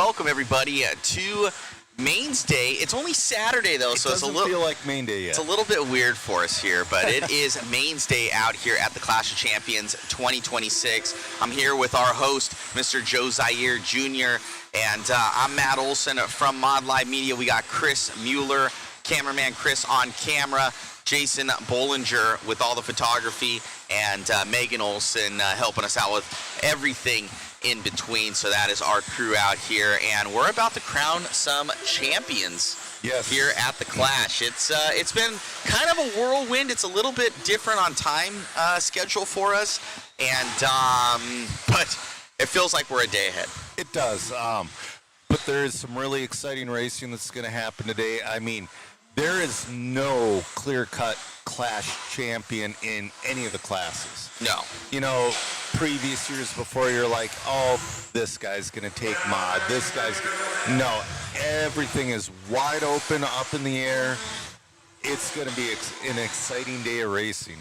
welcome everybody to Maine's Day. It's only Saturday though, so it's a little feel like Main Day yet. It's a little bit weird for us here, but it is Maine's Day out here at the Clash of Champions 2026. I'm here with our host, Mr. Joe Zaire Jr., and I'm Matt Olson from Mod Live Media. We got Chris Mueller, cameraman Chris on camera, Jason Bollinger with all the photography, and Megan Olson helping us out with everything in between. So that is our crew out here, and we're about to crown some champions here at the Clash. It's been kind of a whirlwind. It's a little bit different on time schedule for us, and but it feels like we're a day ahead. It does, but there is some really exciting racing that's going to happen today. I mean, there is no clear-cut Clash champion in any of the classes. No. You know, previous years before, you're like, oh, this guy's going to take mod. This guy's no. Everything is wide open, up in the air. It's going to be an exciting day of racing.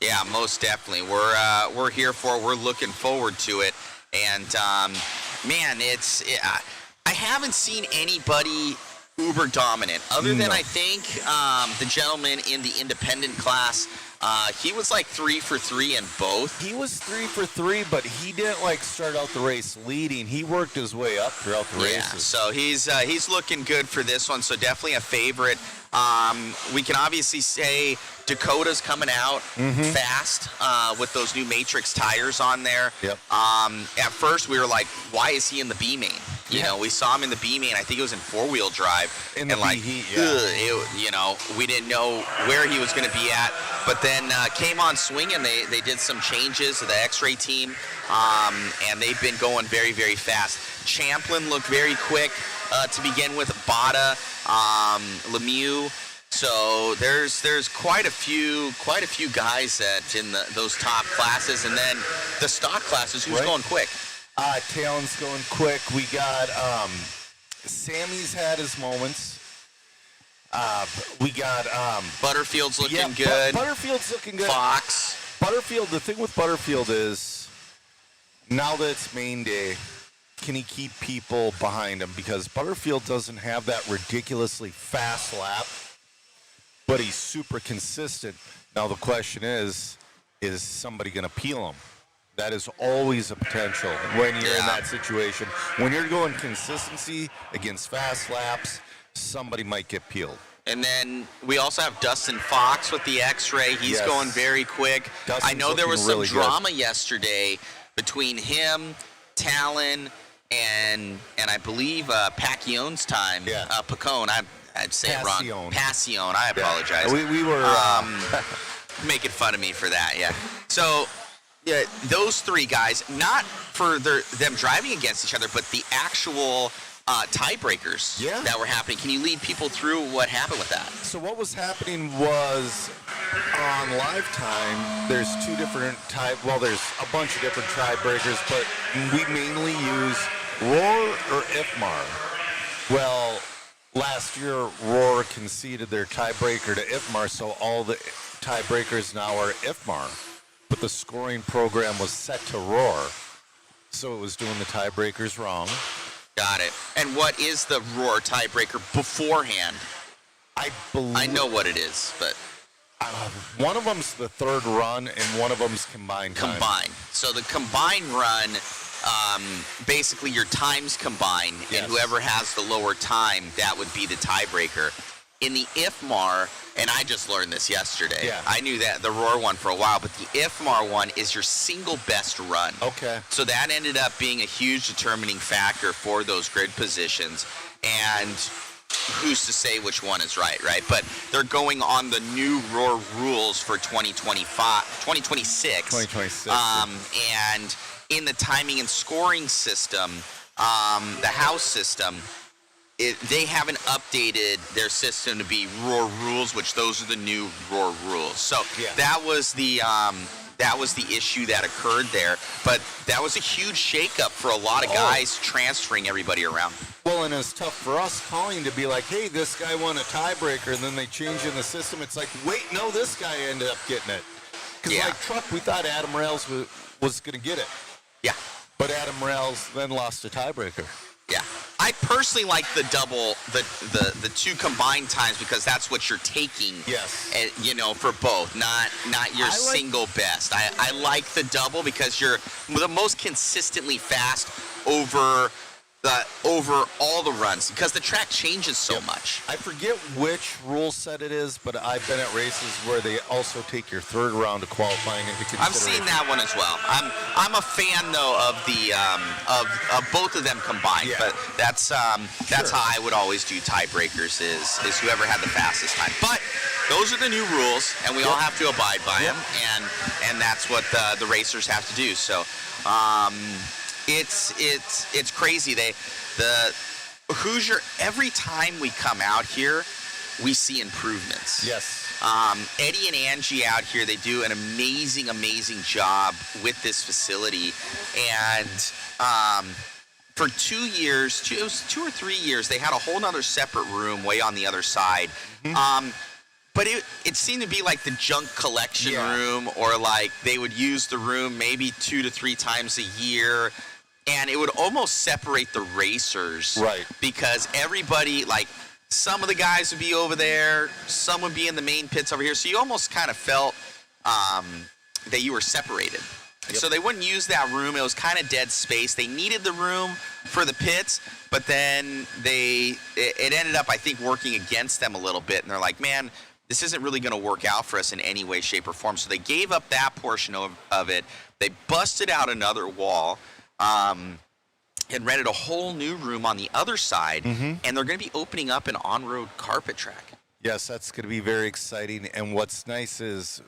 Yeah, most definitely. We're here for it. We're looking forward to it. And man, I haven't seen anybody uber dominant other than I think the gentleman in the independent class. He was like 3 for 3 in both. He was 3 for 3, but he didn't like start out the race leading. He worked his way up throughout the races. Yeah, so he's looking good for this one. So definitely a favorite. We can obviously say Dakota's coming out fast with those new Matrix tires on there. Yep. At first we were like, why is he in the B main? You know, we saw him in the B main. I think it was in 4-wheel drive. In the and like, B-heat, yeah. you know, we didn't know where he was going to be at. But then came on swinging. They did some changes to the X-Ray team, and they've been going very, very fast. Champlin looked very quick to begin with. Bada, Lemieux. So there's quite a few guys that in those top classes, and then the stock classes. Who's going quick? Talon's going quick. We got Sammy's had his moments. We got Butterfield's looking good. Butterfield's looking good. Fox. Butterfield. The thing with Butterfield is now that it's main day, can he keep people behind him? Because Butterfield doesn't have that ridiculously fast lap, but he's super consistent. Now the question is somebody going to peel him? That is always a potential when you're in that situation. When you're going consistency against fast laps, somebody might get peeled. And then we also have Dustin Fox with the X-Ray. He's going very quick. Dustin's I know there was some really drama yesterday between him, Talon, and I believe Pacchione's time. Yeah. Pacone. I'd say it wrong. Passion. I apologize. Yeah. We were making fun of me for that. Yeah. So those three guys, not for them driving against each other, but the actual tiebreakers that were happening. Can you lead people through what happened with that? So what was happening was on live time, there's two different there's a bunch of different tiebreakers, but we mainly use Roar or IFMAR. Well, last year, Roar conceded their tiebreaker to IFMAR, so all the tiebreakers now are IFMAR. But the scoring program was set to Roar, so it was doing the tiebreakers wrong. Got it. And what is the Roar tiebreaker beforehand? I know what it is, but one of them's the third run, and one of them's combined time. Combined. So the combined run, basically your times combine, and whoever has the lower time, that would be the tiebreaker. In the IFMAR, and I just learned this yesterday. Yeah. I knew that the Roar one for a while, but the IFMAR one is your single best run. Okay. So that ended up being a huge determining factor for those grid positions. And who's to say which one is right? But they're going on the new Roar rules for 2026. 2026. And in the timing and scoring system, the house system, they haven't updated their system to be Roar rules, which those are the new Roar rules. So that was the issue that occurred there. But that was a huge shakeup for a lot of guys transferring everybody around. Well, and it's tough for us calling to be like, hey, this guy won a tiebreaker, and then they change in the system. It's like, wait, no, this guy ended up getting it. Because like Truck, we thought Adam Rails was going to get it. Yeah. But Adam Rails then lost a tiebreaker. Yeah. I personally like the double, the two combined times because that's what you're taking. Yes. You know, for both, not your single best. I like the double because you're the most consistently fast over all the runs because the track changes so much. I forget which rule set it is, but I've been at races where they also take your third round of qualifying into consideration. I've seen that one as well. I'm a fan though of the of both of them combined, but that's how I would always do tiebreakers is whoever had the fastest time. But those are the new rules, and we all have to abide by them, and that's what the racers have to do. So. It's crazy. The Hoosier, every time we come out here, we see improvements. Yes. Eddie and Angie out here, they do an amazing job with this facility. And for 2 years, it was 2 or 3 years, they had a whole nother separate room way on the other side. Mm-hmm. But it seemed to be like the junk collection room, or like they would use the room maybe 2 to 3 times a year. And it would almost separate the racers. Right. Because everybody, like, some of the guys would be over there, some would be in the main pits over here. So you almost kind of felt that you were separated. Yep. So they wouldn't use that room. It was kind of dead space. They needed the room for the pits, but then it ended up, I think, working against them a little bit. And they're like, man, this isn't really going to work out for us in any way, shape, or form. So they gave up that portion of it. They busted out another wall. And rented a whole new room on the other side, and they're going to be opening up an on-road carpet track. Yes, that's going to be very exciting. And what's nice is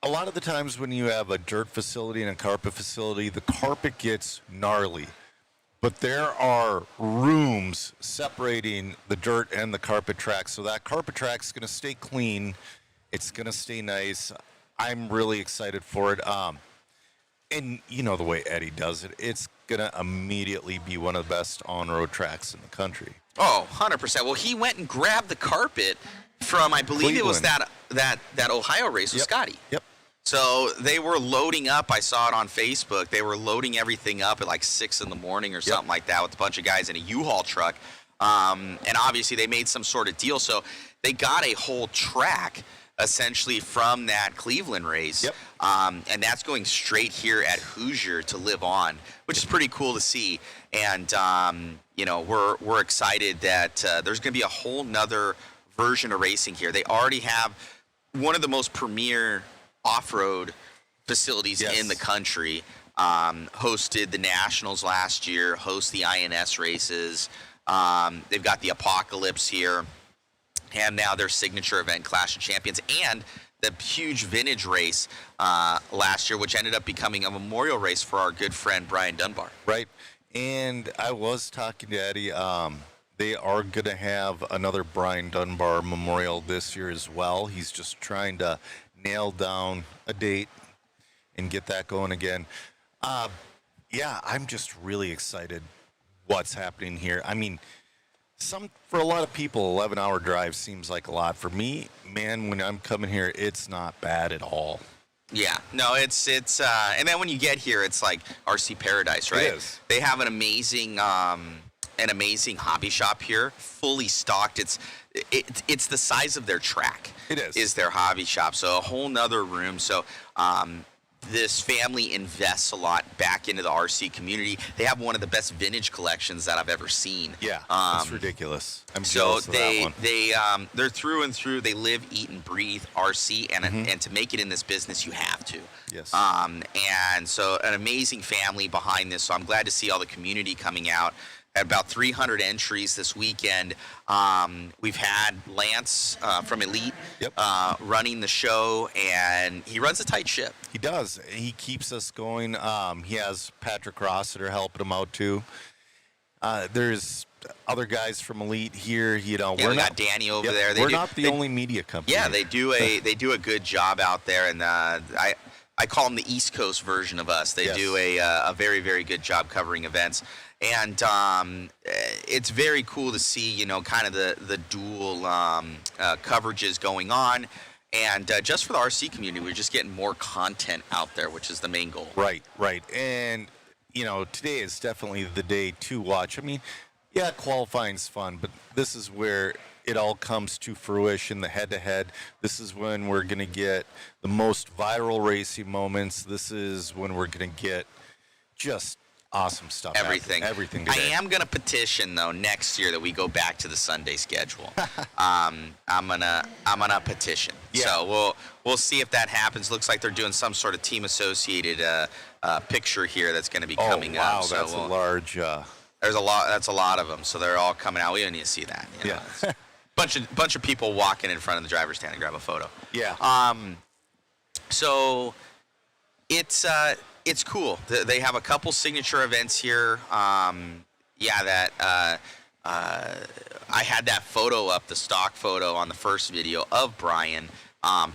a lot of the times when you have a dirt facility and a carpet facility, the carpet gets gnarly. But there are rooms separating the dirt and the carpet track, so that carpet track's going to stay clean. It's going to stay nice. I'm really excited for it. And you know the way Eddie does it, it's going to immediately be one of the best on-road tracks in the country. Oh, 100%. Well, he went and grabbed the carpet from, I believe Cleveland. It was that Ohio race with Scotty. Yep. So they were loading up. I saw it on Facebook. They were loading everything up at like 6 in the morning or something like that with a bunch of guys in a U-Haul truck. And obviously they made some sort of deal. So they got a whole track essentially from that Cleveland race. Yep. And that's going straight here at Hoosier to live on, which is pretty cool to see. And, you know, we're excited that there's going to be a whole nother version of racing here. They already have one of the most premier off-road facilities in the country. Hosted the Nationals last year, host the INS races. They've got the Apocalypse here. And now their signature event, Clash of Champions, and the huge vintage race last year, which ended up becoming a memorial race for our good friend Brian Dunbar. Right. And I was talking to Eddie. They are going to have another Brian Dunbar memorial this year as well. He's just trying to nail down a date and get that going again. I'm just really excited what's happening here. I mean, for a lot of people, 11-hour drive seems like a lot. For me, man, when I'm coming here, it's not bad at all. Yeah, no, it's and then when you get here, it's like RC paradise, right? It is. They have an amazing hobby shop here, fully stocked. It's the size of their track. It is. Is their hobby shop, so a whole nother room. So this family invests a lot back into the RC community. They have one of the best vintage collections that I've ever seen. Yeah, that's ridiculous. I'm jealous of that one. They're through and through. They live, eat, and breathe RC, and to make it in this business, you have to. Yes. And so an amazing family behind this. So I'm glad to see all the community coming out. At about 300 entries this weekend. We've had Lance from Elite running the show, and he runs a tight ship. He does. He keeps us going. He has Patrick Rossiter helping him out, too. There's other guys from Elite here. You know, we got Danny over there. We're not the only media company. Yeah, they do a good job out there, and I call them the East Coast version of us. They do a very, very good job covering events. And it's very cool to see, you know, kind of the dual coverages going on. And just for the RC community, we're just getting more content out there, which is the main goal. Right. And, you know, today is definitely the day to watch. I mean, Yeah, qualifying's fun, but this is where it all comes to fruition, the head-to-head. This is when we're going to get the most viral racing moments. This is when we're going to get just awesome stuff. Everything. Everything I today. am going to petition, though, next year that we go back to the Sunday schedule. I'm gonna petition. Yeah. So we'll see if that happens. Looks like they're doing some sort of team-associated picture here that's going to be coming wow, up. So that's a large... There's a lot. That's a lot of them. So they're all coming out. We don't need to see that. You know? Yeah. bunch of people walking in front of the driver's stand and grab a photo. Yeah. So it's cool. They have a couple signature events here. That I had that photo up, the stock photo on the first video of Brian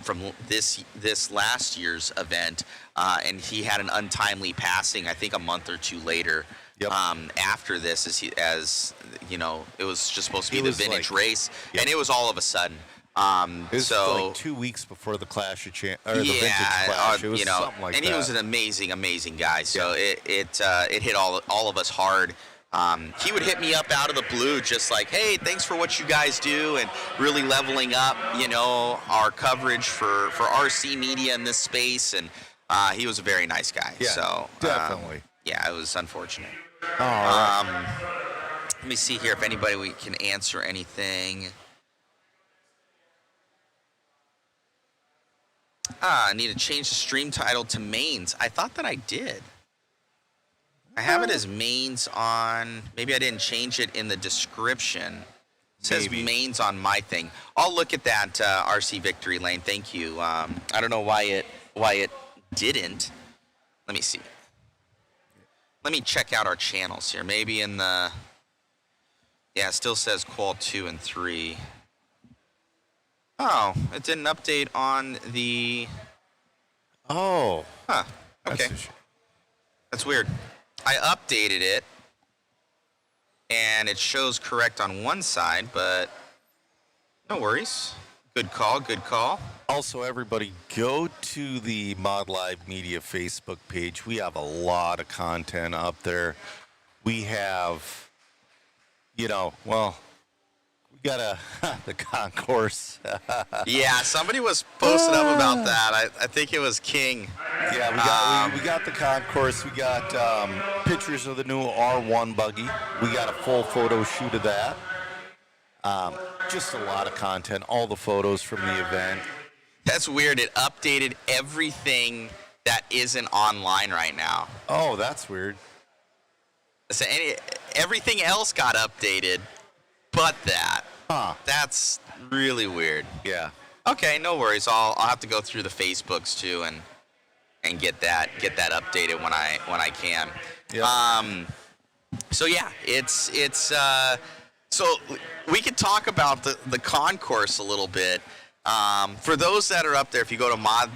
from this last year's event, and he had an untimely passing, I think a month or two later. Yep. After this, as you know, it was just supposed to be It the was vintage like- race, Yep. and it was all of a sudden. It was so like 2 weeks before the Clash of or the Vintage Clash. It was something like and that. he was an amazing guy. So it hit all of us hard. He would hit me up out of the blue, just like, hey, thanks for what you guys do, and really leveling up, our coverage for RC media in this space. And he was a very nice guy. Yeah, So definitely. it was unfortunate. All right. Let me see here if anybody can answer anything. I need to change the stream title to mains. I thought that I did. I have it as mains on. Maybe I didn't change it in the description. It says Maybe. mains on my thing. I'll look at that, RC Victory Lane. Thank you. I don't know why it didn't. Let me see. Let me check out our channels here. Maybe in the... Yeah, it still says Qual 2 and 3. Oh, it didn't update on the... Oh. Huh. Okay. That's a shame. That's weird. I updated it, and it shows correct on one side, but no worries. Good call, good call. Also, everybody, go to the Mod Live Media Facebook page. We have a lot of content up there. We have, we got the concourse. Yeah, somebody was posting up about that. I think it was King. Yeah, we got the concourse. We got pictures of the new R1 buggy. We got a full photo shoot of that. Just a lot of content, all the photos from the event. That's weird. It updated everything that isn't online right now. Oh, that's weird. So everything else got updated, but that. Huh. That's really weird. Yeah. Okay, no worries. I'll have to go through the Facebooks too and get that updated when I can. Yep. So yeah, it's so we could talk about the concourse a little bit. For those that are up there, if you go to Mod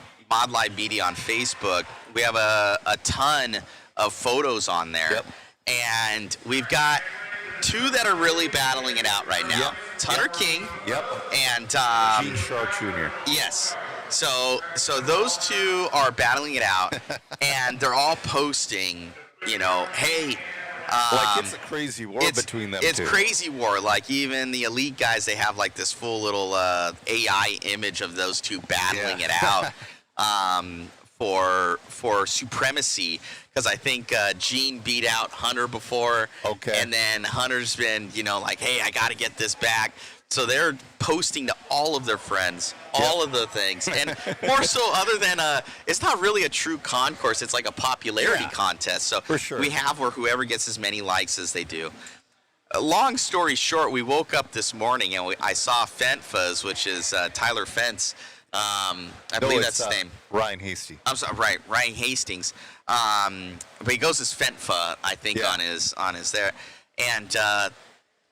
Live Media on Facebook, we have a ton of photos on there. Yep. And we've got two that are really battling it out right now. Yep. It's Hunter King Yep. and Gene Shaw Jr. yes. So those two are battling it out, and they're all posting, hey. It's a crazy war between them It's two. crazy war. Like, even the elite guys, they have like this full little AI image of those two battling it out for supremacy. Because I think Gene beat out Hunter before. Okay. And then Hunter's been, like, hey, I got to get this back. So they're posting to all of their friends, all of the things. And more so, other than it's not really a true concourse. It's like a popularity contest. So For sure. we have where whoever gets as many likes as they do. Long story short, we woke up this morning and I saw Fentfuzz, which is Tyler Fence. I believe that's his name. Ryan Hasty. I'm sorry, right, Ryan Hastings. But he goes as Fentfa, I think, on his there. And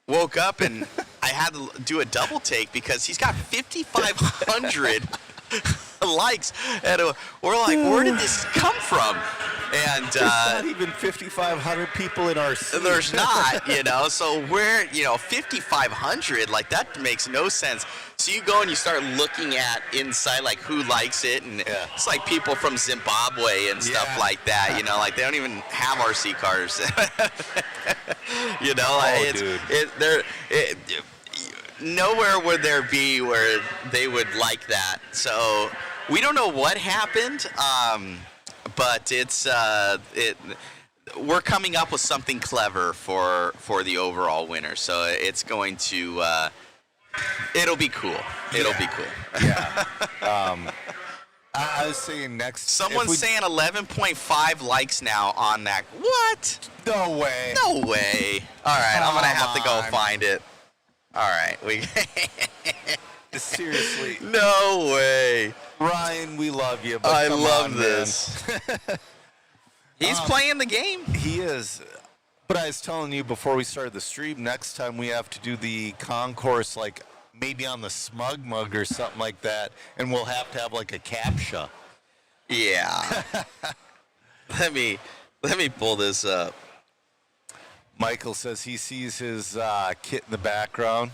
woke up and I had to do a double take because he's got 5,500 likes. And we're like, where did this come from? And There's not even 5,500 people in our city. there's not, so we're, 5,500, like that makes no sense. So you go and you start looking at inside, like who likes it, and it's like people from Zimbabwe and stuff like that, like they don't even have RC cars. Nowhere would there be where they would like that. So we don't know what happened, but we're coming up with something clever for the overall winner. So it's going to it'll be cool. It'll be cool. Yeah. I was saying next. Someone's saying 11.5 likes now on that. What? No way. No way. All right, I'm gonna have to go find it. All right, Seriously. No way. Ryan, we love you. But I love this. He's playing the game. He is. But I was telling you before we started the stream, next time we have to do the concourse, like maybe on the Smug Mug or something like that, and we'll have to have like a CAPTCHA. Yeah. Let me pull this up. Michael says he sees his kit in the background.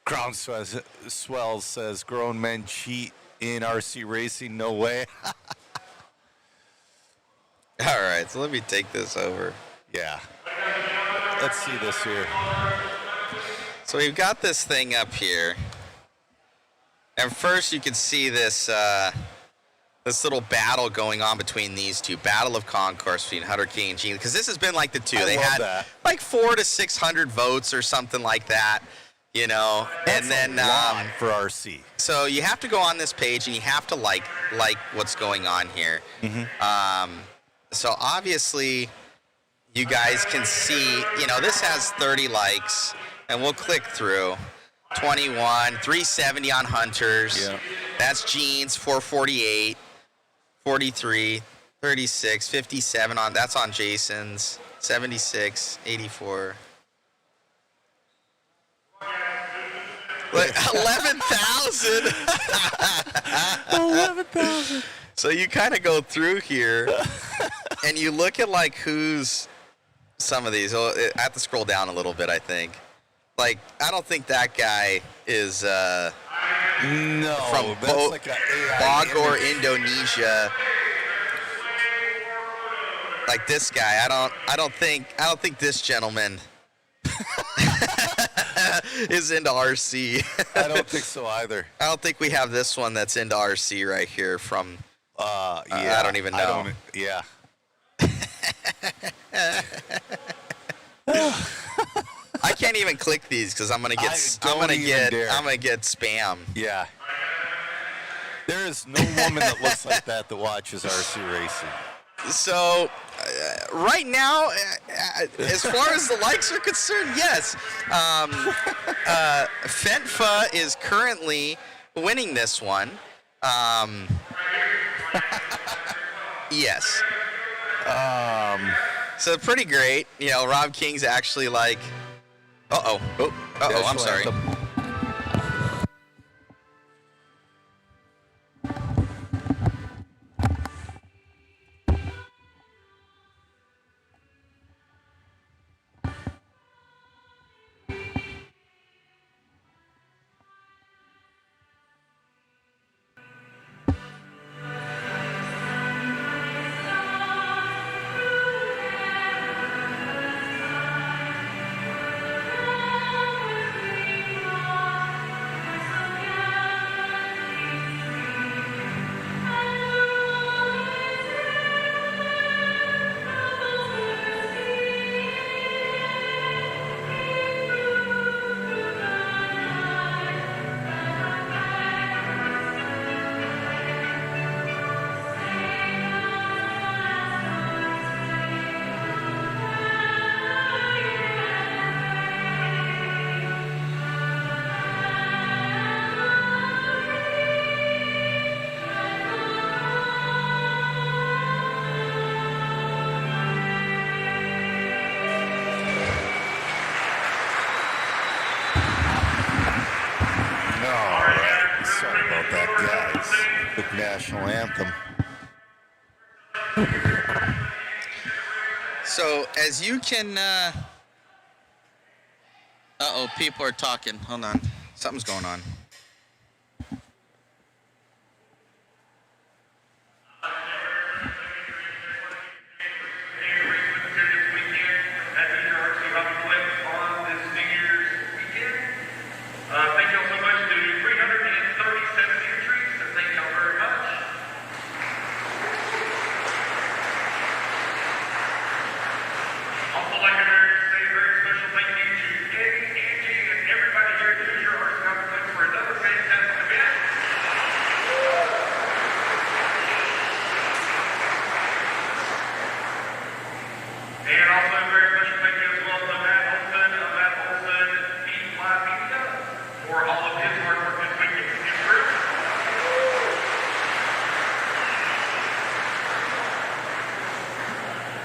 Crown Swells says, grown men cheat in RC racing, no way. All right, so let me take this over. Yeah. Let's see this here. So we've got this thing up here. And first you can see this this little battle going on between these two. Battle of Concourse between Hunter King and Gene. Because this has been like the two. They had like 400 to 600 votes or something like that. That's and then a lot for RC. So you have to go on this page and you have to like what's going on here. Mm-hmm. So obviously you guys can see, this has 30 likes, and we'll click through. 21, 370 on Hunter's. Yeah. That's Gene's, 448, 43, 36, 57 that's on Jason's, 76, 84. 11,000. 11,000. So you kind of go through here and you look at like who's some of these. Oh, I have to scroll down a little bit, I think. Like, I don't think that guy is no, from that's like Bogor, Indonesia. Like this guy, I don't think this gentleman is into RC. I don't think so either. I don't think we have this one that's into RC right here from yeah, I don't even know. Yeah. I can't even click these because I'm gonna get spam. Yeah. There is no woman that looks like that watches RC racing. So, right now, as far as the likes are concerned, yes. Fentfa is currently winning this one. Yes. So pretty great. Rob King's actually like, I'm sorry. National anthem. as you can, uh-oh, people are talking. Hold on. Something's going on. Thank y'all so much to 337 entries, so thank y'all very much. Also like to say a very special thank you to Eddie, Angie, and everybody here at Hoosier Arts and HobbyPlex for another fantastic event. And also a very special thank you as well to Matt Olson, Live Media, for all of his hard work this week in his group.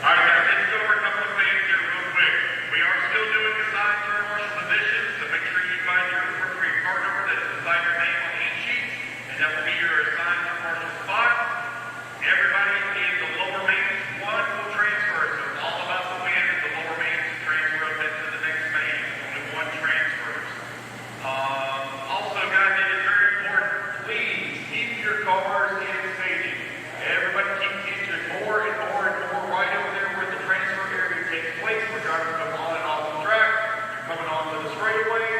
All right, guys, let's go over a couple of things here real quick. We are still doing assigned term marshal positions, so make sure you find your appropriate card number that is beside your name on each sheet, and that will be your assigned term marshal spot. Everybody in the lower mains, one will transfer, so it's all about the win in the lower mains to transfer up into the next main. Only one transfers. Also, guys, it is very important. Please keep your cars in staging. Everybody keep inching more and more and more right over there where the transfer area takes place. We're driving come on and off the track. You're coming onto the straightaway.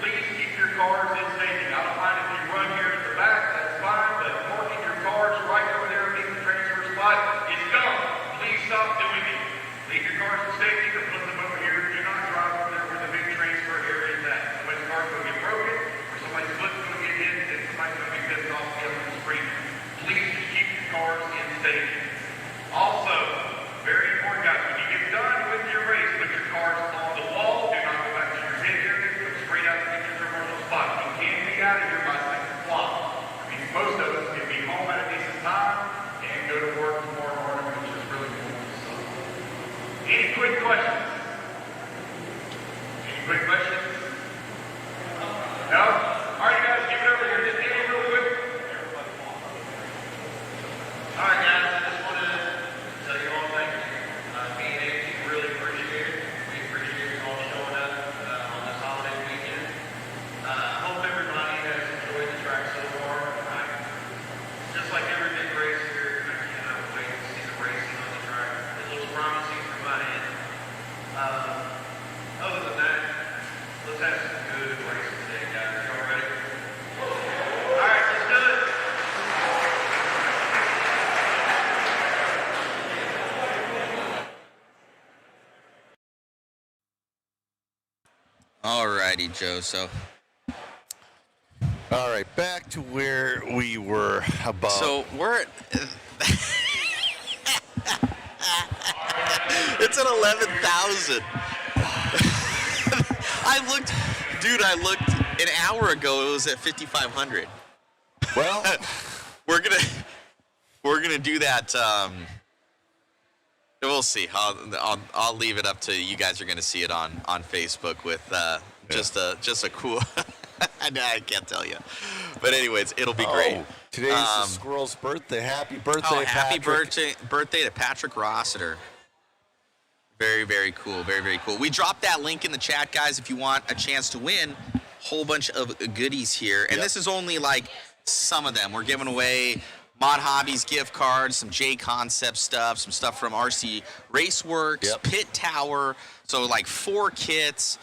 Please keep your cars in staging. I don't mind if you run here at the back, that's fine, but parking your cars right over there in the transfer spot is dumb. Please stop doing it. Leave your cars in staging or put them over here. Do not drive over there where the big transfer area is at. Somebody's car's going to get broken, or somebody's foot's going to get hit, and somebody's going to be pissed off the other screen. Please just keep your cars in staging. Also, very important, guys, when you get done with your race, put your cars on the wall. Do not go back to your pit area. Go straight out to your terminal spot. You can be out of here by 6 o'clock. I mean, most of us can be home at a decent time and go to work tomorrow morning, which is really cool. So, any quick questions? Any quick questions? No? All right, guys, give it over here. Just give it real quick. All right, guys, I just want to tell you all thank you. Me and Angie really appreciate it. We appreciate you all showing up on this holiday weekend. I hope everybody has enjoyed the track so far. Just like every big race here, I cannot wait to see the racing on the track. It looks promising from my end. Other than that, let's have some good racing today, guys. Y'all ready? All right, let's do it. Alrighty, Joe. So All right, back to where we were about. So we're at, it's at 11,000. I looked an hour ago. It was at 5,500. Well, We're gonna do that. We'll see. I'll leave it up to you guys. Are gonna see it on Facebook with just a cool. I can't tell you, but anyways, it'll be great. Today's the squirrel's birthday. Happy birthday, happy Patrick. birthday to Patrick Rossiter. Very, very cool. Very, very cool. We dropped that link in the chat, guys, if you want a chance to win. Whole bunch of goodies here. And This is only like some of them. We're giving away Mod Hobbies gift cards, some J Concept stuff, some stuff from RC Raceworks, Pit Tower. So like 4 kits.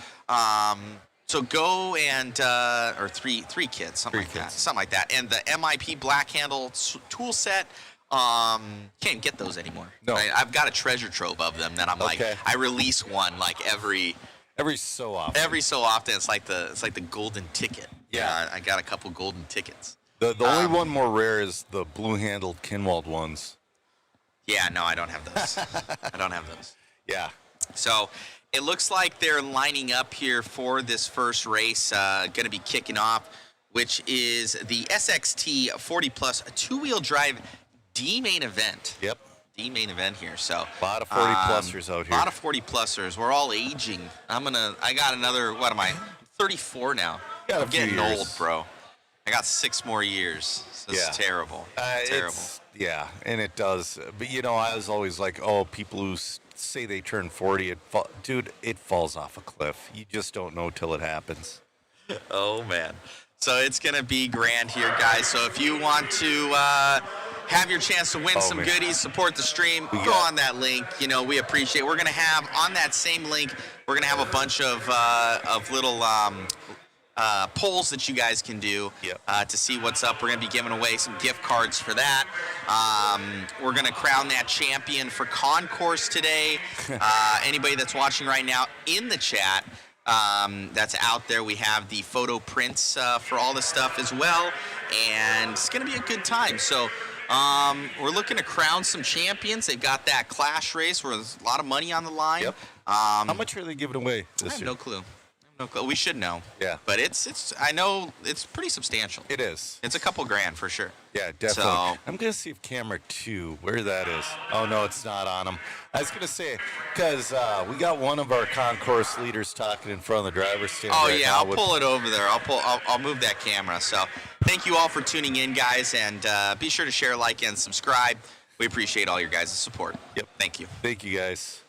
So go and or three kits, something like that. And the MIP Black Handle tool set. Can't get those anymore. No. I've got a treasure trove of them that I'm like, I release one like every so often. Every so often, it's like the golden ticket. Yeah. I got a couple golden tickets. The only one more rare is the blue-handled Kinwald ones. Yeah, no, I don't have those. I don't have those. Yeah. So it looks like they're lining up here for this first race. Going to be kicking off, which is the SXT 40 Plus two-wheel drive D main event. Yep. D main event here. So a lot of 40-plusers out here. A lot of 40-plusers. We're all aging. I got another, what am I? 34 now. I'm getting old, bro. I got 6 more years. This is terrible. Terrible. Yeah, and it does. But, I was always like, oh, people who say they turn 40, dude, it falls off a cliff. You just don't know till it happens. Oh, man. So it's going to be grand here, guys. So if you want to have your chance to win some goodies, support the stream, go on that link. You know, we appreciate it. We're going to have, on that same link, we're going to have a bunch of little polls that you guys can do to see what's up. We're going to be giving away some gift cards for that. We're going to crown that champion for Concourse today. Anybody that's watching right now in the chat, that's out there. We have the photo prints for all the stuff as well, and it's going to be a good time. So we're looking to crown some champions. They've got that clash race where there's a lot of money on the line. Yep. How much are they giving away this year? I have no clue. No clue. We should know. Yeah. But I know it's pretty substantial. It is. It's a couple grand for sure. Yeah, definitely. So, I'm going to see if camera 2, where that is. Oh, no, it's not on them. I was going to say, because we got one of our concourse leaders talking in front of the driver's stand. Oh, right, yeah, I'll pull it over there. I'll move that camera. So thank you all for tuning in, guys, and be sure to share, like, and subscribe. We appreciate all your guys' support. Yep. Thank you. Thank you, guys.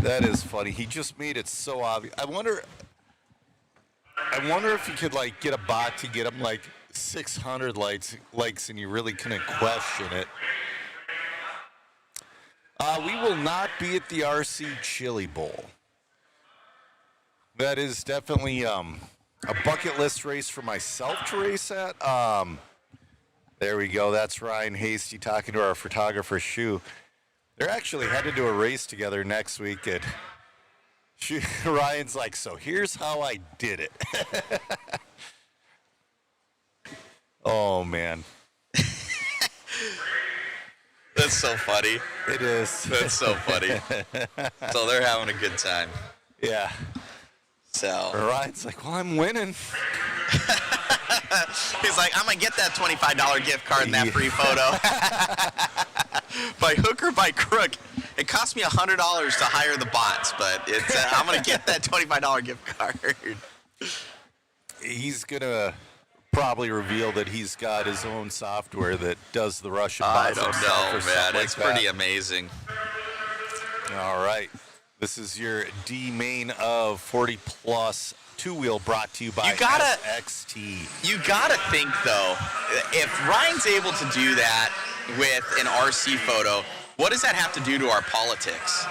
That is funny. He just made it so obvious. I wonder if you could like get a bot to get him like 600 likes, and you really couldn't question it. We will not be at the RC Chili Bowl. That is definitely a bucket list race for myself to race at. There we go. That's Ryan Hasty talking to our photographer, Shu. They're actually headed to a race together next week. And Ryan's like, so here's how I did it. Oh, man. That's so funny. It is. That's so funny. So they're having a good time. Yeah. So Ryan's like, well, I'm winning. He's like, I'm going to get that $25 gift card and that free photo. By hook or by crook. It cost me $100 to hire the bots, but it's I'm going to get that $25 gift card. He's going to probably reveal that he's got his own software that does the Russian bots. I don't know, man. It's pretty amazing. All right. This is your D main of 40 plus two-wheel brought to you by SXT. You gotta think though, if Ryan's able to do that with an RC photo, what does that have to do to our politics?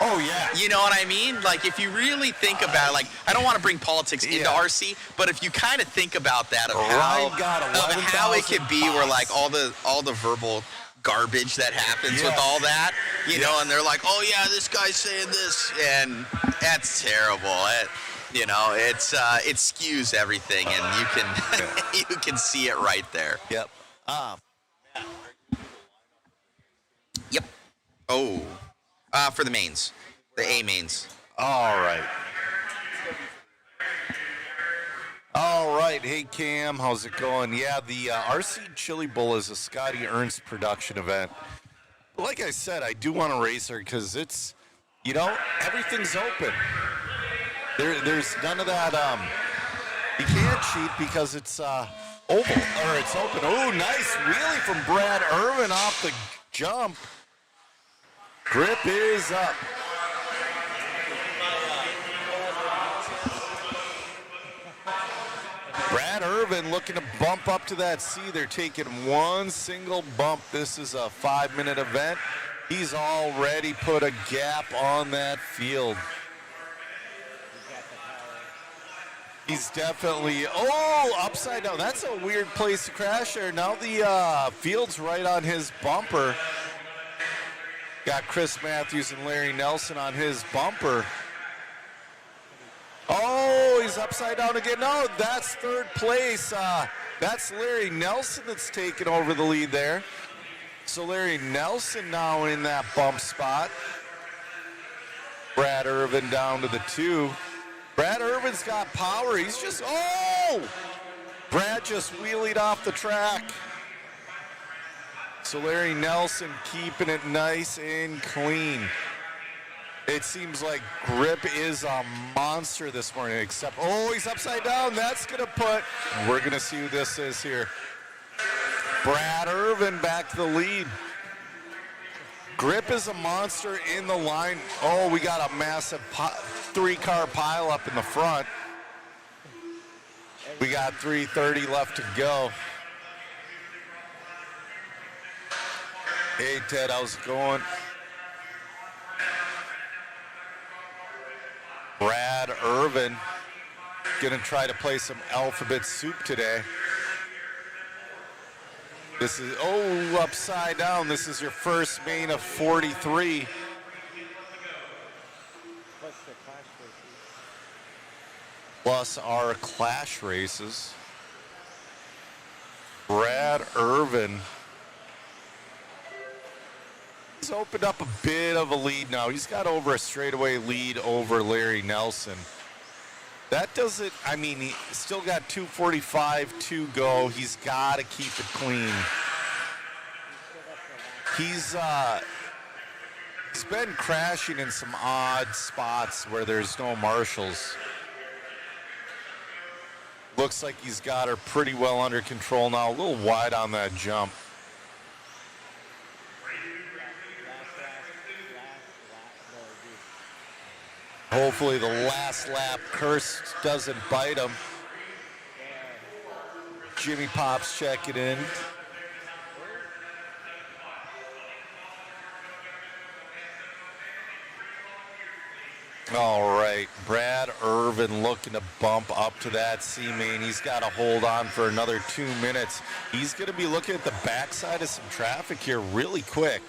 Oh yeah. You know what I mean? Like if you really think about it, like I don't want to bring politics into RC, but if you kind of think about that of how it could be where like all the verbal garbage that happens with all that, you know, and they're like, oh yeah, this guy's saying this, and that's terrible. You know, it skews everything, and you can you can see it right there. Yep. Yep. Oh, for the mains, the A mains. All right. All right. Hey, Cam, how's it going? Yeah, the RC Chili Bowl is a Scotty Ernst production event. Like I said, I do want to race her because it's, you know, everything's open. There's none of that. You can't cheat because it's oval, or it's open. Oh, nice wheelie from Brad Irvin off the jump. Grip is up. Brad Irvin looking to bump up to that C. They're taking one single bump. This is a 5-minute event. He's already put a gap on that field. He's definitely, upside down. That's a weird place to crash there. Now the field's right on his bumper. Got Chris Matthews and Larry Nelson on his bumper. Oh, he's upside down again. No, that's third place. That's Larry Nelson that's taken over the lead there. So Larry Nelson now in that bump spot. Brad Irvin down to the 2. Brad Irvin's got power. He's just, Brad just wheelied off the track. So Larry Nelson keeping it nice and clean. It seems like Grip is a monster this morning, except, he's upside down. That's going to put, we're going to see who this is here. Brad Irvin back to the lead. Grip is a monster in the line. Oh, we got a massive 3-car pile up in the front. We got 3:30 left to go. Hey, Ted, how's it going? Brad Irvin gonna try to play some alphabet soup today. This is, oh, upside down. This is your first main of 43. Plus our clash races. Brad Irvin. He's opened up a bit of a lead now. He's got over a straightaway lead over Larry Nelson. That doesn't, I mean, he still got 2:45 to go. He's got to keep it clean. He's been crashing in some odd spots where there's no marshals. Looks like he's got her pretty well under control now. A little wide on that jump. Hopefully the last lap curse doesn't bite him. Jimmy Pop's checking in. All right, Brad Irvin looking to bump up to that C-main. He's got to hold on for another 2 minutes. He's going to be looking at the backside of some traffic here really quick.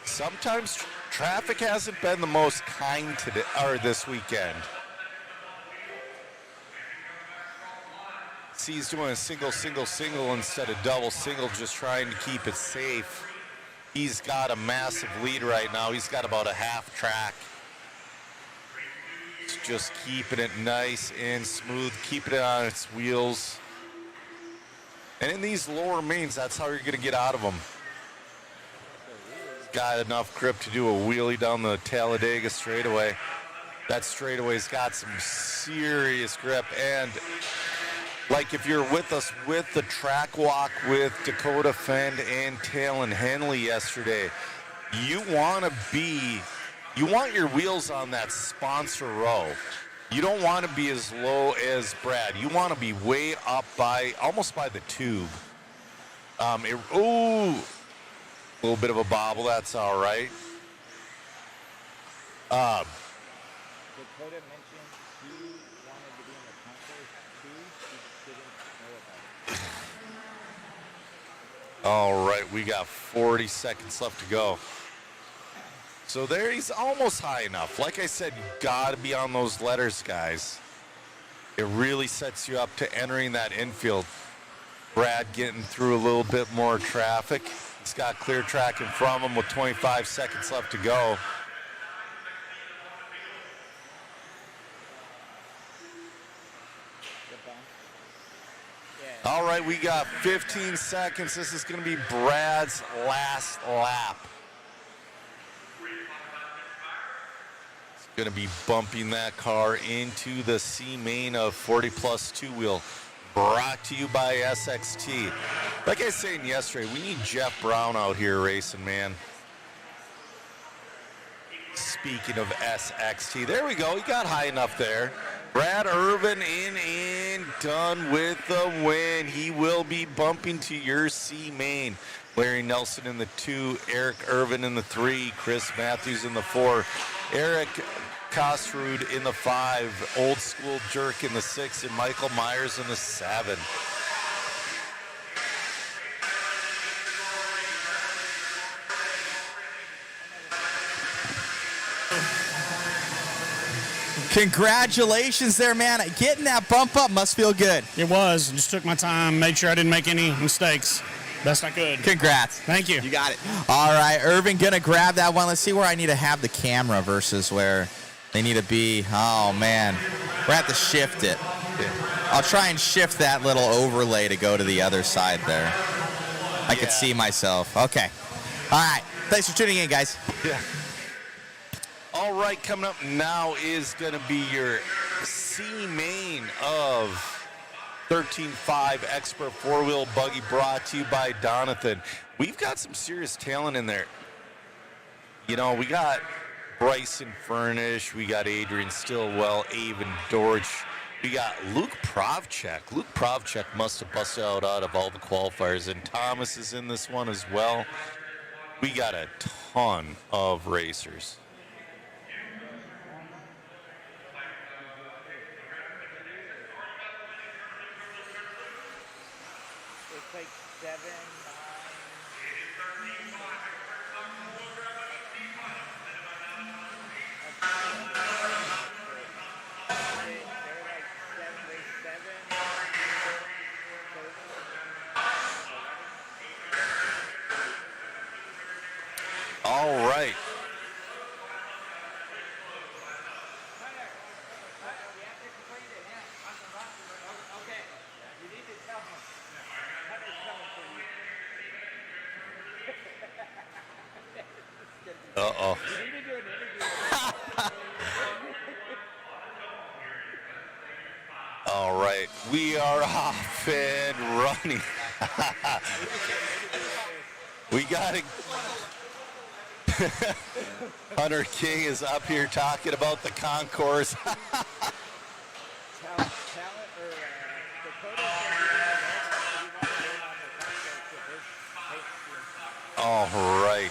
Sometimes traffic hasn't been the most kind today or this weekend. See, he's doing a single instead of double single, just trying to keep it safe. He's got a massive lead right now. He's got about a half track. Just keeping it nice and smooth, keeping it on its wheels. And in these lower mains, that's how you're going to get out of them. Got enough grip to do a wheelie down the Talladega straightaway. That straightaway's got some serious grip. And like if you're with us with the track walk with Dakota Fend and Talon Henley yesterday, you want your wheels on that sponsor row. You don't want to be as low as Brad. You want to be way up by, almost by the tube. Ooh. A little bit of a bobble, that's all right. Dakota mentioned he wanted to be in the concourse too. He didn't know about it. All right, we got 40 seconds left to go. So there, he's almost high enough. Like I said, you got to be on those letters, guys. It really sets you up to entering that infield. Brad getting through a little bit more traffic. He's got clear track in front of him with 25 seconds left to go. All right, we got 15 seconds. This is going to be Brad's last lap. He's going to be bumping that car into the C-main of 40 plus 2-wheel. Brought to you by SXT. Like I was saying yesterday, we need Jeff Brown out here racing, man. Speaking of SXT, there we go. He got high enough there. Brad Irvin in and done with the win. He will be bumping to your C-main. Larry Nelson in the 2, Eric Irvin in the 3, Chris Matthews in the 4, Eric Kostrud in the 5, Old School Jerk in the 6, and Michael Myers in the 7. Congratulations there, man. Getting that bump up must feel good. It was. Just took my time, made sure I didn't make any mistakes. Best I could. Congrats. Thank you. You got it. All right, Irvin gonna grab that one. Let's see where I need to have the camera versus where they need to be. Oh, man. We're gonna have to shift it. I'll try and shift that little overlay to go to the other side there. I could see myself. Okay. All right. Thanks for tuning in, guys. Yeah. All right, coming up now is going to be your C-main of 13.5 Expert 4-wheel buggy brought to you by Donathan. We've got some serious talent in there. You know, we got Bryson Furnish, we got Adrian Stillwell, Avon Dorch, we got Luke Provchek. Luke Provchek must have busted out of all the qualifiers, and Thomas is in this one as well. We got a ton of racers. It's like 7, 9. All right. Uh-oh. All right, we are off and running. We got to... Hunter King is up here talking about the concourse. All right.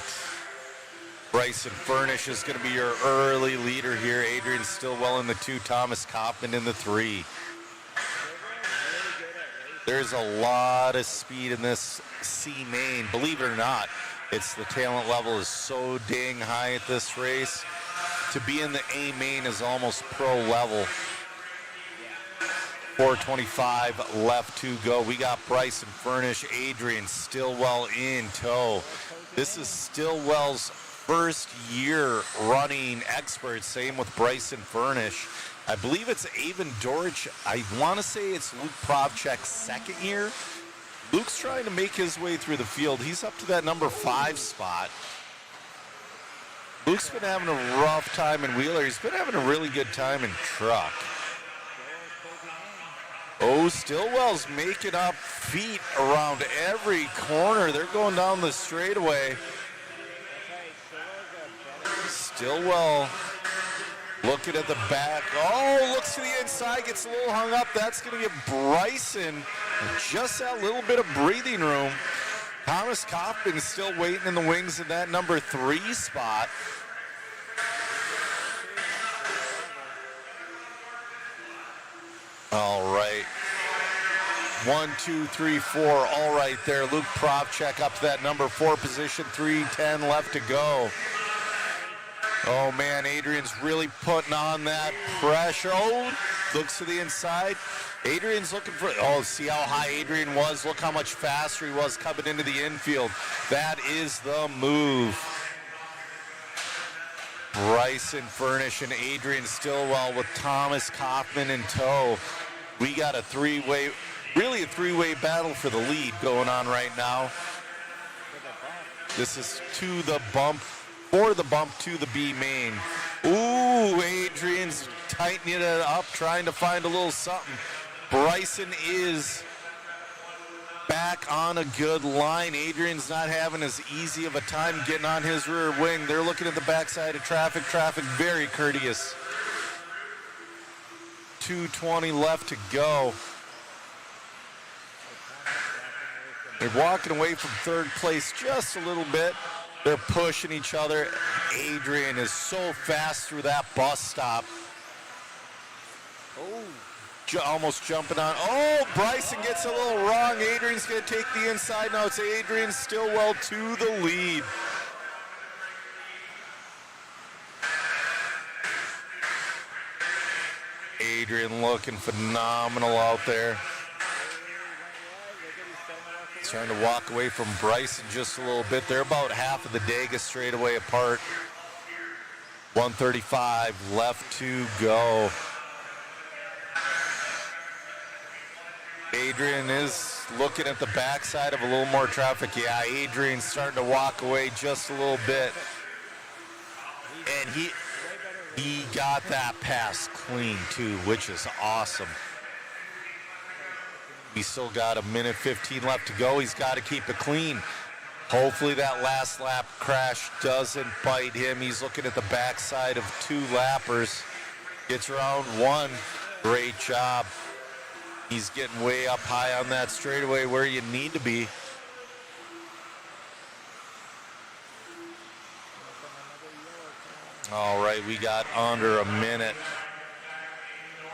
Bryson Furnish is going to be your early leader here. Adrian Stillwell in the 2, Thomas Kaufman in the 3. There's a lot of speed in this C main. Believe it or not, it's the talent level is so dang high at this race. To be in the A main is almost pro level. 4:25 left to go. We got Bryson Furnish, Adrian Stillwell in tow. This is Stillwell's first year running expert. Same with Bryson Furnish. I believe it's Avon Dorch. I want to say it's Luke Provchek's second year. Luke's trying to make his way through the field. He's up to that number 5 spot. Luke's been having a rough time in Wheeler. He's been having a really good time in truck. Oh, Stillwell's making up feet around every corner. They're going down the straightaway. Stillwell looking at the back. Oh, looks to the inside, gets a little hung up. That's going to give Bryson just that little bit of breathing room. Thomas Kaufman still waiting in the wings in that number 3 spot. All right. 1, 2, 3, 4. All right there. Luke Provchek up to that number 4 position. 3:10 left to go. Oh, man, Adrian's really putting on that pressure. Oh, looks to the inside. Adrian's looking for, oh, see how high Adrian was. Look how much faster he was coming into the infield. That is the move. Bryson Furnish and Adrian Stillwell with Thomas Kaufman in tow. We got a three-way, really a three-way battle for the lead going on right now. This is to the bump, for the bump to the B main. Ooh, Adrian's tightening it up, trying to find a little something. Bryson is back on a good line. Adrian's not having as easy of a time getting on his rear wing. They're looking at the backside of traffic. Traffic very courteous. 2:20 left to go. They're walking away from third place just a little bit. They're pushing each other. Adrian is so fast through that bus stop. Oh, almost jumping on. Oh, Bryson gets a little wrong. Adrian's going to take the inside. Now it's Adrian Stillwell to the lead. Adrian looking phenomenal out there. Trying to walk away from Bryson just a little bit. They're about half of the Dega straightaway apart. 1:35 left to go. Adrian is looking at the backside of a little more traffic. Yeah, Adrian's starting to walk away just a little bit. And he got that pass clean too, which is awesome. We still got a minute 15 left to go. He's got to keep it clean. Hopefully that last lap crash doesn't bite him. He's looking at the backside of 2 lappers. Gets around 1. Great job. He's getting way up high on that straightaway where you need to be. All right, we got under a minute.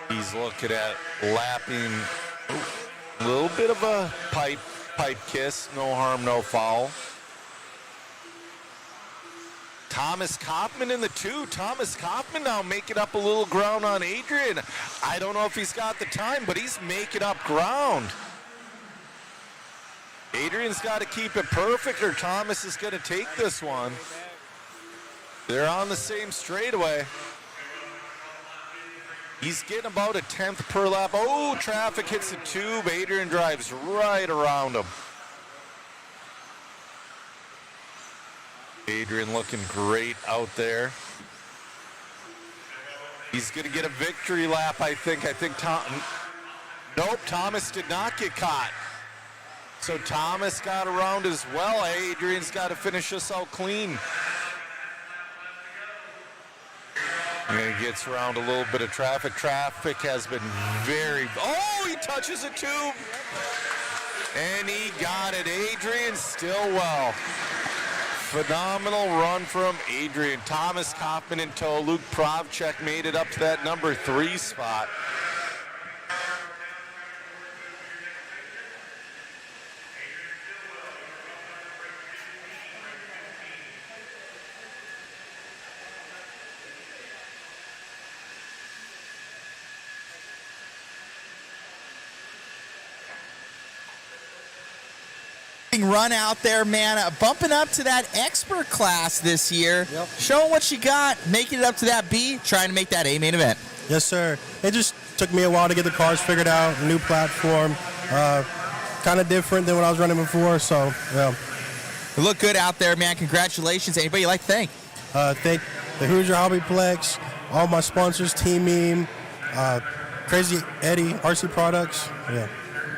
He's looking at lapping. A little bit of a pipe kiss. No harm, no foul. Thomas Kaufman in the 2. Thomas Kaufman now making up a little ground on Adrian. I don't know if he's got the time, but he's making up ground. Adrian's got to keep it perfect or Thomas is going to take this one. They're on the same straightaway. He's getting about a 10th per lap. Oh, traffic hits the tube. Adrian drives right around him. Adrian looking great out there. He's going to get a victory lap, I think. Nope, Thomas did not get caught. So Thomas got around as well. Adrian's got to finish this out clean. And he gets around a little bit of traffic. Traffic has been very... Oh, he touches a tube. And he got it. Adrian Stillwell. Phenomenal run from Adrian. Thomas Kaufman in tow. Luke Provchek made it up to that number 3 spot. Run out there, man, bumping up to that expert class this year. Yep. Showing what you got, making it up to that B, trying to make that A main event. Yes, sir. It just took me a while to get the cars figured out, new platform, kind of different than what I was running before, so, yeah. You look good out there, man. Congratulations. Anybody you'd like to thank? Thank the Hoosier HobbyPlex, all my sponsors, Team Meme, Crazy Eddie, RC Products, yeah.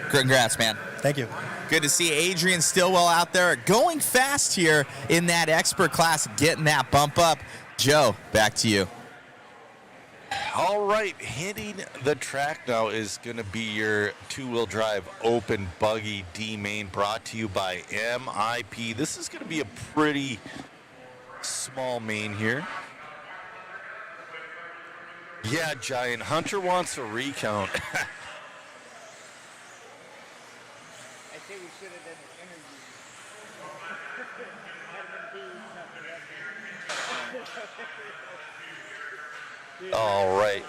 Congrats, man. Thank you. Good to see Adrian Stillwell out there going fast here in that expert class, getting that bump up. Joe, back to you. All right, hitting the track now is going to be your 2-wheel drive open buggy D main, brought to you by MIP. This is going to be a pretty small main here. Yeah, Giant Hunter wants a recount. All right,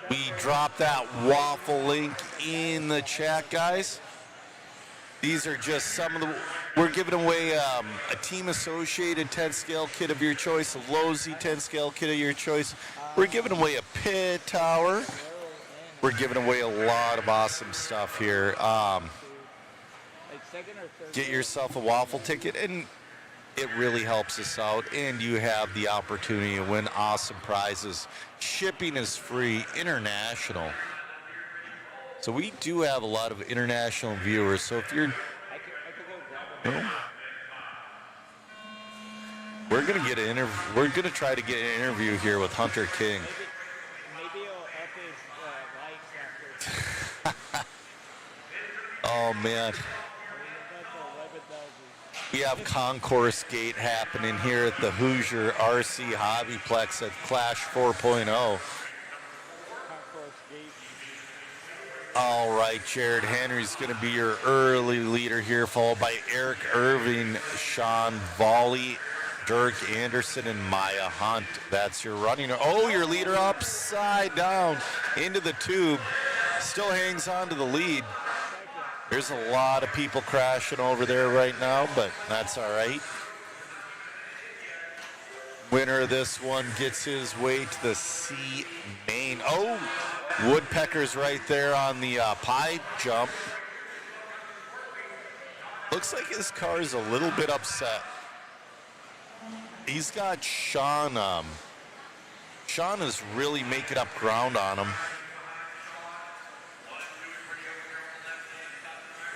we dropped that waffle link in the chat, guys. These are just some of the, we're giving away a team associated 10 scale kit of your choice, a Lowe's 10 scale kit of your choice. We're giving away a pit tower. We're giving away a lot of awesome stuff here. Get yourself a waffle ticket, and it really helps us out, and you have the opportunity to win awesome prizes. Shipping is free, international. So we do have a lot of international viewers. So if you're, we're gonna get an interview. We're gonna try to get an interview here with Hunter King. Maybe he'll up his likes after. Oh man. We have Concourse Gate happening here at the Hoosier RC HobbyPlex at Clash 4.0. All right, Jared Henry's going to be your early leader here, followed by Eric Irving, Sean Volley, Dirk Anderson, and Maya Hunt. That's your running. Oh, your leader upside down into the tube. Still hangs on to the lead. There's a lot of people crashing over there right now, but that's all right. Winner of this one gets his way to the C main. Oh, Woodpecker's right there on the pie jump. Looks like his car is a little bit upset. He's got Sean. Sean is really making up ground on him.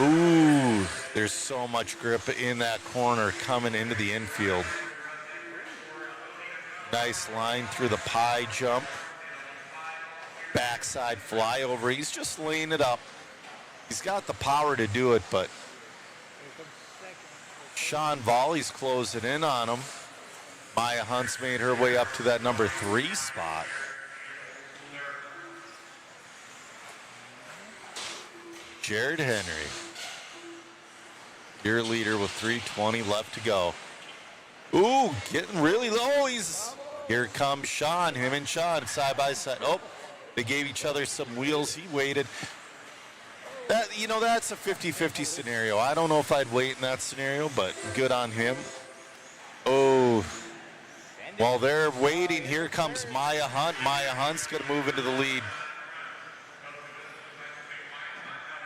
Ooh, Ooh, there's so much grip in that corner coming into the infield. Nice line through the pie jump. Backside flyover. He's just laying it up. He's got the power to do it, but Sean Volley's closing in on him. Maya Hunt's made her way up to that number 3 spot. Jared Henry, your leader with 3:20 left to go. Ooh, getting really low. Here comes Sean. Him and Sean side by side. Oh, they gave each other some wheels. He waited. That's a 50-50 scenario. I don't know if I'd wait in that scenario, but good on him. Oh, while they're waiting, here comes Maya Hunt. Maya Hunt's going to move into the lead.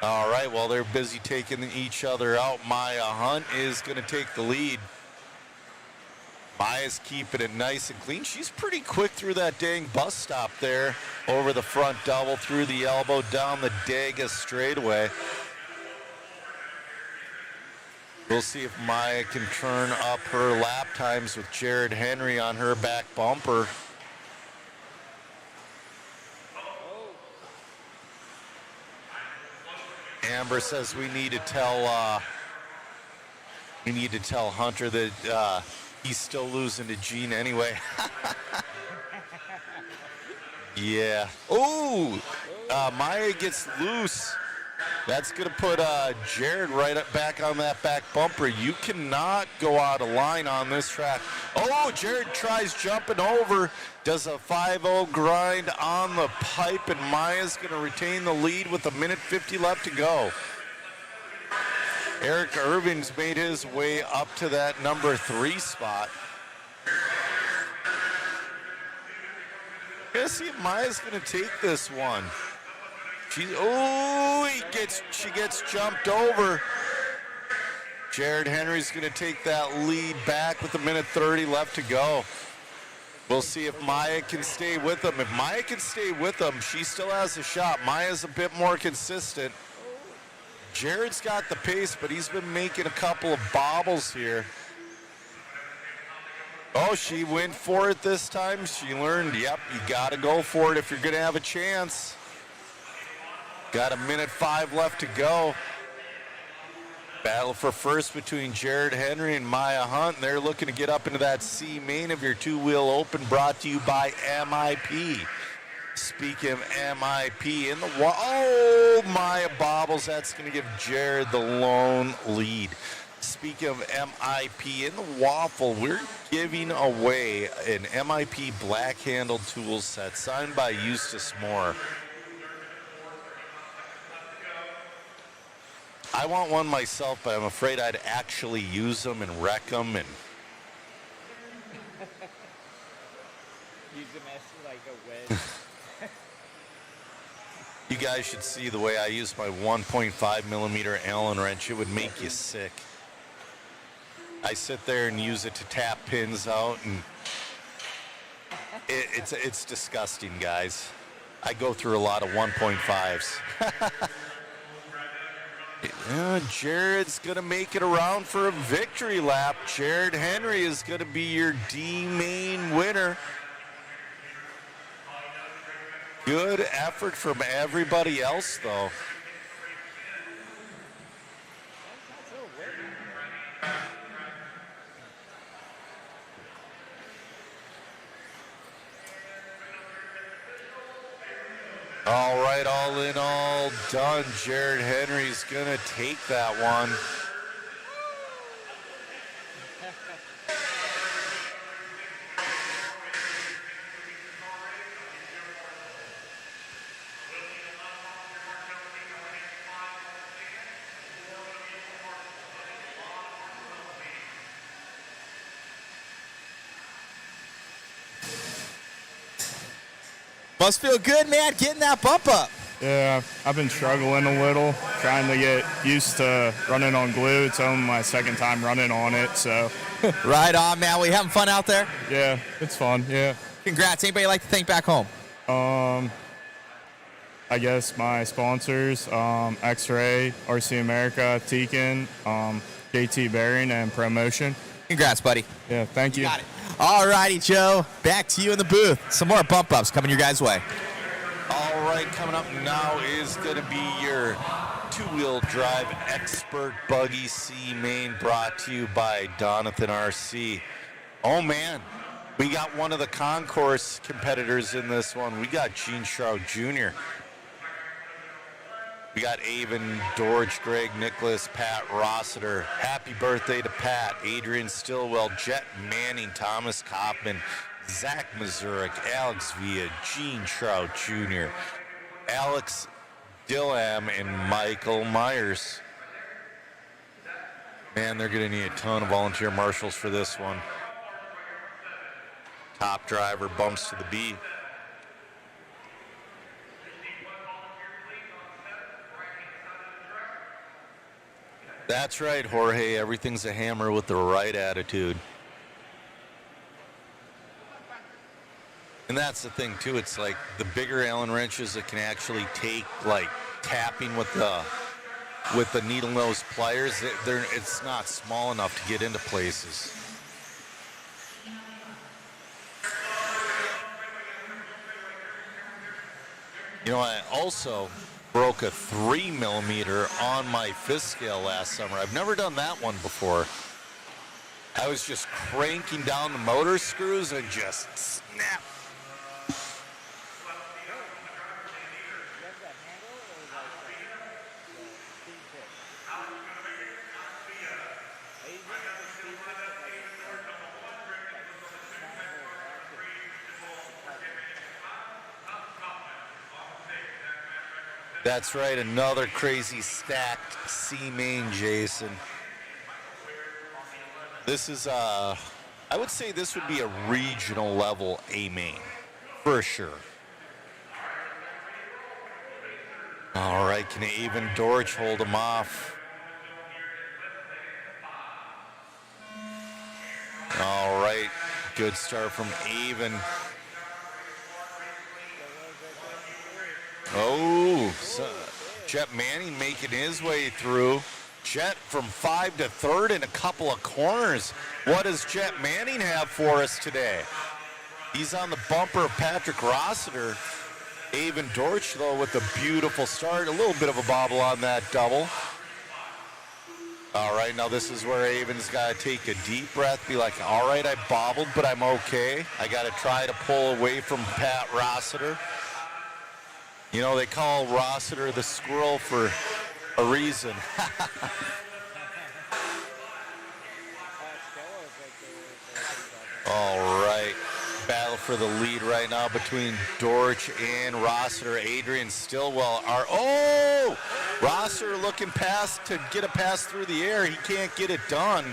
All right, while they're busy taking each other out, Maya Hunt is going to take the lead. Maya's keeping it nice and clean. She's pretty quick through that dang bus stop there. Over the front double, through the elbow, down the Daga straightaway. We'll see if Maya can turn up her lap times with Jared Henry on her back bumper. Amber says we need to tell Hunter that he's still losing to Gene anyway. Yeah. Oh, Maya gets loose. That's going to put Jared right up back on that back bumper. You cannot go out of line on this track. Oh, Jared tries jumping over, does a 5-0 grind on the pipe, and Maya's going to retain the lead with 1:50 left to go. Eric Irving's made his way up to that number 3 spot. Let's see if Maya's going to take this one. She gets jumped over. Jared Henry's going to take that lead back with 1:30 left to go. We'll see if Maya can stay with him. If Maya can stay with him, she still has a shot. Maya's a bit more consistent. Jared's got the pace, but he's been making a couple of bobbles here. Oh, she went for it this time. She learned, yep, you got to go for it if you're going to have a chance. Got 1:05 left to go. Battle for first between Jared Henry and Maya Hunt. They're looking to get up into that C main of your two-wheel open, brought to you by MIP. Speaking of MIP, in the oh, Maya bobbles. That's going to give Jared the lone lead. Speaking of MIP, in the waffle, we're giving away an MIP black-handled tool set signed by Eustace Moore. I want one myself, but I'm afraid I'd actually use them and wreck them. And use them as like a wedge. you guys should see the way I use my 1.5 millimeter Allen wrench. It would make you sick. I sit there and use it to tap pins out, and it's disgusting, guys. I go through a lot of 1.5s. Jared's going to make it around for a victory lap. Jared Henry is going to be your D-main winner. Good effort from everybody else, though. All right, all in all done. Jared Henry's going to take that one. Must feel good, man, getting that bump up. Yeah, I've been struggling a little, trying to get used to running on glue. It's only my second time running on it, so. Right on, man. We having fun out there? Yeah, it's fun, yeah. Congrats. Anybody like to think back home? I guess my sponsors, X-Ray, RC America, Tekin, JT Bearing, and Promotion. Congrats, buddy. Yeah, thank you. Got it. All righty, Joe. Back to you in the booth. Some more bump ups coming your guys' way. All right, coming up now is going to be your two-wheel drive expert buggy C main, brought to you by Donathan RC. Oh man, we got one of the concourse competitors in this one. We got Gene Shroud Jr. We got Avon, Dorch, Greg Nicholas, Pat Rossiter. Happy birthday to Pat, Adrian Stillwell, Jet Manning, Thomas Kaufman, Zach Mazurek, Alex Villa, Gene Shroud Jr., Alex Dillam, and Michael Myers. Man, they're going to need a ton of volunteer marshals for this one. Top driver bumps to the beat. That's right, Jorge. Everything's a hammer with the right attitude. And that's the thing too. It's like the bigger Allen wrenches that can actually take like tapping with the needle nose pliers. It's not small enough to get into places. You know, I also broke a 3mm on my fifth scale last summer. I've never done that one before. I was just cranking down the motor screws and just snap. That's right, another crazy stacked C main, Jason. This is, I would say this would be a regional level A main, for sure. All right, can Avon Dorch hold him off? All right, good start from Avon. Oh, so Jet Manning making his way through. Jet from 5 to 3rd in a couple of corners. What does Jet Manning have for us today? He's on the bumper of Patrick Rossiter. Avon Dorch, though, with a beautiful start. A little bit of a bobble on that double. All right, now this is where Avon's got to take a deep breath, be like, all right, I bobbled, but I'm okay. I got to try to pull away from Pat Rossiter. You know, they call Rossiter the squirrel for a reason. All right. Battle for the lead right now between Dorch and Rossiter. Adrian Stillwell are, oh! Rossiter looking past to get a pass through the air. He can't get it done.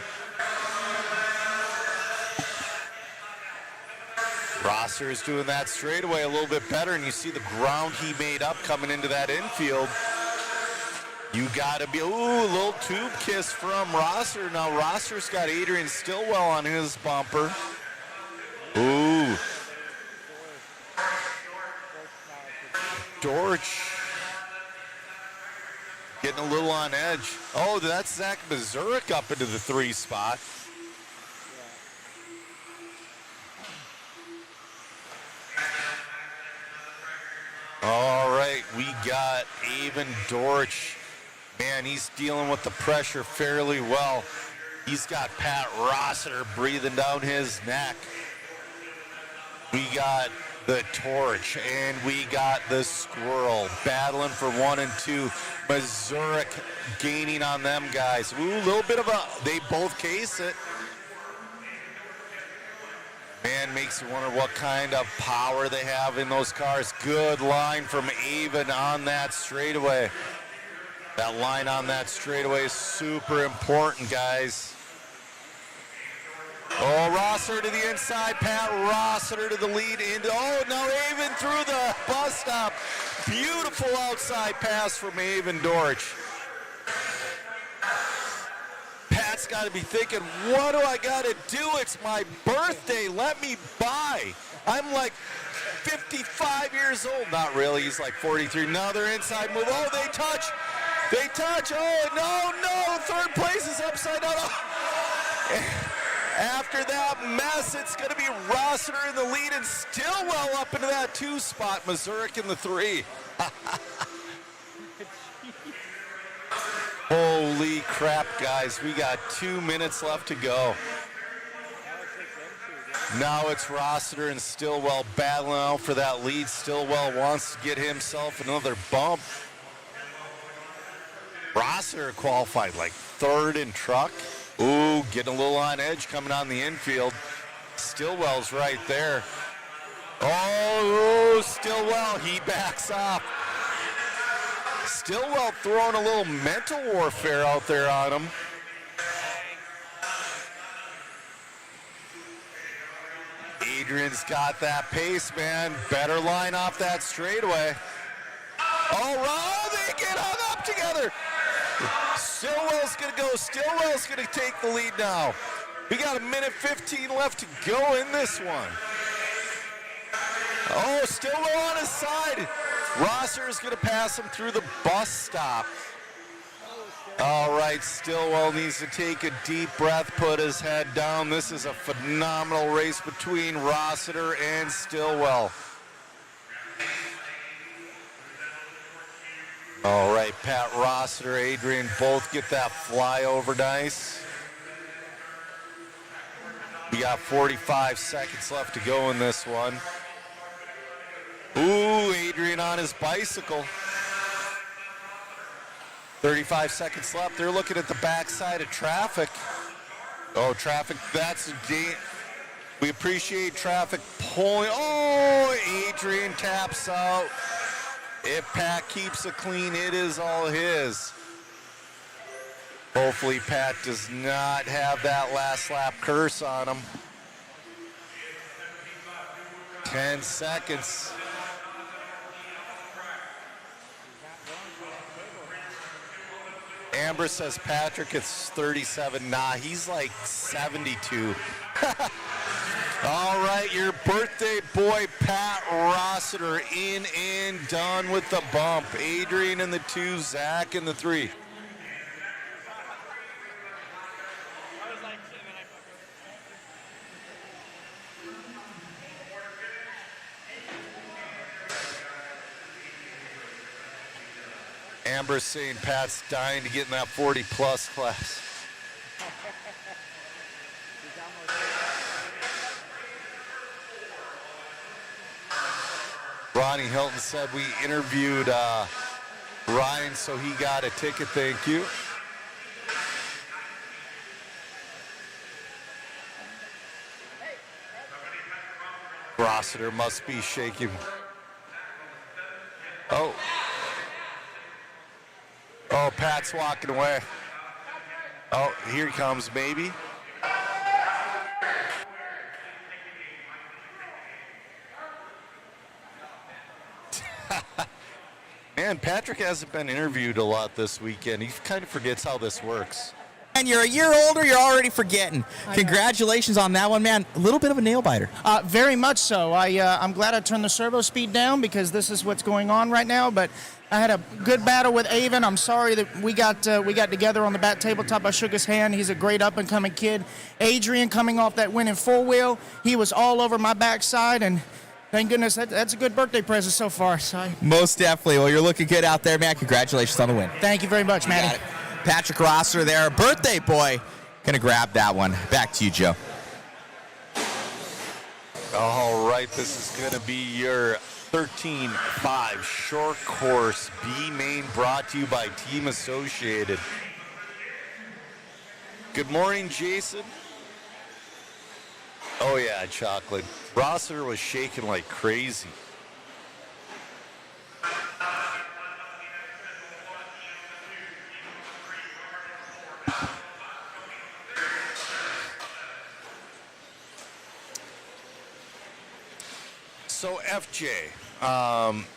Rossiter is doing that straightaway a little bit better, and you see the ground he made up coming into that infield. You got to be, ooh, a little tube kiss from Rossiter. Now Rossiter's got Adrian Stillwell on his bumper. Ooh. Dorch getting a little on edge. Oh, that's Zach Mazurek up into the 3 spot. All right, we got Avon Dorch. Man, he's dealing with the pressure fairly well. He's got Pat Rossiter breathing down his neck. We got the Torch, and we got the Squirrel battling for 1 and 2. Mazurek gaining on them guys. Ooh, a little bit of a, they both case it. Man, makes you wonder what kind of power they have in those cars. Good line from Avon on that straightaway. That line on that straightaway is super important, guys. Oh, Rossiter to the inside. Pat Rossiter to the lead. Oh, now Avon through the bus stop. Beautiful outside pass from Avon Dorch. Pat's Pat's got to be thinking, what do I got to do? It's my birthday. Let me buy. I'm like 55 years old. Not really. He's like 43. Another inside move. Oh, they touch. They touch. Oh, no. Third place is upside down. After that mess, it's going to be Rossiter in the lead and Stillwell up into that 2 spot. Mazurek in the 3. Holy crap, guys. We got 2 minutes left to go. Now it's Rossiter and Stillwell battling out for that lead. Stillwell wants to get himself another bump. Rossiter qualified like 3rd in truck. Ooh, getting a little on edge coming on the infield. Stillwell's right there. Oh, Stillwell, he backs off. Stillwell throwing a little mental warfare out there on him. Adrian's got that pace, man. Better line off that straightaway. All right, they get hung up together. Stillwell's going to go. Stillwell's going to take the lead now. We got 1:15 left to go in this one. Oh, Stillwell on his side. Rossiter's going to pass him through the bus stop. All right, Stillwell needs to take a deep breath, put his head down. This is a phenomenal race between Rossiter and Stillwell. All right, Pat Rossiter, Adrian both get that flyover nice. We got 45 seconds left to go in this one. Ooh, Adrian on his bicycle. 35 seconds left. They're looking at the backside of traffic. Oh, traffic, we appreciate traffic pulling. Oh, Adrian taps out. If Pat keeps it clean, it is all his. Hopefully Pat does not have that last lap curse on him. 10 seconds. Amber says Patrick it's 37. Nah, he's like 72. All right, your birthday boy, Pat Rossiter, in and done with the bump. Adrian in the 2, Zach in the 3. Amber's saying Pat's dying to get in that 40-plus class. Ronnie Hilton said we interviewed Ryan, so he got a ticket. Thank you. Rossiter must be shaking. Oh, Pat's walking away. Oh, here he comes, maybe. Man, Patrick hasn't been interviewed a lot this weekend. He kind of forgets how this works. And you're a year older, you're already forgetting. Congratulations on that one, man. A little bit of a nail biter. Very much so. I'm glad I turned the servo speed down because this is what's going on right now. But I had a good battle with Avon. I'm sorry that we got together on the back tabletop. I shook his hand. He's a great up-and-coming kid. Adrian coming off that win in four-wheel. He was all over my backside, and thank goodness that's a good birthday present so far. So most definitely. Well, you're looking good out there, man. Congratulations on the win. Thank you very much, Matty. Patrick Rossiter there, birthday boy. Gonna grab that one. Back to you, Joe. All right, this is gonna be your 13-5 short course B main, brought to you by Team Associated. Good morning, Jason. Oh yeah, chocolate. Rossiter was shaking like crazy. So FJ,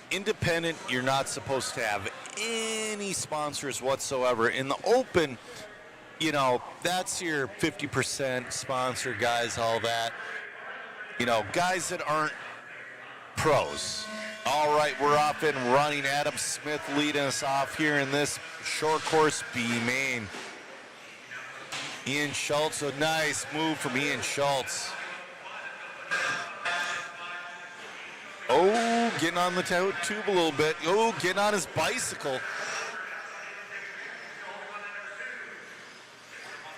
independent, you're not supposed to have any sponsors whatsoever. In the open, you know, that's your 50% sponsor guys, all that. You know, guys that aren't pros. All right, we're off and running. Adam Smith leading us off here in this short course B main. Ian Schultz, a nice move from Ian Schultz. Oh, getting on the tube a little bit. Oh, getting on his bicycle.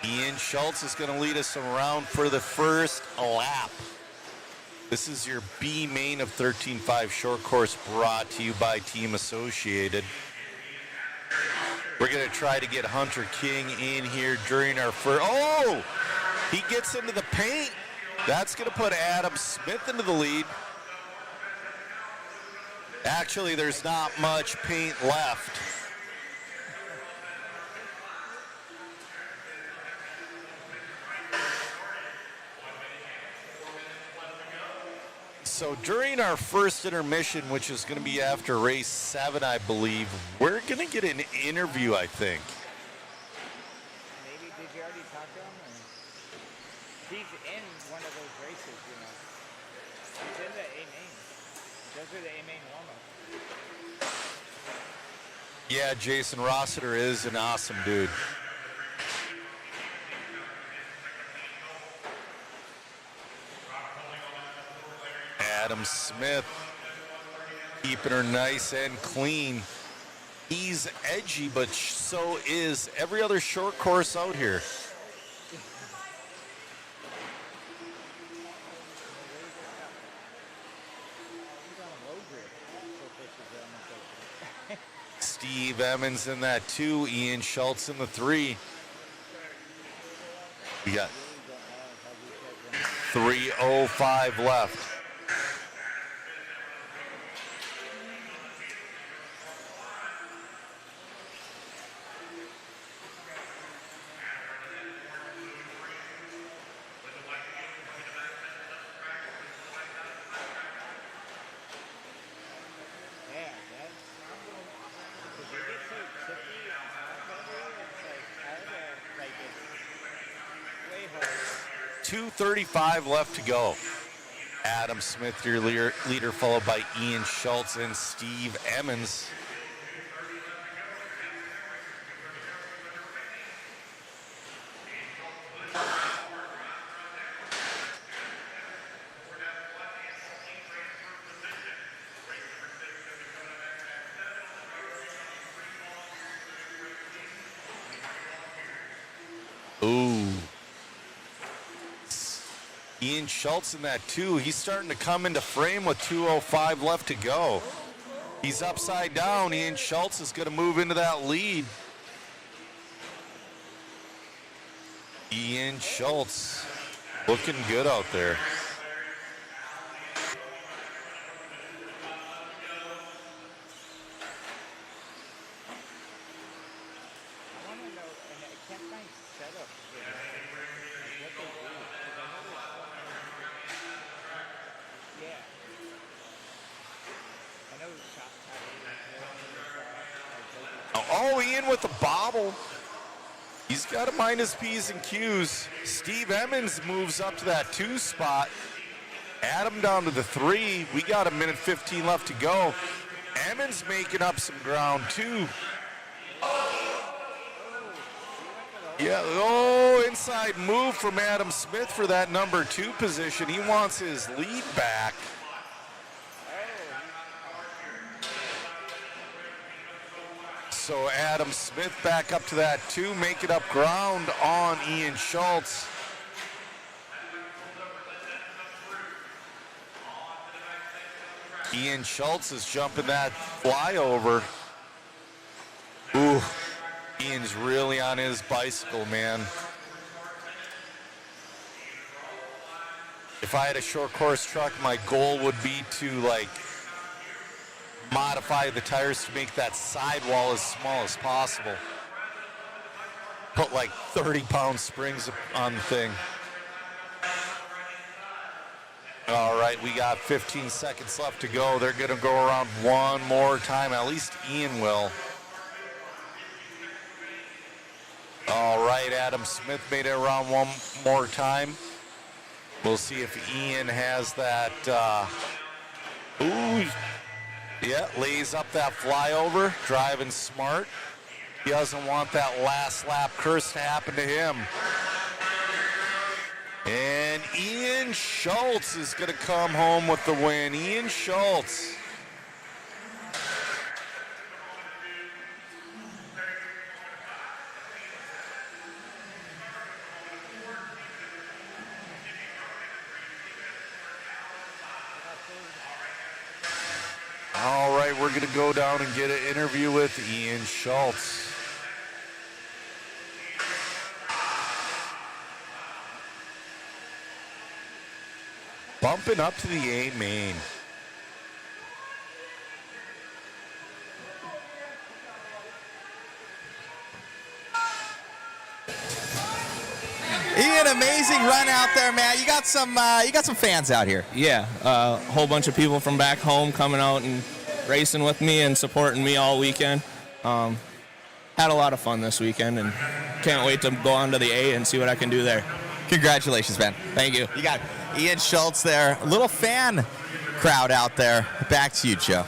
Ian Schultz is going to lead us around for the first lap. This is your B main of 13.5 short course, brought to you by Team Associated. We're going to try to get Hunter King in here during our first. Oh, he gets into the paint. That's going to put Adam Smith into the lead. Actually, there's not much paint left. So during our first intermission, which is going to be after race 7, I believe, we're going to get an interview, I think. Maybe, did you already talk to him? Or? He's in one of those races, you know. He's in the A main. Those are the A main warm-up. Yeah, Jason Rossiter is an awesome dude. Adam Smith keeping her nice and clean. He's edgy, but so is every other short course out here. Steve Emmons in that 2, Ian Schultz in the 3. We got 3:05 left. Yeah, that's... Because you get so chippy and heavy, it's like hard to, like, it's way hard. 2:35 left to go. Adam Smith, your leader, followed by Ian Schultz and Steve Emmons. Ooh. Ian Schultz in that 2. He's starting to come into frame with 2:05 left to go. He's upside down. Ian Schultz is going to move into that lead. Ian Schultz looking good out there. I want to know, and I can't find setups for that. Like what they do. 'Cause I know there's... Yeah. I know shop Oh, Ian with the bobble. He's got to mind his P's and Q's. Steve Emmons moves up to that 2 spot. Adam down to the 3. We got 1:15 left to go. Emmons making up some ground too. Yeah, oh, inside move from Adam Smith for that number 2 position. He wants his lead back. So Adam Smith back up to that 2, making up ground on Ian Schultz. Ian Schultz is jumping that flyover. Ooh, Ian's really on his bicycle, man. If I had a short course truck, my goal would be to like modify the tires to make that sidewall as small as possible. Put like 30-pound springs on the thing. All right, we got 15 seconds left to go. They're going to go around one more time. At least Ian will. All right, Adam Smith made it around one more time. We'll see if Ian has that. Yeah, lays up that flyover, driving smart. He doesn't want that last lap curse to happen to him. And Ian Schultz is going to come home with the win. Ian Schultz. All right, we're going to go down and get an interview with Ian Schultz. Bumping up to the A main. Ian, amazing run out there, man. You got some fans out here. Yeah, a whole bunch of people from back home coming out and racing with me and supporting me all weekend. Had a lot of fun this weekend and can't wait to go on to the A and see what I can do there. Congratulations, man. Thank you. You got Ian Schultz there. A little fan crowd out there. Back to you, Joe.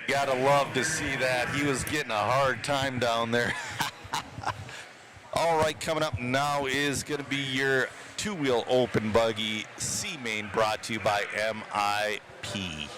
You gotta love to see that. He was getting a hard time down there. All right, coming up now is going to be your two-wheel open buggy C main, brought to you by MIP.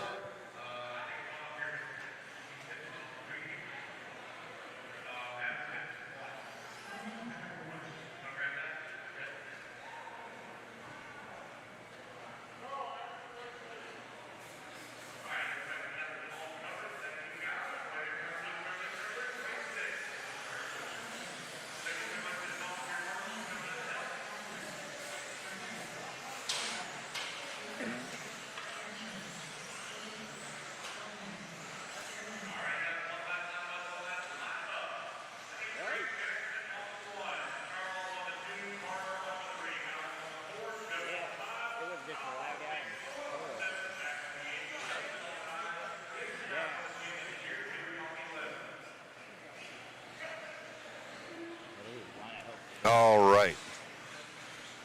All right.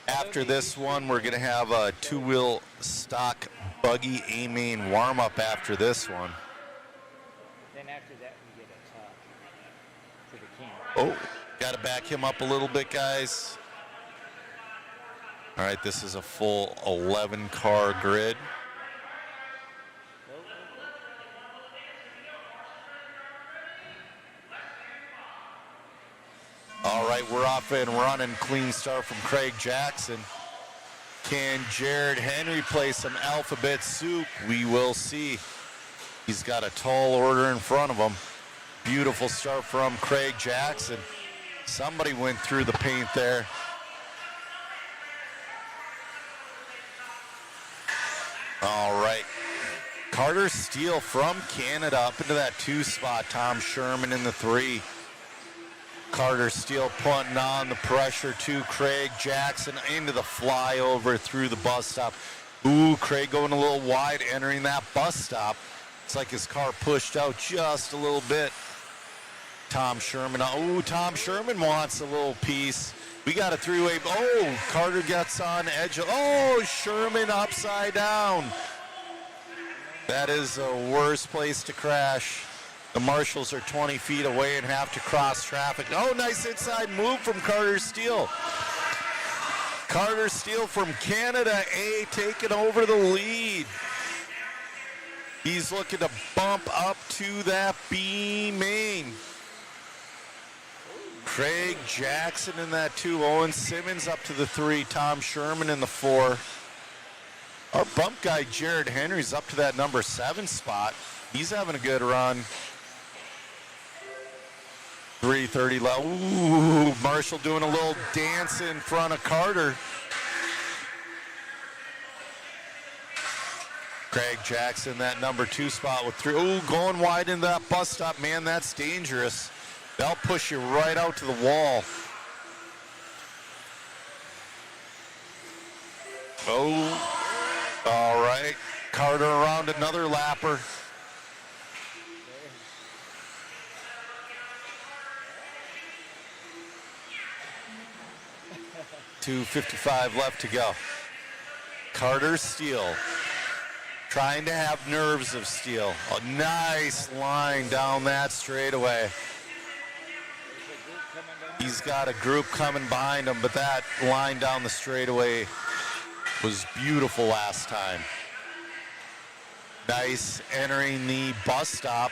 After this one, we're going to have a two-wheel stock buggy A-main warm-up after this one. Then after that, we get a to the king. Oh, got to back him up a little bit, guys. All right, this is a full 11-car grid. All right, we're off and running. Clean start from Craig Jackson. Can Jared Henry play some alphabet soup? We will see. He's got a tall order in front of him. Beautiful start from Craig Jackson. Somebody went through the paint there. All right. Carter Steele from Canada up into that 2 spot. Tom Sherman in the 3. Carter Steele putting on the pressure to Craig Jackson into the flyover through the bus stop. Ooh, Craig going a little wide, entering that bus stop. It's like his car pushed out just a little bit. Tom Sherman. Oh, Tom Sherman wants a little piece. We got a three-way. Oh, Carter gets on edge. Oh, Sherman upside down. That is the worst place to crash. The marshals are 20 feet away and have to cross traffic. Oh, nice inside move from Carter Steele. Carter Steele from Canada A taking over the lead. He's looking to bump up to that B main. Craig Jackson in that 2. Owen Simmons up to the 3. Tom Sherman in the 4. Our bump guy Jared Henry's up to that number 7 spot. He's having a good run. 3:30 left. Ooh, Marshall doing a little dance in front of Carter. Craig Jackson, that number 2 spot with 3. Ooh, going wide into that bus stop. Man, that's dangerous. They'll push you right out to the wall. Oh, all right. Carter around another lapper. 2:55 left to go. Carter Steele trying to have nerves of steel. A nice line down that straightaway. He's got a group coming behind him, but that line down the straightaway was beautiful last time. Nice entering the bus stop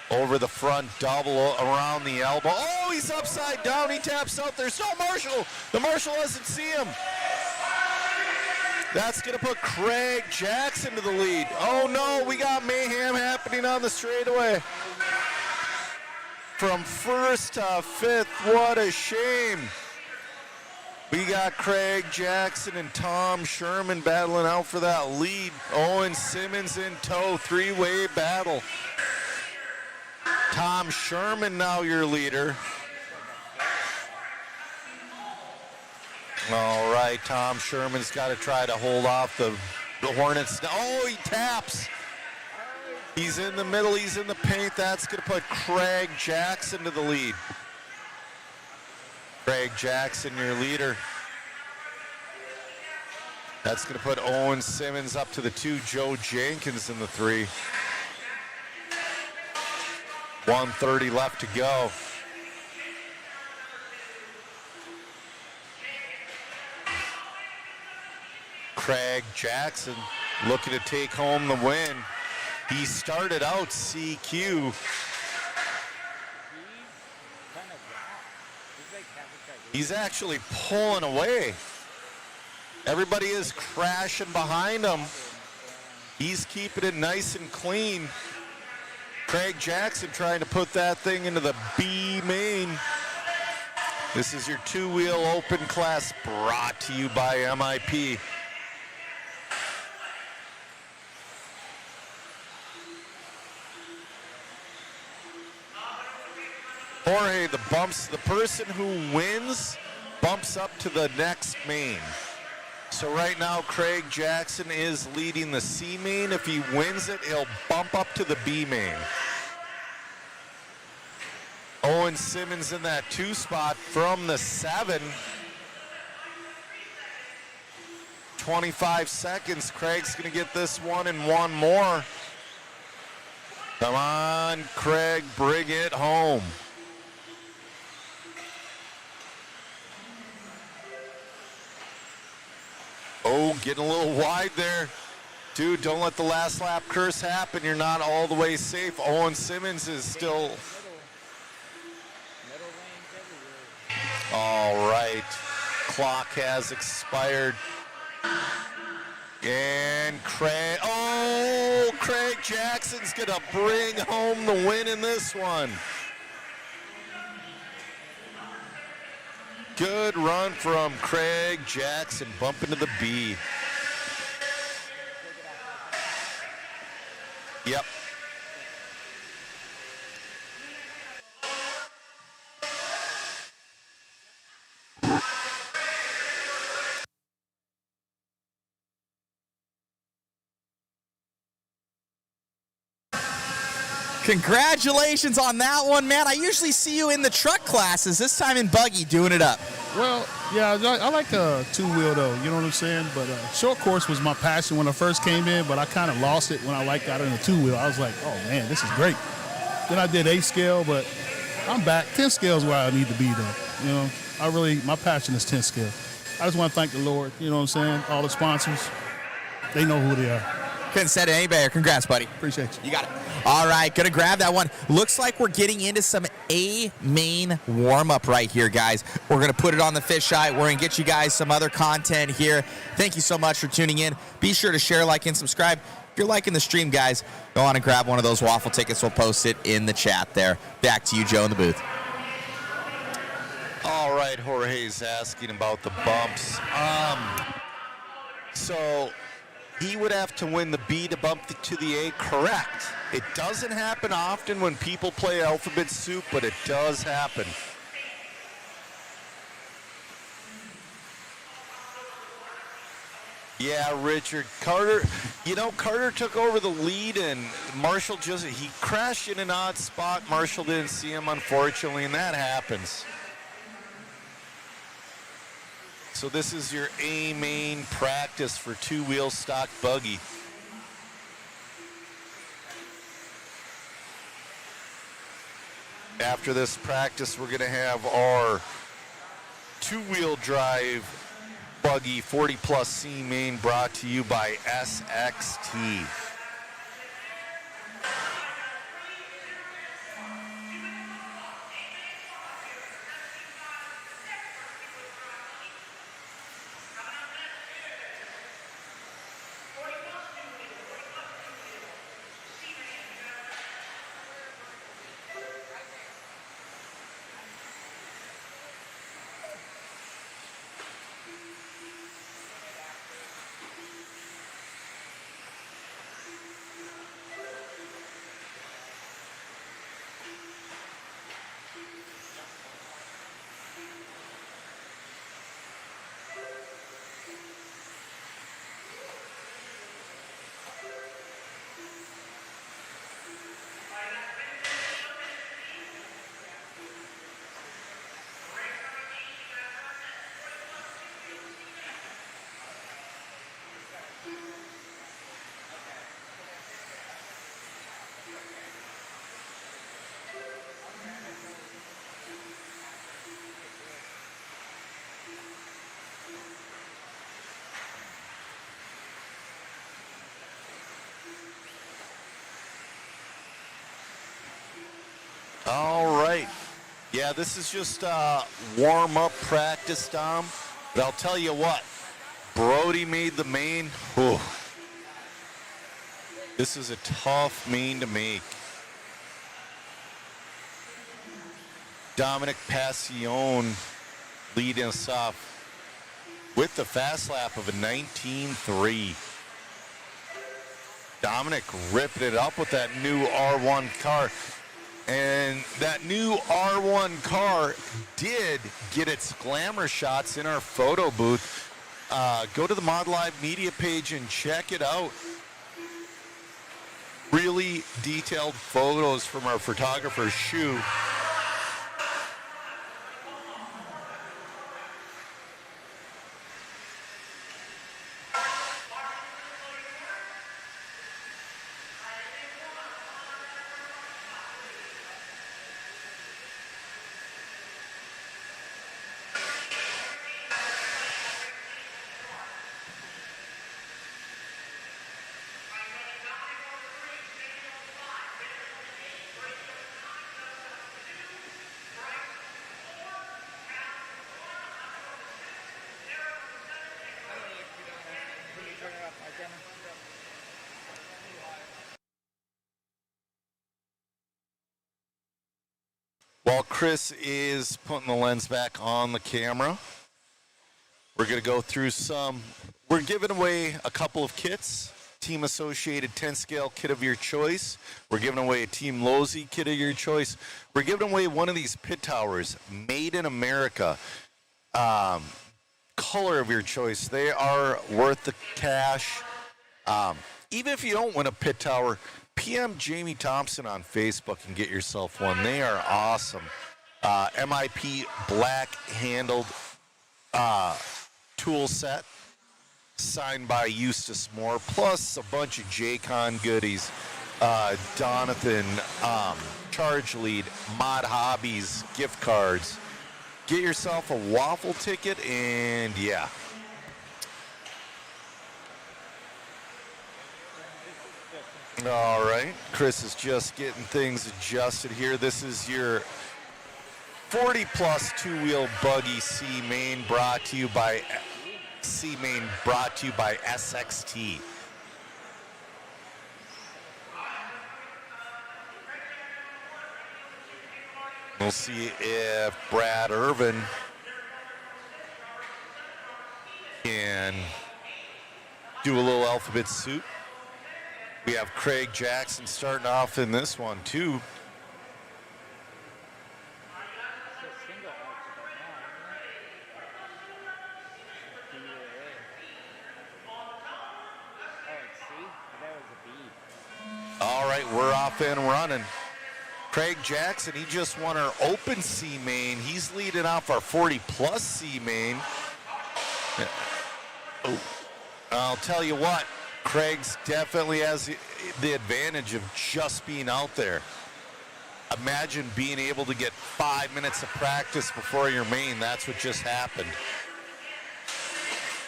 over the front double around the elbow. Oh, he's upside down. He taps out. There's no Marshall. The Marshall doesn't see him. That's going to put Craig Jackson to the lead. Oh, no, we got mayhem happening on the straightaway. From first to fifth, what a shame. We got Craig Jackson and Tom Sherman battling out for that lead. Owen Simmons in tow, three-way battle. Tom Sherman now your leader. All right, Tom Sherman's got to try to hold off the Hornets. Oh, he taps. He's in the middle. He's in the paint. That's going to put Craig Jackson to the lead. Craig Jackson, your leader. That's going to put Owen Simmons up to the 2. Joe Jenkins in the 3. 1:30 left to go. Craig Jackson looking to take home the win. He started out CQ. He's actually pulling away. Everybody is crashing behind him. He's keeping it nice and clean. Craig Jackson trying to put that thing into the B main. This is your two-wheel open class brought to you by MIP. Jorge, the person who wins bumps up to the next main. So right now, Craig Jackson is leading the C main. If he wins it, he'll bump up to the B main. Owen Simmons in that 2 spot from the 7. 25 seconds. Craig's going to get this one and one more. Come on, Craig, bring it home. Oh, getting a little wide there. Dude, don't let the last lap curse happen. You're not all the way safe. Owen Simmons is still... All right. Clock has expired. And Craig... Oh, Craig Jackson's going to bring home the win in this one. Good run from Craig Jackson, bumping to the B. Yep. Congratulations on that one, man. I usually see you in the truck classes, this time in buggy, doing it up. Well, yeah, I like a two-wheel, though, you know what I'm saying? But short course was my passion when I first came in, but I kind of lost it when I got in a two-wheel. I was like, oh, man, this is great. Then I did 8 scale, but I'm back. 10 scale is where I need to be, though. You know, my passion is 10 scale. I just want to thank the Lord, you know what I'm saying? All the sponsors, they know who they are. Couldn't said it any better. Congrats, buddy. Appreciate you. You got it. All right, gonna grab that one. Looks like we're getting into some A main warm-up right here, guys. We're gonna put it on the fisheye. We're gonna get you guys some other content here. Thank you so much for tuning in. Be sure to share, like, and subscribe. If you're liking the stream, guys, go on and grab one of those waffle tickets. We'll post it in the chat there. Back to you, Joe, in the booth. All right, Jorge's asking about the bumps. So he would have to win the B to bump to the A, correct. It doesn't happen often when people play alphabet soup, but it does happen. Yeah, Richard. Carter took over the lead, and Marshall he crashed in an odd spot. Marshall didn't see him, unfortunately, and that happens. So this is your A main practice for two-wheel stock buggy. After this practice, we're going to have our two-wheel drive buggy 40 plus C main brought to you by SXT. All right. Yeah, this is just warm-up practice, Dom. But I'll tell you what, Brody made the main. Whew. This is a tough main to make. Dominic Passion leading us off with the fast lap of a 19.3. Dominic ripping it up with that new R1 car. And that new R1 car did get its glamour shots in our photo booth. Go to the Mod Live media page and check it out. Really detailed photos from our photographer, Shu. While Chris is putting the lens back on the camera, we're going to go through we're giving away a couple of kits. Team Associated 10 scale kit of your choice. We're giving away a Team Lozy kit of your choice. We're giving away one of these pit towers, made in America. Color of your choice. They are worth the cash. Even if you don't win a pit tower, PM Jamie Thompson on Facebook and get yourself one. They are awesome. MIP black handled tool set signed by Eustace Moore, plus a bunch of J-Con goodies. Donathan, Charge Lead, Mod Hobbies, gift cards. Get yourself a waffle ticket, and yeah. All right, Chris is just getting things adjusted here. This is your 40 plus two-wheel buggy C main brought to you by SXT. We'll see if Brad Irvin can do a little alphabet soup. We have Craig Jackson starting off in this one, too. All right, we're off and running. Craig Jackson, he just won our open C main. He's leading off our 40 plus C main. I'll tell you what, Craig's definitely has the advantage of just being out there. Imagine being able to get 5 minutes of practice before your main. That's what just happened.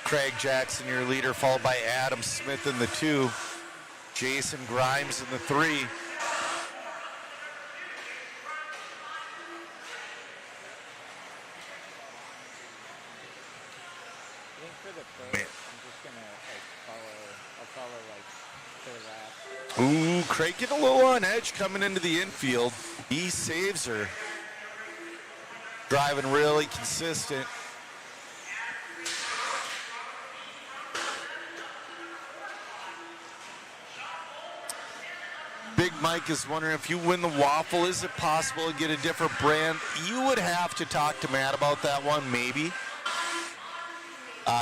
Craig Jackson, your leader, followed by Adam Smith in the 2. Jason Grimes in the 3. I think for the pros, I'm just gonna follow their lap. Ooh, Craig getting a little on edge coming into the infield. He saves her. Driving really consistent. Big Mike is wondering if you win the waffle, is it possible to get a different brand? You would have to talk to Matt about that one, maybe.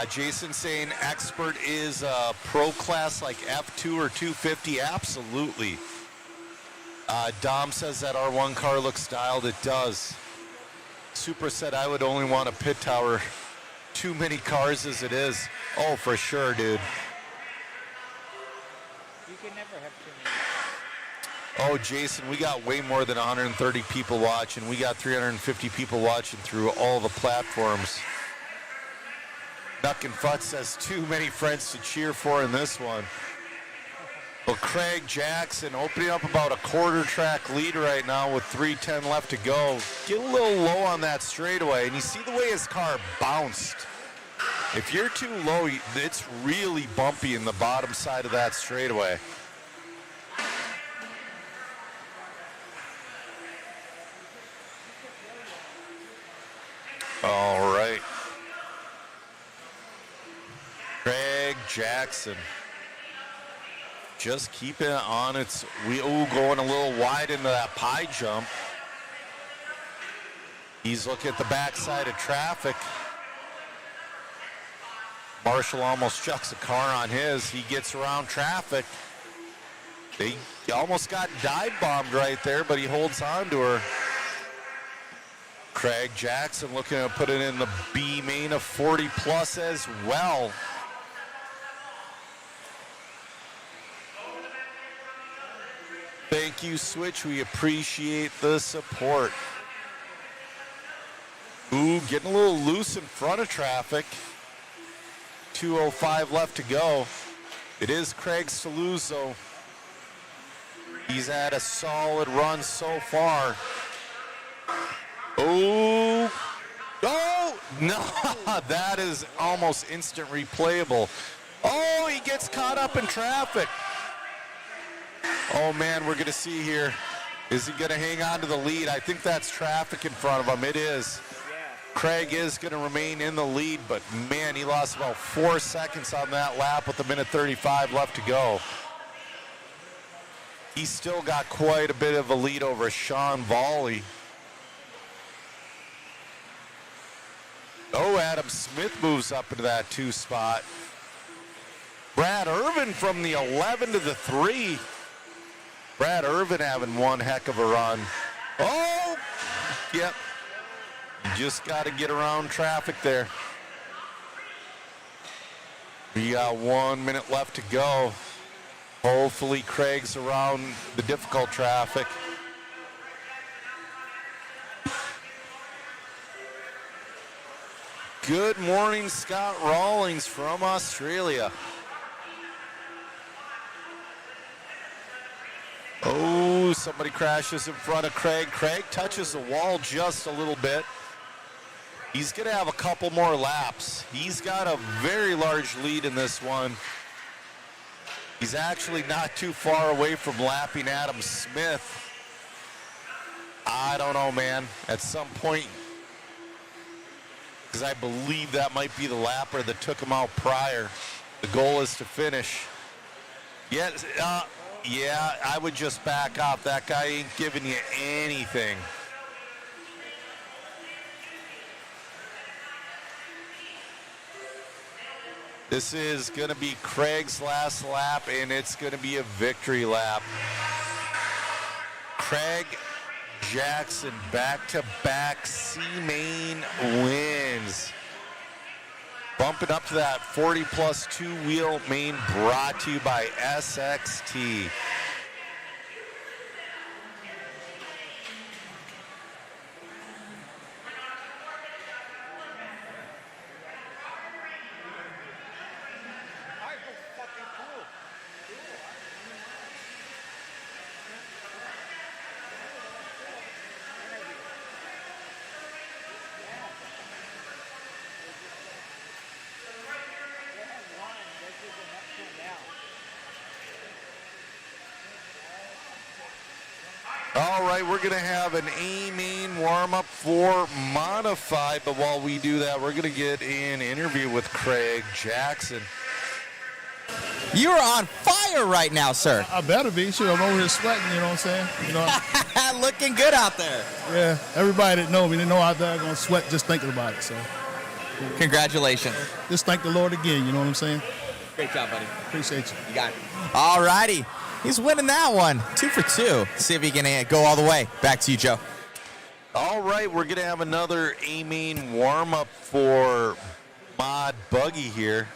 Jason saying expert is pro class like F2 or 250. Absolutely. Dom says that R1 car looks styled. It does. Super said I would only want a pit tower. Too many cars as it is. Oh, for sure, dude. You can never have too many. Oh, Jason, we got way more than 130 people watching. We got 350 people watching through all the platforms. Nuck and Futz says too many friends to cheer for in this one. Well, Craig Jackson opening up about a quarter track lead right now with 3:10 left to go. Get a little low on that straightaway, and you see the way his car bounced. If you're too low, it's really bumpy in the bottom side of that straightaway. All right. Craig Jackson. Just keep it on its wheel, going a little wide into that pie jump. He's looking at the backside of traffic. Marshall almost chucks a car on his. He gets around traffic. They almost got dive bombed right there, but he holds on to her. Craig Jackson looking to put it in the B main of 40 plus as well. Thank you, Switch. We appreciate the support. Ooh, getting a little loose in front of traffic. 2:05 left to go. It is Craig Saluzzo. He's had a solid run so far. Oh, no, that is almost instant replayable. Oh, he gets caught up in traffic. Oh, man, we're going to see here. Is he going to hang on to the lead? I think that's traffic in front of him. It is. Craig is going to remain in the lead, but, man, he lost about 4 seconds on that lap with 1:35 left to go. He's still got quite a bit of a lead over Sean Volley. Oh, Adam Smith moves up into that 2 spot. Brad Irvin from the 11 to the 3. Brad Irvin having one heck of a run. Oh, yep. You just got to get around traffic there. We got 1 minute left to go. Hopefully Craig's around the difficult traffic. Good morning, Scott Rawlings from Australia. Oh, somebody crashes in front of Craig. Craig touches the wall just a little bit. He's going to have a couple more laps. He's got a very large lead in this one. He's actually not too far away from lapping Adam Smith. I don't know, man. At some point, because I believe that might be the lapper that took him out prior. The goal is to finish. Yeah, I would just back off. That guy ain't giving you anything. This is going to be Craig's last lap, and it's going to be a victory lap. Craig Jackson, back-to-back C-Main wins. Bumping up to that 40-plus two-wheel main, brought to you by SXT. All right, we're going to have an A-main warm-up for Modified, but while we do that, we're going to get an interview with Craig Jackson. You are on fire right now, sir. I better be. Sure, I'm over here sweating, you know what I'm saying? You know, looking good out there. Yeah, everybody that know me, they know out there I'm going to sweat just thinking about it. So, congratulations. Just thank the Lord again, you know what I'm saying? Great job, buddy. Appreciate you. You got it. All righty. He's winning that one. 2 for 2. See if he can go all the way. Back to you, Joe. All right, we're going to have another A-main warm-up for Mod Buggy here.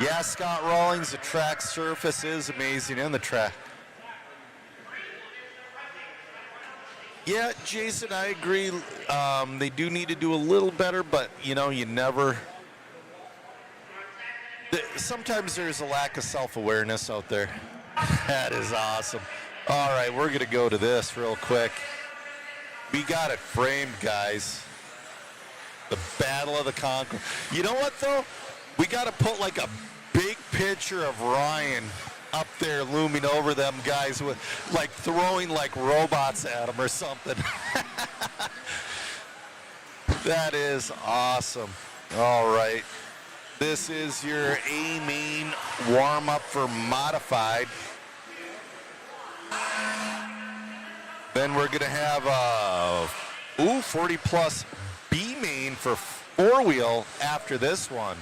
Yeah, Scott Rawlings, the track surface is amazing in the track. Yeah, Jason, I agree. They do need to do a little better, but, you know, you never... Sometimes there's a lack of self-awareness out there. That is awesome. All right, we're going to go to this real quick. We got it framed, guys. The Battle of the Conqueror. You know what, though? We got to put like a big picture of Ryan up there looming over them guys with like throwing like robots at them or something. That is awesome. All right. This is your A-main warm-up for Modified. Then we're going to have a 40-plus B-main for four-wheel after this one.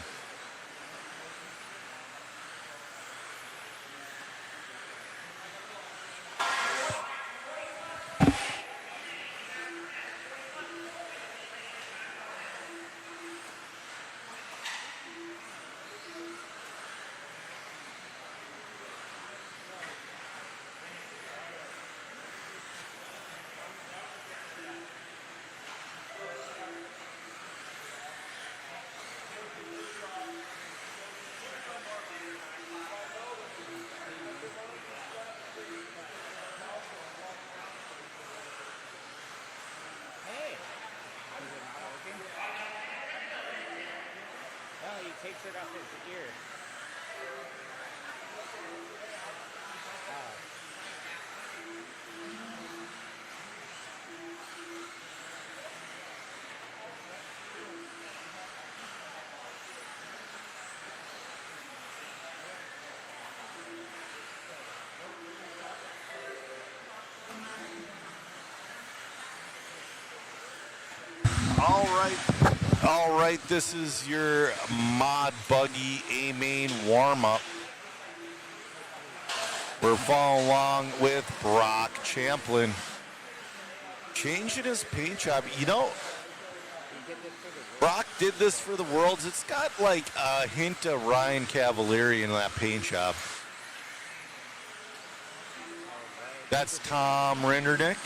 Takes it off his ear. All right, this is your Mod Buggy A-main warm-up. We're following along with Brock Champlin. Changing his paint job. You know, Brock did this for the Worlds. It's got like a hint of Ryan Cavalieri in that paint job. That's Tom Rindernick.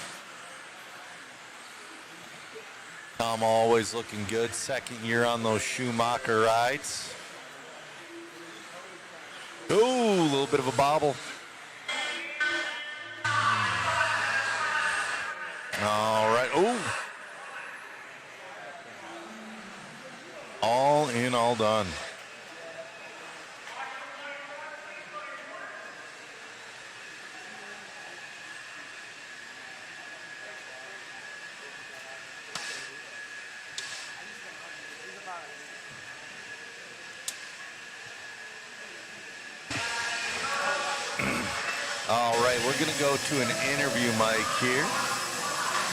Tom always looking good. Second year on those Schumacher rides. Ooh, a little bit of a bobble. All right. Ooh. All in, all done. All right, we're going to go to an interview mic here.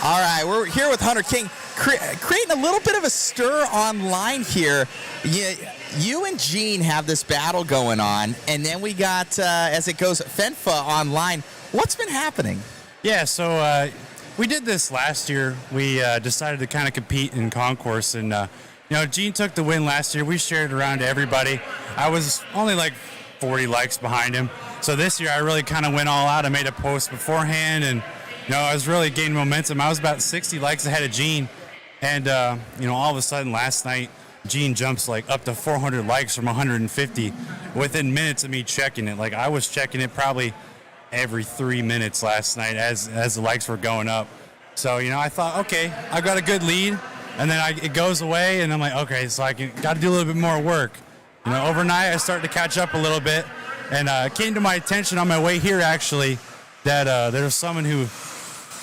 All right, we're here with Hunter King, creating a little bit of a stir online here. You and Gene have this battle going on, and then we got, as it goes, Fenfa online. What's been happening? Yeah, so we did this last year. We decided to kind of compete in concourse, and Gene took the win last year. We shared it around to everybody. I was only like 40 likes behind him. So this year I really kind of went all out. I made a post beforehand, and I was really gaining momentum. I was about 60 likes ahead of Gene, and all of a sudden last night Gene jumps like up to 400 likes from 150 within minutes of me checking it. Like I was checking it probably every 3 minutes last night as the likes were going up. So I thought, okay, I got a good lead, and then it goes away, and I'm like, okay, so I got to do a little bit more work. Overnight I started to catch up a little bit, and it came to my attention on my way here actually that there was someone who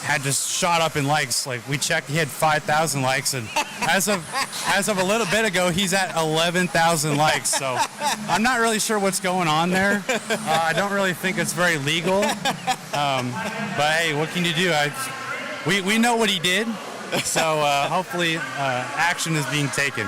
had just shot up in likes. Like we checked, he had 5,000 likes, and as of a little bit ago, he's at 11,000 likes. So I'm not really sure what's going on there. I don't really think it's very legal. But hey, what can you do? We know what he did, so hopefully action is being taken.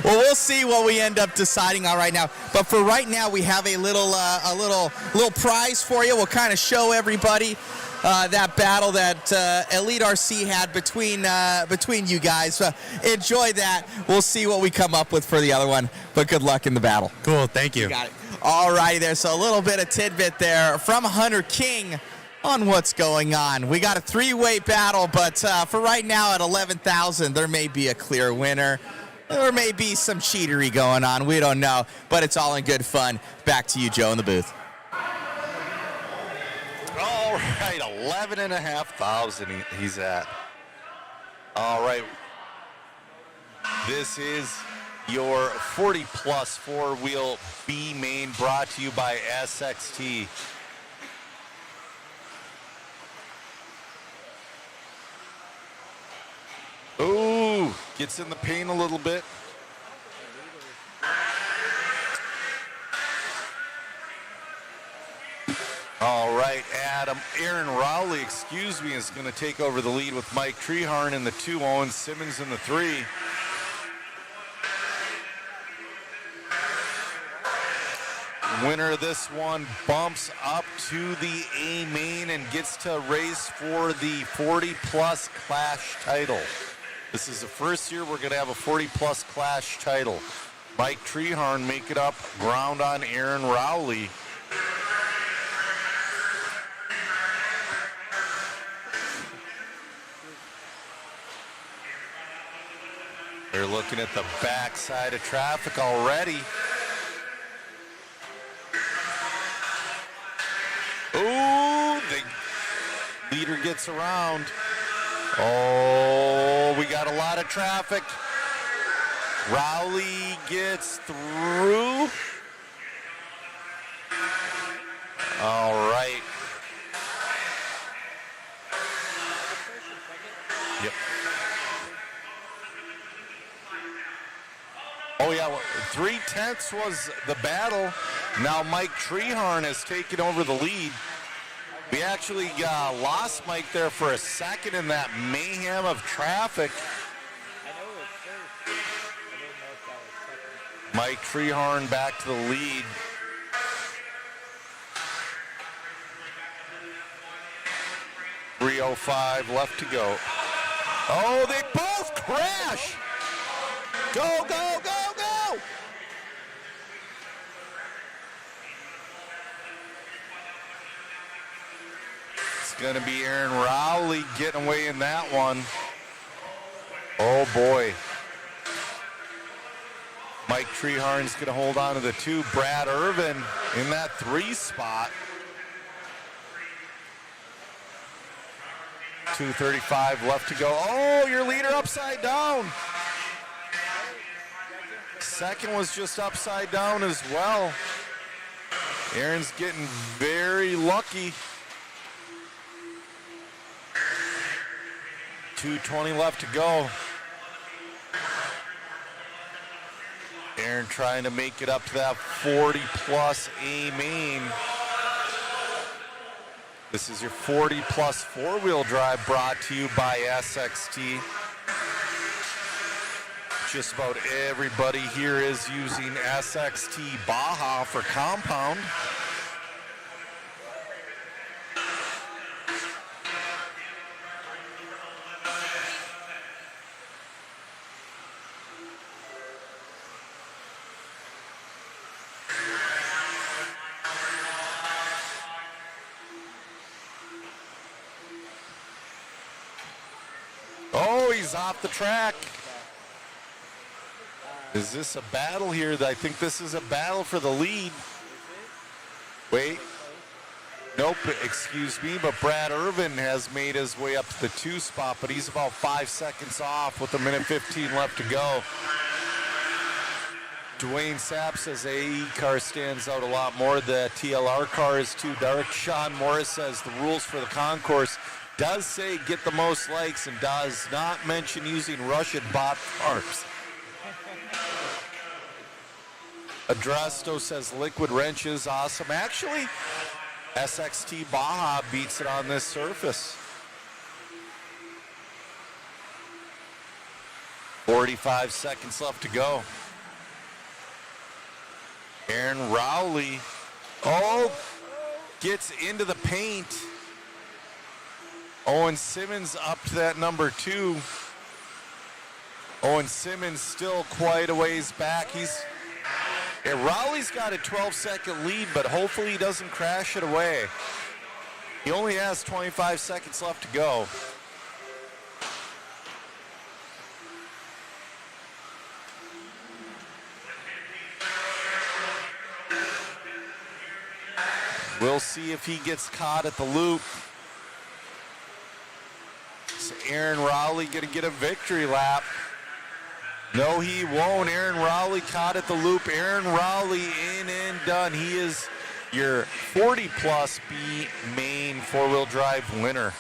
Well, we'll see what we end up deciding on right now. But for right now, we have a little prize for you. We'll kind of show everybody that battle that Elite RC had between you guys. Enjoy that. We'll see what we come up with for the other one. But good luck in the battle. Cool. Thank you. You got it. All righty there. So a little bit of tidbit there from Hunter King on what's going on. We got a three-way battle, but for right now at 11,000, there may be a clear winner. There may be some cheatery going on. We don't know, but it's all in good fun. Back to you, Joe, in the booth. All right, 11,500 he's at. All right. This is your 40-plus four-wheel B main brought to you by SXT. Ooh, gets in the paint a little bit. All right, Aaron Rowley, is going to take over the lead with Mike Treharn in the 2, Owen Simmons in the 3. Winner of this one bumps up to the A main and gets to race for the 40-plus Clash title. This is the first year we're going to have a 40-plus Clash title. Mike Treharn make it up ground on Aaron Rowley. They're looking at the backside of traffic already. Ooh, the leader gets around. Oh, we got a lot of traffic. Rowley gets through. All right. Yep. Oh, yeah, 3/10 was the battle. Now Mike Treharn has taken over the lead. We actually lost Mike there for a second in that mayhem of traffic. Mike Treharn back to the lead. .305 left to go. Oh, they both crash! Go, go, go, go! It's going to be Aaron Rowley getting away in that one. Oh, boy. Mike Treharn's going to hold on to the 2. Brad Irvin in that 3 spot. 2:35 left to go. Oh, your leader upside down. Second was just upside down as well. Aaron's getting very lucky. 2:20 left to go. Aaron trying to make it up to that 40-plus A main. This is your 40-plus four-wheel drive brought to you by SXT. Just about everybody here is using SXT Baja for compound. Rowley's off the track. Is this a battle here? I think this is a battle for the lead. Wait. Nope, excuse me, but Brad Irvin has made his way up to the 2 spot, but he's about 5 seconds off with 1:15 left to go. Dwayne Sapp says AE car stands out a lot more. The TLR car is too dark. Sean Morris says the rules for the concourse does say get the most likes and does not mention using Russian bot parts. Adrasto says liquid wrench is awesome. Actually, SXT Baja beats it on this surface. 45 seconds left to go. Aaron Rowley, gets into the paint. Owen Simmons up to that number 2. Owen Simmons still quite a ways back. Rowley's got a 12-second lead, but hopefully he doesn't crash it away. He only has 25 seconds left to go. We'll see if he gets caught at the loop. Is Aaron Rowley going to get a victory lap? No, he won't. Aaron Rowley caught at the loop. Aaron Rowley in and done. He is your 40-plus B main four-wheel drive winner.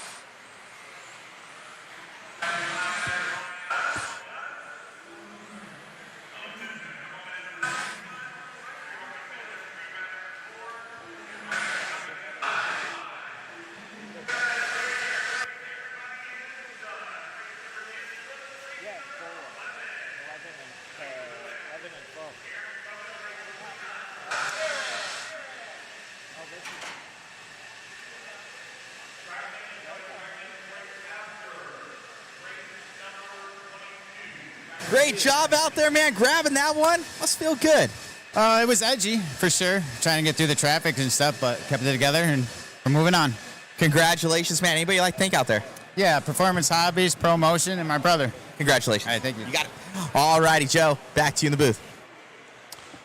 Great job out there, man, grabbing that one. Must feel good. It was edgy, for sure, trying to get through the traffic and stuff, but kept it together, and we're moving on. Congratulations, man. Anybody you like to thank out there? Yeah, Performance Hobbies, Promotion, and my brother. Congratulations. All right, thank you. You got it. All righty, Joe. Back to you in the booth.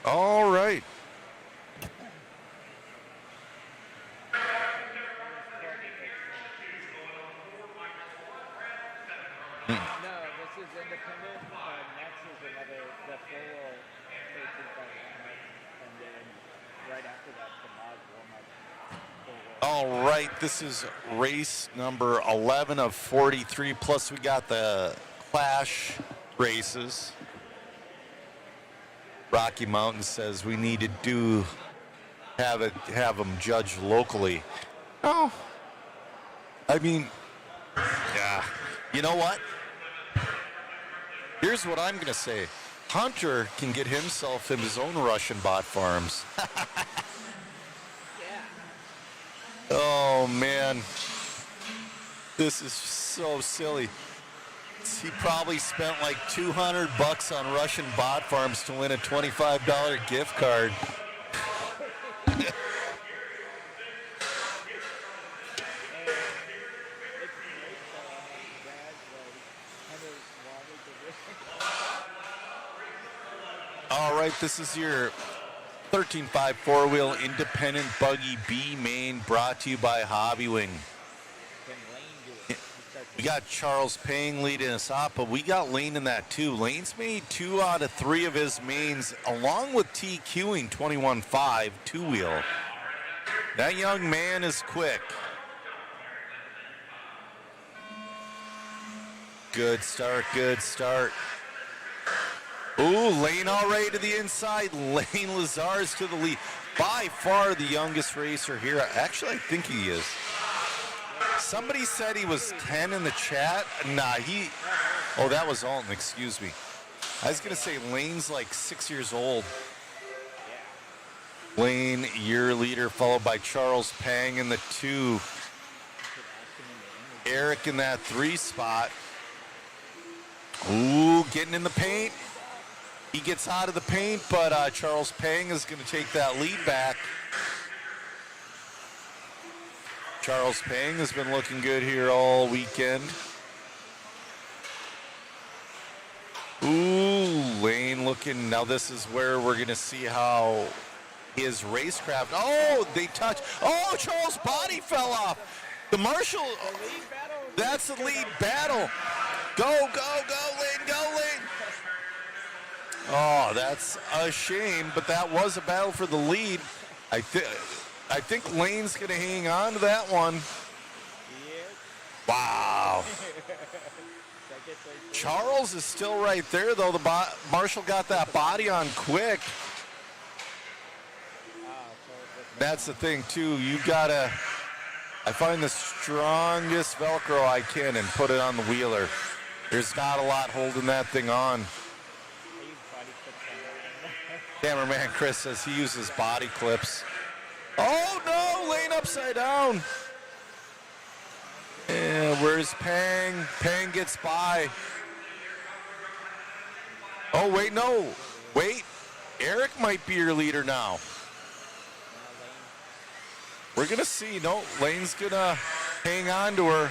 All right. No, this is independent. Next is another, the full 13,000, and then right after that, the mod warm-up. All right, this is race number 11 of 43, plus we got the Clash races. Rocky Mountain says we need to have them judged locally. Oh, I mean, yeah. You know what? Here's what I'm going to say. Hunter can get himself in his own Russian bot farms. Oh, man. This is so silly. He probably spent like $200 on Russian bot farms to win a $25 gift card. All right, this is your 13.5 four-wheel independent buggy B main brought to you by Hobby Wing. We got Charles Payne leading us up, but we got Lane in that too. Lane's made 2 out of 3 of his mains, along with TQing 21.5 two-wheel. That young man is quick. Good start, good start. Ooh, Lane already to the inside. Lane Lazar's to the lead. By far the youngest racer here. Actually, I think he is. Somebody said he was 10 in the chat. Nah, oh, that was Alton, excuse me. I was going to say Lane's like 6 years old. Lane, your leader, followed by Charles Pang in the 2. Eric in that 3 spot. Ooh, getting in the paint. He gets out of the paint, but Charles Pang is going to take that lead back. Charles Pang has been looking good here all weekend. Ooh, Lane looking. Now this is where we're going to see how his racecraft. Oh, they touch. Oh, Charles' body fell off. The Marshall. That's the lead battle. Go, go, go, Lane, go, Lane. Oh, that's a shame, but that was a battle for the lead. I think Lane's going to hang on to that one. Wow. Charles is still right there, though. Marshall got that body on quick. That's the thing, too. You got to, I find the strongest Velcro I can and put it on the wheeler. There's not a lot holding that thing on. Cameraman Chris says he uses body clips. Oh, no, Lane upside down. Yeah, where's Pang? Pang gets by. Oh, wait, no. Wait. Eric might be your leader now. We're going to see. No, Lane's going to hang on to her.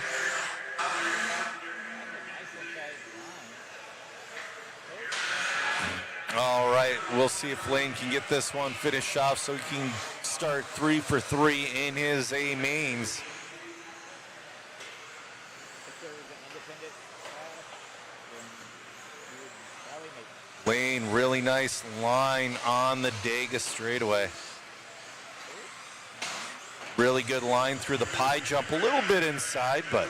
All right, we'll see if Lane can get this one finished off so he can start 3 for 3 in his A mains. Lane, really nice line on the Dega straightaway. Really good line through the pie jump, a little bit inside, but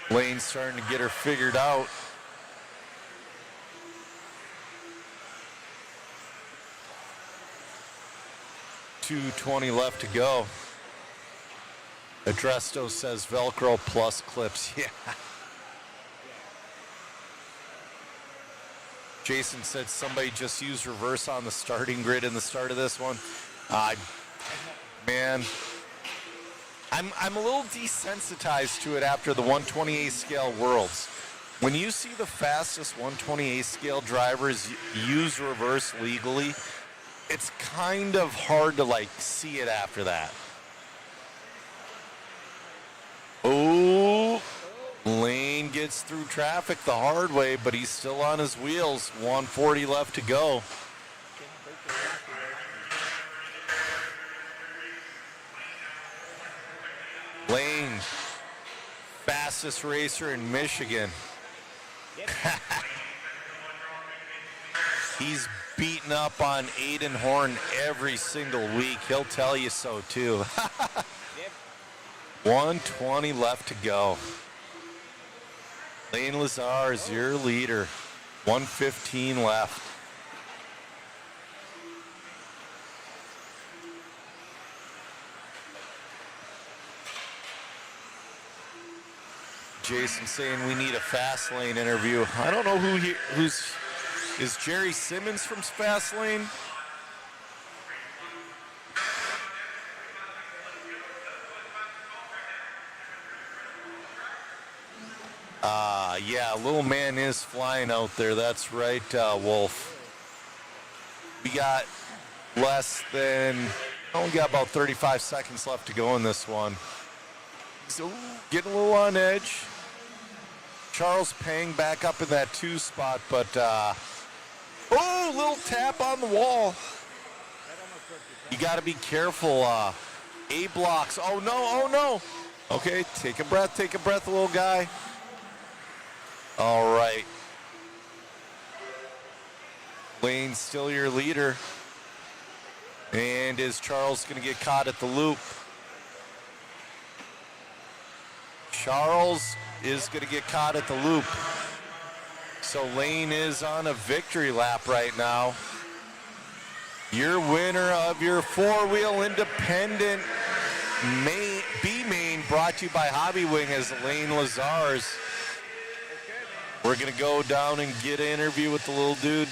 Lane's starting to get her figured out. .220 left to go. Adresto says Velcro plus clips. Yeah. Jason said somebody just used reverse on the starting grid in the start of this one. Man, I'm a little desensitized to it after the 128 scale Worlds. When you see the fastest 128 scale drivers use reverse legally, it's kind of hard to like see it after that. Oh, Lane gets through traffic the hard way, but he's still on his wheels. 140 left to go. Lane, fastest racer in Michigan. He's beating up on Aiden Horn every single week. He'll tell you so too. 120 left to go. Lane Lazar is your leader. 115 left. Jason saying we need a fast lane interview. I don't know who's is Jerry Simmons from Fast Lane? Yeah, little man is flying out there. That's right, Wolf. We got less than, we got about 35 seconds left to go in this one. So getting a little on edge. Charles Pang back up in that 2 spot, but oh, little tap on the wall. You got to be careful. A blocks. Oh no, oh no. Okay, take a breath, little guy. All right. Lane's still your leader. And is Charles going to get caught at the loop? Charles is going to get caught at the loop. So Lane is on a victory lap right now. Your winner of your 4-wheel independent B main brought to you by Hobby Wing is Lane Lazars. We're going to go down and get an interview with the little dude.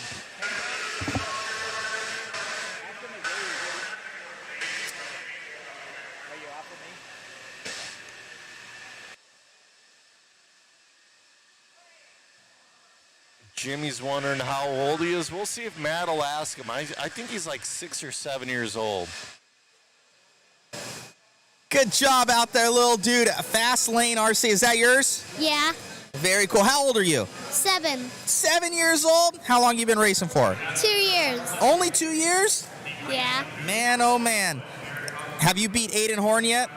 Jimmy's wondering how old he is. We'll see if Matt will ask him. I think he's like 6 or 7 years old. Good job out there, little dude. Fast Lane RC, is that yours? Yeah. Very cool. How old are you? 7. 7 years old? How long you been racing for? 2 years. Only 2 years? Yeah. Man, oh man. Have you beat Aiden Horn yet?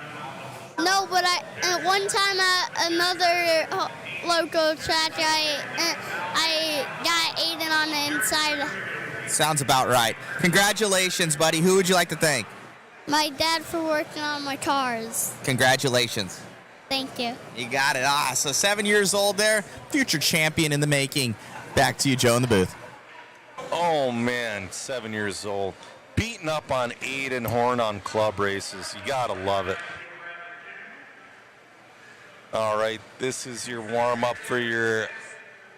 No, but one time at another local track, I got Aiden on the inside. Sounds about right. Congratulations, buddy. Who would you like to thank? My dad for working on my cars. Congratulations. Thank you. You got it. So 7 years old there, future champion in the making. Back to you, Joe, in the booth. Oh, man, 7 years old. Beating up on Aiden Horn on club races. You got to love it. All right, this is your warm-up for your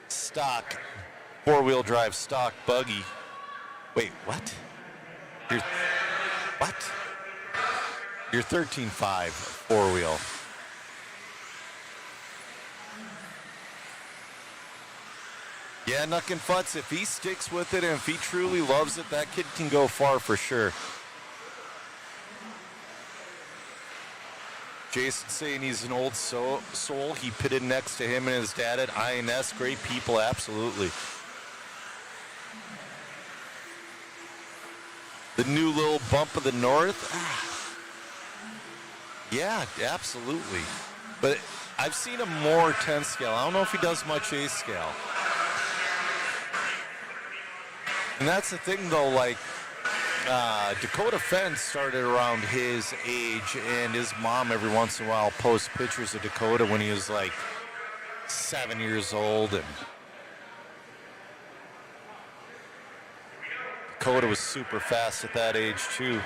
stock, four-wheel drive stock buggy. Wait, what? What? Your 13.5 four-wheel. Yeah, Nuck and Futz, if he sticks with it and if he truly loves it, that kid can go far for sure. Jason saying he's an old soul. He pitted next to him and his dad at INS. Great people, absolutely. The new little bump of the north. Yeah, absolutely. But I've seen him more 10 scale. I don't know if he does much 8 scale. And that's the thing, though, like, Dakota Fence started around his age, and his mom every once in a while posts pictures of Dakota when he was like 7 years old. And Dakota was super fast at that age, too.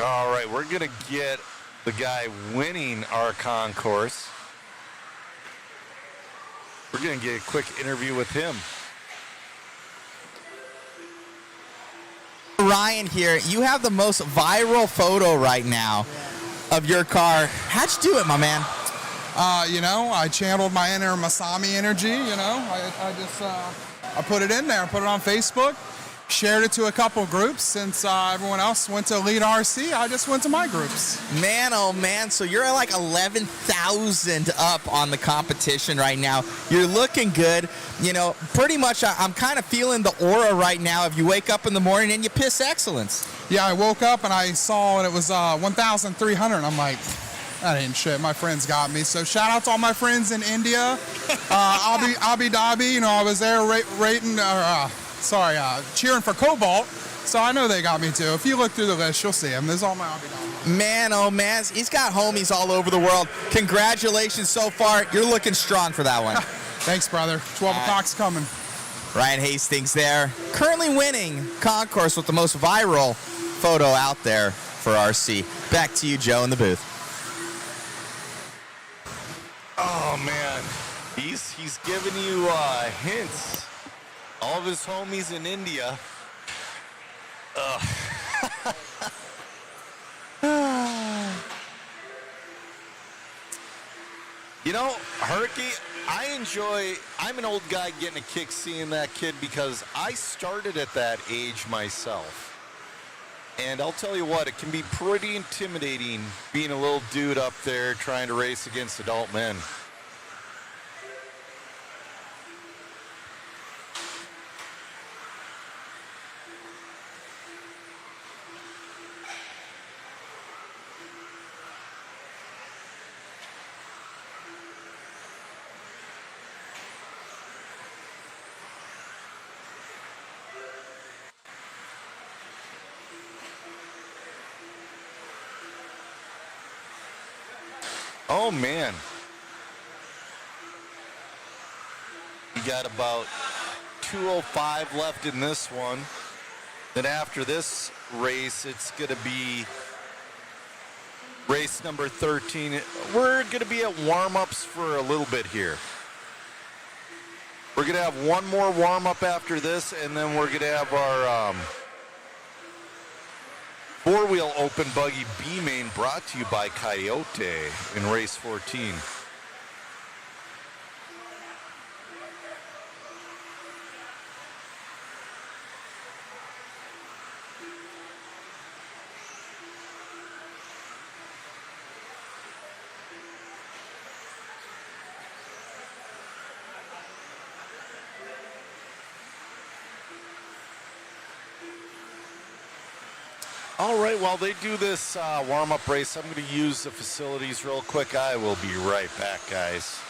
All right, we're going to get the guy winning our concourse. We're going to get a quick interview with him. Ryan here, you have the most viral photo right now of your car. How'd you do it, my man? I channeled my inner Masami energy, I put it in there, put it on Facebook, shared it to a couple groups. Since everyone else went to Elite RC, I just went to my groups. Man, oh man, so you're at like 11,000 up on the competition right now. You're looking good. Pretty much I'm kind of feeling the aura right now if you wake up in the morning and you piss excellence. Yeah, I woke up and I saw and it was 1,300, and I'm like, that ain't shit. My friends got me. So shout out to all my friends in India, Abu Dhabi. I was there cheering for Cobalt. So I know they got me too. If you look through the list, you'll see them. There's all my Abu Dhabi. Man, oh man, he's got homies all over the world. Congratulations so far. You're looking strong for that one. Thanks, brother. 12 o'clock's coming. Ryan Hastings there, currently winning concourse with the most viral photo out there for RC. Back to you, Joe, in the booth. Oh man, he's giving you hints. All of his homies in India. Herky, I'm an old guy getting a kick seeing that kid because I started at that age myself. And I'll tell you what, it can be pretty intimidating being a little dude up there trying to race against adult men. Oh man. You got about 2:05 left in this one. Then after this race, it's going to be race race number 13. We're going to be at warm-ups for a little bit here. We're going to have one more warm-up after this, and then we're going to have our four-wheel open buggy B main brought to you by Coyote in race 14. All right, while they do this warm-up race, I'm going to use the facilities real quick. I will be right back, guys.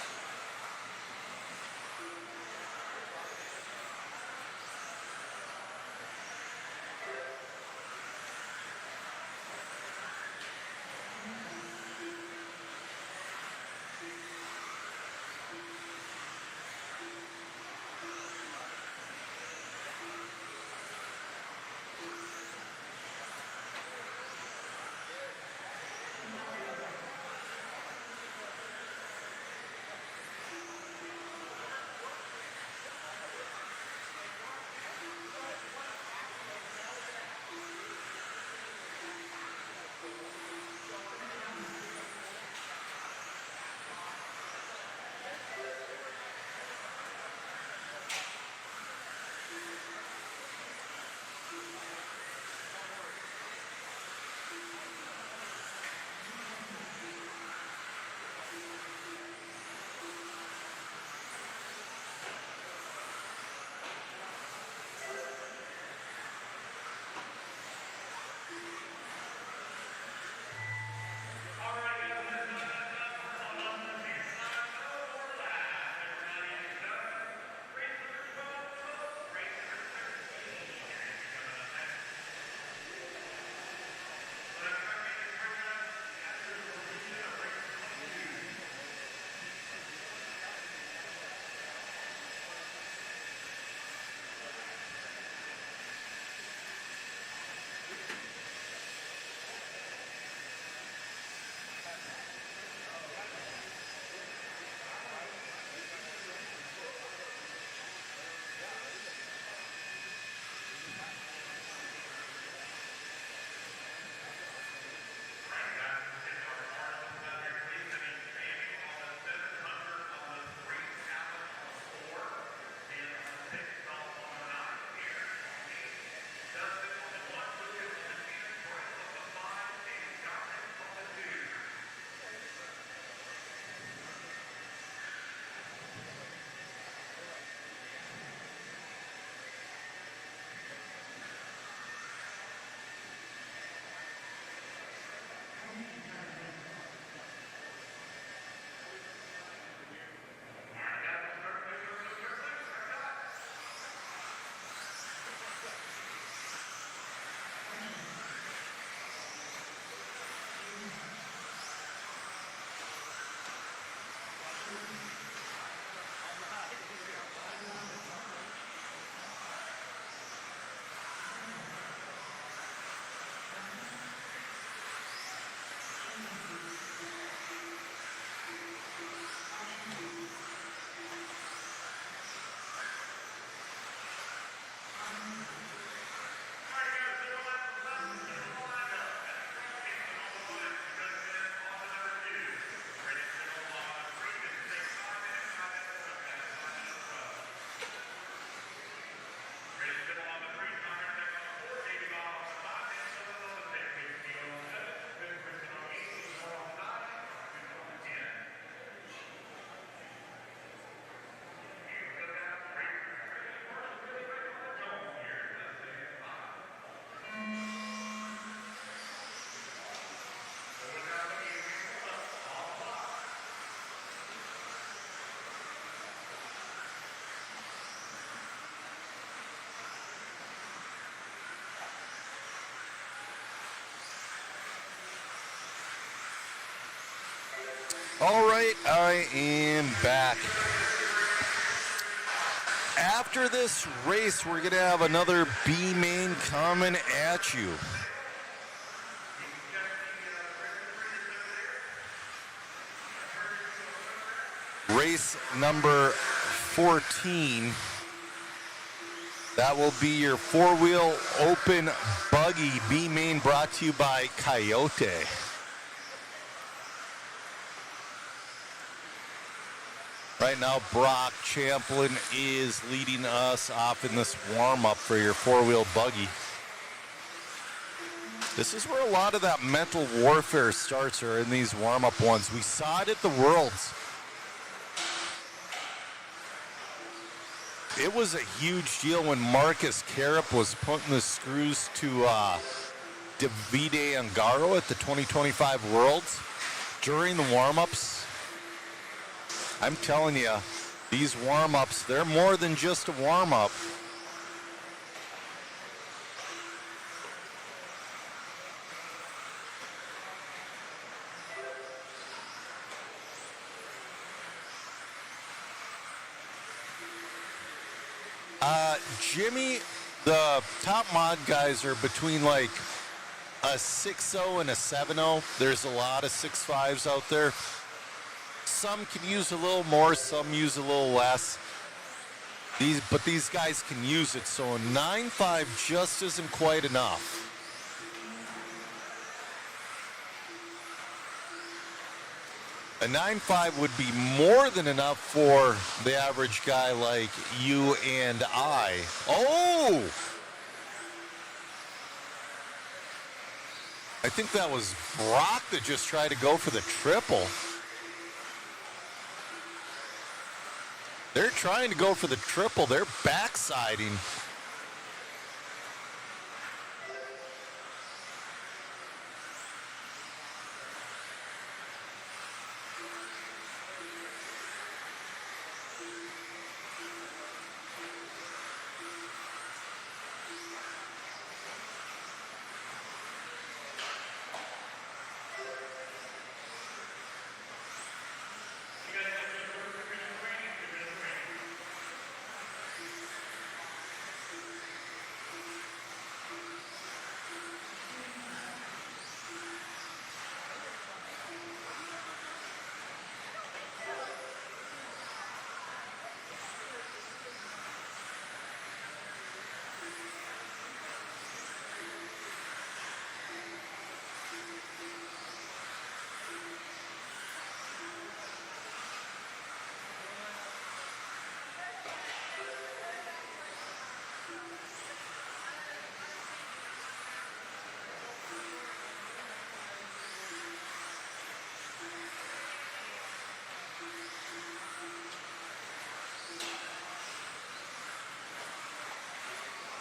All right, I am back. After this race, we're going to have another B main coming at you. race number 14. That will be your four-wheel open buggy B main, brought to you by Coyote. Right now, Brock Champlin is leading us off in this warm-up for your four-wheel buggy. This is where a lot of that mental warfare starts, are in these warm-up ones. We saw it at the Worlds. It was a huge deal when Marcus Carup was putting the screws to Davide Ungaro at the 2025 Worlds. During the warm-ups, I'm telling you, these warm-ups, they're more than just a warm-up. Jimmy, the top mod guys are between like a 6.0 and a 7.0. There's a lot of 6.5s out there. Some can use a little more, some use a little less. But these guys can use it, so a 9.5 just isn't quite enough. A 9.5 would be more than enough for the average guy like you and I. Oh! I think that was Brock that just tried to go for the triple. They're trying to go for the triple. They're backsiding.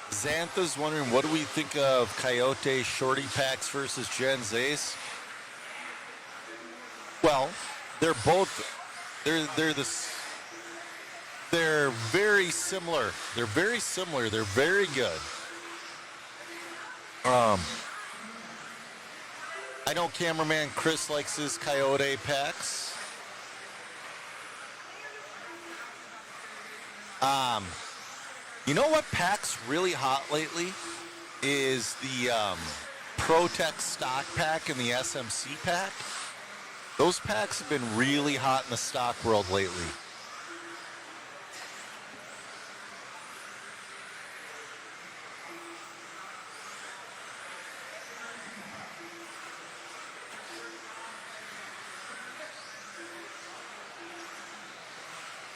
Xantha's wondering, what do we think of Coyote Shorty Packs versus Gen Zace? Well, they're very similar. They're very similar. They're very good. I know cameraman Chris likes his Coyote packs. You know what pack's really hot lately is the ProTech stock pack and the SMC pack. Those packs have been really hot in the stock world lately.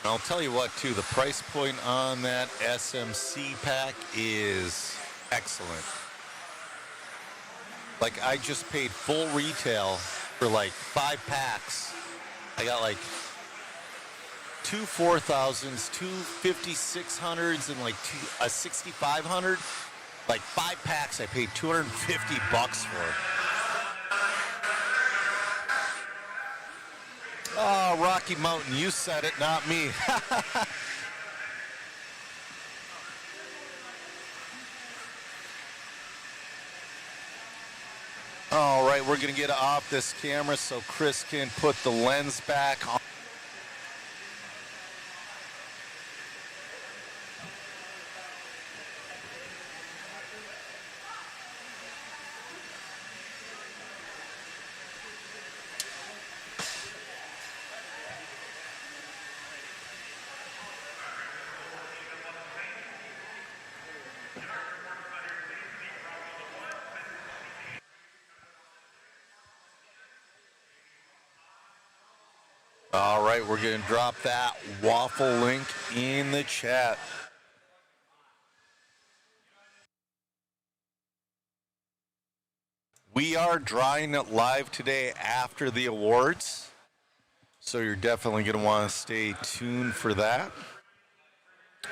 I'll tell you what, too, the price point on that SMC pack is excellent. Like, I just paid full retail for like 5 packs. I got like 2 4,000s, 2 5,600s, and like a 6,500. Like 5 packs I paid $250 for. Oh, Rocky Mountain, you said it, not me. All right, we're going to get off this camera so Chris can put the lens back on. All right, we're going to drop that waffle link in the chat. We are drawing it live today after the awards, so you're definitely going to want to stay tuned for that.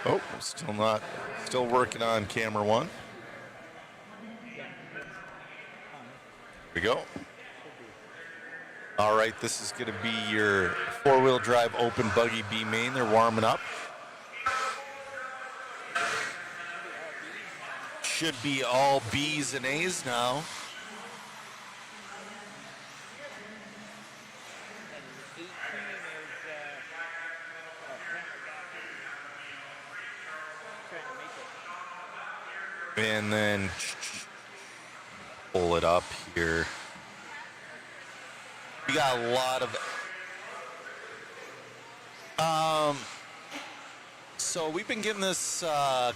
Oh, still working on camera one. Here we go. All right, this is going to be your four-wheel drive open buggy B main. They're warming up. Should be all B's and A's now. And then pull it up here. We got a lot of so we've been getting this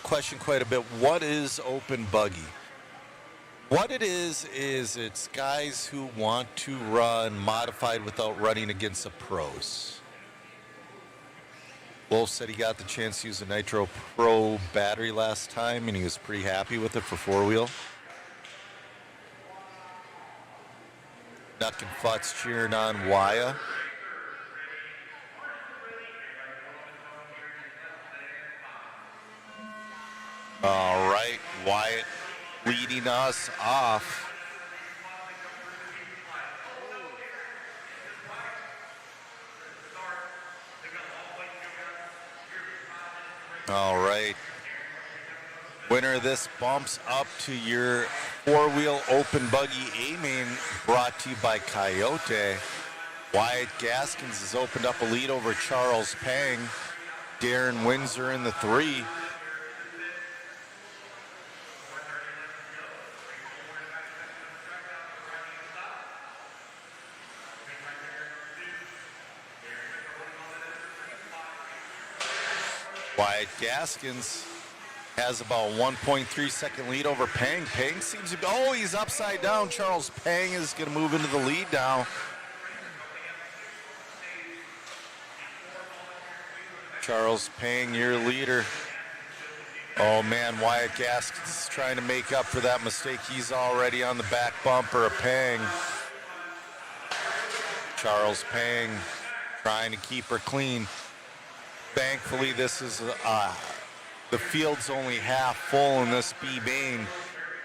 question quite a bit. What is open buggy? What it is it's guys who want to run modified without running against the pros. Wolf said he got the chance to use a Nitro Pro battery last time, and he was pretty happy with it for four-wheel. Nuck and Futz cheering on Waya. All right, Wyatt leading us off. All right. Winner of this bumps up to your four-wheel open buggy A-main, brought to you by Coyote. Wyatt Gaskins has opened up a lead over Charles Pang. Darren Windsor in the 3. Wyatt Gaskins has about 1.3 second lead over Pang. Pang seems to be, oh, he's upside down. Charles Pang is going to move into the lead now. Charles Pang, your leader. Oh man, Wyatt Gaskins is trying to make up for that mistake. He's already on the back bumper of Pang. Charles Pang trying to keep her clean. Thankfully, this is the field's only half full in this B main,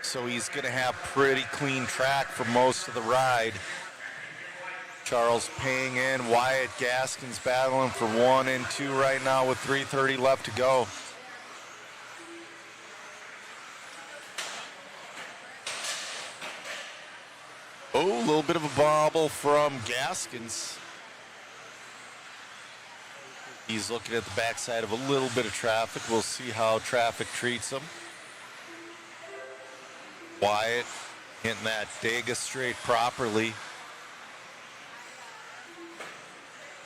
so he's going to have pretty clean track for most of the ride. Charles Pang in, Wyatt Gaskins battling for 1 and 2 right now with 3:30 left to go. Oh, a little bit of a bobble from Gaskins. He's looking at the backside of a little bit of traffic. We'll see how traffic treats him. Wyatt hitting that Dega straight properly.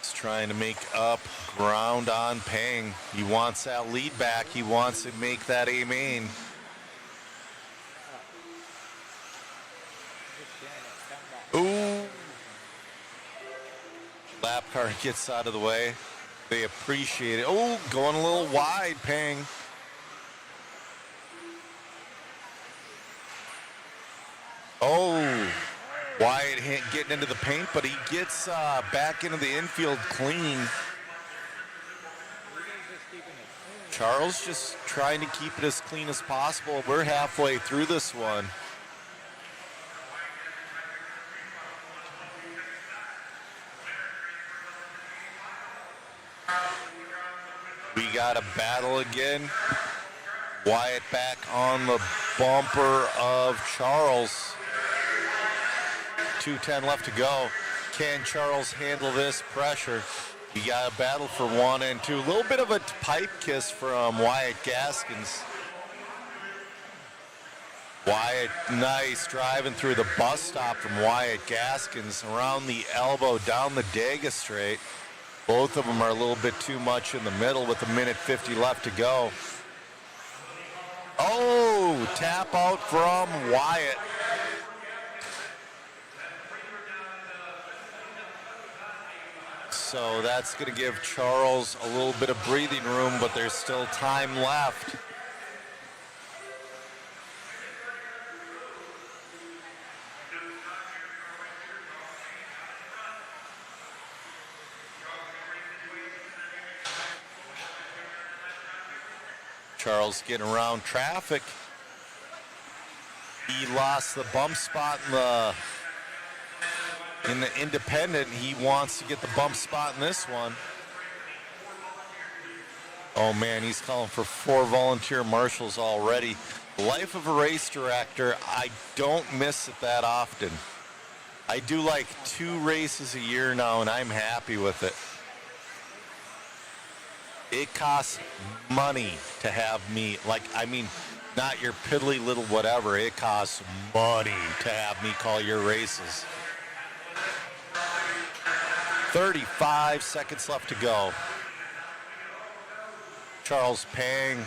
He's trying to make up ground on Pang. He wants that lead back. He wants to make that A main. Ooh. Lap car gets out of the way. They appreciate it. Oh, going a little wide, Pang. Oh, Wyatt getting into the paint, but he gets back into the infield clean. Charles just trying to keep it as clean as possible. We're halfway through this one. We got a battle again. Wyatt back on the bumper of Charles. 2:10 left to go. Can Charles handle this pressure? We got a battle for 1 and 2. A little bit of a pipe kiss from Wyatt Gaskins. Wyatt, nice driving through the bus stop from Wyatt Gaskins around the elbow down the Dega straight. Both of them are a little bit too much in the middle with 1:50 left to go. Oh, tap out from Wyatt. So that's going to give Charles a little bit of breathing room, but there's still time left. Charles getting around traffic. He lost the bump spot in the independent. He wants to get the bump spot in this one. Oh man, he's calling for 4 volunteer marshals already. Life of a race director, I don't miss it that often. I do like 2 races a year now, and I'm happy with it. It costs money to have me, not your piddly little whatever. It costs money to have me call your races. 35 seconds left to go. Charles Pang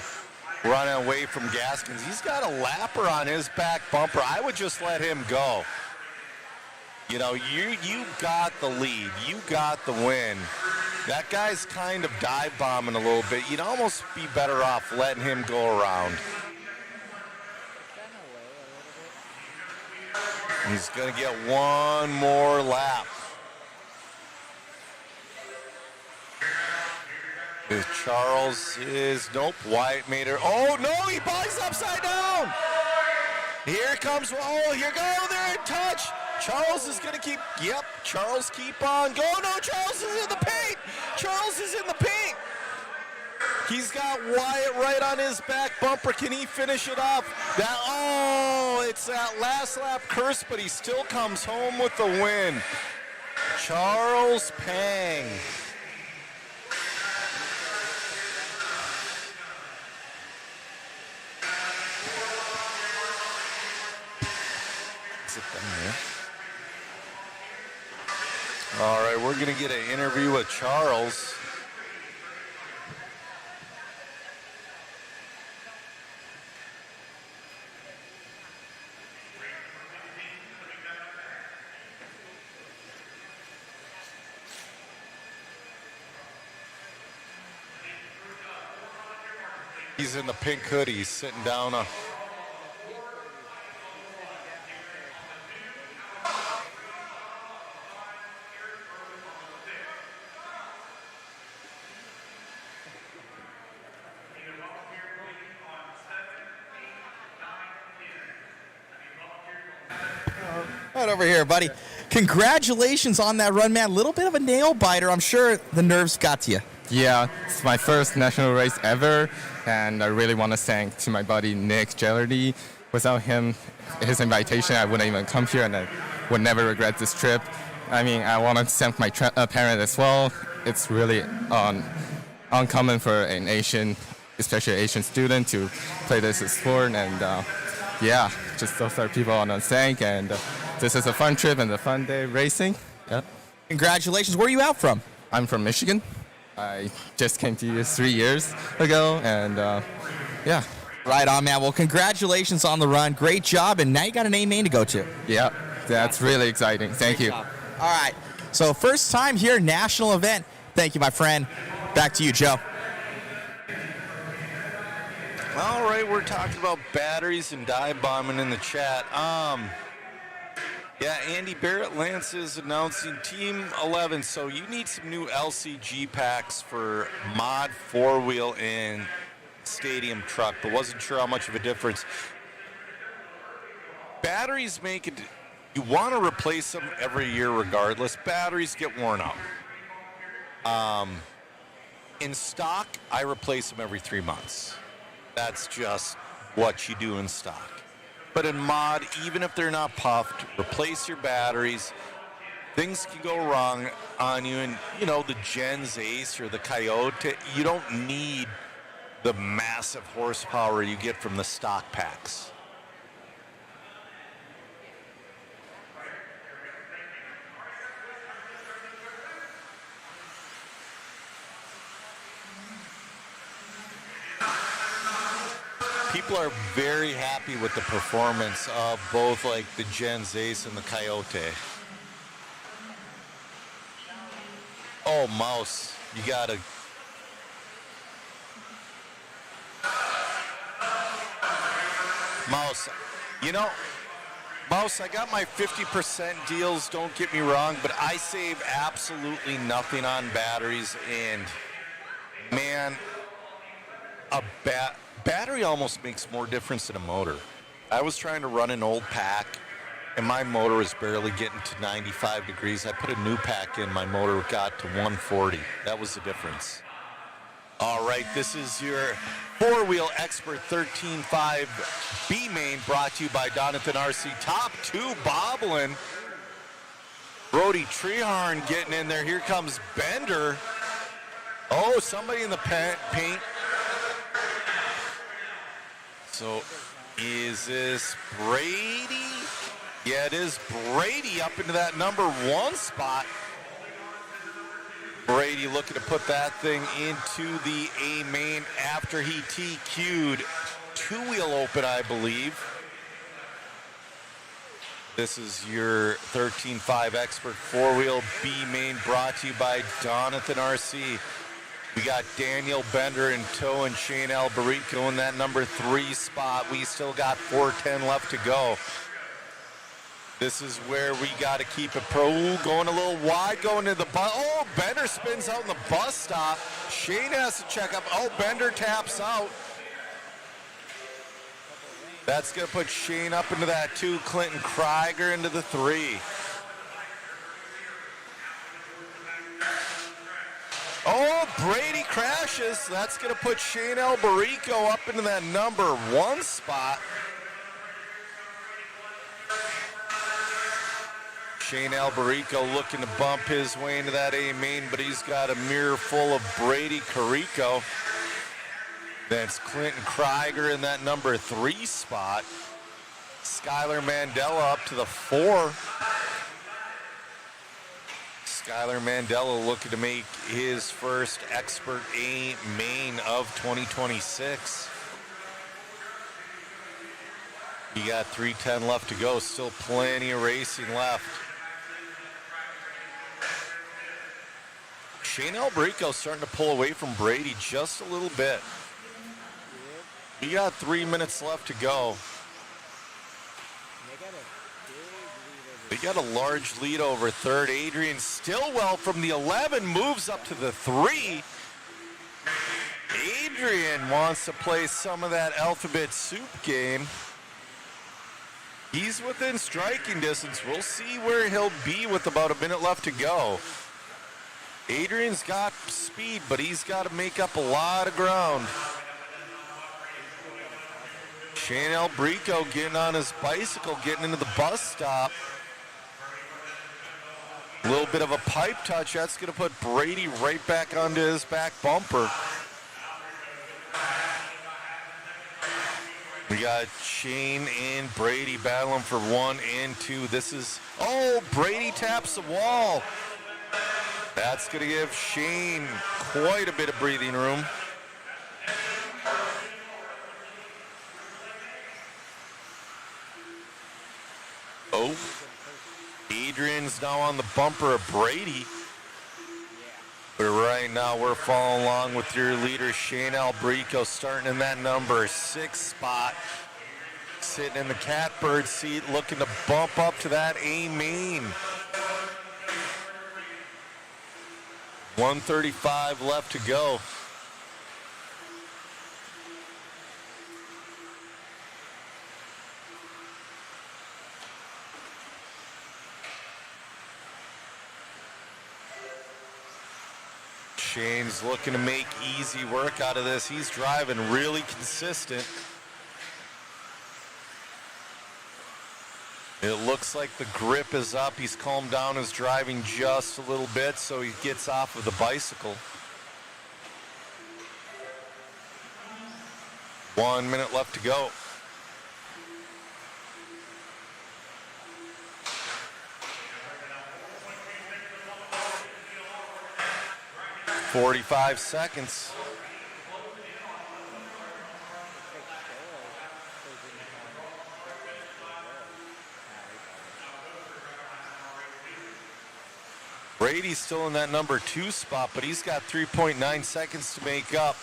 running away from Gaskins. He's got a lapper on his back bumper. I would just let him go. You know, you got the lead. You got the win. That guy's kind of dive bombing a little bit. You'd almost be better off letting him go around. He's going to get one more lap. Charles is, nope, Wyatt made her. Oh, no, he buys upside down. Here comes, oh, here go, they're in touch. Charles is going to keep, yep, Charles keep on going. No, Charles is in the paint. Charles is in the paint. He's got Wyatt right on his back bumper. Can he finish it off? It's that last lap curse, but he still comes home with the win. Charles Pang. All right, we're going to get an interview with Charles. He's in the pink hoodie, sitting down on. Right over here, buddy. Congratulations on that run, man. Little bit of a nail biter. I'm sure the nerves got to you. Yeah, it's my first national race ever, and I really want to thank to my buddy Nick Gellardy. Without him, his invitation, I wouldn't even come here, and I would never regret this trip. I mean, I want to thank my parent as well. It's really uncommon for an Asian, especially Asian student, to play this sport, and yeah, just those are people I want to thank, and this is a fun trip and a fun day racing. Yeah. Congratulations. Where are you out from? I'm from Michigan. I just came to US 3 years ago, and yeah. Right on, man. Well, congratulations on the run. Great job, and now you got an A main to go to. Yeah, that's really exciting. Thank you. All right. So first time here, national event. Thank you, my friend. Back to you, Joe. All right, we're talking about batteries and dive bombing in the chat. Yeah, Andy Barrett Lance is announcing Team 11, so you need some new LCG packs for mod 4-wheel and stadium truck, but wasn't sure how much of a difference. Batteries make it, you want to replace them every year regardless. Batteries get worn out. In stock, I replace them every 3 months. That's just what you do in stock. But in mod, even if they're not puffed, replace your batteries. Things can go wrong on you. And, you know, the Gens Ace or the Coyote, you don't need the massive horsepower you get from the stock packs. People are very happy with the performance of both like the Gens Ace and the Coyote. Oh, Mouse, you gotta. Mouse, you know, Mouse, I got my 50% deals, don't get me wrong, but I save absolutely nothing on batteries, and man, a battery almost makes more difference than a motor. I was trying to run an old pack, and my motor was barely getting to 95 degrees. I put a new pack in, my motor got to 140. That was the difference. All right, this is your four-wheel expert 13.5 B main brought to you by Donathan RC. Top two bobbling. Brody Treharn getting in there. Here comes Bender. Oh, somebody in the paint. So is this Brady? Yeah, it is Brady up into that number one spot. Brady looking to put that thing into the A main after he TQ'd two-wheel open, I believe. This is your 13.5 expert four-wheel B main brought to you by Donathan RC. We got Daniel Bender in tow and Shane Albarico in that number 3 spot. We still got 4:10 left to go. This is where we got to keep it pro. Going a little wide, going to the bus. Oh, Bender spins out in the bus stop. Shane has to check up. Oh, Bender taps out. That's going to put Shane up into that 2. Clinton Krieger into the 3. Oh, Brady crashes. That's going to put Shane Albarico up into that number 1 spot. Shane Albarico looking to bump his way into that A main, but he's got a mirror full of Brady Carrico. That's Clinton Krieger in that number 3 spot. Skylar Mandela up to the 4. Skylar Mandela looking to make his first expert A main of 2026. You got 3:10 left to go. Still plenty of racing left. Shane Albarico starting to pull away from Brady just a little bit. We got 3 minutes left to go. They got a large lead over third. Adrian Stillwell from the 11 moves up to the 3. Adrian wants to play some of that alphabet soup game. He's within striking distance. We'll see where he'll be with about a minute left to go. Adrian's got speed, but he's got to make up a lot of ground. Shane Albarico getting on his bicycle, getting into the bus stop. A little bit of a pipe touch. That's going to put Brady right back onto his back bumper. We got Shane and Brady battling for 1 and 2. This is, oh, Brady taps the wall. That's going to give Shane quite a bit of breathing room. Oh, Adrian's now on the bumper of Brady. But right now we're following along with your leader, Shane Albarico, starting in that number 6 spot. Sitting in the catbird seat, looking to bump up to that A main. 1:35 left to go. Shane's looking to make easy work out of this. He's driving really consistent. It looks like the grip is up. He's calmed down his driving just a little bit, so he gets off of the bicycle. 1 minute left to go. "45 seconds. Brady's still in that number 2 spot, but he's got 3.9 seconds to make up.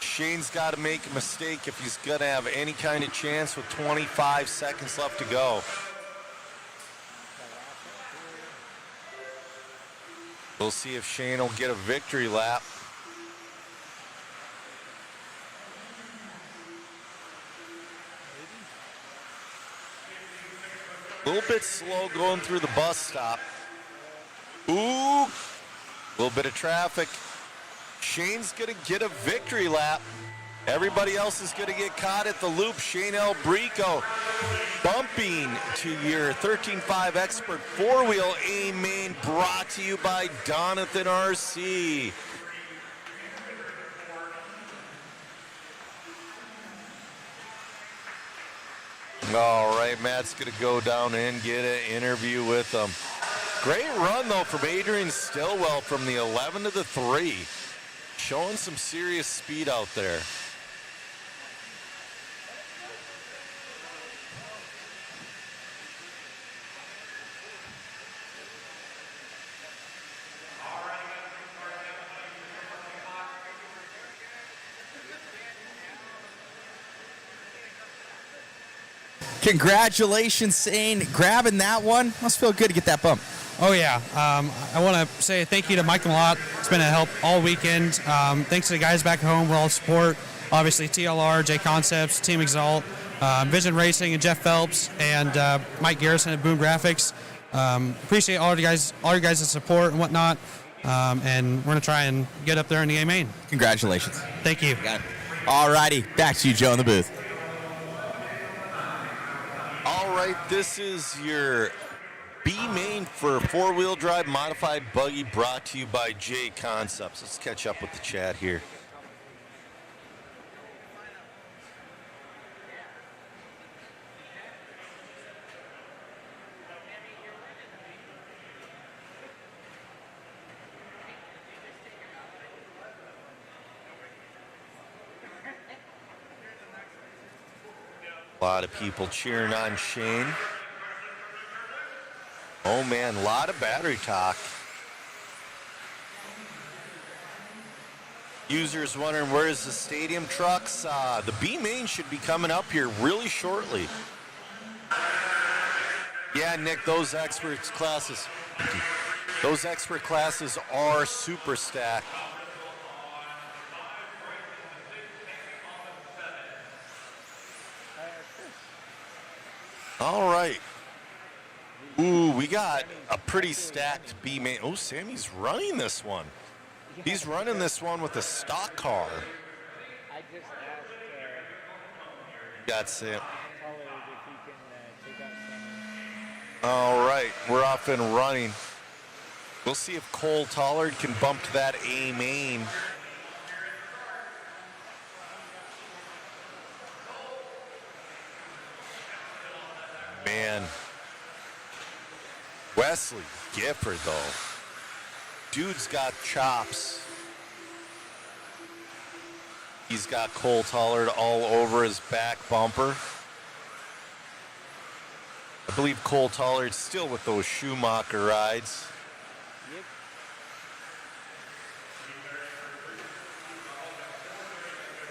Shane's got to make a mistake if he's going to have any kind of chance with 25 seconds left to go. We'll see if Shane will get a victory lap. A little bit slow going through the bus stop. Ooh, a little bit of traffic. Shane's going to get a victory lap. Everybody else is going to get caught at the loop. Shane Albrico bumping to your 13.5 Expert 4-wheel A-Main, brought to you by Donathan RC. All right, Matt's going to go down and get an interview with him. Great run, though, from Adrian Stillwell from the 11 to the 3. Showing some serious speed out there. Congratulations, Shane, grabbing that one. Must feel good to get that bump. Oh, yeah. I want to say thank you to Mike Malott. It's been a help all weekend. Thanks to the guys back home for all the support. Obviously, TLR, J Concepts, Team Exalt, Vision Racing, and Jeff Phelps, and Mike Garrison at Boom Graphics. Appreciate all your guys' support and whatnot. And we're going to try and get up there in the A-Main. Congratulations. Thank you. All righty, back to you, Joe, in the booth. All right, this is your B-Main for 4-wheel drive modified buggy, brought to you by J Concepts. Let's catch up with the chat here. A lot of people cheering on Shane. Oh man, a lot of battery talk. Users wondering where's the stadium trucks. The B-Main should be coming up here really shortly. Yeah, Nick, those expert classes are super stacked. All right. Ooh, we got a pretty stacked B-Main. Oh, Sammy's running this one. He's running this one with a stock car. I just asked Got Sam. Pollard if he can take out Sammy. All right, we're off and running. We'll see if Cole Tollard can bump to that A-Main. Man. Wesley Gifford, though. Dude's got chops. He's got Cole Tollard all over his back bumper. I believe Cole Tollard's still with those Schumacher rides. Yep.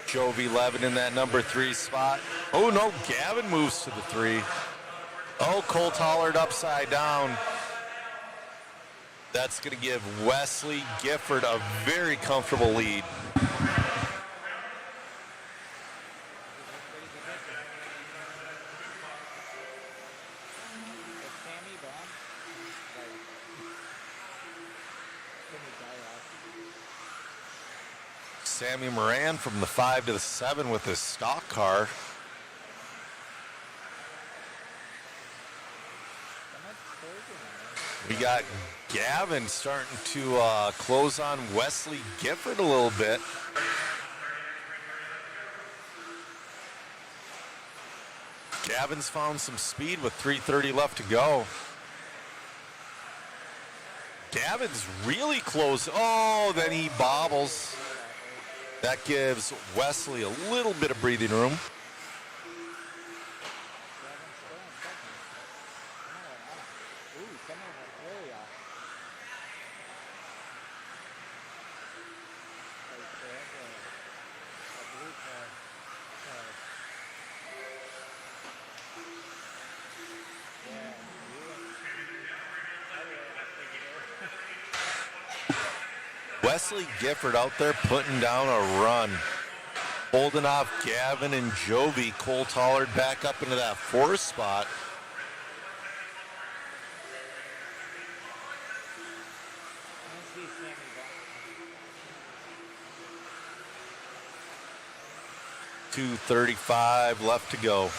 Jovi Levin in that number 3 spot. Oh no, Gavin moves to the 3. Oh, Cole Tollard upside down. That's going to give Wesley Gifford a very comfortable lead. Sammy Moran from the 5 to the 7 with his stock car. We got Gavin starting to close on Wesley Gifford a little bit. Gavin's found some speed with 3:30 left to go. Gavin's really close. Oh, then he bobbles. That gives Wesley a little bit of breathing room. Wesley Gifford out there putting down a run. Holding off Gavin and Jovi. Cole Tollard back up into that 4th spot. .235 left to go.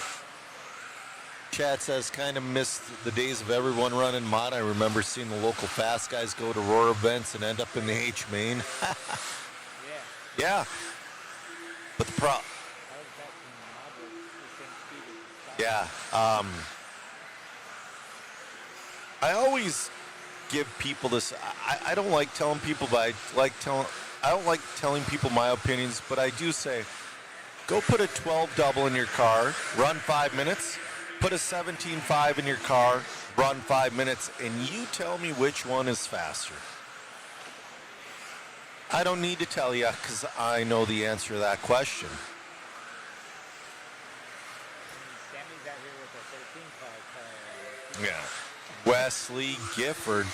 Chad says, kind of missed the days of everyone running mod. I remember seeing the local fast guys go to Roar events and end up in the H main. Yeah. But the yeah. I always give people this. I don't like telling people, but I don't like telling people my opinions, but I do say, go put a 12 double in your car, run 5 minutes. Put a 17.5 in your car, run 5 minutes, and you tell me which one is faster. I don't need to tell you because I know the answer to that question. Sammy's out here with a 13.5 car. Yeah. Wesley Gifford.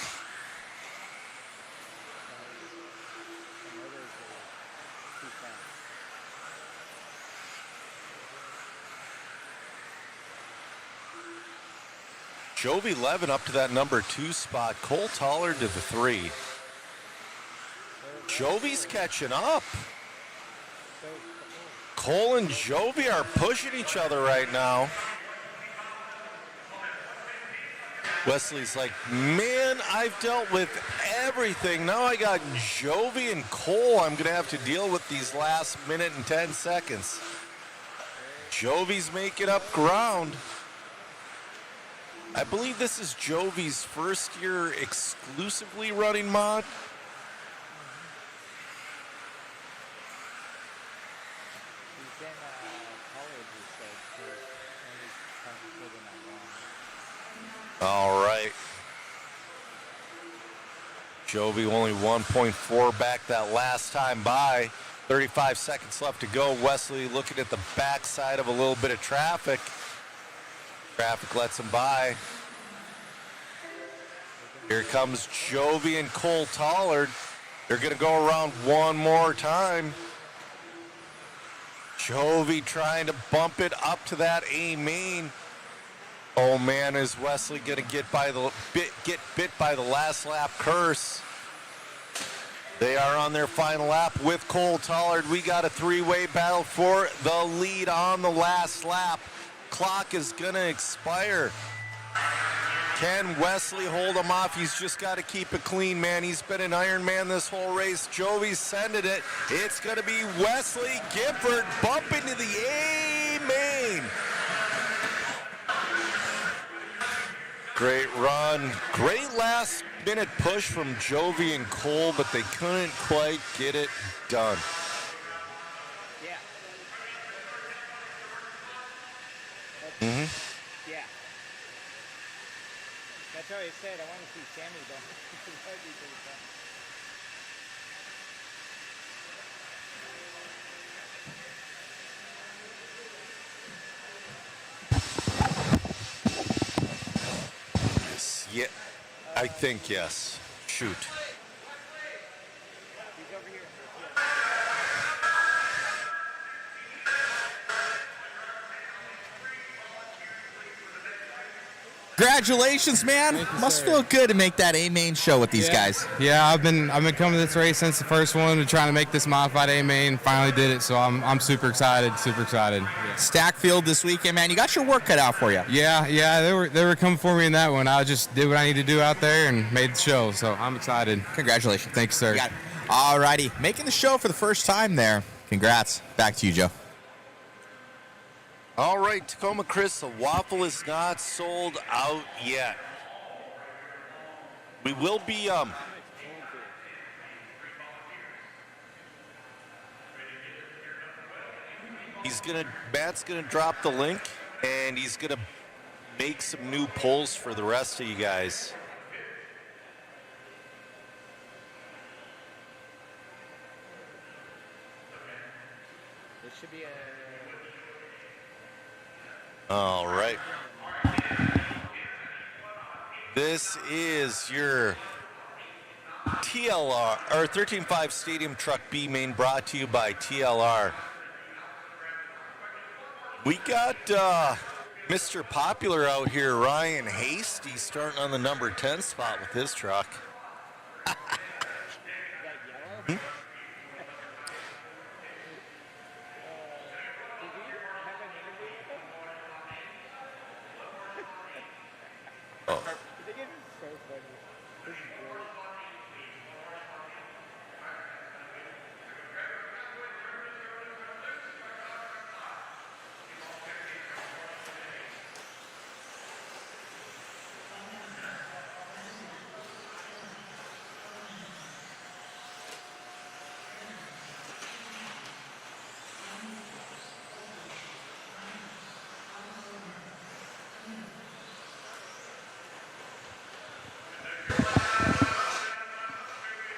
Jovi Levin up to that number 2 spot. Cole Tollard to the 3. Jovi's catching up. Cole and Jovi are pushing each other right now. Wesley's like, man, I've dealt with everything. Now I got Jovi and Cole I'm going to have to deal with these last minute and 10 seconds. Jovi's making up ground. I believe this is Jovi's first year exclusively running mod. He's in college, he said, too. And he's concentrating on All right. Jovi only 1.4 back that last time by. 35 seconds left to go. Wesley looking at the backside of a little bit of traffic. Traffic lets him by. Here comes Jovi and Cole Tollard. They're going to go around one more time. Jovi trying to bump it up to that A main. Oh man, is Wesley going to get bit by the last lap curse? They are on their final lap with Cole Tollard. We got a 3-way battle for the lead on the last lap. Clock is going to expire. Can Wesley hold him off? He's just got to keep it clean, man. He's been an Iron Man this whole race. Jovi's sending it. It's going to be Wesley Gifford bumping to the A main. Great run. Great last minute push from Jovi and Cole, but they couldn't quite get it done. Yeah. Yeah. That's what I said. I want to see Sammy though. That'd be pretty fun. Yes. Yeah. I think yes. Shoot. He's over here. Congratulations, man. Must feel good to make that A-main show with these guys. Yeah, I've been coming to this race since the first one and trying to make this modified A-main. Finally did it, so I'm super excited, super excited. Stack field this weekend, man. You got your work cut out for you. Yeah, they were coming for me in that one. I just did what I need to do out there and made the show, so I'm excited. Congratulations. Thanks, sir. All righty. Making the show for the first time there. Congrats. Back to you, Joe. All right, Tacoma Chris, the waffle is not sold out yet. We will be Matt's gonna drop the link and he's gonna make some new polls for the rest of you guys. There should be a All right. This is your TLR, or 13.5 Stadium Truck B main, brought to you by TLR. We got Mr. Popular out here, Ryan Hasty, starting on the number 10 spot with his truck. Oh.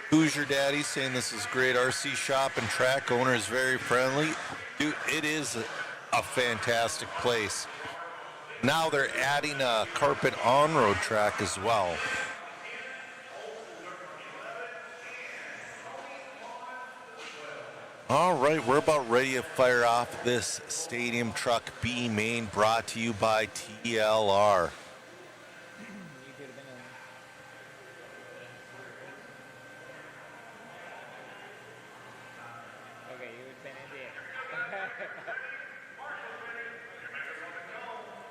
Hoosier Daddy saying this is great. RC shop and track owner is very friendly. Dude, it is a fantastic place. Now they're adding a carpet on-road track as well. All right, we're about ready to fire off this Stadium Truck B main, brought to you by TLR.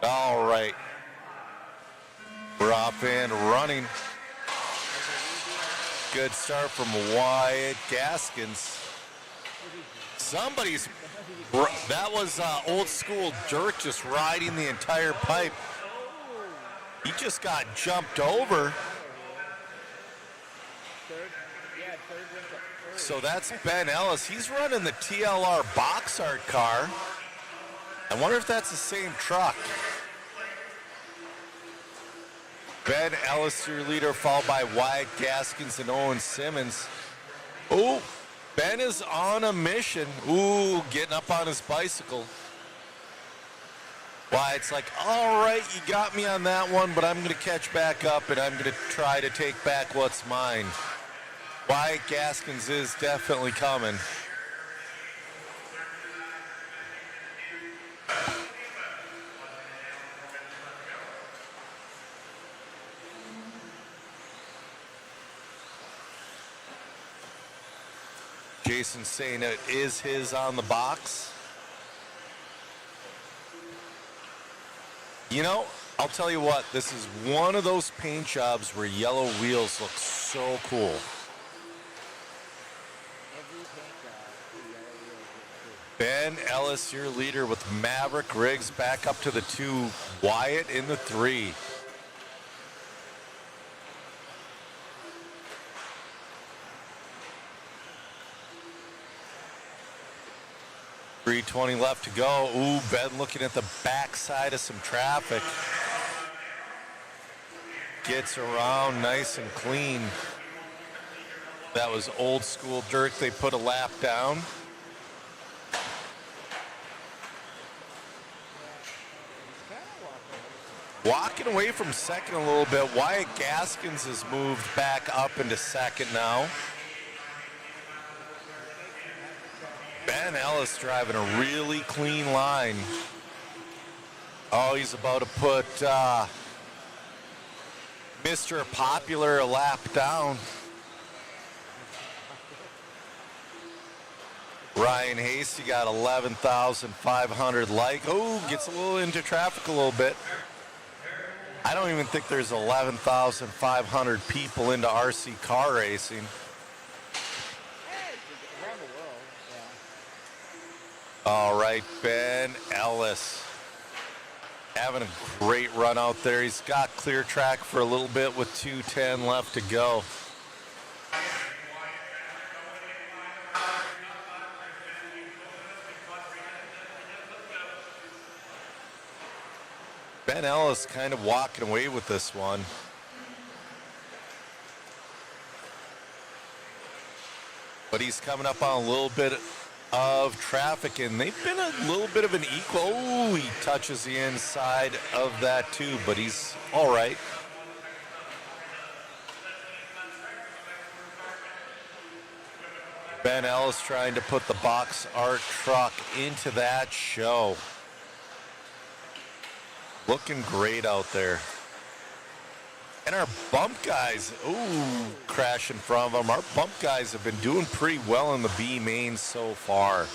All right. We're off and running. Good start from Wyatt Gaskins. That was old school Dirk just riding the entire pipe. He just got jumped over. So that's Ben Ellis. He's running the TLR box art car. I wonder if that's the same truck. Ben Ellis, your leader, followed by Wyatt Gaskins and Owen Simmons. Oh, Ben is on a mission. Ooh, getting up on his bicycle. Wyatt's like, all right, you got me on that one, but I'm going to catch back up and I'm going to try to take back what's mine. Wyatt Gaskins is definitely coming. Jason's saying it is his on the box. You know, I'll tell you what, this is one of those paint jobs where yellow wheels look so cool. Ben Ellis, your leader, with Maverick Riggs back up to the 2. Wyatt in the 3. .320 left to go. Ooh, Ben looking at the backside of some traffic. Gets around nice and clean. That was old school Dirk. They put a lap down. Walking away from second a little bit. Wyatt Gaskins has moved back up into second now. Ben Ellis driving a really clean line. Oh, he's about to put Mr. Popular a lap down. Ryan Hasty got 11,500 like. Oh, gets a little into traffic a little bit. I don't even think there's 11,500 people into RC car racing. All right, Ben Ellis having a great run out there. He's got clear track for a little bit with 2:10 left to go. Ben Ellis kind of walking away with this one. But he's coming up on a little bit of traffic, and they've been a little bit of an equal. Oh, he touches the inside of that too, but he's all right. Ben Ellis trying to put the box art truck into that show. Looking great out there. And our bump guys, ooh, crash in front of them. Our bump guys have been doing pretty well in the B main so far.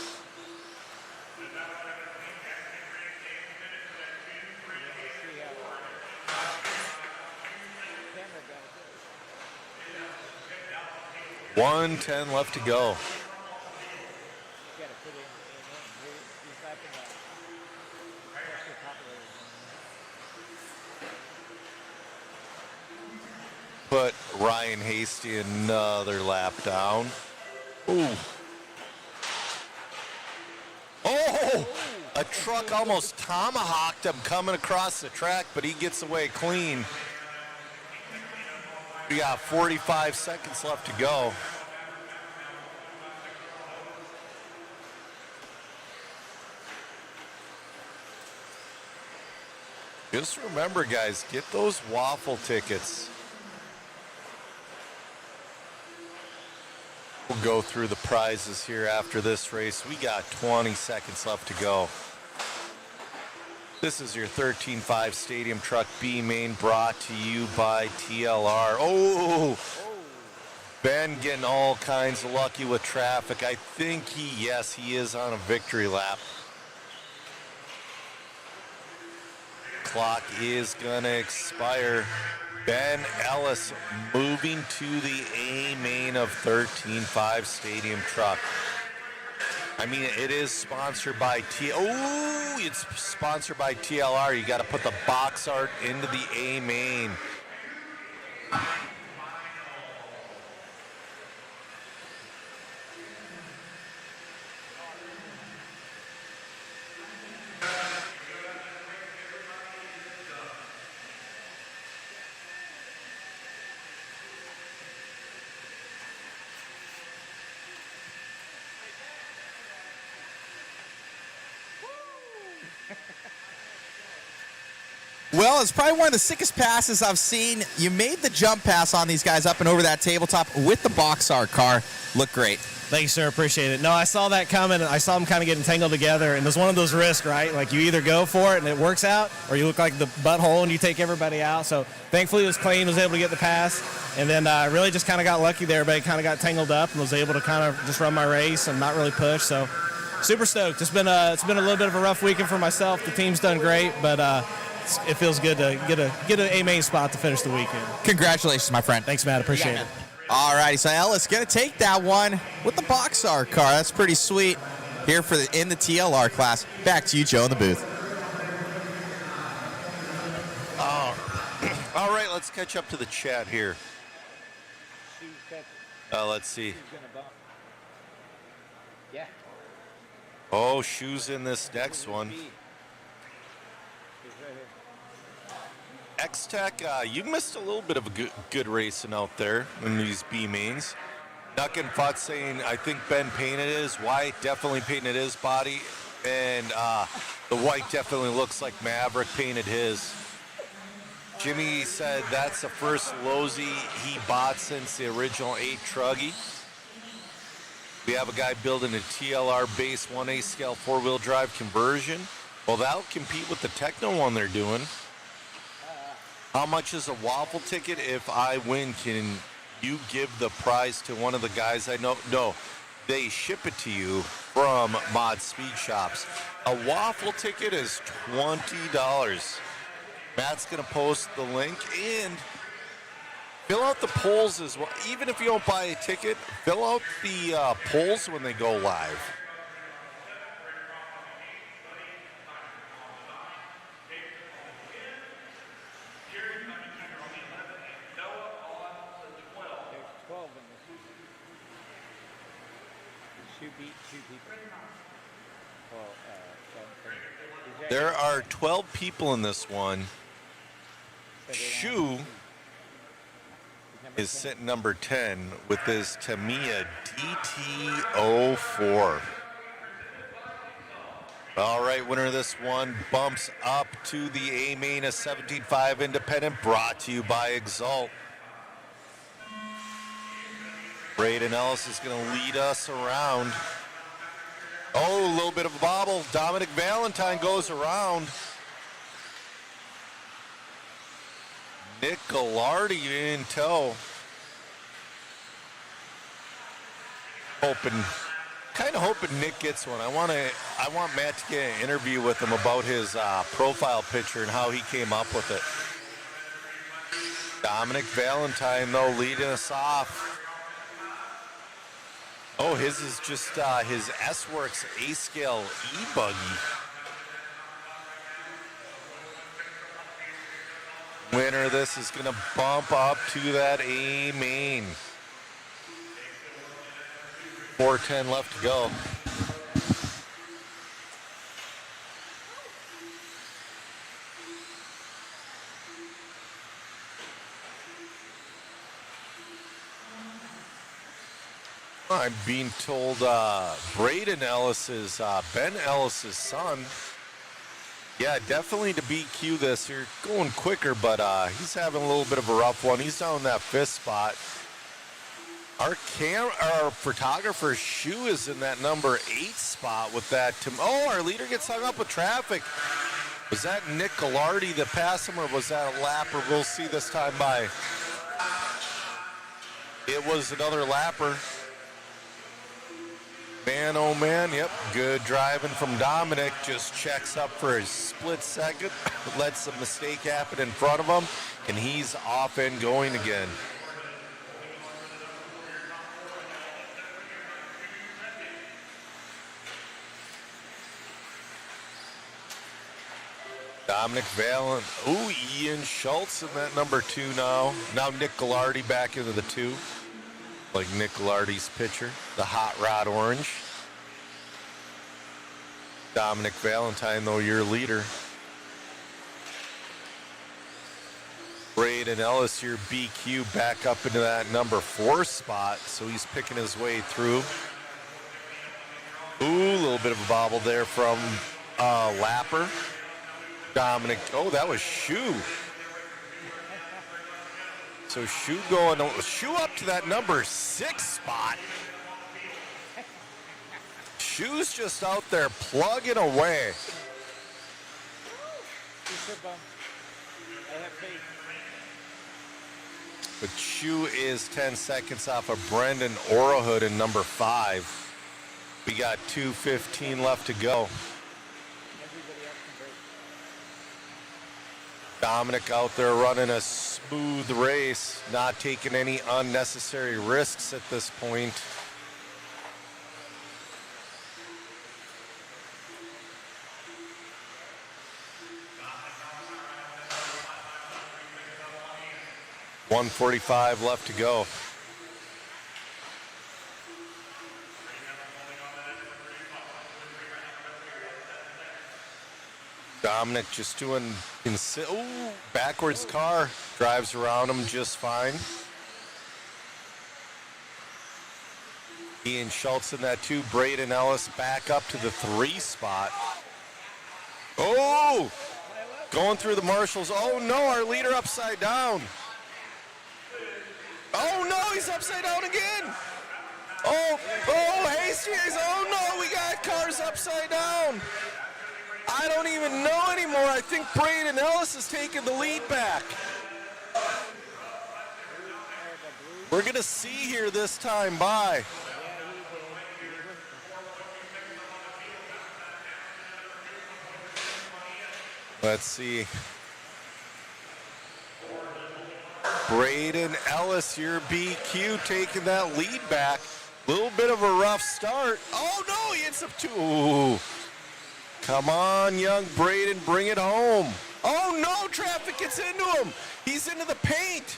$110 left to go. Put Ryan Hasty another lap down. Ooh. Oh! A truck almost tomahawked him coming across the track, but he gets away clean. We got 45 seconds left to go. Just remember, guys, get those waffle tickets. We'll go through the prizes here after this race. We got 20 seconds left to go. This is your 13.5 Stadium Truck B main, brought to you by TLR. Oh, Ben getting all kinds of lucky with traffic. I think yes, he is on a victory lap. Clock is gonna expire. Ben Ellis moving to the A main of 13.5 Stadium Truck. I mean, it is sponsored by it's sponsored by TLR. You got to put the box art into the A main. Well, it's probably one of the sickest passes I've seen. You made the jump pass on these guys up and over that tabletop with the box art car. Looked great. Thank you, sir. Appreciate it. No, I saw that coming. I saw them kind of getting tangled together, and there's one of those risks, right? Like you either go for it and it works out, or you look like the butthole and you take everybody out. So thankfully it was clean, was able to get the pass, and then really just kind of got lucky there. Everybody kind of got tangled up and was able to kind of just run my race and not really push. So super stoked. It's been a little bit of a rough weekend for myself. The team's done great, but it feels good to get an A main spot to finish the weekend. Congratulations, my friend. Thanks, Matt. Appreciate it. All righty, so Ellis going to take that one with the box art car. That's pretty sweet here in the TLR class. Back to you, Joe, in the booth. All right, let's catch up to the chat here. Let's see. Yeah. Oh, shoes in this next one. X-Tech, you missed a little bit of a good racing out there in these B mains. Nuck and Futt saying, I think Ben painted his. White definitely painted his body. And the white definitely looks like Maverick painted his. Jimmy said that's the first Lozy he bought since the original 8 Truggy. We have a guy building a TLR base 1A scale 4-wheel drive conversion. Well, that'll compete with the Techno one they're doing. How much is a waffle ticket? If I win, can you give the prize to one of the guys I know? No, they ship it to you from Mod Speed Shops. A waffle ticket is $20. Matt's going to post the link and fill out the polls as well. Even if you don't buy a ticket, fill out the polls when they go live. There are 12 people in this one. Shu is sitting number 10 with his Tamiya DT04. All right, winner of this one bumps up to the A main, a 17.5 independent, brought to you by Exalt. Braden Ellis is going to lead us around. Oh, a little bit of a bobble. Dominic Valentine goes around. Nick Gallardi in tow. Kind of hoping Nick gets one. I want Matt to get an interview with him about his profile picture and how he came up with it. Dominic Valentine, though, leading us off. Oh, his is just his S-Works A-Scale E-Buggy. Winner of this is going to bump up to that A-Main. 4:10 left to go. I'm being told Braden Ellis is Ben Ellis's son. Yeah, definitely to BQ this. You're going quicker, but he's having a little bit of a rough one. He's down in that 5th spot. Our photographer's shoe is in that number 8 spot with that. Oh, our leader gets hung up with traffic. Was that Nick Gallardi that passed him, or was that a lapper? We'll see this time by. It was another lapper. Man, oh man, yep, good driving from Dominic. Just checks up for a split second, lets a mistake happen in front of him, and he's off and going again. Dominic Valent. Ooh, Ian Schultz in that number 2 now. Now Nick Gallardi back into the 2. Like Nick Gallardi's pitcher, the hot rod orange. Dominic Valentine, though, your leader. Braden Ellis, your BQ, back up into that number 4 spot, so he's picking his way through. Ooh, a little bit of a bobble there from Lapper. Dominic, oh, that was Shoe. So Shoe up to that number 6 spot. Shoe's just out there plugging away. But Shoe is 10 seconds off of Brendan Orahood in number 5. We got 2:15 left to go. Dominic out there running a smooth race, not taking any unnecessary risks at this point. .145 left to go. Dominic just doing backwards car, drives around him just fine. Ian Schultz in that 2, Braden Ellis back up to the 3 spot. Oh, going through the marshals. Oh no, our leader upside down. Oh no, he's upside down again. Oh, Hastings, oh no, we got cars upside down. I don't even know anymore. I think Braden Ellis is taking the lead back. We're going to see here this time by. Let's see. Braden Ellis, your BQ, taking that lead back. Little bit of a rough start. Oh no, he hits up 2. Ooh. Come on, young Braden, bring it home. Oh no, traffic gets into him. He's into the paint.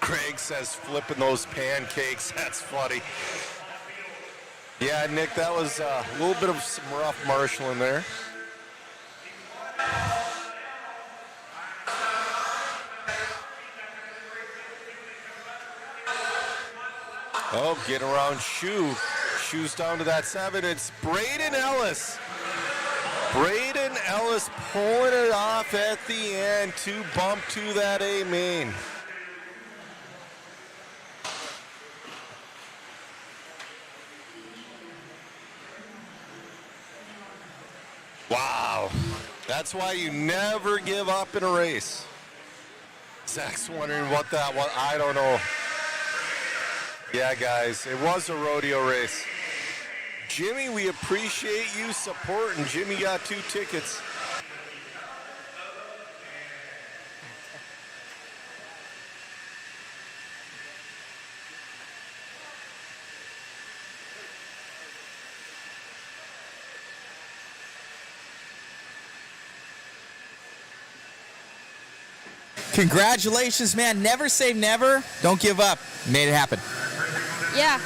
Craig says flipping those pancakes. That's funny. Yeah, Nick, that was a little bit of some rough marshalling there. Oh, getting around Shoe. shoes down to that 7. It's Braden Ellis. Braden Ellis pulling it off at the end to bump to that A main. Wow. That's why you never give up in a race. Zach's wondering what that was. I don't know. Yeah, guys, it was a rodeo race. Jimmy, we appreciate you supporting. Jimmy got 2 tickets. Congratulations, man. Never say never. Don't give up. You made it happen. Yeah,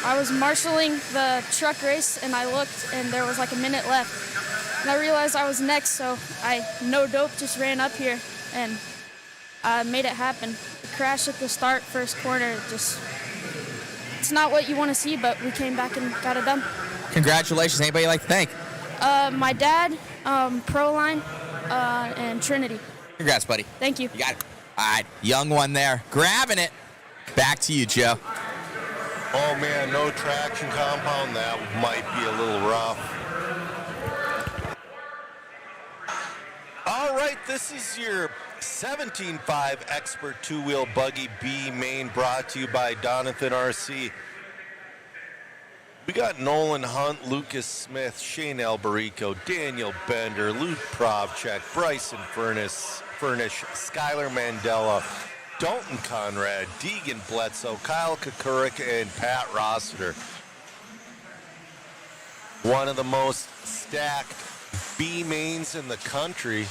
I was marshaling the truck race, and I looked, and there was like a minute left. And I realized I was next, so I, no dope, just ran up here, and I made it happen. The crash at the start, first corner, it's not what you want to see, but we came back and got it done. Congratulations. Anybody you'd like to thank? My dad, Proline, and Trinity. Congrats, buddy. Thank you. You got it. All right, young one there. Grabbing it. Back to you, Joe. Oh, man, no traction compound. That might be a little rough. All right, this is your 17.5 Expert two-wheel buggy B main brought to you by Donathan RC. We got Nolan Hunt, Lucas Smith, Shane Albarico, Daniel Bender, Luke Provchek, Bryson Furnish, Skylar Mandela, Dalton Conrad, Deegan Bledsoe, Kyle Kukurik, and Pat Rossiter. One of the most stacked B mains in the country.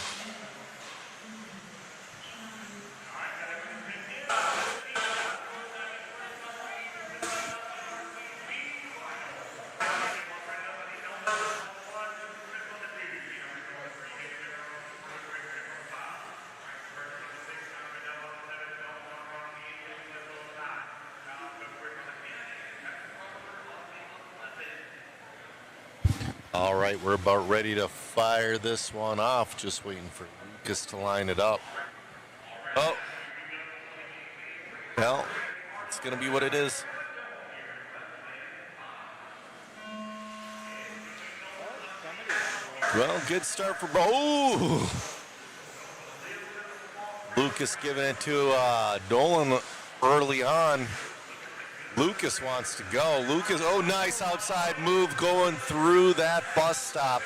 All right, we're about ready to fire this one off. Just waiting for Lucas to line it up. Oh. Well, it's going to be what it is. Well, good start for oh! Lucas giving it to Dolan early on. Lucas wants to go. Lucas, oh, nice outside move going through that bus stop.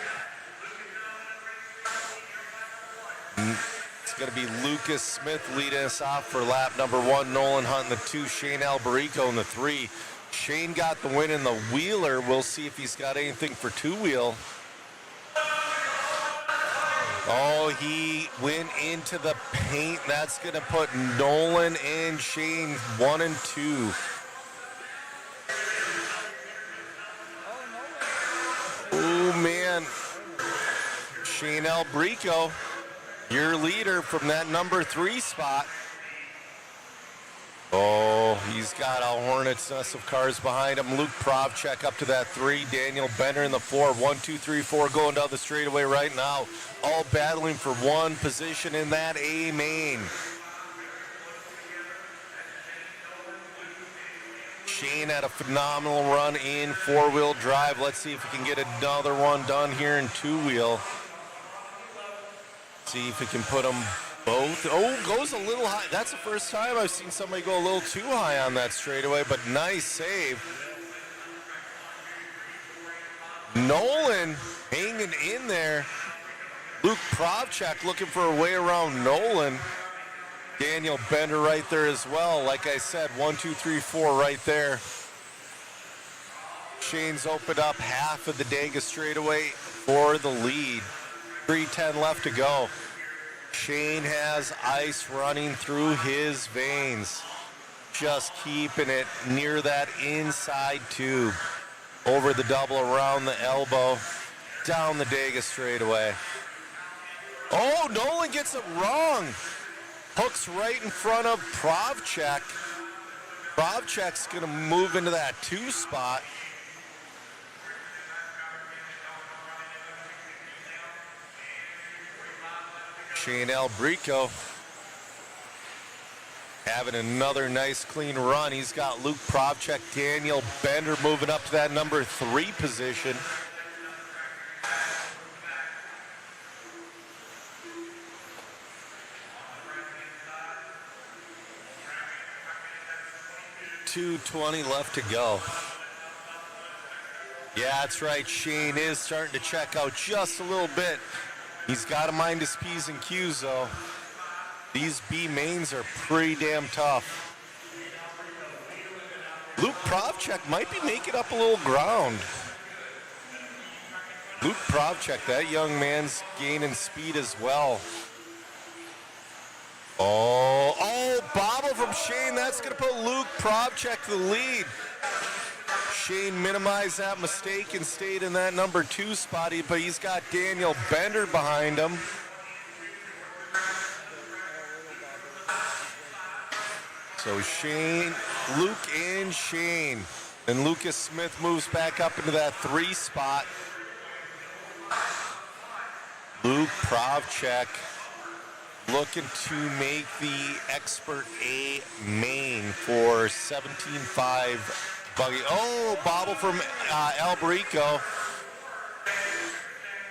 It's going to be Lucas Smith leading us off for lap number 1. Nolan Hunt in the 2. Shane Albarico in the 3. Shane got the win in the wheeler. We'll see if he's got anything for two-wheel. Oh, he went into the paint. That's going to put Nolan and Shane 1 and 2. Oh, man. Shane Albarico, your leader from that number 3 spot. Oh, he's got a hornet's nest of cars behind him. Luke Provchek up to that 3. Daniel Bender in the 4. 1, 2, 3, 4 going down the straightaway right now. All battling for one position in that A main. Shane had a phenomenal run in 4-wheel drive. Let's see if we can get another one done here in 2-wheel. See if we can put them both. Oh, goes a little high. That's the first time I've seen somebody go a little too high on that straightaway, but nice save. Nolan hanging in there. Luke Provchek looking for a way around Nolan. Daniel Bender right there as well. Like I said, 1, 2, 3, 4 right there. Shane's opened up half of the Dega straightaway for the lead. 3:10 left to go. Shane has ice running through his veins. Just keeping it near that inside tube. Over the double, around the elbow, down the Dega straightaway. Oh, Nolan gets it wrong. Hooks right in front of Provchek. Provchek's going to move into that 2 spot. Shane Albrico having another nice clean run. He's got Luke Provchek, Daniel Bender moving up to that number 3 position. .220 left to go. Yeah, that's right. Shane is starting to check out just a little bit. He's got to mind his P's and Q's, though. These B mains are pretty damn tough. Luke Provchek might be making up a little ground. Luke Provchek, that young man's gaining speed as well. Oh, bobble from Shane. That's going to put Luke Provchek to the lead. Shane minimized that mistake and stayed in that number 2 spot, but he's got Daniel Bender behind him. So Shane, Luke and Shane. And Lucas Smith moves back up into that 3 spot. Luke Provchek looking to make the Expert A main for 17.5 buggy. Oh, bobble from Albrico.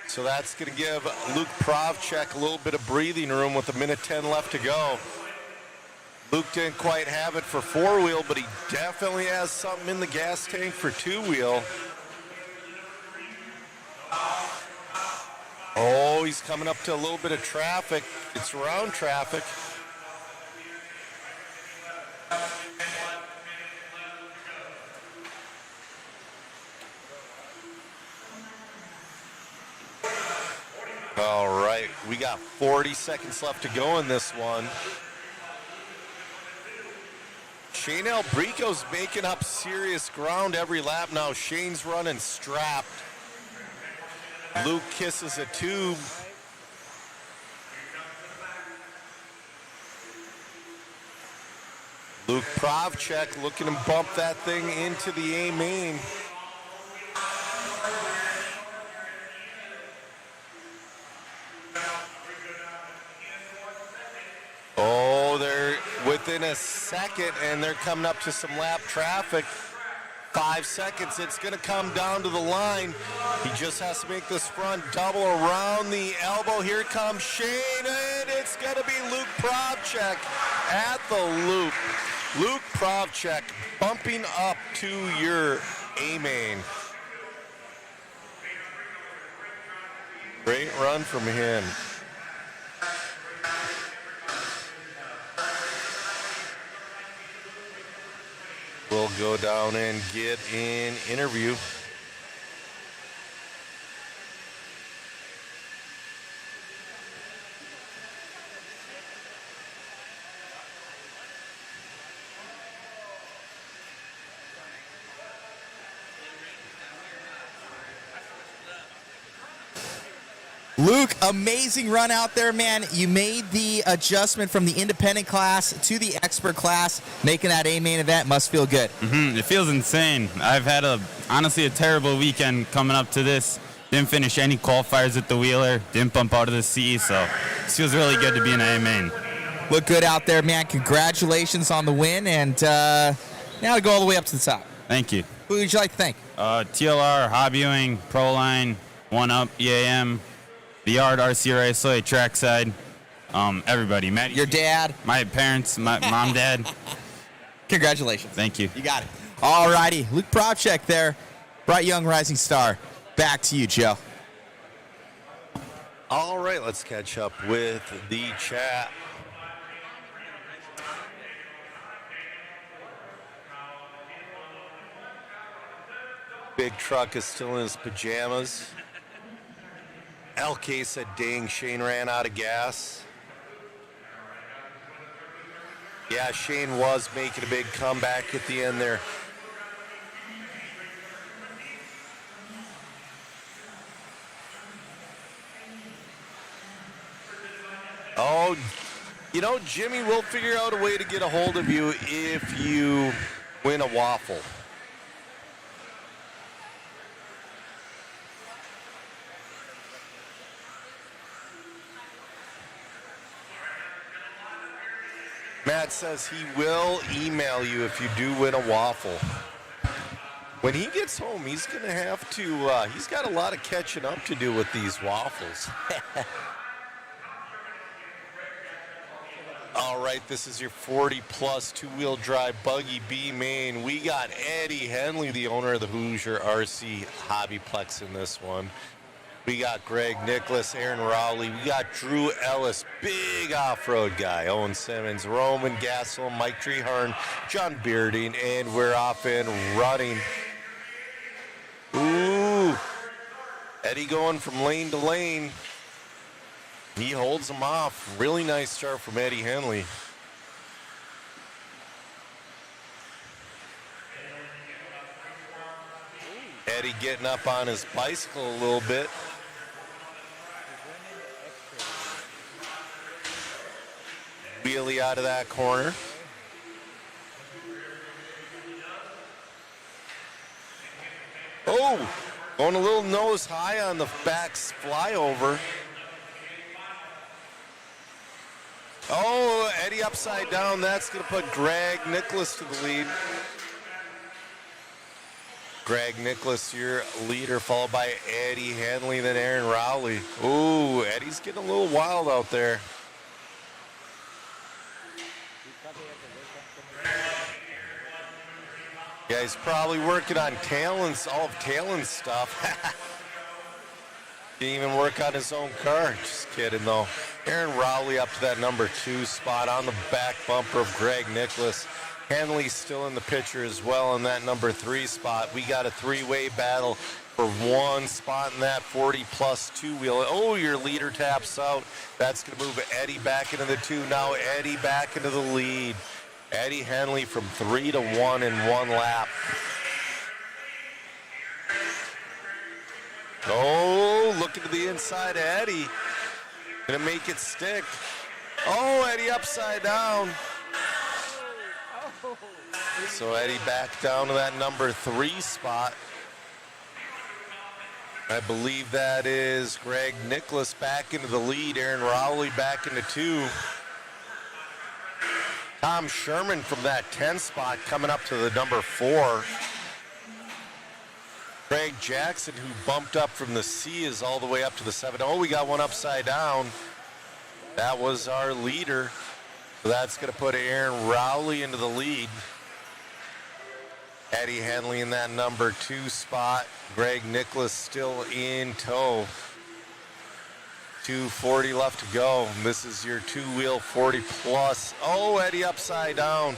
So that's going to give Luke Provchek a little bit of breathing room with 1:10 left to go. Luke didn't quite have it for 4-wheel, but he definitely has something in the gas tank for 2-wheel. Oh, he's coming up to a little bit of traffic. It's round traffic. All right, we got 40 seconds left to go in this one. Shane Albrico's making up serious ground every lap now. Shane's running strapped. Luke kisses a tube. Luke Provchek looking to bump that thing into the A main. Oh, they're within a second and they're coming up to some lap traffic. 5 seconds, it's gonna come down to the line. He just has to make this front double around the elbow. Here comes Shane, and it's gonna be Luke Provchek at the loop. Luke Provchek bumping up to your A-main. Great run from him. We'll go down and get an interview. Luke, amazing run out there, man. You made the adjustment from the independent class to the expert class, making that A-main event. Must feel good. It feels insane. I've had honestly a terrible weekend coming up to this. Didn't finish any qualifiers at the Wheeler. Didn't bump out of the C, so this feels really good to be in A-main. Look good out there, man. Congratulations on the win, and now to go all the way up to the top. Thank you. Who would you like to thank? TLR, Hobbying, Proline, 1UP, EAM, the Yard, RC Raceway, Trackside, everybody. Matt, your dad, my parents, my mom, dad. Congratulations. Thank you. You got it. All righty. Luke Provchek there, bright young rising star. Back to you, Joe. All right, let's catch up with the chat. Big Truck is still in his pajamas. LK said, dang, Shane ran out of gas. Yeah, Shane was making a big comeback at the end there. Oh, you know, Jimmy will figure out a way to get a hold of you if you win a waffle. Matt says he will email you if you do win a waffle. When he gets home, he's going to have to, he's got a lot of catching up to do with these waffles. All right, this is your 40-plus two-wheel drive buggy B main. We got Eddie Henley, the owner of the Hoosier RC HobbyPlex in this one. We got Greg Nicholas, Aaron Rowley. We got Drew Ellis, big off-road guy. Owen Simmons, Roman Gassel, Mike Treharn, John Bearding, and we're off and running. Ooh, Eddie going from lane to lane. He holds them off. Really nice start from Eddie Henley. Eddie getting up on his bicycle a little bit. Wheelie out of that corner. Oh, going a little nose high on the back flyover. Oh, Eddie upside down. That's going to put Greg Nicholas to the lead. Greg Nicholas, your leader, followed by Eddie Henley, then Aaron Rowley. Ooh, Eddie's getting a little wild out there. Yeah, he's probably working on Talon's, all of Talon's stuff. Didn't even work on his own car. Just kidding, though. Aaron Rowley up to that number 2 spot on the back bumper of Greg Nicholas. Henley still in the picture as well in that number 3 spot. We got a 3-way battle for 1 spot in that 40-plus two-wheel. Oh, your leader taps out. That's going to move Eddie back into the 2. Now Eddie back into the lead. Eddie Henley from 3 to 1 in 1 lap. Oh, looking to the inside of Eddie. Gonna make it stick. Oh, Eddie upside down. So Eddie back down to that number 3 spot. I believe that is Greg Nicholas back into the lead. Aaron Rowley back into 2. Tom Sherman from that 10 spot coming up to the number 4. Craig Jackson, who bumped up from the C, is all the way up to the 7. Oh, we got one upside down. That was our leader. So that's going to put Aaron Rowley into the lead. Eddie Henley in that number 2 spot. Greg Nicholas still in tow. 240 left to go. This is your two-wheel 40-plus. Oh, Eddie upside down.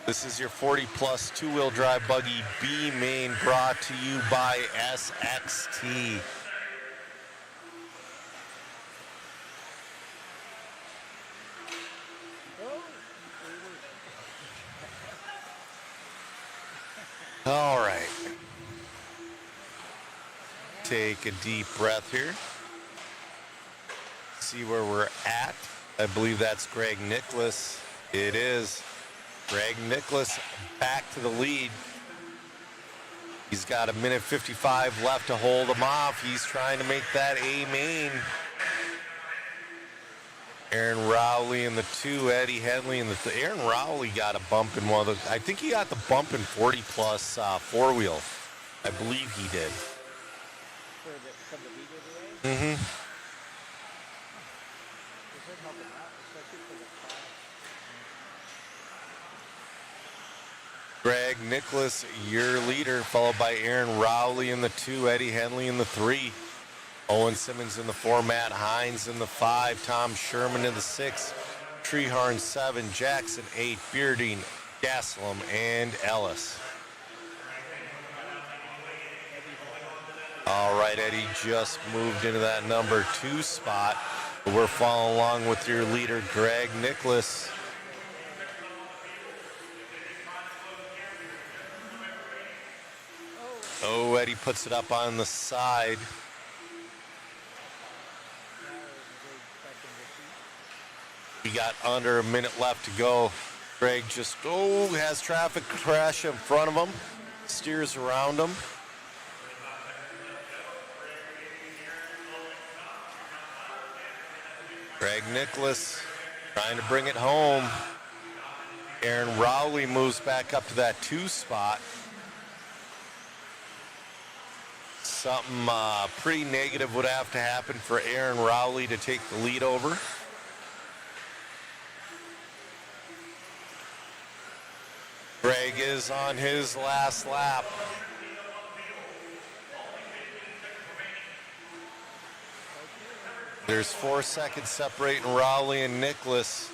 This is your 40-plus two-wheel drive buggy B main, brought to you by SXT. All right. Take a deep breath here. See where we're at. I believe that's Greg Nicholas. It is. Greg Nicholas back to the lead. He's got 1:55 left to hold him off. He's trying to make that A main. Aaron Rowley in the 2, Eddie Henley in the Aaron Rowley got a bump in one of those. I think he got the bump in 40-plus 4-wheel. I believe he did. Mm-hmm. Greg Nicholas, your leader, followed by Aaron Rowley in the 2, Eddie Henley in the 3, Owen Simmons in the 4, Matt Hines in the 5, Tom Sherman in the 6, Treharn 7, Jackson 8, Bearding, Gaslam, and Ellis. All right, Eddie just moved into that number 2 spot. We're following along with your leader, Greg Nicholas. Oh, Eddie puts it up on the side. We got under a minute left to go. Greg just, has traffic crash in front of him. Steers around him. Greg Nicholas Trying to bring it home. Aaron Rowley moves back up to that 2 spot. Something pretty negative would have to happen for Aaron Rowley to take the lead over. Greg is on his last lap. There's 4 seconds separating Rowley and Nicholas.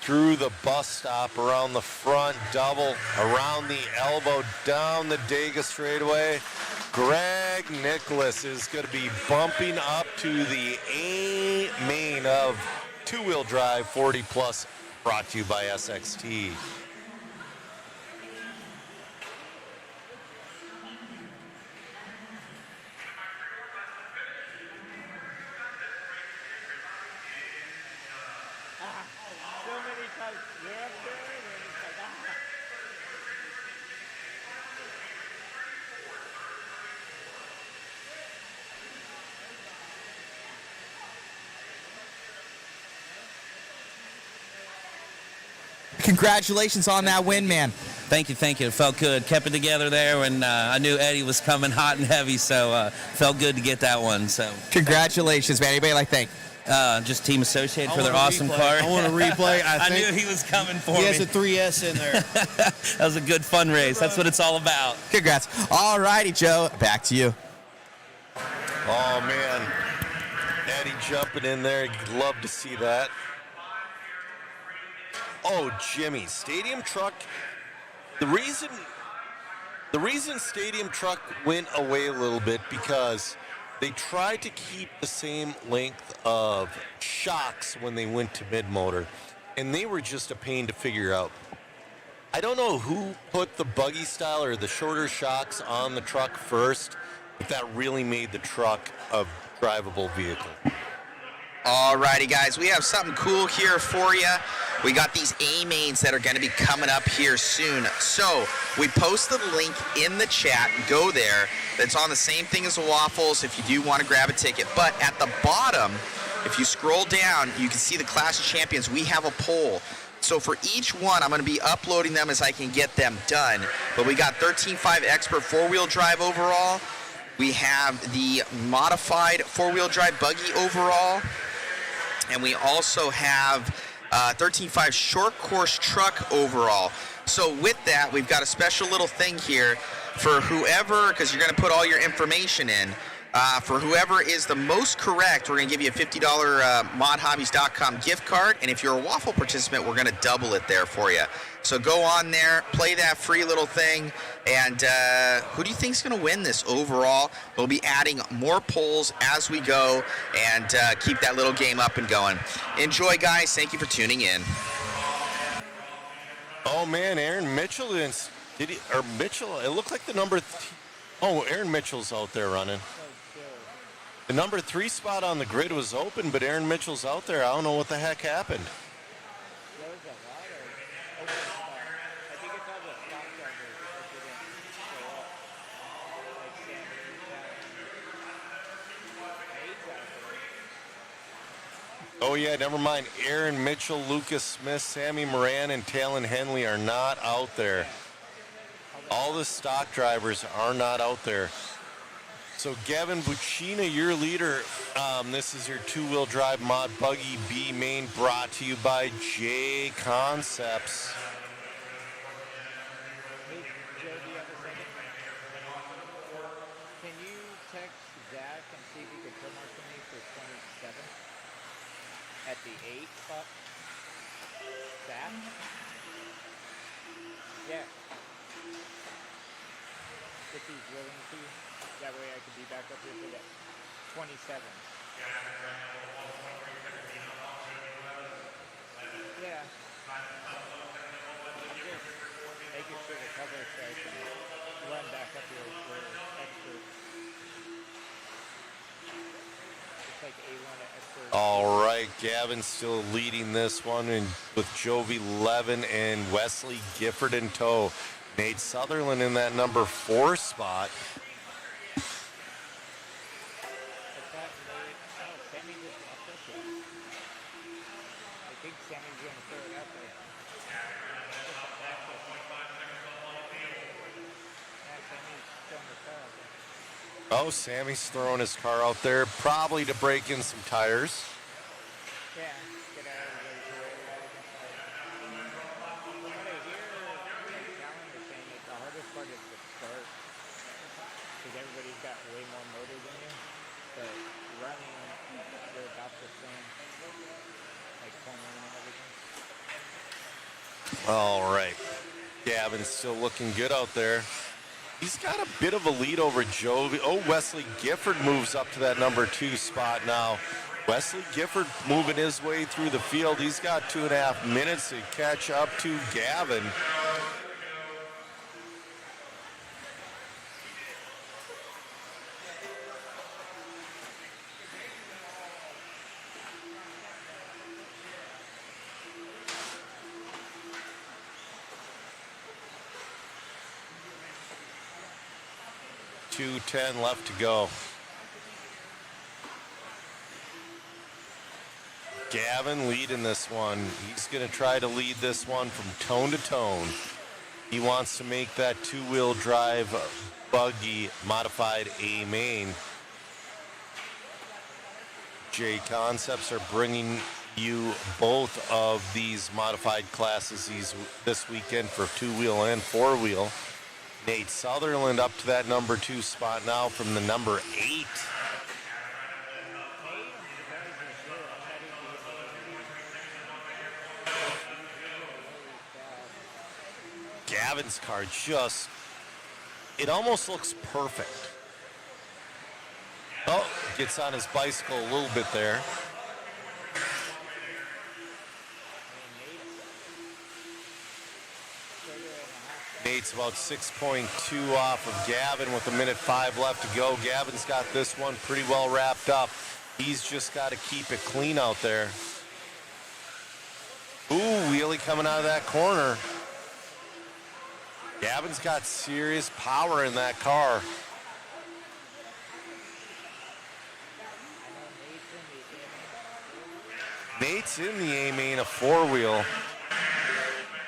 Through the bus stop, around the front, double, around the elbow, down the Dega straightaway. Greg Nicholas is going to be bumping up to the A main of two-wheel drive 40 plus, brought to you by SXT. So many times you're up there and it's like, Congratulations on that win, man. Thank you. It felt good. Kept it together there, and I knew Eddie was coming hot and heavy, so felt good to get that one. So congratulations, man. Anybody like thank? Just Team Associated for their awesome car. I want to replay. I knew he was coming for me. He has a 3S in there. That was a good fundraise. That's what it's all about. Congrats. All righty, Joe. Back to you. Oh, man. Eddie jumping in there. You'd love to see that. Oh, Jimmy. Stadium Truck. The reason Stadium Truck went away a little bit because they tried to keep the same length of shocks when they went to mid-motor, and they were just a pain to figure out. I don't know who put the buggy style or the shorter shocks on the truck first, but that really made the truck a drivable vehicle. Alrighty, guys, we have something cool here for you. We got these A-mains that are going to be coming up here soon. So we posted a link in the chat. Go there. That's on the same thing as the waffles if you do want to grab a ticket. But at the bottom, if you scroll down, you can see the Clash of Champions. We have a poll. So for each one, I'm going to be uploading them as I can get them done. But we got 13.5 Expert 4-wheel drive overall. We have the modified 4-wheel drive buggy overall. And we also have 13.5 short course truck overall. So with that, we've got a special little thing here for whoever, because you're going to put all your information in, for whoever is the most correct, we're going to give you a $50 modhobbies.com gift card. And if you're a waffle participant, we're going to double it there for you. So go on there, play that free little thing, and who do you think is going to win this overall? We'll be adding more polls as we go and keep that little game up and going. Enjoy, guys. Thank you for tuning in. Oh, man, Aaron Mitchell it looked like the number... Aaron Mitchell's out there running. The number 3 spot on the grid was open, but Aaron Mitchell's out there. I don't know what the heck happened. Oh, yeah, never mind. Aaron Mitchell, Lucas Smith, Sammy Moran, and Talon Henley are not out there. All the stock drivers are not out there. So, Gavin Buccina, your leader. This is your two-wheel drive mod buggy B main, brought to you by J Concepts. Hey, Joe, do you have a second? Can you text Zach and see if he could put mark for me for 27 at the 8 spot? Zach? Yeah. If he's willing to. That way I could be back up here for that 27. Yeah. I'm just making sure the cover so I can run back up here for expert. It's like A1 at expert. All right, Gavin's still leading this one with Jovi Levin and Wesley Gifford in tow. Nate Sutherland in that number 4 spot. Oh, Sammy's throwing his car out there, probably to break in some tires. Yeah, get out of the way to it. What I hear, like Callan was saying, is the hardest part is the start. Because everybody's got way more motor than you. But running, they're about the same. Like cornering and everything. All right. Gavin's still looking good out there. He's got a bit of a lead over Jovi. Oh, Wesley Gifford moves up to that number 2 spot now. Wesley Gifford moving his way through the field. He's got 2.5 minutes to catch up to Gavin. .210 left to go. Gavin leading this one. He's going to try to lead this one from tone to tone. He wants to make that 2-wheel drive buggy modified A main. J Concepts are bringing you both of these modified classes this weekend for 2-wheel and 4-wheel. Nate Sutherland up to that number 2 spot now from the number 8. Gavin's car just, it almost looks perfect. Oh, gets on his bicycle a little bit there. Nate's about 6.2 off of Gavin with 1:05 left to go. Gavin's got this one pretty well wrapped up. He's just got to keep it clean out there. Ooh, wheelie coming out of that corner. Gavin's got serious power in that car. Nate's in the A-main, a 4-wheel.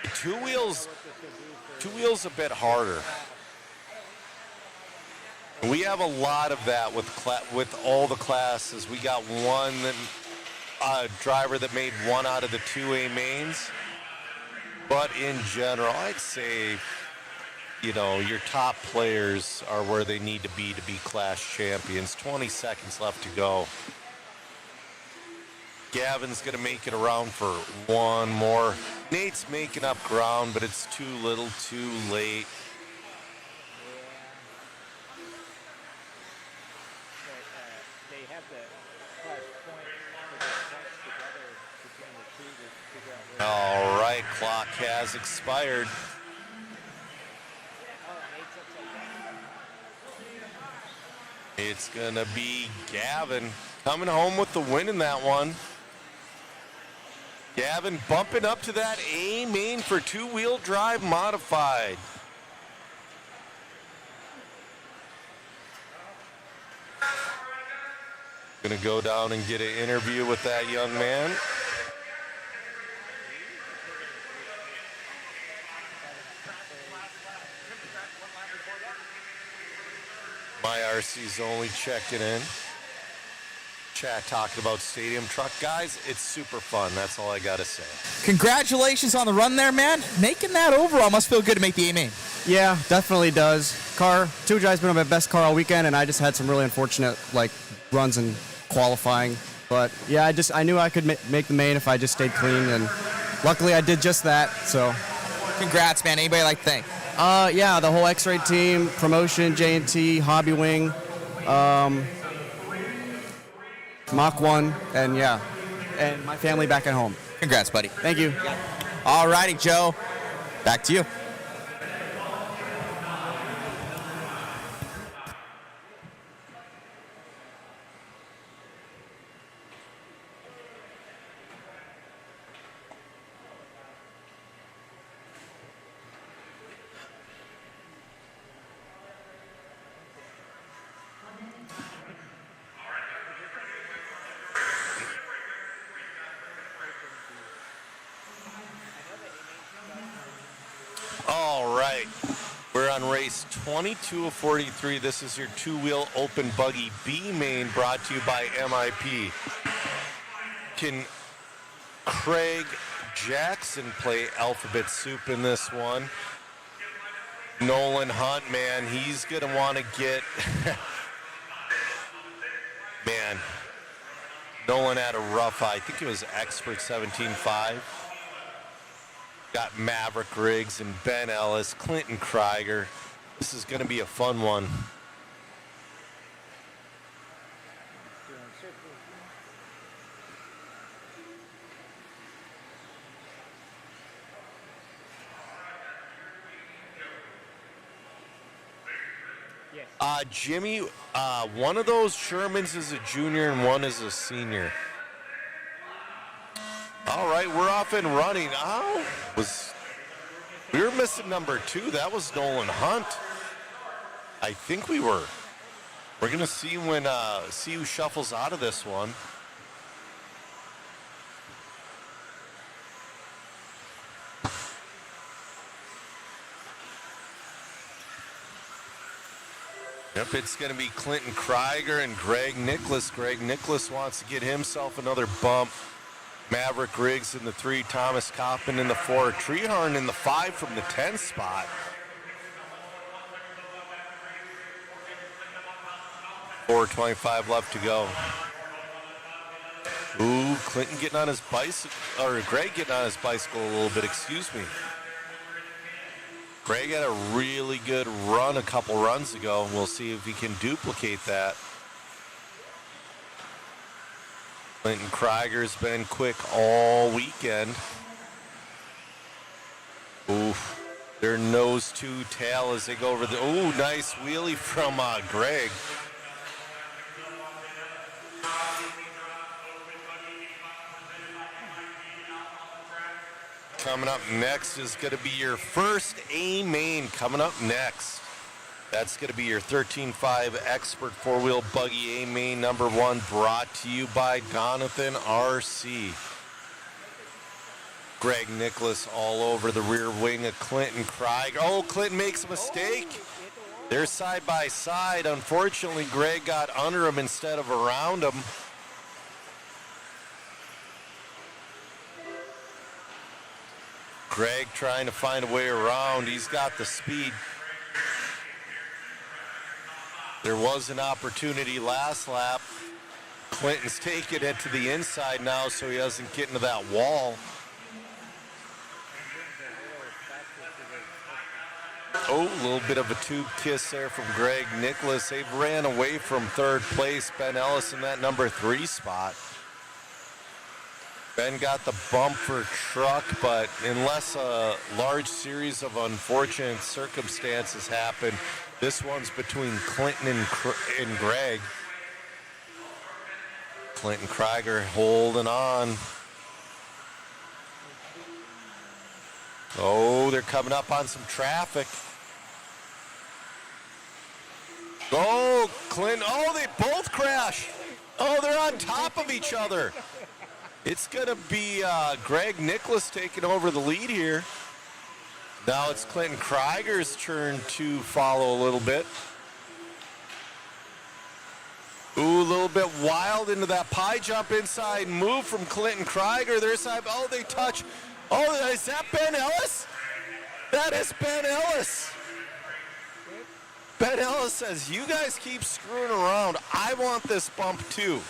2-wheel's a bit harder. We have a lot of that with all the classes. We got one driver that made 1 out of the 2 A-mains. But in general, I'd say, you know, your top players are where they need to be class champions. 20 seconds left to go. Gavin's going to make it around for one more. Nate's making up ground, but it's too little, too late. They have the class points for the points together between the two to figure out where. All right, clock has expired. It's going to be Gavin coming home with the win in that one. Gavin bumping up to that A-main for 2-wheel drive modified. Gonna go down and get an interview with that young man. My RC's only checking in. Chat talking about stadium truck. Guys, it's super fun. That's all I got to say. Congratulations on the run there, man. Making that overall must feel good to make the A-main. Yeah, definitely does. Car, 2 drive's been my best car all weekend, and I just had some really unfortunate runs in qualifying. But yeah, I knew I could make the main if I just stayed clean, and luckily I did just that. So, congrats, man. Anybody like to thank? Yeah, the whole X-Ray team, promotion, J&T, Hobby Wing, Mach 1, and yeah, and my family back at home. Congrats, buddy. Thank you. All righty, Joe. Back to you. 22 of 43. This is your two-wheel open buggy B main brought to you by MIP. Can Craig Jackson play alphabet soup in this one? Nolan Hunt, man, he's going to want to get... man, Nolan had a rough eye. I think it was Expert 17.5. Got Maverick Riggs and Ben Ellis, Clinton Krieger. This is going to be a fun one. Jimmy, one of those Shermans is a junior and one is a senior. All right, we're off and running. We were missing number 2. That was Nolan Hunt. I think we were. We're gonna see see who shuffles out of this one. Yep, it's going to be Clinton Krieger and Greg Nicholas. Greg Nicholas wants to get himself another bump. Maverick Riggs in the 3, Thomas Coppin in the 4, Treharn in the 5 from the 10 spot. $4.25 left to go. Ooh, Clinton getting on his bicycle, or Greg getting on his bicycle a little bit, excuse me. Greg had a really good run a couple runs ago. We'll see if he can duplicate that. Clinton Krieger's been quick all weekend. Oof. Their nose to tail as they go over the... Ooh, nice wheelie from Greg. Coming up next is going to be your first A main coming up next. That's going to be your 13.5 Expert 4-wheel buggy A main number 1 brought to you by Donathan RC. Greg Nicholas all over the rear wing of Clinton Krieger. Oh, Clinton makes a mistake. They're side by side. Unfortunately, Greg got under him instead of around him. Greg trying to find a way around. He's got the speed. There was an opportunity last lap. Clinton's taking it to the inside now so he doesn't get into that wall. Oh, a little bit of a tube kiss there from Greg Nicholas. They've ran away from third place. Ben Ellis in that number 3 spot. Ben got the bumper truck, but unless a large series of unfortunate circumstances happen, this one's between Clinton and Greg. Clinton Krieger holding on. Oh, they're coming up on some traffic. Oh, Clinton. Oh, they both crash. Oh, they're on top of each other. It's going to be Greg Nicholas taking over the lead here. Now it's Clinton Krieger's turn to follow a little bit. Ooh, a little bit wild into that pie jump inside move from Clinton Krieger. Their side. Oh, they touch. Oh, is that Ben Ellis? That is Ben Ellis. Ben Ellis says, you guys keep screwing around. I want this bump too.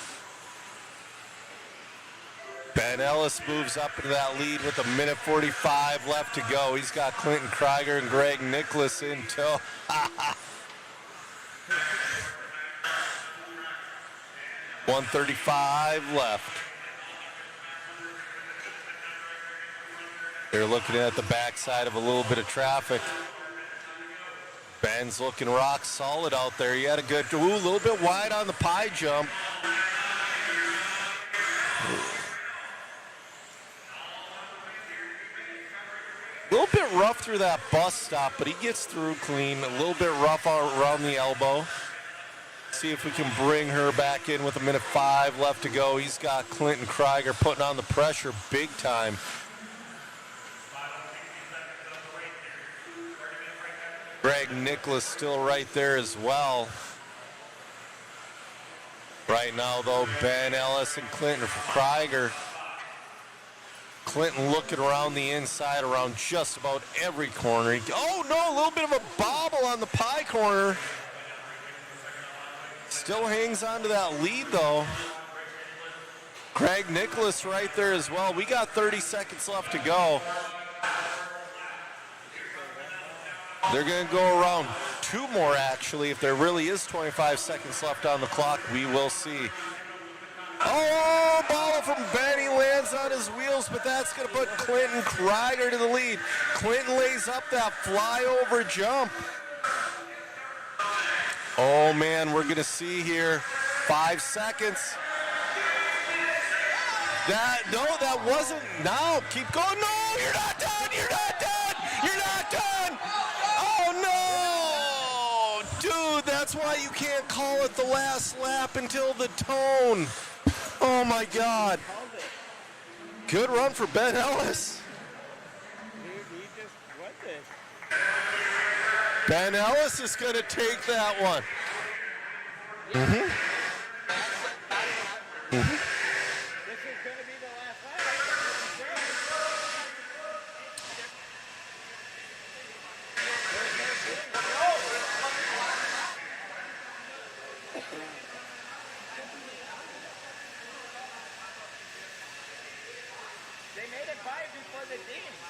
Ben Ellis moves up into that lead with 1:45 left to go. He's got Clinton Krieger and Greg Nicholas in tow. 1:35 left. They're looking at the backside of a little bit of traffic. Ben's looking rock solid out there. He had a good, ooh, a little bit wide on the pie jump. A little bit rough through that bus stop, but he gets through clean. A little bit rough around the elbow. See if we can bring her back in with 1:05 left to go. He's got Clinton Krieger putting on the pressure big time. Greg Nicholas still right there as well. Right now, though, Ben Ellis and Clinton Krieger. Clinton looking around the inside, around just about every corner. Oh, no, a little bit of a bobble on the pie corner. Still hangs on to that lead, though. Greg Nicholas right there as well. We got 30 seconds left to go. They're going to go around 2 more, actually. If there really is 25 seconds left on the clock, we will see. Oh, ball from Benny lands on his wheels, but that's going to put Clinton Krieger to the lead. Clinton lays up that flyover jump. Oh, man, we're going to see here 5 seconds. That wasn't. No, keep going. No, you're not done. You're not done. You're not done. Oh, no. Dude, that's why you can't call it the last lap until the tone. Oh, my God. Good run for Ben Ellis. Dude, he just won this. Ben Ellis is going to take that one. Mm-hmm. Mm-hmm.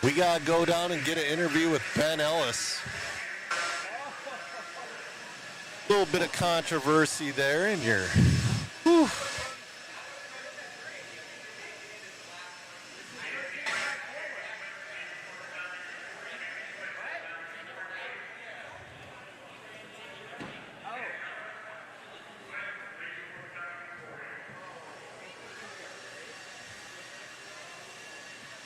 We got to go down and get an interview with Ben Ellis. A little bit of controversy there in your... Whew.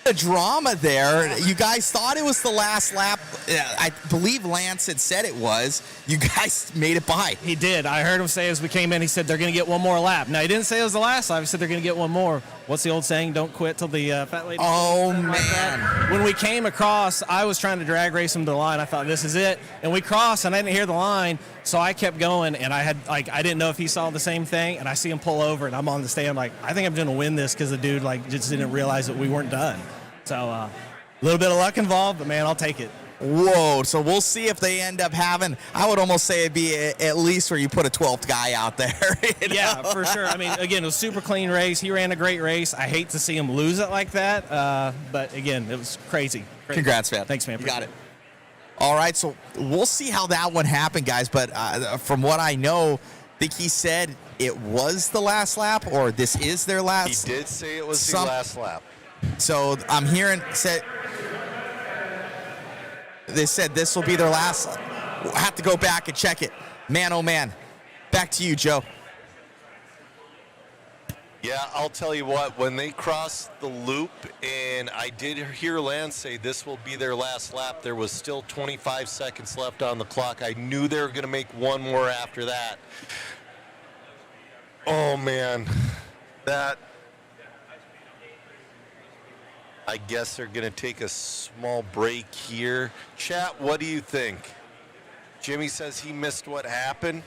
The drama there. You guys thought it was the last lap. I believe Lance had said it was. You guys made it by. He did. I heard him say as we came in, he said they're going to get one more lap. Now, he didn't say it was the last lap. He said they're going to get one more. What's the old saying? Don't quit till the fat lady. Oh, man. Like when we came across, I was trying to drag race him to the line. I thought, this is it. And we crossed, and I didn't hear the line, so I kept going, and I didn't know if he saw the same thing, and I see him pull over, and I'm on the stand like, I think I'm going to win this because the dude just didn't realize that we weren't done. So a little bit of luck involved, but, man, I'll take it. Whoa, so we'll see if they end up having, I would almost say it'd be at least where you put a 12th guy out there. Yeah, for sure. I mean, again, it was a super clean race. He ran a great race. I hate to see him lose it like that, but, again, it was crazy. Congrats, man. Thanks, man. You got it. All right, so we'll see how that one happened, guys, but from what I know, I think he said it was the last lap, or this is their last. He did say it was the last lap. So I'm hearing they said this will be their last. We'll have to go back and check it. Man, oh man. Back to you, Joe. Yeah, I'll tell you what, when they crossed the loop, and I did hear Lance say this will be their last lap, there was still 25 seconds left on the clock. I knew they were going to make one more after that. Oh, man. I guess they're going to take a small break here. Chat, what do you think? Jimmy says he missed what happened.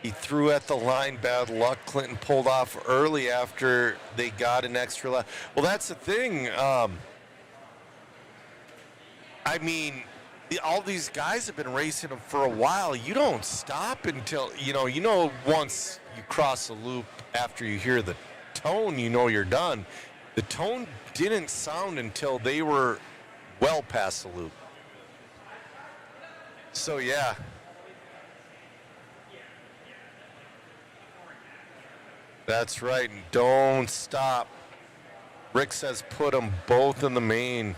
He threw at the line, bad luck. Clinton pulled off early after they got an extra lap. Well, that's the thing. I mean, all these guys have been racing them for a while. You don't stop until, once you cross the loop after you hear the tone, you're done. The tone didn't sound until they were well past the loop. So, yeah. That's right. Don't stop. Rick says put them both in the main.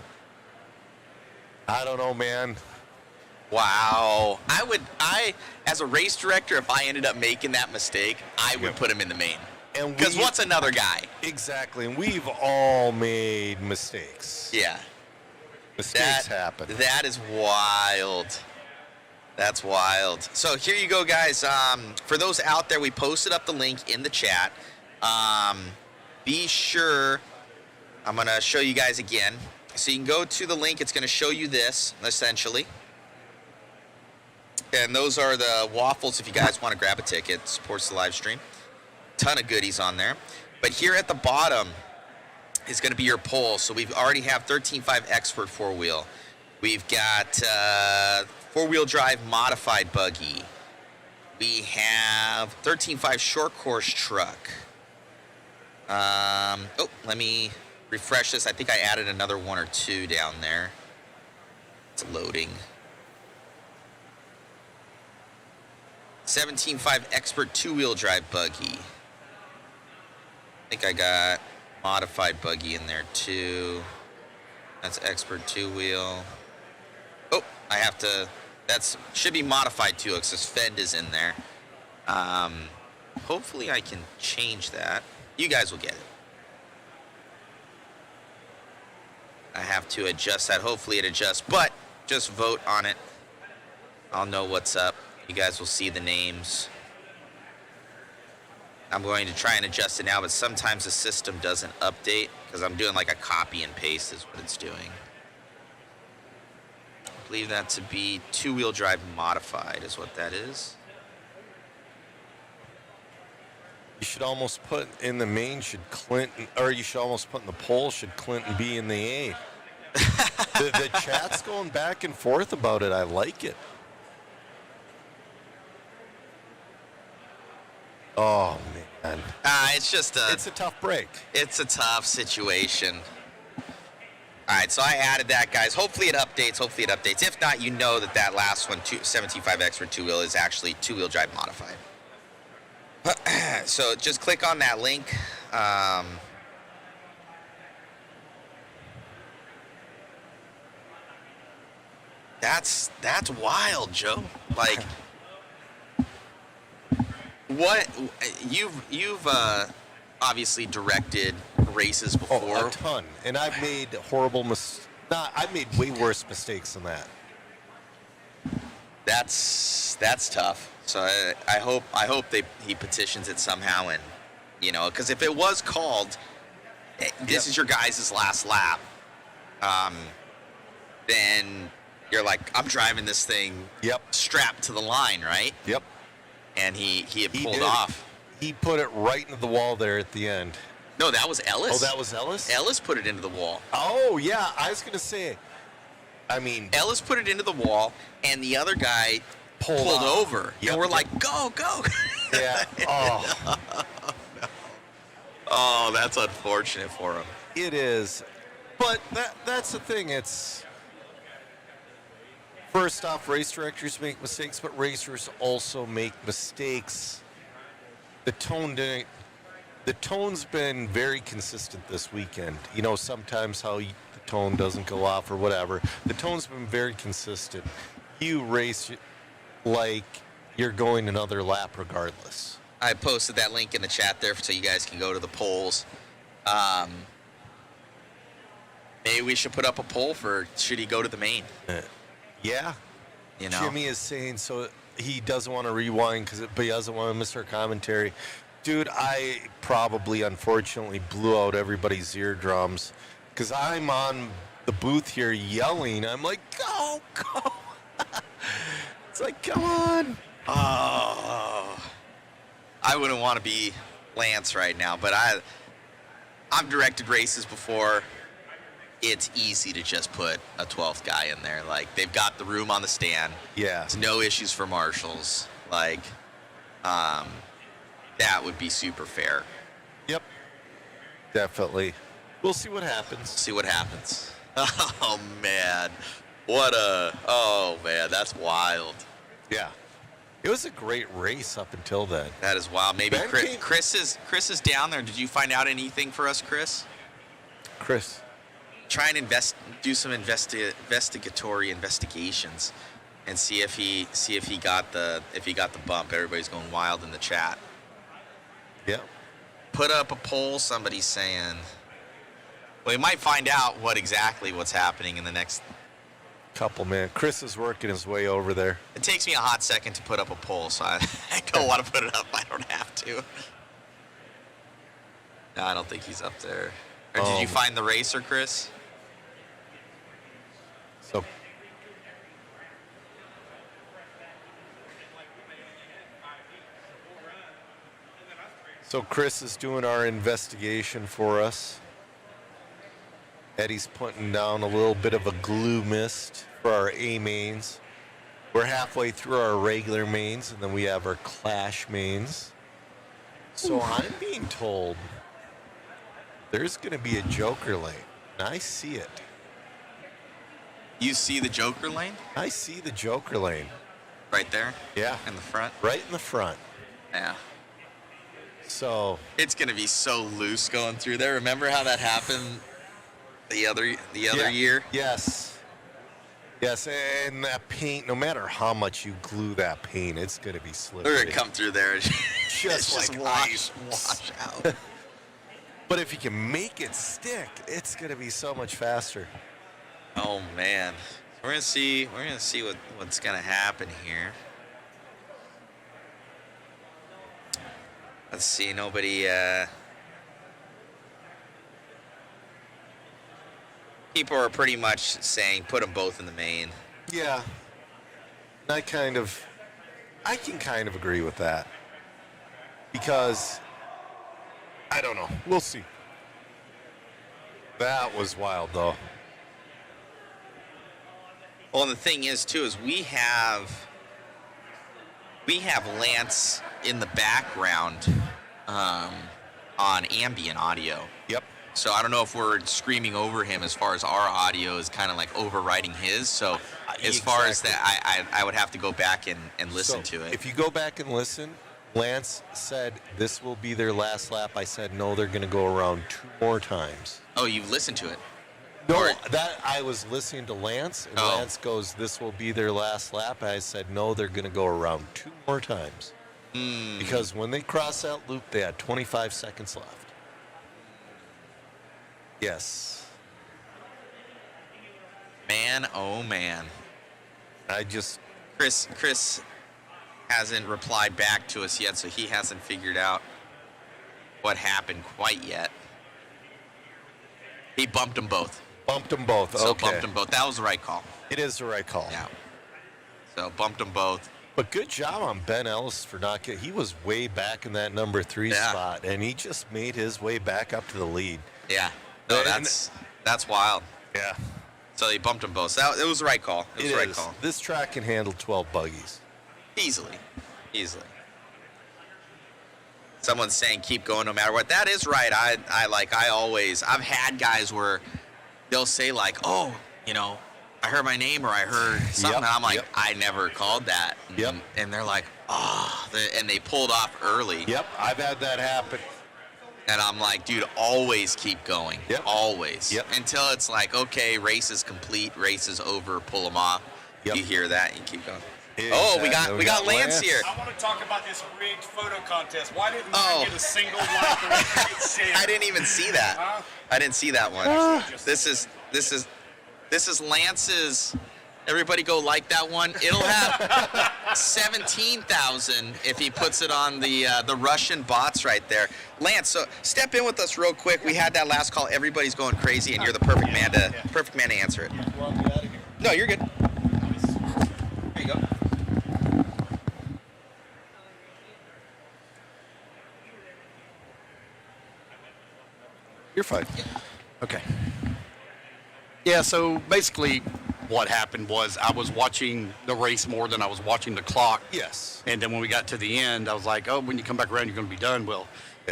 I don't know, man. Wow. As a race director, if I ended up making that mistake, I would put him in the main. Because what's another guy? Exactly. And we've all made mistakes. Yeah. Mistakes happen. That is wild. That's wild. So here you go, guys. For those out there, we posted up the link in the chat. Be sure, I'm going to show you guys again. So you can go to the link. It's going to show you this, essentially. And those are the waffles if you guys want to grab a ticket. It supports the live stream. Ton of goodies on there. But here at the bottom is going to be your poll. So we already have 13.5 Expert four-wheel. We've got four-wheel drive modified buggy. We have 13.5 short course truck. Let me refresh this. I think I added another one or two down there. It's loading. 17.5 Expert two-wheel drive buggy. I think I got modified buggy in there too. That's Expert two-wheel. Oh, I have to. That's should be modified too because this fend is in there. Hopefully I can change that. You guys will get it. I have to adjust that. Hopefully it adjusts, but just vote on it. I'll know what's up. You guys will see the names. I'm going to try and adjust it now, but sometimes the system doesn't update because I'm doing like a copy and paste is what it's doing. I believe that to be two-wheel drive modified is what that is. You should almost put in the main, should Clinton, or you should almost put in the poll, should Clinton be in the A? the chat's going back and forth about it. I like it. Oh, man. It's just it's a tough break. It's a tough situation. All right, so I added that, guys. Hopefully it updates. If not, you know that last one, 17.5 Expert two-wheel, is actually two-wheel drive modified. So just click on that link. That's wild, Joe. Like, what you've obviously directed races before. Oh, a ton, and I've made horrible I've made way worse mistakes than that. That's tough. So I hope he petitions it somehow, and because if it was called, this is your guys' last lap, then you're like, I'm driving this thing strapped to the line, right? Yep. And he had pulled off. He put it right into the wall there at the end. No, that was Ellis. Oh, that was Ellis? Ellis put it into the wall. Oh, yeah. I was going to say, Ellis put it into the wall, and the other guy pulled over. Yep, and we're like, go. Yeah. Oh. Oh, that's unfortunate for him. It is. But that's the thing. It's, first off, race directors make mistakes, but racers also make mistakes. The tone's been very consistent this weekend. Sometimes how the tone doesn't go off or whatever. The tone's been very consistent. You race like you're going another lap regardless. I posted that link in the chat there so you guys can go to the polls. Maybe we should put up a poll for should he go to the main? Yeah. Jimmy is saying so he doesn't want to rewind but he doesn't want to miss our commentary. Dude, I probably unfortunately blew out everybody's eardrums because I'm on the booth here yelling. I'm like, go. It's like, come on. Oh, I wouldn't want to be Lance right now, but I've directed races before. It's easy to just put a 12th guy in there. Like, they've got the room on the stand. Yeah. There's no issues for marshals. Like, that would be super fair. Yep. Definitely. We'll see what happens. Oh, man. That's wild. Yeah. It was a great race up until then. That is wild. Maybe Chris is down there. Did you find out anything for us, Chris? Try and do some investigatory investigations and see if he got the bump. Everybody's going wild in the chat. Yeah. Put up a poll, somebody's saying. Well, we might find out what's happening in the next couple minutes. Chris is working his way over there. It takes me a hot second to put up a poll, so I don't want to put it up. I don't have to. No, I don't think he's up there. Or did you find the racer, Chris? So Chris is doing our investigation for us. Eddie's putting down a little bit of a glue mist for our A mains. We're halfway through our regular mains, and then we have our clash mains. So I'm being told there's going to be a joker lane, and I see it. You see the joker lane? I see the joker lane. Right there? Yeah. In the front? Right in the front. Yeah. So it's going to be so loose going through there. Remember how that happened the other year? Yes. Yes, and that paint, no matter how much you glue that paint, it's going to be slippery. They're going to come through there. Just like ice. Wash out. But if you can make it stick, it's going to be so much faster. Oh man, we're gonna see what's gonna happen here. Let's see, nobody. People are pretty much saying put them both in the main. Yeah, I can kind of agree with that because I don't know. We'll see. That was wild though. Well, and the thing is, too, is we have Lance in the background on ambient audio. Yep. So I don't know if we're screaming over him as far as our audio is kind of like overriding his. So as far as that, I would have to go back and listen to it. If you go back and listen, Lance said this will be their last lap. I said, no, they're going to go around 2 more times. Oh, you've listened to it? No, that I was listening to Lance, and Lance goes, this will be their last lap. I said, no, they're going to go around 2 more times. Because when they crossed that loop, they had 25 seconds left. Yes. Man, oh man. Chris hasn't replied back to us yet, so he hasn't figured out what happened quite yet. He bumped them both. Bumped them both. So okay. bumped them both. That was the right call. It is the right call. Yeah. So bumped them both. But good job on Ben Ellis for not getting. He was way back in that number 3 spot, and he just made his way back up to the lead. Yeah. No, that's wild. Yeah. So they bumped them both. So it was the right call. It was the right call. This track can handle 12 buggies. Easily. Someone's saying keep going no matter what. That is right. I've had guys where they'll say like, oh, I heard my name or I heard something. And I'm like, I never called that. Yep. And they're like, oh, and they pulled off early. Yep, I've had that happen. And I'm like, dude, always keep going. Yep. Always. Yep. Until it's like, okay, race is complete, race is over, pull them off. Yep. You hear that, you keep going. Oh, we got Lance here. I want to talk about this rigged photo contest. Why didn't I get a single like the rest of it said? I didn't even see that. Huh? I didn't see that one. This is Lance's. Everybody go like that one. It'll have 17,000 if he puts it on the Russian bots right there. Lance, so step in with us real quick. We had that last call. Everybody's going crazy, and you're the perfect man to answer it. No, you're good. There you go. You're fine. Okay. Yeah, so basically what happened was I was watching the race more than I was watching the clock. Yes. And then when we got to the end, I was like, oh, when you come back around, you're going to be done. Well,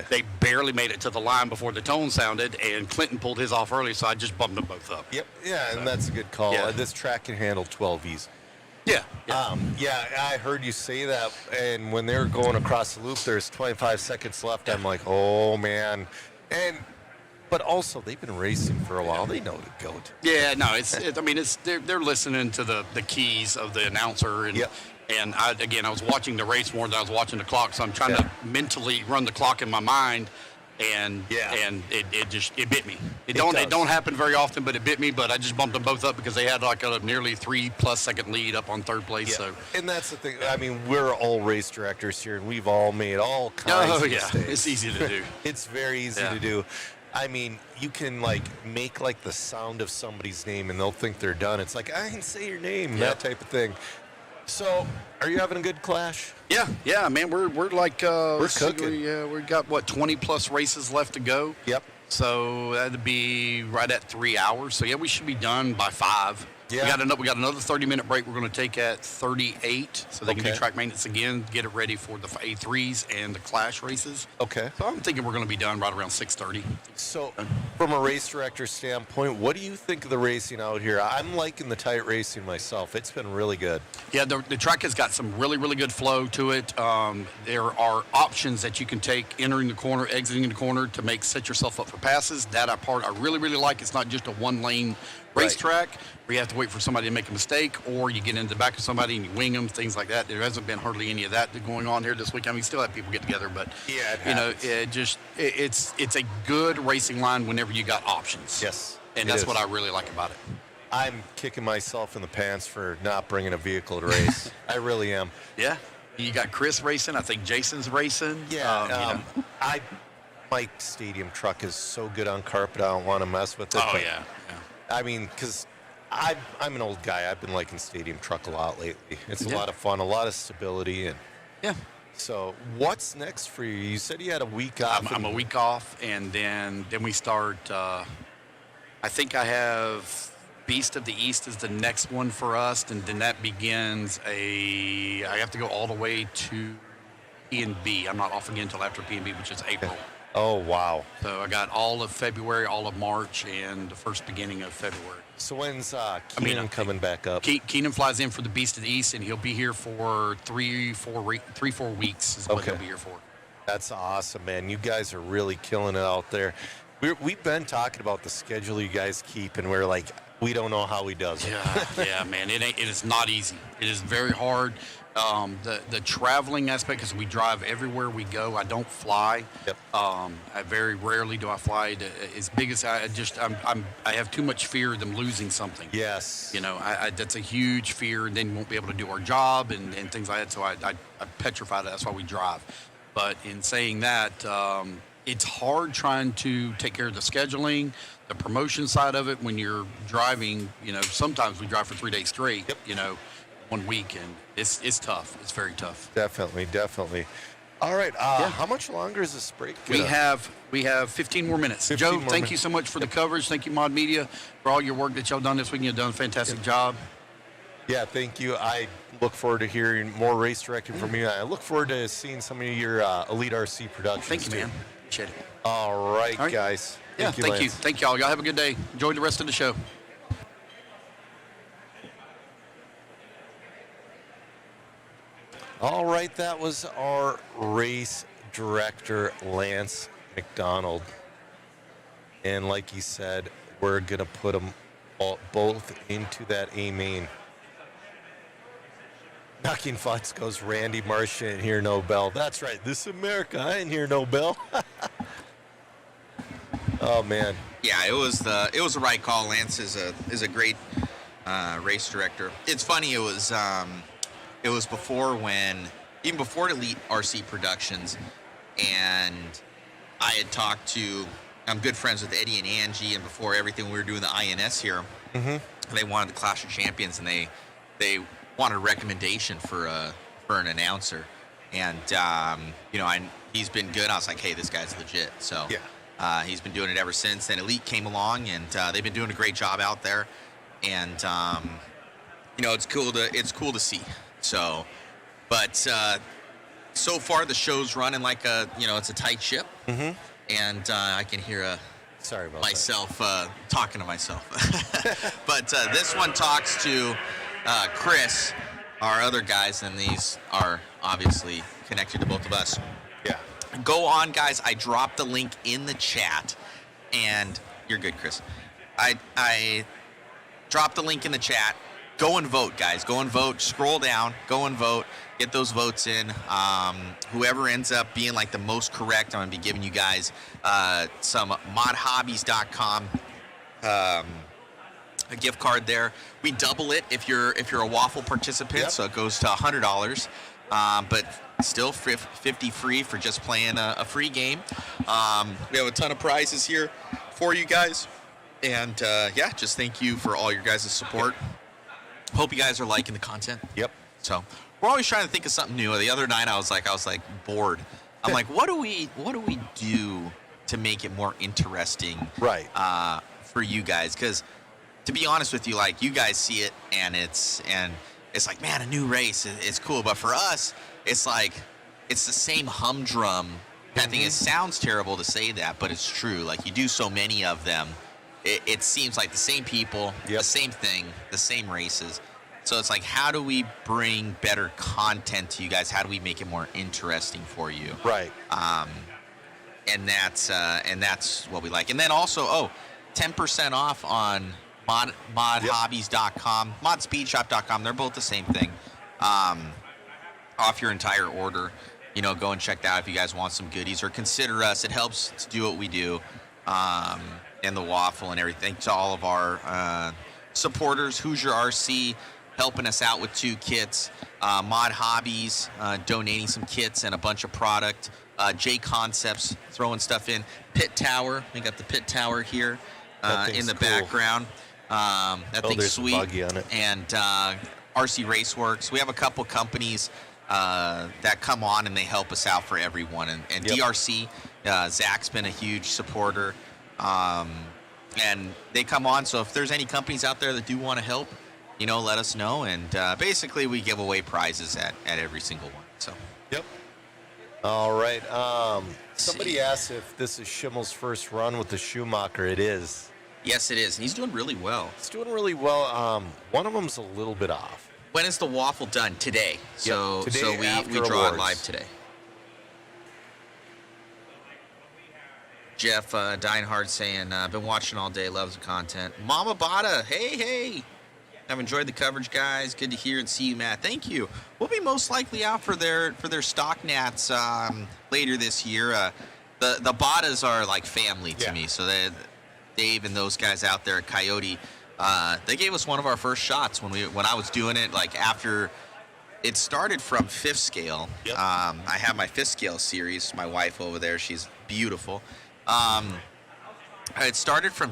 they barely made it to the line before the tone sounded, and Clinton pulled his off early, so I just bumped them both up. Yep. Yeah, and that's a good call. Yeah. This track can handle 12 easy. Yeah. I heard you say that, and when they were going across the loop, there's 25 seconds left. I'm like, oh, man. But also, they've been racing for a while. They know to go to. Yeah, no, they're listening to the keys of the announcer, and I was watching the race more than I was watching the clock, so I'm trying to mentally run the clock in my mind, and it bit me. It don't happen very often, but it bit me. But I just bumped them both up because they had like a nearly 3+ second lead up on third place. Yeah. So, and that's the thing. I mean, we're all race directors here, and we've all made all kinds of mistakes. It's easy to do. It's very easy to do. I mean, you can make the sound of somebody's name and they'll think they're done. It's like, I didn't say your name, that type of thing. So, are you having a good clash? Yeah, man. We're like We're cooking. We got what 20 plus races left to go. Yep. So that'd be right at 3 hours. So yeah, we should be done by 5. Yeah. We got another 30-minute break. We're going to take at 38, so they can do Okay. track maintenance again, get it ready for the A3s and the clash races. Okay. So I'm thinking we're going to be done right around 6:30. So, from a race director standpoint, what do you think of the racing out here? I'm liking the tight racing myself. It's been really good. Yeah, the track has got some really, really good flow to it. There are options that you can take entering the corner, exiting the corner to set yourself up for passes. That part I really, really like. It's not just a one-lane racetrack where you have to wait for somebody to make a mistake, or you get into the back of somebody and you wing them, things like that. There hasn't been hardly any of that going on here this week. I mean, we still have people get together, but it's a good racing line whenever you got options. Yes, and it that's is. what I really like about it. I'm kicking myself in the pants for not bringing a vehicle to race. I really am. Yeah, you got Chris racing. I think Jason's racing. Yeah, my stadium truck is so good on carpet, I don't want to mess with it. Oh, but yeah. I mean, because I'm an old guy. I've been liking stadium truck a lot lately. It's a lot of fun, a lot of stability, and So, what's next for you? You said you had a week off. I'm a week off, and then we start. I think I have Beast of the East is the next one for us, and then that begins I have to go all the way to P&B. I'm not off again until after P&B, which is April. Oh, wow. So I got all of February, all of March, and the first beginning of February. So when's Keenan coming back up? Keenan flies in for the Beast of the East, and he'll be here for 4 weeks is what he'll be here for. That's awesome, man. You guys are really killing it out there. We've been talking about the schedule you guys keep, and we're like, we don't know how he does it. Yeah, man. It is not easy. It is very hard. The traveling aspect, because we drive everywhere we go. I don't fly. Yep. I very rarely do I fly. As big as I have too much fear of them losing something. Yes. You know, that's a huge fear, and then you won't be able to do our job and things like that. So I'm petrified. That's why we drive. But in saying that, it's hard trying to take care of the scheduling, the promotion side of it when you're driving. You know, sometimes we drive for 3 days straight. Yep. You know, 1 week, and it's tough. It's very tough. Definitely. All right. How much longer is this break? We have 15 more minutes. 15 Joe, more thank you so much for the coverage. Thank you, Mod Media, for all your work that y'all done this week. You've done a fantastic job. Yeah, thank you. I look forward to hearing more race directing from you. I look forward to seeing some of your Elite RC productions. Thank you, too. man. Appreciate it. All right, guys. Yeah, thank you. Lance. Thank y'all. Y'all have a good day. Enjoy the rest of the show. All right, that was our race director, Lance McDonald. And like he said, we're going to put them both into that A main. Knocking Futz goes, Randy Marsh ain't hear no bell. That's right. This is America. I ain't hear no bell. Oh, man. Yeah, it was the right call. Lance is a great race director. It's funny. It was before even before Elite RC Productions, and I had talked to. I'm good friends with Eddie and Angie, and before everything we were doing the INS here. Mm-hmm. They wanted the Clash of Champions, and they wanted a recommendation for an announcer, and he's been good. I was like, hey, this guy's legit. So he's been doing it ever since. Then Elite came along, and they've been doing a great job out there, and it's cool to see. So, but so far the show's running like it's a tight ship, and I can hear myself talking to myself. But this one talks to Chris, our other guys, and these are obviously connected to both of us. Yeah. Go on, guys. I dropped the link in the chat, and you're good, Chris. I dropped the link in the chat. Go and vote, guys. Go and vote. Scroll down. Go and vote. Get those votes in. Whoever ends up being like the most correct, I'm going to be giving you guys some modhobbies.com a gift card there. We double it if you're a waffle participant, so it goes to $100. But still 50 free for just playing a free game. We have a ton of prizes here for you guys. And just thank you for all your guys' support. Hope you guys are liking the content. Yep. So we're always trying to think of something new. The other night I was like bored. I'm like, what do we do to make it more interesting, right? For you guys, because to be honest with you, like you guys see it and it's like, man, a new race is cool, but for us, it's like it's the same humdrum. I think it sounds terrible to say that, but it's true. Like you do so many of them, it seems like the same people, the same thing, the same races. So it's like, how do we bring better content to you guys? How do we make it more interesting for you? Right. And that's what we like. And then also, 10% off on modhobbies.com, modspeedshop.com. They're both the same thing. Off your entire order. Go and check that out if you guys want some goodies, or consider us. It helps to do what we do, and the waffle and everything. To all of our supporters, Hoosier RC helping us out with 2 kits, Mod Hobbies donating some kits and a bunch of product, J Concepts throwing stuff in, Pit Tower. We got the Pit Tower here in the background. That thing's sweet. Buggy on it. And RC Raceworks. We have a couple companies that come on and they help us out for everyone. And DRC, Zach's been a huge supporter. And they come on. So if there's any companies out there that do want to help, let us know. And basically we give away prizes at every single one. So. Yep. All right. Somebody asked if this is Schimmel's first run with the Schumacher. It is. Yes, it is. And he's doing really well. He's doing really well. One of them's a little bit off. When is the waffle done? Today. So, today so we draw it live today. Jeff Deinhardt saying, been watching all day, loves the content. Mama Bada, hey. I've enjoyed the coverage, guys. Good to hear and see you, Matt. Thank you. We'll be most likely out for their stock nats later this year. The Badas are like family to me. So Dave and those guys out there at Coyote, they gave us one of our first shots when I was doing it. Like after it started from 5th scale. I have my 5th scale series. My wife over there, she's beautiful. It started from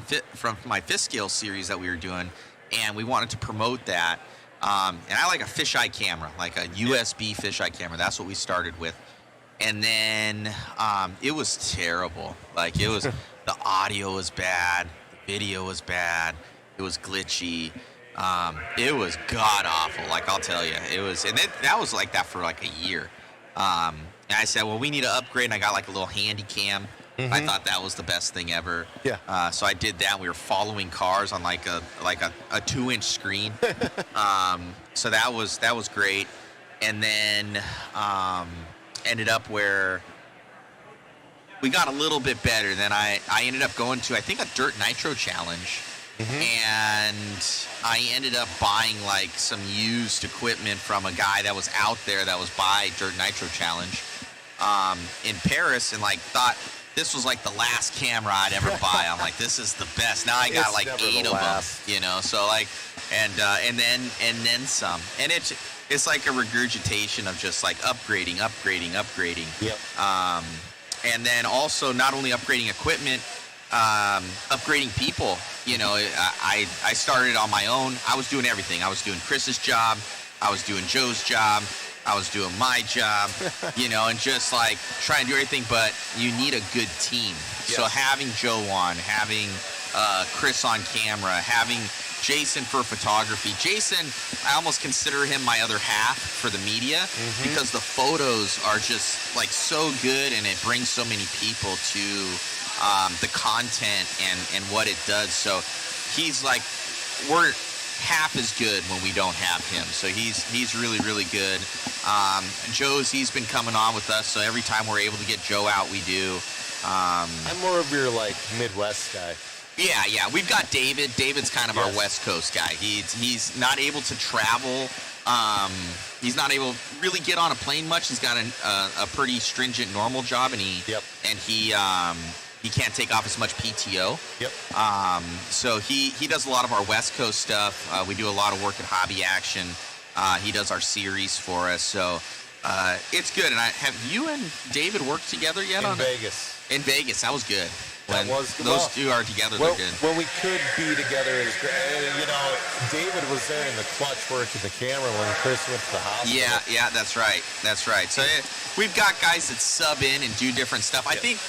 my 5th scale series that we were doing. And we wanted to promote that. And I like a fisheye camera, like a USB fisheye camera. That's what we started with. And then it was terrible. Like it was, the audio was bad. The video was bad. It was glitchy. It was god awful. Like I'll tell you, it was. And that was like that for like a year. And I said, well, we need to upgrade. And I got like a little handy cam. I thought that was the best thing ever. Yeah. So I did that. We were following cars on like a 2-inch screen. So that was great. And then ended up where we got a little bit better. Then I ended up going to, I think, a Dirt Nitro challenge. And I ended up buying like some used equipment from a guy that was out there that was by Dirt Nitro challenge in Paris, and like thought this was like the last camera I'd ever buy. I'm like, this is the best. Now I got like 8 of them, so like, and then some. And it's like a regurgitation of just like upgrading. Yep. And then also not only upgrading equipment, upgrading people. I started on my own. I was doing everything. I was doing Chris's job. I was doing Joe's job. I was doing my job, and just like trying to do everything, but you need a good team. Yes. So having Joe on, having Chris on camera, having Jason for photography. Jason, I almost consider him my other half for the media because the photos are just like so good, and it brings so many people to the content and what it does. So he's like, we're half as good when we don't have him. So he's really, really good. He's been coming on with us, so every time we're able to get Joe out, we do. I'm more of your like Midwest guy. Yeah. We've got David. David's kind of our West Coast guy. He's not able to travel. He's not able to really get on a plane much. He's got a pretty stringent normal job, and he can't take off as much PTO. So he does a lot of our West Coast stuff. We do a lot of work at Hobby Action. He does our series for us. So it's good. And have you and David worked together yet? In Vegas. In Vegas. That was good. When those two are together, well, they're good. When we could be together, is great. You know, David was there in the clutch working the camera when Chris went to the hospital. Yeah, that's right. That's right. So we've got guys that sub in and do different stuff. I think,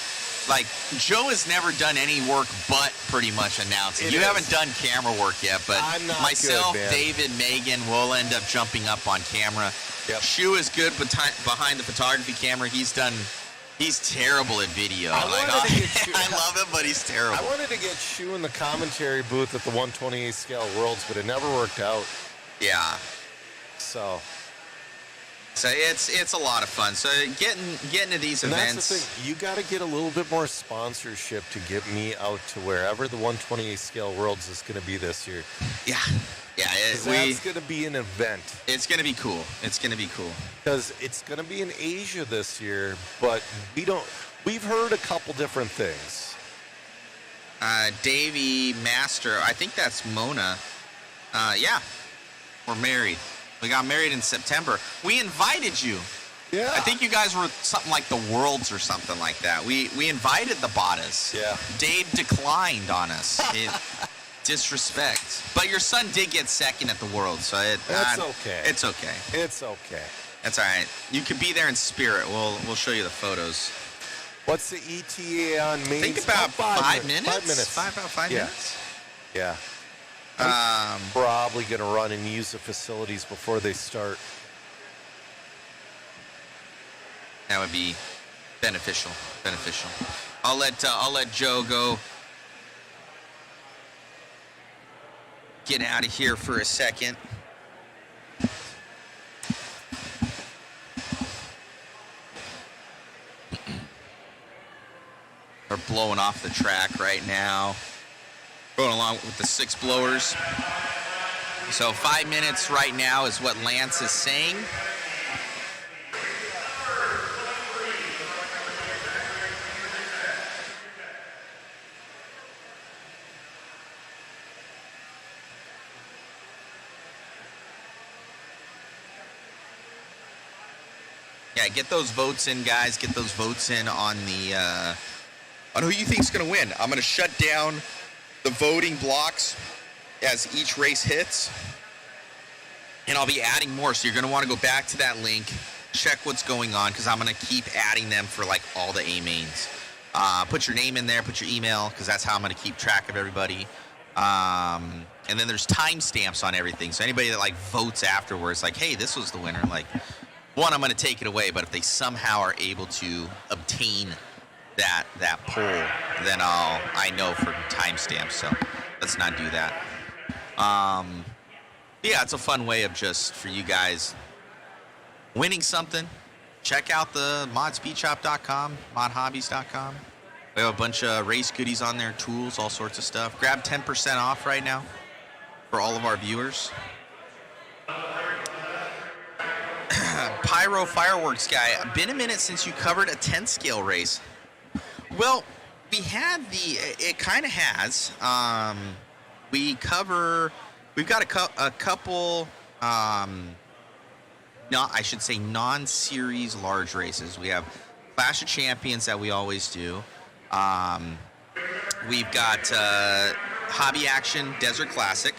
like, Joe has never done any work but pretty much announcing. You haven't done camera work yet, but I'm not myself, good, man. David, Megan will end up jumping up on camera. Shu is good behind the photography camera. He's terrible at video. I love him, but he's terrible. I wanted to get Shu in the commentary booth at the 128 scale Worlds, but it never worked out. Yeah. So it's a lot of fun. So getting to these events. That's the thing. You got to get a little bit more sponsorship to get me out to wherever the 128 scale Worlds is going to be this year. Yeah. Yeah, that's going to be an event. It's going to be cool. It's going to be cool. Because it's going to be in Asia this year, but we've heard a couple different things. Davey Master, I think that's Mona. Yeah, we're married. We got married in September. We invited you. Yeah. I think you guys were something like the Worlds or something like that. We invited the Bottas. Yeah. Dave declined on us. Disrespect. But your son did get second at the World, so that's okay. It's okay. It's okay. That's all right. You could be there in spirit. We'll show you the photos. What's the ETA on me? Think about 5 minutes. 5 minutes. About 5 minutes. Yeah. I'm probably going to run and use the facilities before they start. That would be beneficial. I'll let Joe go get out of here for a second. They're blowing off the track right now. Going along with the 6 blowers. So 5 minutes right now is what Lance is saying. Yeah, get those votes in, guys. Get those votes in on the on who you think is going to win. I'm going to shut down the voting blocks as each race hits, and I'll be adding more. So you're going to want to go back to that link, check what's going on, because I'm going to keep adding them for like all the A mains. Put your name in there, put your email, because that's how I'm going to keep track of everybody. And then there's timestamps on everything. So anybody that like votes afterwards, like, hey, this was the winner, like. One, I'm going to take it away, but if they somehow are able to obtain that poll, then I know for timestamps. So let's not do that. Yeah, it's a fun way of just for you guys winning something. Check out the modspeedshop.com, modhobbies.com. We have a bunch of race goodies on there, tools, all sorts of stuff. Grab 10% off right now for all of our viewers. Pyro Fireworks guy, been a minute since you covered a 10 scale race. Well, we've kind of has. We've got a couple, non-series large races. We have Clash of Champions that we always do. We've got Hobby Action Desert Classic.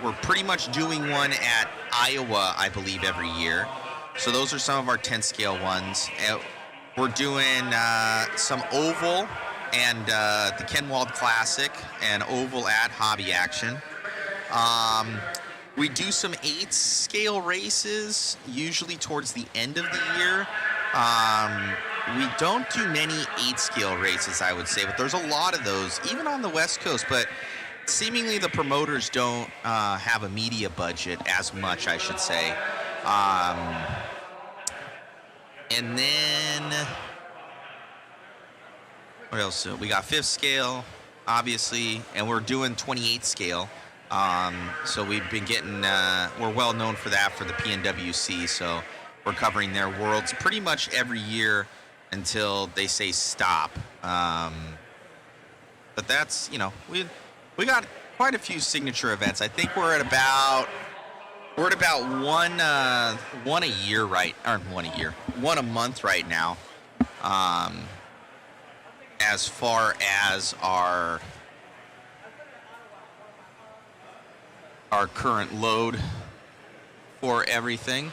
We're pretty much doing one at Iowa, I believe, every year. So those are some of our 10 scale ones. We're doing some oval and the Kenwald Classic and oval at Hobby Action. We do some 8 scale races, usually towards the end of the year. We don't do many 8 scale races, I would say, but there's a lot of those, even on the West Coast. But seemingly the promoters don't have a media budget as much, I should say. And then, what else? We got 5th scale, obviously, and we're doing 28 scale. So we've been getting, we're well known for that for the PNWC. So we're covering their worlds pretty much every year until they say stop. But that's, we got quite a few signature events. I think we're at about one a year, right? Or one a month right now. as far as our current load for everything.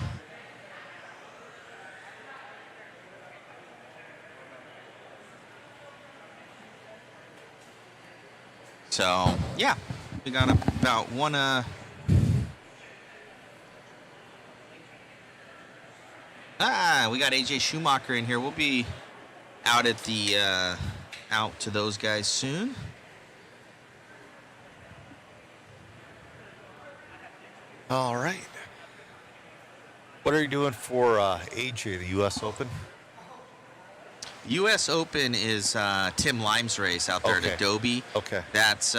So, yeah, we got about one, we got AJ Schumacher in here. We'll be out at the, out to those guys soon. All right. What are you doing for AJ, the U.S. Open? U.S. Open is Tim Lime's race out there at Adobe. Okay. That's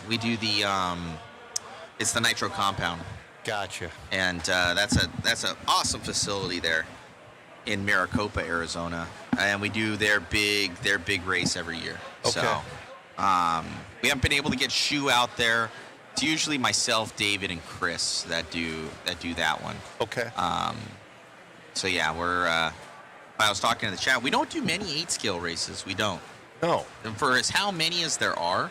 we do the it's the Nitro Compound. Gotcha. And that's an awesome facility there in Maricopa, Arizona, and we do their big race every year. Okay. So we haven't been able to get Shu out there. It's usually myself, David, and Chris that do that one. Okay. So yeah, we're. I was talking in the chat. We don't do many 8-scale races. We don't. No. And for as how many as there are,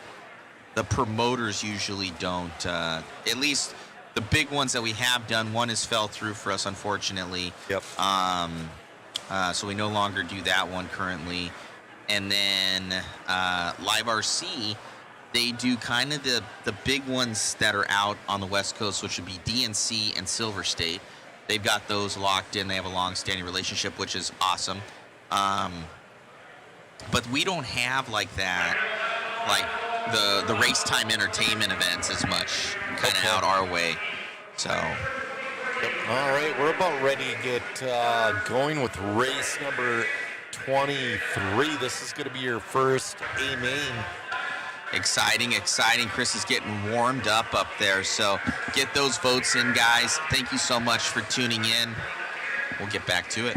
the promoters usually don't. At least the big ones that we have done, one has fell through for us, unfortunately. Yep. So we no longer do that one currently. And then Live RC, they do kind of the big ones that are out on the West Coast, which would be DNC and Silver State. They've got those locked in. They have a long-standing relationship, which is awesome. But we don't have like that, like the race time entertainment events as much kind of out our way. So. All right, we're about ready to get going with race number 23. This is going to be your first A-main. Exciting. Chris is getting warmed up there. So get those votes in, guys. Thank you so much for tuning in. We'll get back to it.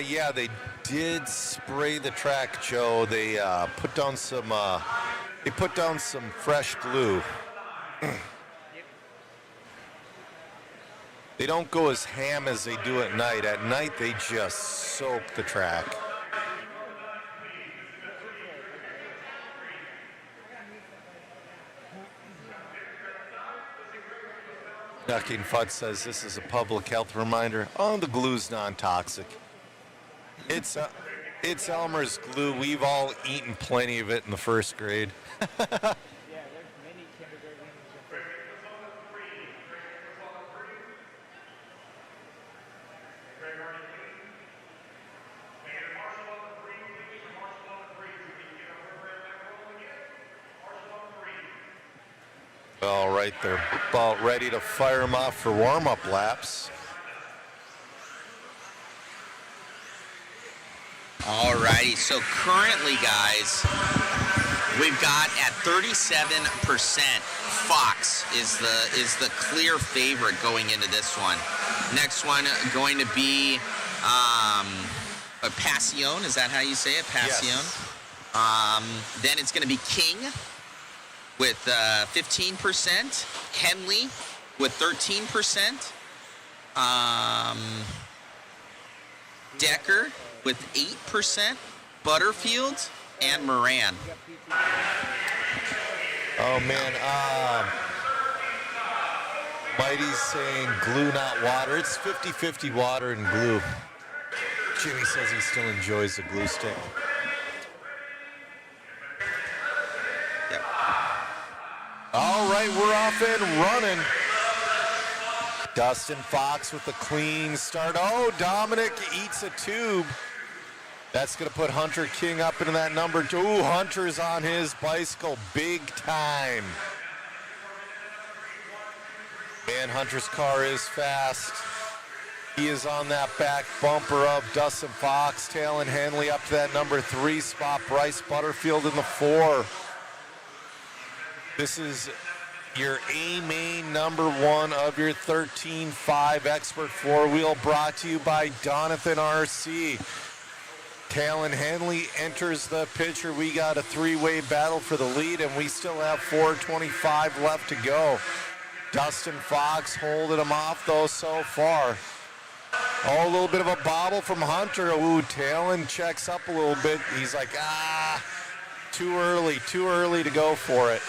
Yeah, they did spray the track, Joe. They put down some fresh glue. They don't go as ham as they do at night. At night, they just soak the track. Ducking Fudd says this is a public health reminder. Oh, the glue's non-toxic. It's Elmer's glue. We've all eaten plenty of it in the first grade. All right, they're about ready to fire them off for warm-up laps. All righty, so currently, guys, we've got at 37%, Fox is the clear favorite going into this one. Next one going to be Passion, is that how you say it? Passion. Yes. Then it's going to be King with 15%, Henley with 13%, Decker with 8%, Butterfield, and Moran. Oh, man. Mighty's saying glue, not water. It's 50-50 water and glue. Jimmy says he still enjoys the glue stick. Yep. All right, we're off and running. Dustin Fox with the clean start. Oh, Dominic eats a tube. That's going to put Hunter King up into that number 2. Hunter's on his bicycle big time. Man, Hunter's car is fast. He is on that back bumper of Dustin Fox, tailing Henley up to that number 3 spot. Bryce Butterfield in the 4. This is your A-main number 1 of your 13.5 Expert 4-wheel, brought to you by Donathan RC. Talon Henley enters the picture. We got a 3-way battle for the lead, and we still have 4:25 left to go. Dustin Fox holding him off, though, so far. Oh, a little bit of a bobble from Hunter. Ooh, Talon checks up a little bit. He's like, too early to go for it.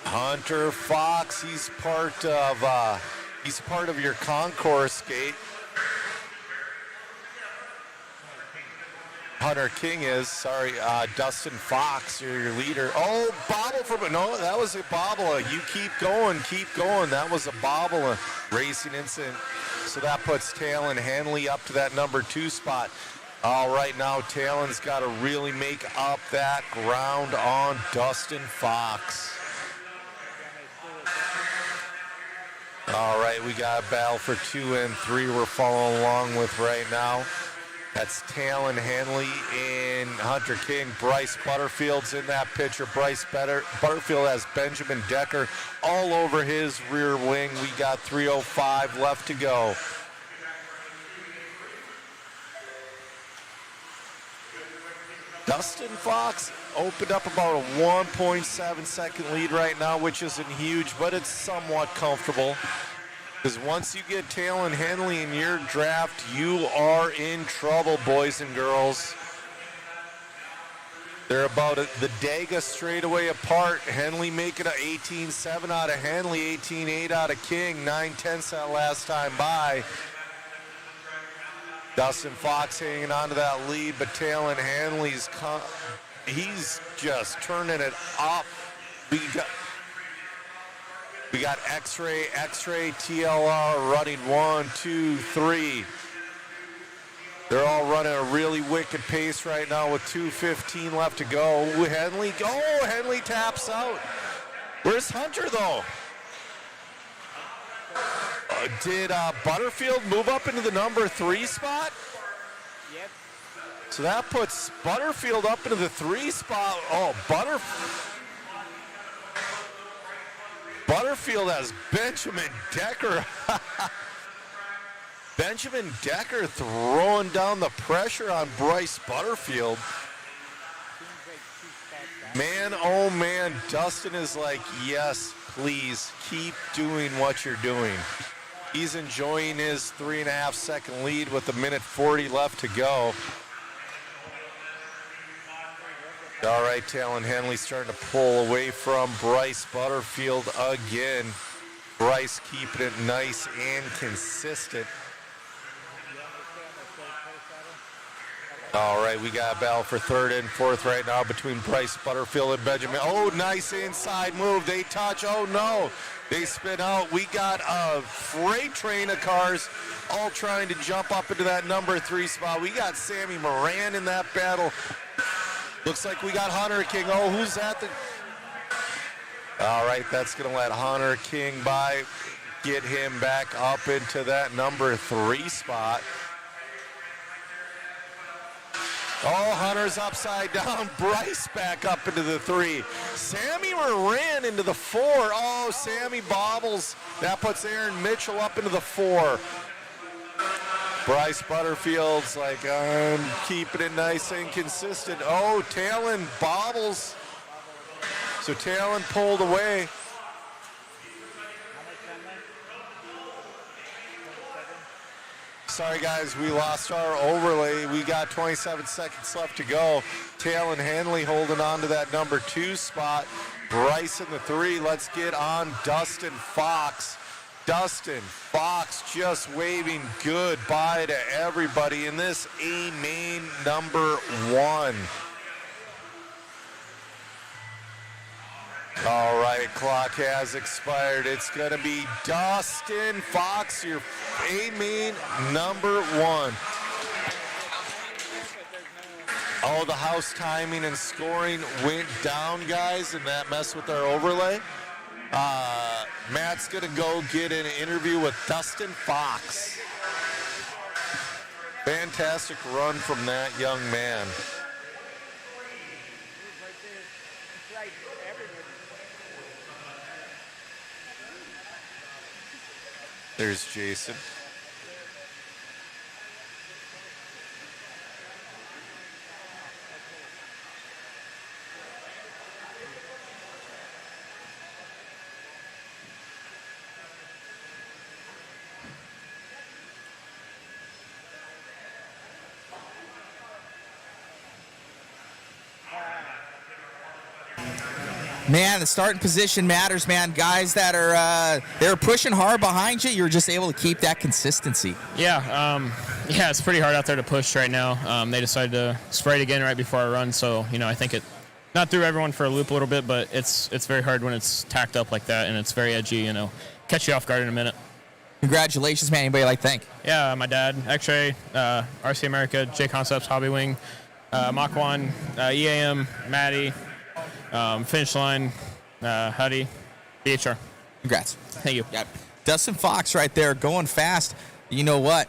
Hunter Fox, he's part of your concourse gate. Hunter King is, sorry, Dustin Fox, you're your leader. Oh, bobble from, no, that was a bobble. You keep going. That was a bobble, a racing incident. So that puts Talon Hanley up to that number 2 spot. All right, now Talon's got to really make up that ground on Dustin Fox. All right, we got a battle for 2 and 3 we're following along with right now. That's Talon Hanley and Hunter King. Bryce Butterfield's in that picture. Butterfield has Benjamin Decker all over his rear wing. We got 3:05 left to go. Dustin Fox opened up about a 1.7 second lead right now, which isn't huge, but it's somewhat comfortable. Because once you get Talon Henley in your draft, you are in trouble, boys and girls. They're about the Daga straightaway apart. Henley making an 18-7 out of Henley, 18-8 out of King, 9/10 that last time by. Dustin Fox hanging on to that lead, but Talon Hanley's he's just turning it up. We got X-Ray, TLR running 1, 2, 3. They're all running a really wicked pace right now with 2:15 left to go. Henley taps out. Where's Hunter though? Did Butterfield move up into the number 3 spot? Yep. So that puts Butterfield up into the 3 spot. Oh, Butterfield has Benjamin Decker. Benjamin Decker throwing down the pressure on Bryce Butterfield. Man, oh man, Dustin is like, yes, please keep doing what you're doing. He's enjoying his 3.5 second lead with 1:40 left to go. All right, Talon Henley starting to pull away from Bryce Butterfield again. Bryce keeping it nice and consistent. All right, we got a battle for 3rd and 4th right now between Bryce Butterfield and Benjamin. Oh, nice inside move. They touch. Oh, no. They spin out. We got a freight train of cars all trying to jump up into that number 3 spot. We got Sammy Moran in that battle. Looks like we got Hunter King. Oh, who's that? All right, that's going to let Hunter King get him back up into that number 3 spot. Oh, Hunter's upside down. Bryce back up into the 3. Sammy Moran into the 4. Oh, Sammy bobbles. That puts Aaron Mitchell up into the 4. Bryce Butterfield's like, I'm keeping it nice and consistent. Oh, Talon bobbles. So Talon pulled away. Sorry, guys, we lost our overlay. We got 27 seconds left to go. Talon Hanley holding on to that number 2 spot. Bryce in the 3. Let's get on Dustin Fox. Dustin Fox just waving goodbye to everybody in this A-main number 1. All right, clock has expired. It's going to be Dustin Fox, your A-main number 1. Oh, the house timing and scoring went down, guys, and that messed with our overlay. Matt's going to go get an interview with Dustin Fox. Fantastic run from that young man. There's Jason. Man, the starting position matters, man. Guys that are they're pushing hard behind you, you're just able to keep that consistency. Yeah, it's pretty hard out there to push right now. They decided to spray it again right before I run, so I think it not threw everyone for a loop a little bit, but it's very hard when it's tacked up like that and it's very edgy. Catch you off guard in a minute. Congratulations, man. Anybody like thank? Yeah, my dad, X-Ray, RC America, J Concepts, Hobby Wing, Mach 1, EAM, Maddie, Finish Line, Huddy, BHR. Congrats. Thank you. Yep. Dustin Fox right there going fast. You know what?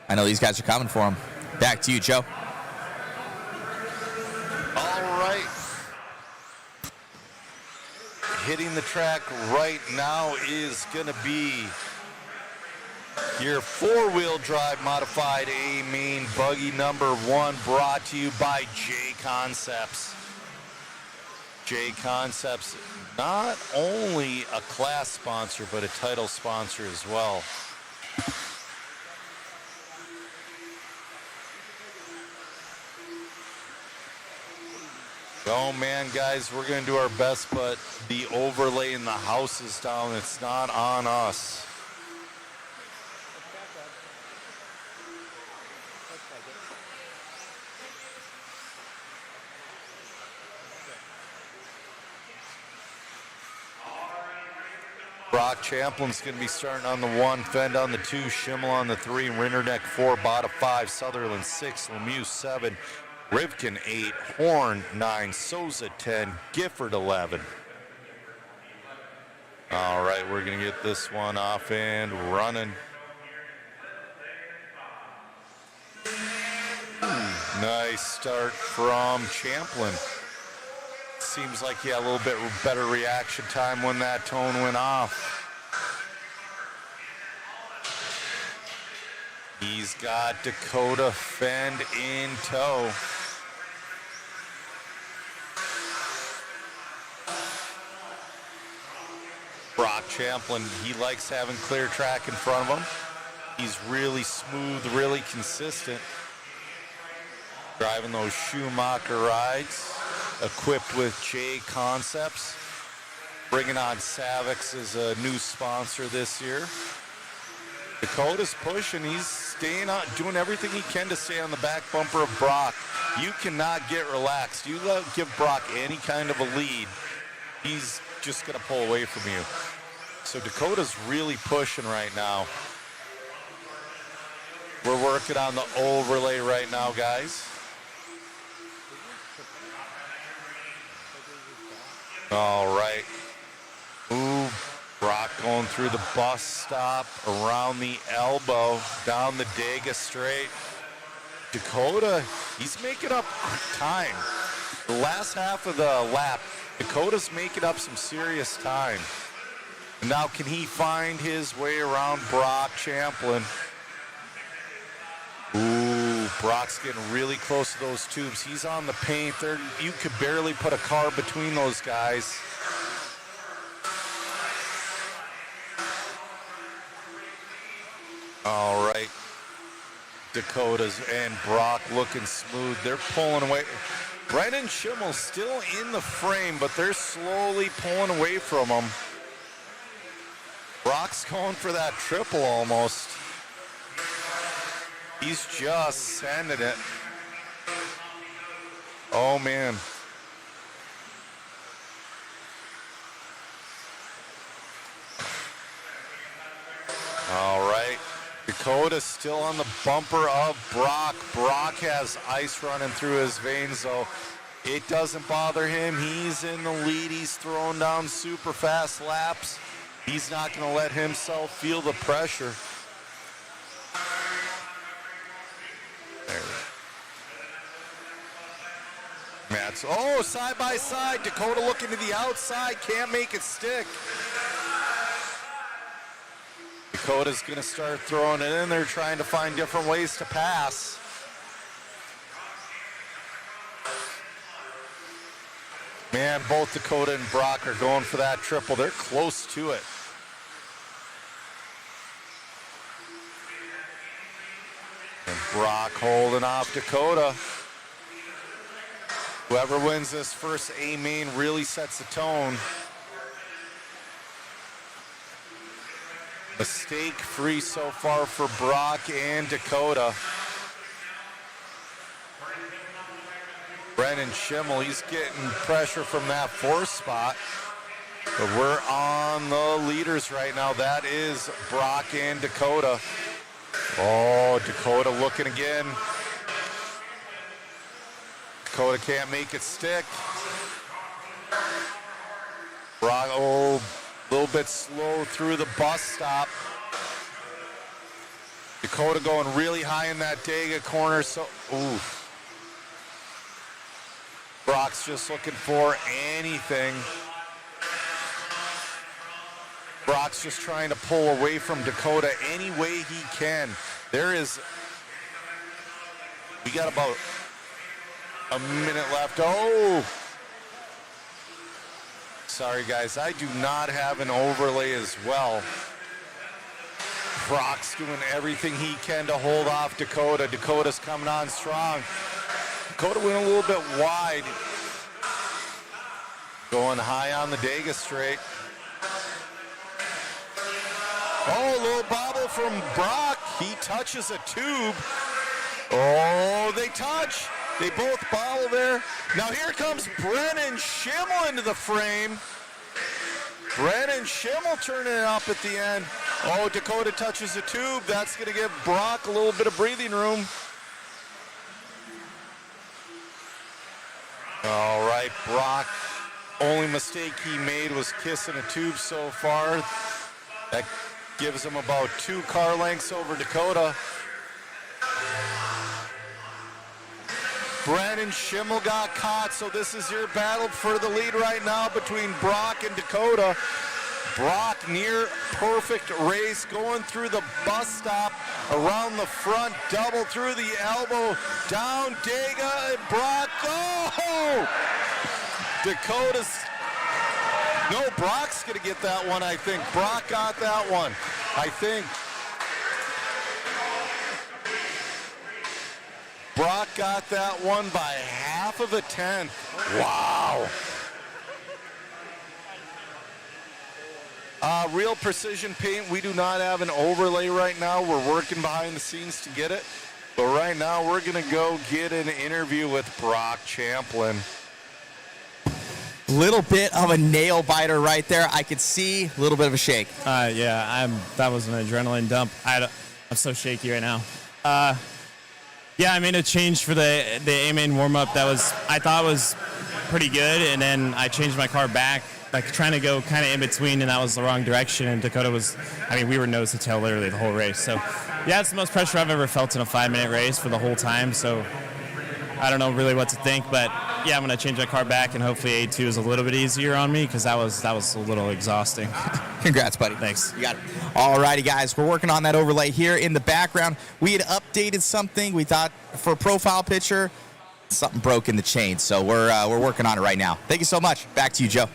I know these guys are coming for him. Back to you, Joe. All right. Hitting the track right now is going to be your four-wheel drive modified A-Main buggy number 1, brought to you by J Concepts. J Concepts, not only a class sponsor, but a title sponsor as well. Oh man, guys, we're going to do our best, but the overlay in the house is down. It's not on us. Brock Champlin's going to be starting on the 1, Fend on the 2, Schimmel on the 3, Rinderneck 4, Bada 5, Sutherland 6, Lemieux 7, Rivkin 8, Horn 9, Souza 10, Gifford 11. All right, we're going to get this one off and running. Nice start from Champlin. Seems like he had a little bit better reaction time when that tone went off. He's got Dakota Fend in tow. Brock Champlin, he likes having clear track in front of him. He's really smooth, really consistent. Driving those Schumacher rides, equipped with J Concepts. Bringing on Savix as a new sponsor this year. Dakota's pushing, he's staying on, doing everything he can to stay on the back bumper of Brock. You cannot get relaxed. You give Brock any kind of a lead, he's just gonna pull away from you. So Dakota's really pushing right now. We're working on the overlay right now, guys. All right. Ooh, Brock going through the bus stop, around the elbow, down the Dega straight. Dakota, he's making up time. The last half of the lap, Dakota's making up some serious time. And now can he find his way around Brock Champlin? Ooh, Brock's getting really close to those tubes. He's on the paint. You could barely put a car between those guys. All right. Dakota's and Brock looking smooth. They're pulling away. Brennan Schimmel's still in the frame, but they're slowly pulling away from him. Brock's going for that triple almost. He's just sending it. Oh, man. All right. Dakota's still on the bumper of Brock. Brock has ice running through his veins, though. It doesn't bother him. He's in the lead. He's throwing down super fast laps. He's not going to let himself feel the pressure. There. Matt's, oh, side by side. Dakota looking to the outside. Can't make it stick. Dakota's going to start throwing it in there, trying to find different ways to pass. Man, both Dakota and Brock are going for that triple. They're close to it. And Brock holding off Dakota. Whoever wins this first A main really sets the tone. Mistake-free so far for Brock and Dakota. Brennan Schimmel, he's getting pressure from that 4th spot. But we're on the leaders right now. That is Brock and Dakota. Oh, Dakota looking again. Dakota can't make it stick. Brock, oh, a little bit slow through the bus stop. Dakota going really high in that Dega corner. So, ooh. Brock's just looking for anything. Brock's just trying to pull away from Dakota any way he can. We got about a minute left. Oh! Sorry, guys, I do not have an overlay as well. Brock's doing everything he can to hold off Dakota. Dakota's coming on strong. Dakota went a little bit wide. Going high on the Dega straight. Oh, a little bobble from Brock. He touches a tube. Oh, they touch. They both bobble there. Now here comes Brennan Schimmel into the frame. Brennan Schimmel turning it up at the end. Oh, Dakota touches a tube. That's going to give Brock a little bit of breathing room. All right, Brock. Only mistake he made was kissing a tube so far. That gives him about 2 car lengths over Dakota. Brennan Schimmel got caught, so this is your battle for the lead right now between Brock and Dakota. Brock near perfect race, going through the bus stop, around the front, double through the elbow, down Dega, and Brock, oh! Dakota's, no, Brock's gonna get that one, I think. Brock got that one, I think. Brock got that one by 1/2 a tenth. Wow. Real Precision Paint, we do not have an overlay right now. We're working behind the scenes to get it. But right now, we're going to go get an interview with Brock Champlin. Little bit of a nail biter right there. I could see a little bit of a shake. Yeah, that was an adrenaline dump. I'm so shaky right now. Yeah, I made a change for the A-main warm-up I thought was pretty good, and then I changed my car back, like trying to go kind of in between, and that was the wrong direction, and Dakota was, we were nose to tail literally the whole race. So, yeah, it's the most pressure I've ever felt in a 5-minute race for the whole time, so I don't know really what to think, but yeah, I'm going to change my car back, and hopefully A2 is a little bit easier on me, because that was a little exhausting. Congrats, buddy. Thanks. You got it. All righty, guys. We're working on that overlay here in the background. We had updated something. We thought for a profile picture, something broke in the chain, so we're working on it right now. Thank you so much. Back to you, Joe.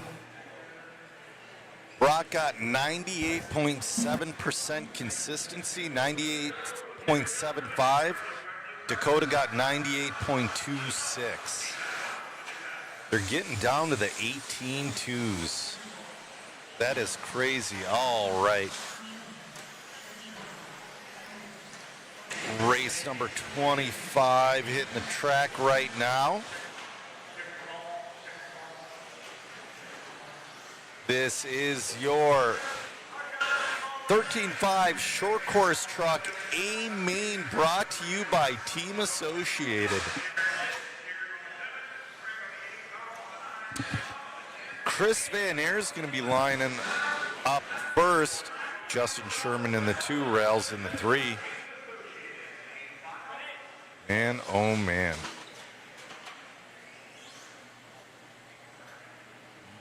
Brock got 98.7% consistency, 98.75. Dakota got 98.26. They're getting down to the 18.2s. That is crazy. All right. Race number 25 hitting the track right now. This is your 13.5 short course truck A-main, brought to you by Team Associated. Chris Van Air is going to be lining up first. Justin Sherman in the 2, Rails in the 3. Man, oh man.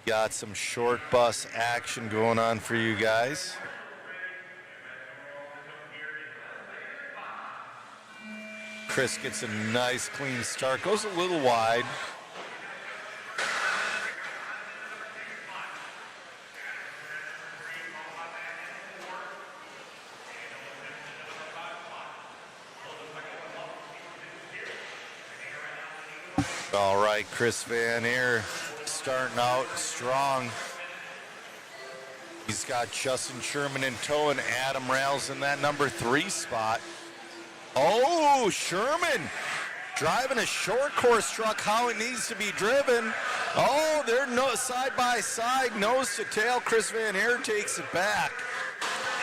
Got some short bus action going on for you guys. Chris gets a nice clean start, goes a little wide. All right, Chris Van Aer starting out strong. He's got Justin Sherman in tow and Adam Rails in that number 3 spot. Oh, Sherman driving a short course truck how it needs to be driven. Oh, they're side by side, nose to tail. Chris Van Aer takes it back.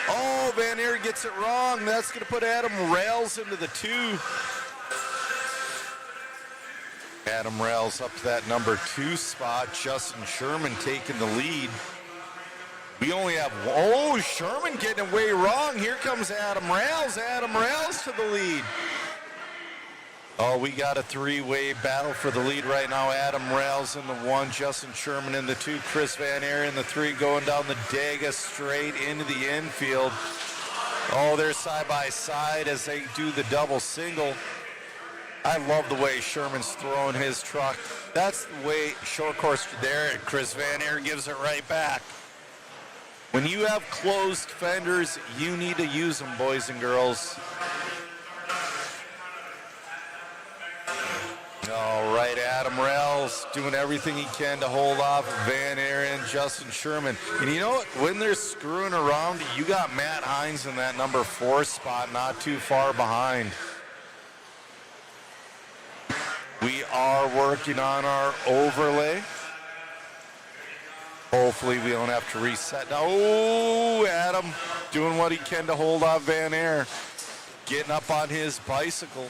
Oh, Van Aer gets it wrong. That's going to put Adam Rails into the 2. Adam Rails up to that number 2 spot. Justin Sherman taking the lead. We only have, oh, Sherman getting away wrong. Here comes Adam Rails. Adam Rails to the lead. Oh, we got a 3-way battle for the lead right now. Adam Rails in the 1, Justin Sherman in the 2, Chris Van Aer in the 3, going down the Daga straight into the infield. Oh, they're side by side as they do the double single. I love the way Sherman's throwing his truck. That's the way short course there. Chris Van Aer gives it right back. When you have closed fenders, you need to use them, boys and girls. All right, Adam Rails doing everything he can to hold off Van Aer and Justin Sherman. And you know what? When they're screwing around, you got Matt Hines in that number 4 spot, not too far behind. We are working on our overlay. Hopefully we don't have to reset. Oh, Adam doing what he can to hold off Van Aer. Getting up on his bicycle.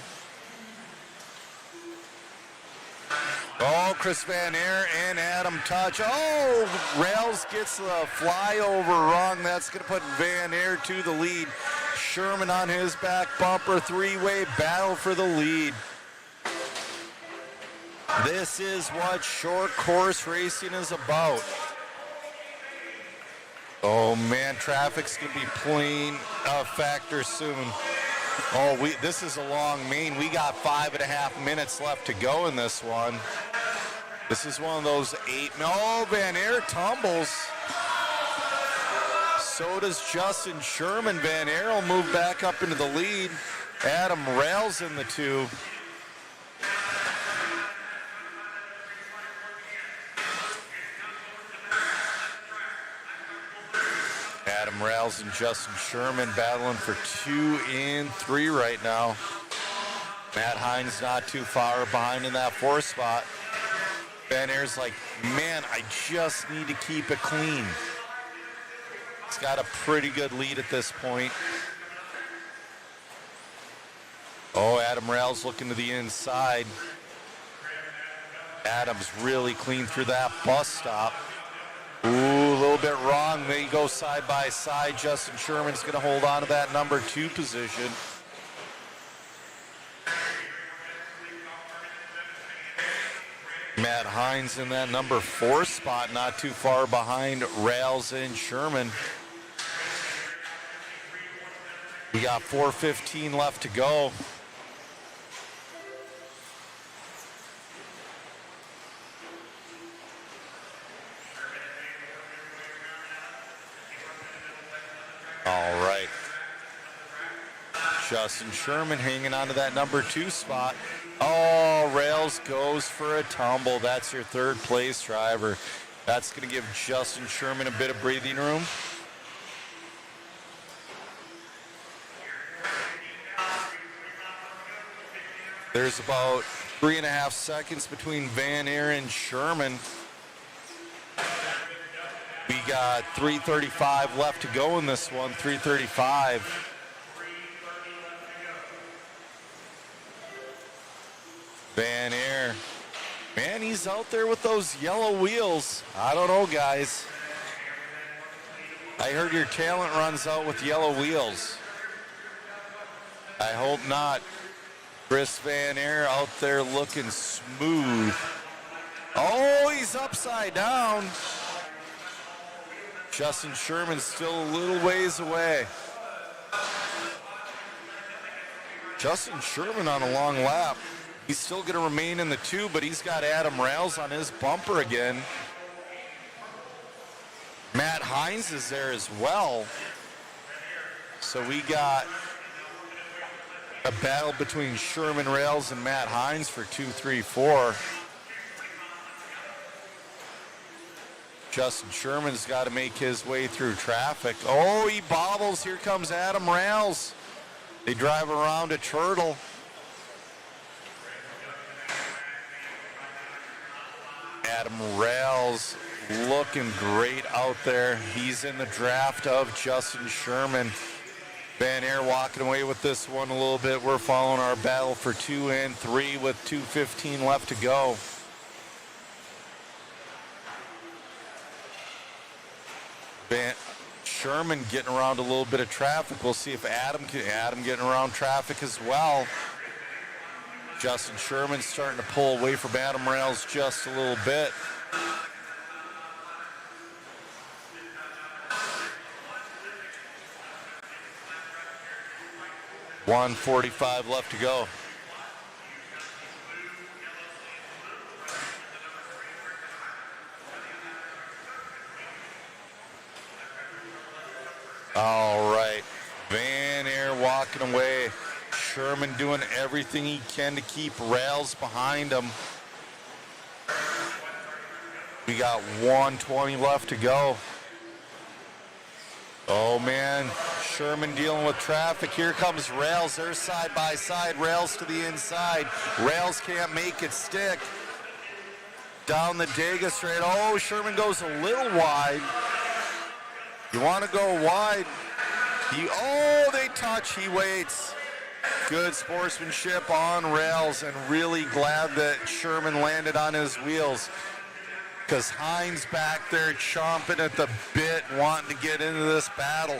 Oh, Chris Van Aer and Adam touch. Oh, Rails gets the flyover wrong. That's going to put Van Aer to the lead. Sherman on his back bumper. 3-way battle for the lead. This is what short course racing is about. Oh man, traffic's gonna be playing a factor soon. Oh, this is a long main. We got 5.5 minutes left to go in this one. This is one of those 8. Oh, Van Aer tumbles. So does Justin Sherman. Van Aer will move back up into the lead. Adam Rails in the 2. Adam Rails and Justin Sherman battling for 2 and 3 right now. Matt Hines not too far behind in that 4 spot. Van Aer's like, man, I just need to keep it clean. He's got a pretty good lead at this point. Oh, Adam Rails looking to the inside. Adam's really clean through that bus stop. Ooh, a little bit wrong. They go side by side. Justin Sherman's going to hold on to that number 2 position. Matt Hines in that number 4 spot, not too far behind Rails and Sherman. We got 4:15 left to go. All right. Justin Sherman hanging on to that number 2 spot. Oh, Rails goes for a tumble. That's your 3rd place driver. That's going to give Justin Sherman a bit of breathing room. There's about 3.5 seconds between Van Aer and Sherman. We got 3:35 left to go in this one, 3:35. Van Aer, man, he's out there with those yellow wheels. I don't know, guys. I heard your talent runs out with yellow wheels. I hope not. Chris Van Aer out there looking smooth. Oh, he's upside down. Justin Sherman's still a little ways away. Justin Sherman on a long lap. He's still going to remain in the 2, but he's got Adam Rails on his bumper again. Matt Hines is there as well. So we got a battle between Sherman Rails and Matt Hines for 2, 3, 4. Justin Sherman's got to make his way through traffic. Oh, he bobbles. Here comes Adam Rails. They drive around a turtle. Adam Rails looking great out there. He's in the draft of Justin Sherman. Van Air walking away with this one a little bit. We're following our battle for 2 and 3 with 2:15 left to go. Sherman getting around a little bit of traffic. We'll see if Adam getting around traffic as well. Justin Sherman's starting to pull away from Adam Rails just a little bit. .145 left to go. All right, Van Air walking away. Sherman doing everything he can to keep Rails behind him. We got 120 left to go. Oh man, Sherman dealing with traffic. Here comes Rails. They're side by side. Rails to the inside. Rails can't make it stick. Down the Dega straight. Oh, Sherman goes a little wide. You want to go wide. They touch. He waits. Good sportsmanship on Rails, and really glad that Sherman landed on his wheels, because Hines back there chomping at the bit, wanting to get into this battle.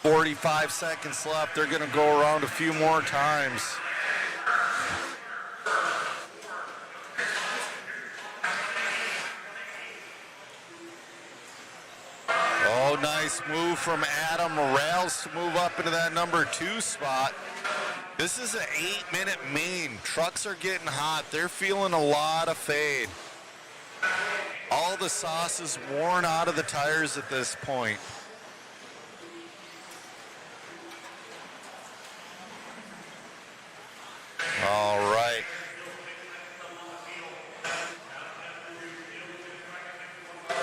45 seconds left. They're going to go around a few more times. Oh, nice move from Adam Rails to move up into that number 2 spot. This is an 8-minute main. Trucks are getting hot. They're feeling a lot of fade. All the sauce is worn out of the tires at this point. All right.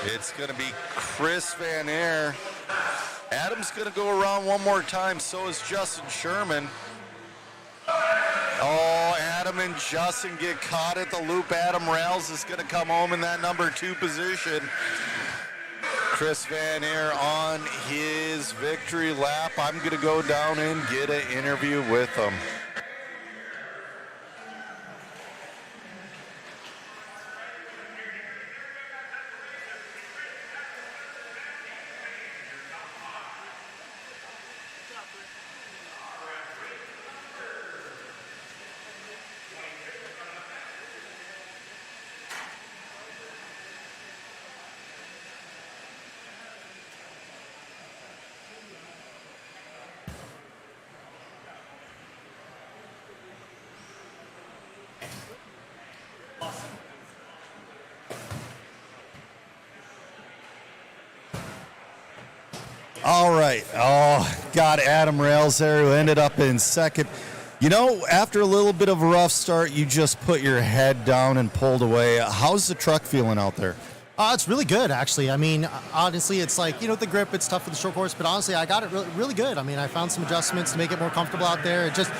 It's going to be Chris Van Air. Adam's going to go around one more time. So is Justin Sherman. Oh, Adam and Justin get caught at the loop. Adam Rails is going to come home in that number 2 position. Chris Van Air on his victory lap. I'm going to go down and get an interview with him. All right. Oh, got Adam Rails there, who ended up in second. You know, after a little bit of a rough start, you just put your head down and pulled away. How's the truck feeling out there? It's really good, actually. I mean, honestly, it's like, the grip, it's tough for the short course, but honestly, I got it really, really good. I mean, I found some adjustments to make it more comfortable out there. It just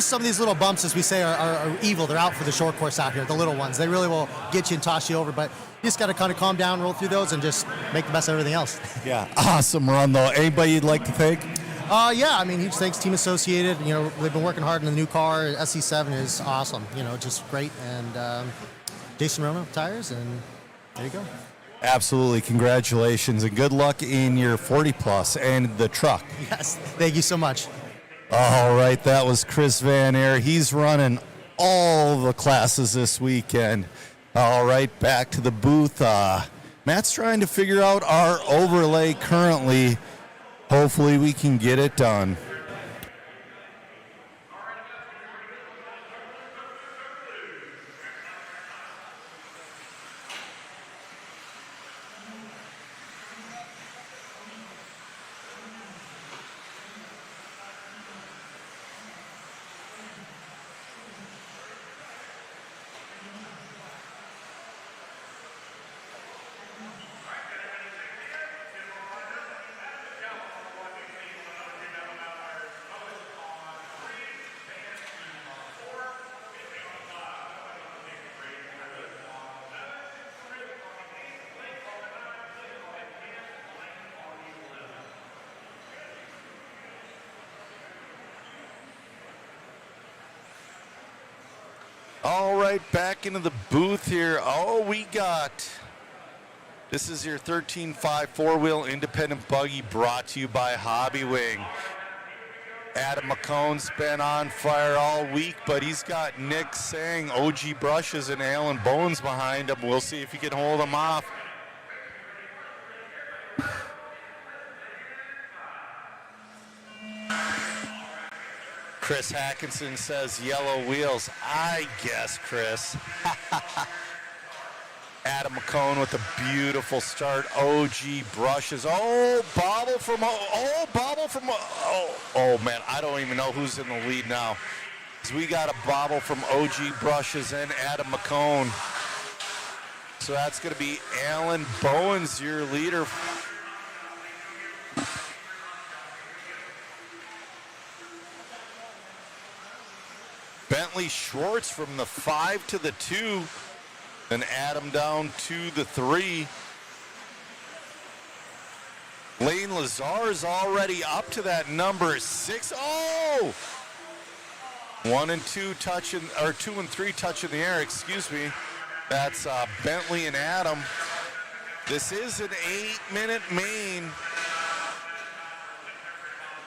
some of these little bumps, as we say, are evil. They're out for the short course out here, the little ones. They really will get you and toss you over, but you just got to kind of calm down, roll through those, and just make the best of everything else. Yeah, awesome run, though. Anybody you'd like to thank? Yeah, I mean, huge thanks, Team Associated. They've been working hard on the new car. SC7 is awesome, just great. And Jason Rono tires, and there you go. Absolutely. Congratulations, and good luck in your 40-plus and the truck. Yes, thank you so much. All right, that was Chris Van Air. He's running all the classes this weekend. All right, back to the booth. Matt's trying to figure out our overlay currently. Hopefully we can get it done. All right, back into the booth here. This is your 13.5 four-wheel independent buggy brought to you by Hobby Wing. Adam McCone's been on fire all week, but he's got Nick Sang, OG Brushes, and Alan Bones behind him. We'll see if he can hold them off. Chris Hackinson says yellow wheels. I guess, Chris. Adam McCone with a beautiful start. OG Brushes. Oh, bobble from, oh man, I don't even know who's in the lead now. So we got a bobble from OG Brushes and Adam McCone. So that's going to be Alan Bowens, your leader. Bentley Schwartz from the 5 to the 2. Then Adam down to the 3. Lane Lazar's already up to that number 6. Oh! 1 and 2 touching, or 2 and 3 touching the air, excuse me. That's Bentley and Adam. This is an 8-minute main.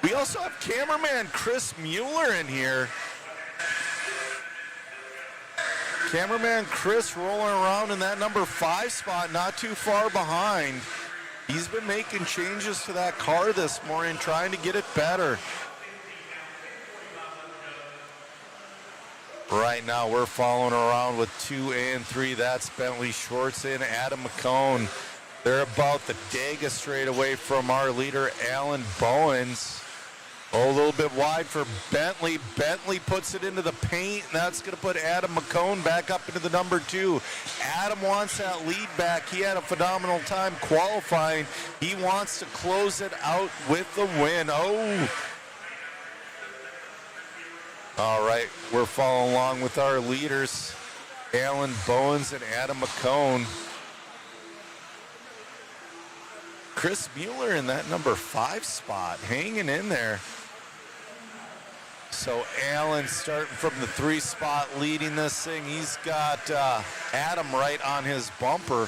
We also have cameraman Chris Mueller in here. Cameraman Chris rolling around in that number 5 spot, not too far behind. He's been making changes to that car this morning, trying to get it better. Right now, we're following around with 2 and 3. That's Bentley Schwartz and Adam McCone. They're about the Daga straight away from our leader, Alan Bowens. Oh, a little bit wide for Bentley. Bentley puts it into the paint, and that's going to put Adam McCone back up into the number 2. Adam wants that lead back. He had a phenomenal time qualifying. He wants to close it out with the win. Oh. All right, we're following along with our leaders, Alan Bowens and Adam McCone. Chris Mueller in that number 5 spot, hanging in there. So Alan starting from the 3 spot, leading this thing. He's got Adam right on his bumper.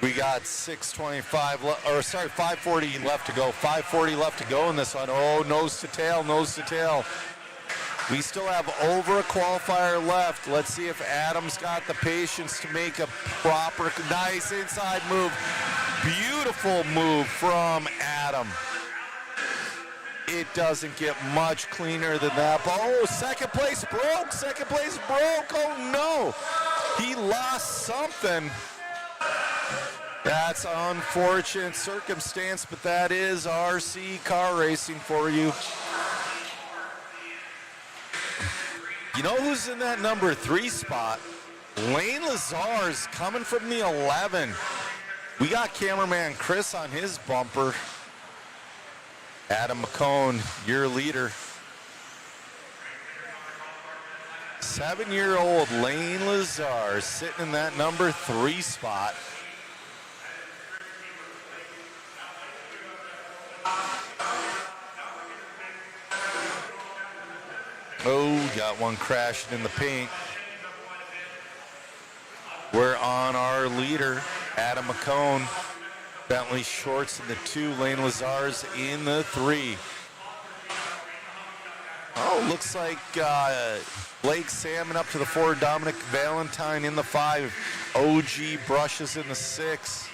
We got 540 left to go. 540 left to go in this one. Oh, nose to tail, nose to tail. We still have over a qualifier left. Let's see if Adam's got the patience to make a proper, nice inside move. Beautiful move from Adam. It doesn't get much cleaner than that. Oh, second place broke. Second place broke. Oh, no. He lost something. That's an unfortunate circumstance, but that is RC car racing for you. You know who's in that number 3 spot? Lane Lazar's coming from the 11. We got cameraman Chris on his bumper. Adam McCone, your leader. 7-year-old Lane Lazar sitting in that number 3 spot. Oh, got one crashing in the paint. We're on our leader, Adam McCone. Bentley Schwartz in the 2, Lane Lazar's in the 3. Oh, looks like Blake Salmon up to the 4, Dominic Valentine in the 5, OG Brushes in the 6.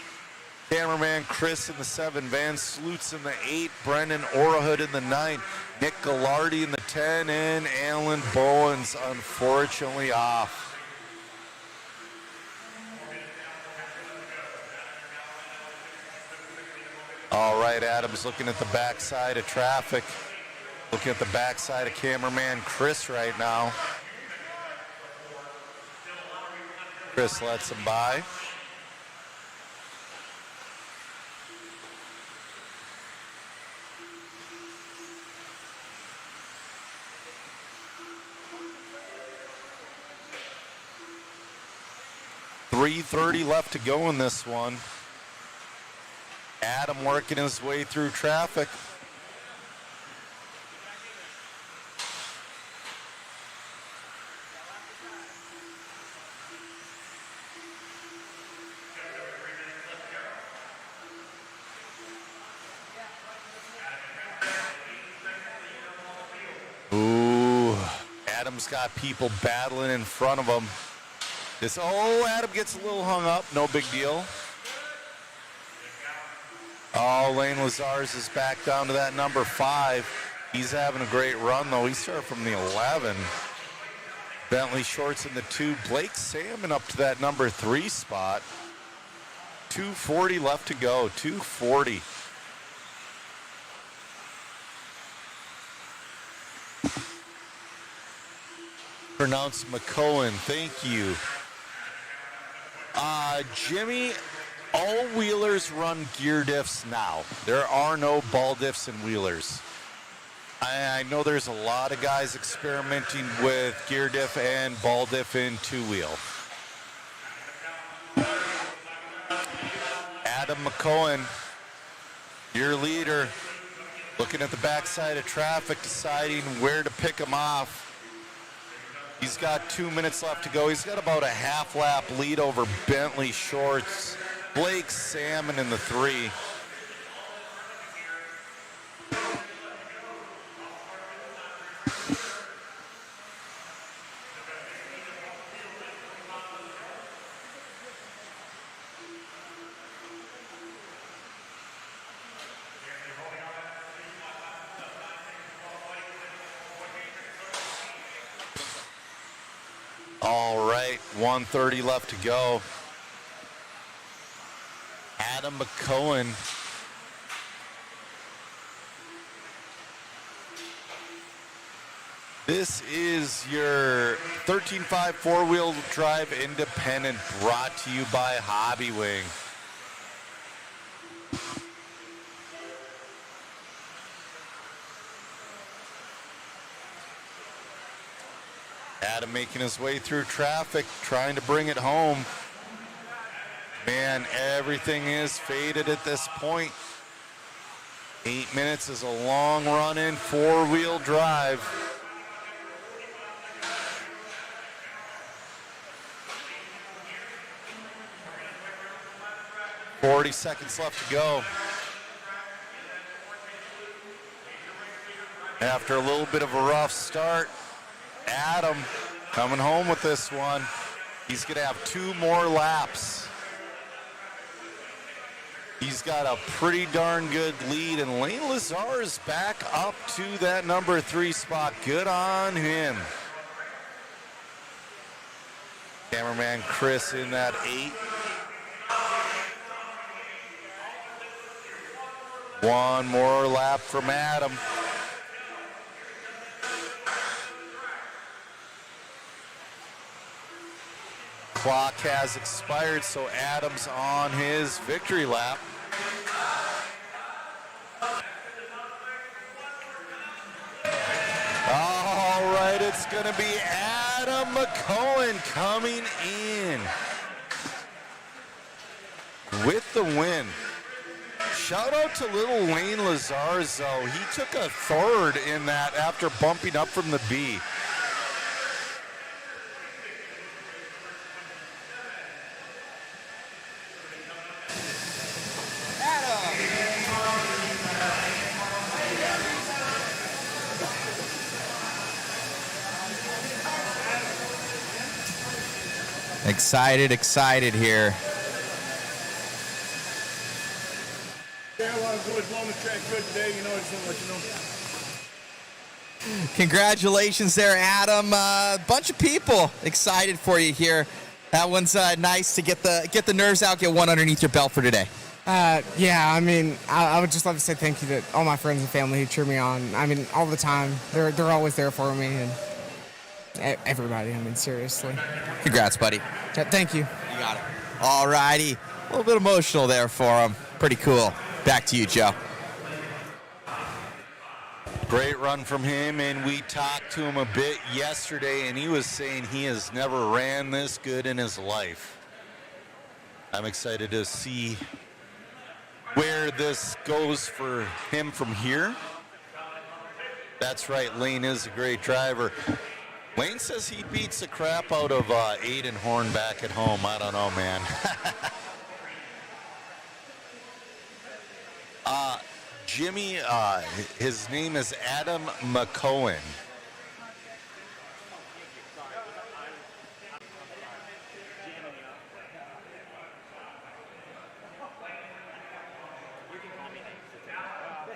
Cameraman Chris in the 7, Van Slutz in the 8, Brendan Orahood in the 9, Nick Gallardi in the 10, and Alan Bowens unfortunately off. All right, Adam's looking at the backside of traffic, looking at the backside of cameraman Chris right now. Chris lets him by. .330 left to go in this one. Adam working his way through traffic. Ooh, Adam's got people battling in front of him. Adam gets a little hung up, no big deal. Oh, Lane Lazar's is back down to that number 5. He's having a great run, though. He started from the 11. Bentley Shorts in the 2. Blake Salmon up to that number 3 spot. 2:40 left to go, 2:40. Pronounced McCohen, thank you. Jimmy, all wheelers run gear diffs now. There are no ball diffs in wheelers. I know there's a lot of guys experimenting with gear diff and ball diff in 2-wheel. Adam McCohen, your leader, looking at the backside of traffic, deciding where to pick him off. He's got 2 minutes left to go. He's got about a half lap lead over Bentley Shorts. Blake Salmon in the 3. All right, 1:30 left to go. Adam McCohen. This is your 13.5 four-wheel drive independent brought to you by Hobby Wing. Adam making his way through traffic, trying to bring it home. Man, everything is faded at this point. 8 minutes is a long run in four-wheel drive. $40 seconds left to go. After a little bit of a rough start, Adam coming home with this one. He's going to have 2 more laps. He's got a pretty darn good lead, and Lane Lazar is back up to that number 3 spot. Good on him. Cameraman Chris in that 8. One more lap from Adam. Clock has expired, so Adam's on his victory lap. All right, it's going to be Adam McCohen coming in with the win. Shout out to little Lane Lazars, though. He took a 3rd in that after bumping up from the B. Excited here. Congratulations there, Adam. Bunch of people excited for you here. That one's nice to get the nerves out, get one underneath your belt for today. Yeah, I mean, I would just love to say thank you to all my friends and family who cheer me on. I mean, all the time. They're always there for me, and everybody, I mean, seriously. Congrats, buddy. Thank you. You got it. All righty. A little bit emotional there for him. Pretty cool. Back to you, Joe. Great run from him, and we talked to him a bit yesterday, and he was saying he has never ran this good in his life. I'm excited to see where this goes for him from here. That's right, Lane is a great driver. Lane says he beats the crap out of Aiden Horn back at home. I don't know, man. Jimmy, his name is Adam McCohen.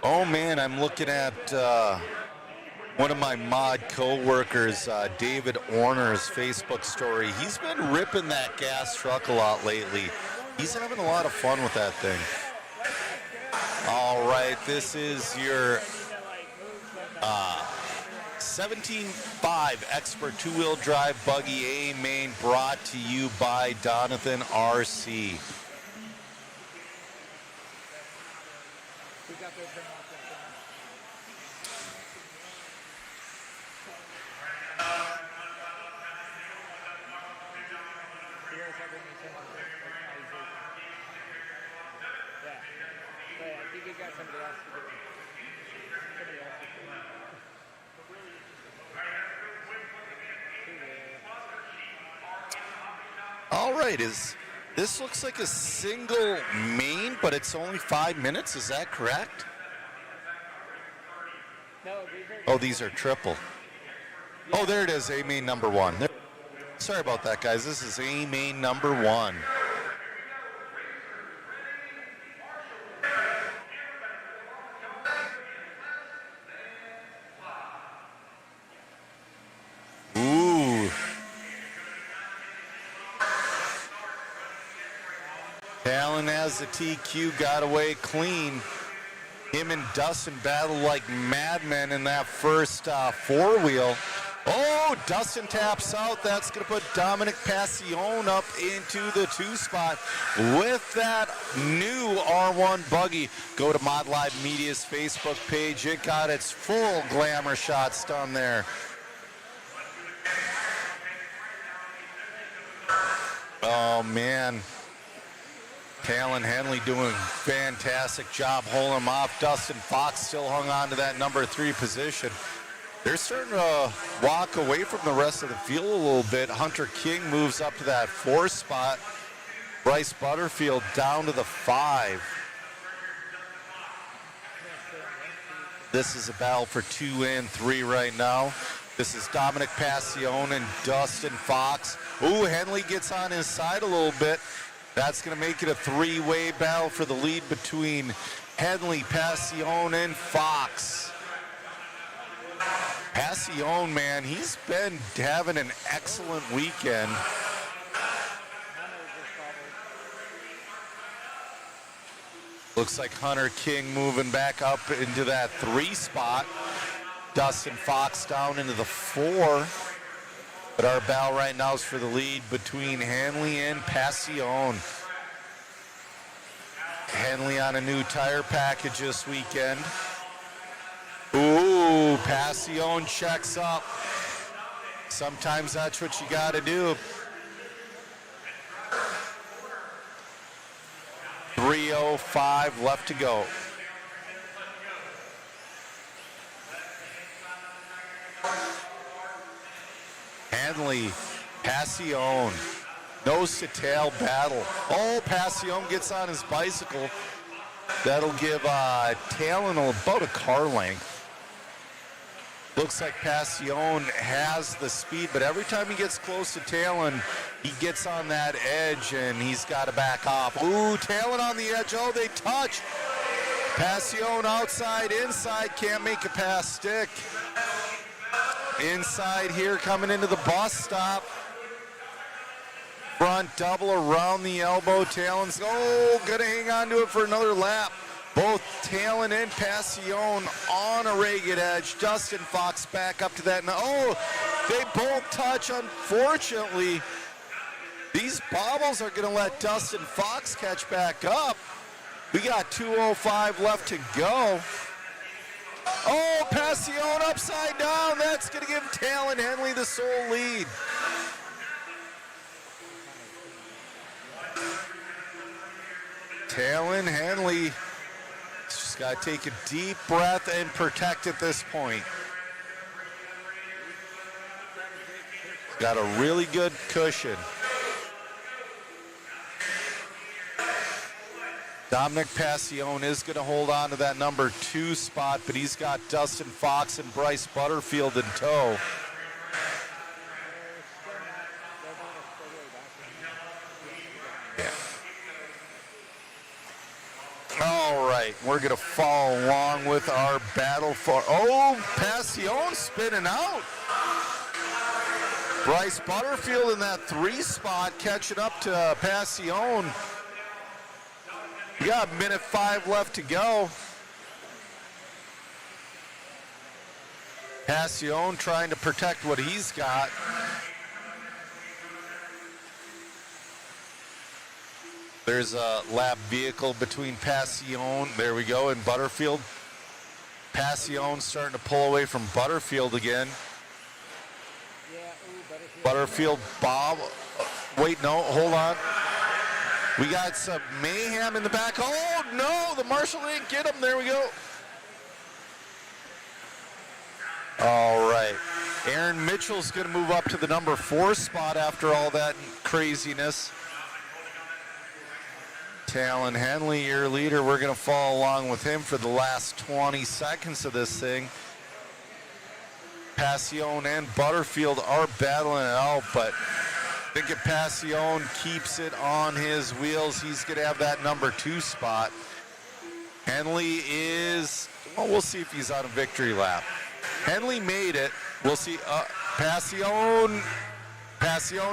Oh man, I'm looking at one of my mod co-workers, David Orner's Facebook story. He's been ripping that gas truck a lot lately. He's having a lot of fun with that thing. All right, this is your 17.5 Expert two-wheel drive buggy A main, brought to you by Donathan RC. All right, this looks like a single main, but it's only 5 minutes. Is that correct? Oh, these are triple. Oh, there it is, A main number 1. Sorry about that, guys. This is A main number 1. Ooh. Talon has the TQ, got away clean. Him and Dustin battle like madmen in that first four-wheel. Oh, Dustin taps out. That's going to put Dominic Passion up into the 2 spot with that new R1 buggy. Go to Mod Live Media's Facebook page. It got its full glamour shots done there. Oh, man. Talon Henley doing a fantastic job holding him off. Dustin Fox still hung on to that number 3 position. They're starting to walk away from the rest of the field a little bit. Hunter King moves up to that 4 spot. Bryce Butterfield down to the 5. This is a battle for 2 and 3 right now. This is Dominic Passion and Dustin Fox. Ooh, Henley gets on his side a little bit. That's going to make it a 3-way battle for the lead between Henley, Passion, and Fox. Passion, man, he's been having an excellent weekend. Looks like Hunter King moving back up into that 3 spot. Dustin Fox down into the 4. But our battle right now is for the lead between Henley and Passion. Henley on a new tire package this weekend. Ooh, Passion checks up. Sometimes that's what you got to do. 3:05 left to go. Hanley, Passion, nose to tail battle. Oh, Passion gets on his bicycle. That'll give Talon about a car length. Looks like Passion has the speed, but every time he gets close to Talon, he gets on that edge and he's got to back off. Ooh, Talon on the edge. Oh, they touch. Passion outside, inside, can't make a pass stick. Inside here, coming into the bus stop. Front double around the elbow. Talon's, gonna hang on to it for another lap. Both Talon and Passion on a ragged edge. Dustin Fox back up to that. They both touch. Unfortunately, these bobbles are gonna let Dustin Fox catch back up. We got 2:05 left to go. Oh, Passion upside down. That's going to give Talon Henley the sole lead. Talon Henley just got to take a deep breath and protect at this point. Got a really good cushion. Dominic Passione is going to hold on to that number 2 spot, but he's got Dustin Fox and Bryce Butterfield in tow. Yeah. All right, we're going to follow along with our battle for... Oh, Passione spinning out. Bryce Butterfield in that 3 spot catching up to Passione. We got a minute 5 left to go. Passione trying to protect what he's got. There's a lap vehicle between Passione, there we go, and Butterfield. Passione starting to pull away from Butterfield again. Butterfield, Bob, wait, no, hold on. We got some mayhem in the back. Oh, no, the marshal didn't get him. There we go. All right. Aaron Mitchell's going to move up to the number 4 spot after all that craziness. Talon Henley, your leader. We're going to follow along with him for the last 20 seconds of this thing. Passione and Butterfield are battling it out, but I think if Passione keeps it on his wheels, he's going to have that number 2 spot. Henley is, well, we'll see if he's on a victory lap. Henley made it. We'll see. Passione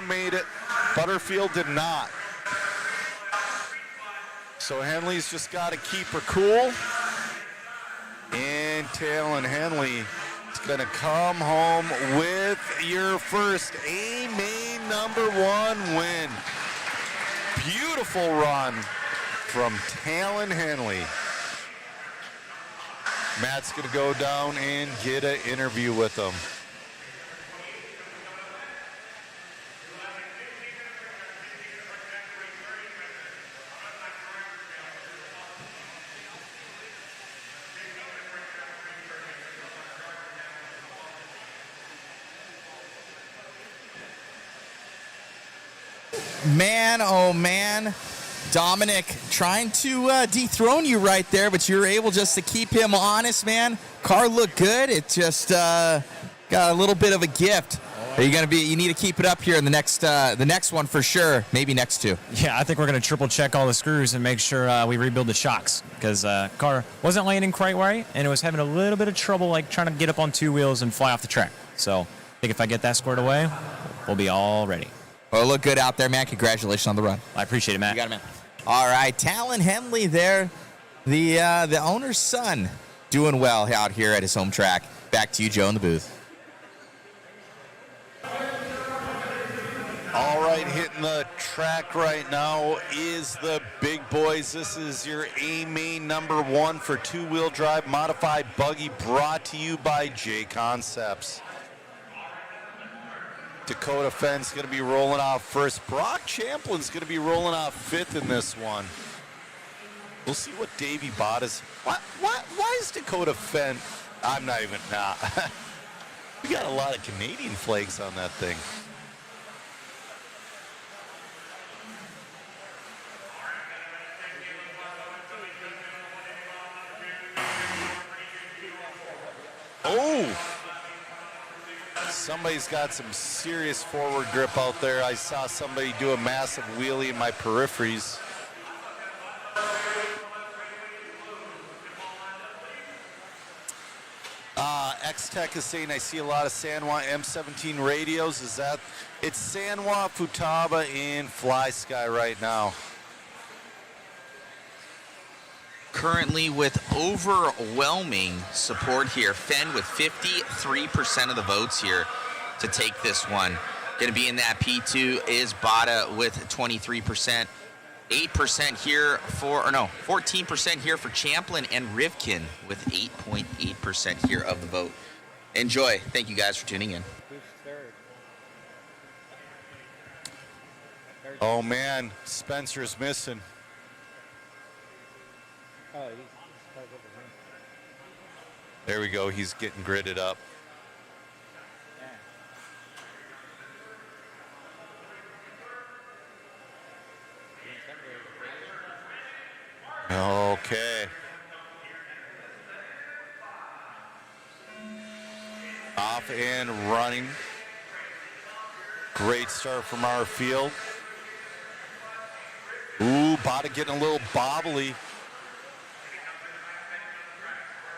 made it. Butterfield did not. So Henley's just got to keep her cool. And Talon Henley is going to come home with your first A-Main number 1 win. Beautiful run from Talon Henley. Matt's going to go down and get an interview with him. Man, oh man, Dominic trying to dethrone you right there, but you were able just to keep him honest, man. Car looked good. It just got a little bit of a gift. Are you gonna be? You need to keep it up here in the next one for sure. Maybe next 2. Yeah, I think we're gonna triple check all the screws and make sure we rebuild the shocks because car wasn't landing quite right and it was having a little bit of trouble like trying to get up on 2 wheels and fly off the track. So I think if I get that squared away, we'll be all ready. Well, look good out there, man. Congratulations on the run. I appreciate it, Matt. You got it, man. All right, Talon Henley there, the owner's son, doing well out here at his home track. Back to you, Joe, in the booth. All right, hitting the track right now is the big boys. This is your A-Main number 1 for 2-wheel drive modified buggy, brought to you by J Concepts. Dakota Fenn's going to be rolling off first. Brock Champlin's going to be rolling off 5th in this one. We'll see what Davey Bottas. Why is Dakota Fenn? I'm not even. Nah. We got a lot of Canadian flags on that thing. Oh! Somebody's got some serious forward grip out there. I saw somebody do a massive wheelie in my peripheries. X-Tech is saying I see a lot of Sanwa M17 radios. Is that? It's Sanwa, Futaba, and Fly Sky right now. Currently with overwhelming support here. Fenn with 53% of the votes here to take this one. Going to be in that P2 is Bada with 23%. 8% here for, or no, 14% here for Champlin and Rivkin with 8.8% here of the vote. Enjoy. Thank you guys for tuning in. Who's third? Oh man, Spencer's missing. Oh, he's stuck over here. There we go. He's getting gridded up. Okay. Off and running. Great start from our field. Ooh, Bada getting a little bobbly.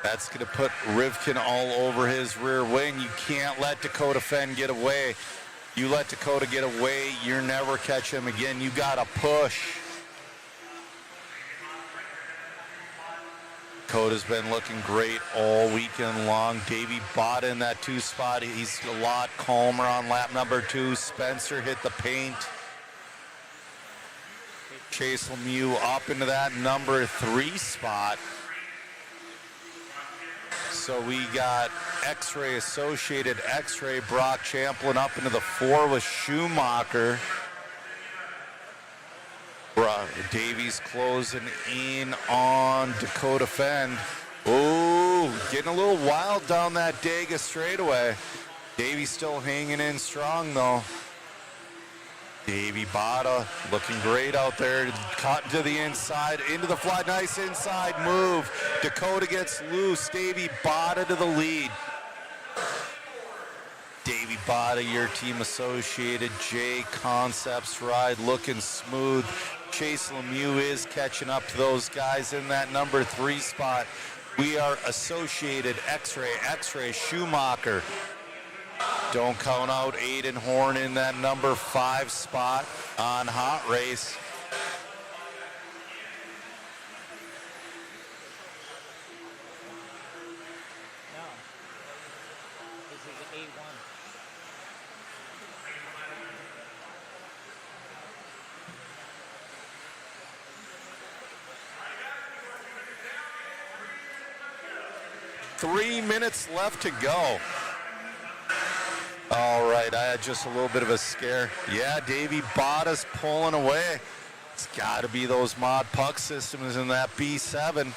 That's going to put Rivkin all over his rear wing. You can't let Dakota Fenn get away. You let Dakota get away, you're never catch him again. You got to push. Dakota's been looking great all weekend long. Davey Bada in that 2 spot. He's a lot calmer on lap number 2. Spencer hit the paint. Chase Lemieux up into that number 3 spot. So we got X-Ray Associated, X-Ray Brock Champlin up into the 4 with Schumacher. Davies closing in on Dakota Fenn. Ooh, getting a little wild down that Dega straightaway. Davies still hanging in strong though. Davey Bada looking great out there. Caught to the inside, into the fly. Nice inside move. Dakota gets loose. Davey Bada to the lead. Davey Bada, your team associated. J Concepts ride looking smooth. Chase Lemieux is catching up to those guys in that number 3 spot. We are associated X-Ray Schumacher. Don't count out Aiden Horn in that number 5 spot on Hot Race. No. This is A1. Three minutes left to go. All right, I had just a little bit of a scare. Yeah, Davey Bada's pulling away. It's got to be those mod puck systems in that B7.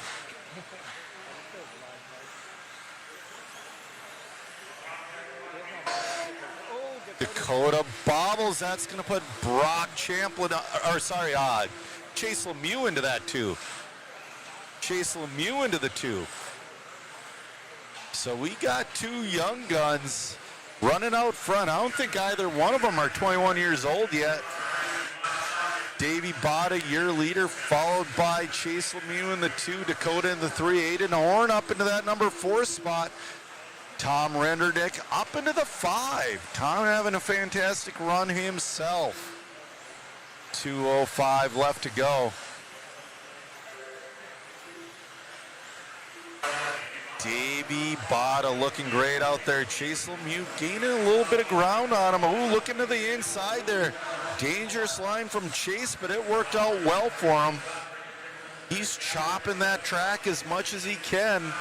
Dakota bobbles. That's going to put Brock Champlin, Chase Lemieux into that 2. Chase Lemieux into the 2. So we got 2 young guns running out front. I don't think either one of them are 21 years old yet. Davey Bada, your leader, followed by Chase Lemieux in the 2, Dakota in the 3, Aiden Horn up into that number 4 spot. Tom Rendernick up into the 5. Tom having a fantastic run himself. 2:05 left to go. Davey Bada looking great out there. Chase Lemieux gaining a little bit of ground on him. Ooh, looking to the inside there. Dangerous line from Chase, but it worked out well for him. He's chopping that track as much as he can.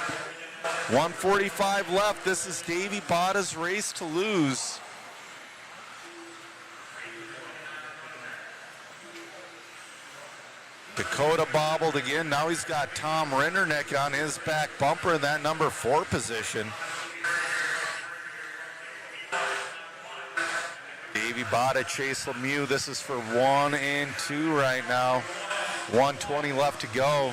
1:45 left. This is Davey Bada's race to lose. Dakota bobbled again. Now he's got Tom Rendernick on his back bumper in that number 4 position. Davey Bada, Chase Lemieux. This is for 1 and 2 right now. 1:20 left to go.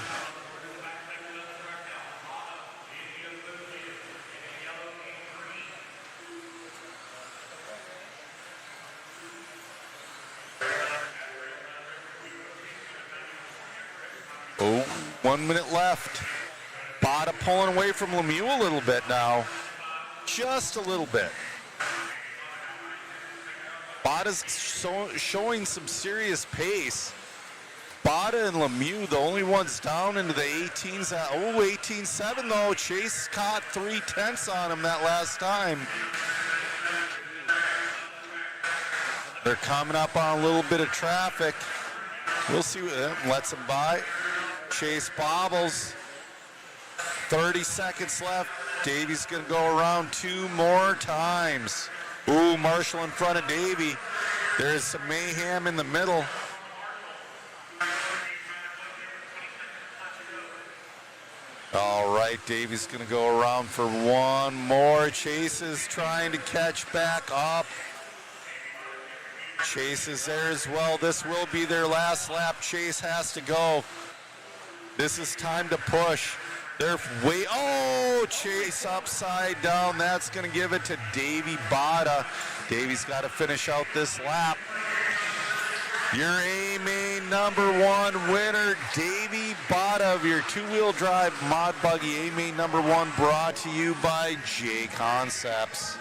Oh, 1 minute left. Bada pulling away from Lemieux a little bit now. Just a little bit. Bada's showing some serious pace. Bada and Lemieux, the only ones down into the 18s. 18.7 though. Chase caught 3/10 on him that last time. They're coming up on a little bit of traffic. We'll see what lets them by. Chase bobbles. 30 seconds left. Davey's going to go around 2 more times. Ooh, Marshall in front of Davey. There's some mayhem in the middle. Davy's going to go around for one more. Chase is trying to catch back up. Chase is there as well. This will be their last lap. Chase has to go. This is time to push. They're way, oh, Chase upside down. That's going to give it to Davy Bada. Davy's got to finish out this lap. Your A-Main #1 winner, Davy Bada of your two-wheel drive mod buggy A-Main #1, brought to you by J Concepts.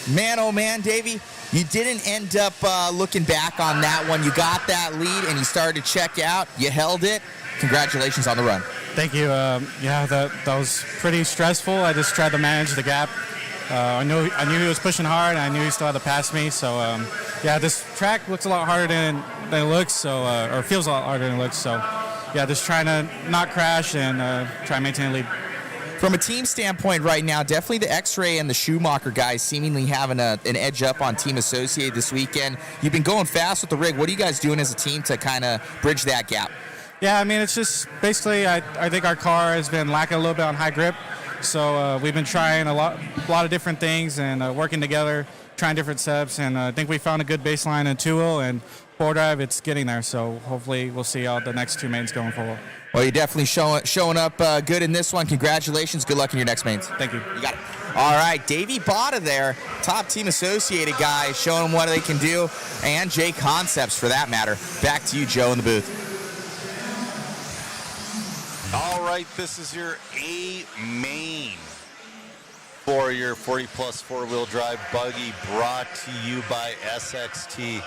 Man, oh man, Davey, you didn't end up looking back on that one. You got that lead and you started to check out. You held it. Congratulations on the run. Thank you. Yeah, that was pretty stressful. I just tried to manage the gap. I knew he was pushing hard, and I knew he still had to pass me. So yeah, this track looks a lot harder than it looks. So or feels a lot harder than it looks. So yeah, just trying to not crash and try and maintain a lead. From a team standpoint right now, definitely the X-Ray and the Schumacher guys seemingly having an edge up on Team Associated this weekend. You've been going fast with the rig. What are you guys doing as a team to kind of bridge that gap? Yeah, I mean, it's just basically I think our car has been lacking a little bit on high grip. So we've been trying a lot of different things and working together, trying different steps. And I think we found a good baseline in two-wheel and four drive. It's getting there. So hopefully we'll see how the next two mains going forward. Well, you're definitely showing up good in this one. Congratulations. Good luck in your next mains. Thank you. You got it. All right, Davey Bada there, top Team Associated guy, showing them what they can do, and J Concepts for that matter. Back to you, Joe, in the booth. All right, this is your A-Main for your 40-plus four-wheel drive buggy, brought to you by SXT.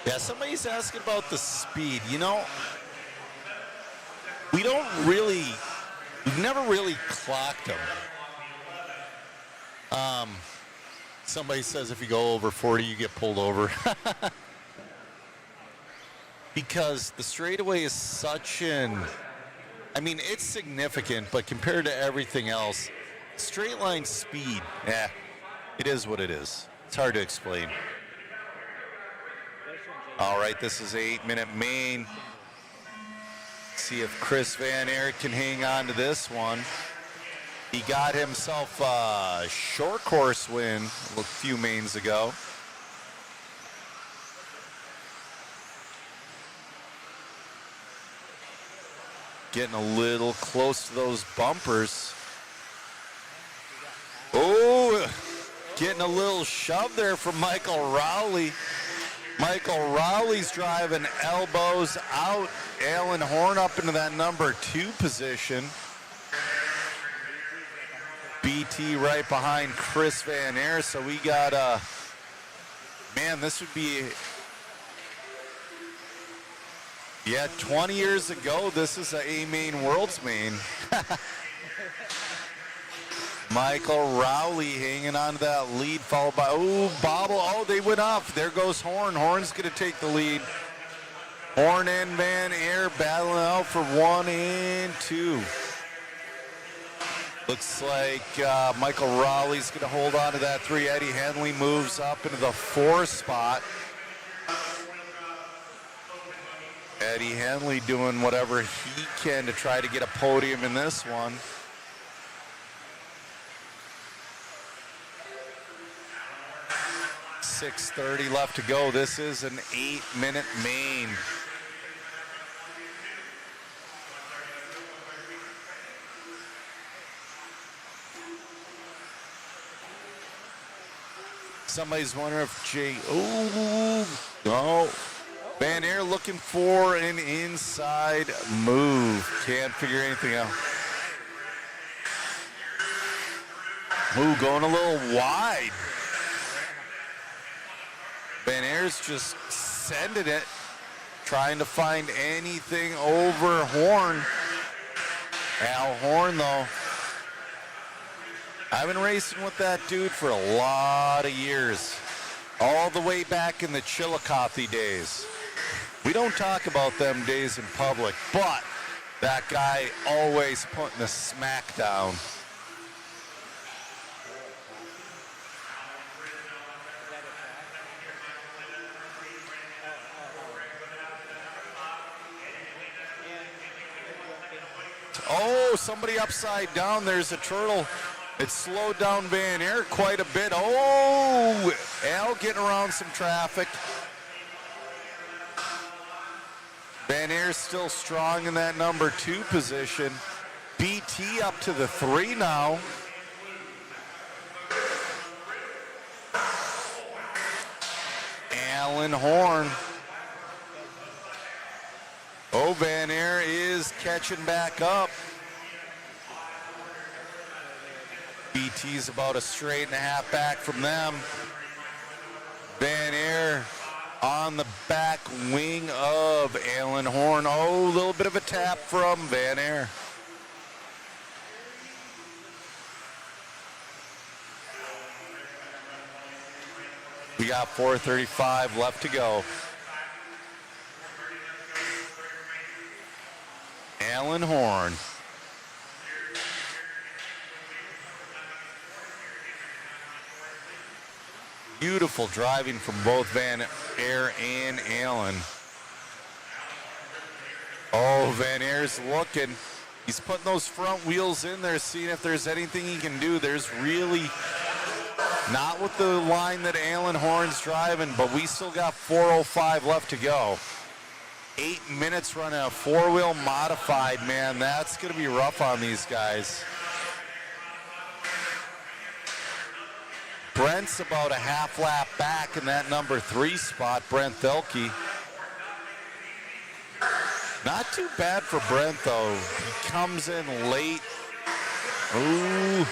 Yeah, somebody's asking about the speed. You know, we've never really clocked them. Somebody says if you go over 40, you get pulled over. Because the straightaway is such I mean, it's significant, but compared to everything else, straight line speed, it is what it is. It's hard to explain. All right, this is an 8-minute main. See if Chris Van Aert can hang on to this one. He got himself a short course win a few mains ago. Getting a little close to those bumpers. Oh, getting a little shove there from Michael Rowley. Michael Rowley's driving elbows out. Alan Horn up into that #2 position. BT right behind Chris Van Aert. So we got, man, this would be, 20 years ago, this is a A-Main World's Main. Michael Rowley hanging on to that lead, followed by, Bobble. They went off. There goes Horn. Horn's going to take the lead. Horn and Van Aert battling out for 1 and 2. Looks like Michael Rowley's going to hold on to that 3. Eddie Henley moves up into the 4 spot. Eddie Henley doing whatever he can to try to get a podium in this one. .630 left to go. This is an 8-minute main. Somebody's wondering if no. Van Aert looking for an inside move. Can't figure anything out. Going a little wide. Van Aert's just sending it, trying to find anything over Horn. Al Horn, though, I've been racing with that dude for a lot of years, all the way back in the Chillicothe days. We don't talk about them days in public, but that guy always putting the smack down. Oh, somebody upside down. There's a turtle. It slowed down Van Air quite a bit. Oh, Al getting around some traffic. Van Air's still strong in that number 2 position. BT up to the 3 now. Alan Horn. Oh, Van Air is catching back up. BT's about a straight and a half back from them. Van Air on the back wing of Alan Horn. Oh, a little bit of a tap from Van Air. We got 4:35 left to go. Alan Horn. Beautiful driving from both Van Air and Allen. Oh, Van Air's looking. He's putting those front wheels in there, seeing if there's anything he can do. There's really not with the line that Alan Horn's driving, but we still got 4:05 left to go. 8 minutes running a 4-wheel modified, man. That's going to be rough on these guys. Brent's about a half lap back in that number 3 spot, Brent Thielke. Not too bad for Brent, though. He comes in late. Ooh.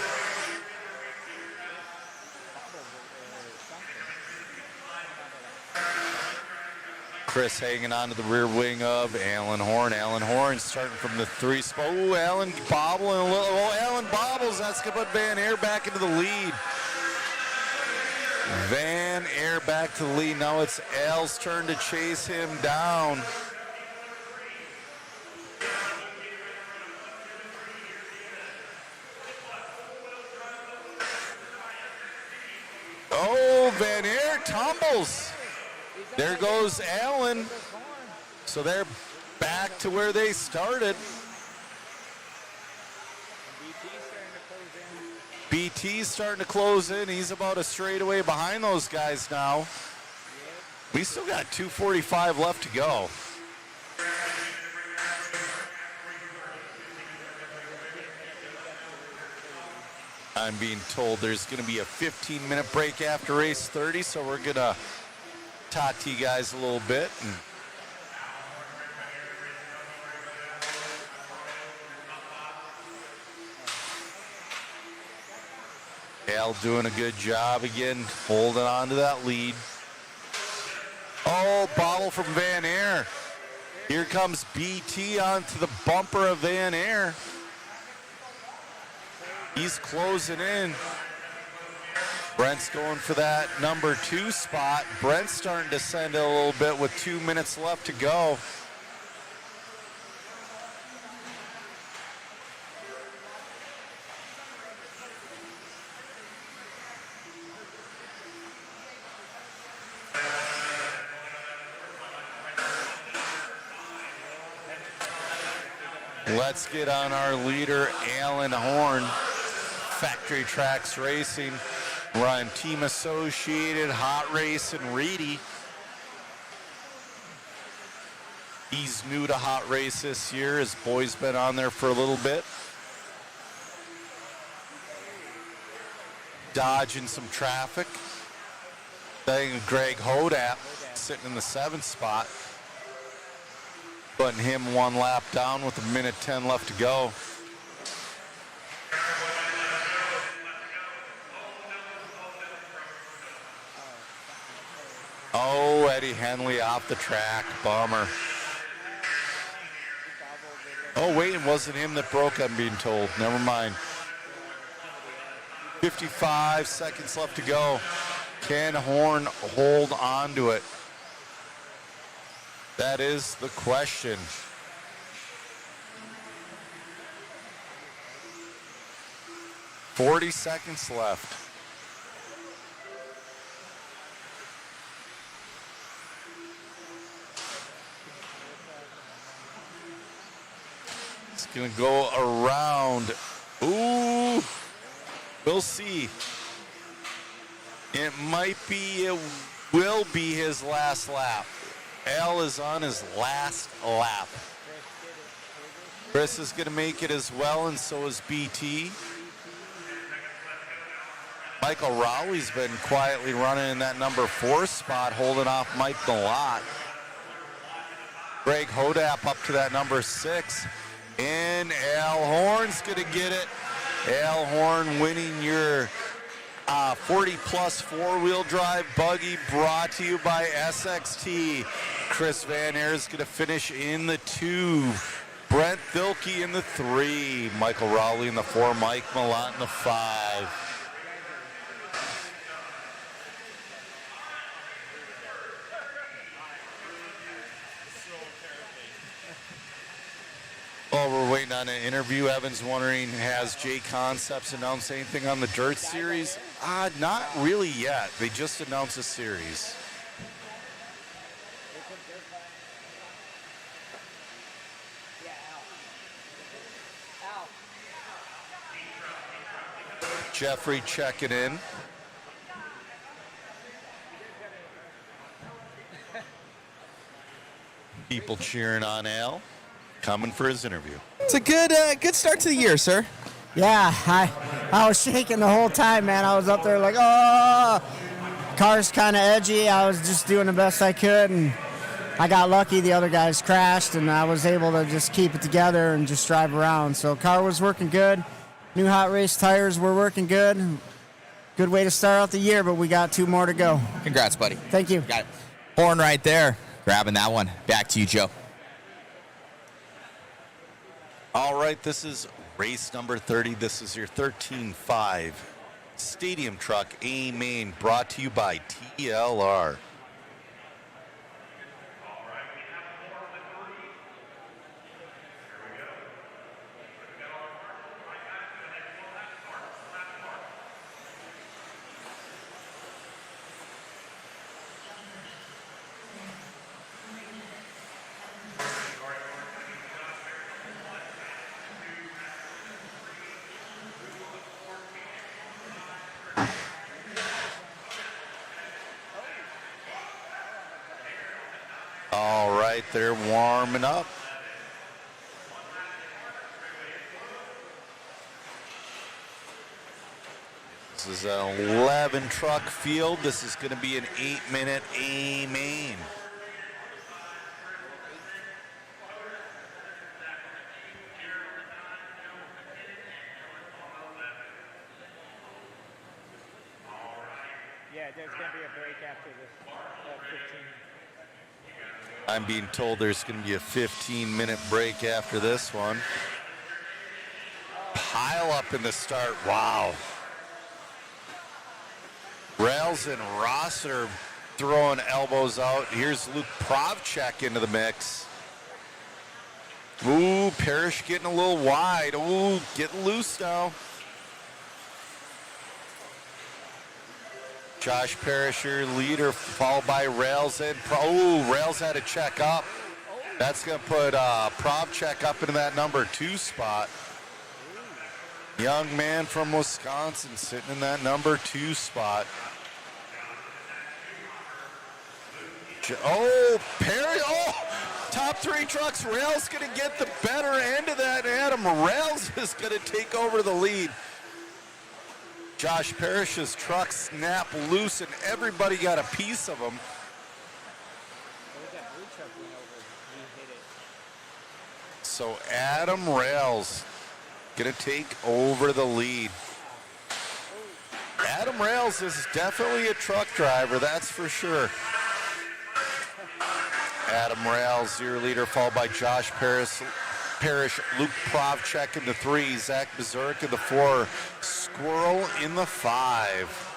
Chris hanging on to the rear wing of Alan Horn. Alan Horn starting from the 3 spot. Oh, Alan bobbling a little. Oh, Alan bobbles. That's going to put Van Air back into the lead. Van Air back to the lead. Now it's Al's turn to chase him down. Oh, Van Air tumbles. There goes Allen. So they're back to where they started. BT's starting to close in. He's about a straightaway behind those guys now. We still got 2:45 left to go. I'm being told there's going to be a 15-minute break after race 30, so we're going to talk to you guys a little bit. Al doing a good job again, holding on to that lead. Oh, bobble from Van Air. Here comes BT onto the bumper of Van Air. He's closing in. Brent's going for that number 2 spot. Brent's starting to send it a little bit with 2 minutes left to go. Let's get on our leader, Alan Horn. Factory Tracks Racing. We're on Team Associated, Hot Race, and Reedy. He's new to Hot Race this year. His boy's been on there for a little bit. Dodging some traffic. Then Greg Hodap sitting in the 7th spot. Putting him 1 lap down with 1:10 left to go. Oh, Eddie Henley off the track. Bummer. Oh, wait, it wasn't him that broke, I'm being told. Never mind. 55 seconds left to go. Can Horn hold on to it? That is the question. $40 seconds left. It's gonna go around. Ooh, we'll see. It might be, it will be his last lap. Al is on his last lap. Chris is gonna make it as well, and so is BT. Michael Rowley's been quietly running in that number 4 spot, holding off Mike Malott. Greg Hodap up to that number 6. And Al Horn's gonna get it. Al Horn winning your 40-plus four-wheel drive buggy, brought to you by SXT. Chris Van Aer's gonna finish in the 2. Brent Thilke in the 3. Michael Rowley in the 4. Mike Malott in the 5. Well, we're waiting on an interview. Evan's wondering, has J Concepts announced anything on the Dirt Series? Not really yet. They just announced a series. Jeffrey checking in. People cheering on Al, coming for his interview. It's a good start to the year, sir. Yeah, I was shaking the whole time, man. I was up there like, oh, car's kind of edgy. I was just doing the best I could, and I got lucky. The other guys crashed, and I was able to just keep it together and just drive around. So car was working good. New hot race tires were working good. Good way to start out the year, but we got 2 more to go. Congrats, buddy. Thank you. Got it. Horn right there, grabbing that one. Back to you, Joe. All right, this is race number 30. This is your 13.5 Stadium Truck A Main, brought to you by TLR. All right, they're warming up. This is an 11 truck field. This is going to be an 8-minute A main. Yeah, there's going to be a break after this 15. I'm being told there's going to be a 15-minute break after this one. Pile up in the start. Wow. Rails and Rosser throwing elbows out. Here's Luke Provchek into the mix. Ooh, Parrish getting a little wide. Ooh, getting loose now. Josh Parrish, your leader, followed by Rails and Rails had to check up. That's going to put Provchek up into that number 2 spot. Young man from Wisconsin sitting in that number 2 spot. Perry, top 3 trucks. Rails going to get the better end of that. Adam Rails is going to take over the lead. Josh Parrish's truck snapped loose, and everybody got a piece of him. So Adam Rails gonna take over the lead. Adam Rails is definitely a truck driver, that's for sure. Adam Rails, your leader, followed by Josh Parrish, Luke Provchek in the 3, Zach Mazurek in the 4, Squirrel in the 5.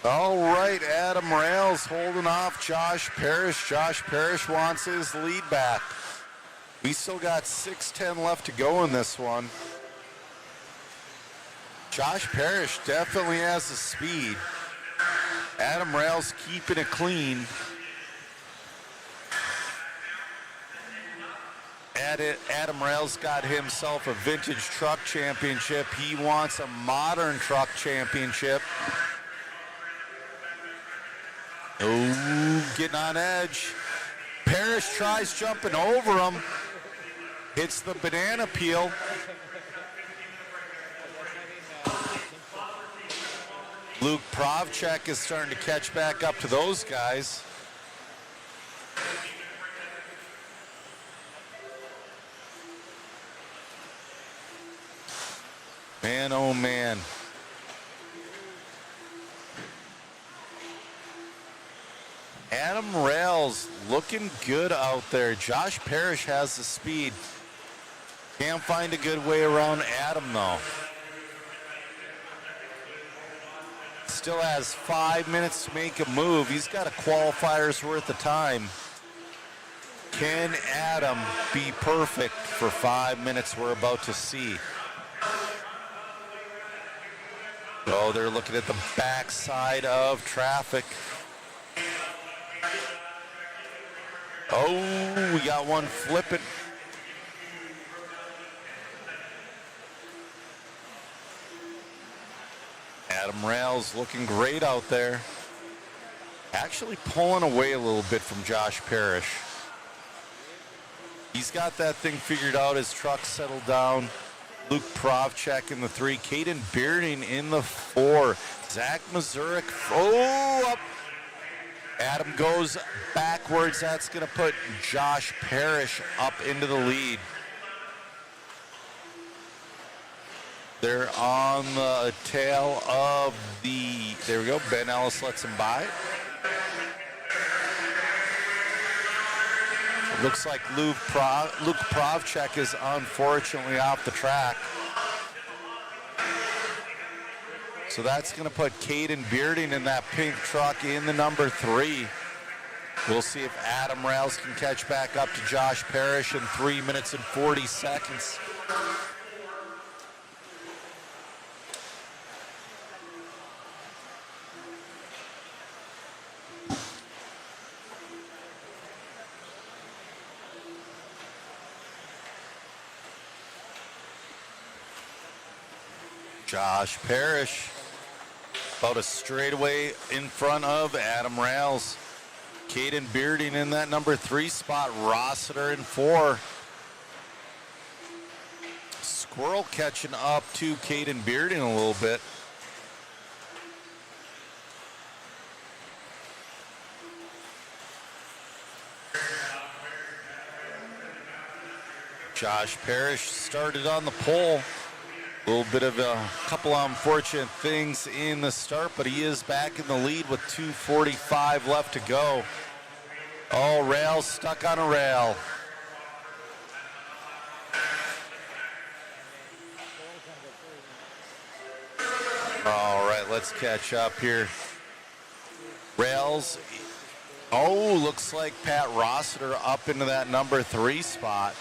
All right, Adam Rails holding off Josh Parrish. Josh Parrish wants his lead back. We still got 6:10 left to go in this one. Josh Parrish definitely has the speed. Adam Rails keeping it clean. Adam Rails got himself a vintage truck championship. He wants a modern truck championship. Oh, getting on edge. Parrish tries jumping over him. Hits the banana peel. Luke Provchek is starting to catch back up to those guys. Man, oh man. Adam Rails looking good out there. Josh Parrish has the speed. Can't find a good way around Adam though. Still has 5 minutes to make a move. He's got a qualifier's worth of time. Can Adam be perfect for 5 minutes? We're about to see. Oh, they're looking at the backside of traffic. Oh, we got one flipping. Adam Rails looking great out there. Actually pulling away a little bit from Josh Parrish. He's got that thing figured out. His truck settled down. Luke Provchek in the 3. Caden Bearding in the 4. Zach Mazurek. Oh, up. Adam goes backwards. That's going to put Josh Parrish up into the lead. They're on the tail of the, there we go, Ben Ellis lets him by. It looks like Luke Provchek is unfortunately off the track. So that's going to put Caden Bearding in that pink truck in the number 3. We'll see if Adam Rails can catch back up to Josh Parrish in 3 minutes and 40 seconds. Josh Parrish about a straightaway in front of Adam Rails. Caden Bearding in that number 3 spot. Rossiter in 4. Squirrel catching up to Caden Bearding a little bit. Josh Parrish started on the pole. A little bit of a couple of unfortunate things in the start, but he is back in the lead with 2:45 left to go. Oh, rail stuck on a rail. All right, let's catch up here. Rails. Oh, looks like Pat Rossiter up into that number 3 spot.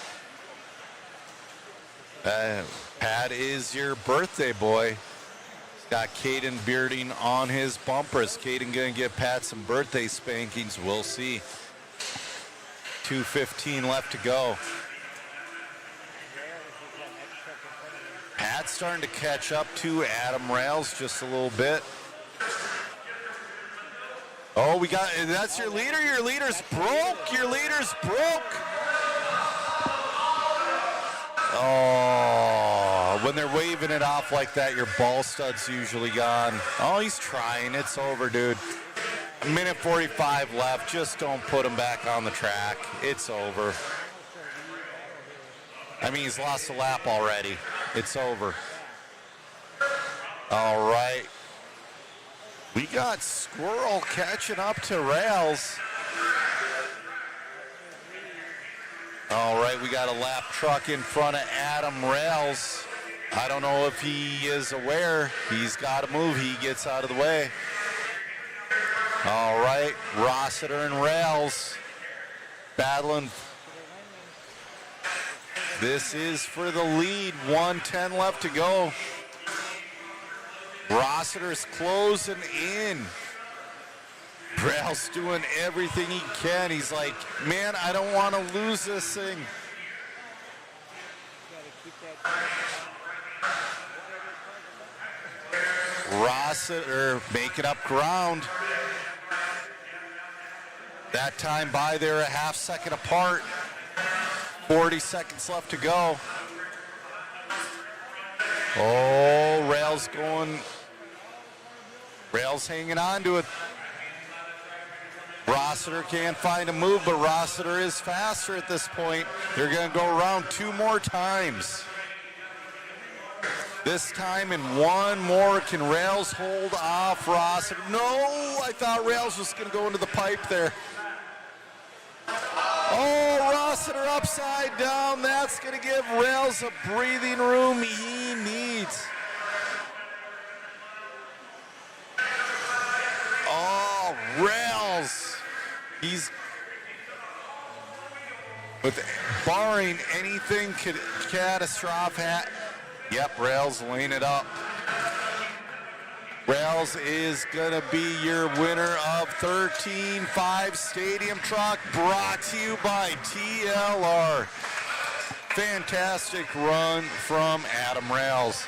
Pat is your birthday boy. He's got Caden Bearding on his bumper. Is Caden going to get Pat some birthday spankings? We'll see. 2:15 left to go. Pat's starting to catch up to Adam Rails just a little bit. Oh, we got, that's your leader. Your leader's broke. Your leader's broke. Oh, when they're waving it off like that, your ball stud's usually gone. Oh, he's trying. It's over, dude. A minute 45 left. Just don't put him back on the track. It's over. I mean, he's lost a lap already. It's over. All right. We got Squirrel catching up to Rails. All right, we got a lap truck in front of Adam Rails. I don't know if he is aware. He's got to move. He gets out of the way. All right, Rossiter and Rails battling. This is for the lead. 1:10 left to go. Rossiter's closing in. Rails doing everything he can. He's like, man, I don't want to lose this thing. Rossiter making up ground. That time by there a half second apart. 40 seconds left to go. Oh, Rails going. Rails hanging on to it. Rossiter can't find a move, but Rossiter is faster at this point. They're going to go around 2 more times. This time in 1 more, can Rails hold off Rossiter? No, I thought Rails was going to go into the pipe there. Oh, Rossiter upside down. That's going to give Rails a breathing room he needs. Oh, Rails. He's, with barring anything catastrophic. Yep, Rails laying it up. Rails is gonna be your winner of 13.5 Stadium Truck, brought to you by TLR. Fantastic run from Adam Rails.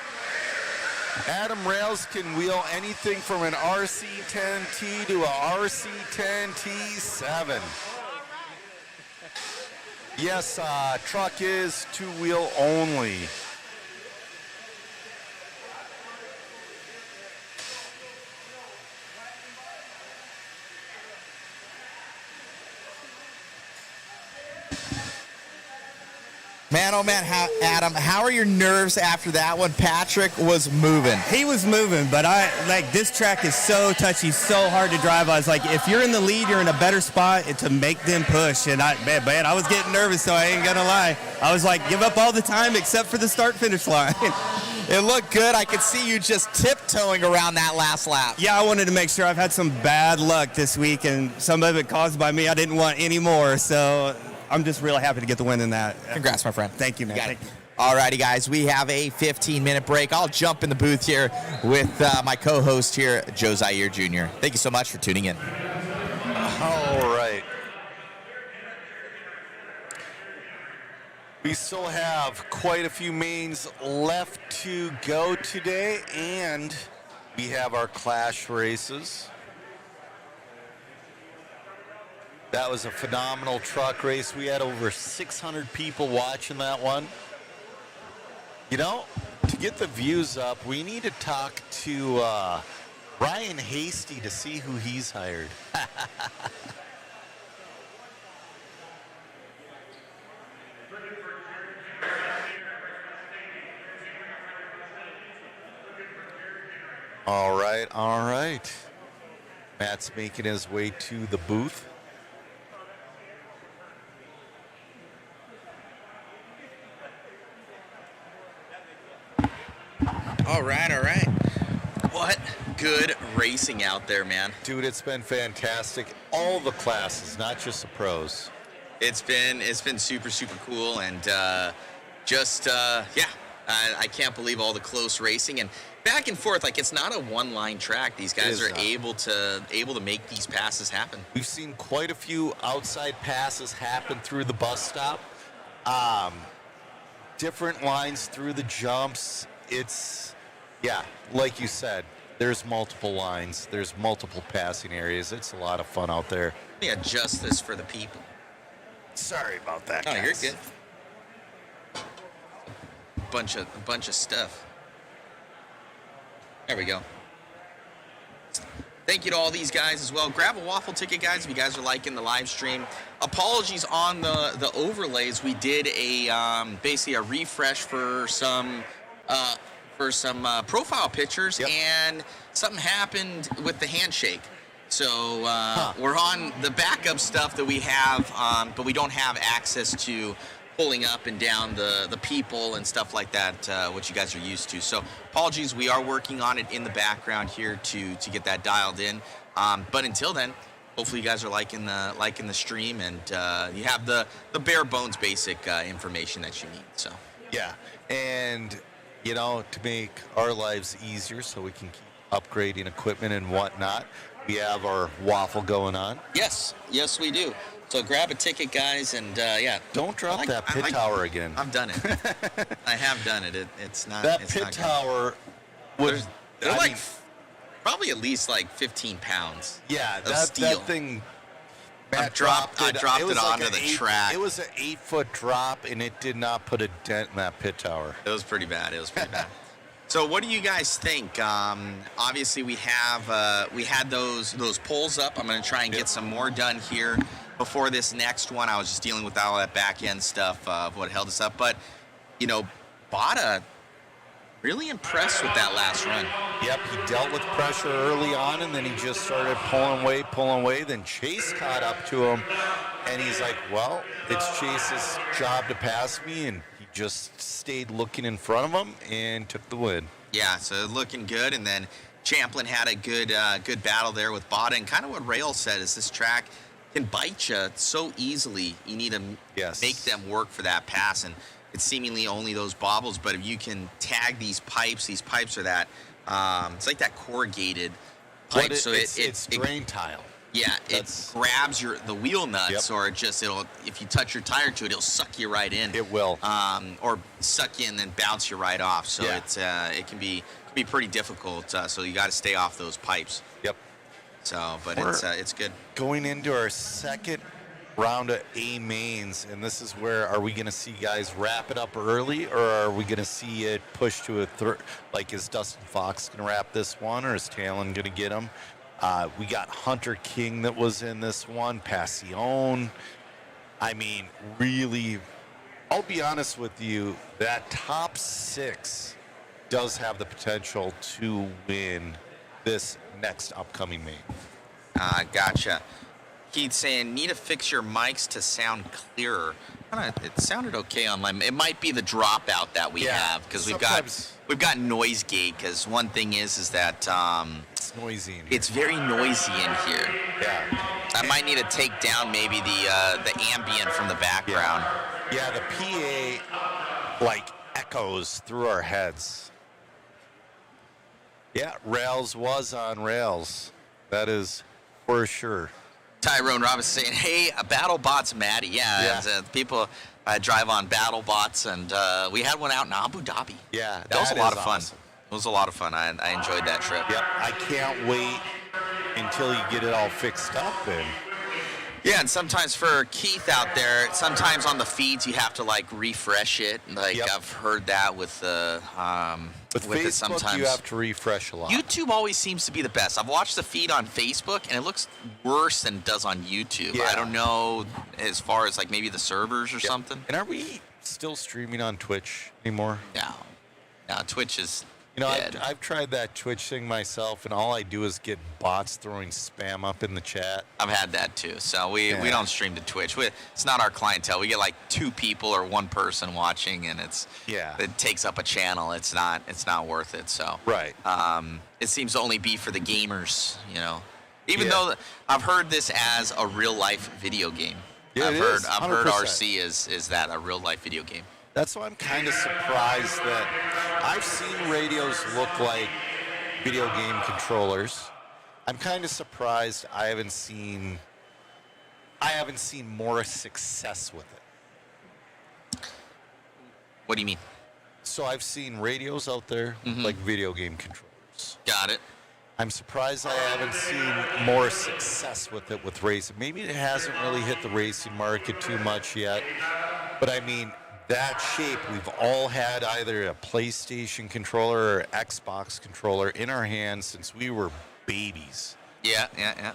Adam Rails can wheel anything from an RC10T to a RC10T7. Yes, truck is 2-wheel only. Man, oh man, Adam, how are your nerves after that one? Patrick was moving. He was moving, but this track is so touchy, so hard to drive. I was like, if you're in the lead, you're in a better spot to make them push. And I was getting nervous, so I ain't gonna lie. I was like, give up all the time except for the start-finish line. It looked good. I could see you just tiptoeing around that last lap. Yeah, I wanted to make sure. I've had some bad luck this week, and some of it caused by me. I didn't want any more, so I'm just really happy to get the win in that. Congrats, my friend. Thank you, man. Thank you. All righty, guys. We have a 15-minute break. I'll jump in the booth here with my co-host here, Joe Zaire Jr. Thank you so much for tuning in. All right. We still have quite a few mains left to go today, and we have our Clash races. That was a phenomenal truck race. We had over 600 people watching that one. You know, to get the views up, we need to talk to Ryan Hasty to see who he's hired. All right, all right. Matt's making his way to the booth. All right, all right. What good racing out there, man. Dude, it's been fantastic. All the classes, not just the pros. It's been super, super cool, and I can't believe all the close racing and back and forth. Like, it's not a one-line track. These guys are able to make these passes happen. We've seen quite a few outside passes happen through the bus stop. Different lines through the jumps. It's, yeah, like you said, there's multiple lines. There's multiple passing areas. It's a lot of fun out there. Let me adjust this for the people. Sorry about that, guys. Oh, You're good. A bunch of stuff. There we go. Thank you to all these guys as well. Grab a waffle ticket, guys, if you guys are liking the live stream. Apologies on the overlays. We did basically a refresh for some profile pictures, and something happened with the handshake. So we're on the backup stuff that we have, but we don't have access to pulling up and down the people and stuff like that, what you guys are used to. So apologies, we are working on it in the background here to get that dialed in. But until then, hopefully you guys are liking the stream, and you have the bare bones basic information that you need. So yeah, and to make our lives easier so we can keep upgrading equipment and whatnot, we have our waffle going on. Yes, we do. So grab a ticket, guys, and don't drop that pit tower again. I've done it. I have done it. It's not that it's pit not tower was. They're probably at least 15 pounds. Yeah, of steel. That thing. I dropped it onto the track. It was an 8-foot drop, and it did not put a dent in that pit tower. It was pretty bad. So what do you guys think? Obviously, we had those poles up. I'm going to try and get some more done here before this next one. I was just dealing with all that back end stuff of what held us up. But, Bada, really impressed with that last run. Yep, he dealt with pressure early on, and then he just started pulling away. Then Chase caught up to him, and he's like, well, it's Chase's job to pass me, and he just stayed looking in front of him and took the win. Yeah, so looking good, and then Champlin had a good battle there with Bada, and kind of what Rail said is this track can bite you so easily. You need to make them work for that pass, and it's seemingly only those bobbles, but if you can tag these pipes are that, it's like that corrugated pipe. It's drain tile. Yeah, it grabs the wheel nuts, or if you touch your tire to it, it'll suck you right in. It will. Or suck you and then bounce you right off. So it can be pretty difficult. So you got to stay off those pipes. Yep. So, but it's good. Going into our second round of A mains, and this is where, are we going to see guys wrap it up early, or are we going to see it push to a third? Like, is Dustin Fox going to wrap this one, or is Talon going to get him? We got Hunter King that was in this one, Passion. I mean, really, I'll be honest with you, that top 6 does have the potential to win this next upcoming main. Gotcha. Keith saying, need to fix your mics to sound clearer. It sounded okay online. It might be the dropout that we have, because we've got noise gate. Because one thing is that it's noisy in here. It's very noisy in here. Yeah. I might need to take down maybe the ambient from the background. Yeah, the PA echoes through our heads. Yeah, Rails was on rails. That is for sure. Tyrone Robinson saying, hey, BattleBots Maddie. Yeah. People drive on BattleBots, and we had one out in Abu Dhabi. Yeah, that was a lot of fun. Awesome. It was a lot of fun. I enjoyed that trip. Yep, I can't wait until you get it all fixed up. And yeah, and sometimes for Keith out there, sometimes on the feeds you have to refresh it. I've heard that with Facebook, it sometimes. you have to refresh a lot. YouTube always seems to be the best. I've watched the feed on Facebook, and it looks worse than it does on YouTube. Yeah. I don't know as far as maybe the servers or something. And are we still streaming on Twitch anymore? No, Twitch is dead. I've tried that Twitch thing myself, and all I do is get bots throwing spam up in the chat. I've had that too. So we don't stream to Twitch. It's not our clientele. We get 2 people or 1 person watching, and it takes up a channel. It's not worth it. So right. It seems to only be for the gamers, Even though I've heard this as a real life video game. Yeah, I've heard 100%. RC is that a real life video game. That's why I'm kind of surprised that I've seen radios look like video game controllers. I'm kind of surprised I haven't seen more success with it. What do you mean? So I've seen radios out there like video game controllers. Got it. I'm surprised I haven't seen more success with it with racing. Maybe it hasn't really hit the racing market too much yet. But I mean, that shape, we've all had either a PlayStation controller or Xbox controller in our hands since we were babies. Yeah.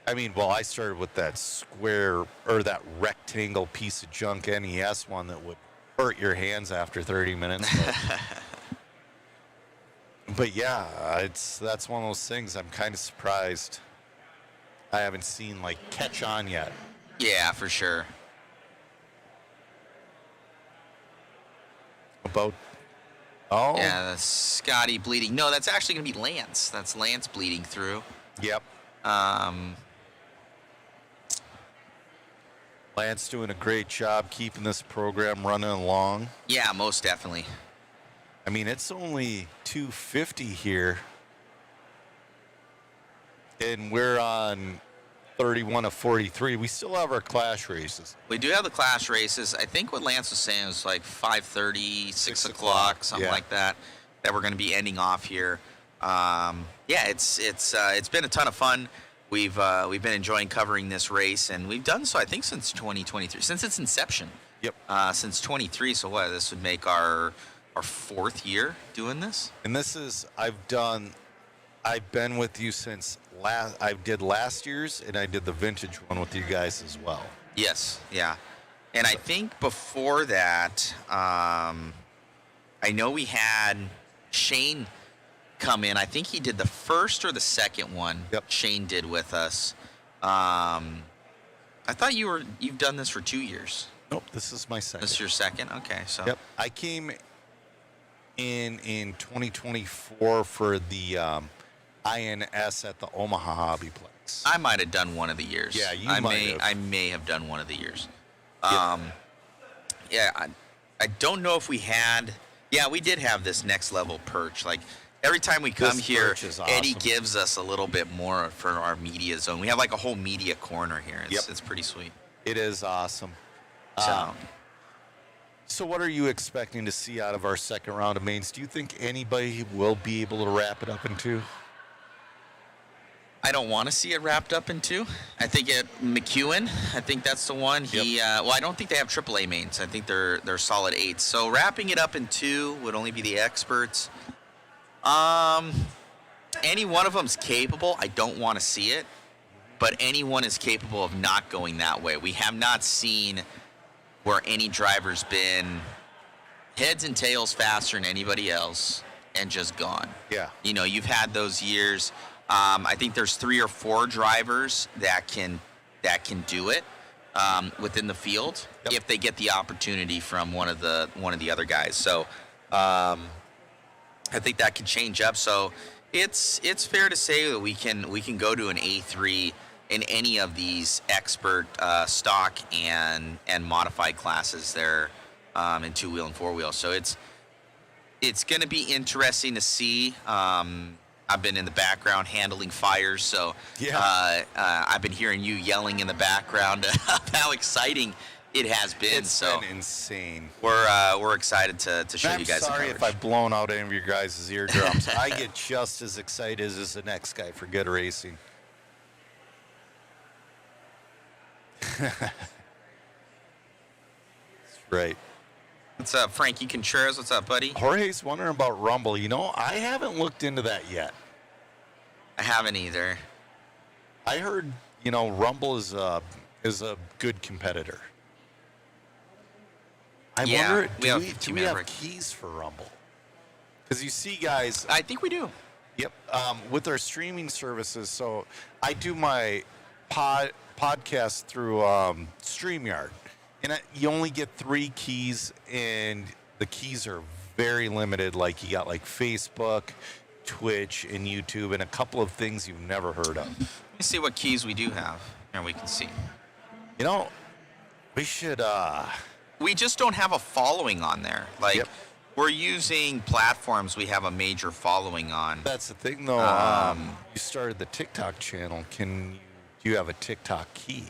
I mean, well, I started with that square or that rectangle piece of junk NES one that would hurt your hands after 30 minutes. But yeah, that's one of those things I'm kind of surprised I haven't seen like catch on yet. Yeah, for sure. Yeah, that's Scotty bleeding. No, that's actually going to be Lance. That's Lance bleeding through. Yep. Lance doing a great job keeping this program running along. Yeah, most definitely. I mean, it's only 2:50 here, and we're on 31 of 43. We still have our clash races. We do have the clash races. I think what Lance was saying was like 5:30, 6 o'clock, something like that we're going to be ending off here. It's been a ton of fun. We've been enjoying covering this race, and we've done so I think since 2023, since its inception. Yep. Since 23. So what? This would make our fourth year doing this. And this is I've been with you since I did last year's, and I did the vintage one with you guys as well. Yes. Yeah. And I think before that, I know we had Shane come in. I think he did the first or the second one. Yep. Shane did with us. I thought you've done this for 2 years. Nope, this is my second. This is your second? Okay, so. Yep, I came in 2024 for the INS at the Omaha HobbyPlex. I might have done one of the years. Yeah, you might have. I may have done one of the years. Yep. I don't know if we had. Yeah, we did have this next level perch. Like every time we come here, awesome. Eddie gives us a little bit more for our media zone. We have like a whole media corner here. It's pretty sweet. It is awesome. So what are you expecting to see out of our second round of mains? Do you think anybody will be able to wrap it up in 2? I don't want to see it wrapped up in 2. I think McEwen, I think that's the one. I don't think they have AAA mains. I think they're solid 8s. So wrapping it up in 2 would only be the experts. Any one of them's capable. I don't want to see it, but anyone is capable of not going that way. We have not seen where any driver's been heads and tails faster than anybody else and just gone. Yeah. You know, you've had those years. I think there's 3 or 4 drivers that can do it within the field if they get the opportunity from one of the other guys. So I think that can change up. So it's fair to say that we can go to an A3 in any of these expert stock and modified classes there in 2-wheel and 4-wheel. So it's going to be interesting to see. I've been in the background handling fires, so I've been hearing you yelling in the background of how exciting it has been. It's been insane. We're excited to show you guys. I'm sorry if I've blown out any of your guys' eardrums. I get just as excited as the next guy for good racing. That's right. What's up, Frankie Contreras? What's up, buddy? Jorge's wondering about Rumble. You know, I haven't looked into that yet. I haven't either. I heard, Rumble is a good competitor. I wonder, do we have keys for Rumble? Because you see, guys. I think we do. Yep. With our streaming services, so I do my podcast through StreamYard. And you only get 3 keys, and the keys are very limited. Like, you got, Facebook, Twitch, and YouTube, and a couple of things you've never heard of. Let me see what keys we do have. Here we can see. We should... We just don't have a following on there. We're using platforms we have a major following on. That's the thing, though. You started the TikTok channel. Do you have a TikTok key?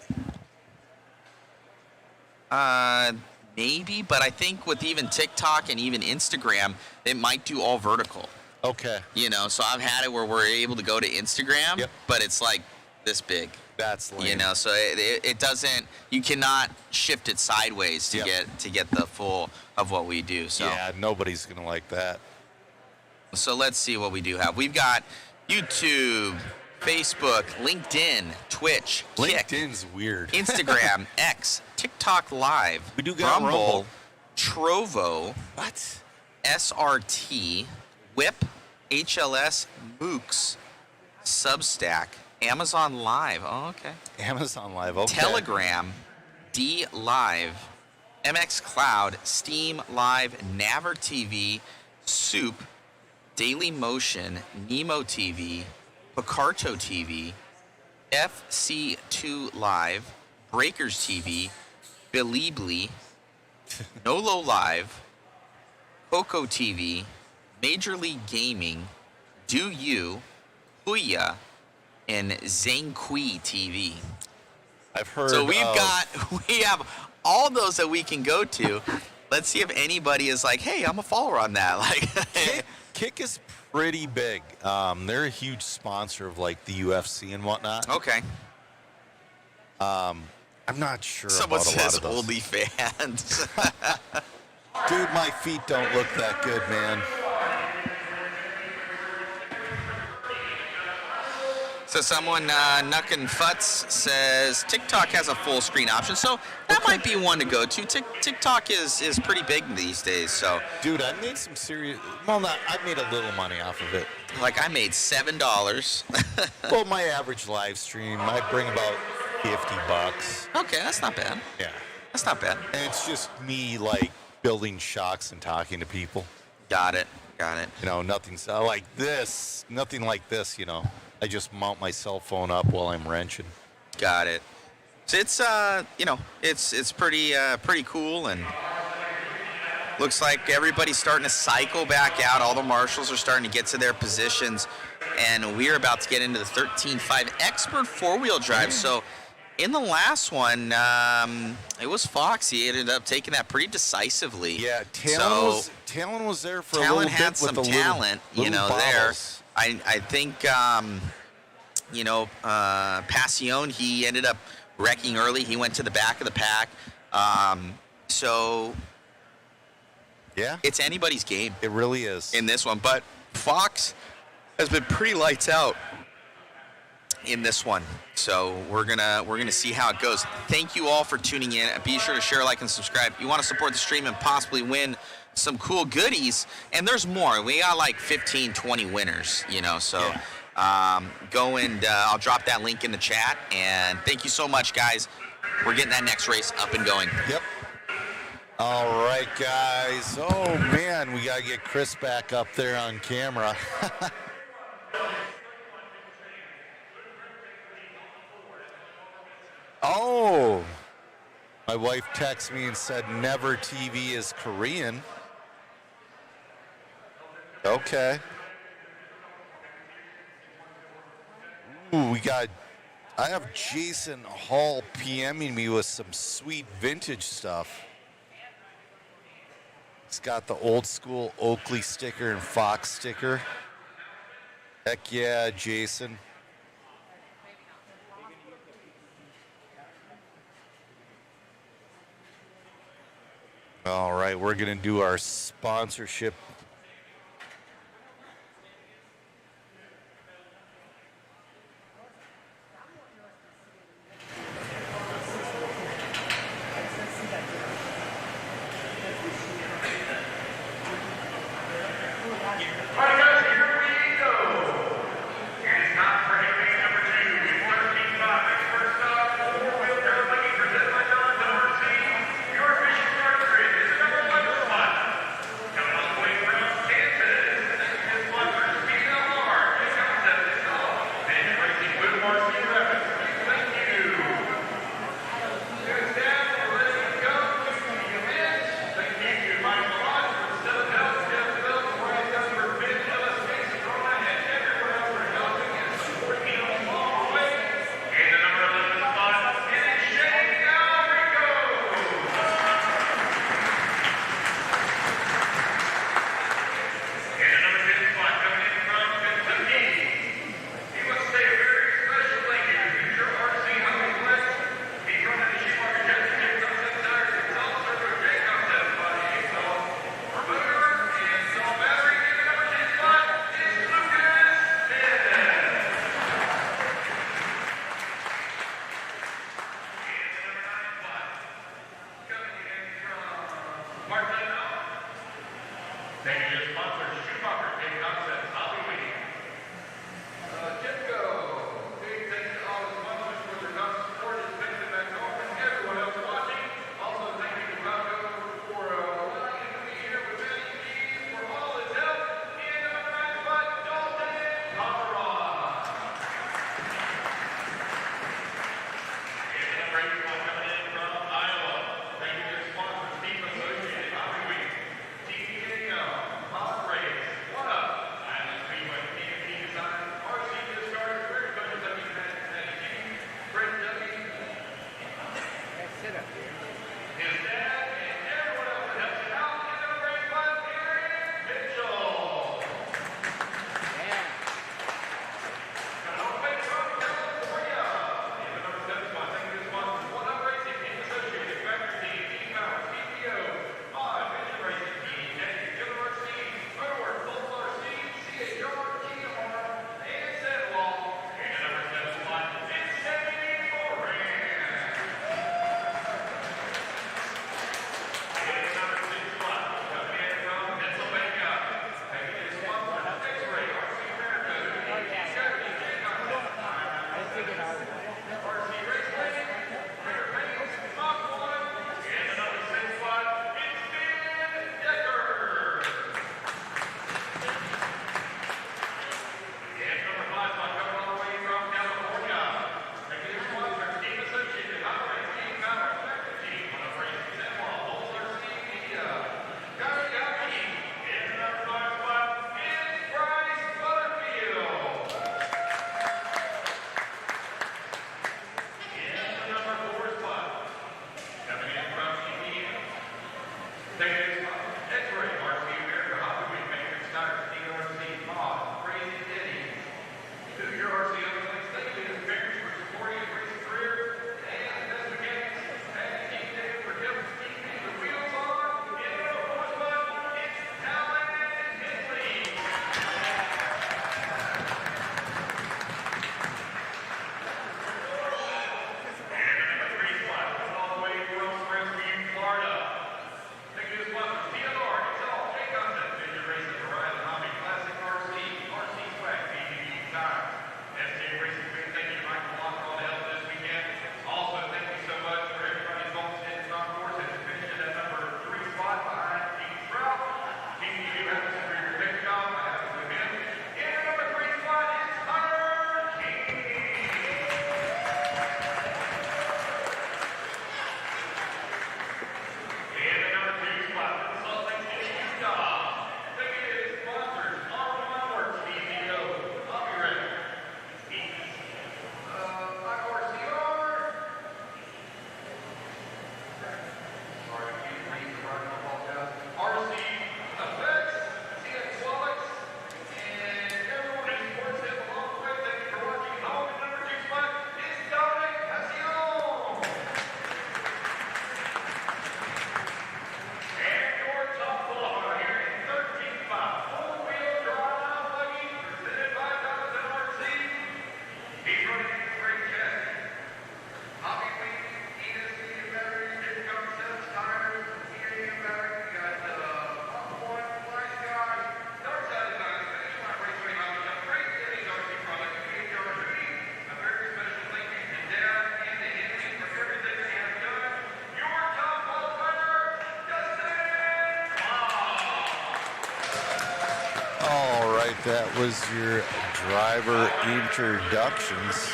Maybe, but I think with even TikTok and even Instagram, it might do all vertical. Okay. So I've had it where we're able to go to Instagram, but it's like this big. That's lame. So it doesn't. You cannot shift it sideways to get the full of what we do. So yeah, nobody's gonna like that. So let's see what we do have. We've got YouTube, Facebook, LinkedIn, Twitch, Kick, LinkedIn's weird. Instagram, X, TikTok Live, We do got Rumble. Trovo, What? SRT, Whip, HLS, Mooks, Substack, Amazon Live. Oh, okay. Amazon Live, okay. Telegram, D Live, MX Cloud, Steam Live, Naver TV, Soup, Daily Motion, Nemo TV, Picarto TV, FC2 Live, Breakers TV, Bilibli, Nolo Live, Coco TV, Major League Gaming, Do You, Huya, and Zangqui TV. I've heard. So we have all those that we can go to. Let's see if anybody is like, hey, I'm a follower on that. Like, Kick is pretty big. They're a huge sponsor of like the UFC and whatnot. Okay. I'm not sure Someone about a lot says of those. OnlyFans. Dude, my feet don't look that good, man. So someone, Nuckin' Futz, says TikTok has a full screen option. So that might be one to go to. TikTok is pretty big these days. So, dude, I made some serious. Well, not. I made a little money off of it. Like I made $7. Well, my average live stream, I bring about $50. Okay, that's not bad. Yeah, that's not bad. And it's just me like building shocks and talking to people. Got it. You know, nothing's like this. Nothing like this. You know, I just mount my cell phone up while I'm wrenching. Got it. So it's it's pretty cool, and looks like everybody's starting to cycle back out. All the marshals are starting to get to their positions, and we're about to get into the 13.5 Expert four-wheel drive. So in the last one, it was Fox. He ended up taking that pretty decisively. Yeah, Talon was there for a Talon little bit had some with the talent, little there. bottles. I think, Passion, he ended up wrecking early. He went to the back of the pack. So, yeah, it's anybody's game. It really is. In this one. But Fox has been pretty lights out in this one. So we're gonna see how it goes. Thank you all for tuning in. Be sure to share, like, and subscribe. You want to support the stream and possibly win some cool goodies, and there's more. We got like 15, 20 winners, so go and I'll drop that link in the chat. And thank you so much, guys. We're getting that next race up and going. Yep. All right, guys. Oh man, we gotta get Chris back up there on camera. Oh, my wife texted me and said Never TV is Korean. Okay. Ooh, I have Jason Hall PMing me with some sweet vintage stuff. He's got the old school Oakley sticker and Fox sticker. Heck yeah, Jason. All right, we're going to do our sponsorship. that was your driver introductions.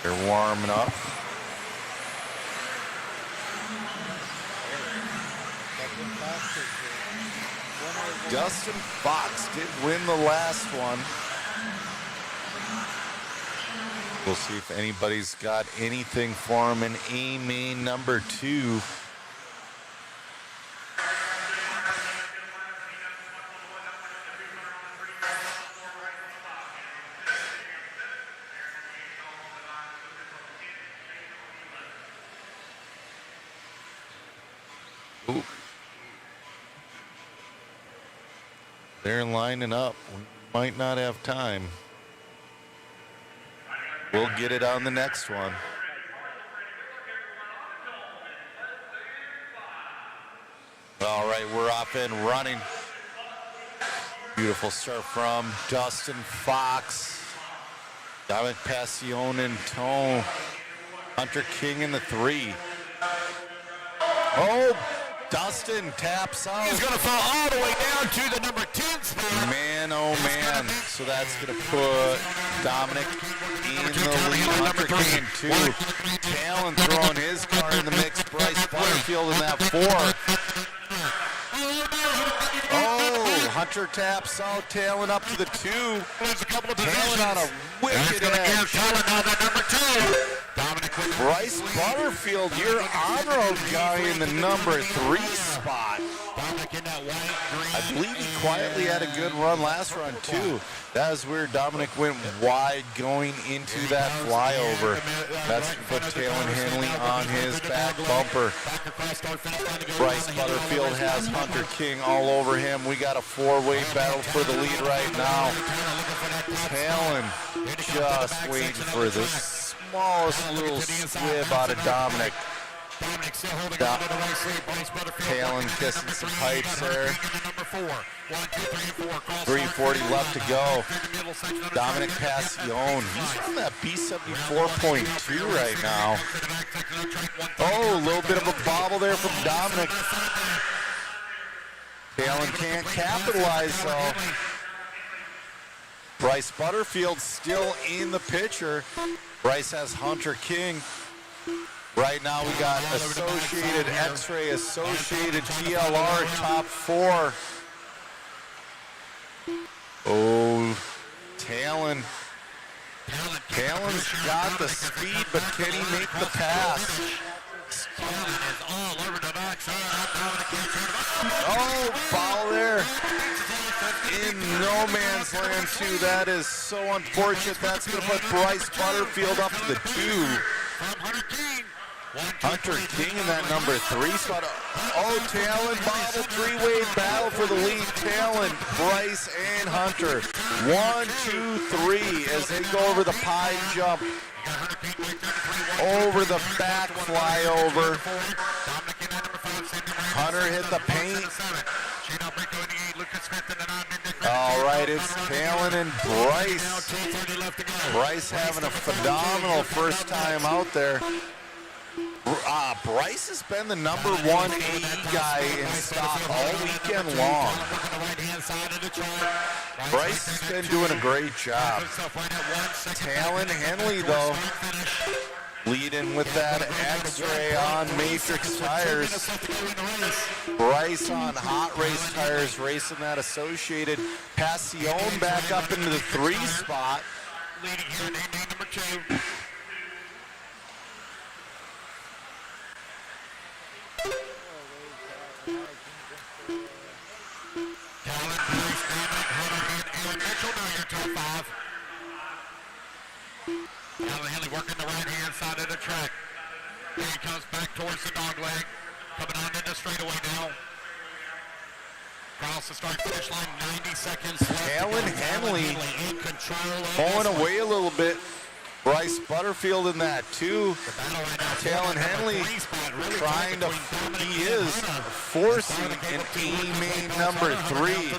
They're warming up. Dustin Fox did win the last one. We'll see if anybody's got anything for him in A main number 2. Ooh. They're lining up. We might not have time. We'll get it on the next one. All right, we're off and running. Beautiful start from Dustin Fox. Dominic Passion in tone. Hunter King in the 3. Oh, Dustin taps out. He's going to fall all the way down to the number 10 spot. Man, oh man. So that's going to put Dominic in the lead. Hunter King in 2. Talon throwing his car in the mix. Bryce Butterfield in that 4. Oh, Hunter taps out. Talon up to the 2. Talon on a wicked edge. Bryce Butterfield, your on-road guy in the number 3 spot. I believe he quietly had a good run last run too. That was where Dominic went wide going into that flyover. That's put Talon Henley on his back bumper. Bryce Butterfield has Hunter King all over him. We got a 4-way battle for the lead right now. Talon just waiting for this smallest little squib out of Dominic. Talon kissing some pipes there. 340 left to go. Dominic Passion. He's on that B74.2 right now. Oh, a little bit of a bobble there from Dominic. Talon can't capitalize though. Bryce Butterfield still in the picture. Bryce has Hunter King. Right now we got Associated X-Ray, Associated TLR, top 4. Oh, Talon. Talon's got the speed, but can he make the pass? Oh, foul there. In no man's land too. That is so unfortunate. That's going to put Bryce Butterfield up to the 2. Hunter King in that number 3 spot. Oh, Talon bobble, 3-way battle for the lead. Talon, Bryce, and Hunter. 1, 2, 3 as they go over the pie jump. Over the back flyover. Hunter hit the paint. All right, it's Talon and Bryce. Bryce having a phenomenal first time out there. Bryce has been the number 1 AE guy in stock all weekend long. Bryce has been doing a great job. Talon Henley, though, leading with that X-Ray on Matrix tires. Bryce on Hot Race tires, racing that Associated. Passion back up into the 3 spot. Leading here in number 2. Talon Henley working the right-hand side of the track. Here he comes back towards the dog leg. Coming on in the straightaway now. Across the start-finish line, 90 seconds left. Talon Henley pulling away a little bit. Bryce Butterfield in that 2. Talon Henley trying to, he is forcing an A main number 3.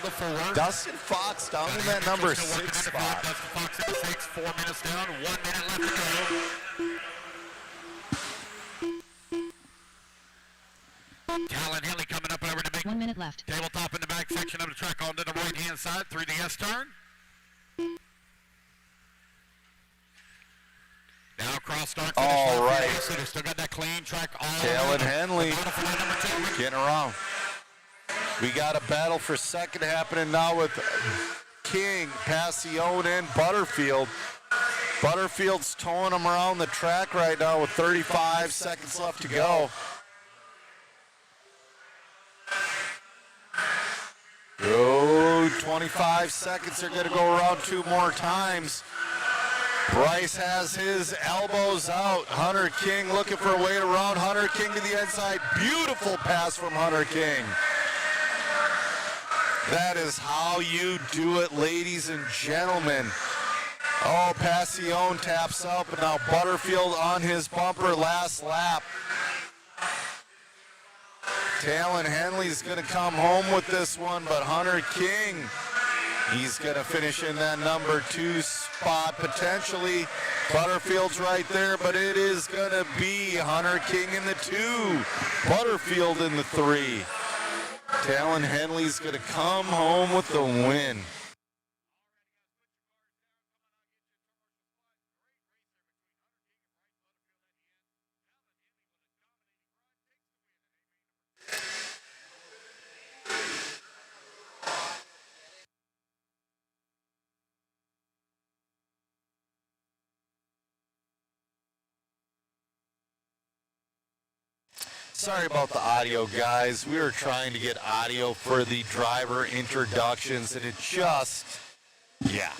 Dustin Fox down in that number 6 spot. 4 minutes down, 1 minute left to go. Talon Henley coming up over to make 1 minute left. Tabletop in the backside. section of the track onto the right-hand side through the S-turn. Now cross start finish. All right. So they still got that clean track all Talon Henley number 2. getting around. We got a battle for second happening now with King, Passione, and Butterfield. Butterfield's towing them around the track right now with 35 seconds left to go. Oh, 25 seconds. They're going to go around 2 more times. Bryce has his elbows out. Hunter King looking for a way around. Hunter King to the inside. Beautiful pass from Hunter King. That is how you do it, ladies and gentlemen. Oh, Passione taps up, and now Butterfield on his bumper last lap. Talon Henley's going to come home with this one, but Hunter King, he's going to finish in that number 2 spot potentially. Butterfield's right there, but it is going to be Hunter King in the 2, Butterfield in the 3. Talon Henley's going to come home with the win. Sorry about the audio, guys. We were trying to get audio for the driver introductions, and it just, yeah.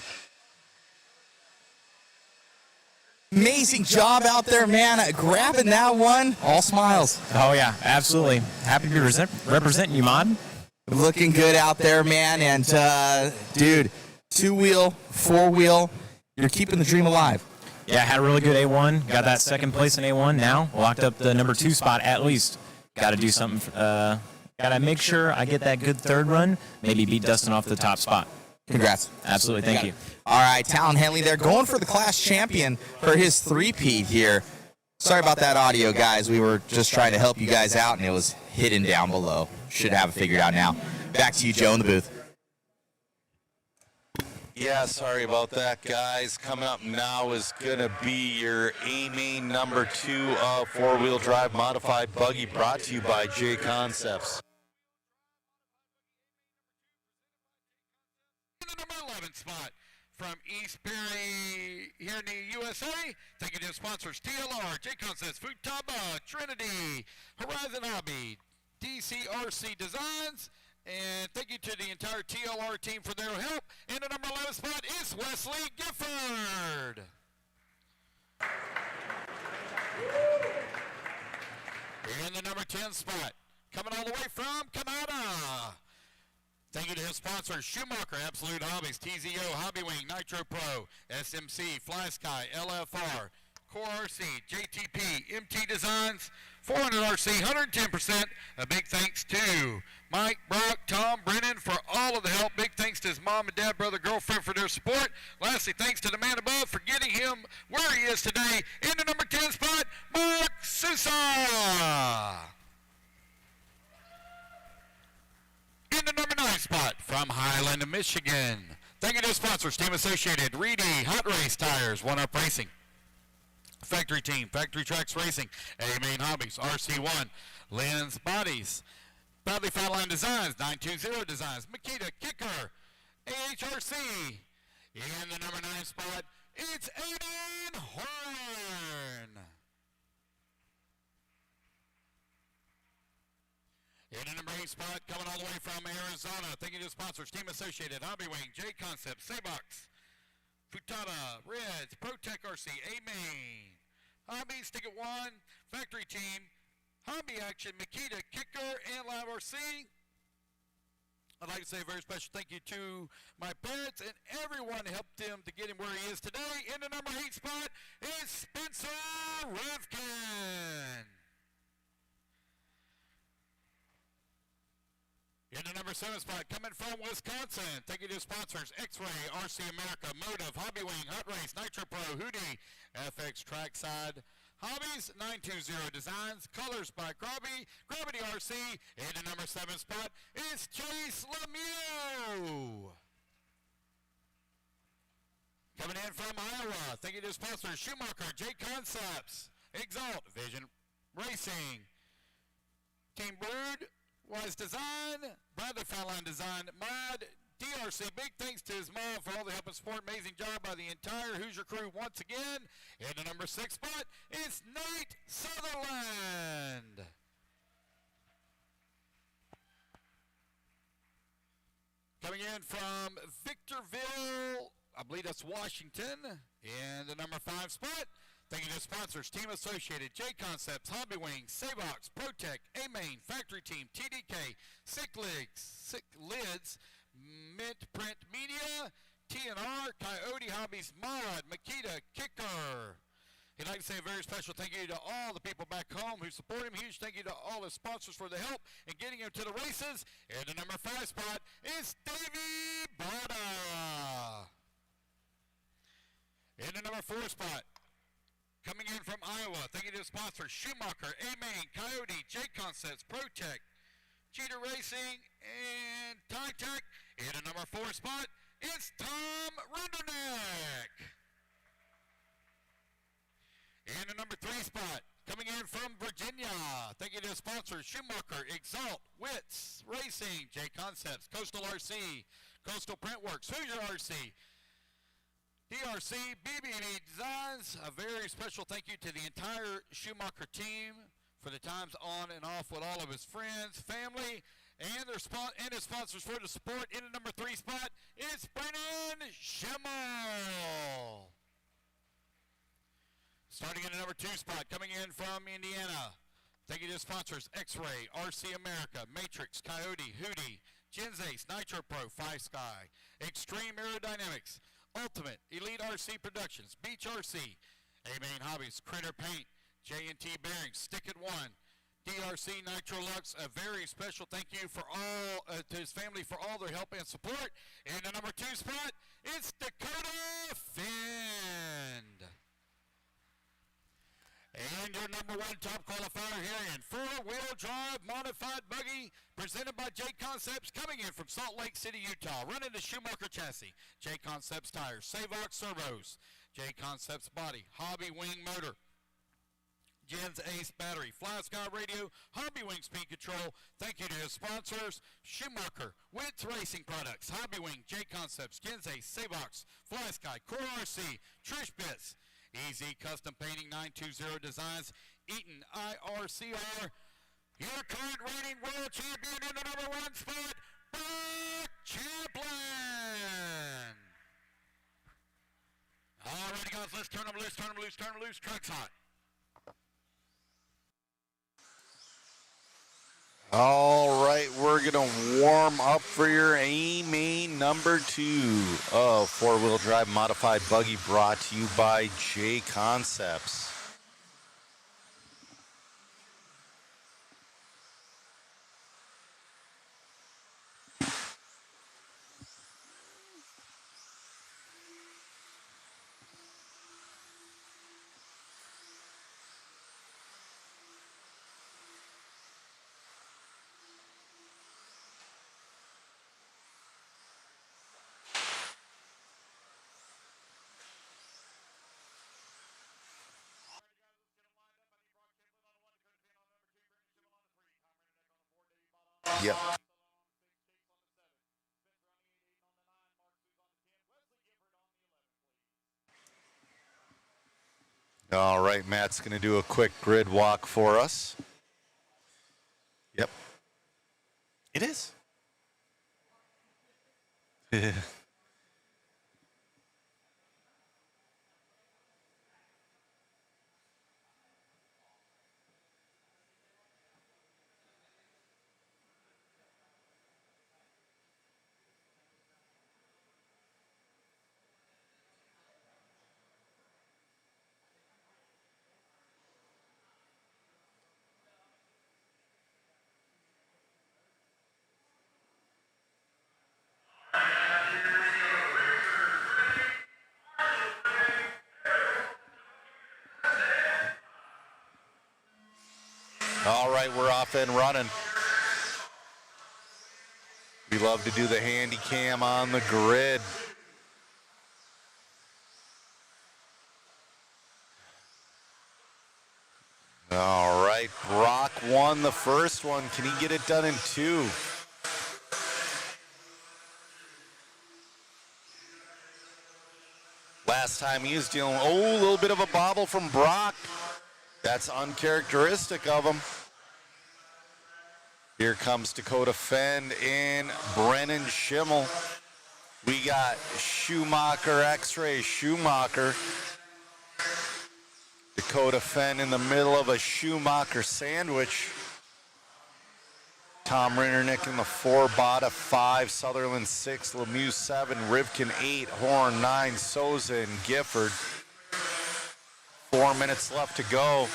Amazing job out there, man. Grabbing that one. All smiles. Oh, yeah, absolutely. Happy to be representing you, Mod. Looking good out there, man. And, dude, 2-wheel, 4-wheel, you're keeping the dream alive. Yeah, had a really good A1. Got that second place in A1 now. Locked up the number 2 spot at least. Got to do something. Got to make sure I get that good third run. Maybe beat Dustin off the top spot. Congrats. Absolutely. Thank you. All right, Talon Henley there going for the class champion for his 3-peat here. Sorry about that audio, guys. We were just trying to help you guys out, and it was hidden down below. Should have it figured out now. Back to you, Joe, in the booth. Yeah, sorry about that, guys. Coming up now is going to be your A-Main number 2 of 4-wheel drive modified buggy, brought to you by J Concepts. The number 11 spot from East Perry here in the USA. Thank you to sponsors TLR, J Concepts, Futaba, Trinity, Horizon Hobby, DCRC Designs. And thank you to the entire TLR team for their help. And the number 11 spot is Wesley Gifford. And the number 10 spot, coming all the way from Canada. Thank you to his sponsors, Schumacher, Absolute Hobbies, TZO, Hobbywing, Nitro Pro, SMC, Fly Sky, LFR, Core RC, JTP, MT Designs, 400 RC, 110%. A big thanks to Mike, Brock, Tom, Brennan for all of the help. Big thanks to his mom and dad, brother, girlfriend for their support. Lastly, thanks to the man above for getting him where he is today. In the number 10 spot, Mark Sousa. In the number 9 spot from Highland, Michigan. Thank you to sponsors, Team Associated, Reedy, Hot Race Tires, One Up Racing, Factory Team, Factory Tracks Racing, A-Main Hobbies, RC1, Lynn's Bodies, Badley Fatline Designs, 920 Designs, Makita Kicker, AHRC. In the number 9 spot, it's Aiden Horn. In the number 8 spot, coming all the way from Arizona. Thank you to sponsors, Team Associated, Hobbywing, J Concepts, Saybox, Futada, Reds, ProTech RC, A-Main, Hobbies, Ticket One, Factory Team, Hobby Action, Makita, Kicker, and Live RC. I'd like to say a very special thank you to my parents and everyone who helped him to get him where he is today. In the number 8 spot is Spencer Revkin. In the number 7 spot, coming from Wisconsin, thank you to sponsors, X-Ray, RC America, Motive, Hobbywing, Hot Race, Nitro Pro, Hootie, FX Trackside, Hobbies 920 Designs, colors by Gravity RC, and the number 7 spot is Chase Lemieux. Coming in from Iowa, thank you to sponsors Schumacher, J Concepts, Exalt, Vision Racing, Team Brood, Wise Design, Bradley Fallon Design, Mod, DRC. Big thanks to his mom for all the help and support. Amazing job by the entire Hoosier crew once again. And the number 6 spot is Nate Sutherland. Coming in from Victorville, I believe that's Washington. And the number 5 spot, thank you to sponsors, Team Associated, J Concepts, Hobby Wings, Savox, ProTech, A-Main, Factory Team, TDK, Sick Lids, Mint Print Media, TNR, Coyote Hobbies, Mod, Makita, Kicker. He'd like to say a very special thank you to all the people back home who support him. Huge thank you to all the sponsors for the help in getting him to the races. And the number 5 spot is Davey Bada. In the number 4 spot, coming in from Iowa, thank you to the sponsors Schumacher, A-Main, Coyote, J Concepts, ProTech, Cheater Racing, and Tech. In the number 4 spot, it's Tom Runderneck. In the number 3 spot, coming in from Virginia, thank you to the sponsors Schumacher, Exalt, Wits Racing, J Concepts, Coastal RC, Coastal Printworks, Hoosier RC, DRC, BBD Designs. A very special thank you to the entire Schumacher team for the times on and off with all of his friends, family, and his sponsors for the support. In the number 3 spot is Brennan Schimmel. Starting in the number 2 spot, coming in from Indiana, thank you to the sponsors X-Ray, RC America, Matrix, Coyote, Hootie, Genzace, Nitro Pro, Five Sky, Extreme Aerodynamics, Ultimate, Elite RC Productions, Beach RC, A-Main Hobbies, Critter Paint, J&T Bearings, Stick It One, DRC Nitro Lux. A very special thank you for all to his family for all their help and support. And the number 2 spot, it's Dakota Fend. And your number 1 top qualifier here in 4-wheel drive modified buggy presented by J Concepts, coming in from Salt Lake City, Utah, running the Schumacher chassis, J Concepts tires, Savox servos, J Concepts body, Hobby Wing motor, Jen's Ace battery, Fly Sky radio, Hobby Wing speed control. Thank you to his sponsors, Schumacher, Wits Racing Products, Hobby Wing, J Concepts, Jen's Ace, Savox, Fly Sky, Core RC, Trish Bits, Easy Custom Painting 920 Designs, Eaton IRCR, your current reigning world champion in the number 1 spot, Buck Champlin. All righty, guys, let's turn them loose, turn them loose, turn them loose. Truck's hot. All right, we're going to warm up for your A-Main number 2 of 4-wheel drive modified buggy, brought to you by J Concepts. Yep. All right, Matt's going to do a quick grid walk for us. Yep. It is. All right, we're off and running. We love to do the handy cam on the grid. All right, Brock won the first one. Can he get it done in 2? Last time he was dealing, a little bit of a bobble from Brock. That's uncharacteristic of him. Here comes Dakota Fend and Brennan Schimmel. We got Schumacher, X-Ray Schumacher. Dakota Fend in the middle of a Schumacher sandwich. Tom Rindernick in the 4, Bada 5, Sutherland 6, Lemieux 7, Rivkin 8, Horn 9, Souza and Gifford. 4 minutes left to go.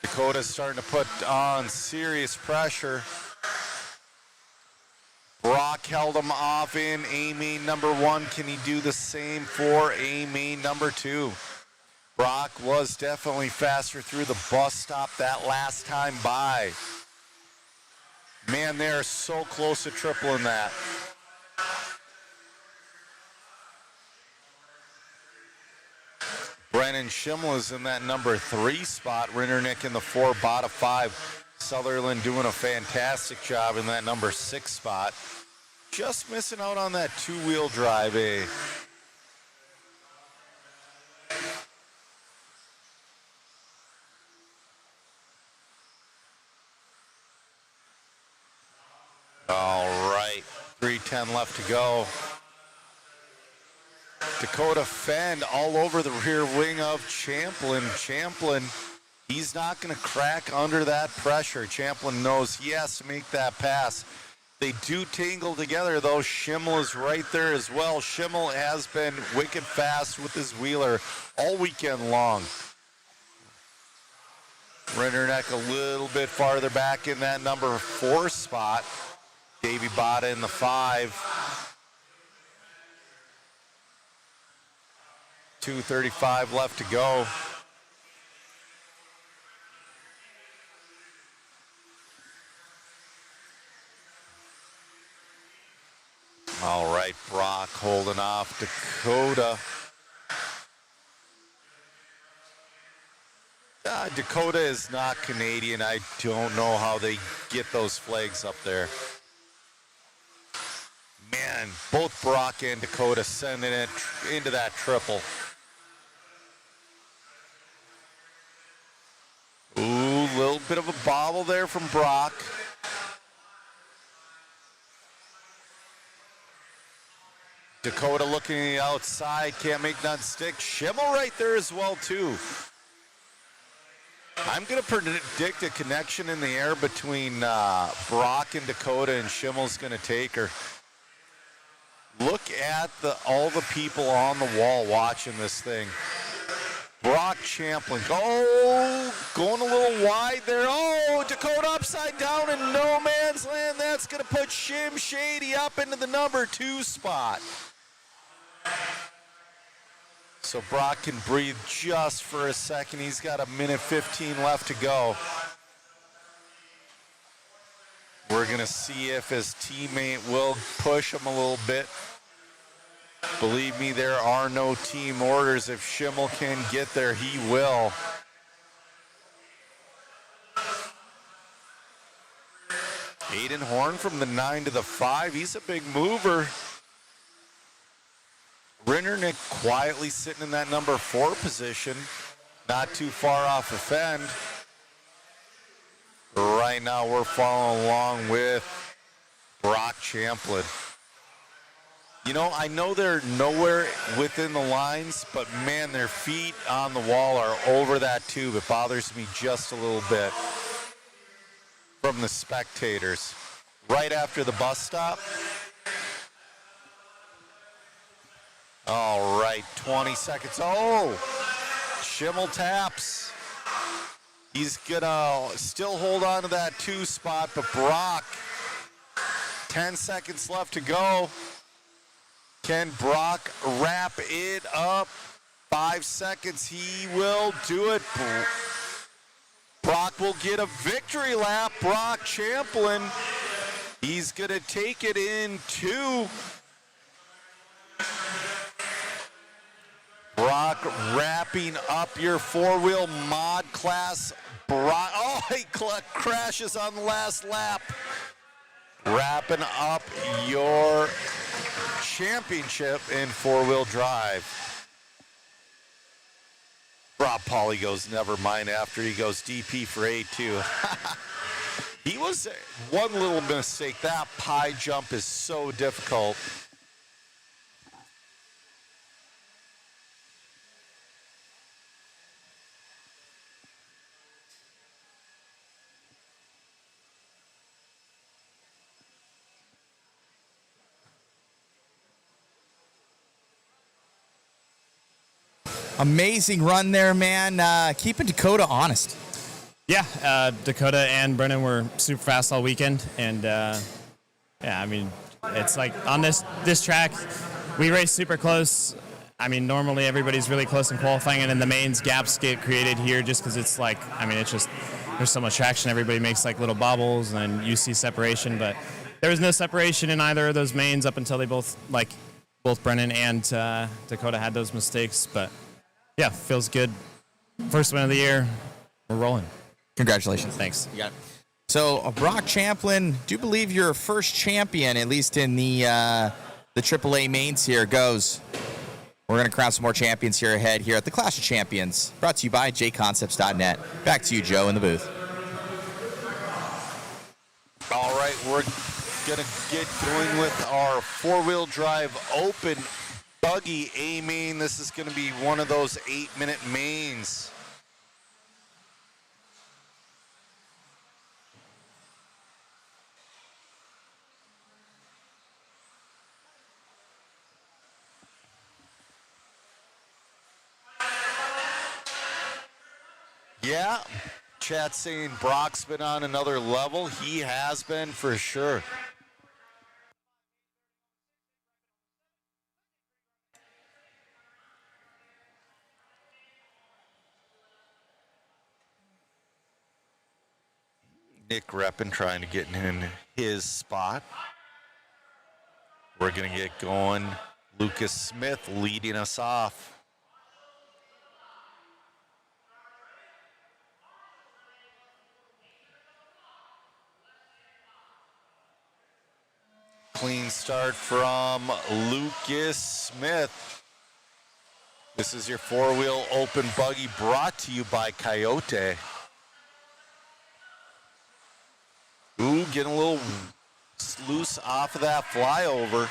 Dakota's starting to put on serious pressure. Brock held him off in A main number 1. Can he do the same for A main number 2? Brock was definitely faster through the bus stop that last time by. Man, they are so close to tripling that. Brennan Schimmel is in that number 3 spot. Rindernick in the 4, Bada 5. Sutherland doing a fantastic job in that number 6 spot. Just missing out on that 2-wheel drive, eh? All right, 3:10 left to go. Dakota Fend all over the rear wing of Champlin. Champlin, he's not going to crack under that pressure. Champlin knows he has to make that pass. They do tangle together, though. Schimmel is right there as well. Schimmel has been wicked fast with his wheeler all weekend long. Rinderneck a little bit farther back in that number 4 spot. Davey Bada in the 5. 2:35 left to go. All right, Brock holding off Dakota. Dakota is not Canadian. I don't know how they get those flags up there. Man, both Brock and Dakota sending it into that triple. Ooh, little bit of a bobble there from Brock. Dakota looking the outside, can't make none stick. Schimmel right there as well, too. I'm going to predict a connection in the air between Brock and Dakota, and Schimmel's going to take her. Look at all the people on the wall watching this thing. Brock Champlin, going a little wide there. Oh, Dakota upside down in no man's land. That's going to put Shim Shady up into the number 2 spot. So Brock can breathe just for a second. He's got 1:15 left to go. We're going to see if his teammate will push him a little bit. Believe me, there are no team orders. If Schimmel can get there, he will. Aiden Horn from the 9 to the 5. He's a big mover. Rindernick quietly sitting in that number 4 position. Not too far off the fend. Right now we're following along with Brock Champlin. You know, I know they're nowhere within the lines, but man, their feet on the wall are over that tube. It bothers me just a little bit from the spectators. Right after the bus stop. All right, 20 seconds. Oh, Schimmel taps. He's gonna still hold on to that 2 spot, but Brock, 10 seconds left to go. Can Brock wrap it up? 5 seconds, he will do it. Brock will get a victory lap. Brock Champlin, he's going to take it in 2. Brock wrapping up your 4-wheel mod class. Brock, oh, he crashes on the last lap. Wrapping up your championship in 4-wheel drive. Rob Pauly goes, never mind, after he goes DP for A2. He was one little mistake. That pie jump is so difficult. Amazing run there, man. Keeping Dakota honest. Yeah, Dakota and Brennan were super fast all weekend, and yeah, I mean, it's like on this track, we race super close. I mean, normally everybody's really close in qualifying, and in the mains, gaps get created here just because it's like, I mean, it's just, there's so much traction. Everybody makes like little bobbles, and you see separation, but there was no separation in either of those mains up until they both Brennan and Dakota had those mistakes, but yeah, feels good. First win of the year. We're rolling. Congratulations. Thanks. You got it. So, Brock Champlin, do you believe your first champion, at least in the AAA mains here, goes? We're going to crown some more champions here ahead here at the Clash of Champions. Brought to you by jconcepts.net. Back to you, Joe, in the booth. All right, we're going to get going with our 4-wheel drive open buggy A main. This is going to be one of those 8-minute mains. Yeah, chat saying Brock's been on another level. He has been for sure. Nick Reppin trying to get in his spot. We're going to get going. Lucas Smith leading us off. Clean start from Lucas Smith. This is your 4-wheel open buggy brought to you by Coyote. Ooh, getting a little loose off of that flyover.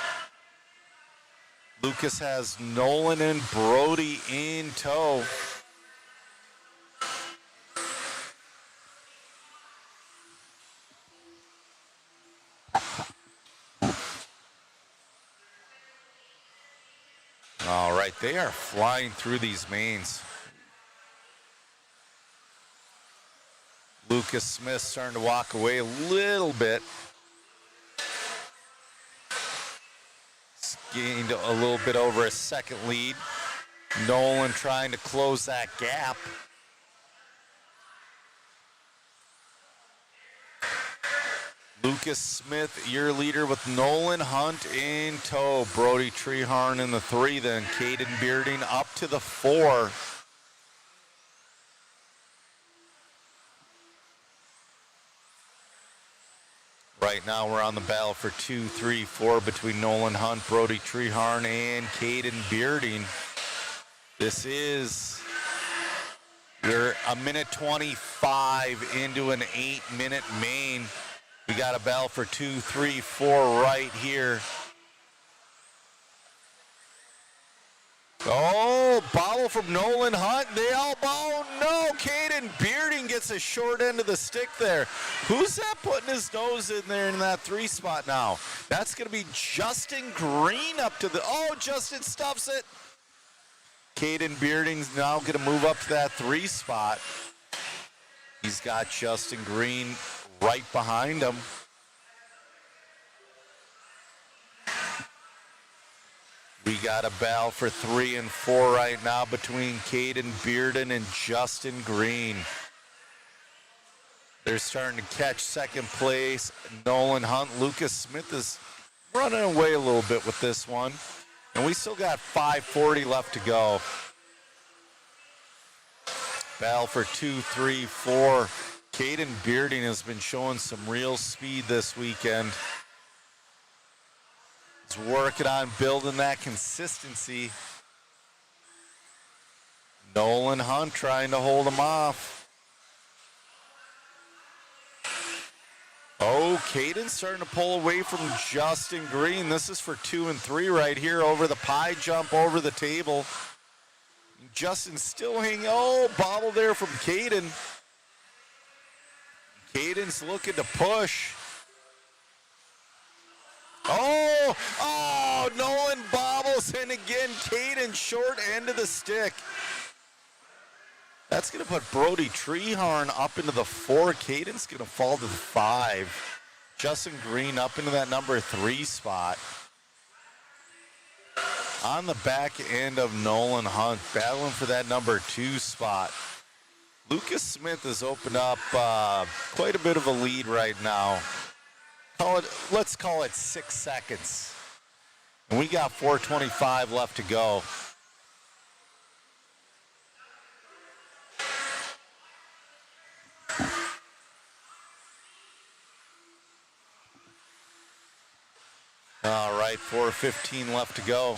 Lucas has Nolan and Brody in tow. All right, they are flying through these mains. Lucas Smith starting to walk away a little bit. He's gained a little bit over a second lead. Nolan trying to close that gap. Lucas Smith, your leader, with Nolan Hunt in tow. Brody Treharn in the 3, then Caden Bearding up to the 4. Right now we're on the battle for 2, 3, 4 between Nolan Hunt, Brody Treharn, and Caden Bearding. This is you're a minute 25 into an 8-minute main. We got a battle for 2, 3, 4 right here. Oh, bobble from Nolan Hunt. The elbow. No, Caden Bearding gets a short end of the stick there. Who's that putting his nose in there in that 3 spot now? That's going to be Justin Green up to the... Oh, Justin stuffs it. Caden Bearding's now going to move up to that 3 spot. He's got Justin Green right behind him. We got a battle for 3 and 4 right now between Caden Bearden and Justin Green. They're starting to catch second place. Nolan Hunt. Lucas Smith is running away a little bit with this one. And we still got 5:40 left to go. Battle for 2, 3, 4. Caden Bearding has been showing some real speed this weekend. He's working on building that consistency. Nolan Hunt trying to hold him off. Oh, Caden's starting to pull away from Justin Green. This is for 2 and 3 right here over the pie jump over the table. Justin's still hanging. Oh, bobble there from Caden. Caden's looking to push. Oh, Nolan bobbles, and again, Caden short end of the stick. That's going to put Brody Treehorn up into the 4. Caden's going to fall to the 5. Justin Green up into that number 3 spot. On the back end of Nolan Hunt, battling for that number 2 spot. Lucas Smith has opened up quite a bit of a lead right now. Let's call it 6 seconds. And we got 4:25 left to go. All right, 4:15 left to go.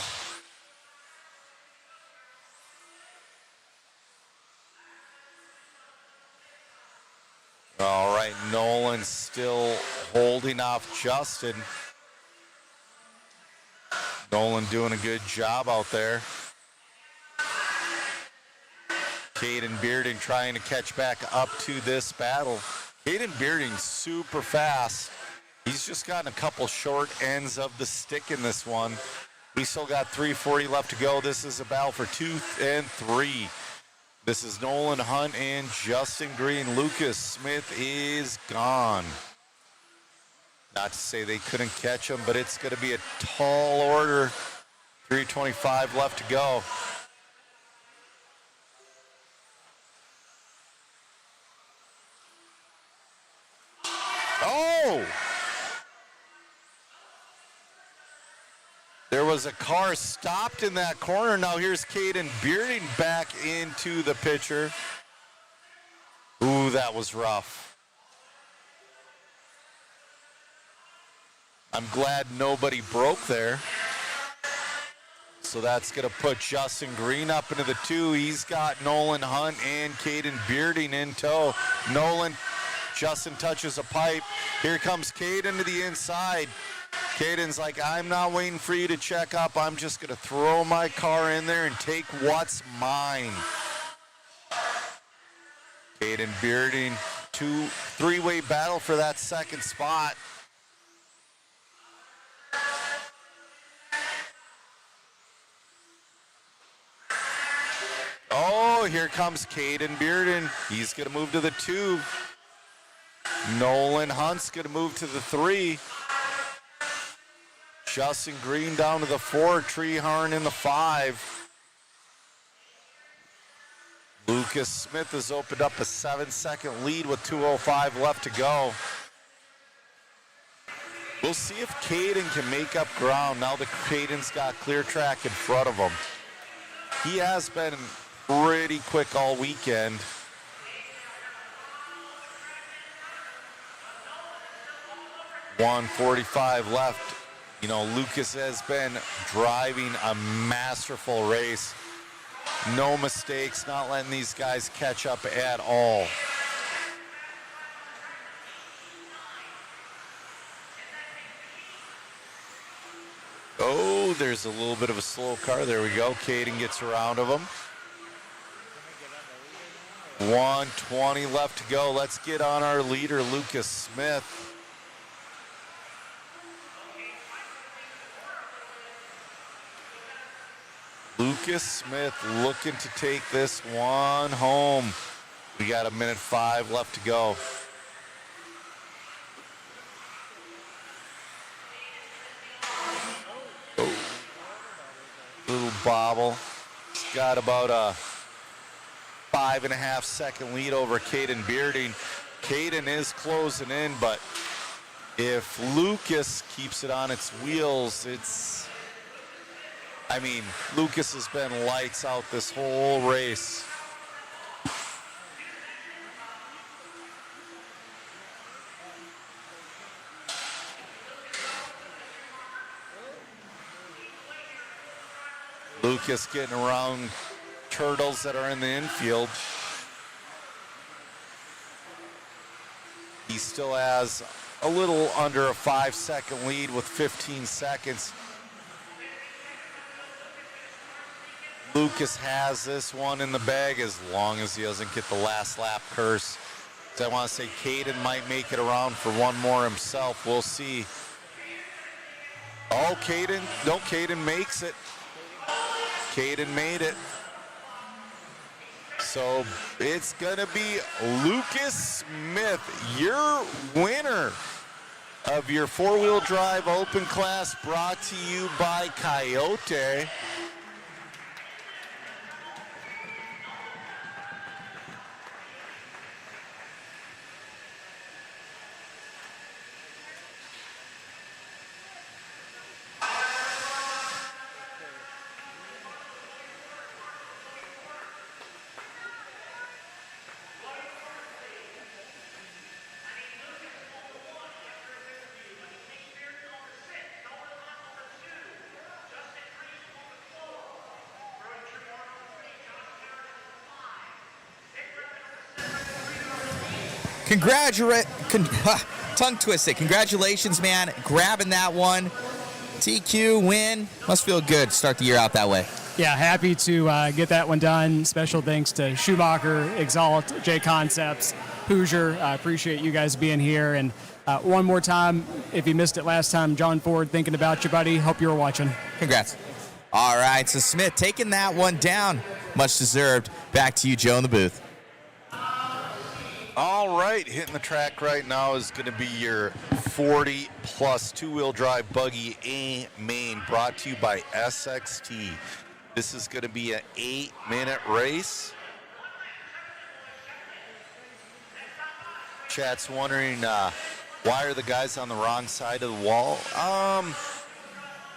All right, Nolan still holding off Justin. Nolan doing a good job out there. Caden Bearding trying to catch back up to this battle. Caden Bearding super fast. He's just gotten a couple short ends of the stick in this one. We still got 3:40 left to go. This is a battle for 2 and 3. This is Nolan Hunt and Justin Green. Lucas Smith is gone. Not to say they couldn't catch him, but it's going to be a tall order. 3:25 left to go. Oh! There was a car stopped in that corner. Now here's Caden Bearding back into the picture. Ooh, that was rough. I'm glad nobody broke there. So that's going to put Justin Green up into the 2. He's got Nolan Hunt and Caden Bearding in tow. Justin touches a pipe. Here comes Caden to the inside. Caden's like, I'm not waiting for you to check up. I'm just going to throw my car in there and take what's mine. Caden Bearding, 3-way battle for that second spot. Oh, here comes Caden Bearding. He's going to move to the 2. Nolan Hunt's going to move to the 3. Justin Green down to the 4. Treehorn in the 5. Lucas Smith has opened up a 7-second lead with 2:05 left to go. We'll see if Caden can make up ground now that Caden's got clear track in front of him. He has been pretty quick all weekend. .145 left. You know, Lucas has been driving a masterful race. No mistakes, not letting these guys catch up at all. Oh, there's a little bit of a slow car. There we go. Caden gets around of him. 1:20 left to go. Let's get on our leader, Lucas Smith. Lucas Smith looking to take this one home. We got 1:05 left to go. Oh, little bobble. He's got about a 5.5-second lead over Caden Bearding. Caden is closing in, but if Lucas keeps it on its wheels, Lucas has been lights out this whole race. Lucas getting around turtles that are in the infield. He still has a little under a 5-second lead with 15 seconds. Lucas has this one in the bag as long as he doesn't get the last lap curse. So I want to say Caden might make it around for one more himself. We'll see. Oh, Caden makes it. Caden made it. So it's going to be Lucas Smith, your winner of your four-wheel drive open class, brought to you by Coyote. Tongue twisted. Congratulations, man. Grabbing that one. TQ win. Must feel good to start the year out that way. Yeah, happy to get that one done. Special thanks to Schumacher, Exalt, J Concepts, Hoosier. I appreciate you guys being here. And one more time, if you missed it last time, John Ford, thinking about you, buddy. Hope you were watching. Congrats. All right, so Smith taking that one down. Much deserved. Back to you, Joe, in the booth. All right, hitting the track right now is going to be your 40-plus two-wheel drive buggy A main, brought to you by SXT. This is going to be an 8-minute race. Chat's wondering why are the guys on the wrong side of the wall?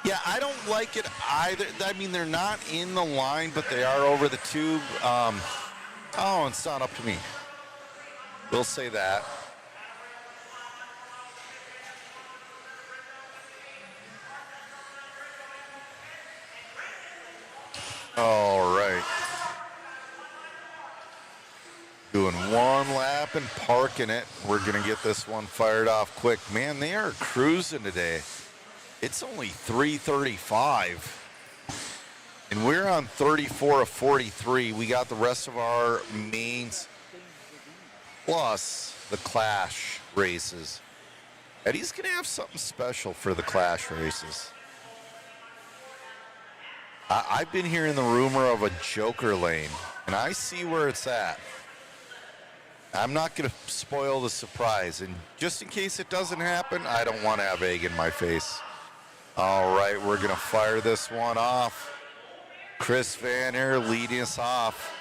Yeah, I don't like it either. I mean, they're not in the line, but they are over the tube. It's not up to me. We'll say that. All right. Doing one lap and parking it. We're going to get this one fired off quick. Man, they are cruising today. It's only 3:35. And we're on 34 of 43. We got the rest of our mains plus the Clash races. Eddie's going to have something special for the Clash races. I've been hearing the rumor of a Joker lane, and I see where it's at. I'm not going to spoil the surprise, and just in case it doesn't happen, I don't want to have egg in my face. All right, we're going to fire this one off. Chris Van Air leading us off.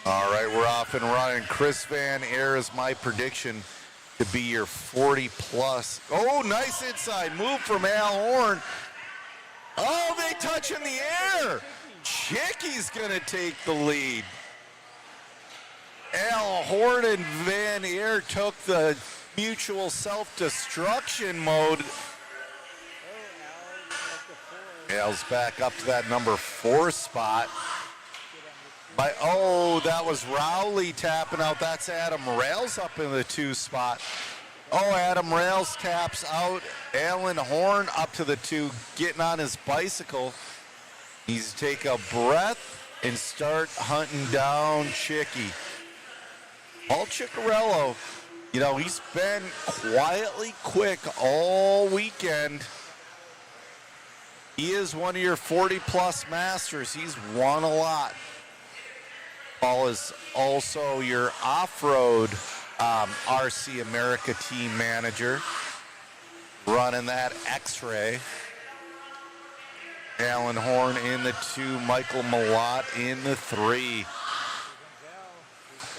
All right, we're off and running. Chris Van Air is my prediction to be your 40-plus. Oh, nice inside move from Al Horn. Oh, they touch in the air. Chicky's going to take the lead. Al Horn and Van Air took the mutual self-destruction mode. Al's back up to that number 4 spot. That was Rowley tapping out. That's Adam Rails up in the 2 spot. Oh, Adam Rails taps out. Alan Horn up to the 2, getting on his bicycle. He's take a breath and start hunting down Chicky. Paul Ciccarello, he's been quietly quick all weekend. He is one of your 40-plus masters. He's won a lot. Paul is also your off-road RC America team manager, running that X-Ray. Alan Horn in the 2, Michael Malott in the 3.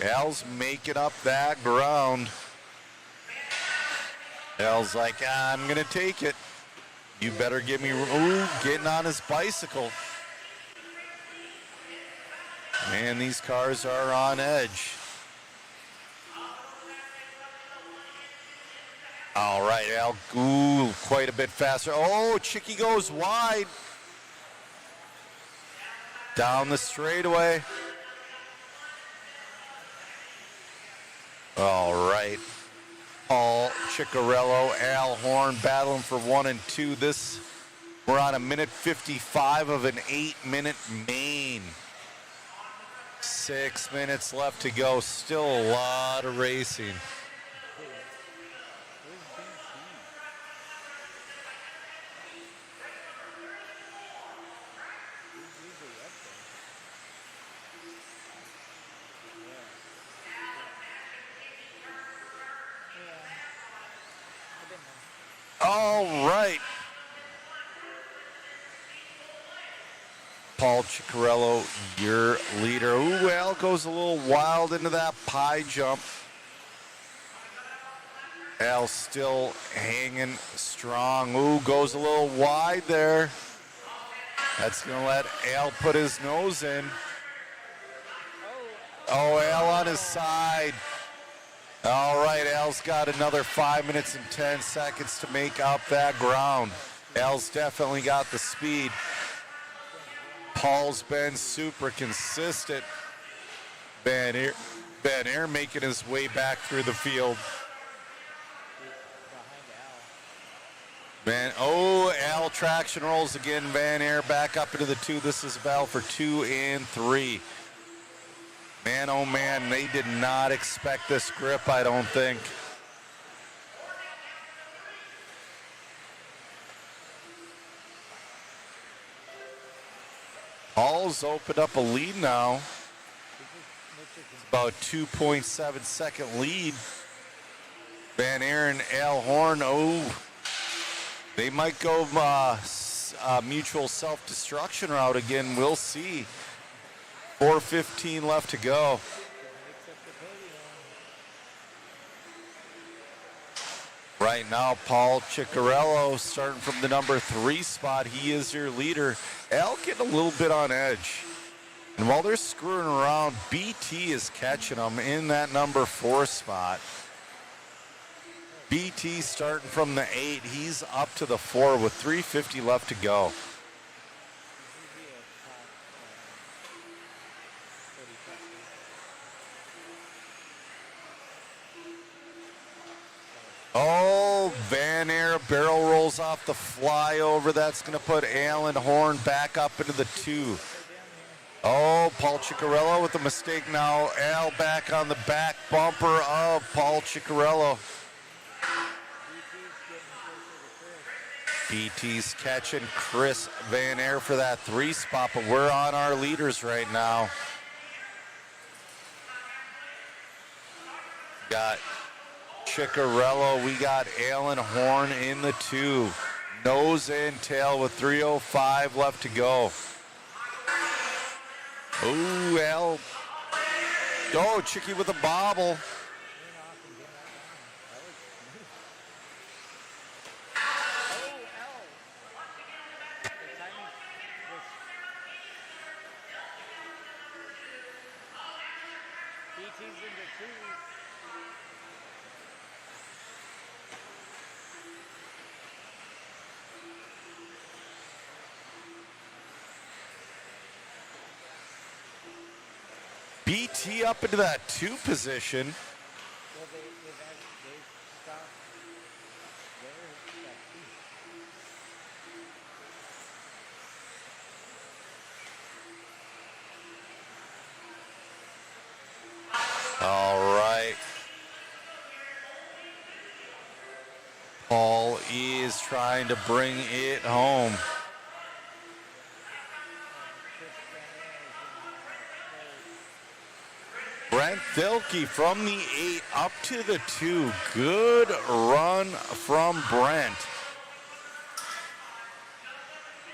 Al's making up that ground. Al's like, I'm going to take it. You better give me, ooh, getting on his bicycle. Man, these cars are on edge. All right, Al, ooh, quite a bit faster. Oh, Chicky goes wide. Down the straightaway. All right. Paul Ciccarello, Al Horn battling for 1 and 2. We're on a minute 55 of an 8-minute main. 6 minutes left to go. Still a lot of racing. All right. Paul Ciccarello, your leader. Ooh, Al goes a little wild into that pie jump. Al still hanging strong. Ooh, goes a little wide there. That's going to let Al put his nose in. Oh, Al on his side. All right, Al's got another 5 minutes and 10 seconds to make up that ground. Al's definitely got the speed. Paul's been super consistent. Van Air making his way back through the field. Al traction rolls again. Van Air back up into the 2. This is a battle for 2 and 3. Man, oh man, they did not expect this grip, I don't think. Paul's opened up a lead now. It's about 2.7 second lead. Van Air and Al Horn, they might go mutual self-destruction route again. We'll see. 4:15 left to go. Right now, Paul Ciccarello starting from the number 3 spot. He is your leader. Al getting a little bit on edge. And while they're screwing around, BT is catching them in that number 4 spot. BT starting from the 8. He's up to the 4 with 3:50 left to go. Oh, Van Air barrel rolls off the flyover. That's going to put Alan Horn back up into the 2. Oh, Paul Ciccarello with a mistake now. Al back on the back bumper of Paul Ciccarello. BT's catching Chris Van Air for that 3 spot, but we're on our leaders right now. Got Ciccarello, we got Alan Horn in the 2. Nose and tail with 3:05 left to go. Ooh, Al. Oh, Chicky with a bobble. BT up into that 2 position. All right. Paul is trying to bring it home. Brent Dilke from the 8 up to the 2. Good run from Brent.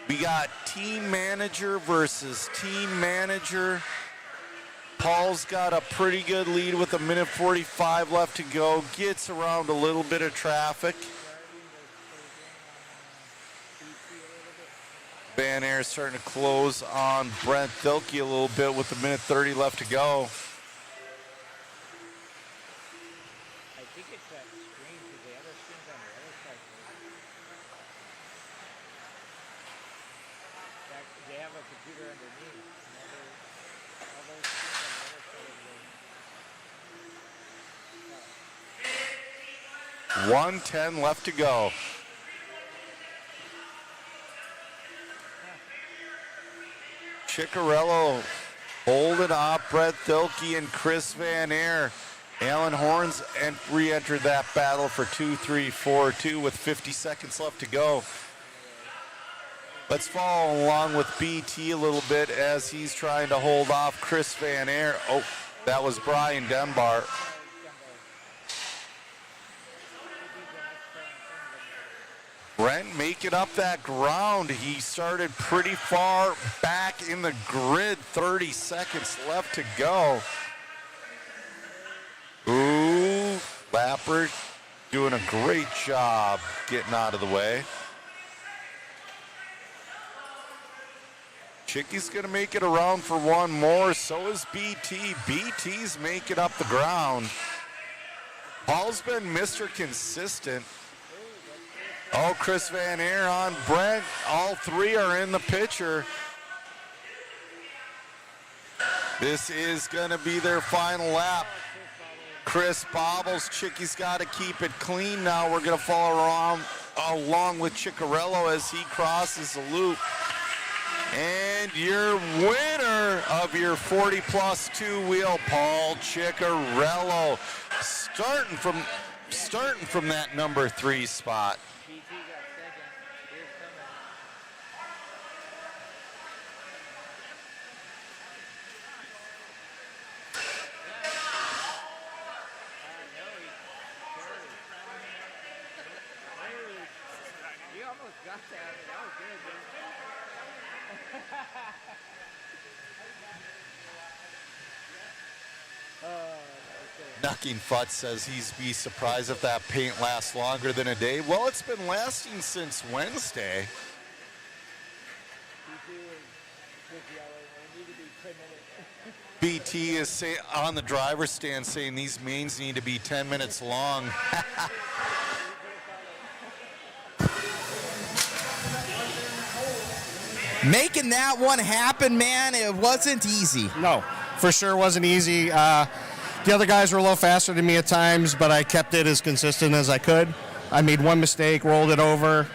We got team manager versus team manager. Paul's got a pretty good lead with 1:45 left to go. Gets around a little bit of traffic. Van Air starting to close on Brent Thilke a little bit with 1:30 left to go. I think it's that screen because the other screen's on the other side. They have a computer underneath. All those screens on the other side of the 1:10 left to go. Ciccarello holding off Brett Thilke and Chris Van Air. Alan Horns re-entered that battle for 2-3-4-2 with 50 seconds left to go. Let's follow along with BT a little bit as he's trying to hold off Chris Van Air. Oh, that was Brian Dunbar. Brent making up that ground. He started pretty far back in the grid. 30 seconds left to go. Ooh, Lapper doing a great job getting out of the way. Chicky's gonna make it around for one more. So is BT. BT's making up the ground. Paul's been Mr. Consistent. Oh, Chris Van Air on Brent. All three are in the picture. This is going to be their final lap. Chris bobbles. Chicky's got to keep it clean now. We're going to follow along with Ciccarello as he crosses the loop. And your winner of your 40+ two-wheel, Paul Ciccarello, starting from that number 3 spot. You almost got that. That was good, dude. Knucking Futz says he's be surprised if that paint lasts longer than a day. Well, it's been lasting since Wednesday. BT is on the driver's stand saying these mains need to be 10 minutes long. Making that one happen, man, it wasn't easy. No, for sure wasn't easy. The other guys were a little faster than me at times, but I kept it as consistent as I could. I made one mistake, rolled it over,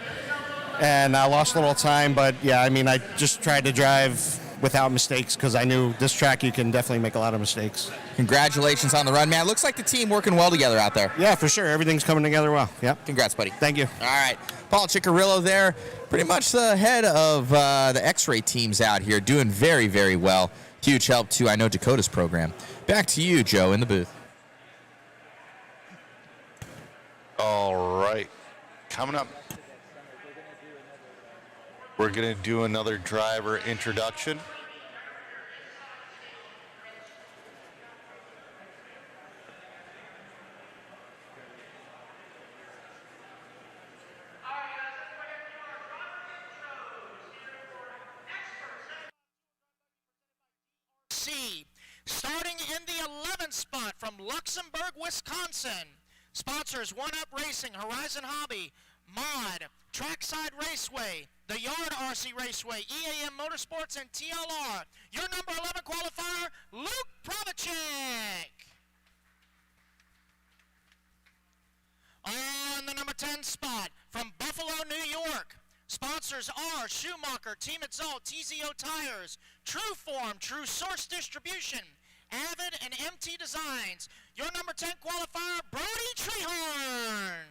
and I lost a little time. But, yeah, I mean, I just tried to drive without mistakes because I knew this track you can definitely make a lot of mistakes. Congratulations on the run, man. Looks like the team working well together out there. Yeah, for sure. Everything's coming together well. Yeah. Congrats, buddy. Thank you. All right. Paul Ciccarello there, pretty much the head of the X-ray teams out here, doing very, very well. Huge help to, I know, Dakota's program. Back to you, Joe, in the booth. All right. Coming up, we're going to do another driver introduction. Starting in the 11th spot from Luxembourg, Wisconsin. Sponsors 1UP Racing, Horizon Hobby, Mod, Trackside Raceway, the Yard RC Raceway, EAM Motorsports, and TLR. Your number 11 qualifier, Luke Probacek. On the number 10 spot from Buffalo, New York. Sponsors are Schumacher, Team Exalt, TZO Tires, True Form, True Source Distribution, Avid, and MT Designs. Your number 10 qualifier, Brody Treehorn.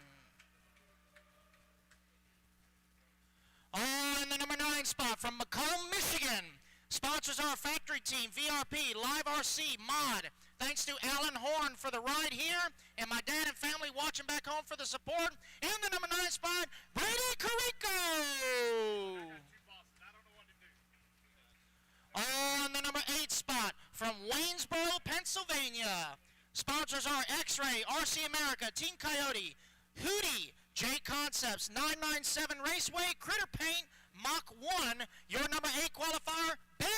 On the number 9 spot from Macomb, Michigan. Sponsors are Factory Team, VRP, Live RC, Mod. Thanks to Alan Horn for the ride here, and my dad and family watching back home for the support. In the number 9 spot, Brady Carico. On the number 8 spot from Waynesboro, Pennsylvania. Sponsors are X-Ray, RC America, Team Coyote, Hootie, J Concepts, 997 Raceway, Critter Paint, Mach 1, your number 8 qualifier, Ben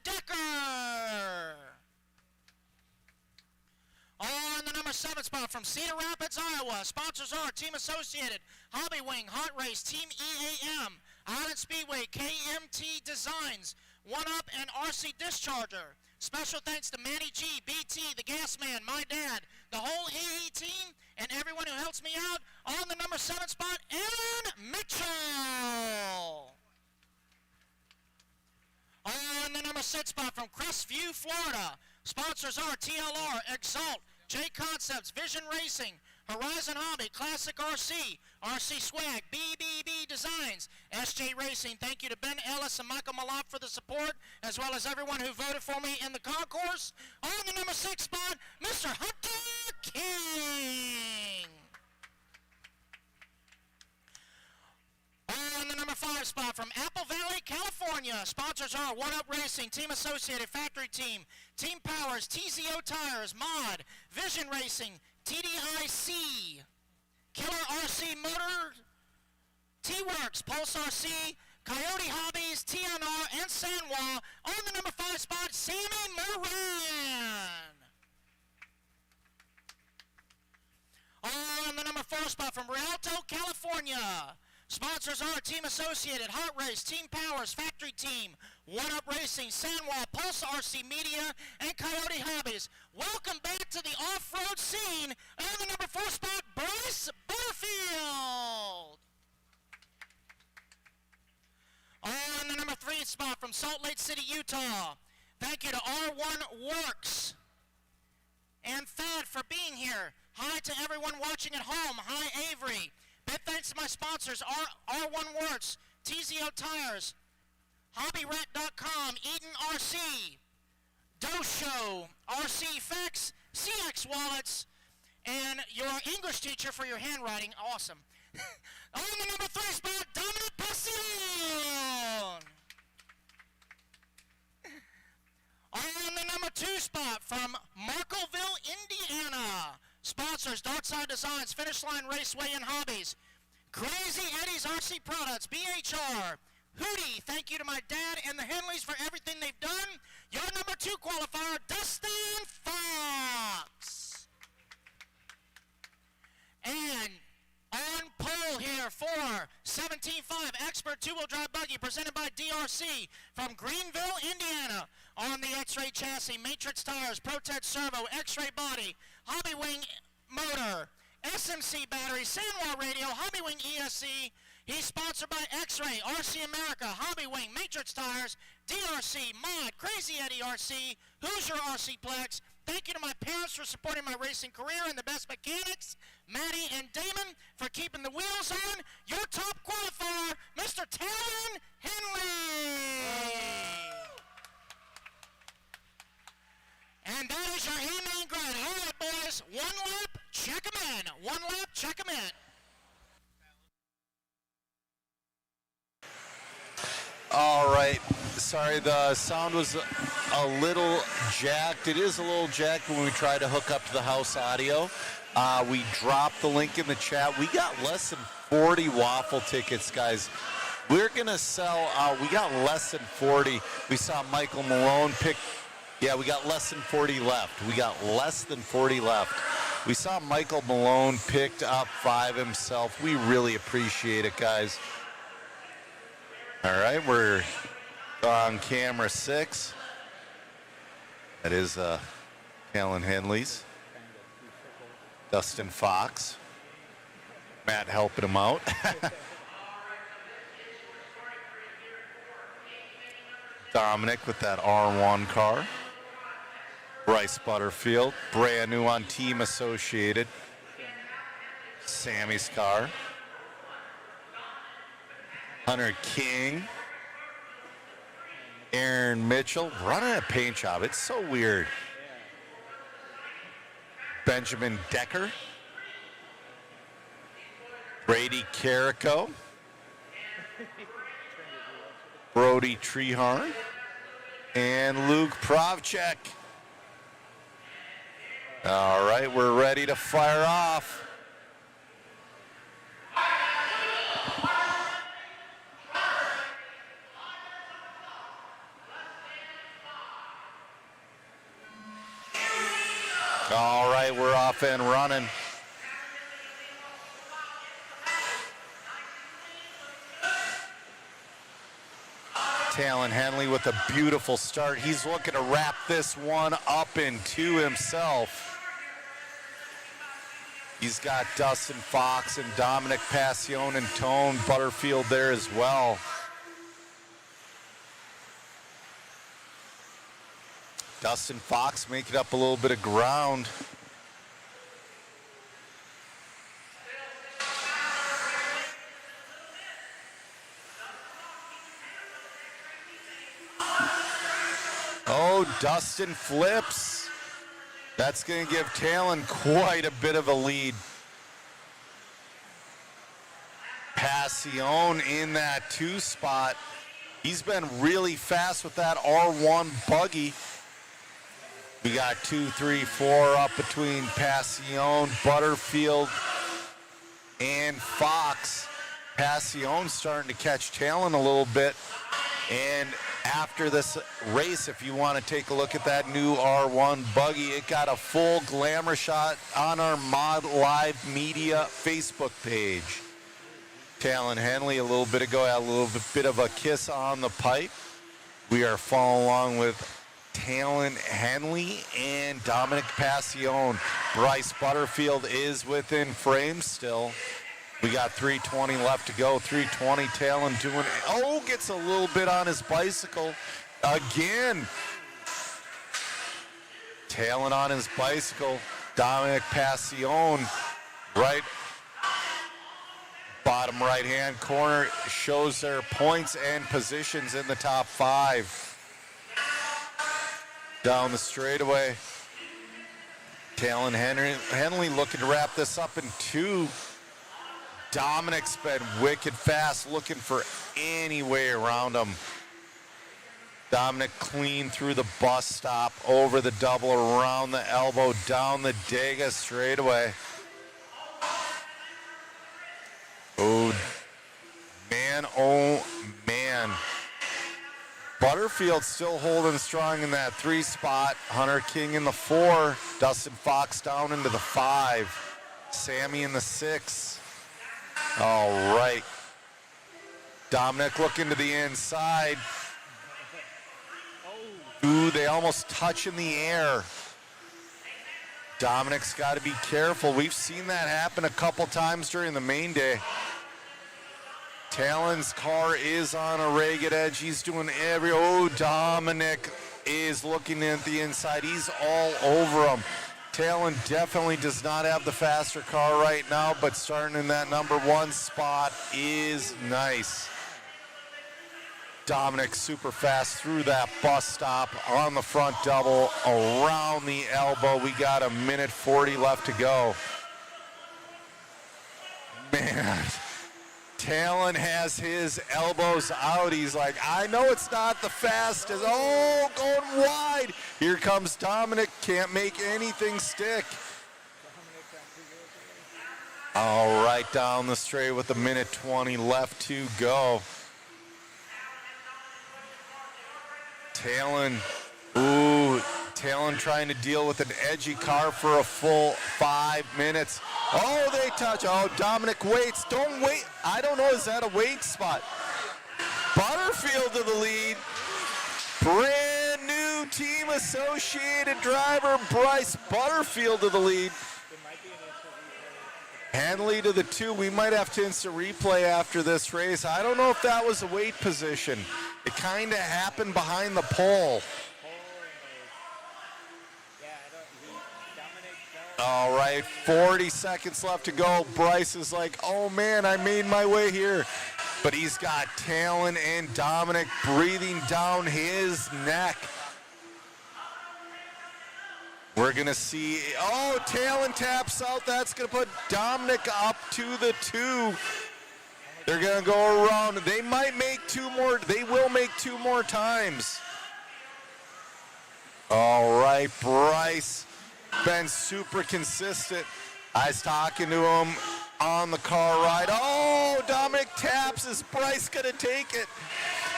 Decker. On the number 7 spot from Cedar Rapids, Iowa, sponsors are Team Associated, Hobby Wing, Hot Race, Team EAM, Island Speedway, KMT Designs, One Up, and RC Discharger. Special thanks to Manny G, BT, the Gas Man, my dad, the whole AE team, and everyone who helps me out. On the number 7 spot, Aaron Mitchell. On the number 6 spot from Crestview, Florida, sponsors are TLR, Exalt, J Concepts, Vision Racing, Horizon Hobby, Classic RC, RC Swag, BBB Designs, SJ Racing. Thank you to Ben Ellis and Michael Malott for the support, as well as everyone who voted for me in the concourse. On the number 6 spot, Mr. Hunter King. On the number 5 spot from Apple Valley, California, sponsors are One Up Racing, Team Associated, Factory Team, Team Powers, TZO Tires, Mod, Vision Racing, TDIC, Killer RC Motor, T-Works, Pulse RC, Coyote Hobbies, TNR, and San Juan. On the number 5 spot, Sammy Moran. On the number 4 spot from Rialto, California, sponsors are Team Associated, Hot Race, Team Powers, Factory Team, One Up Racing, San Juan, Pulse RC Media, and Coyote Hobbies. Welcome back to the off-road scene. On the number 4 spot, Bryce Butterfield. On the number 3 spot from Salt Lake City, Utah, thank you to R1 Works and Thad for being here. Hi to everyone watching at home. Hi, Avery. Big thanks to my sponsors, R1 Works, TZO Tires, HobbyRat.com, Eden RC, Dosho, RC Effects, CX Wallets, and your English teacher for your handwriting. Awesome. On the number 3 spot, Dominic Passion. On the number 2 spot from Markville, Indiana, sponsors Darkside Designs, Finish Line Raceway and Hobbies, Crazy Eddie's RC Products, BHR, Hootie, thank you to my dad and the Henleys for everything they've done. Your number 2 qualifier, Dustin Fox. And on pole here for 17.5 Expert 2-Wheel Drive Buggy presented by DRC from Greenville, Indiana. On the X-Ray chassis, Matrix tires, Protect servo, X-Ray body, Hobby Wing motor, SMC battery, San Juan radio, Hobby Wing ESC. He's sponsored by X-Ray, RC America, Hobby Wing, Matrix tires, DRC, Mod, Crazy Eddie RC, Hoosier HobbyPlex. Thank you to my parents for supporting my racing career and the best mechanics, Maddie and Damon for keeping the wheels on. Your top qualifier, Mr. Talon Henley. And that is your E-main grade. All right, boys, one lap, check them in. One lap, check them in. All right. Sorry, the sound was a little jacked. It is a little jacked when we try to hook up to the house audio. We dropped the link in the chat. We got less than 40 waffle tickets, guys. We're going to sell, we got less than 40. We saw Michael Malone pick, yeah, we got less than 40 left. We got less than 40 left. We saw Michael Malone picked up 5 himself. We really appreciate it, guys. All right, we're on camera 6. That is Talon Henley's. Dustin Fox. Matt helping him out. Dominic with that R1 car. Bryce Butterfield, brand new on Team Associated. Sammy's car. Hunter King. Aaron Mitchell running a paint job. It's so weird. Benjamin Decker. Brady Carrico. Brody Treharn. And Luke Provchek. All right, we're ready to fire off. All right, we're off and running. Talon Henley with a beautiful start. He's looking to wrap this one up into himself. He's got Dustin Fox and Dominic Passione and Tone Butterfield there as well. Dustin Fox making up a little bit of ground. Oh, Dustin flips. That's going to give Talon quite a bit of a lead. Passione in that 2 spot. He's been really fast with that R1 buggy. We got 2, 3, 4 up between Passione, Butterfield, and Fox. Passione starting to catch Talon a little bit. And after this race, if you want to take a look at that new R1 buggy, it got a full glamour shot on our Mod Live Media Facebook page. Talon Henley a little bit ago had a little bit of a kiss on the pipe. We are following along with Talon Henley and Dominic Passione. Bryce Butterfield is within frame still. We got 3:20 left to go. 3:20, Talon doing, oh, gets a little bit on his bicycle again. Talon on his bicycle. Dominic Passione, right, bottom right-hand corner, shows their points and positions in the top 5. Down the straightaway. Talon Henley looking to wrap this up in 2. Dominic's been wicked fast, looking for any way around him. Dominic clean through the bus stop, over the double, around the elbow, down the Dega straightaway. Oh, man. Butterfield still holding strong in that 3 spot. Hunter King in the 4. Dustin Fox down into the 5. Sammy in the 6. All right. Dominic looking to the inside. Ooh, they almost touch in the air. Dominic's got to be careful. We've seen that happen a couple times during the main day. Talon's car is on a ragged edge. He's doing oh, Dominic is looking at the inside. He's all over him. Talon definitely does not have the faster car right now, but starting in that number 1 spot is nice. Dominic super fast through that bus stop on the front double, around the elbow. We got 1:40 left to go. Man, Talon has his elbows out. He's like, I know it's not the fastest. Oh, going wide. Here comes Dominic. Can't make anything stick. All right, down the straight with 1:20 left to go. Talon, Talon trying to deal with an edgy car for a full 5 minutes. Oh, they touch. Oh, Dominic waits. Don't wait. I don't know. Is that a wait spot? Butterfield to the lead. Brand new team associated driver Bryce Butterfield to the lead. Henley to the 2. We might have to instant replay after this race. I don't know if that was a wait position. It kind of happened behind the pole. All right, 40 seconds left to go. Bryce is like, oh man, I made my way here. But he's got Talon and Dominic breathing down his neck. We're gonna see, oh, Talon taps out. That's gonna put Dominic up to the 2. They're gonna go around. They might make 2 more. They will make 2 more times. All right, Bryce been super consistent. I was talking to him on the car ride. Oh, Dominic taps. Is Bryce going to take it?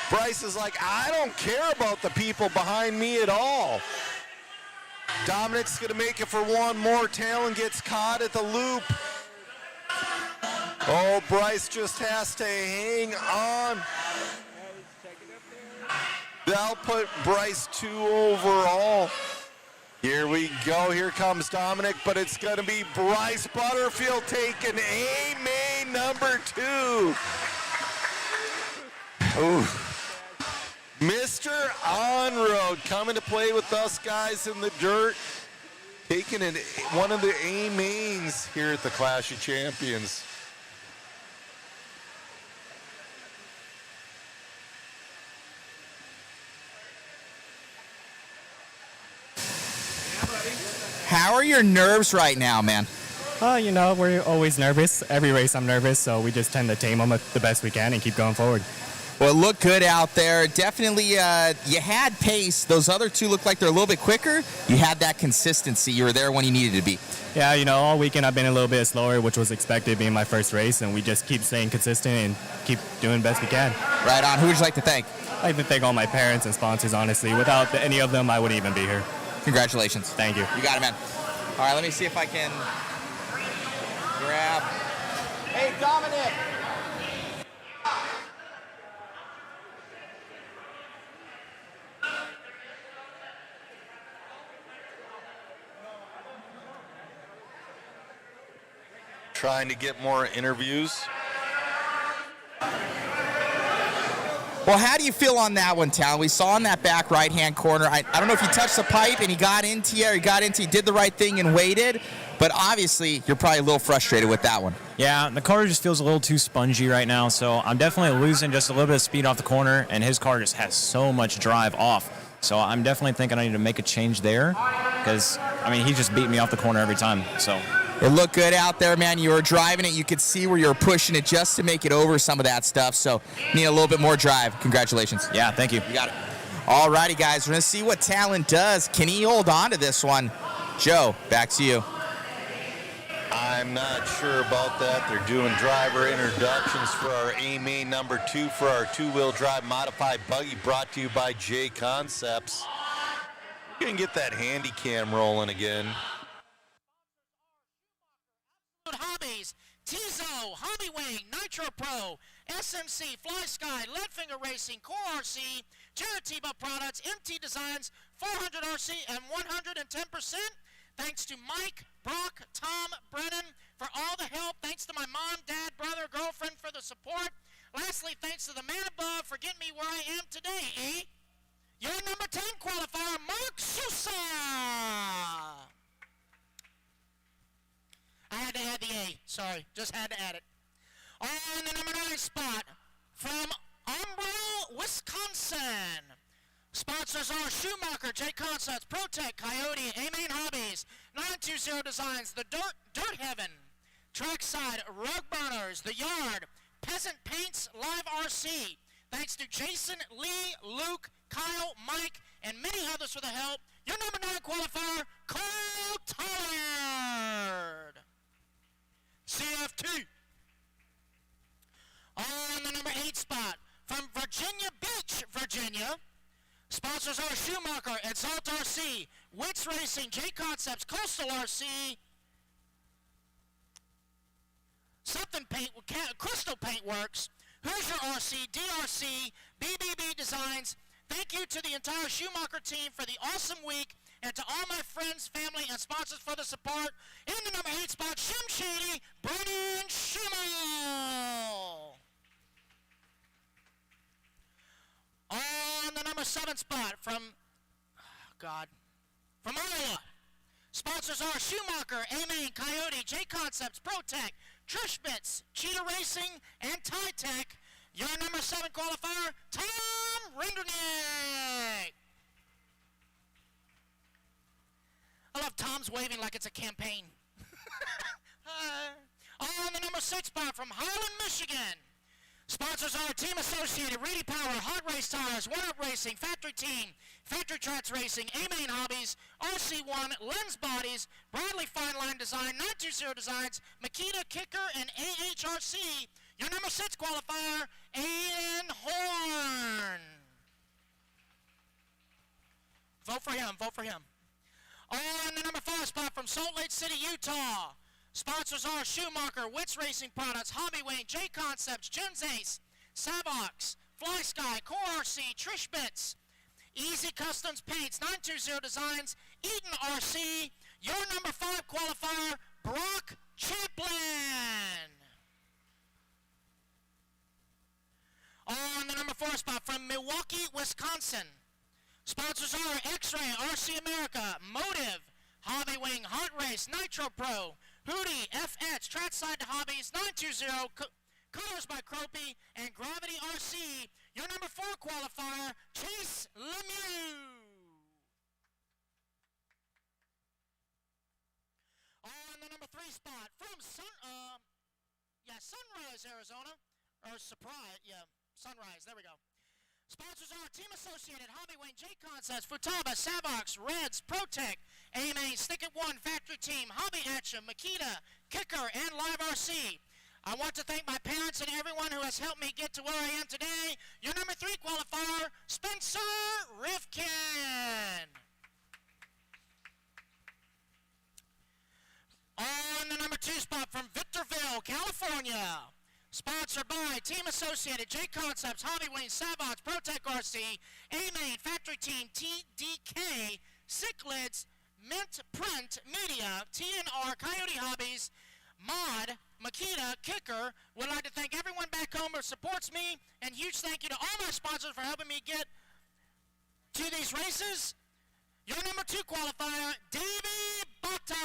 Bryce is like, I don't care about the people behind me at all. Dominic's going to make it for one more. Talon gets caught at the loop. Oh, Bryce just has to hang on. That'll put Bryce 2 overall. Here we go. Here comes Dominic, but it's going to be Bryce Butterfield taking A-main number 2. Ooh. Mr. On-Road coming to play with us guys in the dirt, taking one of the A-mains here at the Clash of Champions. How are your nerves right now, man? You know, we're always nervous. Every race I'm nervous, so we just tend to tame them the best we can and keep going forward. Well, it looked good out there. Definitely, you had pace. Those other two looked like they're a little bit quicker. You had that consistency. You were there when you needed to be. Yeah, you know, all weekend I've been a little bit slower, which was expected being my first race, and we just keep staying consistent and keep doing the best we can. Right on. Who would you like to thank? I'd like to thank all my parents and sponsors, honestly. Without any of them, I wouldn't even be here. Congratulations. Thank you. You got it, man. All right, let me see if I can grab. Hey, Dominic. Trying to get more interviews. Well, how do you feel on that one, Tal? We saw in that back right-hand corner. I don't know if you touched the pipe and he got into you, or he did the right thing and waited, but obviously you're probably a little frustrated with that one. Yeah, the car just feels a little too spongy right now, so I'm definitely losing just a little bit of speed off the corner, and his car just has so much drive off. So I'm definitely thinking I need to make a change there because, I mean, he just beat me off the corner every time, so. It looked good out there, man. You were driving it. You could see where you were pushing it just to make it over some of that stuff. So need a little bit more drive. Congratulations. Yeah, thank you. You got it. All righty, guys. We're going to see what Talon does. Can he hold on to this one? Joe, back to you. I'm not sure about that. They're doing driver introductions for our A-main number 2 for our two-wheel drive modified buggy, brought to you by J Concepts. We're going to get that handy cam rolling again. Hobbies, Tizo, Hobbywing, Nitro Pro, SMC, Fly Sky, Leadfinger Racing, Core RC, Jaratiba Products, MT Designs, 400 RC, and 110%. Thanks to Mike, Brock, Tom, Brennan for all the help. Thanks to my mom, dad, brother, girlfriend for the support. Lastly, thanks to the man above for getting me where I am today, Your number 10 qualifier, Mark Sousa. I had to add the A. Sorry, just had to add it. On the number 9 spot from Umbro, Wisconsin. Sponsors are Schumacher, J Concepts, ProTech, Coyote, A-Main Hobbies, 920 Designs, The Dirt Heaven, Trackside, Rug Burners, The Yard, Peasant Paints, Live RC. Thanks to Jason, Lee, Luke, Kyle, Mike, and many others for the help. Your number 9 qualifier, Cole Tollard. CFT. On the number 8 spot from Virginia Beach, Virginia. Sponsors are Schumacher, Exalt RC, Wits Racing, J Concepts, Coastal RC, Something Paint, Crystal Paint Works, Hoosier RC, DRC, BBB Designs. Thank you to the entire Schumacher team for the awesome week, and to all my friends, family, and sponsors for the support. In the number 8 spot, Shim Shady, Brian Schimmel. On the number 7 spot from Iowa. Sponsors are Schumacher, A-Main, Coyote, J Concepts, ProTech, Trish Bits, Cheetah Racing, and Tytech. Your number 7 qualifier, Tom Rendernick. I love Tom's waving like it's a campaign. On the number 6 spot from Harlan, Michigan. Sponsors are Team Associated, Reedy Power, Hot Race Tires, One Up Racing, Factory Team, Factory Trats Racing, A-Main Hobbies, RC1, Lens Bodies, Bradley Fine Line Design, 920 Designs, Makita Kicker, and AHRC. Your number 6 qualifier, Aiden Horn. Vote for him, vote for him. On the number 5 spot from Salt Lake City, Utah. Sponsors are Schumacher, Wits Racing Products, Hobby Wing, J Concepts, Gens Ace, Savox, Fly Sky, Core RC, Trish Bits, Easy Customs Paints, 920 Designs, Eden RC. Your number 5 qualifier, Brock Champlin. On the number 4 spot from Milwaukee, Wisconsin. Sponsors are X-Ray, RC America, Motive, Hobby Wing, Hot Race, Nitro Pro, Hootie, FX, Trackside Hobbies, 920, Colors by Cropey, and Gravity RC. Your number 4 qualifier, Chase Lemieux. On the number 3 spot from Sunrise, Arizona, or Surprise, Sunrise, there we go. Sponsors are Team Associated, Hobby Wing, J Concepts, Futaba, Savox, Reds, Protec, AMA, Stick It One, Factory Team, Hobby Action, Makita, Kicker, and Live RC. I want to thank my parents and everyone who has helped me get to where I am today. Your number 3 qualifier, Spencer Rifkin. On the number 2 spot from Victorville, California. Sponsored by Team Associated, J Concepts, Hobby Wing, Savox, Protec RC, A-Main, Factory Team, TDK, Cichlids, Mint Print Media, TNR, Coyote Hobbies, Mod, Makita, Kicker. Would like to thank everyone back home who supports me, and huge thank you to all my sponsors for helping me get to these races. Your number 2 qualifier, Davey Bata.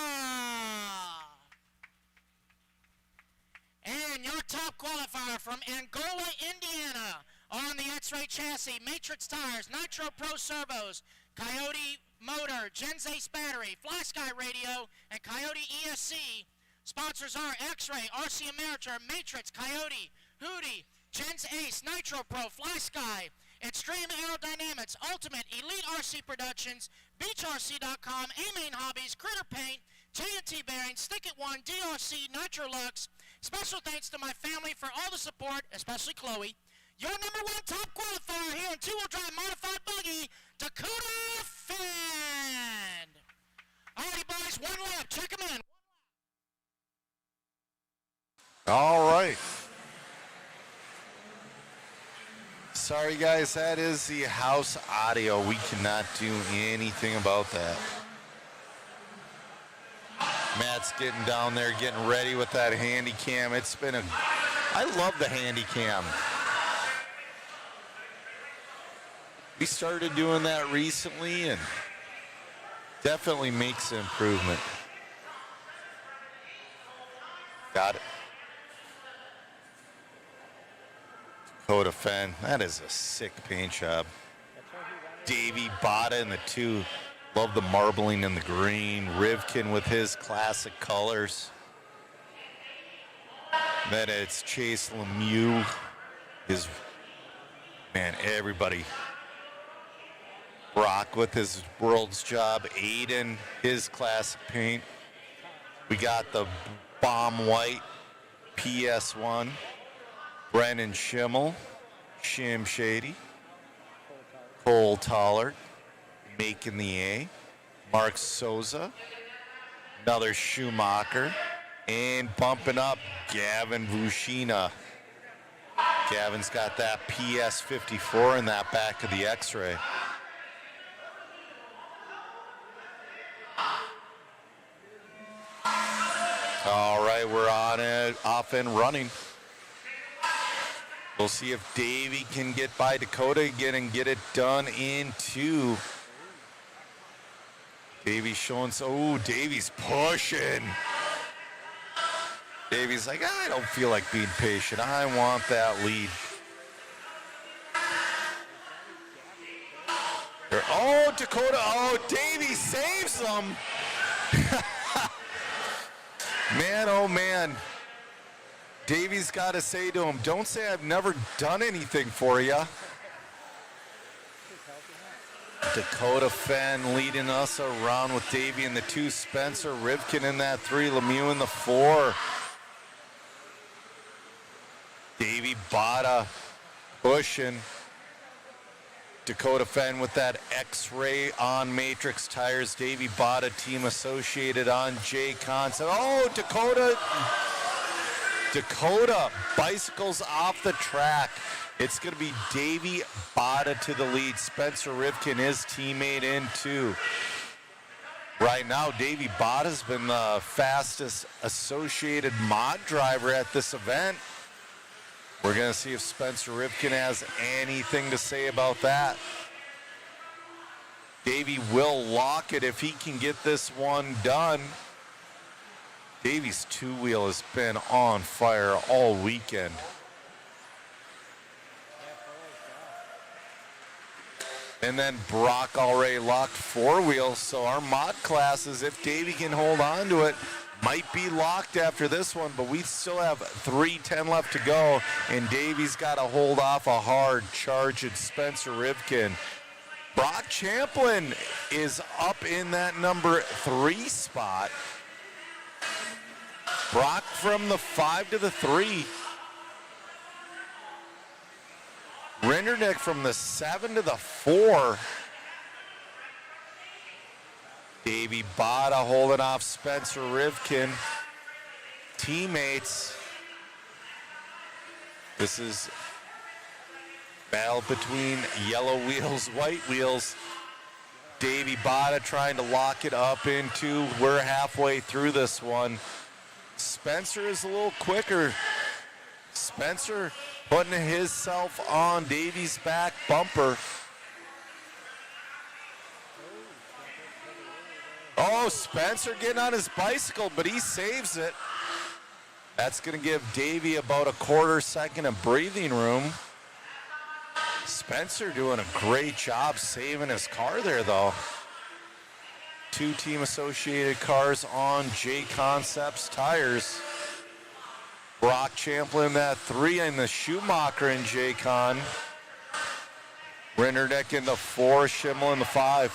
And your top qualifier from Angola, Indiana, on the X-Ray chassis, Matrix tires, Nitro Pro servos, Coyote motor, Gens Ace battery, Fly Sky radio, and Coyote ESC. Sponsors are X-Ray, RC America, Matrix, Coyote, Hootie, Gens Ace, Nitro Pro, Fly Sky, Extreme Aerodynamics, Ultimate, Elite RC Productions, BeachRC.com, A-Main Hobbies, Critter Paint, J&T Bearings, Stick It One, DRC, Nitro Lux. Special thanks to my family for all the support, especially Chloe. Your number 1 top qualifier here in 2-wheel drive modified buggy, Dakota Fend. Alrighty, boys, 1 lap. Check them in. All right. Sorry, guys, that is the house audio. We cannot do anything about that. Matt's getting down there, getting ready with that handy cam. I love the handy cam. We started doing that recently and definitely makes an improvement. Got it. Dakota Fenn, that is a sick paint job. Davey Bata in the 2. Love the marbling and the green. Rivkin with his classic colors. Then it's Chase Lemieux. Everybody. Brock with his world's job. Aiden, his classic paint. We got the Bomb White PS1. Brennan Schimmel. Shim Shady. Cole Tollard. Making the A. Mark Souza. Another Schumacher. And bumping up, Gavin Vushina. Gavin's got that PS54 in that back of the X-Ray. All right, we're on it, off and running. We'll see if Davey can get by Dakota again and get it done in 2. Davey's showing, Davey's pushing. Davey's like, I don't feel like being patient. I want that lead. Dakota, Davey saves them. Man, oh man. Davey's got to say to him, don't say I've never done anything for you. Dakota Fenn leading us around with Davey in the 2, Spencer Rivkin in that 3, Lemieux in the 4. Davey Bada pushing. Dakota Fenn with that X-ray on Matrix tires. Davey Bada, Team Associated on J Concept. Oh, Dakota bicycles off the track. It's going to be Davey Bada to the lead. Spencer Rivkin, his teammate, in 2. Right now, Davey Bada's been the fastest associated mod driver at this event. We're going to see if Spencer Rivkin has anything to say about that. Davey will lock it if he can get this one done. Davey's 2-wheel has been on fire all weekend. And then Brock already locked 4-wheel, so our mod classes, if Davey can hold on to it, might be locked after this one, but we still have 3:10 left to go, and Davey's got to hold off a hard charge at Spencer Rivkin. Brock Champlin is up in that number 3 spot. Brock from the 5 to the 3. Rindernick from the 7 to the 4. Davey Bada holding off Spencer Rivkin. Teammates. This is battle between yellow wheels, white wheels. Davey Bada trying to lock it up into. We're halfway through this one. Spencer is a little quicker. Spencer putting himself on Davey's back bumper. Oh, Spencer getting on his bicycle, but he saves it. That's going to give Davey about a 1/4 second of breathing room. Spencer doing a great job saving his car there, though. 2 Team Associated cars on J Concepts tires. Brock Champlin that 3 in the Schumacher in J Con. Rinderneck in the 4, Schimmel in the 5.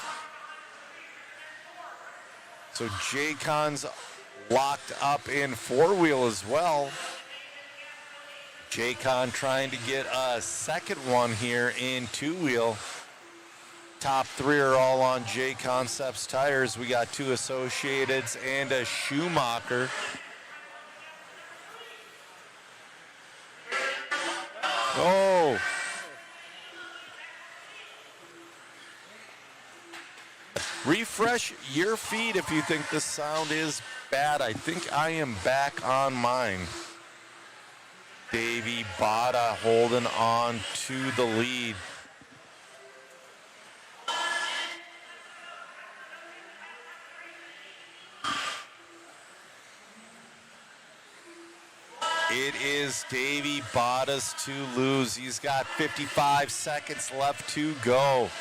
So J-Con's locked up in 4-wheel as well. J-Con trying to get a second one here in 2-wheel. Top 3 are all on J Concepts tires. We got 2 Associateds and a Schumacher. Oh. Refresh your feed if you think the sound is bad. I think I am back on mine. Davey Bada holding on to the lead. It is Davey Bada's to lose. He's got 55 seconds left to go.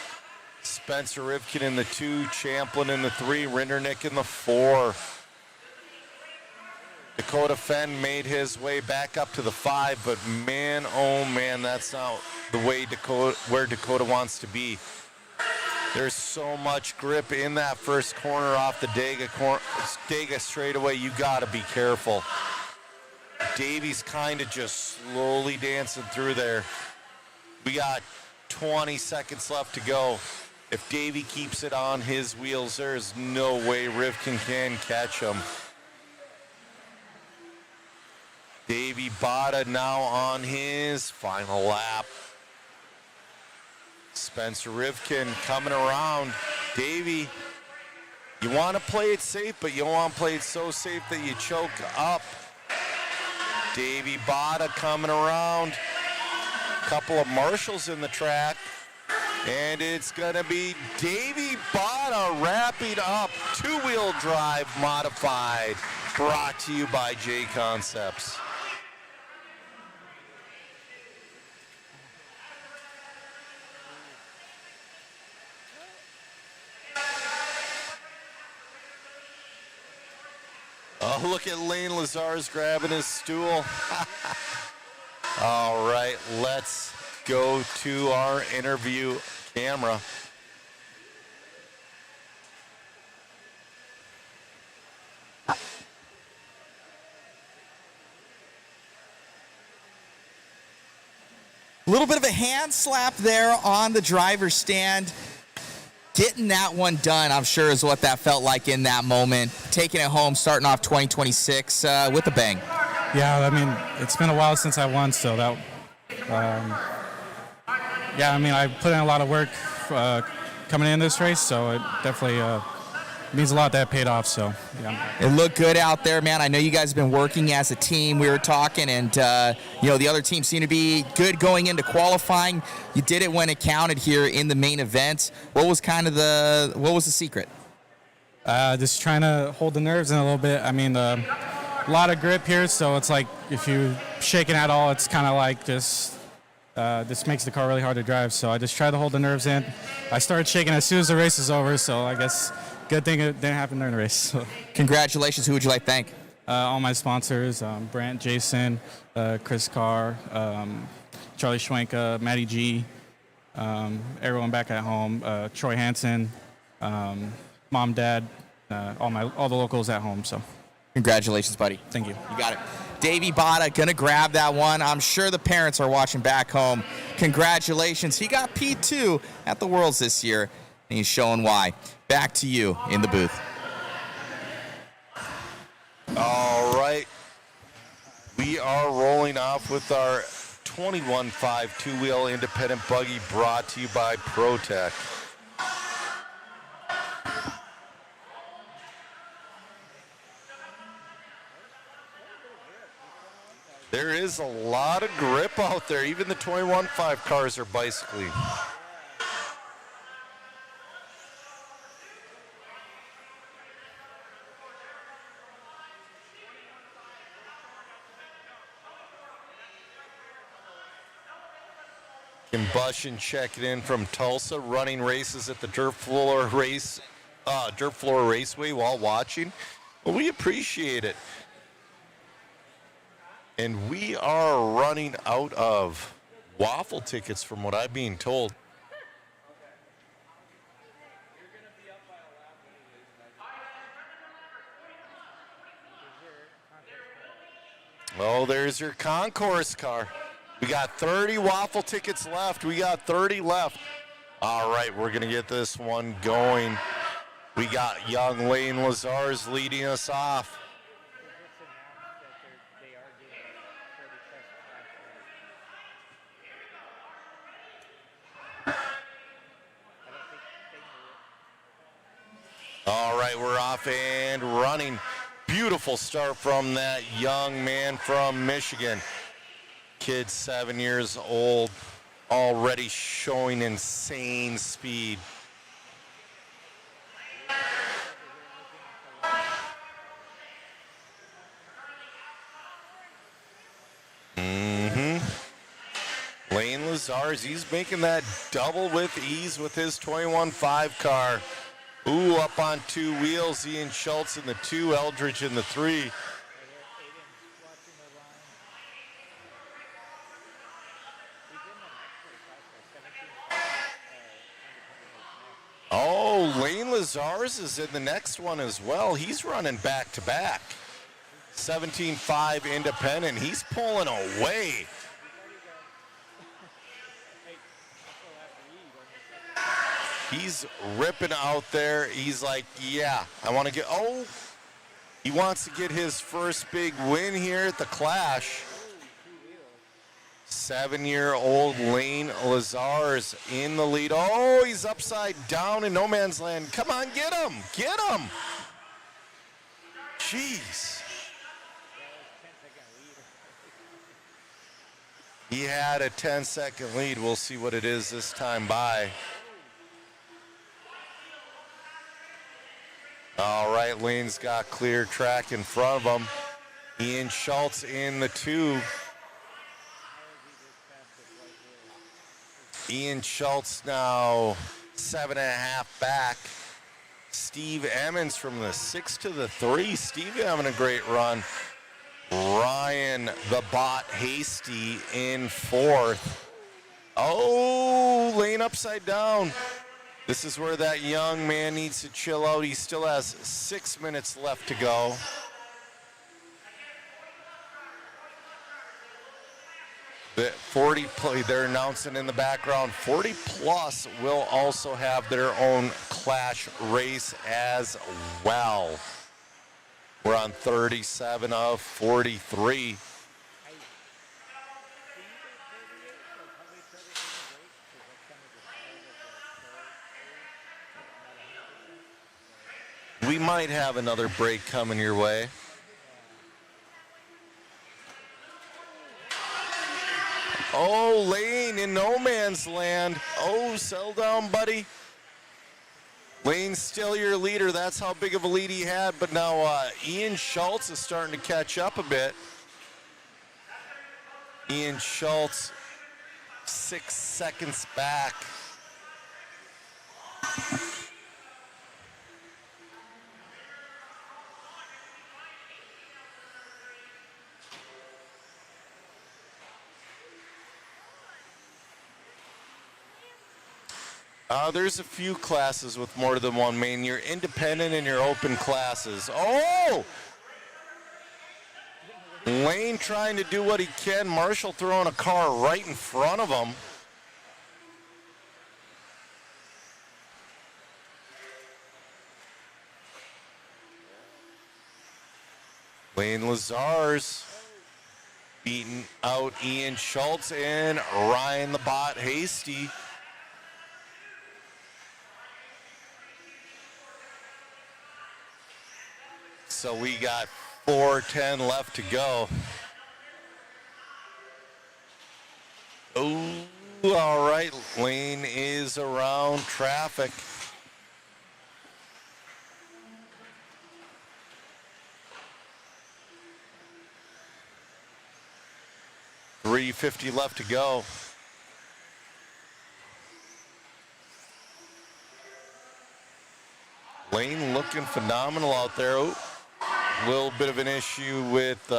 Spencer Rivkin in the 2, Champlin in the 3, Rindernick in the 4. Dakota Fenn made his way back up to the 5, but man, oh man, that's not the way where Dakota wants to be. There's so much grip in that first corner off the Dega straightaway. You got to be careful. Davey's kind of just slowly dancing through there. We got 20 seconds left to go. If Davey keeps it on his wheels, there's no way Rivkin can catch him. Davey Bada now on his final lap. Spencer Rivkin coming around. Davey, you want to play it safe, but you don't want to play it so safe that you choke up. Davey Bada coming around. Couple of marshals in the track. And it's going to be Davey Bada wrapping up 2-wheel drive modified. Brought to you by J Concepts. Oh, look at Lane Lazar's grabbing his stool. All right, let's go to our interview camera. A little bit of a hand slap there on the driver's stand. Getting that one done, I'm sure, is what that felt like in that moment. Taking it home, starting off 2026 with a bang. Yeah, I mean, it's been a while since I won, so that, yeah, I mean, I put in a lot of work coming in this race, so it definitely means a lot that paid off, so, yeah. It looked good out there, man. I know you guys have been working as a team. We were talking, and, the other team seemed to be good going into qualifying. You did it when it counted here in the main event. What was what was the secret? Just trying to hold the nerves in a little bit. I mean, a lot of grip here, so it's like if you shaking at all, it's kind of like this makes the car really hard to drive. So I just try to hold the nerves in. I started shaking as soon as the race is over, so I guess good thing it didn't happen during the race. So. Congratulations. Who would you like to thank? All my sponsors, Brant, Jason, Chris Carr, Charlie Schwenka, Matty G, everyone back at home, Troy Hansen, mom, dad, all the locals at home. So, congratulations, buddy. Thank you. You got it. Davey Botta gonna grab that one. I'm sure the parents are watching back home. Congratulations. He got P2 at the Worlds this year, and he's showing why. Back to you in the booth. All right. We are rolling off with our 21.5 two-wheel independent buggy brought to you by ProTech. There is a lot of grip out there. Even the 21.5 cars are bicycling. Combustion checking in from Tulsa, running races at the Dirt Floor Raceway while watching. Well, we appreciate it. And we are running out of waffle tickets from what I'm being told. Oh, there's your concourse car. We got 30 waffle tickets left. We got 30 left. All right, we're going to get this one going. We got young Lane Lazars leading us off. All right, we're off and running. Beautiful start from that young man from Michigan. Kid 7 years old, already showing insane speed. Lane Lazars, he's making that double with ease with his 21.5 car. Ooh, up on two wheels, Ian Schultz in the 2, Eldridge in the 3. Oh, Lane Lazars is in the next one as well. He's running back-to-back. 17.5 independent. He's pulling away. He's ripping out there. He's like, yeah, I want to get, oh, he wants to get his first big win here at the Clash. 7-year-old Lane Lazars in the lead. Oh, he's upside down in no man's land. Come on, get him. Get him. Jeez. He had a 10-second lead. We'll see what it is this time by. All right, Lane's got clear track in front of him. Ian Schultz in the 2. Ian Schultz now 7.5 back. Steve Emmons from the 6 to the 3. Steve having a great run. Ryan the Bot Hasty in 4th. Oh, Lane upside down. This is where that young man needs to chill out. He still has 6 minutes left to go. The 40 play, they're announcing in the background, 40 plus will also have their own Clash race as well. We're on 37 of 43. We might have another break coming your way. Oh, Lane in no man's land. Oh, settle down, buddy. Lane's still your leader. That's how big of a lead he had. But now Ian Schultz is starting to catch up a bit. Ian Schultz, 6 seconds back. There's a few classes with more than one main. Your independent and your open classes. Oh! Lane trying to do what he can. Marshall throwing a car right in front of him. Lane Lazar's beating out Ian Schultz and Ryan the Bot Hasty. So we got 4:10 left to go. Oh, all right. Lane is around traffic. $3.50 left to go. Lane looking phenomenal out there. Oh. Little bit of an issue with,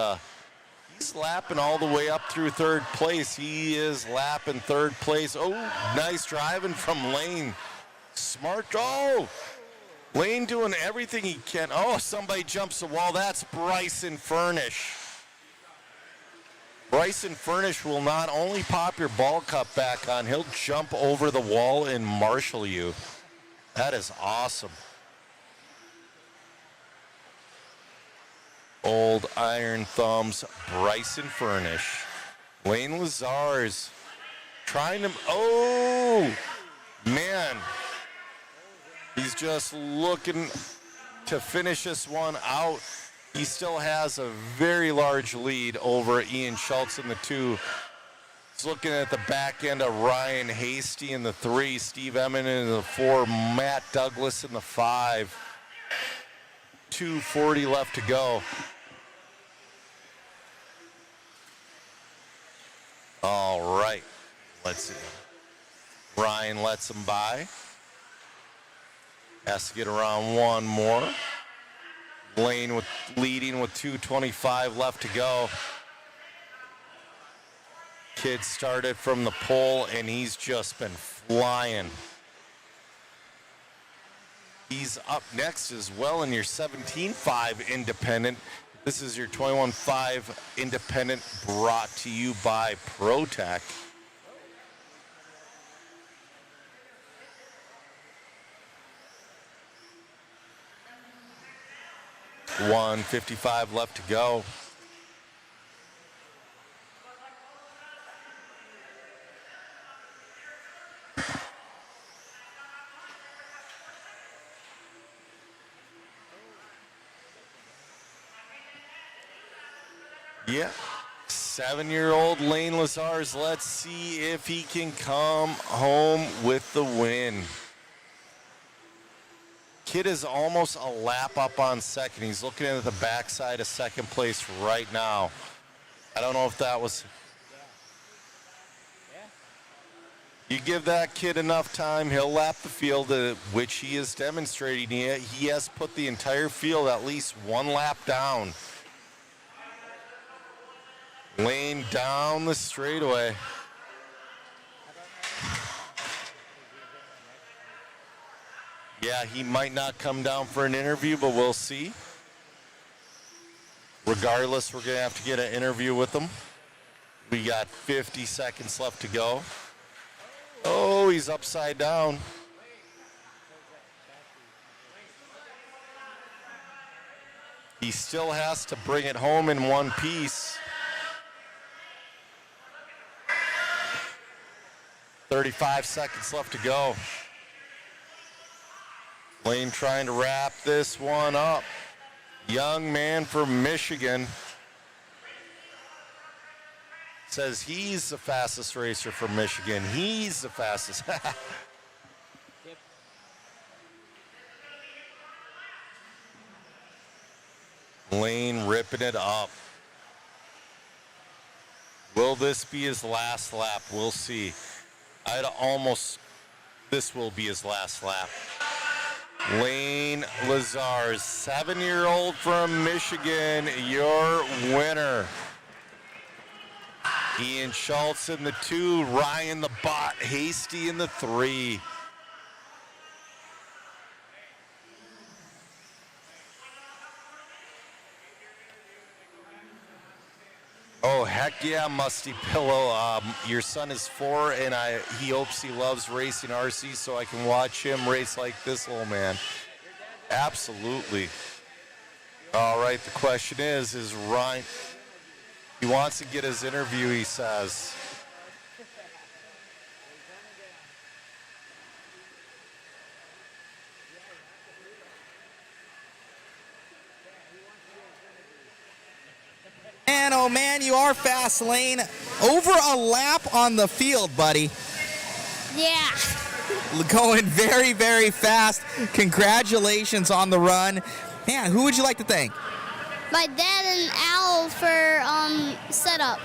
he's lapping all the way up through third place. He is lapping third place. Oh, nice driving from Lane. Smart. Oh, Lane doing everything he can. Oh, somebody jumps the wall. That's Bryson Furnish. Bryson Furnish will not only pop your ball cup back on, he'll jump over the wall and marshal you. That is awesome. Old Iron Thumbs, Bryson Furnish. Lane Lazar's trying to, oh, man. He's just looking to finish this one out. He still has a very large lead over Ian Schultz in the 2. He's looking at the back end of Ryan Hasty in the 3, Steve Emmon in the 4, Matt Douglas in the 5. 2:40 left to go. All right, let's see. Ryan lets him by. Has to get around one more. Lane leading with 2:25 left to go. Kid started from the pole and he's just been flying. He's up next as well in your 17.5 independent. This is your 21.5 independent brought to you by ProTech. $155 left to go. Yeah, 7-year-old Lane Lazar's. Let's see if he can come home with the win. Kid is almost a lap up on second. He's looking at the backside of second place right now. I don't know if that was... You give that kid enough time, he'll lap the field, which he is demonstrating. He has put the entire field at least one lap down. Lane down the straightaway. Yeah, he might not come down for an interview, but we'll see. Regardless, we're going to have to get an interview with him. We got 50 seconds left to go. Oh, he's upside down. He still has to bring it home in one piece. 35 seconds left to go. Lane trying to wrap this one up. Young man from Michigan says he's the fastest racer from Michigan. He's the fastest. Lane ripping it up. Will this be his last lap? We'll see. This will be his last lap. Lane Lazars, 7-year-old from Michigan, your winner. Ian Schultz in the 2, Ryan the Bot Hasty in the 3. Oh, heck yeah, Musty Pillow. Your son is 4, and he hopes he loves racing RC so I can watch him race like this little man. Absolutely. All right, the question is Ryan, he wants to get his interview, he says. Man, oh man, you are fast, Lane. Over a lap on the field, buddy. Yeah. Going very, very fast. Congratulations on the run. Man, who would you like to thank? My dad and Al for setup.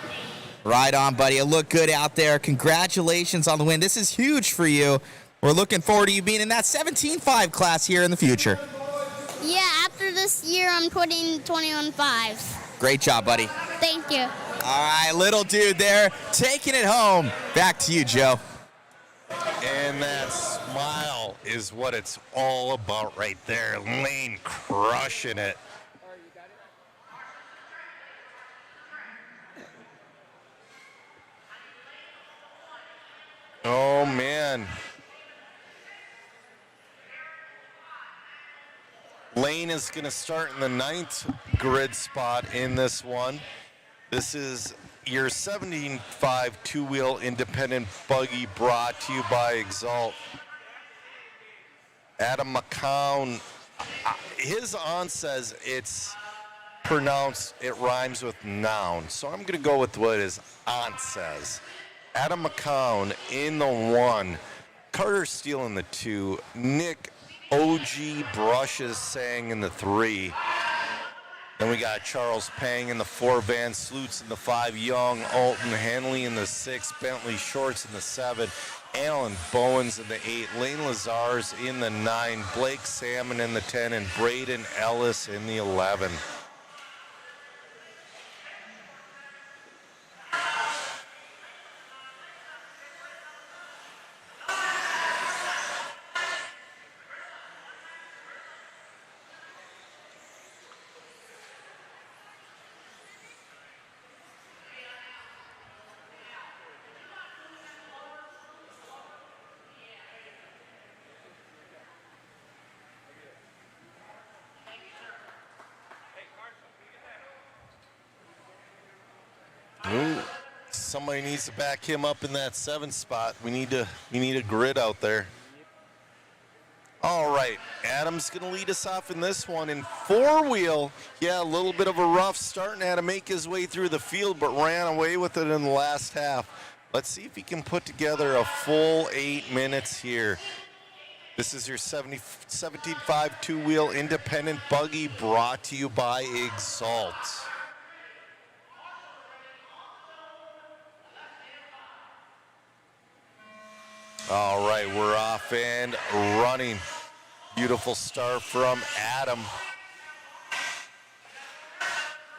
Right on, buddy. It looked good out there. Congratulations on the win. This is huge for you. We're looking forward to you being in that 17.5 class here in the future. Yeah, after this year, I'm putting 21.5s. Great job, buddy. Thank you. All right, little dude there, taking it home. Back to you, Joe. And that smile is what it's all about right there. Lane crushing it. Oh, man. Lane is going to start in the 9th grid spot in this one. This is your 17.5 two-wheel independent buggy brought to you by Exalt. Adam McCown, his on says it's pronounced, it rhymes with noun. So I'm going to go with what his aunt says. Adam McCown in the 1. Carter Steele in the 2. Nick OG Brushes sang in the 3. Then we got Charles Pang in the 4, Van Sloots in the 5, Young, Alton, Henley in the 6, Bentley Shorts in the 7, Alan Bowens in the 8, Lane Lazars in the 9, Blake Salmon in the 10, and Braden Ellis in the 11. Ooh, somebody needs to back him up in that 7 spot. We need a grid out there. All right, Adam's going to lead us off in this one in 4-wheel. Yeah, a little bit of a rough start and had to make his way through the field, but ran away with it in the last half. Let's see if he can put together a full 8 minutes here. This is your 17.5 two-wheel independent buggy brought to you by Exalt. All right, we're off and running. Beautiful start from Adam.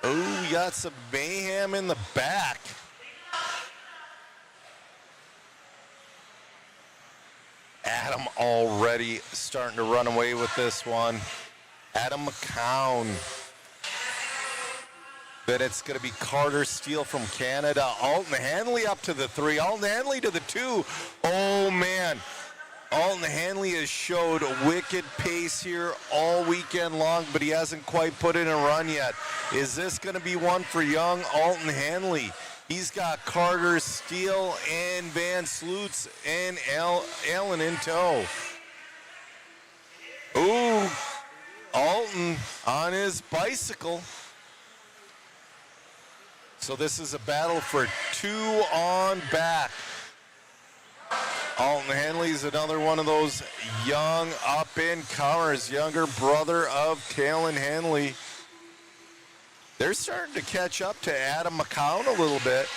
Oh, we got some mayhem in the back. Adam already starting to run away with this one. Adam McCown Then it's going to be Carter Steele from Canada. Alton Hanley up to the 3. Alton Hanley to the 2. Oh, man. Alton Hanley has showed wicked pace here all weekend long, but he hasn't quite put in a run yet. Is this going to be one for young Alton Hanley? He's got Carter Steele and Van Sloots and Allen in tow. Ooh, Alton on his bicycle. So this is a battle for 2 on back. Alton Hanley is another one of those young up-and-comers, younger brother of Talon Hanley. They're starting to catch up to Adam McCown a little bit.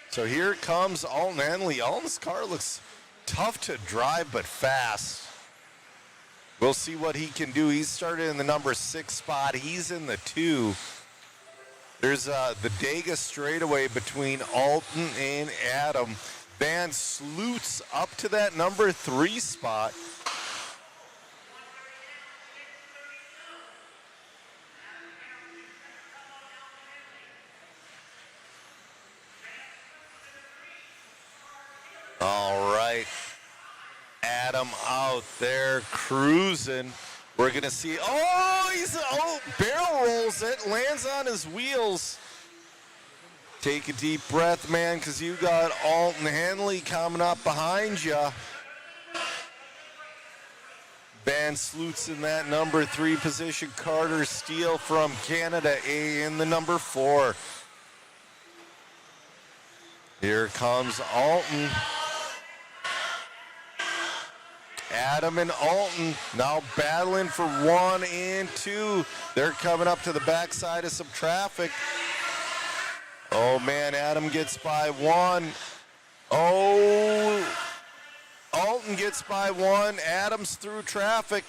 So here comes Alton Hanley. Alton's car looks tough to drive, but fast. We'll see what he can do. He started in the number 6 spot. He's in the 2. There's the Dega straightaway between Alton and Adam. Van Sloots up to that number 3 spot. All right. Adam out there cruising. We're going to see, barrel rolls it, lands on his wheels. Take a deep breath, man, because you got Alton Hanley coming up behind you. Van Sloots in that number 3 position. Carter Steele from Canada in the number 4. Here comes Alton. Adam and Alton now battling for 1 and 2. They're coming up to the backside of some traffic. Oh, man, Adam gets by 1. Oh, Alton gets by 1. Adam's through traffic.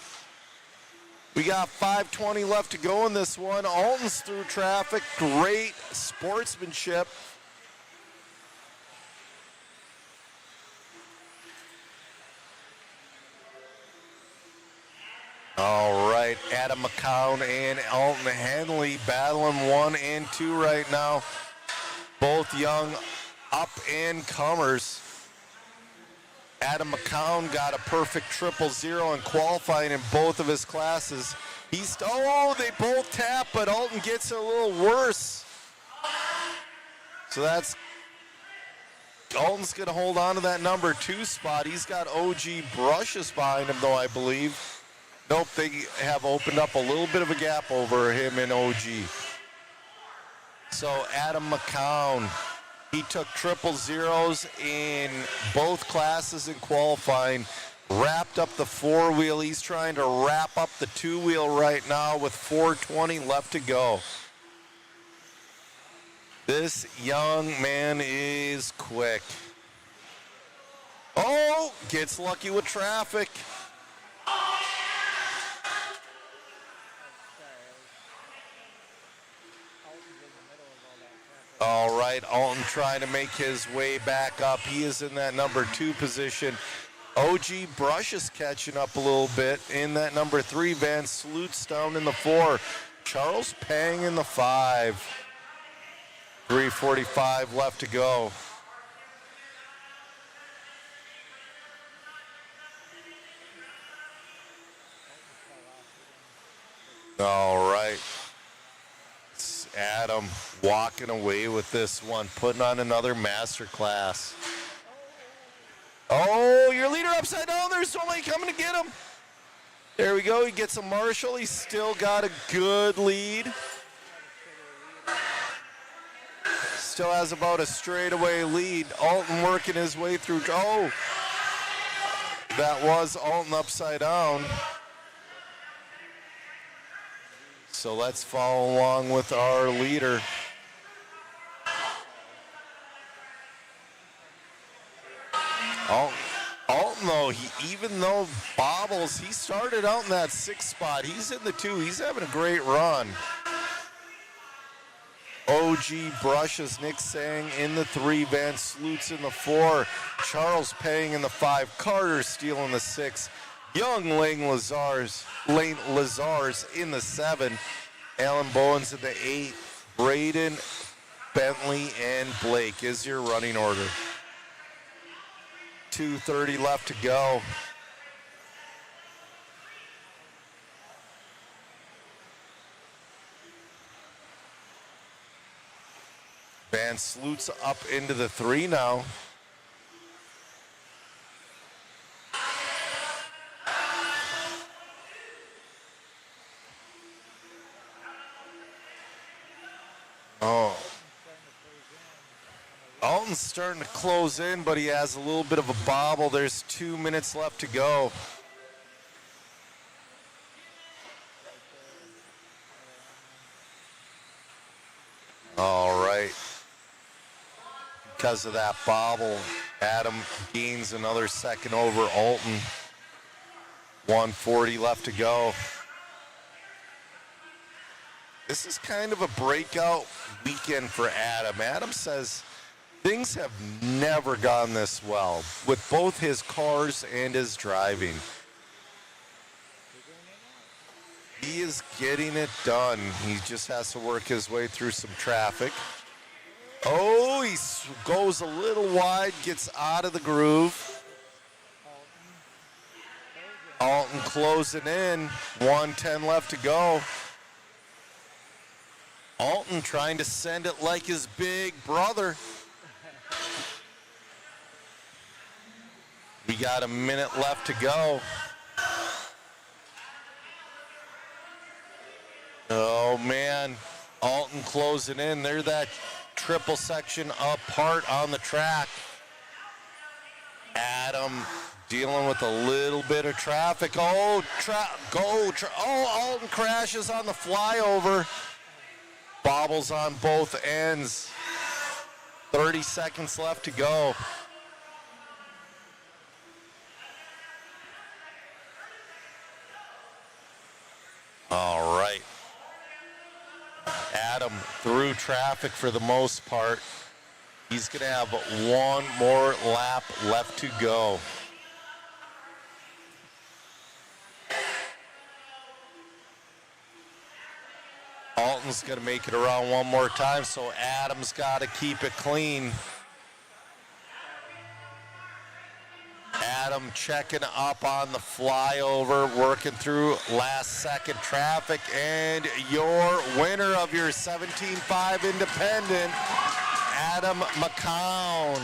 We got 5:20 left to go in this one. Alton's through traffic. Great sportsmanship. All right, Adam McCown and Alton Hanley battling 1 and 2 right now. Both young up-and-comers. Adam McCown got a perfect 000 in qualifying in both of his classes. They both tap, but Alton gets it a little worse. So Alton's going to hold on to that number 2 spot. He's got OG Brushes behind him, though, I believe. Nope, they have opened up a little bit of a gap over him and OG. So Adam McCown, he took 000s in both classes in qualifying, wrapped up the 4-wheel. He's trying to wrap up the 2-wheel right now with 4:20 left to go. This young man is quick. Oh, gets lucky with traffic. All right, Alton trying to make his way back up. He is in that number 2 position. OG Brush is catching up a little bit in that number 3. Van Sloots down in the 4. Charles Pang in the 5. 3:45 left to go. All right. It's Adam walking away with this one, putting on another master class. Oh, your leader upside down. There's somebody coming to get him. There we go. He gets a Marshall. He's still got a good lead. Still has about a straightaway lead. Alton working his way through. Oh, that was Alton upside down. So let's follow along with our leader. Alton, though, even though bobbles, he started out in that 6th spot. He's in the 2. He's having a great run. OG Brushes, Nick Sang in the 3. Van Sloots in the 4. Charles Pang in the 5. Carter Steele in the 6. Young Lane Lazars in the 7. Alan Bowens in the 8th. Braden, Bentley, and Blake is your running order. 2:30 left to go. Van Sloot's up into the 3 now. Oh. Alton's starting to close in, but he has a little bit of a bobble. There's 2 minutes left to go. All right. Because of that bobble, Adam gains another second over Alton. 1:40 left to go. This is kind of a breakout weekend for Adam. Adam says things have never gone this well with both his cars and his driving. He is getting it done. He just has to work his way through some traffic. Oh, he goes a little wide, gets out of the groove. Alton closing in, 1:10 left to go. Alton trying to send it like his big brother. We got a minute left to go. Oh man, Alton closing in. They're that triple section apart on the track. Adam dealing with a little bit of traffic. Oh, Alton crashes on the flyover. Bobbles on both ends. 30 seconds left to go. All right. Adam through traffic for the most part. He's going to have one more lap left to go. Alton's going to make it around one more time, so Adam's got to keep it clean. Adam checking up on the flyover, working through last second traffic, and your winner of your 17.5 Independent, Adam McCown,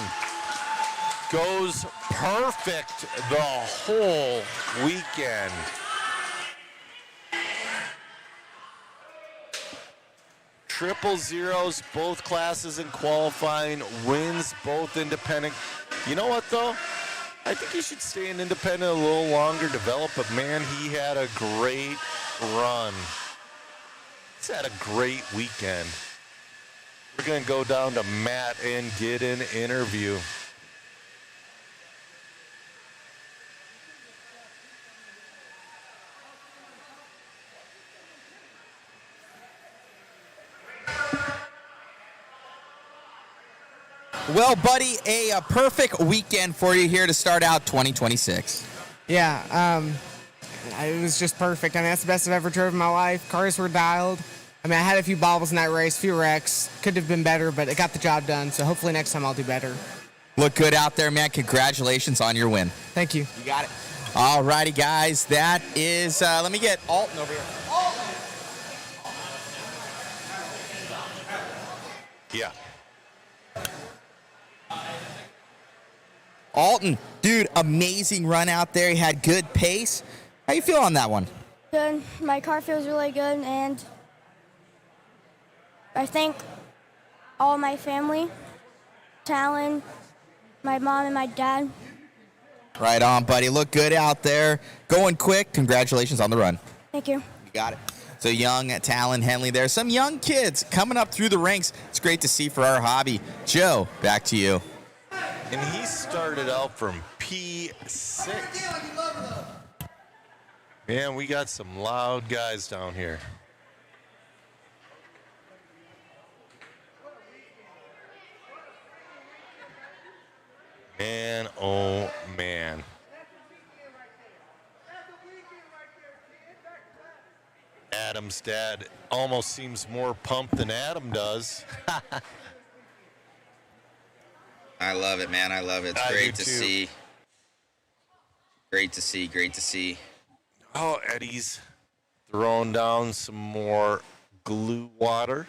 goes perfect the whole weekend. Triple zeros, both classes in qualifying, wins both independent. You know what though? I think he should stay in independent a little longer, develop, but man, he had a great run. He's had a great weekend. We're gonna go down to Matt and get an interview. Well, buddy, a perfect weekend for you here to start out 2026. Yeah, it was just perfect. I mean, that's the best I've ever driven in my life. Cars were dialed. I mean, I had a few bobbles in that race, a few wrecks. Could have been better, but it got the job done. So hopefully next time I'll do better. Look good out there, man. Congratulations on your win. Thank you. You got it. All righty, guys. That is, let me get Alton over here. Yeah. Alton, dude, amazing run out there. He had good pace. How you feel on that one? Good. My car feels really good, and I thank all my family, Talon, my mom, and my dad. Right on, buddy. Look good out there. Going quick. Congratulations on the run. Thank you. You got it. So young Talon Henley there. Some young kids coming up through the ranks. It's great to see for our hobby. Joe, back to you. And he started out from P6. Man, we got some loud guys down here. Man, oh man. Adam Adam's dad almost seems more pumped than Adam does. I love it, man. I love it. It's I great do to too. see. Great to see. Great to see. Oh, Eddie's throwing down some more glue water.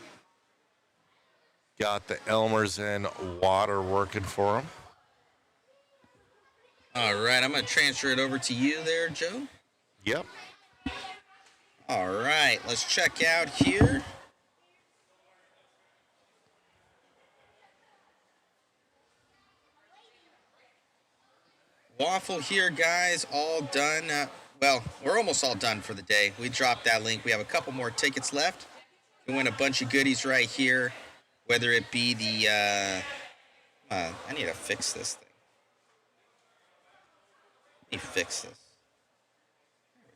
Got the Elmer's and water working for him. All right, I'm going to transfer it over to you there, Joe. Yep. All right, let's check out here. Waffle here, guys, all done. Well, we're almost all done for the day. We dropped that link. We have a couple more tickets left. We win a bunch of goodies right here, whether it be the... I need to fix this thing. Let me fix this.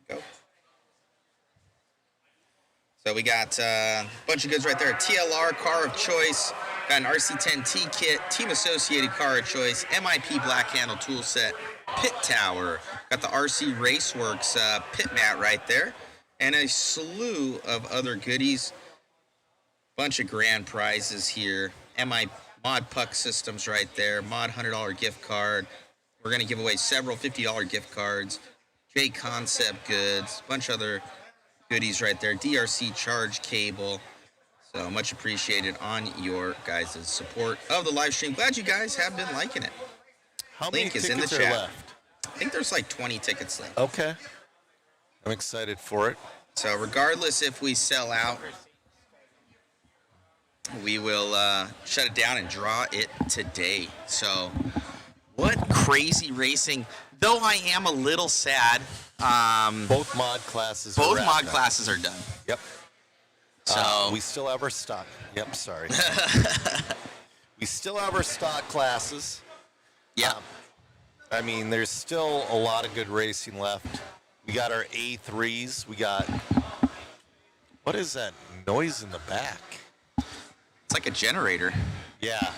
There we go. So we got a bunch of goods right there. TLR car of choice. Got an RC10T kit, Team Associated car of choice, MIP black handle tool set, pit tower. Got the RC Raceworks pit mat right there. And a slew of other goodies. Bunch of grand prizes here. MI Mod Puck systems right there. Mod $100 gift card. We're going to give away several $50 gift cards. J Concept goods. Bunch of other goodies right there. DRC charge cable. So much appreciated on your guys' support of the live stream. Glad you guys have been liking it. How many Link is in the tickets are chat. left? I think there's like 20 tickets left. Okay. I'm excited for it. So regardless if we sell out, we will shut it down and draw it today. So what crazy racing. Though I am a little sad. Both mod classes Both are mod wrapped up. classes are done. Yep. So we still have our stock. Yep, sorry. We still have our stock classes. Yeah. I mean, there's still a lot of good racing left. We got our A3s. We got... What is that noise in the back? It's like a generator. Yeah.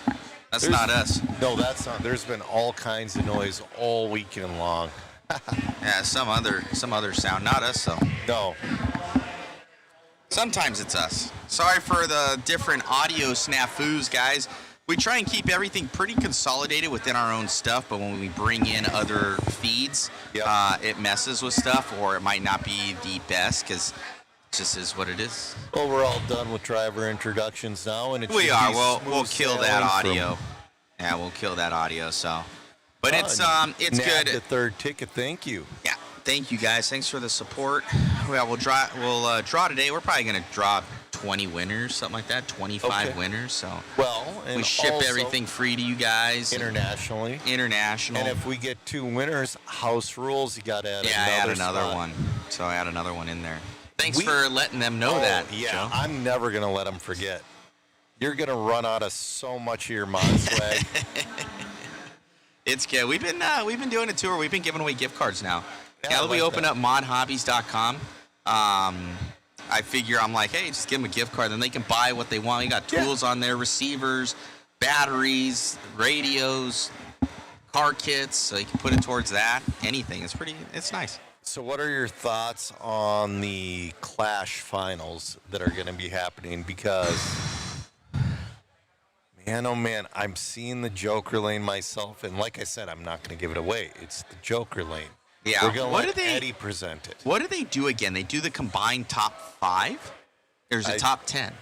That's not us. No, that's not. There's been all kinds of noise all weekend long. Yeah, some other sound. Not us, though. No. Sometimes it's us. Sorry for the different audio snafus, guys. We try and keep everything pretty consolidated within our own stuff, but when we bring in other feeds, it messes with stuff, or it might not be the best, because it just is what it is. Well, we're all done with driver introductions now, and We are. We'll kill that audio. Yeah, we'll kill that audio. So, but it's good. The third ticket. Thank you. Yeah, thank you guys. Thanks for the support. Well, we'll draw today. We're probably gonna draw 20 winners, something like that. 25 winners. So and we ship also everything free to you guys internationally. International. And if we get 2 winners, house rules. You got to add add another spot. one. So I add another one in there. Thanks for letting them know that. Yeah, Joe. I'm never gonna let them forget. You're gonna run out of so much of your mod swag. It's good. We've been doing a tour. We've been giving away gift cards now. Yeah, Now I that we like open that. up modhobbies.com, I figure I'm like, hey, just give them a gift card. Then they can buy what they want. You got tools on there, receivers, batteries, radios, car kits. So you can put it towards that. Anything. It's nice. So what are your thoughts on the Clash finals that are going to be happening? Because, man, oh man, I'm seeing the Joker lane myself. And like I said, I'm not going to give it away. It's the Joker lane. Yeah. We're going to let Eddie present it. What do they do again? They do the combined top 5? There's a top 10.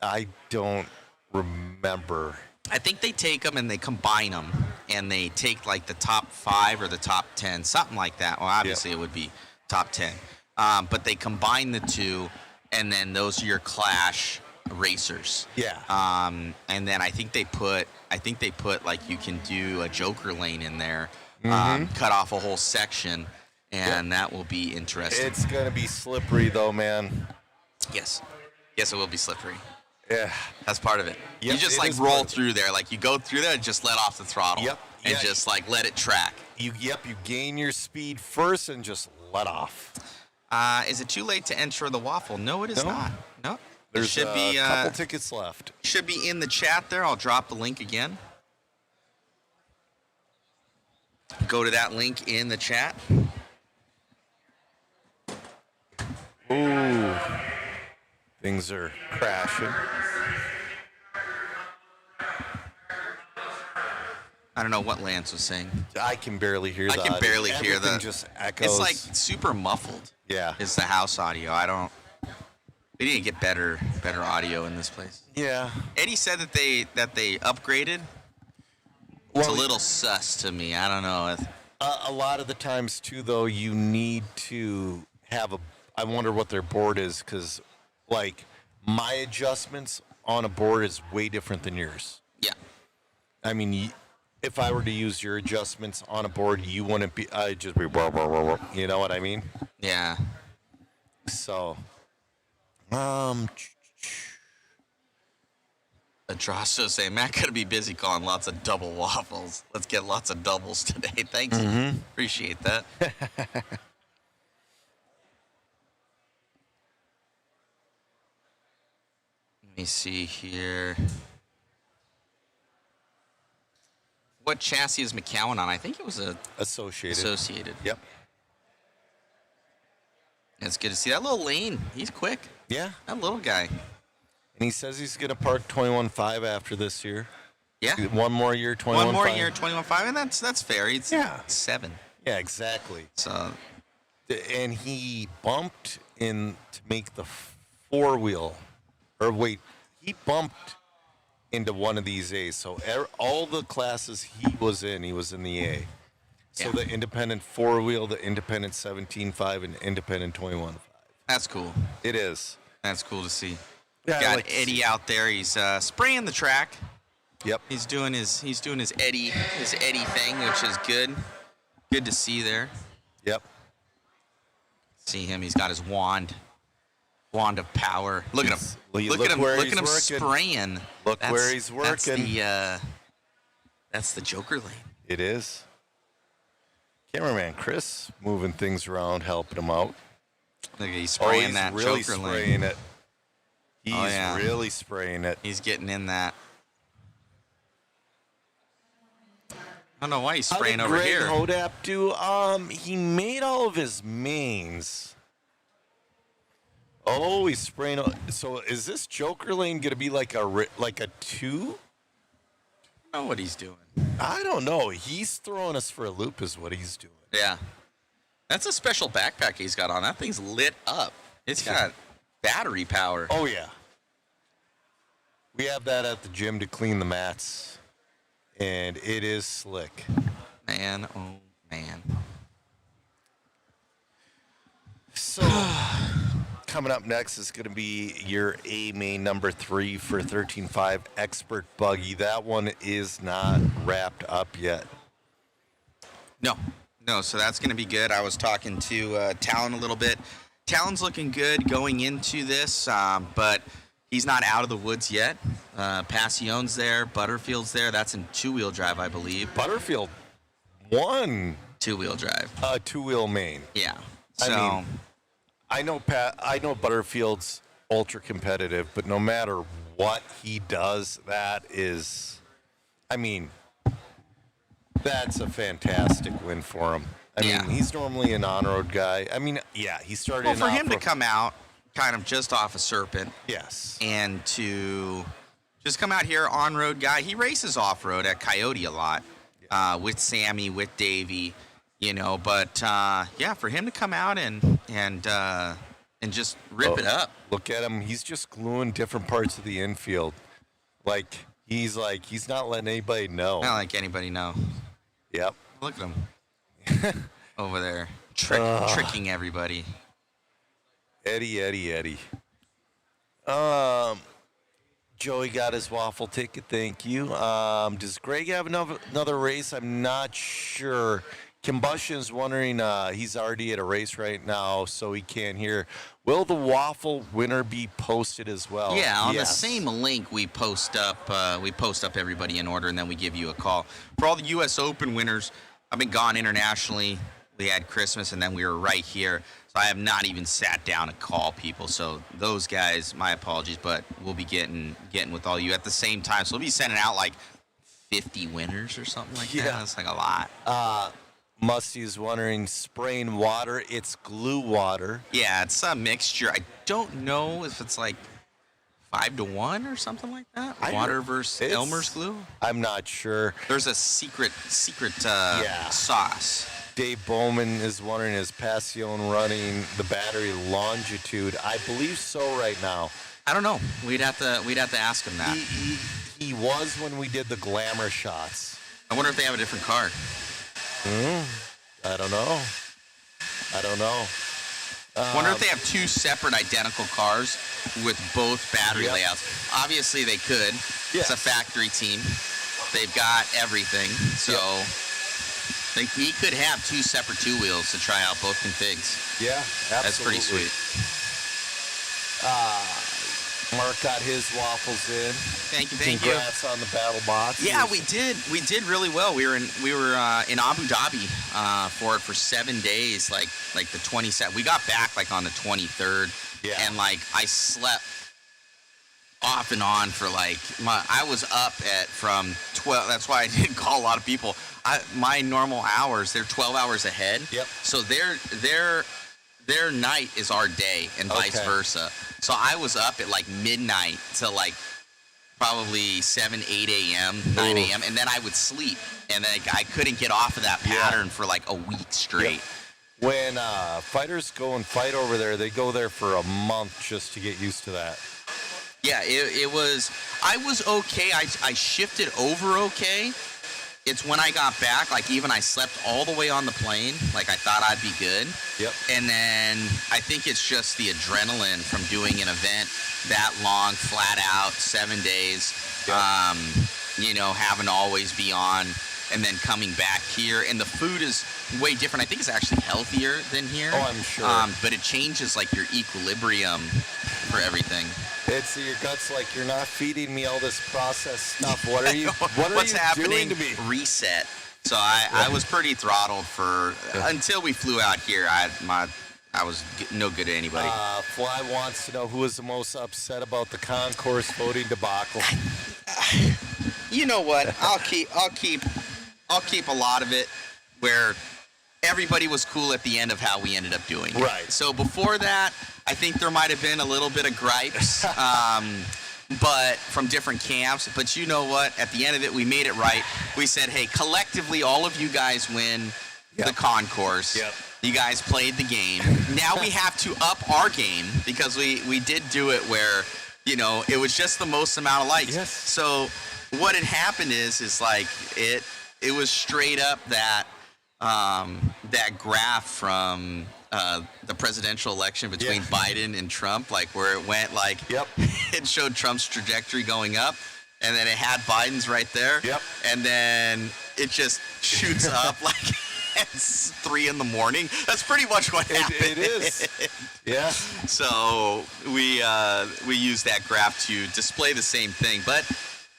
I don't remember. I think they take them and they combine them, and they take like the top 5 or the top 10, something like that. Well, obviously it would be top 10, but they combine the two, and then those are your Clash racers. Yeah. And then I think they put like you can do a Joker lane in there, cut off a whole section, and that will be interesting. It's going to be slippery though, man. Yes, it will be slippery. Yeah. That's part of it. Yep, You just it like is roll part of it. through there. Like you go through there and just let off the throttle. Yep. And just like let it track. You gain your speed first and just let off. Is it too late to enter the waffle? No, it is not. No. There's it should be, a couple tickets left. Should be in the chat there. I'll drop the link again. Go to that link in the chat. Ooh. Things are crashing. I don't know what Lance was saying. I can barely hear that. I can barely hear Everything that. just echoes. It's like super muffled. Yeah. Is the house audio. We need to get better audio in this place. Yeah. Eddie said that they upgraded. It's a little sus to me. I don't know. A lot of the times, too, though, you need to have I wonder what their board is, because, like, my adjustments on a board is way different than yours. Yeah. I mean, if I were to use your adjustments on a board, you wouldn't be. I'd just be. Blah, blah, blah, blah, you know what I mean? Yeah. So. Adrasto saying, Matt gotta be busy calling lots of double waffles. Let's get lots of doubles today. Thanks. Appreciate that. Let me see here. What chassis is McCowan on? I think it was a Associated. Yep. It's good to see that little Lane. He's quick. Yeah. That little guy. And he says he's going to park 21.5 after this year. Yeah. One more year, 21.5. One more year, 21.5, and that's fair. It's 7. Yeah, exactly. So, and he bumped in to make the 4-wheel. Or wait, he bumped into one of these A's. So all the classes he was in the A. So the independent 4-wheel, the independent 17.5, and independent 21.5. That's cool. It is. That's cool to see. Yeah, got Eddie out there. He's spraying the track. Yep. He's doing his Eddie thing, which is good. Good to see there. Yep. See him. He's got his wand of power. Look at him. Look at him. Look at him spraying. Look where he's working. That's the Joker lane. It is. Cameraman Chris moving things around, helping him out. Look, he's spraying he's that really Joker spraying lane. it. He's really spraying it. He's getting in that. I don't know why he's spraying over Greg here. Hodap do? He made all of his mains. Oh, he's spraying. So is this Joker lane gonna be like a 2? I don't know what he's doing. I don't know. He's throwing us for a loop, is what he's doing. Yeah. That's a special backpack he's got on. That thing's lit up. It's got battery power. Oh, yeah. We have that at the gym to clean the mats, and it is slick. Man, oh, man. So, coming up next is going to be your A main number 3 for 13.5 Expert Buggy. That one is not wrapped up yet. No, so that's going to be good. I was talking to Talon a little bit. Talon's looking good going into this, but he's not out of the woods yet. Passion's there. Butterfield's there. That's in 2-wheel drive, I believe. Butterfield won 2-wheel drive. 2-wheel main. Yeah. I So mean, I know Butterfield's ultra competitive, but no matter what he does, that is, I mean, that's a fantastic win for him. I mean, he's normally an on-road guy. I mean, yeah, he started. well, for him to come out kind of just off a Serpent, yes, and to just come out here on-road guy. He races off-road at Coyote a lot with Sammy, with Davey, you know. But yeah, for him to come out and just rip it up. Look at him. He's just gluing different parts of the infield. He's not letting anybody know. Not like anybody know. Yep. Look at him over there tricking everybody. Eddie. Joey got his waffle ticket. Thank you. Does Greg have another race? I'm not sure. Combustion's wondering, he's already at a race right now, so he can't hear. Will the waffle winner be posted as well? Yeah, on the same link we post up everybody in order, and then we give you a call. For all the U.S. Open winners, I've been gone internationally. We had Christmas, and then we were right here. So I have not even sat down to call people. So those guys, my apologies, but we'll be getting with all you at the same time. So we'll be sending out like 50 winners or something like that. That's like a lot. Musty's wondering, spraying water, it's glue water. Yeah, it's a mixture. I don't know if it's like 5-to-1 or something like that. Water versus Elmer's glue. I'm not sure. There's a secret sauce. Dave Bowman is wondering, is Passion running the battery longitude? I believe so right now. I don't know. We'd have to ask him that. He was when we did the glamour shots. I wonder if they have a different car. I don't know. Wonder if they have two separate identical cars with both battery layouts. Obviously they could. It's a factory team. They've got everything. So he could have two separate two wheels to try out both configs. Yeah, absolutely. That's pretty sweet. Mark got his waffles in. Thank you. Congrats on the battle bots. Yeah, we did. We did really well. We were in Abu Dhabi for it for 7 days, like the 27th. We got back like on the 23rd. Yeah. And like I slept off and on for like I was up from 12. That's why I didn't call a lot of people. My normal hours, they're 12 hours ahead. Yep. So their night is our day and vice versa. So I was up at like midnight till like probably 7, 8 a.m., 9 a.m., and then I would sleep. And then I couldn't get off of that pattern for like a week straight. Yep. When fighters go and fight over there, they go there for a month just to get used to that. Yeah, I was okay. I shifted over okay. It's when I got back, like even I slept all the way on the plane, like I thought I'd be good. Yep. And then I think it's just the adrenaline from doing an event that long, flat out, 7 days, having to always be on, and then coming back here. And the food is way different. I think it's actually healthier than here. Oh, I'm sure. But it changes like your equilibrium for everything. It's your guts like, you're not feeding me all this processed stuff. What are you What's happening? doing to me? Reset. So I was pretty throttled until we flew out here. I was no good to anybody. Fly wants to know who was the most upset about the concourse voting debacle. You know what? I'll keep a lot of it where everybody was cool at the end of how we ended up doing it. Right. So before that, I think there might have been a little bit of gripes, but from different camps. But you know what? At the end of it, we made it right. We said, hey, collectively, all of you guys win the concourse. Yep. You guys played the game. Now we have to up our game because we did do it where, it was just the most amount of likes. Yes. So what had happened is like it was straight up that graph from the presidential election between Biden and Trump, like where it went like it showed Trump's trajectory going up, and then it had Biden's right there. Yep. And then it just shoots up like it's 3 a.m. That's pretty much what happened. It is. Yeah. So we used that graph to display the same thing, but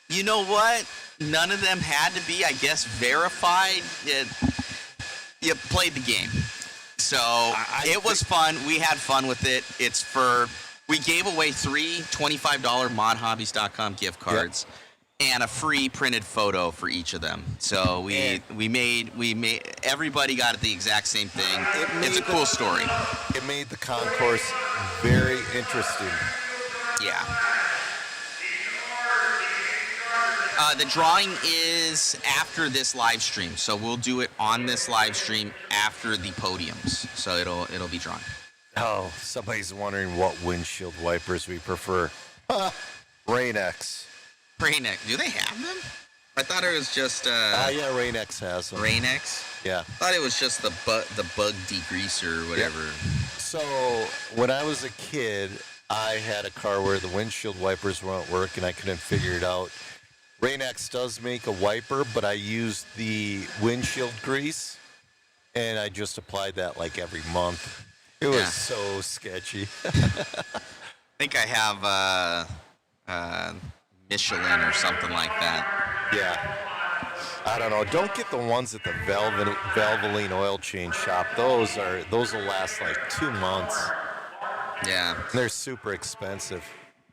you know what? None of them had to be, I guess, verified. You played the game. So it was fun. We had fun with it. We gave away 3 $25 modhobbies.com gift cards and a free printed photo for each of them. So we made everybody got the exact same thing. It's a cool story. It made the concourse very interesting. Yeah. The drawing is after this live stream, so we'll do it on this live stream after the podiums. So it'll be drawn. Oh, somebody's wondering what windshield wipers we prefer. Rain-X. Rain-X. Do they have them? I thought it was just. Yeah, Rain-X has them. Rain-X. Yeah. I thought it was just the bug degreaser or whatever. Yeah. So when I was a kid, I had a car where the windshield wipers won't work, and I couldn't figure it out. Rain-X does make a wiper, but I used the windshield grease, and I just applied that like every month. It was so sketchy. I think I have Michelin or something like that. Yeah. I don't know. Don't get the ones at the Valvoline oil change shop. Those will last like 2 months. Yeah. They're super expensive.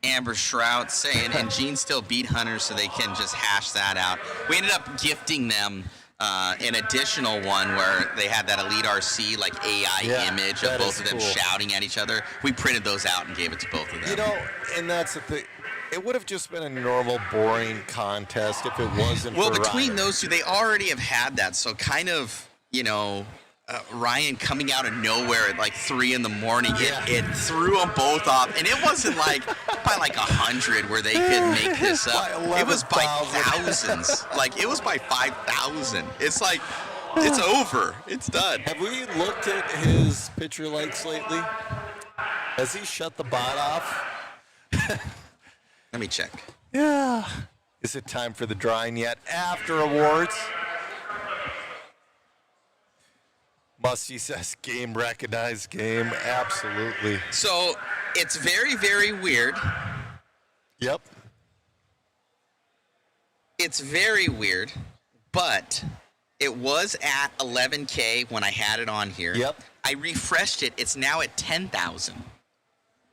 Amber Shroud saying, and Gene still beat Hunter, so they can just hash that out. We ended up gifting them an additional one where they had that Elite RC like AI image of both of them shouting at each other. We printed those out and gave it to both of them. You know, and that's the thing. It would have just been a normal, boring contest if it wasn't well, for between Ryan. those two, they already have had that. So kind of, Ryan coming out of nowhere at like 3 a.m, it threw them both off. And it wasn't like by like 100 where they could make this up. It was by thousands. Like, it was by 5,000. It's like, it's over. It's done. Have we looked at his pitcher likes lately? Has he shut the bot off? Let me check. Yeah. Is it time for the drawing yet? After awards. Musty says game recognized game. Absolutely. So it's very, very weird. Yep. It's very weird, but it was at 11K when I had it on here. Yep. I refreshed it. It's now at 10,000.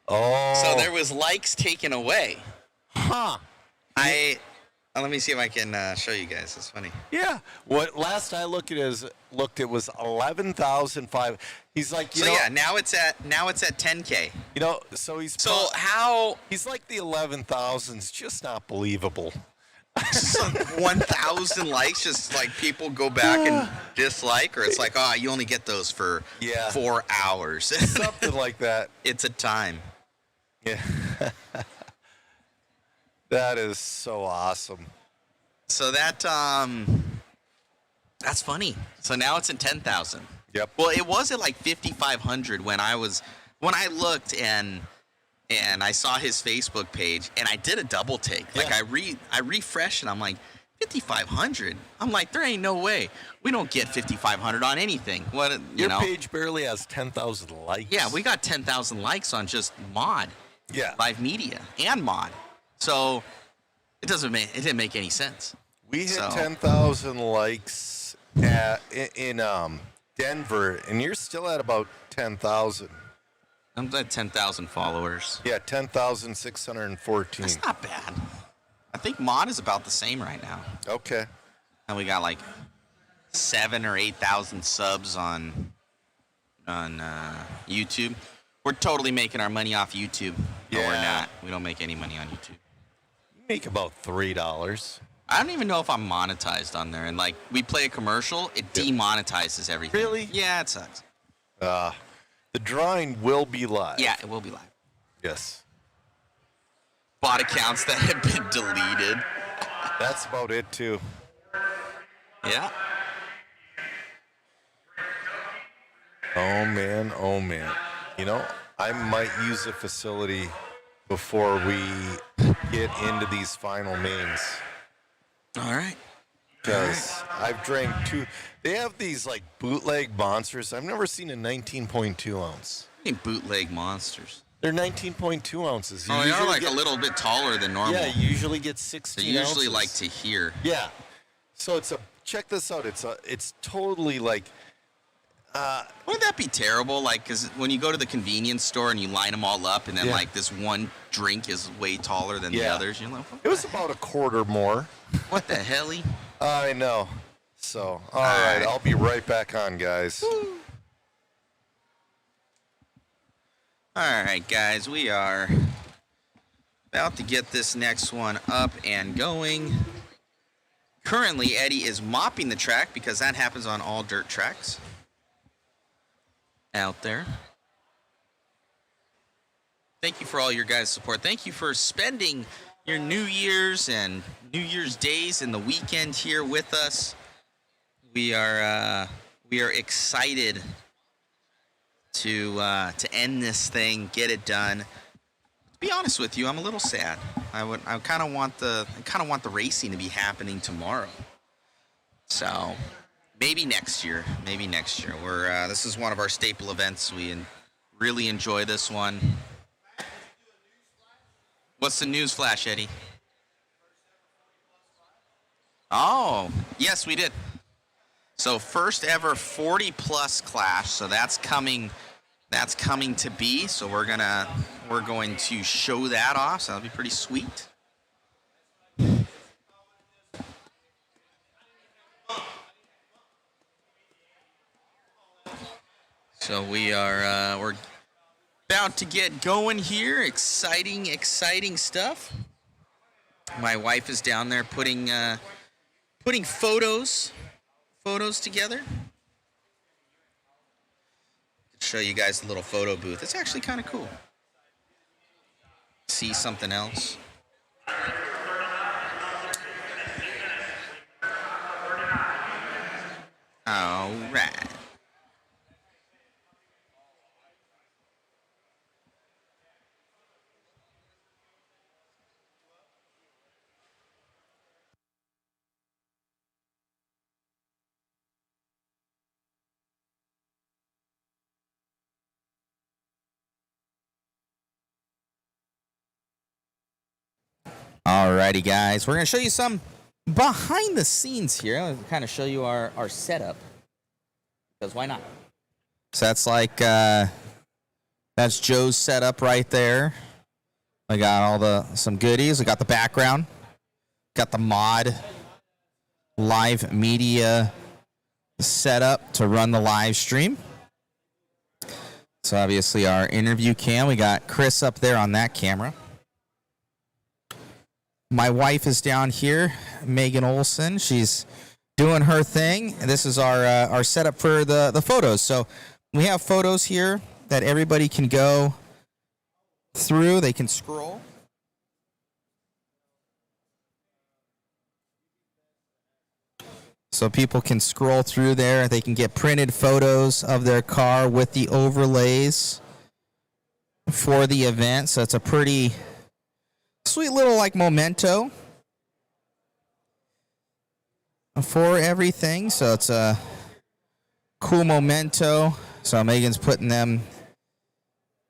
Oh. So there was likes taken away. Huh. Let me see if I can show you guys. It's funny. Yeah. What last I looked it was 11,005. He's like, you know. Yeah, now it's at 10K. You know, so he's like the 11,000's just not believable. 1,000 likes, just like people go back and dislike, or it's like, oh, you only get those for 4 hours. Something like that. It's a time. Yeah. That is so awesome. So that's funny. So now it's at 10,000. Yep. Well, it was at like 5,500 when I looked and I saw his Facebook page and I did a double take. Like I refreshed and I'm like 5,500. I'm like, there ain't no way we don't get 5,500 on anything. What Your page barely has 10,000 likes. Yeah, we got 10,000 likes on just mod. Yeah. Live media and mod. So it didn't make any sense. We hit 10,000 likes in Denver, and you're still at about 10,000. I'm at 10,000 followers. Yeah, 10,614. That's not bad. I think mod is about the same right now. Okay. And we got like 7,000 or 8,000 subs on YouTube. We're totally making our money off YouTube. No, we're not. We don't make any money on YouTube. You make about $3. I don't even know if I'm monetized on there. And like, we play a commercial, it demonetizes everything. Really? Yeah, it sucks. The drawing will be live. Yeah, it will be live. Yes. Bot accounts that have been deleted. That's about it, too. Yeah. Oh, man. Oh, man. You know, I might use the facility before we get into these final mains. All right. Because I've drank two. They have these like bootleg monsters. I've never seen a 19.2 ounce. Bootleg monsters. They're 19.2 ounces. Oh, they are like a little bit taller than normal. Yeah, you usually get 16 They usually ounces. like to hear. Yeah. So check this out. It's totally like. Wouldn't that be terrible? Like, because when you go to the convenience store and you line them all up, and then like this one drink is way taller than the others, you're like, it was about a quarter more. What the hell? I know. So, all right, I'll be right back on, guys. All right, guys, we are about to get this next one up and going. Currently, Eddie is mopping the track because that happens on all dirt tracks out there. Thank you for all your guys' support. Thank you for spending your New Year's and New Year's days and the weekend here with us. We are excited to end this thing, get it done. To be honest with you, I'm a little sad. I kind of want the racing to be happening tomorrow. So maybe next year. We're this is one of our staple events. We really enjoy this one. What's the news flash, Eddie? Oh, yes, we did. So first ever 40 plus clash. So that's coming to be. So we're going to show that off. So that'll be pretty sweet. – So we're about to get going here. Exciting stuff. My wife is down there putting photos together. Show you guys a little photo booth. It's actually kind of cool. See something else. All right. Alrighty, guys. We're going to show you some behind the scenes here. I'll kind of show you our setup. Because why not? So that's like, that's Joe's setup right there. I got some goodies. We got the background. Got the mod live media setup to run the live stream. So obviously our interview cam. We got Chris up there on that camera. My wife is down here, Megan Olson. She's doing her thing. This is our setup for the photos. So we have photos here that everybody can go through. They can scroll. So people can scroll through there. They can get printed photos of their car with the overlays for the event. So it's a pretty sweet little like memento for everything. So it's a cool memento. So Megan's putting them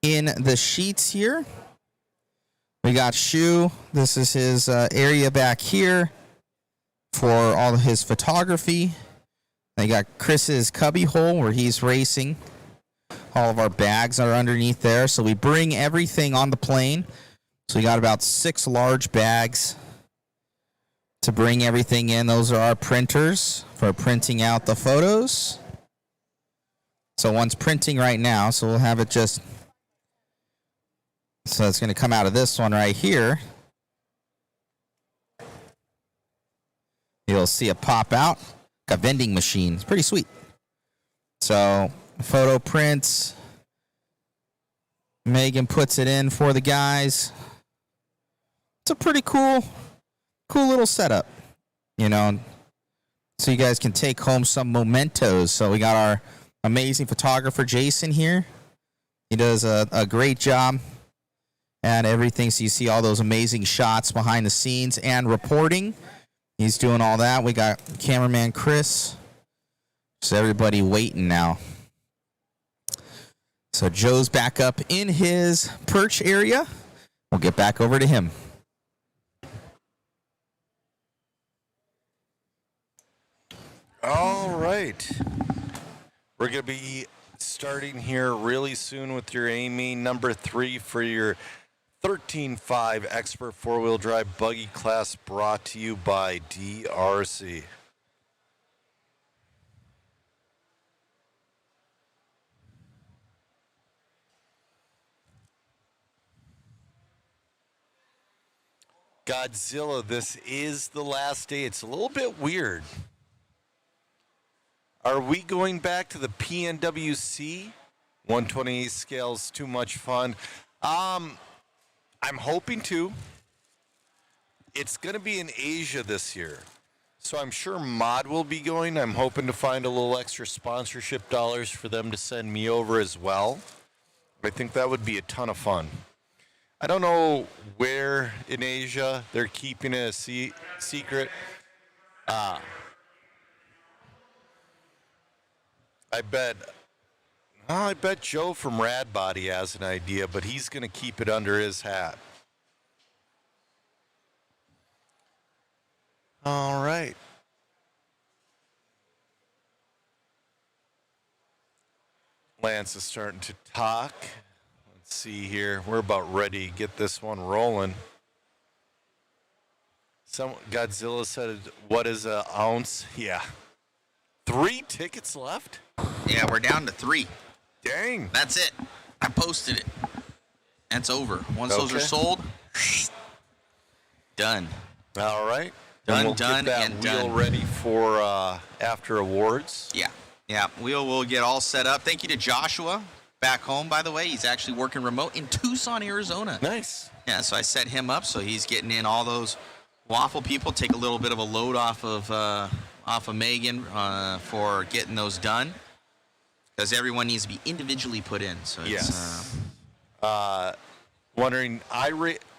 in the sheets here. We got Shu. This is his area back here for all of his photography. They got Chris's cubby hole where he's racing. All of our bags are underneath there. So we bring everything on the plane. So we got about 6 large bags to bring everything in. Those are our printers for printing out the photos. So one's printing right now, so we'll have it just... So it's going to come out of this one right here. You'll see it pop out. Like a vending machine. It's pretty sweet. So photo prints. Megan puts it in for the guys. It's a pretty cool little setup, you know, so you guys can take home some mementos. So we got our amazing photographer, Jason, here. He does a great job at everything. So you see all those amazing shots behind the scenes and reporting. He's doing all that. We got cameraman Chris. So everybody waiting now. So Joe's back up in his perch area. We'll get back over to him. All right. We're going to be starting here really soon with your AME number 3 for your 13.5 Expert 4-wheel drive buggy class, brought to you by DRC. Godzilla, this is the last day. It's a little bit weird. Are we going back to the PNWC? 128 scale's too much fun. I'm hoping to. It's going to be in Asia this year. So I'm sure Mod will be going. I'm hoping to find a little extra sponsorship dollars for them to send me over as well. I think that would be a ton of fun. I don't know where in Asia they're keeping it a secret. I bet Joe from Rad Body has an idea, but he's going to keep it under his hat. All right. Lance is starting to talk. Let's see here. We're about ready to get this one rolling. Godzilla said, what is an ounce? Yeah. 3 tickets left? Yeah, we're down to 3. Dang. That's it. I posted it. That's over. Once those are sold, done. All right. Done, and we'll done, get that and wheel done. ready for after awards. Yeah. We'll get all set up. Thank you to Joshua back home, by the way. He's actually working remote in Tucson, Arizona. Nice. Yeah, so I set him up, so he's getting in all those waffle people. Take a little bit of a load off of Megan for getting those done, because everyone needs to be individually put in. So Yes. Wondering,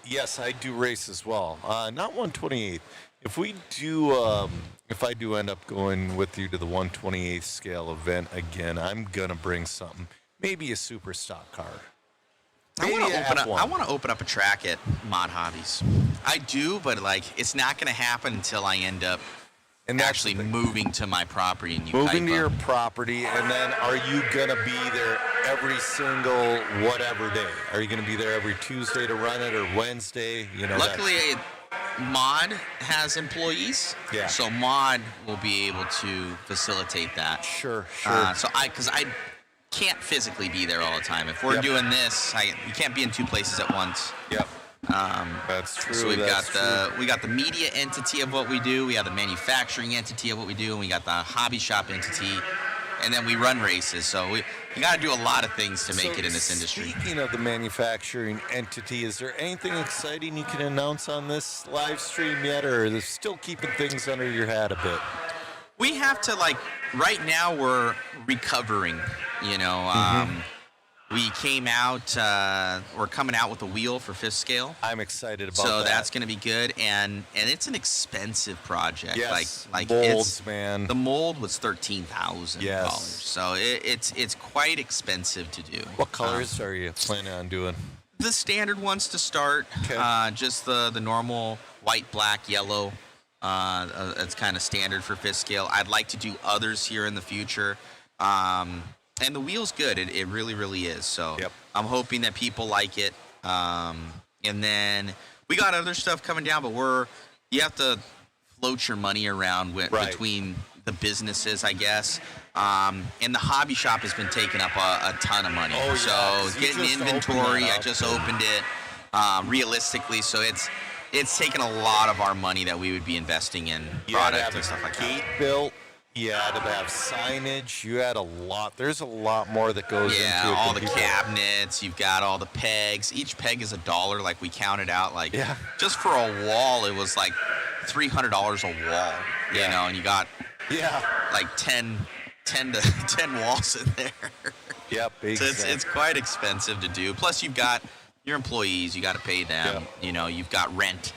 yes, I do race as well. Not 128th. If we do, if I do end up going with you to the 128th scale event again, I'm gonna bring something. Maybe a super stock car. I want to open up a track at Mod Hobbies. I do, but like it's not going to happen until I end up actually moving to my property in Ukipa. Moving to your property, and then are you gonna be there every single whatever day? Are you gonna be there every Tuesday to run it, or Wednesday? You know. Luckily, Mod has employees, so Mod will be able to facilitate that. Sure. Because I can't physically be there all the time. If we're doing this, you can't be in two places at once. Yep. That's true. So we got the media entity of what we do, we have the manufacturing entity of what we do, and we got the hobby shop entity, and then we run races. So you got to do a lot of things to make it in this industry. Speaking of the manufacturing entity, is there anything exciting you can announce on this live stream yet, or are they still keeping things under your hat a bit? We have to, right now we're recovering, We came out, we're coming out with a wheel for 5th scale. I'm excited about that. So that's going to be good, and it's an expensive project. Yes, like molds, man. The mold was $13,000. Yes. So it's quite expensive to do. What colors are you planning on doing? The standard ones to start, just the normal white, black, yellow. It's kind of standard for 5th scale. I'd like to do others here in the future. And the wheel's good. It really, really is. So I'm hoping that people like it. And then we got other stuff coming down, but you have to float your money around between the businesses, I guess. And the hobby shop has been taking up a ton of money. Oh, yeah, so getting inventory, I just opened it realistically. So it's taken a lot of our money that we would be investing in product and stuff like that. Gate built. You had to have signage. You had a lot. There's a lot more that goes into it. Yeah, all the cabinets. You've got all the pegs. Each peg is $1. Like we counted out. Just for a wall, it was like $300 a wall. You know, and you got like 10 walls in there. Yep. So it's quite expensive to do. Plus, you've got your employees. You got to pay them. You know, you've got rent.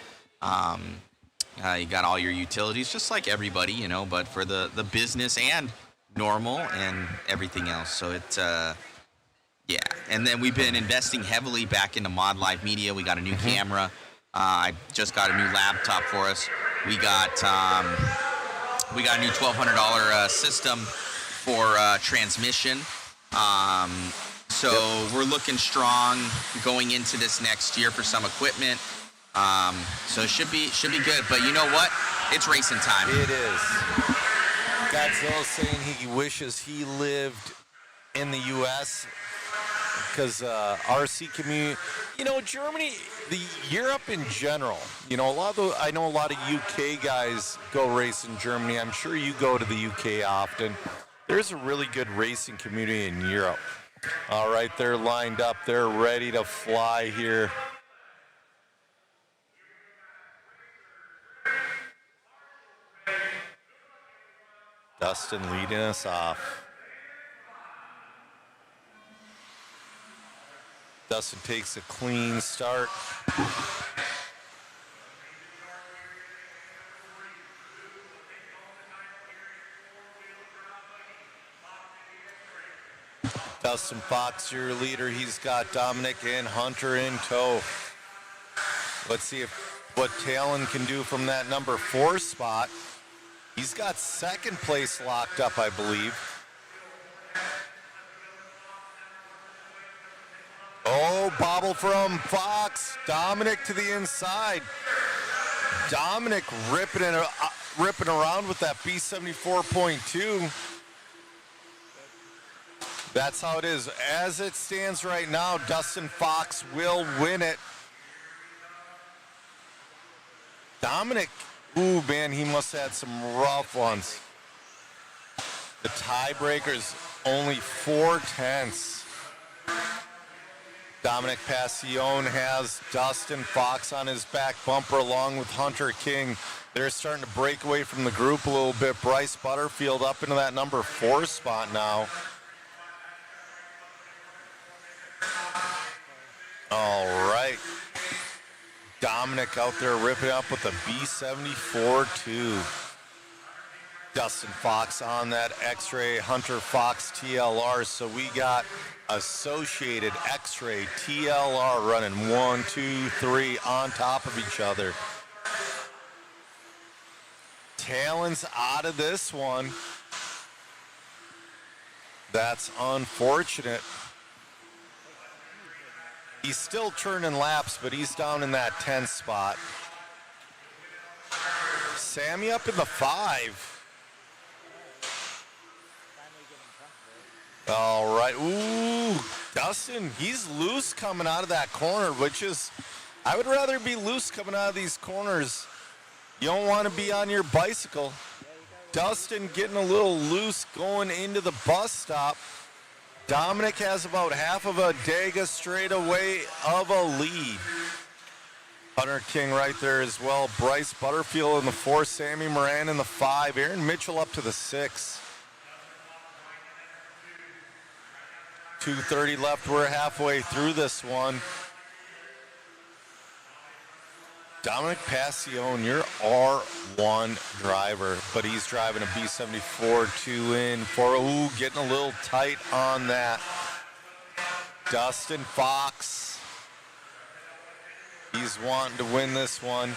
You got all your utilities, just like everybody, but for the business and normal and everything else. So it's, And then we've been investing heavily back into Mod Live Media. We got a new camera. I just got a new laptop for us. We got a new $1,200 system for transmission. So we're looking strong going into this next year for some equipment. So it should be good, but you know what? It's racing time. It is. Godzilla saying he wishes he lived in the U.S. because RC community, Germany, Europe in general. I know a lot of UK guys go race in Germany. I'm sure you go to the UK often. There's a really good racing community in Europe. All right, they're lined up. They're ready to fly here. Dustin leading us off. Dustin takes a clean start. Dustin Fox, your leader. He's got Dominic and Hunter in tow. Let's see what Talon can do from that number 4 spot. He's got second place locked up, I believe. Oh, bobble from Fox. Dominic to the inside. Dominic ripping around with that B74.2. That's how it is. As it stands right now, Dustin Fox will win it. Dominic, ooh, man, he must have had some rough ones. The tiebreaker's only 4/10. Dominic Passione has Dustin Fox on his back bumper along with Hunter King. They're starting to break away from the group a little bit. Bryce Butterfield up into that number 4 spot now. All right. Dominic out there ripping up with a B74-2. Dustin Fox on that X-Ray Hunter Fox TLR. So we got Associated X-Ray TLR running 1, 2, 3 on top of each other. Talon's out of this one. That's unfortunate. He's still turning laps, but he's down in that 10th spot. Sammy up in the 5. All right. Ooh, Dustin, he's loose coming out of that corner, which is, I would rather be loose coming out of these corners. You don't want to be on your bicycle. Dustin getting a little loose going into the bus stop. Dominic has about half of a Dega straightaway of a lead. Hunter King right there as well. Bryce Butterfield in the 4, Sammy Moran in the 5, Aaron Mitchell up to the 6. 2:30 left. We're halfway through this one. Dominic Passione, your R1 driver, but he's driving a B74-2 in for, ooh, getting a little tight on that. Dustin Fox, he's wanting to win this one.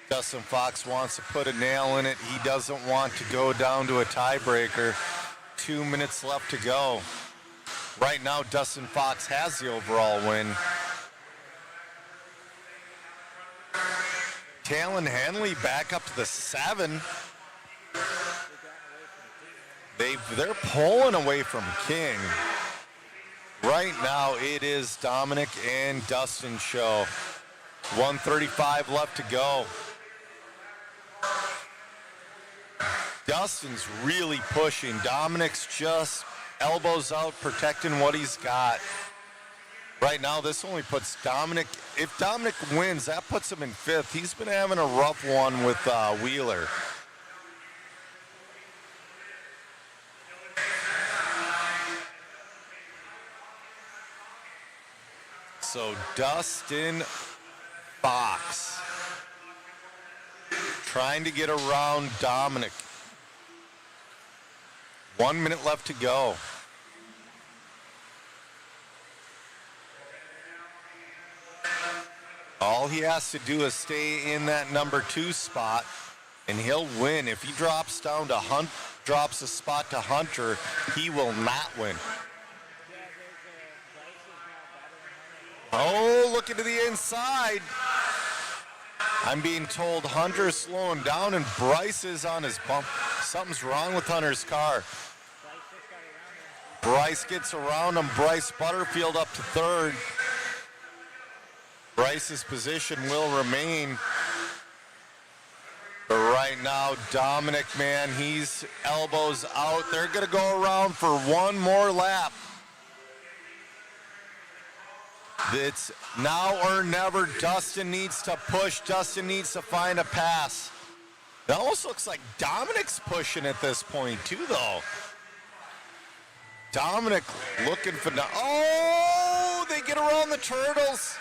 Dustin Fox wants to put a nail in it. He doesn't want to go down to a tiebreaker. 2 minutes left to go. Right now, Dustin Fox has the overall win. Talon Henley back up to the 7. They're pulling away from King. Right now, it is Dominic and Dustin show. 1:35 left to go. Dustin's really pushing. Dominic's just elbows out, protecting what he's got. Right now, this only puts Dominic, if Dominic wins, that puts him in 5th. He's been having a rough one with Wheeler. So Dustin Fox trying to get around Dominic. 1 minute left to go. All he has to do is stay in that number 2 spot, and he'll win. If he drops down to drops a spot to Hunter, he will not win. Oh, looking to the inside. I'm being told Hunter's slowing down and Bryce is on his bump. Something's wrong with Hunter's car. Bryce gets around him. Bryce Butterfield up to 3rd. Bryce's position will remain. But right now, Dominic, man, he's elbows out. They're going to go around for one more lap. It's now or never. Dustin needs to push. Dustin needs to find a pass. It almost looks like Dominic's pushing at this point, too, though. Dominic looking for... Oh, they get around the turtles.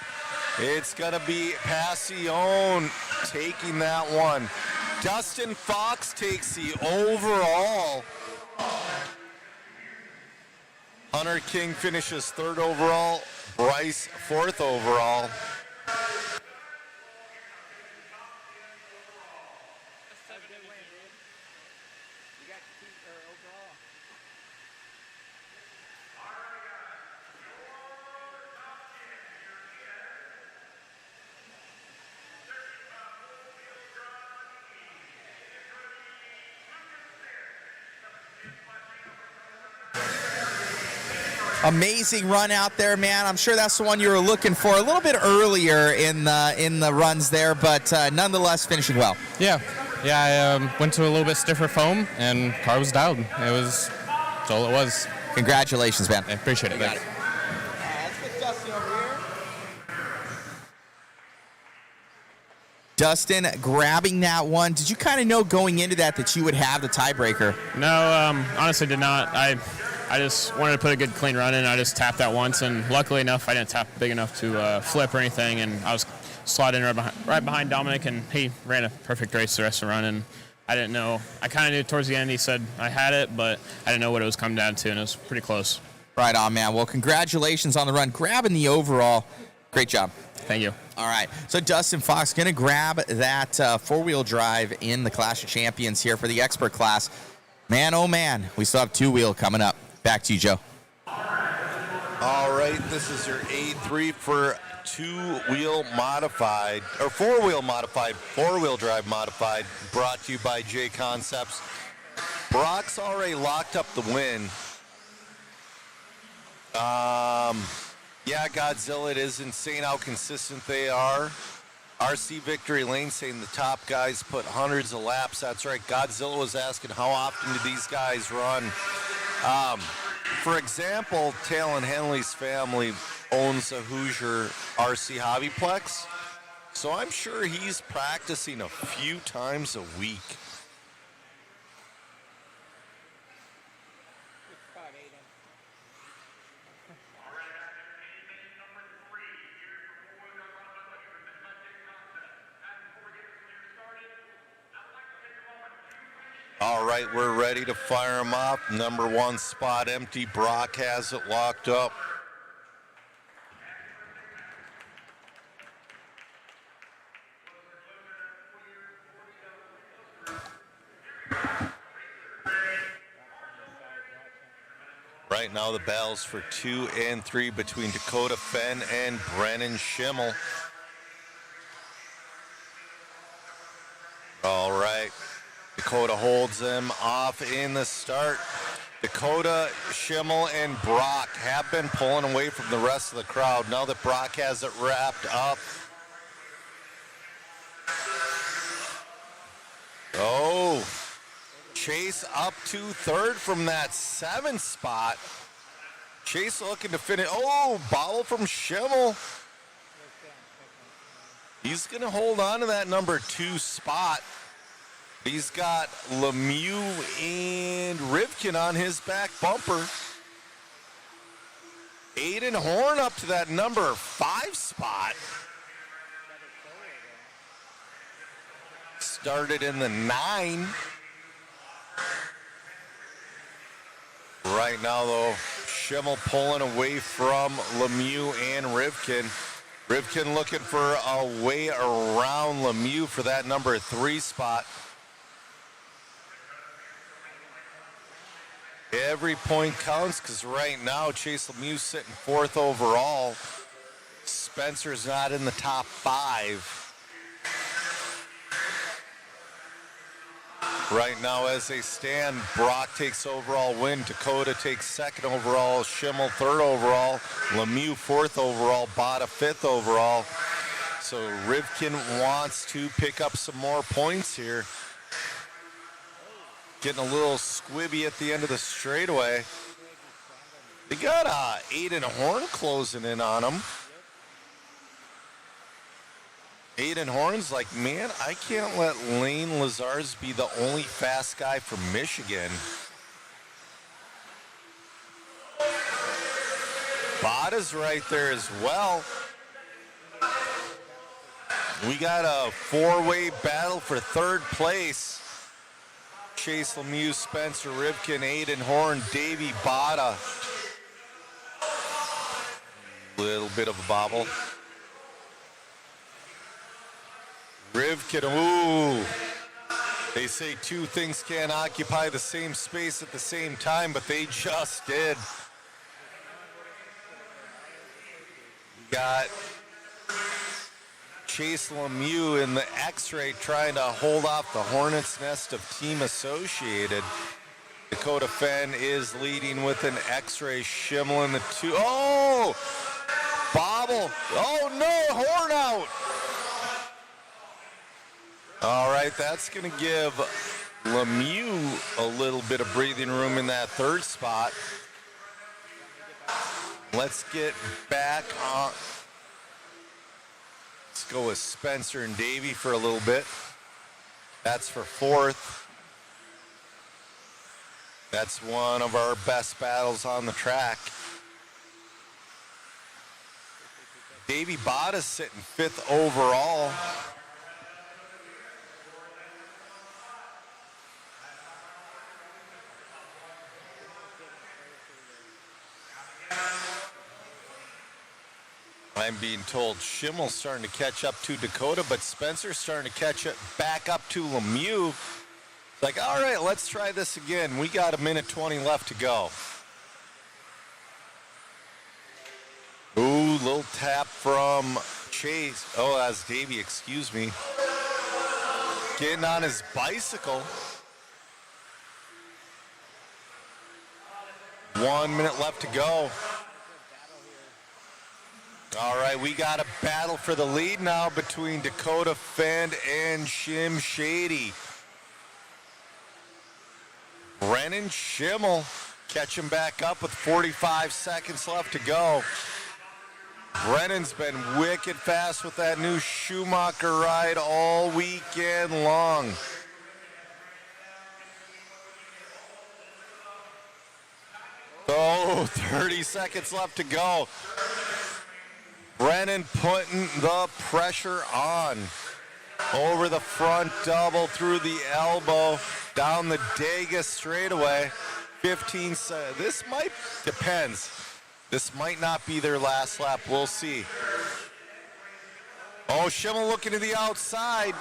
It's going to be Passione taking that one. Dustin Fox takes the overall. Hunter King finishes 3rd overall. Bryce 4th overall. Amazing run out there, man. I'm sure that's the one you were looking for a little bit earlier in the runs there, but nonetheless finishing well. Yeah, I went to a little bit stiffer foam, and car was dialed. That's all it was. Congratulations, man. I appreciate it. Thanks. Dustin grabbing that one. Did you kind of know going into that you would have the tiebreaker? No, honestly did not. I just wanted to put a good clean run in. I just tapped that once, and luckily enough, I didn't tap big enough to flip or anything, and I was slotted in right behind Dominic, and he ran a perfect race the rest of the run, and I didn't know. I kind of knew towards the end he said I had it, but I didn't know what it was coming down to, and it was pretty close. Right on, man. Well, congratulations on the run. Grabbing the overall. Great job. Thank you. All right. So Dustin Fox going to grab that four-wheel drive in the Clash of Champions here for the expert class. Man, oh, man. We still have two-wheel coming up. Back to you, Joe. All right. This is your A3 for two-wheel modified, or four-wheel modified, four-wheel drive modified, brought to you by J Concepts. Brock's already locked up the win. Yeah, Godzilla, it is insane how consistent they are. RC Victory Lane saying the top guys put hundreds of laps. That's right. Godzilla was asking how often do these guys run. For example, Talon Henley's family owns a Hoosier RC HobbyPlex. So I'm sure he's practicing a few times a week. All right, we're ready to fire him up. Number one spot empty. Brock has it locked up. Right now the battles for 2 and 3 between Dakota Fenn and Brennan Schimmel. All right. Dakota holds them off in the start. Dakota, Schimmel, and Brock have been pulling away from the rest of the crowd. Now that Brock has it wrapped up. Oh, Chase up to third from that 7th spot. Chase looking to finish. Oh, bobble from Schimmel. He's going to hold on to that number 2 spot. He's got Lemieux and Rivkin on his back bumper. Aiden Horn up to that number 5 spot. Started in the 9. Right now, though, Schimmel pulling away from Lemieux and Rivkin. Rivkin looking for a way around Lemieux for that number 3 spot. Every point counts because right now Chase Lemieux sitting 4th overall. Spencer's not in the top 5. Right now as they stand, Brock takes overall win. Dakota takes 2nd overall. Schimmel 3rd overall. Lemieux 4th overall. Bada 5th overall. So Rivkin wants to pick up some more points here. Getting a little squibby at the end of the straightaway. They got Aiden Horn closing in on him. Aiden Horn's like, man, I can't let Lane Lazars be the only fast guy from Michigan. Bada's right there as well. We got a 4-way battle for 3rd place. Chase Lemieux, Spencer Rivkin, Aiden Horn, Davey Bada. Little bit of a bobble. Rivkin, ooh. They say 2 things can't occupy the same space at the same time, but they just did. Got Chase Lemieux in the X-ray trying to hold off the Hornets' nest of Team Associated. Dakota Fenn is leading with an X-ray. Schimmel in the 2. Oh! Bobble. Oh, no. Horn out. All right, that's going to give Lemieux a little bit of breathing room in that third spot. Let's get back on. Let's go with Spencer and Davey for a little bit. That's for fourth. That's one of our best battles on the track. Davey Botta's sitting 5th overall. I'm being told Schimmel's starting to catch up to Dakota, but Spencer's starting to catch it back up to Lemieux. It's like, all right, let's try this again. We got 1:20 left to go. Ooh, little tap from Chase. Oh, that's Davey, excuse me. Getting on his bicycle. 1 minute left to go. All right, we got a battle for the lead now between Dakota Fenn and Shim Shady. Brennan Schimmel catching back up with 45 seconds left to go. Brennan's been wicked fast with that new Schumacher ride all weekend long. Oh, 30 seconds left to go. Brennan putting the pressure on. Over the front double, through the elbow, down the Degas straightaway. 15, this might, depends. This might not be their last lap, we'll see. Oh, Schimmel looking to the outside.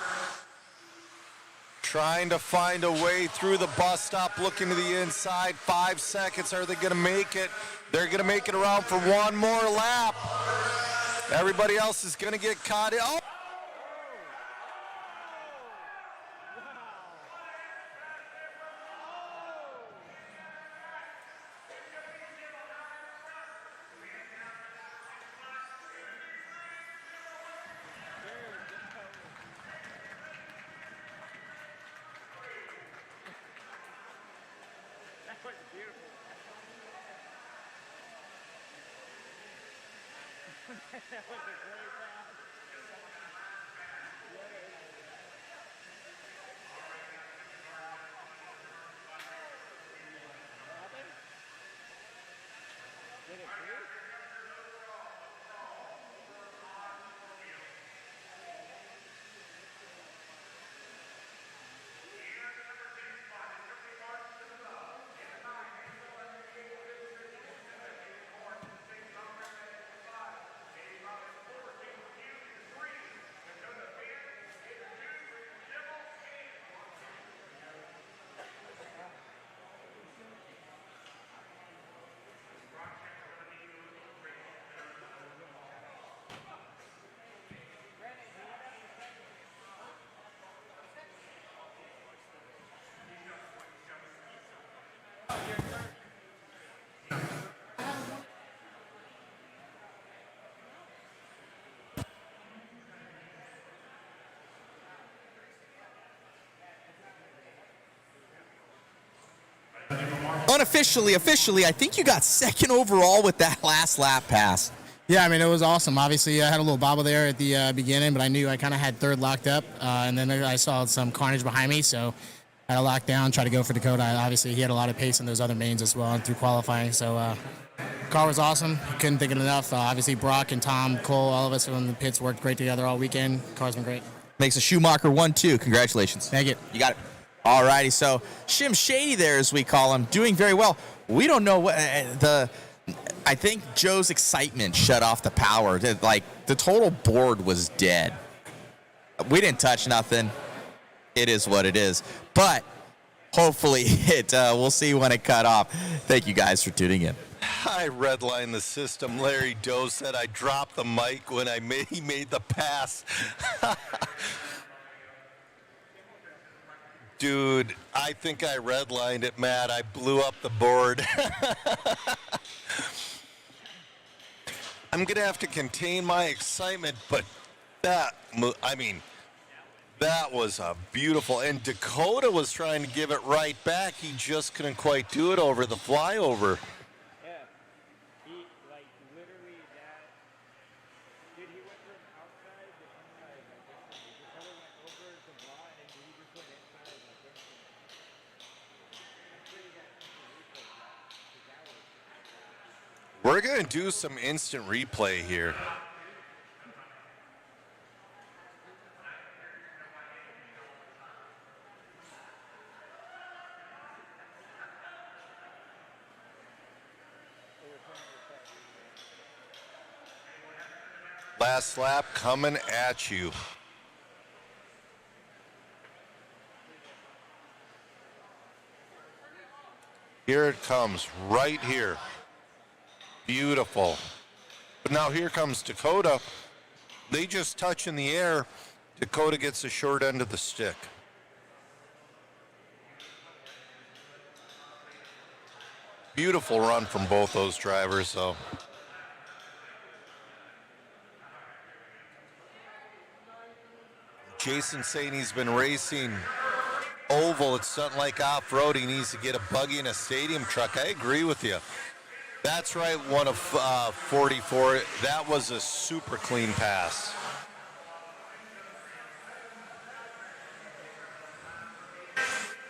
Trying to find a way through the bus stop, looking to the inside. 5 seconds, are they gonna make it? They're gonna make it around for one more lap. Everybody else is gonna get caught in. Oh! That was a great pass. Did it through? Officially, I think you got second overall with that last lap pass. Yeah, I mean, it was awesome. Obviously, I had a little bobble there at the beginning, but I knew I kind of had third locked up. And then I saw some carnage behind me, so I had to lock down, try to go for Dakota. Obviously, he had a lot of pace in those other mains as well and through qualifying. So car was awesome. Couldn't think of it enough. Obviously, Brock and Tom, Cole, all of us from the pits worked great together all weekend. Car's been great. Makes a Schumacher 1-2. Congratulations. Thank you. You got it. All righty, so Shim Shady there, as we call him, doing very well. We don't know what I think Joe's excitement shut off the power. Like, the total board was dead. We didn't touch nothing. It is what it is. But hopefully we'll see when it cut off. Thank you guys for tuning in. I redlined the system. Larry Doe said I dropped the mic when he made the pass. Dude, I think I redlined it, Matt. I blew up the board. I'm going to have to contain my excitement, but that was a beautiful, and Dakota was trying to give it right back. He just couldn't quite do it over the flyover. Yeah. He, like, literally that. Dude, he went from outside to inside. Like, he just kind of went over the ball, and then he just went inside. Like, instantly. I'm sure you got instant replay of that. We're going to do some instant replay here. Last lap coming at you. Here it comes, right here. Beautiful. But now here comes Dakota. They just touch in the air. Dakota gets the short end of the stick. Beautiful run from both those drivers, though. Jason saying he's been racing oval. It's something like off-road. He needs to get a buggy and a stadium truck. I agree with you. That's right, one of 44. That was a super clean pass.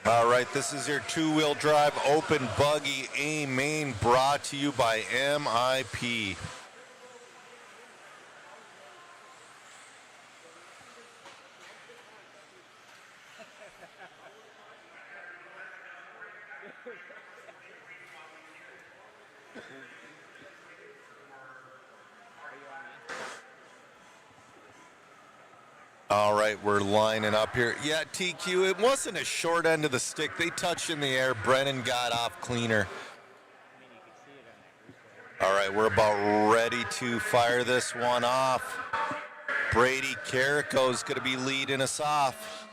All right, this is your two-wheel drive open buggy A-Main brought to you by MIP. All right, we're lining up here. Yeah, TQ, it wasn't a short end of the stick. They touched in the air. Brennan got off cleaner. All right, we're about ready to fire this one off. Brady Carrico's going to be leading us off.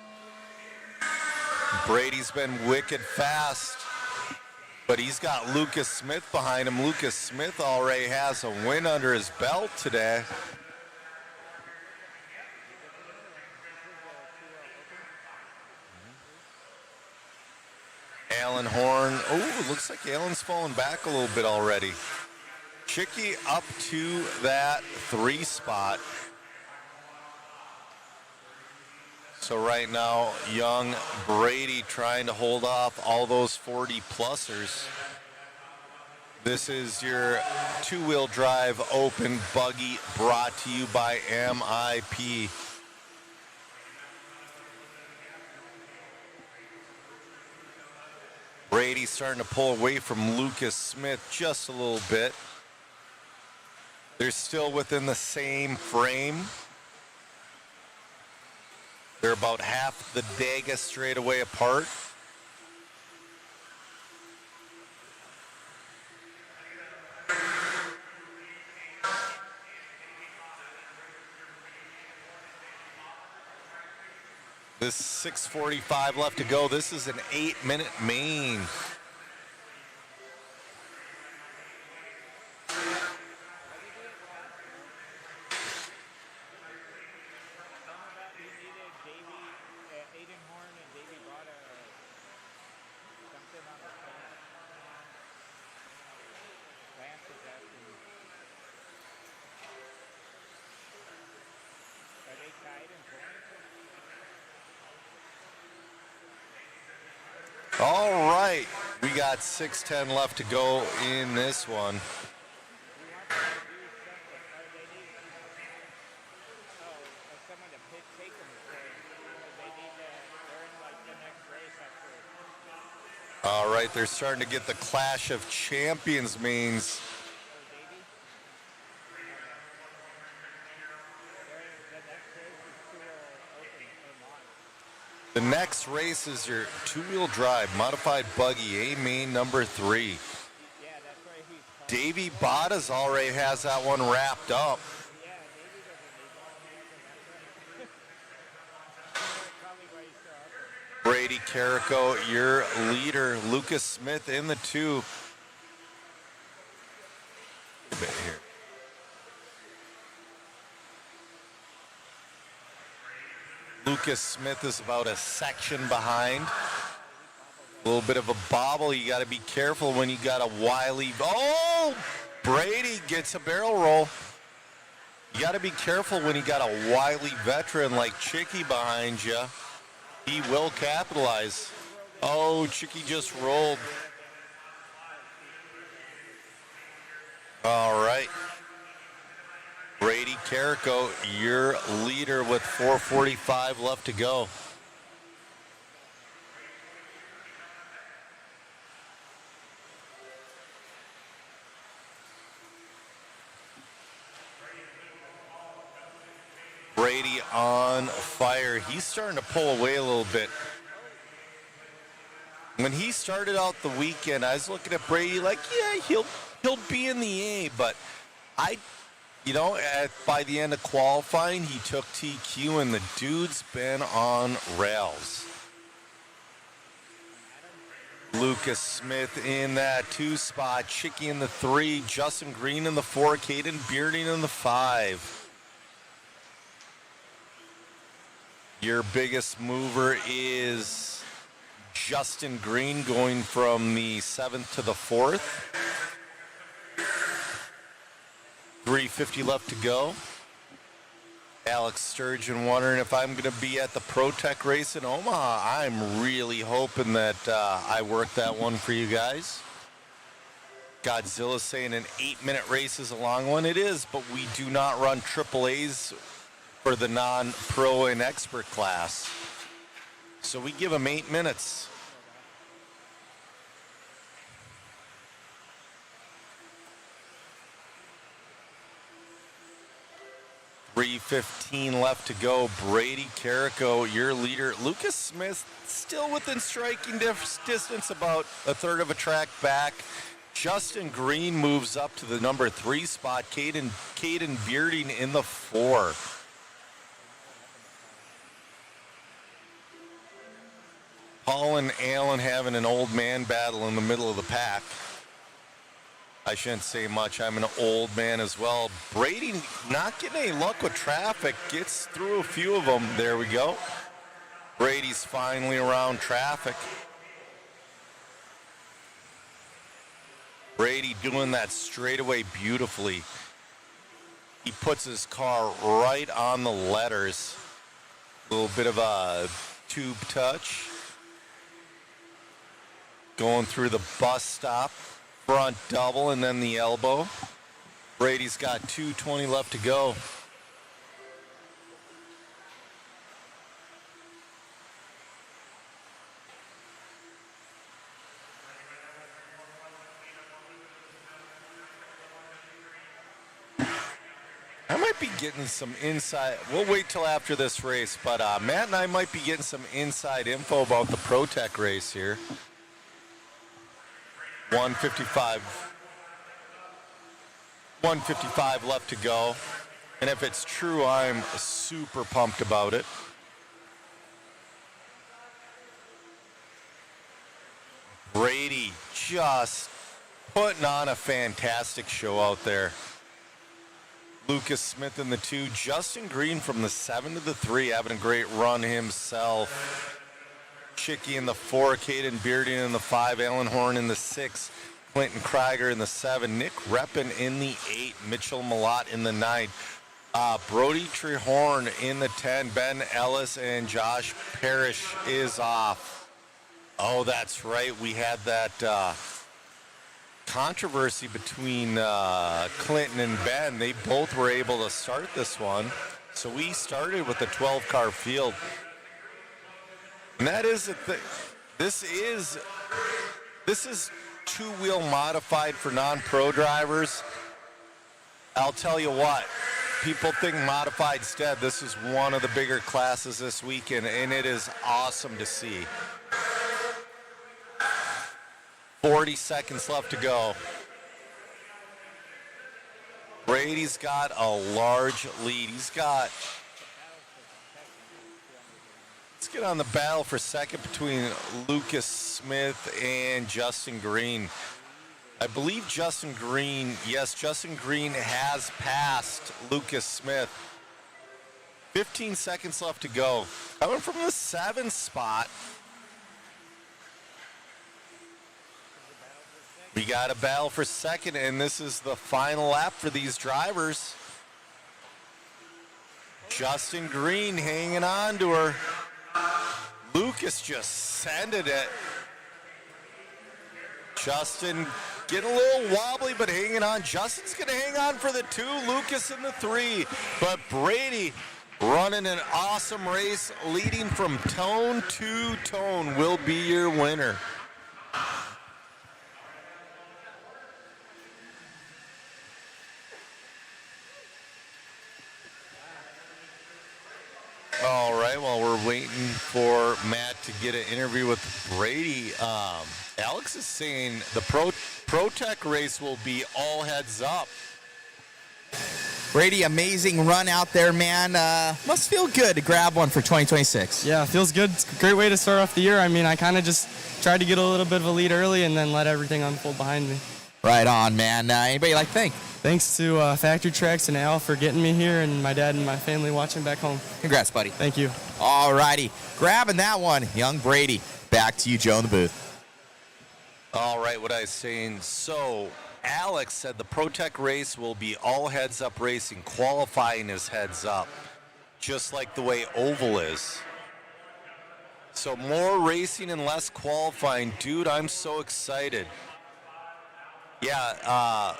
Brady's been wicked fast, but he's got Lucas Smith behind him. Lucas Smith already has a win under his belt today. Alan Horn. Oh, it looks like Alan's fallen back a little bit already. Chicky up to that 3 spot. So right now, young Brady trying to hold off all those 40-plussers. This is your two-wheel drive open buggy brought to you by MIP. Brady's starting to pull away from Lucas Smith just a little bit. They're still within the same frame. They're about half the Dega straightaway apart. This 6:45 left to go. This is an 8-minute main. All right, we got 6:10 left to go in this one. All right, they're starting to get the Clash of Champions mains. The next race is your two-wheel drive modified buggy A-Main number 3. Davey Bottas already has that one wrapped up. Brady Brady Carrico, your leader. Lucas Smith in the 2. A bit here. Lucas Smith is about a section behind. A little bit of a bobble. You got to be careful when you got a wily. Oh, Brady gets a barrel roll. You got to be careful when you got a wily veteran like Chicky behind you. He will capitalize. Oh, Chicky just rolled. All right. Brady Carrico, your leader with 4:45 left to go. Brady on fire. He's starting to pull away a little bit. When he started out the weekend, I was looking at Brady like, yeah, he'll be in the A, but by the end of qualifying, he took TQ, and the dude's been on rails. Lucas Smith in that 2 spot, Chicky in the 3, Justin Green in the 4, Caden Bearding in the 5. Your biggest mover is Justin Green going from the 7th to the 4th. 3:50 left to go. Alex Sturgeon wondering if I'm going to be at the ProTech race in Omaha. I'm really hoping that I work that one for you guys. Godzilla saying an 8-minute race is a long one. It is, but we do not run AAAs for the non-pro and expert class. So we give them 8 minutes. .315 left to go. Brady Carrico, your leader. Lucas Smith still within striking distance, about a third of a track back. Justin Green moves up to the number 3 spot. Caden Bearding in the 4. Paul and Allen having an old man battle in the middle of the pack. I shouldn't say much. I'm an old man as well. Brady not getting any luck with traffic. Gets through a few of them. There we go. Brady's finally around traffic. Brady doing that straightaway beautifully. He puts his car right on the letters. A little bit of a tube touch. Going through the bus stop. Front double and then the elbow. Brady's got 2:20 left to go. I might be getting some inside. We'll wait till after this race, but Matt and I might be getting some inside info about the ProTech race here. 155 left to go. And if it's true, I'm super pumped about it. Brady just putting on a fantastic show out there. Lucas Smith in the 2. Justin Green from the 7 to the 3 having a great run himself. Chicky in the 4, Caden Bearden in the 5, Alan Horn in the 6, Clinton Krieger in the 7, Nick Reppin in the 8, Mitchell Malott in the 9, Brody Trehorn in the 10, Ben Ellis and Josh Parrish is off. Oh, that's right. We had that controversy between Clinton and Ben. They both were able to start this one. So we started with a 12-car field. And that is the thing. This is two-wheel modified for non-pro drivers. I'll tell you what, people think modified's dead. This is one of the bigger classes this weekend, and it is awesome to see. 40 seconds left to go. Brady's got a large lead. He's get on the battle for second between Lucas Smith and Justin Green. I believe Justin Green has passed Lucas Smith. 15 seconds left to go. Coming from the 7th spot. We got a battle for second, and this is the final lap for these drivers. Justin Green hanging on to her. Lucas just sending it. Justin getting a little wobbly, but hanging on. Justin's going to hang on for the 2, Lucas in the 3. But Brady running an awesome race, leading from tone to tone, will be your winner. All right, while we're waiting for Matt to get an interview with Brady, Alex is saying the Pro Tech race will be all heads up. Brady, amazing run out there, man. Must feel good to grab one for 2026. Yeah, feels good. It's a great way to start off the year. I mean, I kind of just tried to get a little bit of a lead early and then let everything unfold behind me. Right on, man. Anybody like to thank? Thanks to Factory Tracks and Al for getting me here, and my dad and my family watching back home. Congrats, buddy. Thank you. All righty. Grabbing that one, young Brady. Back to you, Joe, in the booth. All right, what I was saying. So, Alex said the Pro Tech race will be all heads up racing. Qualifying is heads up, just like the way Oval is. So more racing and less qualifying. Dude, I'm so excited. Yeah,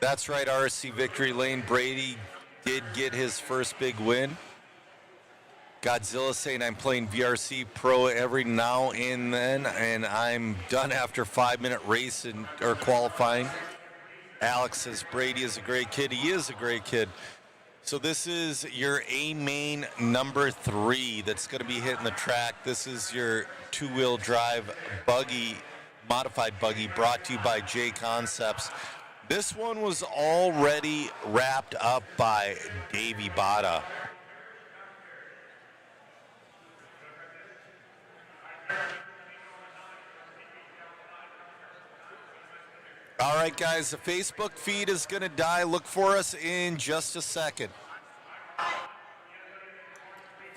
that's right, RC Victory Lane. Brady did get his first big win. Godzilla saying I'm playing VRC Pro every now and then, and I'm done after 5-minute race or qualifying. Alex says Brady is a great kid. He is a great kid. So this is your A-Main number 3 that's going to be hitting the track. This is your 2-wheel drive buggy, modified buggy, brought to you by J Concepts. This one was already wrapped up by Davey Bada. All right, guys, the Facebook feed is going to die. Look for us in just a second.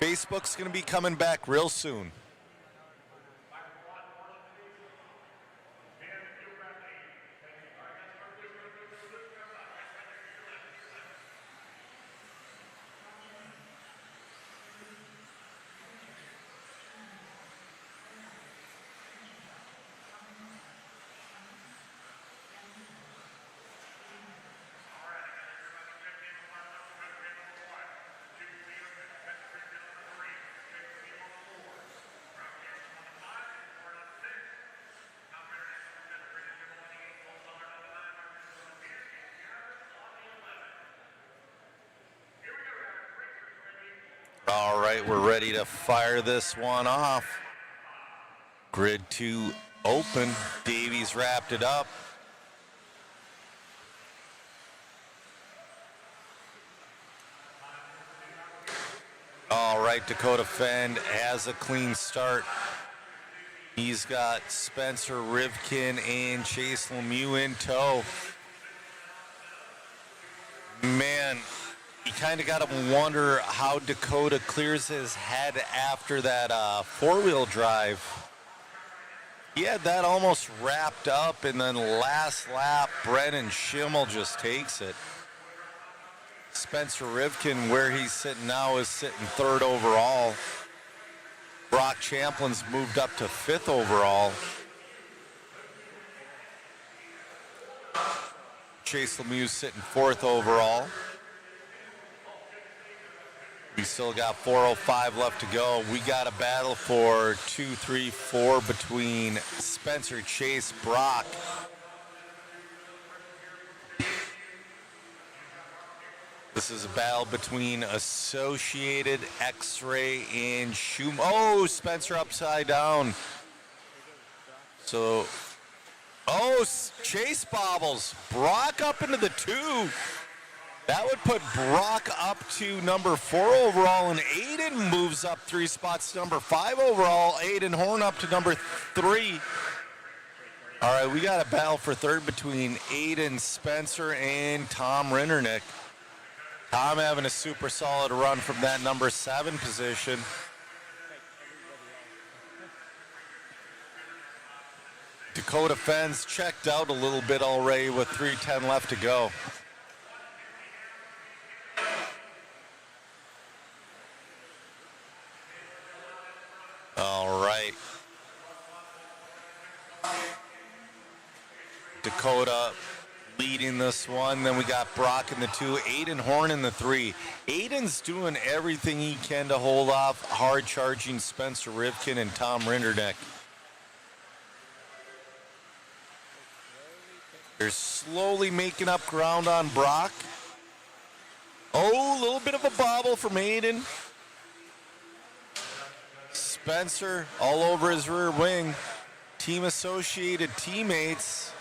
Facebook's going to be coming back real soon. All right, we're ready to fire this one off. Grid 2 open. Davies wrapped it up. All right, Dakota Fend has a clean start. He's got Spencer Rivkin and Chase Lemieux in tow. Man, you kind of got to wonder how Dakota clears his head after that 4-wheel drive. He had that almost wrapped up, and then last lap, Brennan Schimmel just takes it. Spencer Rivkin, where he's sitting now, is sitting 3rd overall. Brock Champlin's moved up to 5th overall. Chase Lemieux sitting 4th overall. We still got 4:05 left to go. We got a battle for 2, 3, 4 between Spencer, Chase, Brock. This is a battle between Associated, X-Ray, and Schum. Oh, Spencer upside down. So, oh, Chase bobbles. Brock up into the 2. That would put Brock up to number 4 overall, and Aiden moves up 3 spots to number 5 overall. Aiden Horn up to number 3. All right, we got a battle for third between Aiden Spencer and Tom Rindernick. Tom having a super solid run from that number 7 position. Dakota Fenn's checked out a little bit already with 3:10 left to go. All right. Dakota leading this one. Then we got Brock in the 2, Aiden Horn in the 3. Aiden's doing everything he can to hold off hard charging Spencer Rivkin and Tom Rinderneck. They're slowly making up ground on Brock. Oh, a little bit of a bobble from Aiden. Spencer all over his rear wing. Team associated teammates.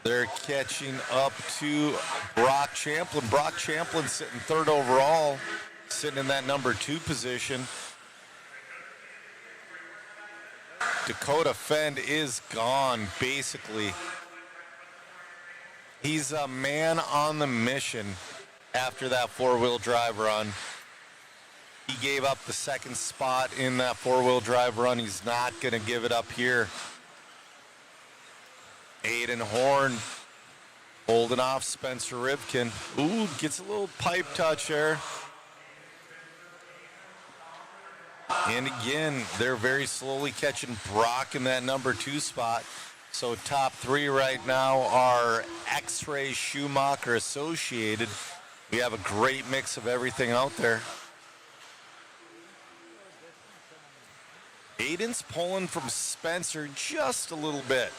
They're catching up to Brock Champlin. Brock Champlin sitting 3rd overall, sitting in that number 2 position. Dakota Fend is gone, basically. He's a man on the mission after that 4-wheel drive run. He gave up the 2nd spot in that 4-wheel drive run. He's not going to give it up here. Aiden Horn holding off Spencer Rivkin. Ooh, gets a little pipe touch there. And again, they're very slowly catching Brock in that number 2 spot. So top 3 right now are X-Ray, Schumacher, Associated. We have a great mix of everything out there. Aiden's pulling from Spencer just a little bit.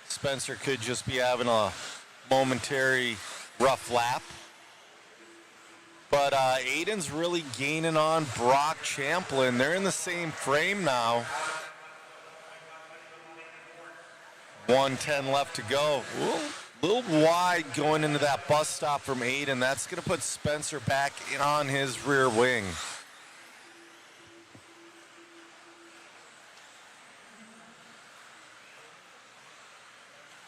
Spencer could just be having a momentary rough lap. But Aiden's really gaining on Brock Champlin. They're in the same frame now. 1:10 left to go. Ooh, a little wide going into that bus stop from Aiden. That's going to put Spencer back in on his rear wing.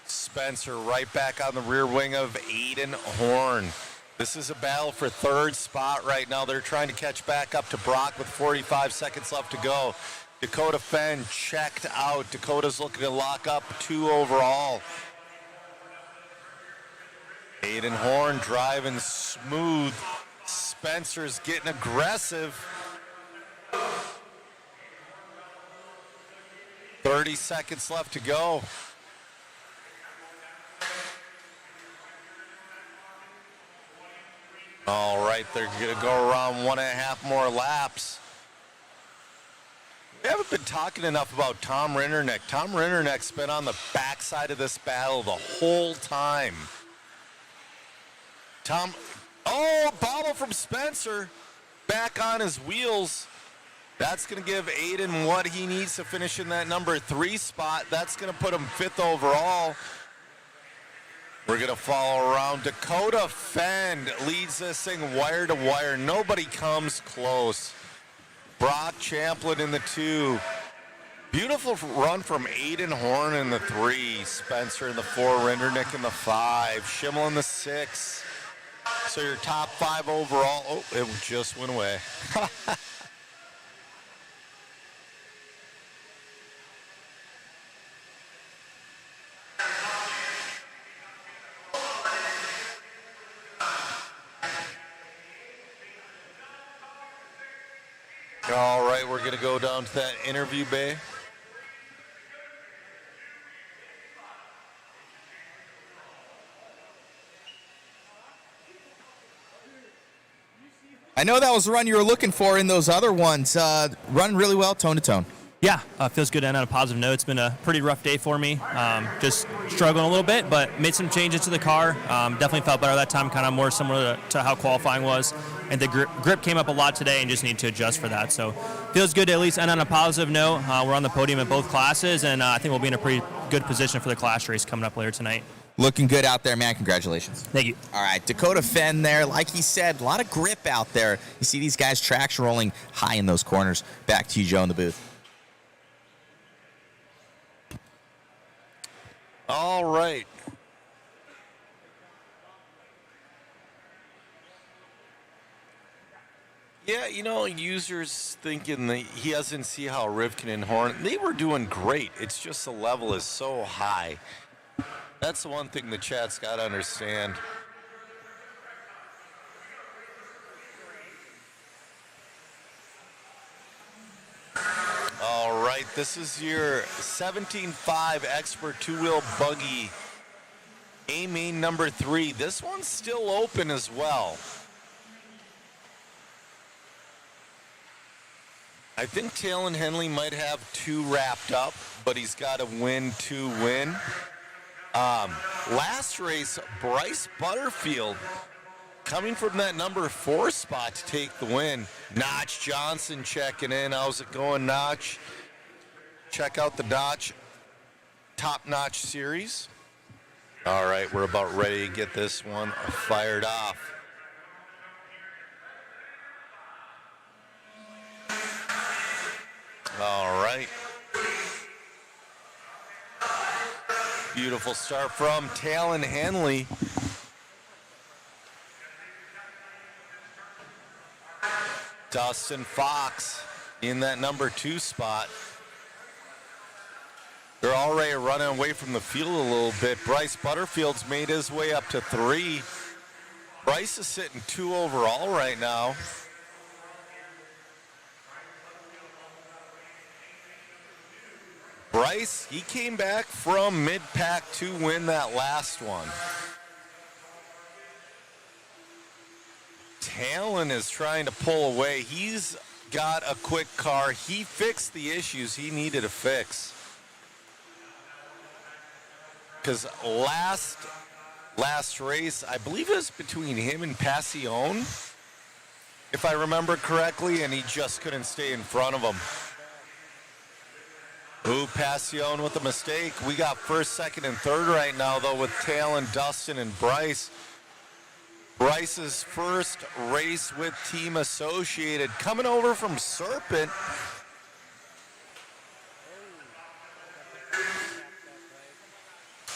Spencer right back on the rear wing of Aiden Horn. This is a battle for 3rd spot right now. They're trying to catch back up to Brock with 45 seconds left to go. Dakota Fenn checked out. Dakota's looking to lock up 2 overall. Aiden Horn driving smooth. Spencer's getting aggressive. 30 seconds left to go. All right, they're going to go around 1.5 more laps. We haven't been talking enough about Tom Rinderneck. Tom Rinderneck's been on the backside of this battle the whole time. Oh, bobble from Spencer. Back on his wheels. That's going to give Aiden what he needs to finish in that number 3 spot. That's going to put him 5th overall. We're going to follow around. Dakota Fend leads this thing wire to wire. Nobody comes close. Brock Champlin in the 2. Beautiful run from Aiden Horn in the 3. Spencer in the 4. Rindernick in the 5. Schimmel in the 6. So your top 5 overall. Oh, it just went away. All right, we're going to go down to that interview bay. I know that was the run you were looking for in those other ones. Run really well, tone to tone. Yeah, feels good to end on a positive note. It's been a pretty rough day for me. Just struggling a little bit, but made some changes to the car. Definitely felt better that time, kind of more similar to how qualifying was. And the grip came up a lot today and just need to adjust for that. So feels good to at least end on a positive note. We're on the podium at both classes, and I think we'll be in a pretty good position for the class race coming up later tonight. Looking good out there, man. Congratulations. Thank you. All right, Dakota Fenn there. Like he said, a lot of grip out there. You see these guys traction rolling high in those corners. Back to you, Joe, in the booth. All right. Yeah, you know, users thinking that he doesn't see how Rivkin and Horn, they were doing great. It's just the level is so high. That's the one thing the chat's got to understand. All right, this is your 17.5 Expert two-wheel buggy. A-main number 3. This one's still open as well. I think Talon Henley might have 2 wrapped up, but he's got a win to win. Last race, Bryce Butterfield coming from that number 4 spot to take the win. Notch Johnson checking in. How's it going, Notch? Check out the Notch Top Notch series. All right, we're about ready to get this one fired off. All right. Beautiful start from Talon Henley. Dustin Fox in that number 2 spot. They're already running away from the field a little bit. Bryce Butterfield's made his way up to 3. Bryce is sitting 2 overall right now. Bryce, he came back from mid-pack to win that last one. Talon is trying to pull away. He's got a quick car. He fixed the issues he needed to fix. Because last race, I believe it was between him and Passion, if I remember correctly, and he just couldn't stay in front of him. Ooh, Passion with a mistake. We got 1st, 2nd, and 3rd right now, though, with Talon, Dustin, and Bryce. Bryce's first race with Team Associated. Coming over from Serpent.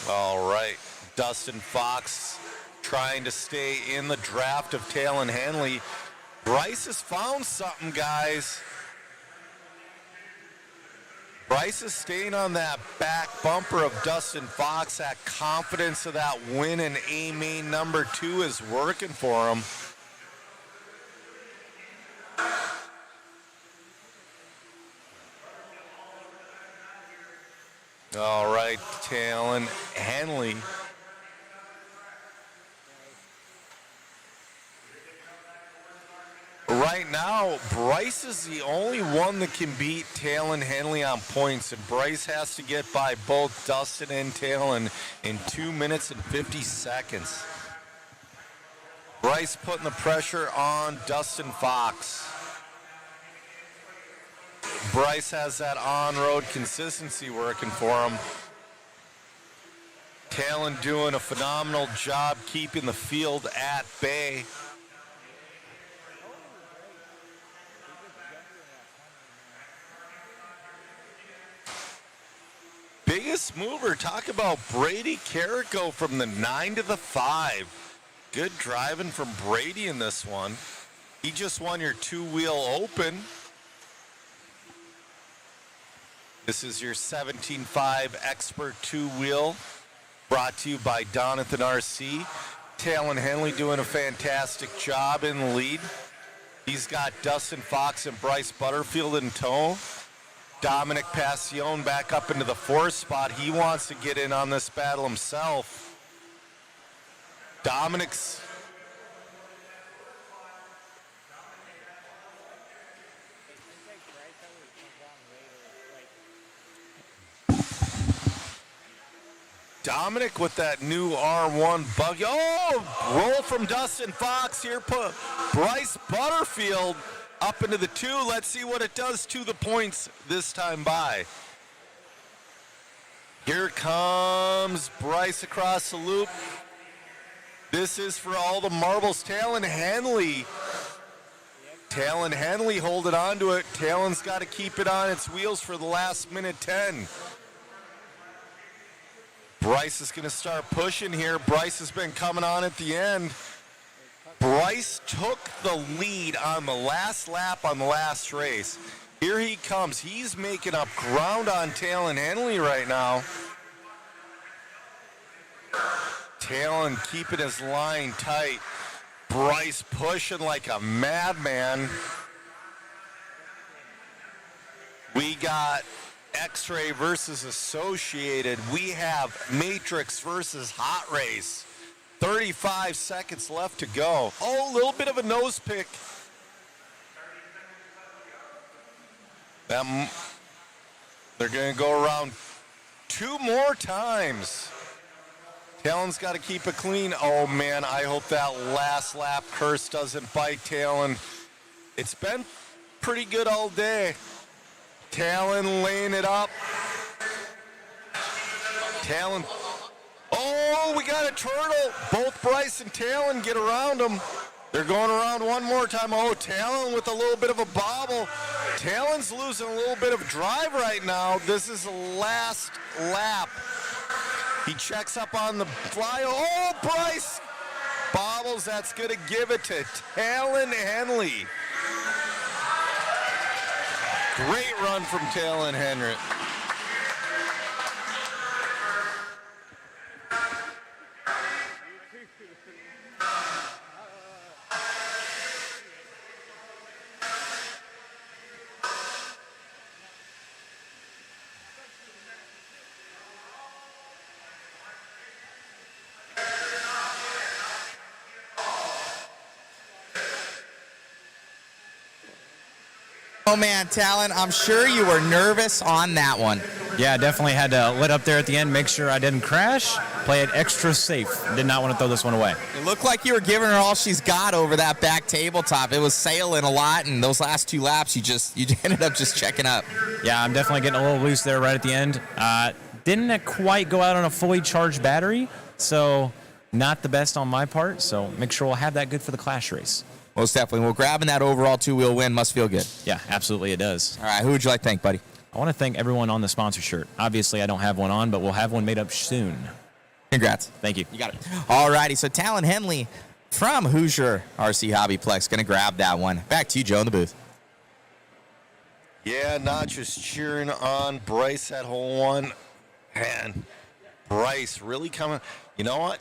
All right, Dustin Fox trying to stay in the draft of Talon Henley. Bryce has found something, guys. Bryce is staying on that back bumper of Dustin Fox. That confidence of that win in A-main number 2 is working for him. All right, Talon Henley. Right now, Bryce is the only one that can beat Talon Henley on points, and Bryce has to get by both Dustin and Talon in 2 minutes and 50 seconds. Bryce putting the pressure on Dustin Fox. Bryce has that on-road consistency working for him. Talon doing a phenomenal job keeping the field at bay. Biggest mover, talk about Brady Carrico from the 9 to the 5. Good driving from Brady in this one. He just won your 2-wheel open. This is your 17.5 Expert 2-wheel brought to you by Donathan RC. Talon Henley doing a fantastic job in the lead. He's got Dustin Fox and Bryce Butterfield in tow. Dominic Passion back up into the 4th spot. He wants to get in on this battle himself. Dominic's Dominic with that new R1 buggy. Oh, roll from Dustin Fox here. Put Bryce Butterfield up into the 2. Let's see what it does to the points this time by. Here comes Bryce across the loop. This is for all the marbles. Talon Henley. Talon Henley holding on to it. Talon's got to keep it on its wheels for the last minute 10. Bryce is going to start pushing here. Bryce has been coming on at the end. Bryce took the lead on the last lap on the last race. Here he comes. He's making up ground on Talon Henley right now. Talon keeping his line tight. Bryce pushing like a madman. We got X-Ray versus Associated. We have Matrix versus Hot Race. 35 seconds left to go. Oh, a little bit of a nose pick. They're going to go around 2 more times. Talon's got to keep it clean. Oh, man, I hope that last lap curse doesn't bite Talon. It's been pretty good all day. Talon laying it up. Talon. Oh, we got a turtle. Both Bryce and Talon get around him. They're going around one more time. Oh, Talon with a little bit of a bobble. Talon's losing a little bit of drive right now. This is the last lap. He checks up on the fly. Oh, Bryce bobbles. That's going to give it to Talon Henley. Great run from Talon Henry. Oh, man, Talon, I'm sure you were nervous on that one. Yeah, definitely had to let up there at the end, make sure I didn't crash, play it extra safe. Did not want to throw this one away. It looked like you were giving her all she's got over that back tabletop. It was sailing a lot, and those last 2 laps, you ended up just checking up. Yeah, I'm definitely getting a little loose there right at the end. Didn't quite go out on a fully charged battery, so not the best on my part. So make sure we'll have that good for the Clash race. Most definitely. Well, grabbing that overall 2-wheel win must feel good. Yeah, absolutely it does. All right, who would you like to thank, buddy? I want to thank everyone on the sponsor shirt. Obviously, I don't have one on, but we'll have one made up soon. Congrats. Thank you. You got it. All righty, so Talon Henley from Hoosier RC HobbyPlex going to grab that one. Back to you, Joe, in the booth. Yeah, not just cheering on Bryce at hole 1. Man, Bryce really coming. You know what?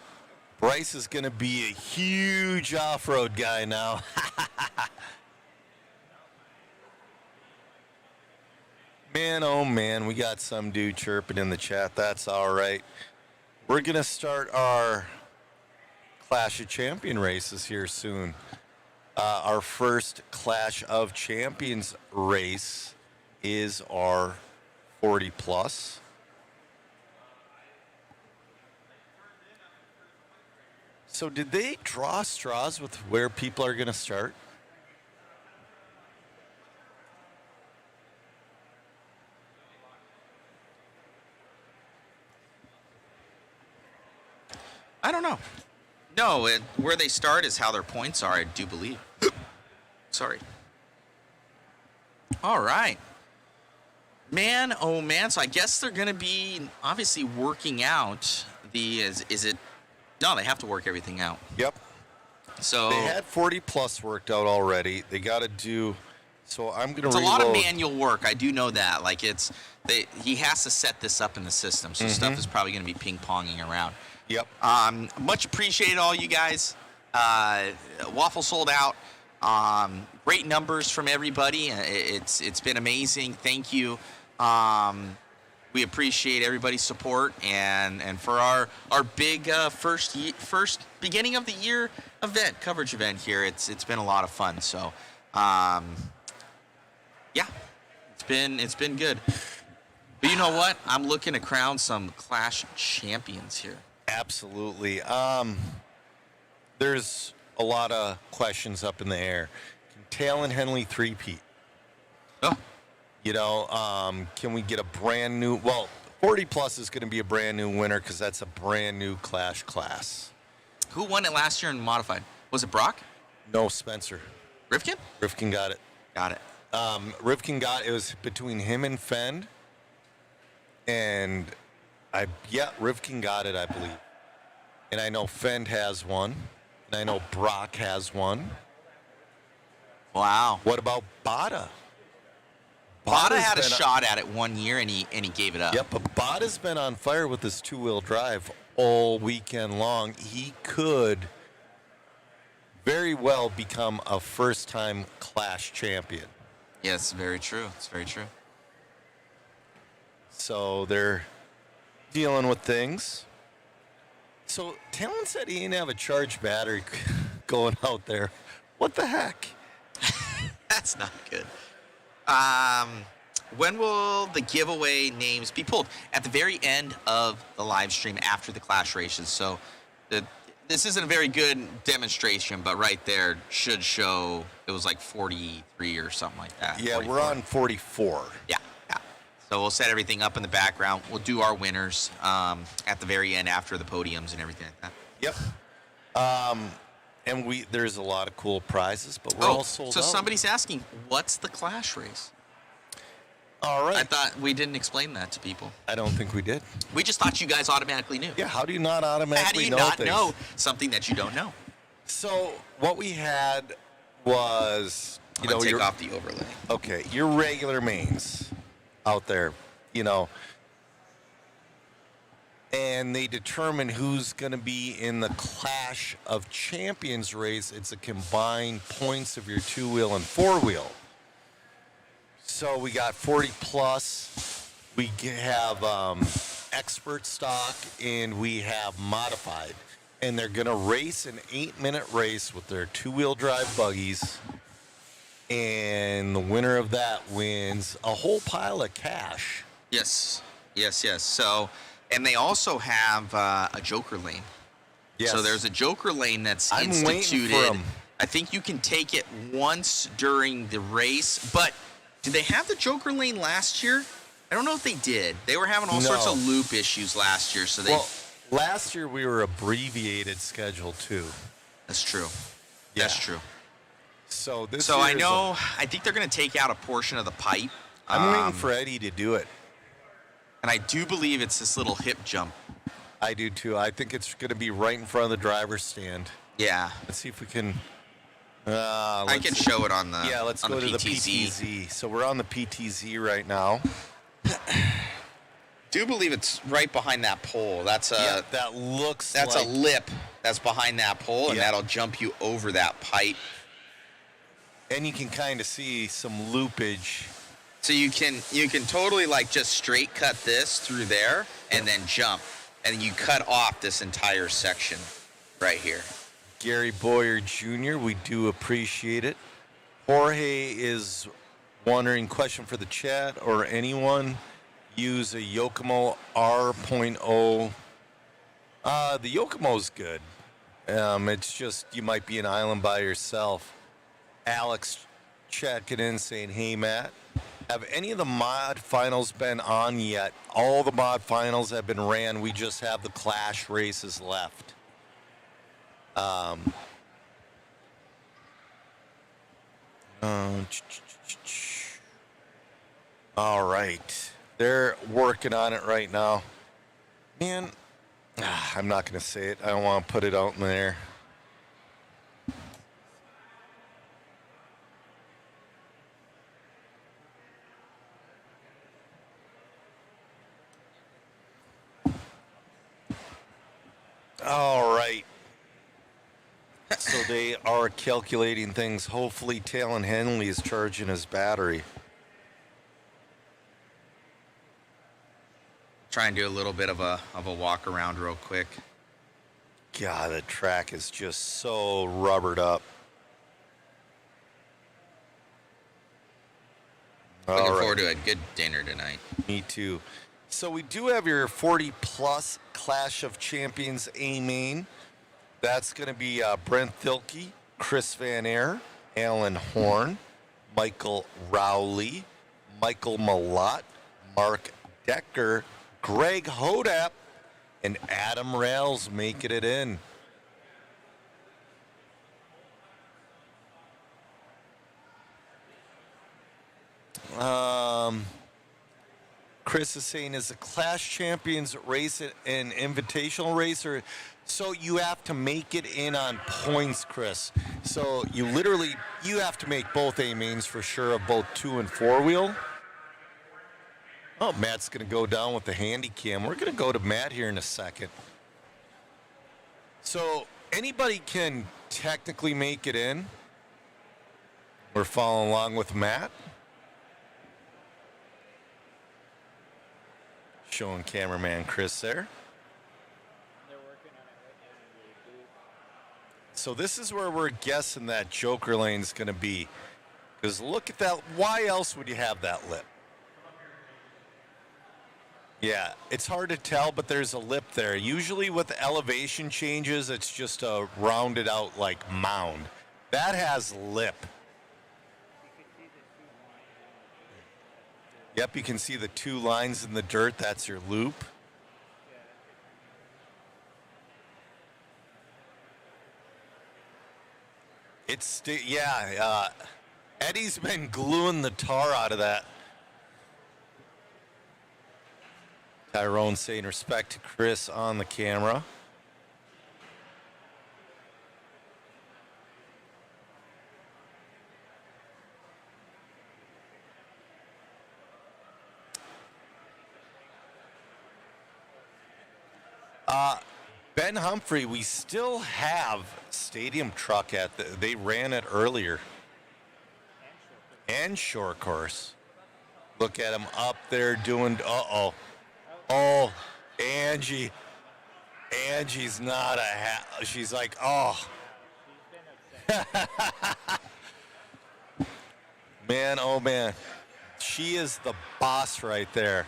Bryce is going to be a huge off-road guy now. Man, oh man, we got some dude chirping in the chat. That's all right. We're going to start our Clash of Champion races here soon. Our first Clash of Champions race is our 40 plus. So did they draw straws with where people are going to start? I don't know. No, where they start is how their points are, I do believe. Sorry. All right. Man, oh man, so I guess they're going to be obviously working out the, is it, no, they have to work everything out. Yep. So they had 40 plus worked out already. They got to do, so I'm going to It's reload. a lot of manual work. I do know that. Like he has to set this up in the system, so stuff is probably going to be ping-ponging around. Yep. Much appreciated, all you guys. Waffle sold out. Great numbers from everybody. It's been amazing. Thank you. We appreciate everybody's support and for our big first beginning of the year coverage event here. It's been a lot of fun. So yeah, it's been good. But you know what? I'm looking to crown some Clash champions here. Absolutely. There's a lot of questions up in the air. Can Talon Henley three-peat? Oh. You know, can we get a brand new, well, 40 plus is going to be a brand new winner because that's a brand new class. Who won it last year in modified? Was it Brock? No, Spencer. Rifkin? Rifkin got it. Got it. Rifkin got it. Was between him and Fend. And Rifkin got it, I believe. And I know Fend has one. And I know Brock has one. Wow. What about Bada? Bada had a shot at it 1 year, and he gave it up. Yep, but Bada's been on fire with his two-wheel drive all weekend long. He could very well become a first-time Clash champion. Yes, very true. It's very true. So they're dealing with things. So Talon said he didn't have a charged battery going out there. What the heck? That's not good. When will the giveaway names be pulled? At the very end of the live stream after the Clash races. So this isn't a very good demonstration, but right there should show it was like 43 or something like that. Yeah, 44. we're on 44. Yeah. So we'll set everything up in the background. We'll do our winners at the very end after the podiums and everything like that. Yep. And there's a lot of cool prizes, but we're all sold out. So somebody's asking, what's the Clash race? All right. I thought we didn't explain that to people. I don't think we did. We just thought you guys automatically knew. Yeah, how do you not automatically know How do you things? not know something that you don't know? So what we had was, I'm gonna take off the overlay. Okay, your regular mains out there, and they determine who's going to be in the Clash of Champions race. It's a combined points of your two-wheel and four-wheel. So we got 40 plus. We have expert stock, and we have modified. And they're going to race an 8-minute race with their two-wheel drive buggies. And the winner of that wins a whole pile of cash. Yes. So, and they also have a Joker lane. Yes. So there's a Joker lane that's I'm waiting instituted. for 'em. I think you can take it once during the race, but did they have the Joker lane last year? I don't know if they did. They were having all sorts of loop issues last year, so they. Well, last year we were abbreviated schedule too. That's true. Yeah. That's true. So this. So I year's know. I think they're going to take out a portion of the pipe. I'm waiting for Eddie to do it. And I do believe it's this little hip jump. I do too. I think it's going to be right in front of the driver's stand. Yeah. Let's see if we can. I can show it on the. Yeah, let's on go the to the PTZ. PTZ. So we're on the PTZ right now. Do believe it's right behind that pole. That's a. That looks. That's like, a lip that's behind that pole, and Yeah. that'll jump you over that pipe. And you can kind of see some loopage. So you can totally like just straight cut this through there and then jump, and you cut off this entire section right here. Gary Boyer Jr., we do appreciate it. Jorge is wondering, question for the chat or anyone, use a Yokomo R.0. The Yokomo's good. It's just you might be an island by yourself. Alex checking in saying, hey, Matt, have any of the mod finals been on yet? All the mod finals have been ran. We just have the Clash races left. All right. They're working on it right now. Man, I'm not going to say it. I don't want to put it out in the air. All right. So they are calculating things. Hopefully Talon Henley is charging his battery. Try and do a little bit of a walk around real quick. God, the track is just so rubbered up. Looking All right. forward to a good dinner tonight. Me too. So we do have your 40 plus Clash of Champions A main. That's going to be Brent Thilke, Chris Van Air, Alan Horn, Michael Rowley, Michael Malott, Mark Decker, Greg Hodap and Adam Rails making it in. Chris is saying, is the Clash Champions race an invitational race, or so you have to make it in on points, Chris? So you have to make both A mains for sure of both 2 and 4 wheel. Oh, Matt's going to go down with the handy cam. We're going to go to Matt here in a second. So anybody can technically make it in. We're following along with Matt. Showing cameraman Chris there. So this is where we're guessing that Joker lane's going to be. Because look at that. Why else would you have that lip? Yeah, it's hard to tell, but there's a lip there. Usually with elevation changes, it's just a rounded out like mound. That has lip. Yep, you can see the 2 lines in the dirt. That's your loop. Eddie's been gluing the tar out of that. Tyrone saying respect to Chris on the camera. Ben Humphrey, we still have stadium truck they ran it earlier. And short course. Look at him up there doing, Oh, Angie. Angie's not she's like, oh. Man, oh man. She is the boss right there.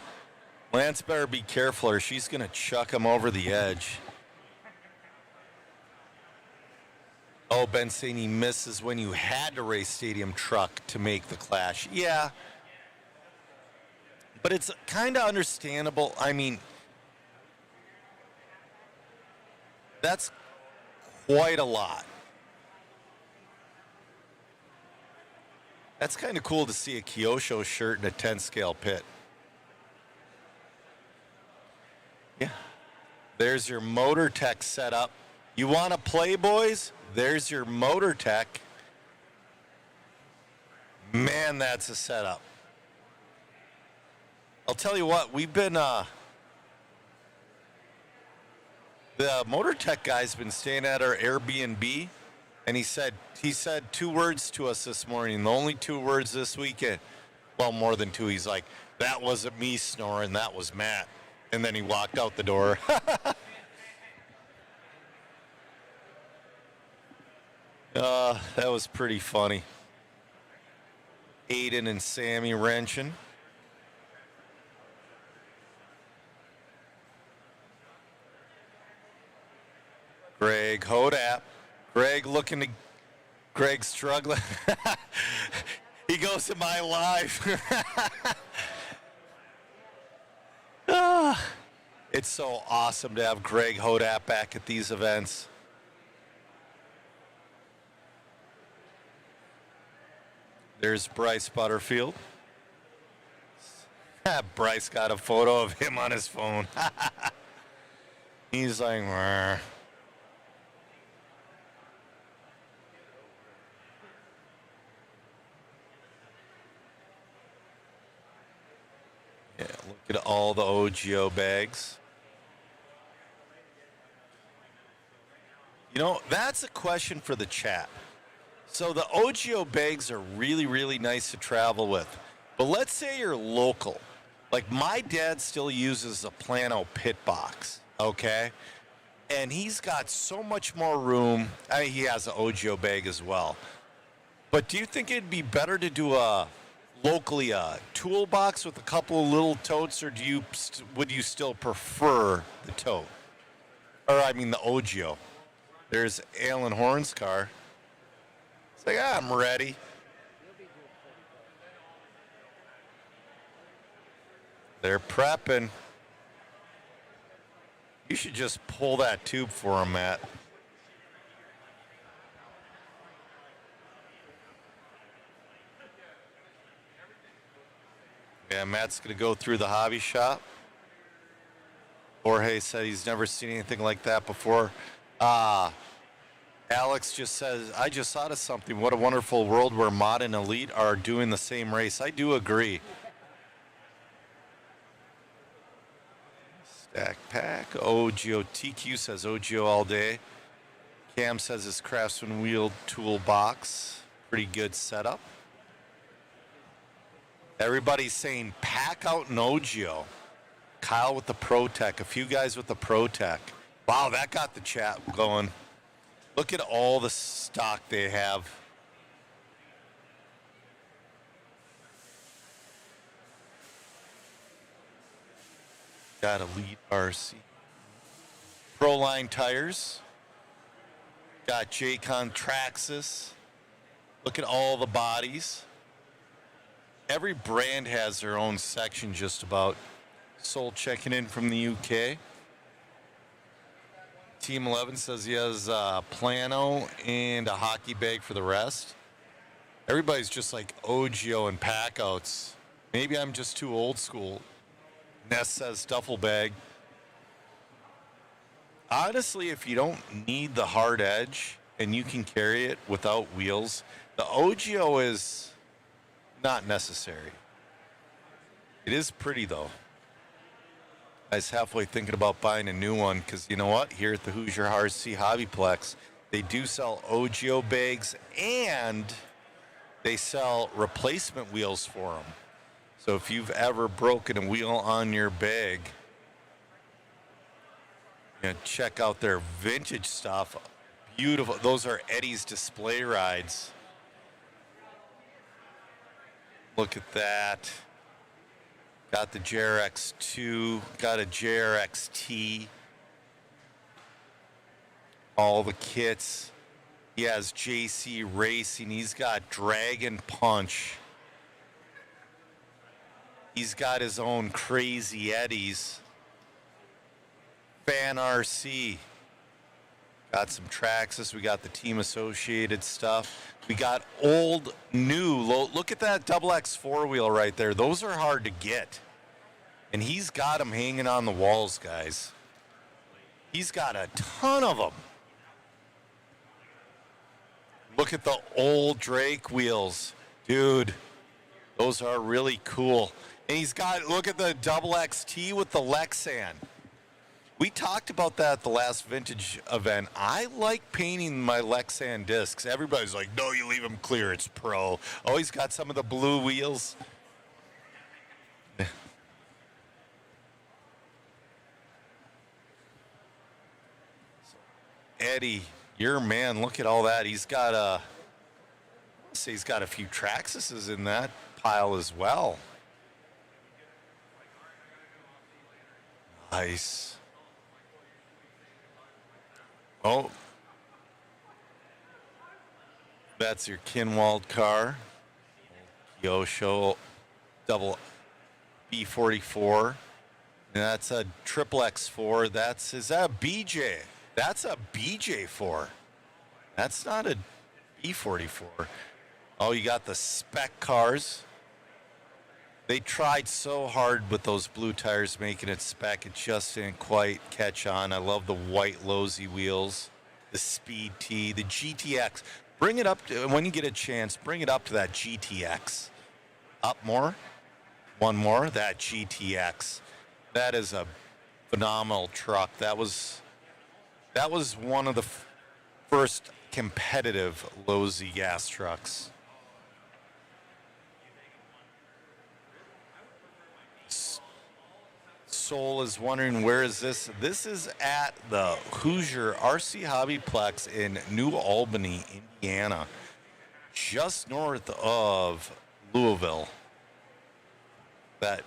Lance better be careful or she's going to chuck him over the edge. Oh, Ben saying he misses when you had to race stadium truck to make the Clash. Yeah. But it's kind of understandable. I mean, that's quite a lot. That's kind of cool to see a Kyosho shirt in a 10 scale pit. Yeah. There's your Motor Tech setup. You want to play, boys? There's your Motor Tech. Man, that's a setup. I'll tell you what, we've been, the Motor Tech guy's been staying at our Airbnb, and he said 2 words to us this morning, the only 2 words this weekend. Well, more than 2. He's like, that wasn't me snoring, that was Matt. And then he walked out the door. That was pretty funny. Aiden and Sammy wrenching. Greg Hodap. Greg struggling. He goes to my life. It's so awesome to have Greg Hodap back at these events. There's Bryce Butterfield. Bryce got a photo of him on his phone. He's like, "Rrr." Yeah, look at all the OGO bags. You know, that's a question for the chat. So the OGO bags are really, really nice to travel with. But let's say you're local. Like my dad still uses a Plano pit box, okay? And he's got so much more room. I mean, he has an OGO bag as well. But do you think it'd be better to do locally a toolbox with a couple of little totes, or would you still prefer the tote? Or I mean the OGO. There's Alan Horn's car. It's like, I'm ready. They're prepping. You should just pull that tube for him, Matt. Yeah, Matt's going to go through the hobby shop. Jorge said he's never seen anything like that before. Alex just says, I just thought of something. What a wonderful world where Mod and Elite are doing the same race. I do agree. Stack pack. OGO. TQ says OGO all day. Cam says his Craftsman wheel toolbox. Pretty good setup. Everybody's saying pack out an OGO. Kyle with the Pro Tech. A few guys with the Pro Tech. Wow, that got the chat going. Look at all the stock they have. Got Elite RC. Proline tires. Got J-Con Traxxas. Look at all the bodies. Every brand has their own section just about. Soul checking in from the UK. Team 11 says he has a Plano and a hockey bag for the rest. Everybody's just like OGO and packouts. Maybe I'm just too old school. Ness says duffel bag. Honestly, if you don't need the hard edge and you can carry it without wheels, the OGO is not necessary. It is pretty though. I was halfway thinking about buying a new one because you know what? Here at the Hoosier RC HobbyPlex, they do sell OGO bags and they sell replacement wheels for them. So if you've ever broken a wheel on your bag, check out their vintage stuff. Beautiful. Those are Eddie's display rides. Look at that. Got the JRX2, got a JRX-T. All the kits. He has JC Racing. He's got Dragon Punch. He's got his own Crazy Eddies. Fan RC. Got some Traxxas. We got the team associated stuff. We got old, new. Look at that double X4 wheel right there. Those are hard to get. And he's got them hanging on the walls, guys. He's got a ton of them. Look at the old Drake wheels. Dude, those are really cool. And he's got, look at the double XT with the Lexan. We talked about that at the last vintage event. I like painting my Lexan discs. Everybody's like, no, you leave them clear. It's pro. Oh, he's got some of the blue wheels. Eddie, your man, look at all that. He's got a few Traxxases in that pile as well. Nice. Oh, that's your Kinwald car. Kyosho double B44. And that's a triple X4. Is that a BJ? That's a BJ4. That's not a B44. Oh, you got the spec cars. They tried so hard with those blue tires making it spec. It just didn't quite catch on. I love the white Losi wheels, the Speed T, the GTX. Bring it up to, when you get a chance, bring it up to that GTX. Up more. One more. That GTX. That is a phenomenal truck. That was one of the first competitive Losi gas trucks. Soul is wondering, where is this? This is at the Hoosier RC HobbyPlex in New Albany, Indiana, just north of Louisville. That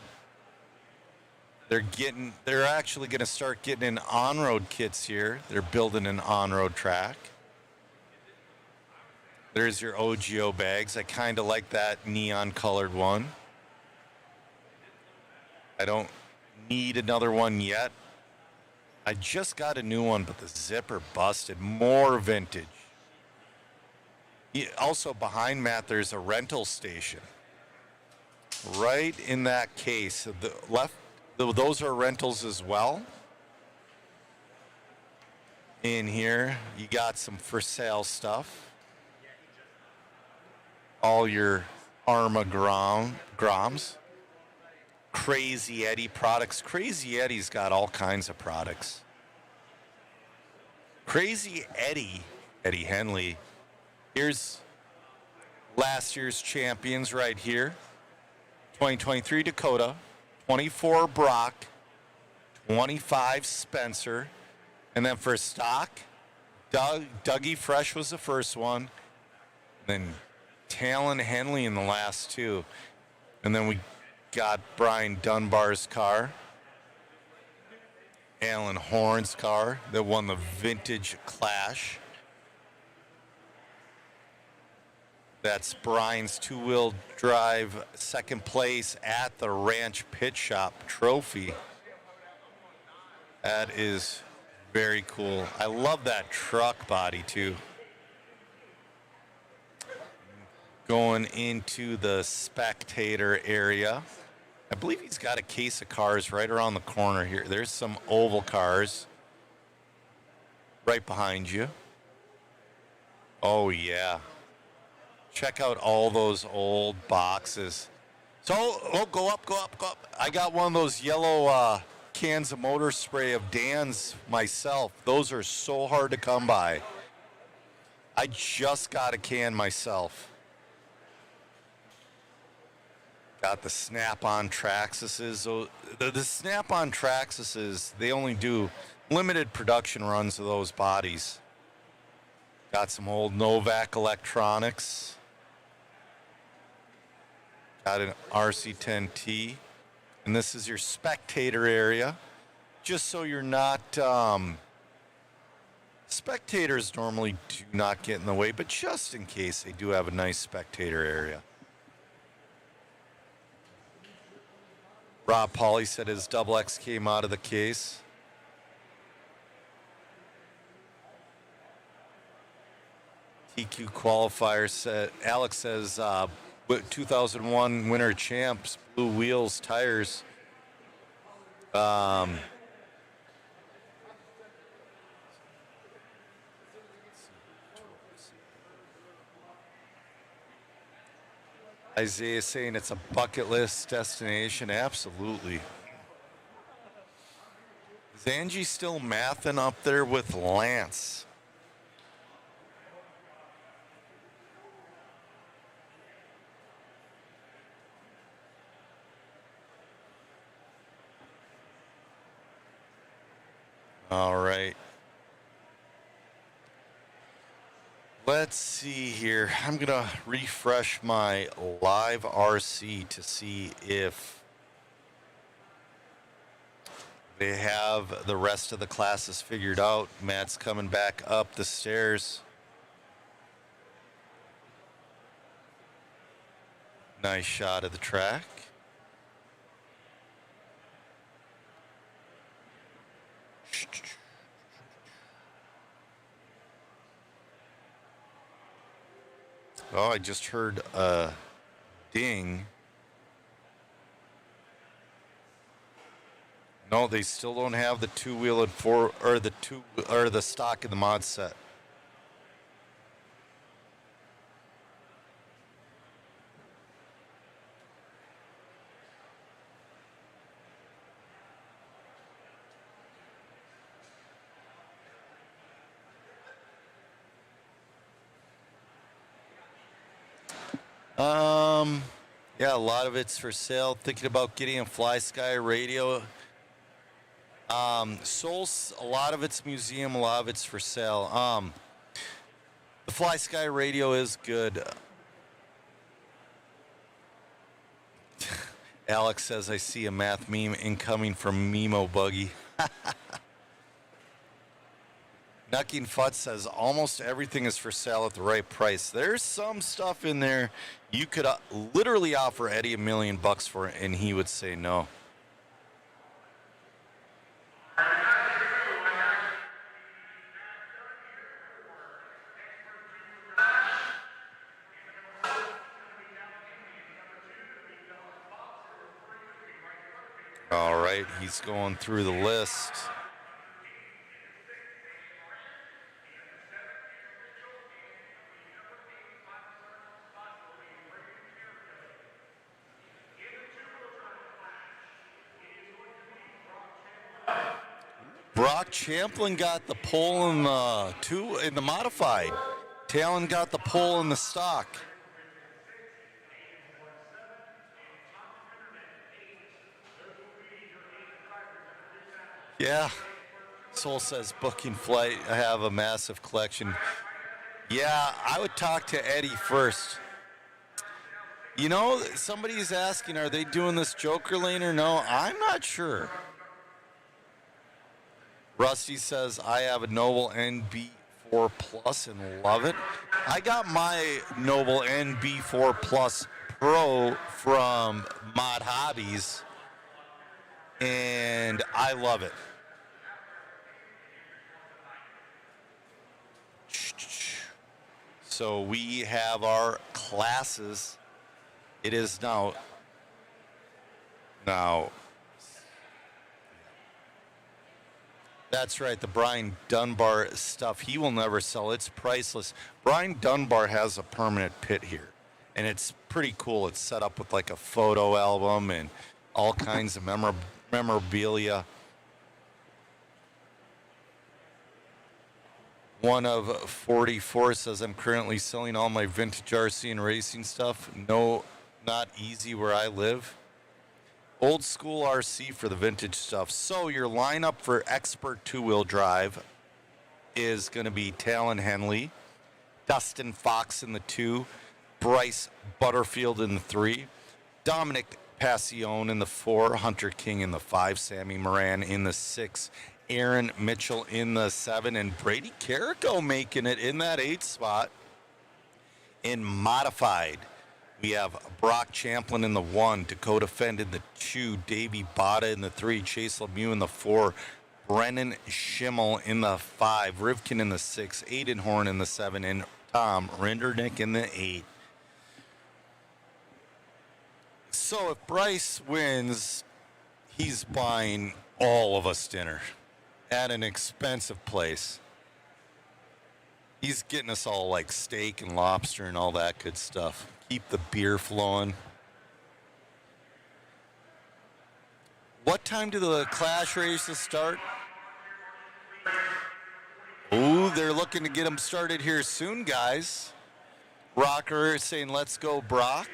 they're actually going to start getting in on-road kits here. They're building an on-road track. There's your OGO bags. I kind of like that neon colored one. I don't need another one yet. I just got a new one, but the zipper busted. More vintage. Also, behind Matt, there's a rental station. Right in that case. The left, those are rentals as well. In here, you got some for sale stuff. All your Arma Groms. Crazy Eddie products. Crazy Eddie's got all kinds of products. Crazy Eddie, Eddie Henley. Here's last year's champions right here. 2023 Dakota, 24 Brock, 25 Spencer. And then for stock, Dougie Fresh was the first one. Then Talon Henley in the last two. And then we got Brian Dunbar's car. Alan Horn's car that won the Vintage Clash. That's Brian's two-wheel drive second place at the Ranch Pit Shop trophy. That is very cool. I love that truck body too. Going into the spectator area. I believe he's got a case of cars right around the corner here. There's some oval cars right behind you. Oh, yeah. Check out all those old boxes. So, go up. I got one of those yellow cans of motor spray of Dan's myself. Those are so hard to come by. I just got a can myself. Got the Snap-on Traxxases. So the Snap-on Traxxases, they only do limited production runs of those bodies. Got some old Novak electronics. Got an RC10T. And this is your spectator area. Just so you're not... spectators normally do not get in the way, but just in case, they do have a nice spectator area. Rob Pauly said his double X came out of the case. TQ qualifier said, Alex says, 2001 winter champs, blue wheels, tires. Isaiah saying it's a bucket list destination. Absolutely. Is Angie still mathing up there with Lance? All right. Let's see here. I'm going to refresh my live RC to see if they have the rest of the classes figured out. Matt's coming back up the stairs. Nice shot of the track. Oh, I just heard a ding. No, they still don't have the two-wheel and four, or the stock in the mod set. Yeah, a lot of it's for sale. Thinking about getting a Fly Sky radio. Souls, a lot of it's museum, a lot of it's for sale. The Fly Sky radio is good. Alex says, I see a math meme incoming from Mimo Buggy. Nucking Futt says almost everything is for sale at the right price. There's some stuff in there you could literally offer Eddie $1 million for, and he would say no. All right, he's going through the list. Brock Champlin got the pole in the modified. Talon got the pole in the stock. Yeah. Soul says booking flight. I have a massive collection. Yeah, I would talk to Eddie first. You know, somebody's asking, are they doing this Joker lane or no? I'm not sure. Rusty says, I have a Noble NB4 Plus and love it. I got my Noble NB4 Plus Pro from Mod Hobbies, and I love it. So we have our classes. It is now. That's right, the Brian Dunbar stuff. He will never sell. It's priceless. Brian Dunbar has a permanent pit here, and it's pretty cool. It's set up with like a photo album and all kinds of memorabilia. One of 44 says, I'm currently selling all my vintage RC and racing stuff. No, not easy where I live. Old school RC for the vintage stuff. So your lineup for expert two-wheel drive is going to be Talon Henley, Dustin Fox in the 2, Bryce Butterfield in the 3, Dominic Passione in the 4, Hunter King in the 5, Sammy Moran in the 6, Aaron Mitchell in the 7, and Brady Carrico making it in that 8 spot. In modified, we have Brock Champlin in the 1, Dakota Fend in the 2, Davey Bada in the 3, Chase Lemieux in the 4, Brennan Schimmel in the 5, Rivkin in the 6, Aiden Horn in the 7, and Tom Rindernick in the 8. So if Bryce wins, he's buying all of us dinner at an expensive place. He's getting us all like steak and lobster and all that good stuff. Keep the beer flowing. What time do the Clash races start? Ooh, they're looking to get them started here soon, guys. Rocker is saying, let's go, Brock.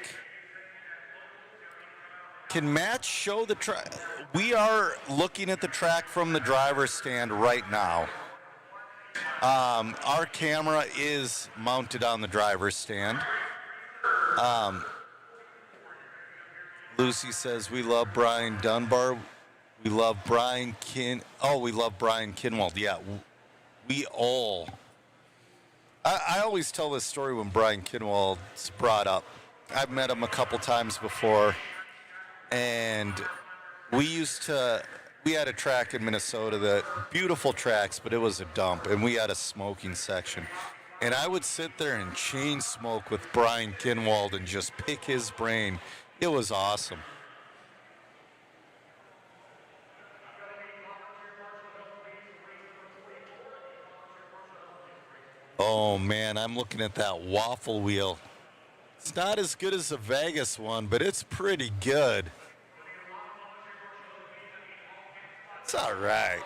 Can Matt show the track? We are looking at the track from the driver's stand right now. Our camera is mounted on the driver's stand. Lucy says, we love Brian Dunbar. We love Brian we love Brian Kinwald. Yeah, we all. I always tell this story when Brian Kinwald's brought up. I've met him a couple times before, and we had a track in Minnesota that beautiful tracks, but it was a dump, and we had a smoking section. And I would sit there and chain smoke with Brian Kinwald and just pick his brain. It was awesome. Oh man, I'm looking at that waffle wheel. It's not as good as the Vegas one, but it's pretty good. It's all right.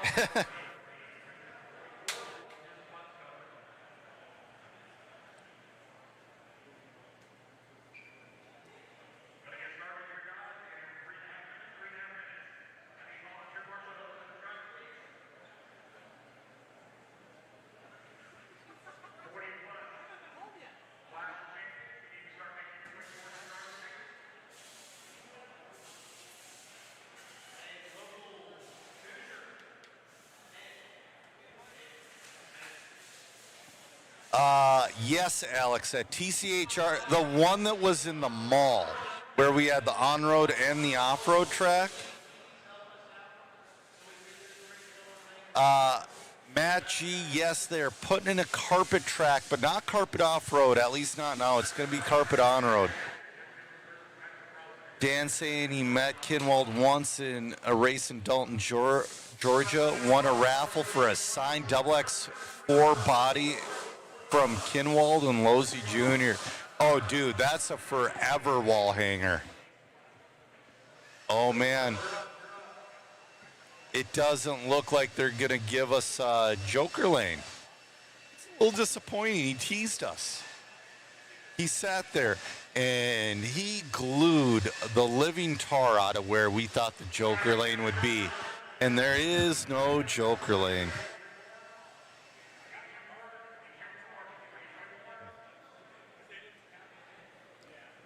Yes, Alex, at TCHR, the one that was in the mall where we had the on-road and the off-road track. Matt G, yes, they're putting in a carpet track, but not carpet off-road, at least not now. It's going to be carpet on-road. Dan saying he met Kinwald once in a race in Dalton, Georgia. Won a raffle for a signed XX4 body from Kinwald and Losey Jr. Oh, dude, that's a forever wall hanger. Oh, man. It doesn't look like they're going to give us Joker Lane. It's a little disappointing. He teased us. He sat there and he glued the living tar out of where we thought the Joker Lane would be. And there is no Joker Lane.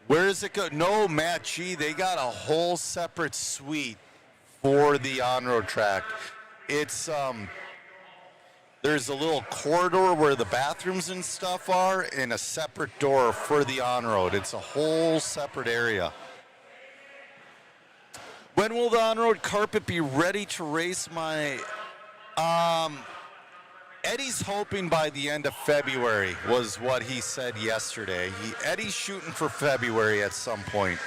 Where does it go? No, Matt G, they got a whole separate suite for the on-road track. It's, there's a little corridor where the bathrooms and stuff are and a separate door for the on-road. It's a whole separate area. When will the on-road carpet be ready to race? Eddie's hoping by the end of February was what he said yesterday. Eddie's shooting for February at some point.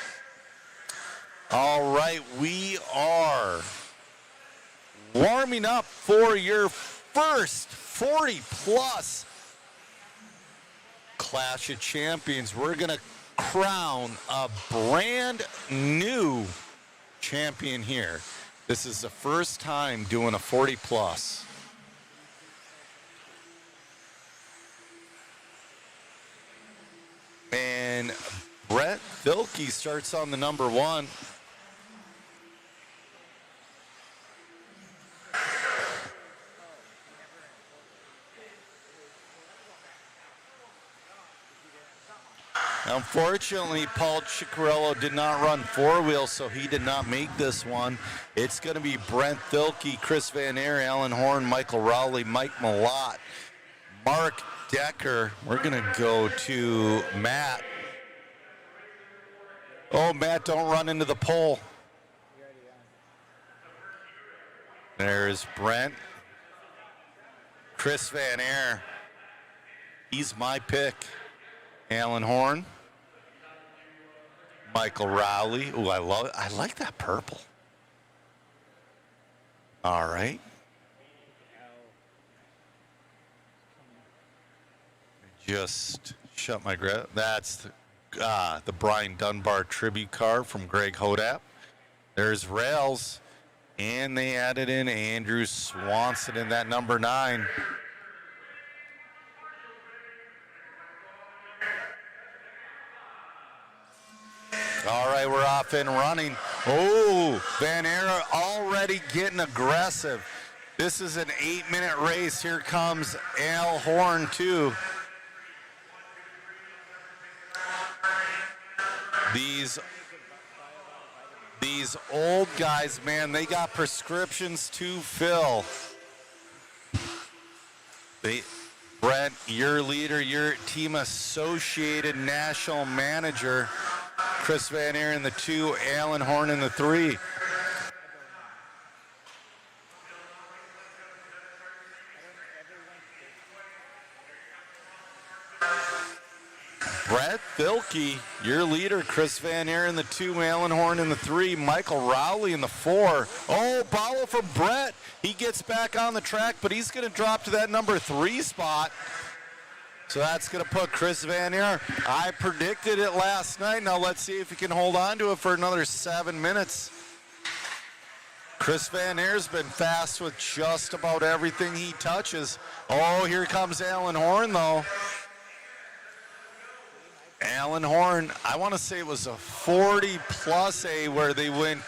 All right, we are warming up for your first 40-plus Clash of Champions. We're going to crown a brand new champion here. This is the first time doing a 40-plus. And Brett Vilke starts on the number 1. Unfortunately, Paul Ciccarello did not run 4-wheel, so he did not make this one. It's going to be Brent Vilke, Chris Van Aer, Alan Horn, Michael Rowley, Mike Malott, Mark Decker. We're going to go to Matt. Oh, Matt, don't run into the pole. There's Brent. Chris Van Aer. He's my pick. Alan Horn. Michael Rowley. Ooh, I like that purple. All right. Just shut my grip. That's the Brian Dunbar tribute car from Greg Hodap. There's Rails, and they added in Andrew Swanson in that number 9. All right, we're off and running. Oh, Van Aer already getting aggressive. This is an 8-minute race. Here comes Al Horn, too. These old guys, man, they got prescriptions to fill. Brent, your leader, your team associated national manager, Chris Van Aer in the 2, Alan Horn in the 3. Brett Vilke, your leader, Chris Van Aer in the 2, Alan Horn in the 3, Michael Rowley in the 4. Oh, follow from Brett. He gets back on the track, but he's going to drop to that number 3 spot. So that's going to put Chris Van Aer. I predicted it last night. Now let's see if he can hold on to it for another 7 minutes. Chris Van Aer's been fast with just about everything he touches. Oh, here comes Alan Horn, though. Alan Horn, I want to say it was a 40-plus A where they went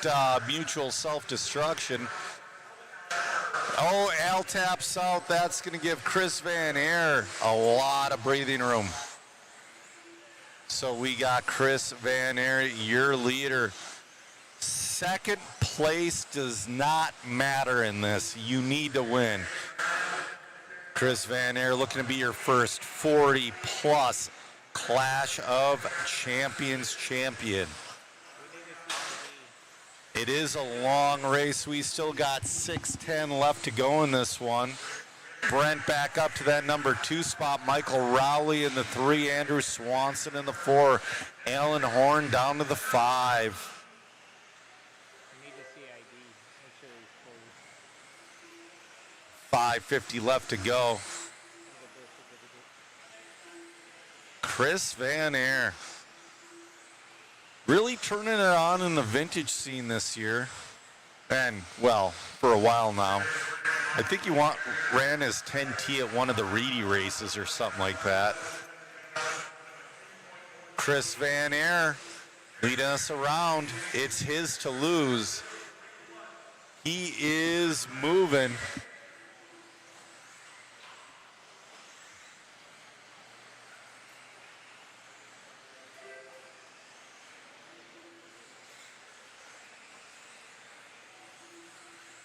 mutual self-destruction. Oh, Al taps out. That's going to give Chris Van Aer a lot of breathing room. So we got Chris Van Aer, your leader. Second place does not matter in this. You need to win. Chris Van Aer looking to be your first 40-plus Clash of Champions champion. It is a long race. We still got 6:10 left to go in this one. Brent back up to that number 2 spot. Michael Rowley in the 3. Andrew Swanson in the 4. Alan Horn down to the 5. 5:50 left to go. Chris Van Air really turning it on in the vintage scene this year. And, well, for a while now. I think he ran his 10T at one of the Reedy races or something like that. Chris Van Air leading us around. It's his to lose. He is moving.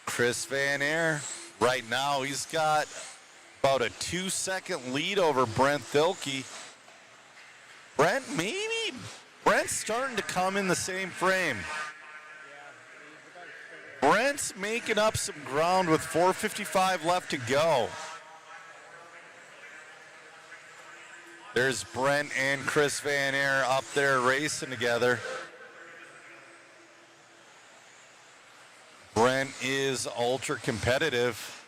Chris Van Air, right now, he's got about a 2-second lead over Brent Thilke. Brent's starting to come in the same frame. Brent's making up some ground with 4:55 left to go. There's Brent and Chris Van Air up there racing together. Brent is ultra competitive.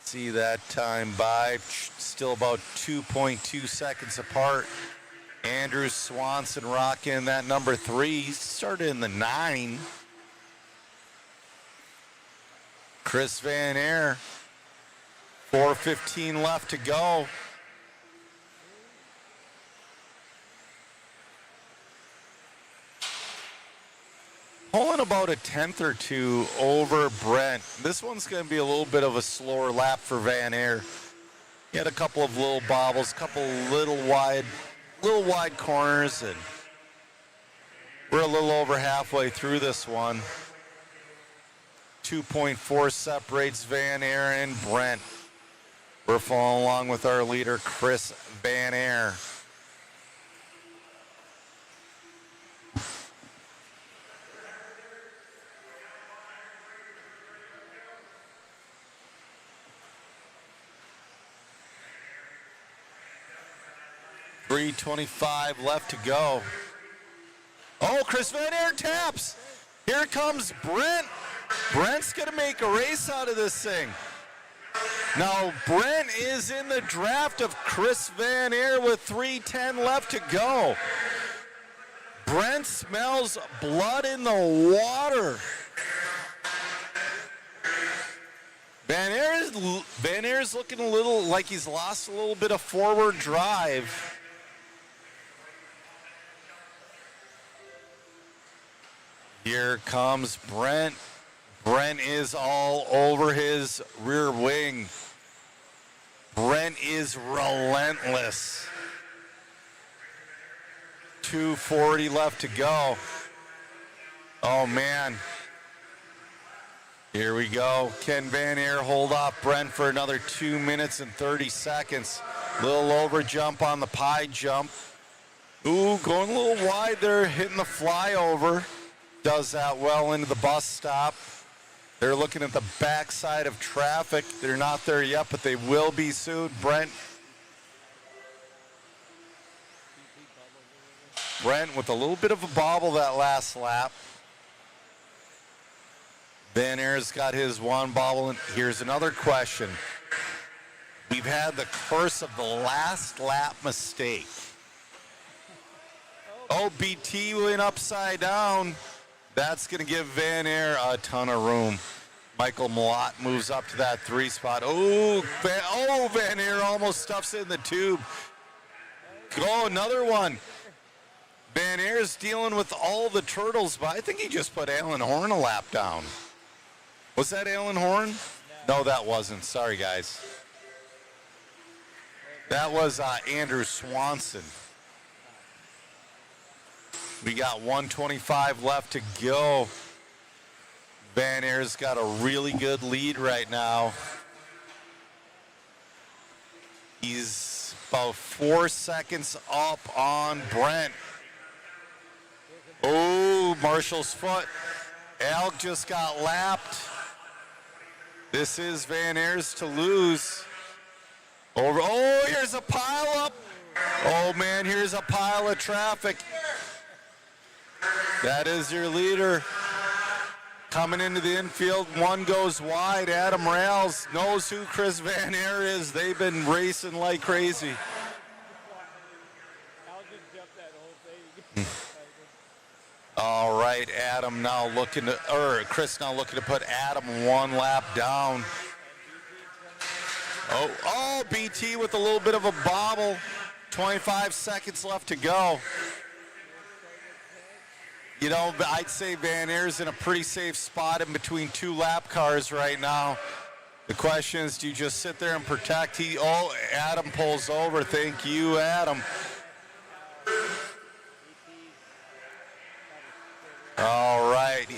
See that time by, still about 2.2 seconds apart. Andrew Swanson rocking that number 3. He started in the 9. Chris Van Air, 4:15 left to go. Pulling about a 10th or 2 over Brent. This one's going to be a little bit of a slower lap for Van Air. He had a couple of little bobbles, couple little wide corners, and we're a little over halfway through this one. 2.4 separates Van Air and Brent. We're following along with our leader, Chris Van Air. .325 left to go. Oh, Chris Van Air taps. Here comes Brent. Brent's going to make a race out of this thing. Now, Brent is in the draft of Chris Van Air with 3:10 left to go. Brent smells blood in the water. Van Air's looking a little like he's lost a little bit of forward drive. Here comes Brent. Brent is all over his rear wing. Brent is relentless. 2:40 left to go. Oh, man. Here we go. Can Van Air hold off Brent for another 2 minutes and 30 seconds? Little over jump on the pie jump. Ooh, going a little wide there, hitting the flyover. Does that well into the bus stop. They're looking at the backside of traffic. They're not there yet, but they will be soon. Brent with a little bit of a bobble that last lap. Van Air's got his one bobble. And here's another question. We've had the curse of the last lap mistake. Oh, BT went upside down. That's going to give Van Air a ton of room. Michael Malott moves up to that 3 spot. Oh, Van Air almost stuffs it in the tube. Oh, another one. Van Air's dealing with all the turtles, but I think he just put Alan Horn a lap down. Was that Alan Horn? No, that wasn't. Sorry, guys. That was Andrew Swanson. We got 1:25 left to go. Van Air's got a really good lead right now. He's about 4 seconds up on Brent. Oh, Marshall's foot. Al just got lapped. This is Van Air's to lose. Over. Oh, here's a pile up. Oh, man, here's a pile of traffic. That is your leader. Coming into the infield, one goes wide. Adam Rails knows who Chris Van Air is. They've been racing like crazy. All right, Adam now looking to, or Chris now looking to put Adam one lap down. Oh, BT with a little bit of a bobble. 25 seconds left to go. You know, I'd say Van Air's in a pretty safe spot in between two lap cars right now. The question is, do you just sit there and protect? Adam pulls over. Thank you, Adam. All right.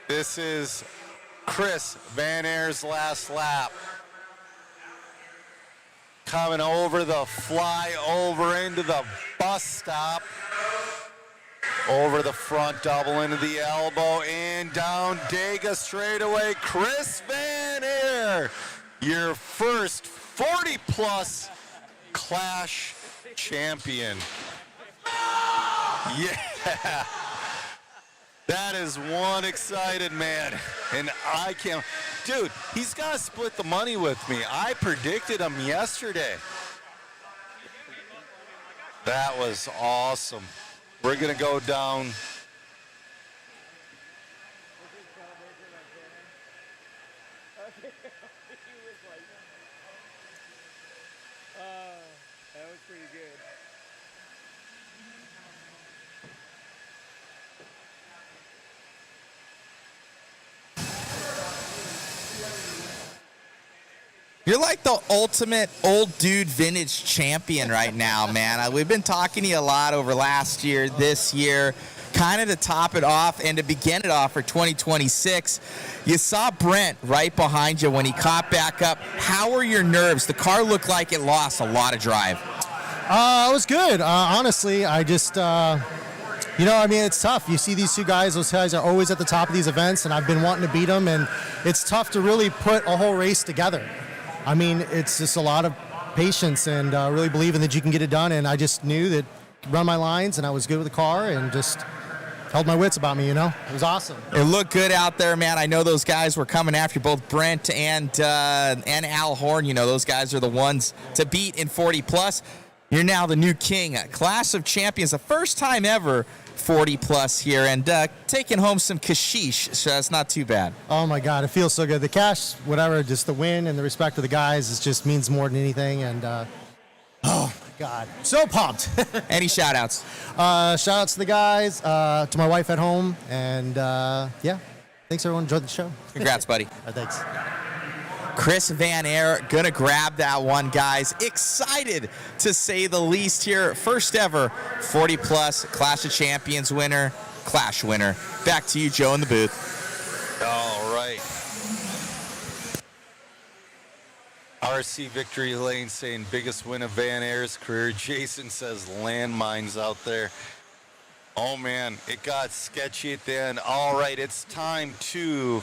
This is Chris Van Air's last lap. Coming over the flyover into the bus stop. Over the front double into the elbow and down Dega straightaway. Chris Van Air, your first 40-plus Clash champion. Yeah. That is one excited man. And I can't. Dude, he's got to split the money with me. I predicted him yesterday. That was awesome. We're going to go down. That was pretty good. You're like the ultimate old dude vintage champion right now, man. We've been talking to you a lot over last year, this year, kind of to top it off and to begin it off for 2026. You saw Brent right behind you when he caught back up. How were your nerves? The car looked like it lost a lot of drive. It was good. Honestly, I just, it's tough. You see these two guys, those guys are always at the top of these events, and I've been wanting to beat them, and it's tough to really put a whole race together. I mean, it's just a lot of patience and really believing that you can get it done. And I just knew that run my lines and I was good with the car and just held my wits about me, It was awesome. It looked good out there, man. I know those guys were coming after you, both Brent and Al Horn. Those guys are the ones to beat in 40+. You're now the new king. Clash of Champions, the first time ever 40+ here, and taking home some kashish, so that's not too bad. Oh my God, it feels so good. The cash, whatever, just the win and the respect of the guys, it just means more than anything. And oh my God, so pumped. Any shout outs? Shout outs to the guys, to my wife at home, and thanks everyone. Enjoyed the show. Congrats, buddy. Thanks. Chris Van Air gonna grab that one, guys. Excited to say the least here. First ever 40+ Clash of Champions winner, Clash winner. Back to you, Joe, in the booth. All right. RC Victory Lane saying biggest win of Van Air's career. Jason says landmines out there. Oh man, it got sketchy at the end. All right, it's time to...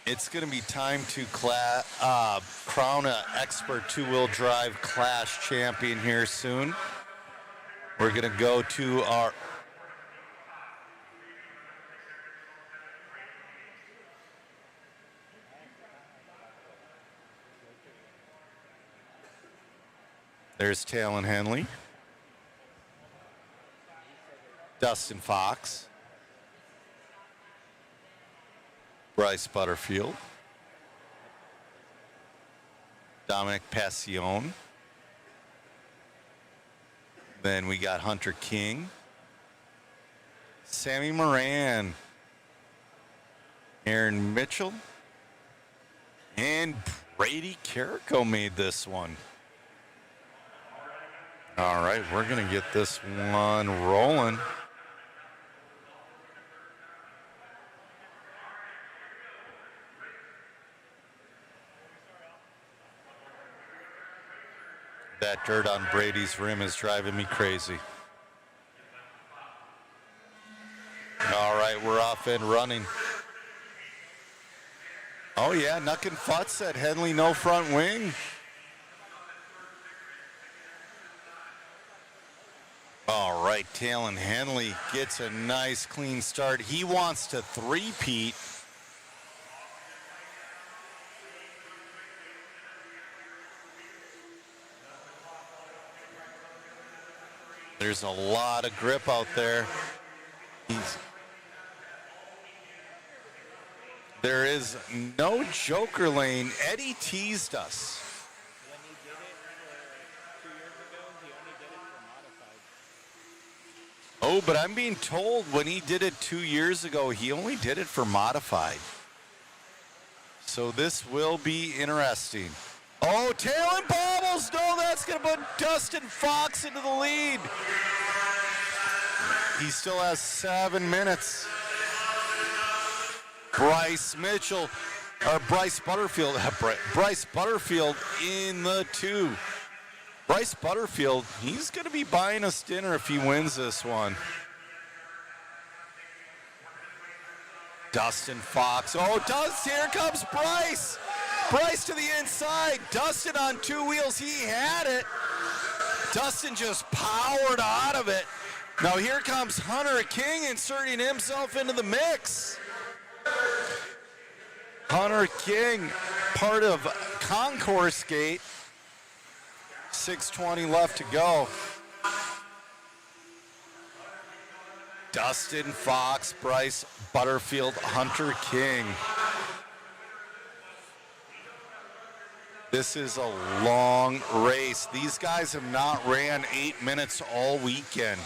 It's going to be time to crown an expert two-wheel drive Clash champion here soon. We're going to go to our... There's Talon Henley. Dustin Fox. Bryce Butterfield, Dominic Passion. Then we got Hunter King, Sammy Moran, Aaron Mitchell, and Brady Carrico made this one. All right, we're going to get this one rolling. That dirt on Brady's rim is driving me crazy. All right, we're off and running. Oh yeah, Nuck and Futz said Henley no front wing. All right, Talon Henley gets a nice clean start. He wants to three-peat. There's a lot of grip out there. There is no joker lane. Eddie teased us. When he did it for 2 years ago, he only did it for modified. Oh, but I'm being told when he did it 2 years ago, he only did it for modified. So this will be interesting. Oh, Talon bobbles. No, that's going to put Dustin Fox into the lead. He still has 7 minutes. Bryce Butterfield in the 2. Bryce Butterfield, he's going to be buying us dinner if he wins this one. Dustin Fox. Oh, here comes Bryce. Bryce to the inside. Dustin on 2 wheels. He had it. Dustin just powered out of it. Now here comes Hunter King inserting himself into the mix. Hunter King, part of Concourse Gate. 6:20 left to go. Dustin Fox, Bryce Butterfield, Hunter King. This is a long race. These guys have not ran 8 minutes all weekend.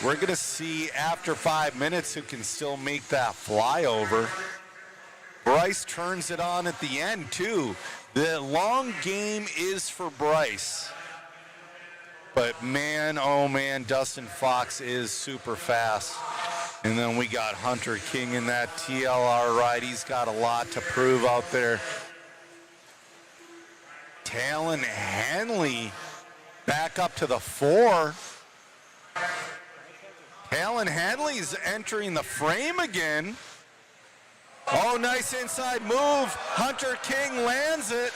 We're going to see after 5 minutes who can still make that flyover. Bryce turns it on at the end, too. The long game is for Bryce. But man, oh man, Dustin Fox is super fast. And then we got Hunter King in that TLR ride. He's got a lot to prove out there. Talon Henley back up to the 4. Talon Henley's entering the frame again. Oh, nice inside move. Hunter King lands it.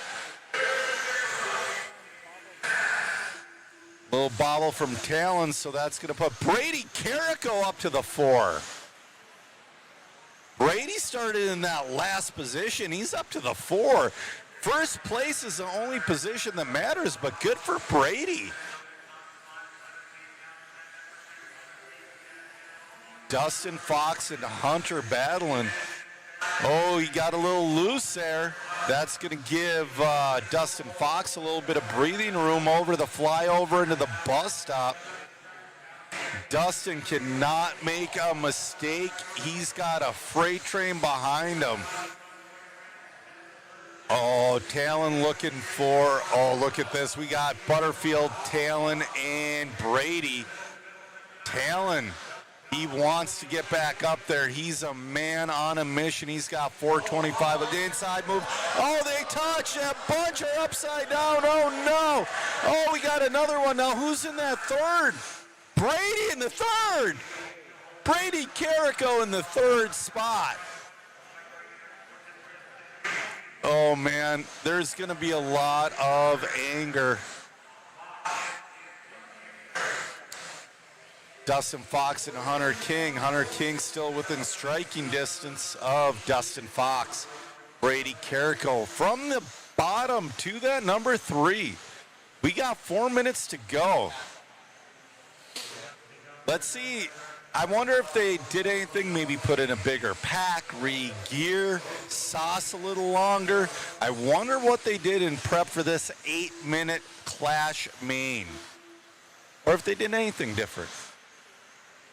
Little bobble from Talon, so that's going to put Brady Carrico up to the 4. Brady started in that last position. He's up to the 4. First place is the only position that matters, but good for Brady. Dustin Fox and Hunter battling. Oh, he got a little loose there. That's going to give Dustin Fox a little bit of breathing room over the flyover into the bus stop. Dustin cannot make a mistake. He's got a freight train behind him. Oh, Talon looking for, oh, look at this. We got Butterfield, Talon, and Brady. Talon, he wants to get back up there. He's a man on a mission. He's got 425 with the inside move. Oh, they touch. That bunch are upside down. Oh, no. Oh, we got another one. Now, who's in that third? Brady in the third. Brady Carrico in the third spot. Oh, man, there's going to be a lot of anger. Dustin Fox and Hunter King. Hunter King still within striking distance of Dustin Fox. Brady Carrico from the bottom to that number 3. We got 4 minutes to go. Let's see. I wonder if they did anything, maybe put in a bigger pack, re-gear, sauce a little longer. I wonder what they did in prep for this 8-minute Clash main. Or if they did anything different.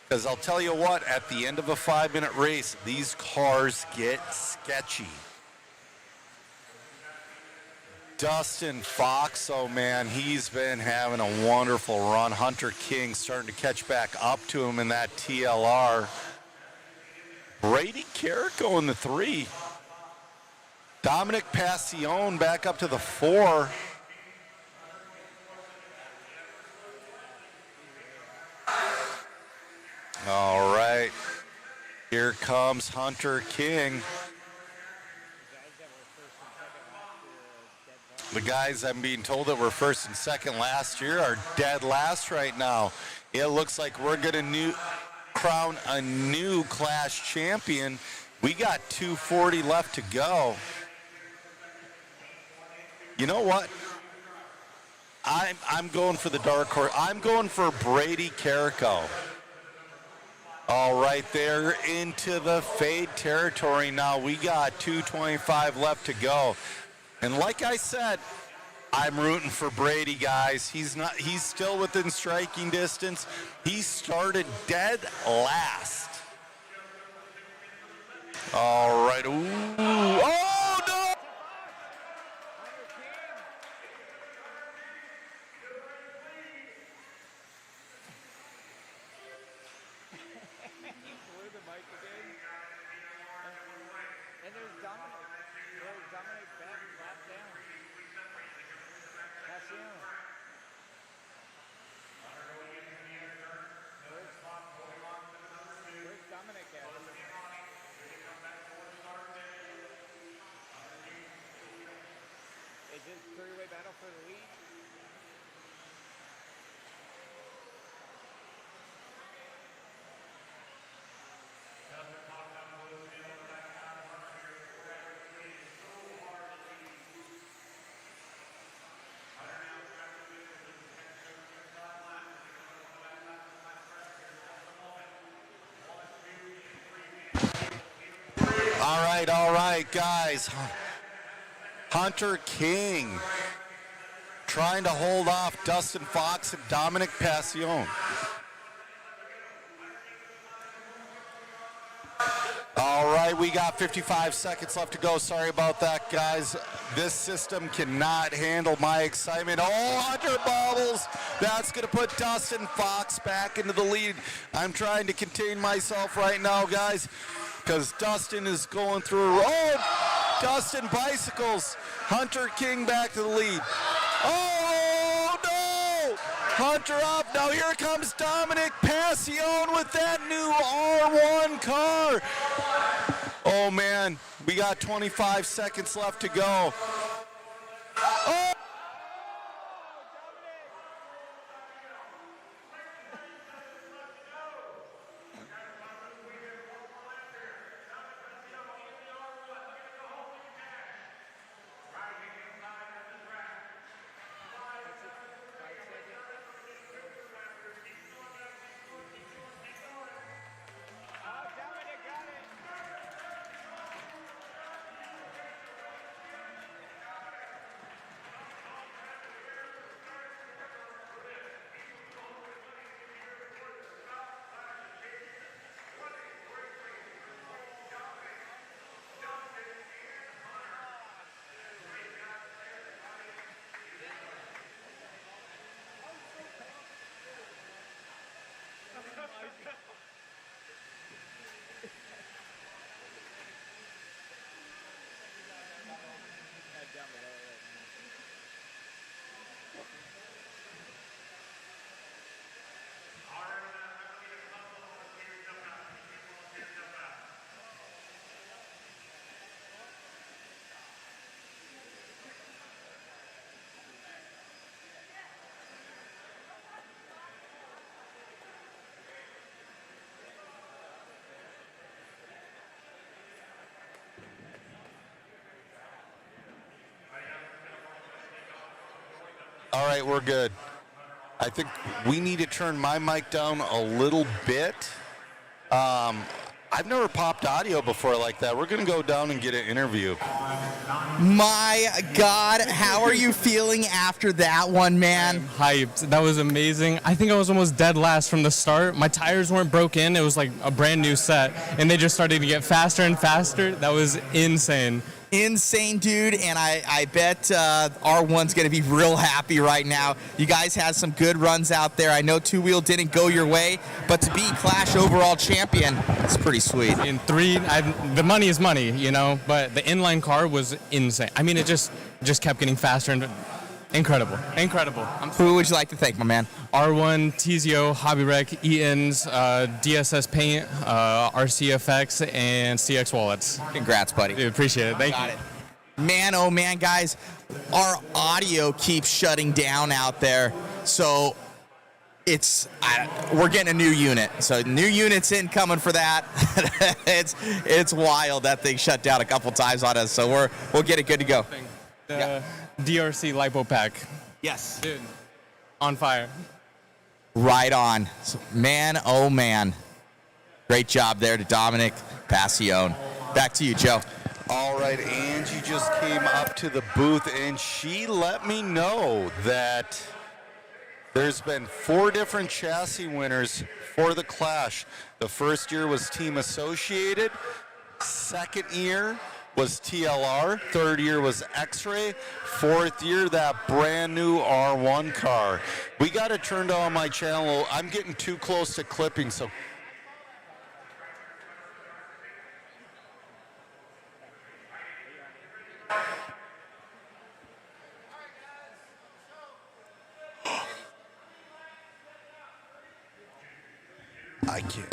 Because I'll tell you what, at the end of a 5-minute race, these cars get sketchy. Dustin Fox, oh man, he's been having a wonderful run. Hunter King starting to catch back up to him in that TLR. Brady Carrico in the 3. Dominic Passion back up to the 4. All right, here comes Hunter King. The guys I'm being told that were first and second last year are dead last right now. It looks like we're going to crown a new class champion. We got 240 left to go. You know what? I'm going for the dark horse. I'm going for Brady Carrico. All right, there into the fade territory now. We got 225 left to go. And like I said, I'm rooting for Brady, guys. He's still within striking distance. He started dead last. All right. Ooh. Oh, no! And there's Dominic. There's Dominic back, lap down. Cassiano. Where's Dominic at? Is this three-way battle for the lead? All right, guys. Hunter King trying to hold off Dustin Fox and Dominic Passion. All right, we got 55 seconds left to go. Sorry about that, guys. This system cannot handle my excitement. Oh, Hunter bobbles. That's going to put Dustin Fox back into the lead. I'm trying to contain myself right now, guys, because Dustin is going through. Oh, Dustin bicycles. Hunter King back to the lead. Oh, no! Hunter up. Now here comes Dominic Passion with that new R1 car. Oh, man. We got 25 seconds left to go. Oh! All right, we're good. I think we need to turn my mic down a little bit. I've never popped audio before like that. We're going to go down and get an interview. My God, how are you feeling after that one, man? I'm hyped. That was amazing. I think I was almost dead last from the start. My tires weren't broken. It was like a brand new set, and they just started to get faster and faster. That was insane. Insane, dude, and I bet R1's going to be real happy right now. You guys had some good runs out there. I know two-wheel didn't go your way, but to be Clash overall champion, it's pretty sweet. In three, the money is money, you know, but the inline car was insane. I mean, it just kept getting faster and incredible. Who would you like to thank, my man? R1, TZO, HobbyPlex, Eaton's, DSS Paint, RCFX, and CX Wallets. Congrats, buddy. Dude, appreciate it. Thank you. Man, oh man, guys, our audio keeps shutting down out there. So we're getting a new unit. So new unit's incoming for that. it's wild. That thing shut down a couple times on us. So we'll get it good to go. The DRC lipo pack. Yes. Dude, on fire. Right on. So, man, oh man. Great job there to Dominic Passione. Back to you, Joe. All right, Angie just came up to the booth, and she let me know that there's been 4 different chassis winners for the Clash. The first year was Team Associated. Second year was TLR. Third year was X-Ray. Fourth year, that brand new R1 car. We got to turn on my channel. I'm getting too close to clipping, so I can't.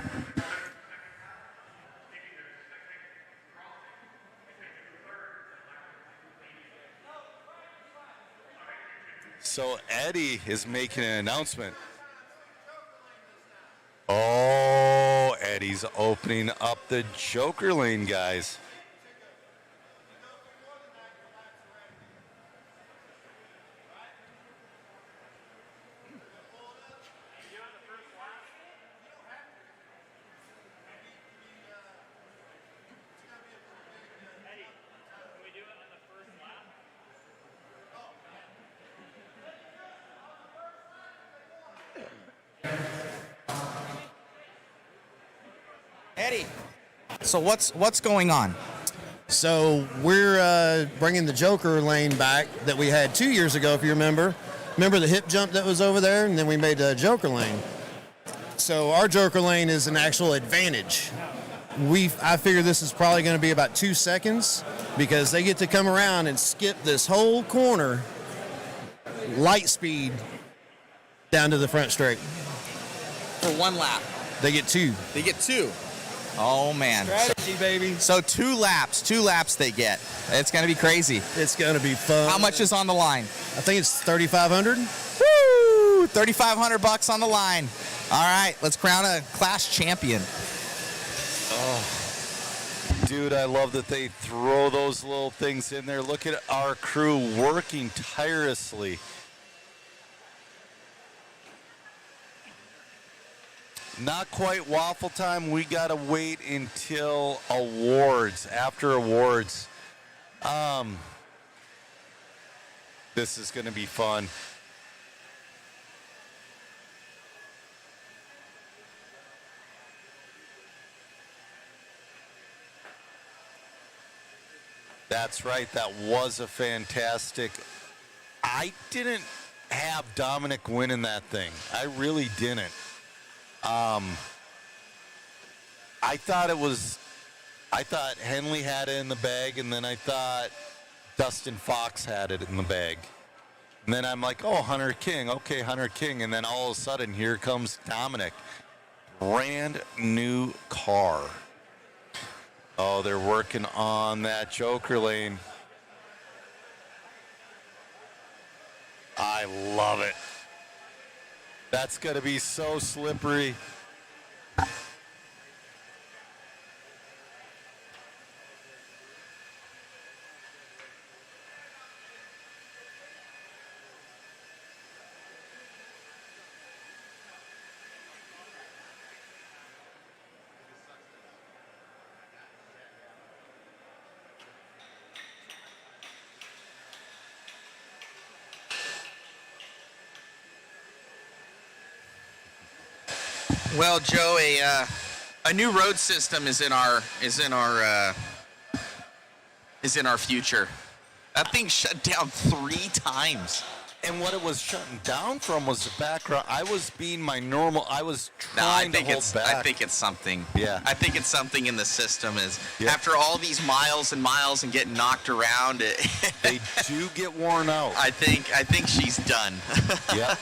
So Eddie is making an announcement. Oh, Eddie's opening up the Joker lane, guys. Eddie, so what's going on? So we're bringing the Joker lane back that we had 2 years ago, if you remember. Remember the hip jump that was over there? And then we made a Joker lane. So our Joker lane is an actual advantage. I figure this is probably going to be about 2 seconds because they get to come around and skip this whole corner light speed down to the front straight. For 1 lap. They get 2. They get 2. Oh, man. Strategy, baby. So 2 laps they get. It's going to be crazy. It's going to be fun. How much is on the line? I think it's $3,500. Woo! $3,500 on the line. All right, let's crown a Clash champion. Oh, dude, I love that they throw those little things in there. Look at our crew working tirelessly. Not quite waffle time. We got to wait until awards. After awards. This is going to be fun. That's right. That was a fantastic. I didn't have Dominic winning that thing. I really didn't. I thought Henley had it in the bag, and then I thought Dustin Fox had it in the bag. And then I'm like, oh, Hunter King. Okay, Hunter King. And then all of a sudden, here comes Dominic. Brand new car. Oh, they're working on that Joker lane. I love it. That's going to be so slippery. Well, Joe, a new road system is in our future. That thing shut down 3 times. And what it was shutting down from was the background. I was being my normal. I was trying to hold back. I think it's something. Yeah. I think it's something in the system. After all these miles and miles and getting knocked around, they do get worn out. I think she's done. Yeah.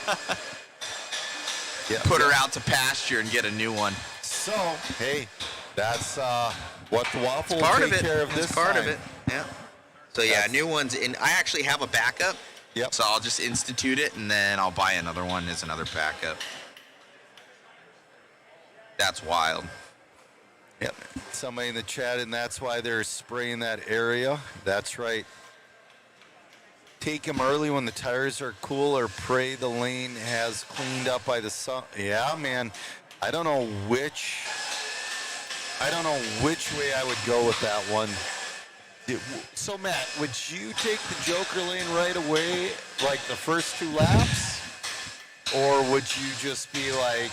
Yeah. Put her out to pasture and get a new one. So, hey, that's what the waffle will part take of it. care of It's this part time. of it. Yeah. So yeah, new ones. And I actually have a backup. Yep. So I'll just institute it, and then I'll buy another one as another backup. That's wild. Yep. Somebody in the chat, and that's why they're spraying that area. That's right. Take them early when the tires are cool, or pray the lane has cleaned up by the sun. Yeah, man. I don't know which way I would go with that one. So Matt, would you take the Joker lane right away, like the first 2 laps, or would you just be like,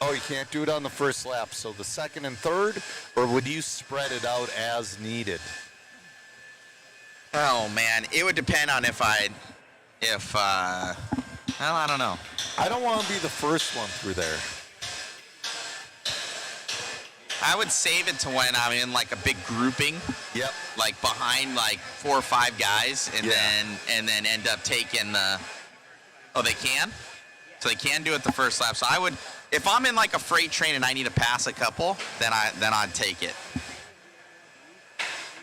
oh, you can't do it on the first lap, so the second and third, or would you spread it out as needed? Oh man, it would depend on well, I don't know. I don't want to be the first one through there. I would save it to when I'm in like a big grouping. Yep. Like behind like 4 or 5 guys, and then end up taking the. Oh, they can. So they can do it the first lap. So I would, if I'm in like a freight train and I need to pass a couple, then I'd take it.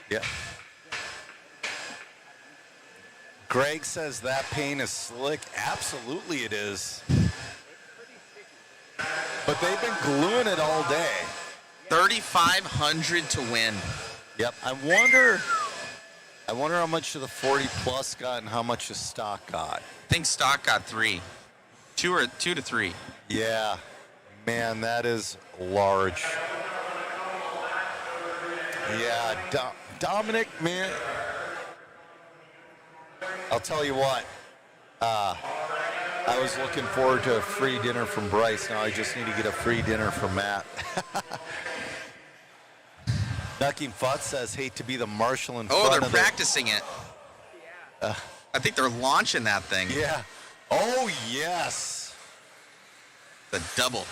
Yeah. Greg says that paint is slick. Absolutely it is. But they've been gluing it all day. 3,500 to win. Yep. I wonder how much of the 40 plus got and how much the stock got. I think stock got 3. 2 to 3. Yeah. Man, that is large. Yeah, Dominic, man. I'll tell you what. I was looking forward to a free dinner from Bryce. Now I just need to get a free dinner from Matt. Ducking Futt says, hate to be the marshal in front of they're practicing it. I think they're launching that thing. Yeah. Oh, yes. The double.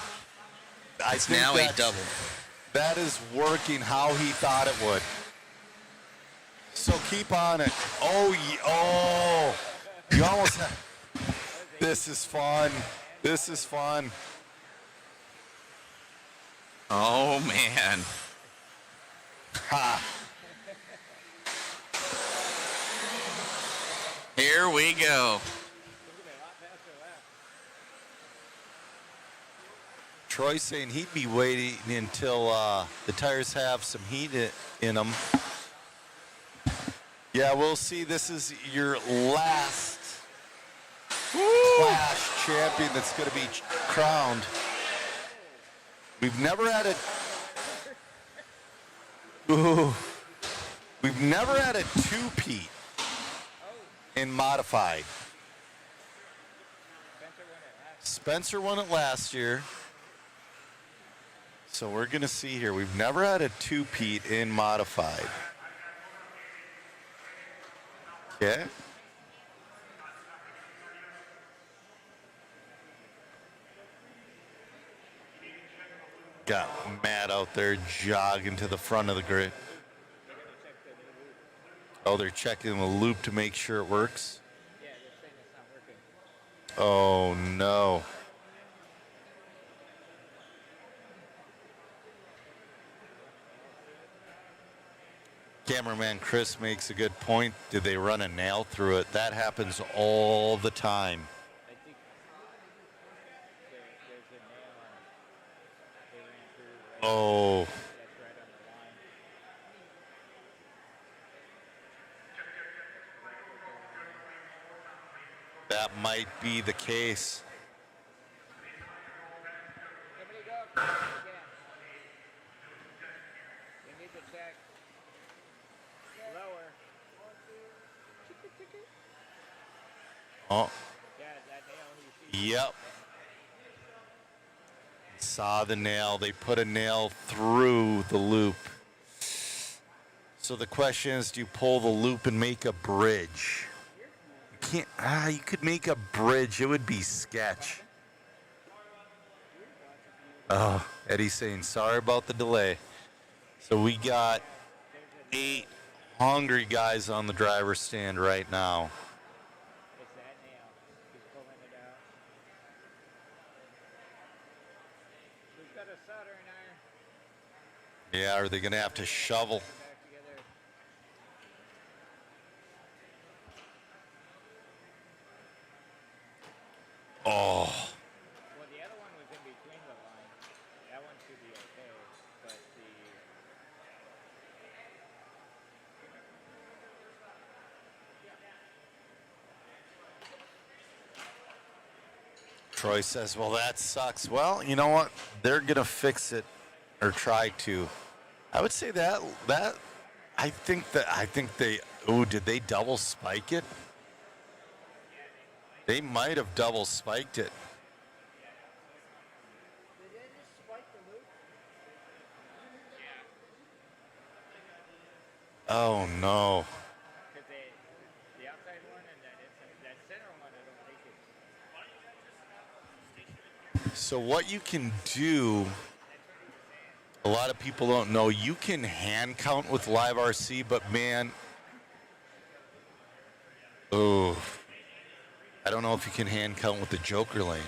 It's now a double. That is working how he thought it would. So keep on it. Oh, you almost have. This is fun. This is fun. Oh, man. Ha. Here we go. Troy saying he'd be waiting until the tires have some heat in them. Yeah, we'll see. This is your last Clash champion that's going to be crowned. We've never had a two-peat in modified. Spencer won it last year. So we're going to see here. We've never had a two-peat in modified. Okay. Got Matt out there jogging to the front of the grid. Oh, they're checking the loop to make sure it works. Oh, no. Cameraman Chris makes a good point. Did they run a nail through it? That happens all the time. Oh. That might be the case. Oh. Yep. Saw the nail. They put a nail through the loop. So the question is, do you pull the loop and make a bridge? You can't. You could make a bridge. It would be sketch. Oh, Eddie's saying sorry about the delay. So we got 8 hungry guys on the driver's stand right now. Yeah, are they going to have to shovel? Troy says, well, that sucks. Well, you know what? They're going to fix it or try to. I would say that I think they, did they double spike it? They might have double spiked it. Oh no. The outside one and that center one, I don't think it's. So what you can do, a lot of people don't know, you can hand count with Live RC, but man, I don't know if you can hand count with the Joker lane.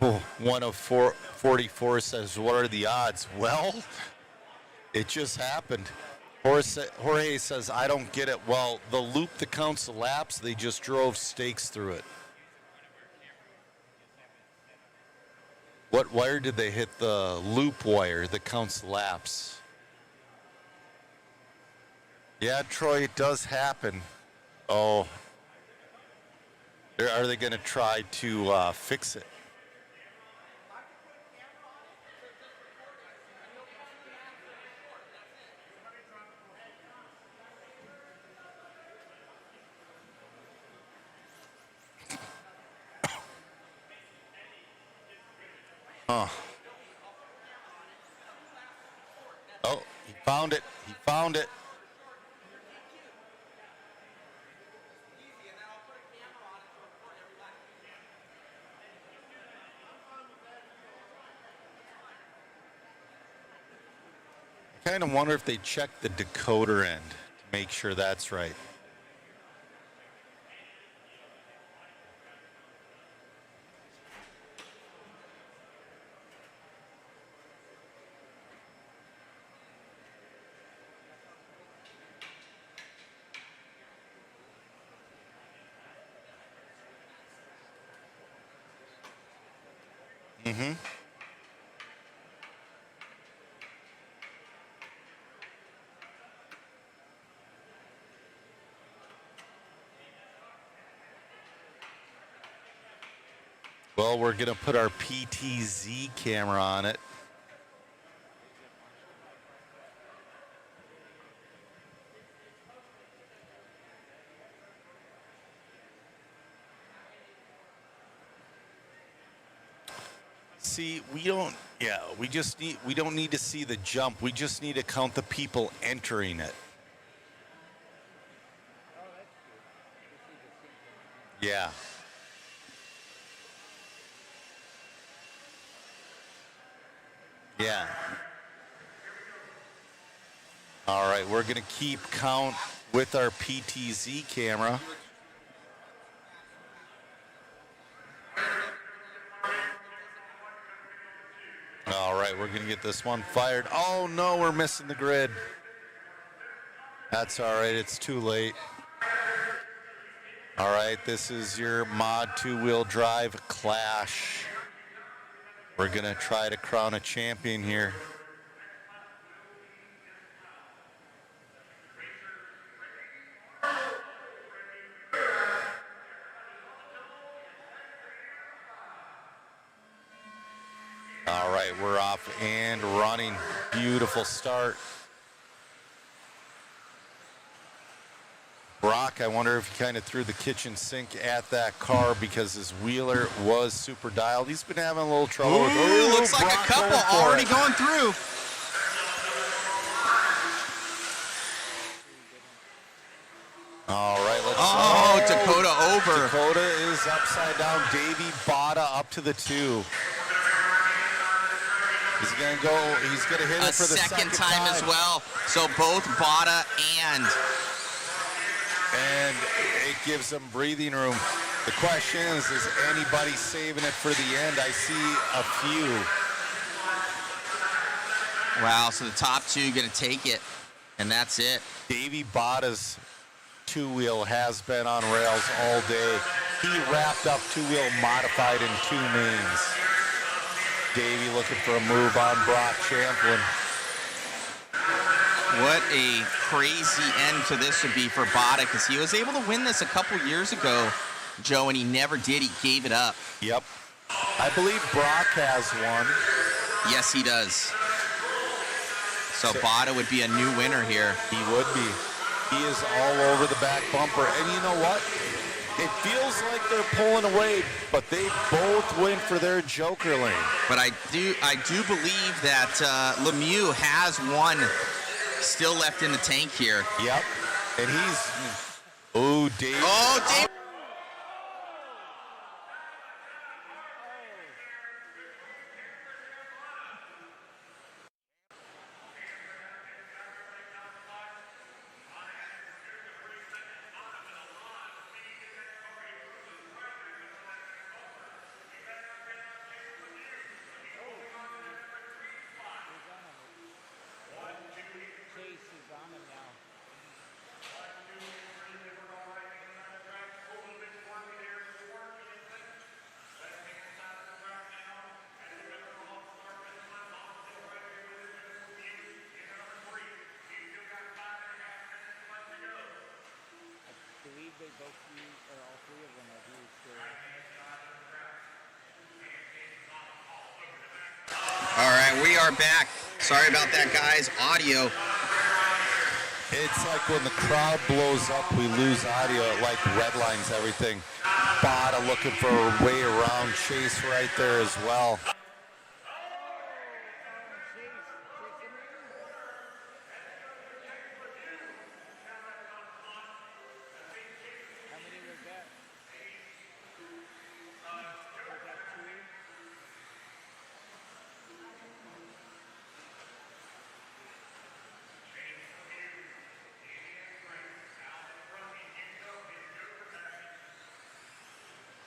Oh, 1 of 44 says, what are the odds? Well, it just happened. Jorge says, I don't get it. Well, the loop that counts the laps, they just drove stakes through it. What wire did they hit? The loop wire that counts the laps. Yeah, Troy, it does happen. Oh, are they going to try to fix it? Huh. Oh, he found it. He found it. I kind of wonder if they checked the decoder end to make sure that's right. Mm-hmm. Well, we're going to put our PTZ camera on it. See, we don't need to see the jump. We just need to count the people entering it. Yeah. Yeah. All right, we're going to keep count with our PTZ camera. All right, we're going to get this one fired. Oh, no, we're missing the grid. That's all right. It's too late. All right, this is your mod two-wheel drive clash. We're going to try to crown a champion here. All right, we're off and running. Beautiful start. Brock, I wonder if he kind of threw the kitchen sink at that car because his wheeler was super dialed. He's been having a little trouble. Ooh, looks like Brock a couple already going through. All right, let's Oh, Dakota over. Dakota is upside down. Davey Bada up to the 2. He's going to go, he's going to hit it for the second time as well. So both Bada and it gives them breathing room. The question is anybody saving it for the end? I see a few. Wow, so the top two going to take it, and that's it. Davey Bada's two-wheel has been on rails all day. He wrapped up two-wheel modified in 2 mains. Davey looking for a move on Brock Champlin. What a crazy end to this would be for Bada, because he was able to win this a couple years ago, Joe, and he never did. He gave it up. Yep. I believe Brock has one. Yes, he does. So Bada would be a new winner here. He would be. He is all over the back bumper. And you know what? It feels like they're pulling away, but they both went for their Joker lane. But I do believe that Lemieux has one still left in the tank here. Yep. And he's... Oh, Dave. Oh, Dave. They both use, or all three of them have used All right, we are back. Sorry about that, guys. Audio. It's like when the crowd blows up, we lose audio. It like redlines everything. Bada looking for a way around. Chase right there as well.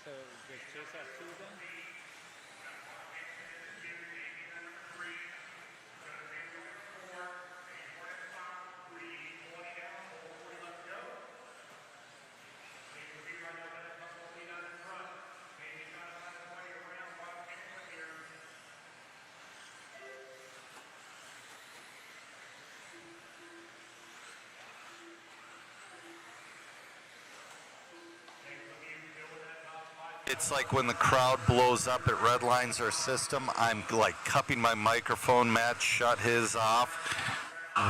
So does Chase have two then? It's like when the crowd blows up, it redlines our system. I'm like cupping my microphone. Matt shut his off.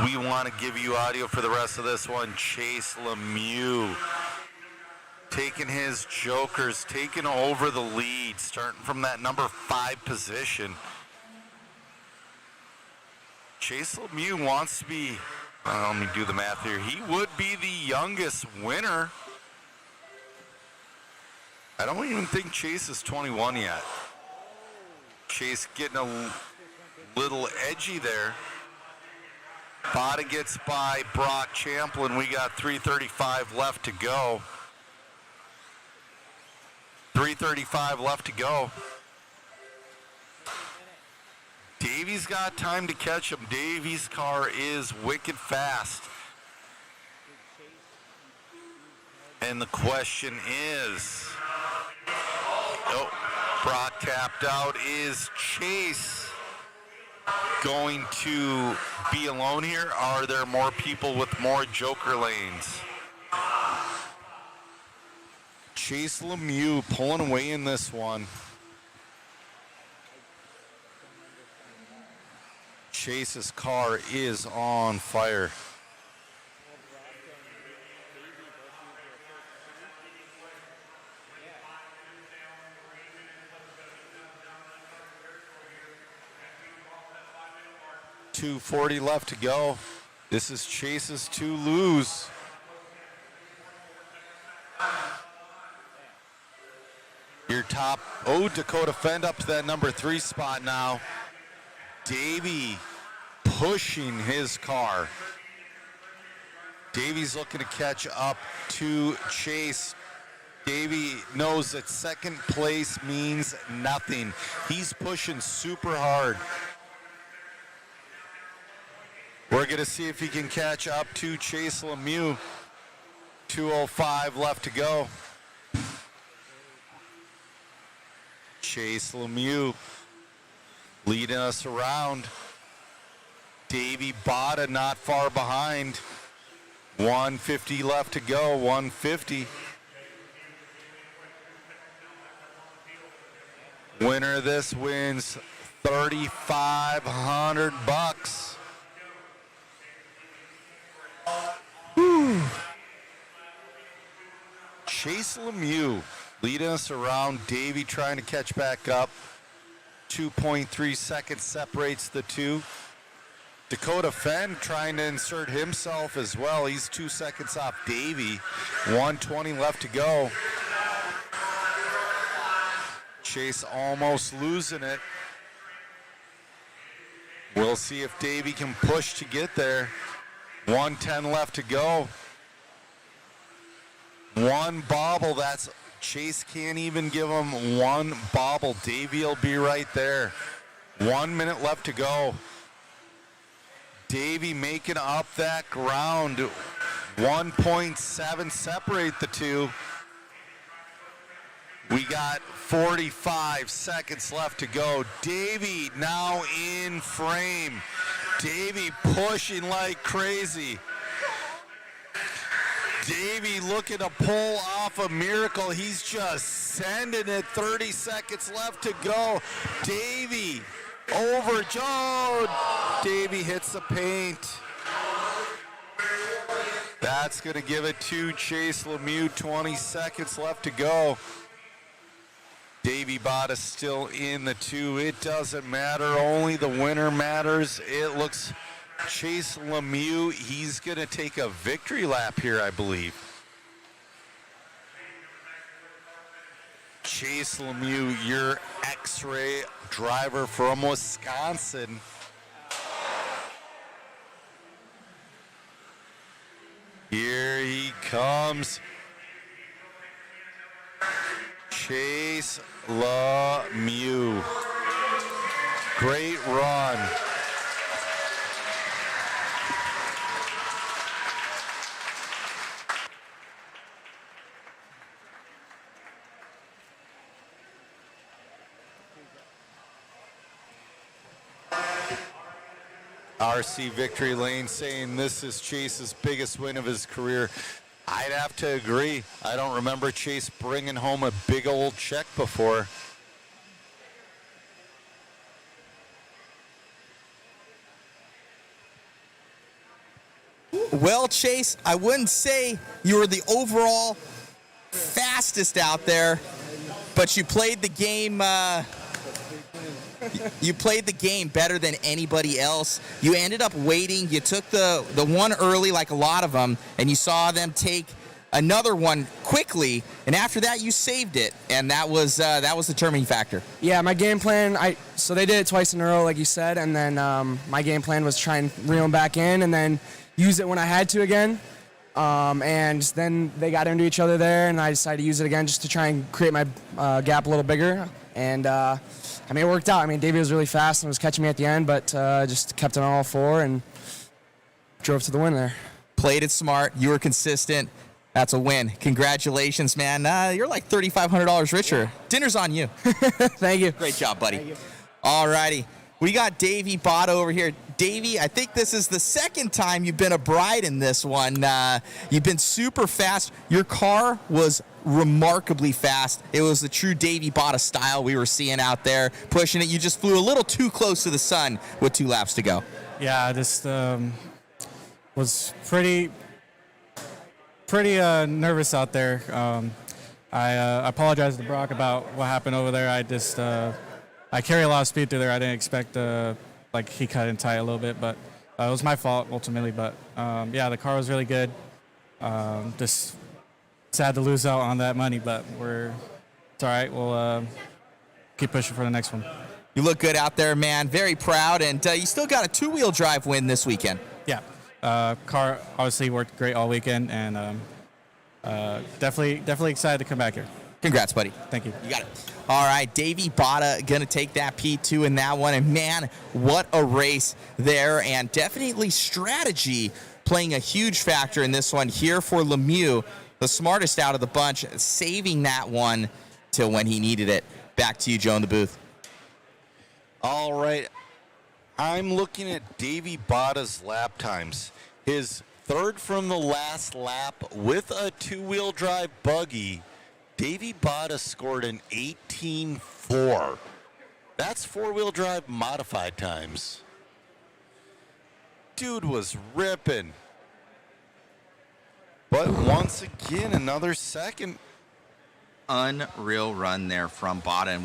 We want to give you audio for the rest of this one. Chase Lemieux taking his Jokers, taking over the lead, starting from that number 5 position. Chase Lemieux wants to be, let me do the math here. He would be the youngest winner. I don't even think Chase is 21 yet. Chase getting a little edgy there. Bada gets by Brock Champlin. We got 3:35 left to go. 3:35 left to go. Davy's got time to catch him. Davy's car is wicked fast. And the question is, Brock tapped out. Is Chase going to be alone here? Are there more people with more Joker lanes? Chase Lemieux pulling away in this one. Chase's car is on fire. .240 left to go. This is Chase's to lose. Your top, Dakota Fend up to that number 3 spot now. Davey pushing his car. Davey's looking to catch up to Chase. Davey knows that second place means nothing. He's pushing super hard. We're going to see if he can catch up to Chase Lemieux. 2:05 left to go. Chase Lemieux leading us around. Davey Botta not far behind. 150 left to go, 150. Winner of this wins $3,500. Chase Lemieux leading us around. Davey trying to catch back up. 2.3 seconds separates the two. Dakota Fenn trying to insert himself as well. He's 2 seconds off Davey. 120 left to go. Chase almost losing it. We'll see if Davey can push to get there. 110 left to go. One bobble, that's Chase can't even give him one bobble. Davey will be right there. 1 minute left to go. Davey making up that ground. 1.7 separate the two. We got 45 seconds left to go. Davey now in frame. Davey pushing like crazy. Davey looking to pull off a miracle. He's just sending it. 30 seconds left to go. Davey over Joe. Davey hits the paint. That's going to give it to Chase Lemieux. 20 seconds left to go. Davey Botta still in the two. It doesn't matter. Only the winner matters. It looks Chase Lemieux, he's going to take a victory lap here, I believe. Chase Lemieux, your X-ray driver from Wisconsin. Here he comes. Chase Lemieux. Great run. RC Victory Lane saying this is Chase's biggest win of his career. I'd have to agree. I don't remember Chase bringing home a big old check before. Well, Chase, I wouldn't say you were the overall fastest out there, but you played the game. You played the game better than anybody else. You ended up waiting. You took the one early, like a lot of them, and you saw them take another one quickly. And after that, you saved it, and that was the determining factor. Yeah, my game plan. So they did it twice in a row, like you said, and then my game plan was try and reel them back in, and then use it when I had to again. And then they got into each other there, and I decided to use it again just to try and create my gap a little bigger. And I mean, it worked out. I mean, Davey was really fast and was catching me at the end, but just kept it on all four and drove to the win there. Played it smart. You were consistent. That's a win. Congratulations, man. You're like $3,500 richer. Yeah. Dinner's on you. Thank you. Great job, buddy. All righty. We got Davey Botta over here. Davey, I think this is the second time you've been a bride in this one. You've been super fast. Your car was remarkably fast. It was the true Davey Botta style we were seeing out there, pushing it. You just flew a little too close to the sun with 2 laps to go. Yeah, I just was pretty nervous out there. I apologize to Brock about what happened over there. I carry a lot of speed through there. I didn't expect like he cut in tight a little bit, but it was my fault ultimately. But yeah, the car was really good. Just sad to lose out on that money, but it's all right. We'll keep pushing for the next one. You look good out there, man. Very proud, and you still got a 2-wheel drive win this weekend. Yeah, car obviously worked great all weekend, and definitely excited to come back here. Congrats, buddy. Thank you. You got it. All right, Davey Botta going to take that P2 in that one. And, man, what a race there. And definitely strategy playing a huge factor in this one here for Lemieux, the smartest out of the bunch, saving that one till when he needed it. Back to you, Joe, in the booth. All right. I'm looking at Davey Botta's lap times. His third from the last lap with a two-wheel drive buggy. Davey Botta scored an 18.4. That's four-wheel drive modified times. Dude was ripping. But once again, another second. Unreal run there from Botta. And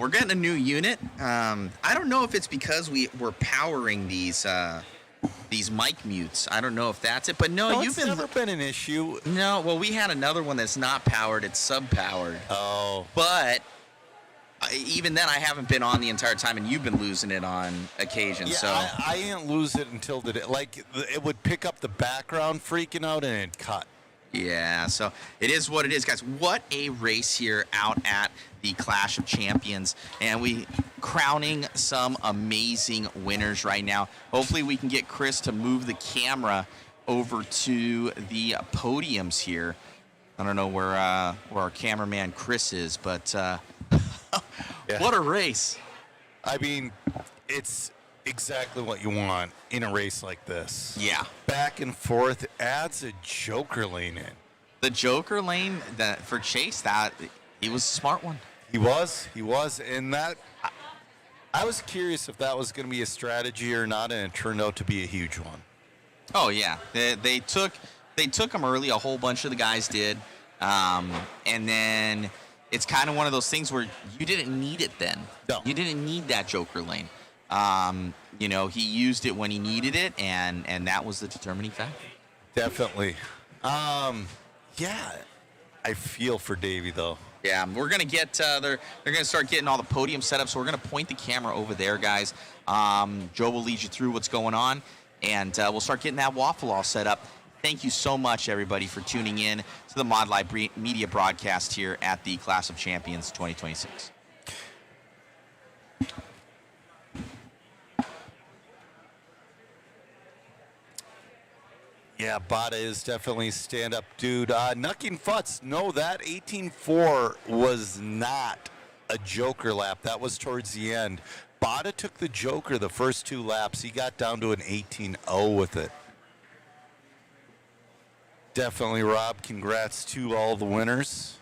we're getting a new unit. I don't know if it's because we're powering these mic mutes. I don't know if that's it. But no, it's never been an issue. No, well, we had another one that's not powered. It's sub-powered. Oh. But even then, I haven't been on the entire time, and you've been losing it on occasion. Yeah, so I didn't lose it until the day. Like, it would pick up the background freaking out and it'd cut. Yeah, so it is what it is, guys. What a race here out at the Clash of Champions. And we crowning some amazing winners right now. Hopefully we can get Chris to move the camera over to the podiums here. I don't know where our cameraman Chris is, but what a race. I mean, it's exactly what you want in a race like this. Yeah. Back and forth, adds a joker lane in. The joker lane for Chase, he was a smart one. He was, and that I was curious if that was going to be a strategy or not, and it turned out to be a huge one. Oh yeah, they took him early. A whole bunch of the guys did, and then it's kind of one of those things where you didn't need it then. No. You didn't need that joker lane. He used it when he needed it, and that was the determining factor. Definitely. Yeah, I feel for Davey though. Yeah, we're gonna get they're gonna start getting all the podium set up, so we're gonna point the camera over there, guys. Joe will lead you through what's going on, and we'll start getting that waffle all set up. Thank you so much, everybody, for tuning in to the Mod Live Media broadcast here at the Clash of Champions 2026. Yeah, Botta is definitely stand-up dude. Knucking Futz, no, that 18.4 was not a joker lap. That was towards the end. Botta took the joker the first two laps. He got down to an 18.0 with it. Definitely, Rob. Congrats to all the winners.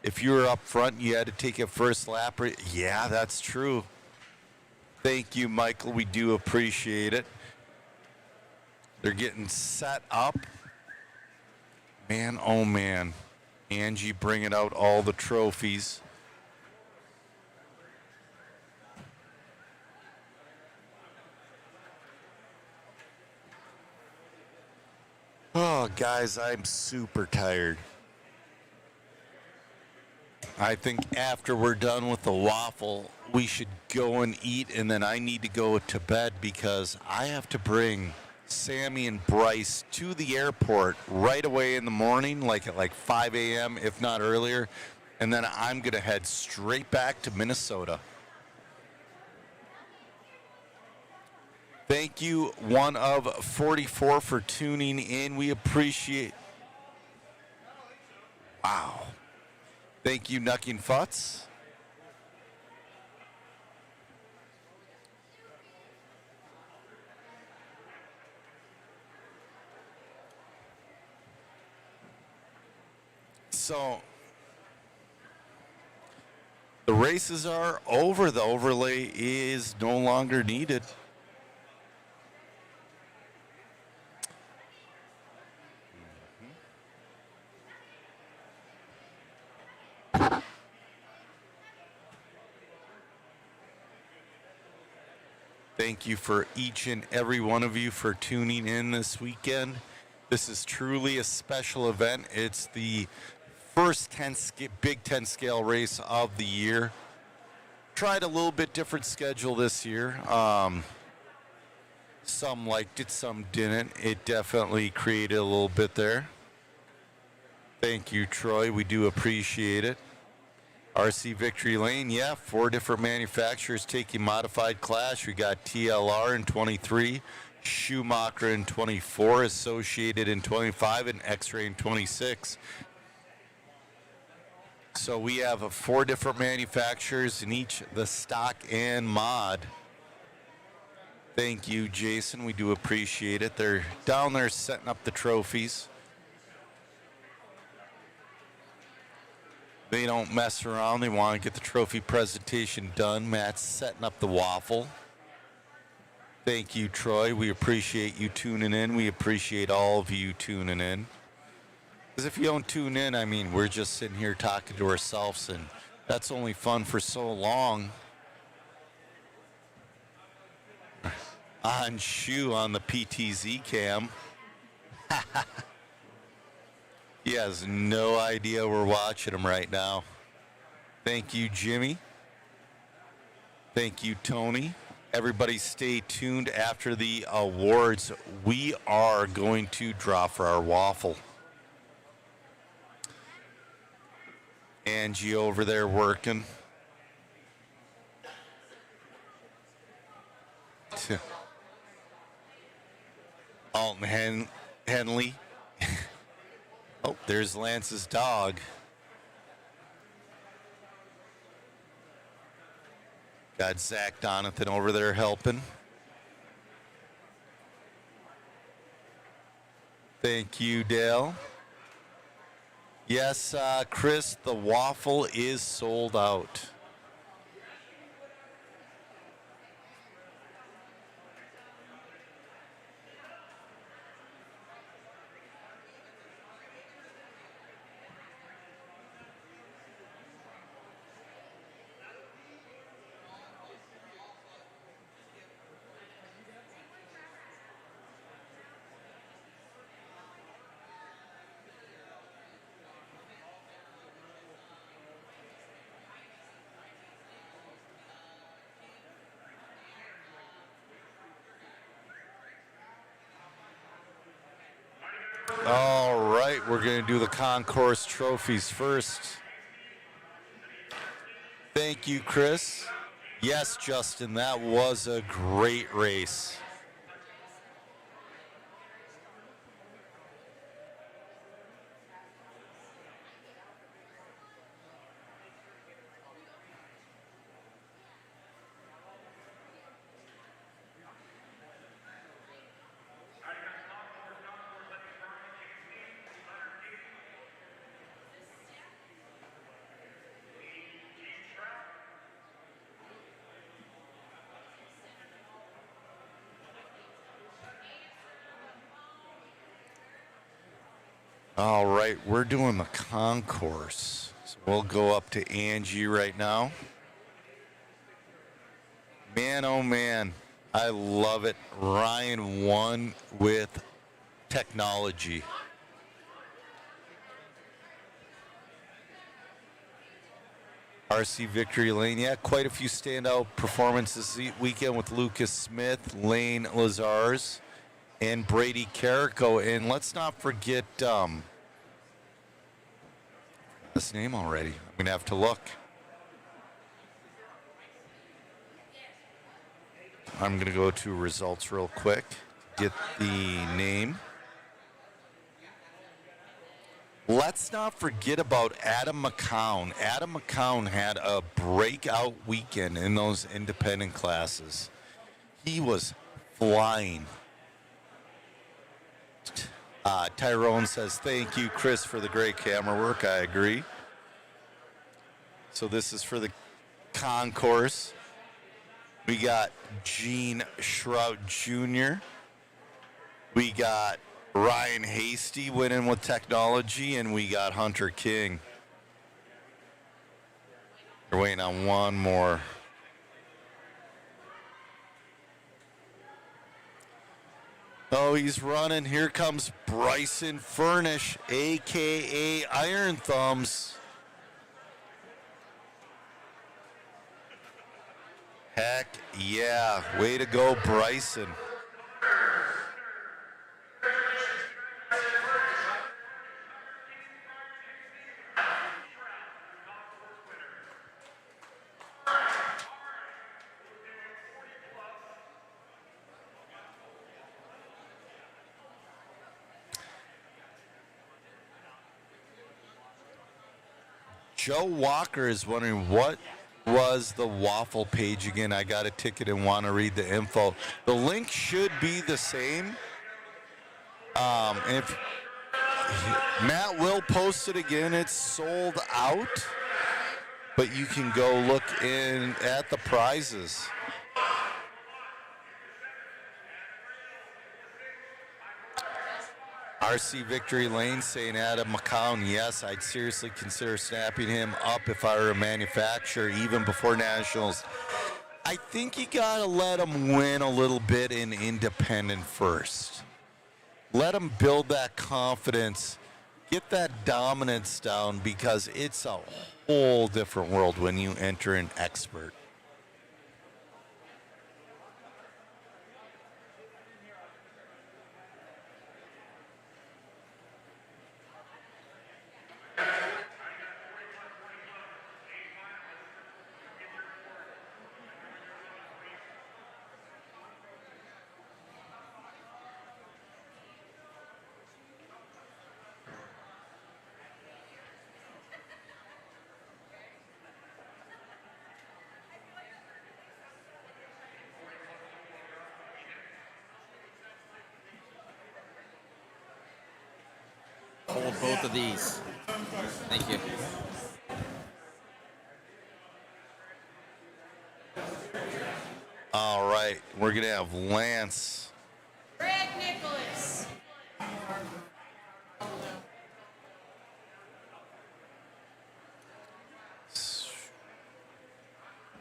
If you were up front, you had to take a first lap. Yeah, that's true. Thank you, Michael. We do appreciate it. They're getting set up. Man, oh man. Angie bringing out all the trophies. Oh, guys, I'm super tired. I think after we're done with the waffle, we should go and eat, and then I need to go to bed because I have to bring Sammy and Bryce to the airport right away in the morning, like at 5 a.m., if not earlier, and then I'm going to head straight back to Minnesota. Thank you, one of 44, for tuning in. We appreciate. Wow. Thank you, Knucking Futz. So, the races are over. The overlay is no longer needed. Thank you for each and every one of you for tuning in this weekend. This is truly a special event. It's the first Big 10 scale race of the year. Tried a little bit different schedule this year. Some liked it, some didn't. It definitely created a little bit there. Thank you, Troy. We do appreciate it. RC Victory Lane, yeah, 4 different manufacturers taking modified Clash. We got TLR in 23, Schumacher in 24, Associated in 25, and X-Ray in 26. So we have 4 different manufacturers in each the stock and mod. Thank you, Jason. We do appreciate it. They're down there setting up the trophies. They don't mess around. They want to get the trophy presentation done. Matt's setting up the waffle. Thank you, Troy. We appreciate you tuning in. We appreciate all of you tuning in. Because if you don't tune in, I mean, we're just sitting here talking to ourselves, and that's only fun for so long. On Shoe on the PTZ cam. He has no idea we're watching him right now. Thank you, Jimmy. Thank you, Tony. Everybody stay tuned after the awards. We are going to draw for our waffle. Angie over there working. Alton Henley. Oh, there's Lance's dog. Got Zach Donathan over there helping. Thank you, Dale. Yes, Chris, the waffle is sold out. All right, we're going to do the concourse trophies first. Thank you, Chris. Yes, Justin, that was a great race. All right, we're doing the concourse. So we'll go up to Angie right now. Man, oh man, I love it. Ryan won with technology. RC Victory Lane, yeah, quite a few standout performances this weekend with Lucas Smith, Lane Lazars, and Brady Carrico. And let's not forget this name already. I'm going to have to look. I'm going to go to results real quick. Get the name. Let's not forget about Adam McCown. Adam McCown had a breakout weekend in those independent classes. He was flying. Tyrone says, thank you, Chris, for the great camera work. I agree. So this is for the concourse. We got Gene Shroud Jr. We got Ryan Hasty winning with technology, and we got Hunter King. We're waiting on one more. Oh, he's running. Here comes Bryson Furnish, a.k.a. Iron Thumbs. Heck yeah. Way to go, Bryson. Joe Walker is wondering what was the waffle page again. I got a ticket and want to read the info. The link should be the same. If Matt will post it again, it's sold out, but you can go look in at the prizes. RC Victory Lane saying Adam McCown, yes, I'd seriously consider snapping him up if I were a manufacturer, even before Nationals. I think you got to let him win a little bit in independent first. Let him build that confidence, get that dominance down, because it's a whole different world when you enter an expert. Hold both of these. Thank you. All right, we're going to have Lance. Greg Nicholas.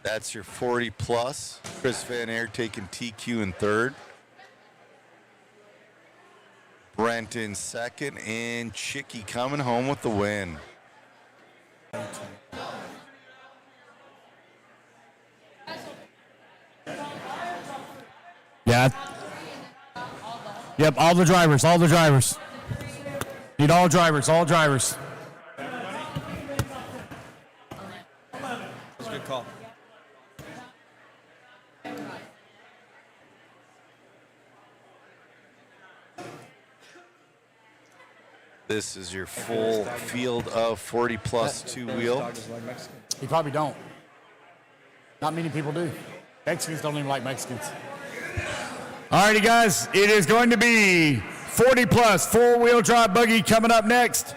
That's your 40 plus. Chris Van Air taking TQ in third. Brent in second, and Chicky coming home with the win. Yeah. Yep, all the drivers, all the drivers. Need all drivers, all drivers. That's a good call. This is your full field of 40 plus two-wheel. You probably don't. Not many people do. Mexicans don't even like Mexicans. All righty, guys. It is going to be 40 plus four-wheel drive buggy coming up next.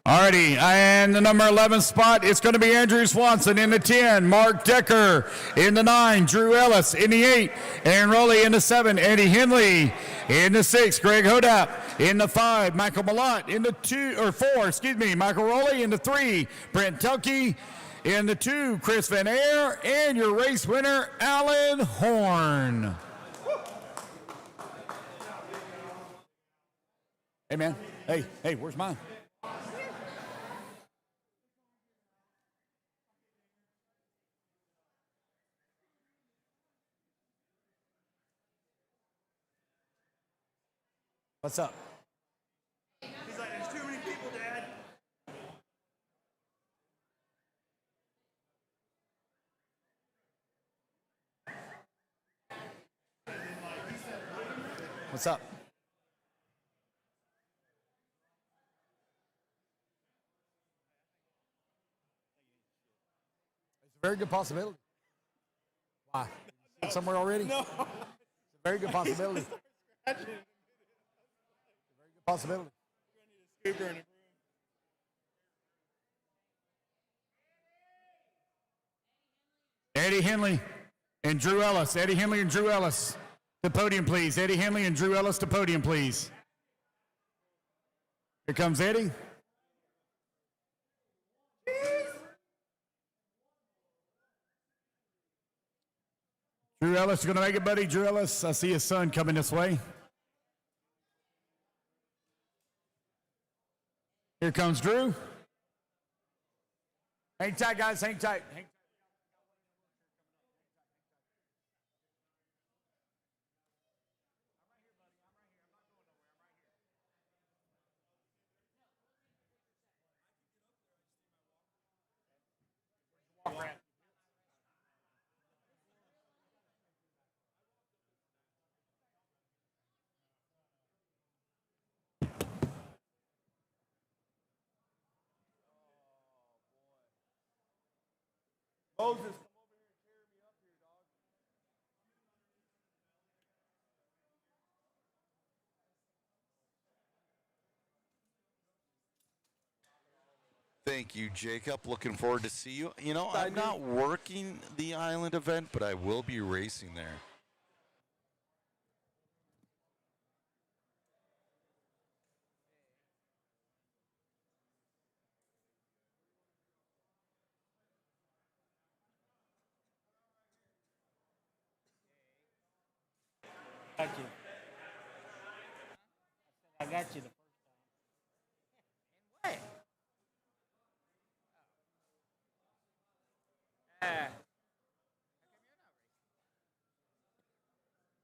Alrighty, and the number 11 spot, it's going to be Andrew Swanson in the 10, Mark Decker in the 9, Drew Ellis in the 8, Aaron Rowley in the 7, Eddie Henley in the 6, Greg Hodap in the 5, Michael Malott in the 4, Michael Rowley in the 3, Brent Telke in the 2, Chris Van Air, and your race winner, Alan Horn. Hey, man. Hey, where's mine? What's up? He's like, there's too many people, Dad. What's up? It's a very good possibility. Why? Somewhere already? No. It's a very good possibility. Possibility. Eddie Henley and Drew Ellis. Eddie Henley and Drew Ellis. To podium, please. Eddie Henley and Drew Ellis to podium, please. Here comes Eddie. Drew Ellis, you going to make it, buddy? Drew Ellis, I see his son coming this way. Here comes Drew. Hang tight, guys. Hang tight. Thank you, Jacob. Looking forward to see you. You know, I'm not working the island event, but I will be racing there. Got you. I got you the first time.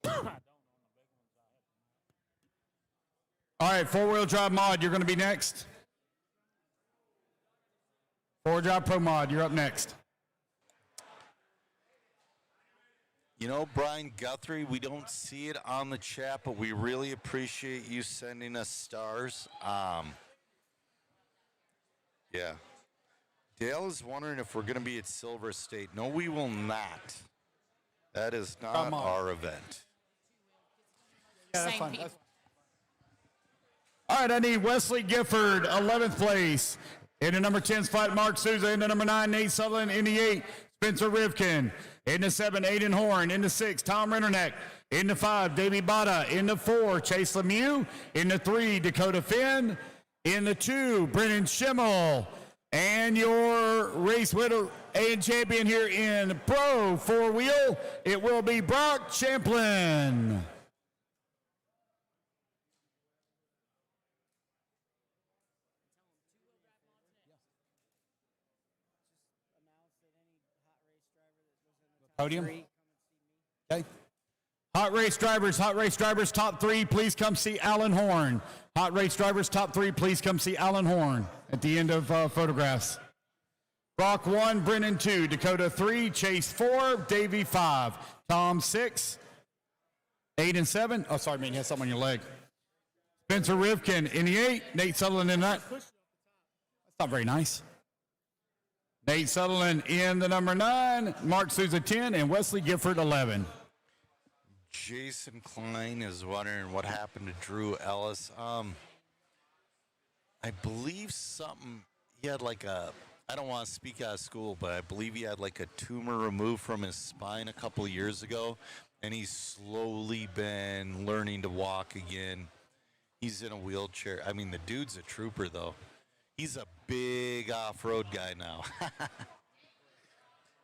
In what? All right, four-wheel drive mod, you're going to be next. Four-wheel drive pro mod, you're up next. You know, Brian Guthrie, we don't see it on the chat, but we really appreciate you sending us stars. Yeah. Dale is wondering if we're going to be at Silver State. No, we will not. That is not our event. Yeah, that's fine. All right, I need Wesley Gifford, 11th place. In the number 10 spot, Mark Souza. In the number 9, Nate Sutherland. In the 8, Spencer Rivkin. In the 7, Aiden Horn. In the 6, Tom Rennerneck. In the 5, Davey Bada. In the 4, Chase Lemieux. In the 3, Dakota Finn. In the 2, Brennan Schimmel. And your race winner and champion here in Pro 4-wheel, it will be Brock Champlin. Podium. Okay. Hot race drivers, top 3, please come see Alan Horn. Hot race drivers, top 3, please come see Alan Horn at the end of photographs. Brock 1, Brennan 2, Dakota 3, Chase 4, Davey 5, Tom 6, 8 and 7. Oh, sorry, man, you had something on your leg. Spencer Rivkin in the 8, Nate Sutherland in that. That's not very nice. Nate Sutherland in the number 9, Mark Souza 10, and Wesley Gifford 11. Jason Klein is wondering what happened to Drew Ellis. I believe he had like I don't want to speak out of school, but I believe he had like a tumor removed from his spine a couple of years ago, and he's slowly been learning to walk again. He's in a wheelchair. I mean, the dude's a trooper, though. He's a big off-road guy now.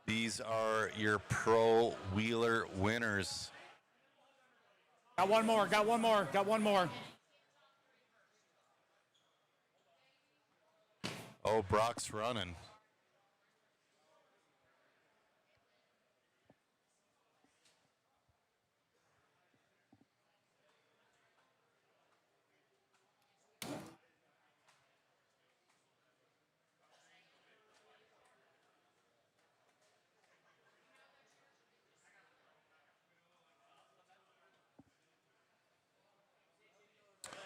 These are your pro wheeler winners. Got one more. Oh, Brock's running.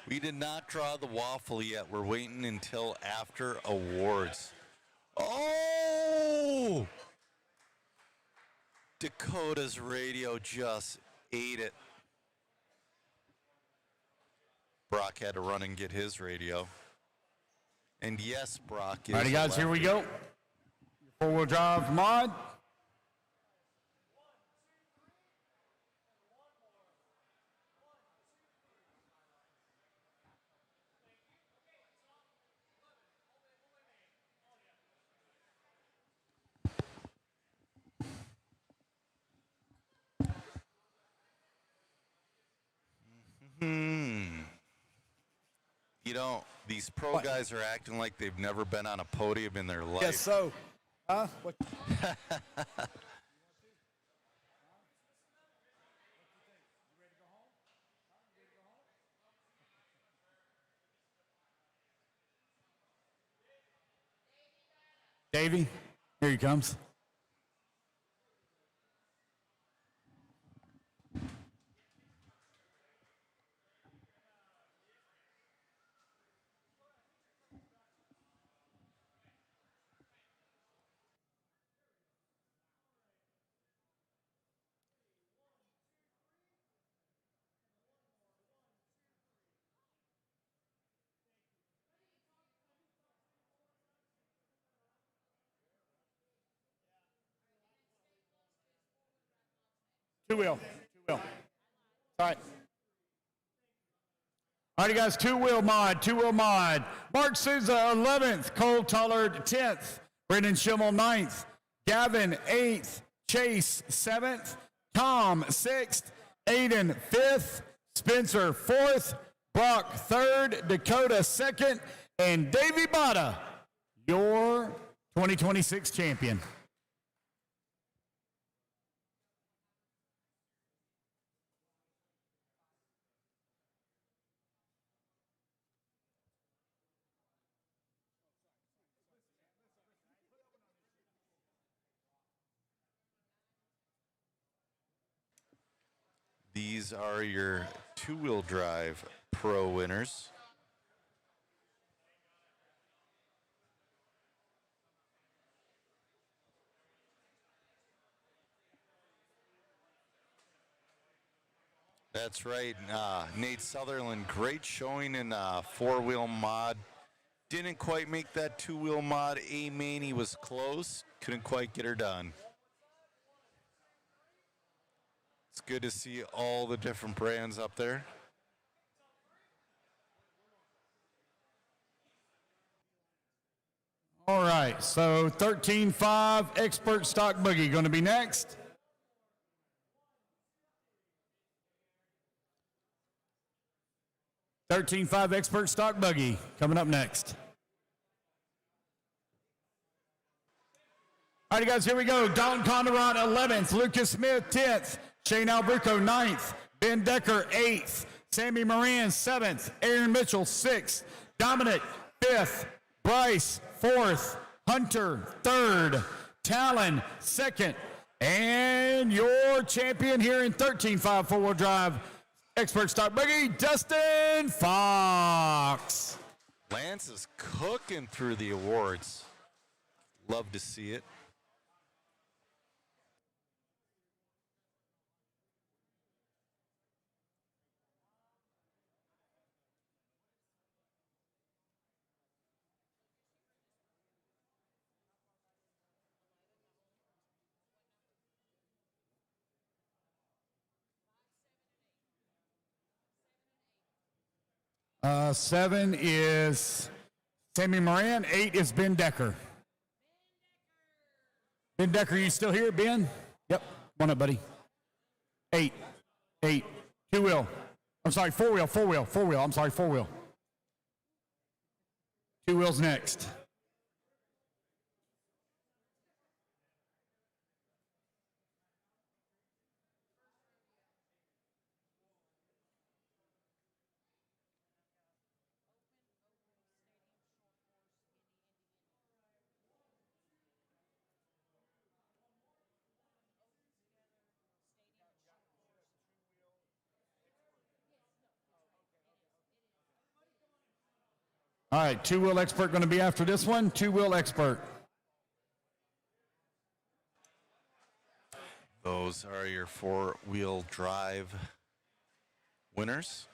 We did not draw the waffle yet. We're waiting until after awards. Oh! Dakota's radio just ate it. Brock had to run and get his radio. And yes, Brock is. All right, guys, here we go. Four-wheel drive mod. You know, these pro guys are acting like they've never been on a podium in their life. Yes, so. What? Davey, here he comes. Two-wheel. All right. All right, guys, two-wheel mod. Mark Souza, 11th. Cole Tullard, 10th. Brendan Schimmel, 9th. Gavin, 8th. Chase, 7th. Tom, 6th. Aiden, 5th. Spencer, 4th. Brock, 3rd. Dakota, 2nd. And Davey Bada, your 2026 champion. These are your two-wheel drive pro winners. That's right. Nate Sutherland, great showing in four-wheel mod. Didn't quite make that two-wheel mod A-main. He was close. Couldn't quite get her done. It's good to see all the different brands up there. All right, so 13.5 Expert Stock Buggy going to be next. $13.5 Expert Stock Buggy coming up next. All right, guys, here we go. Don Conderon, 11th. Lucas Smith, 10th. Shane Albrico, 9th. Ben Decker, 8th. Sammy Moran, 7th. Aaron Mitchell, 6th. Dominic, 5th. Bryce, 4th. Hunter, 3rd. Talon, 2nd. And your champion here in 13.5 four-wheel drive Expert Stock Buggy, Dustin Fox. Lance is cooking through the awards. Love to see it. Seven is Sammy Moran. 8 is Ben Decker. Ben Decker, you still here, Ben? Yep. Come on up, buddy. 8. Two-wheel. I'm sorry, four-wheel. I'm sorry, four-wheel. Two wheels next. All right, two-wheel expert going to be after this one. Two-wheel expert. Those are your four-wheel drive winners,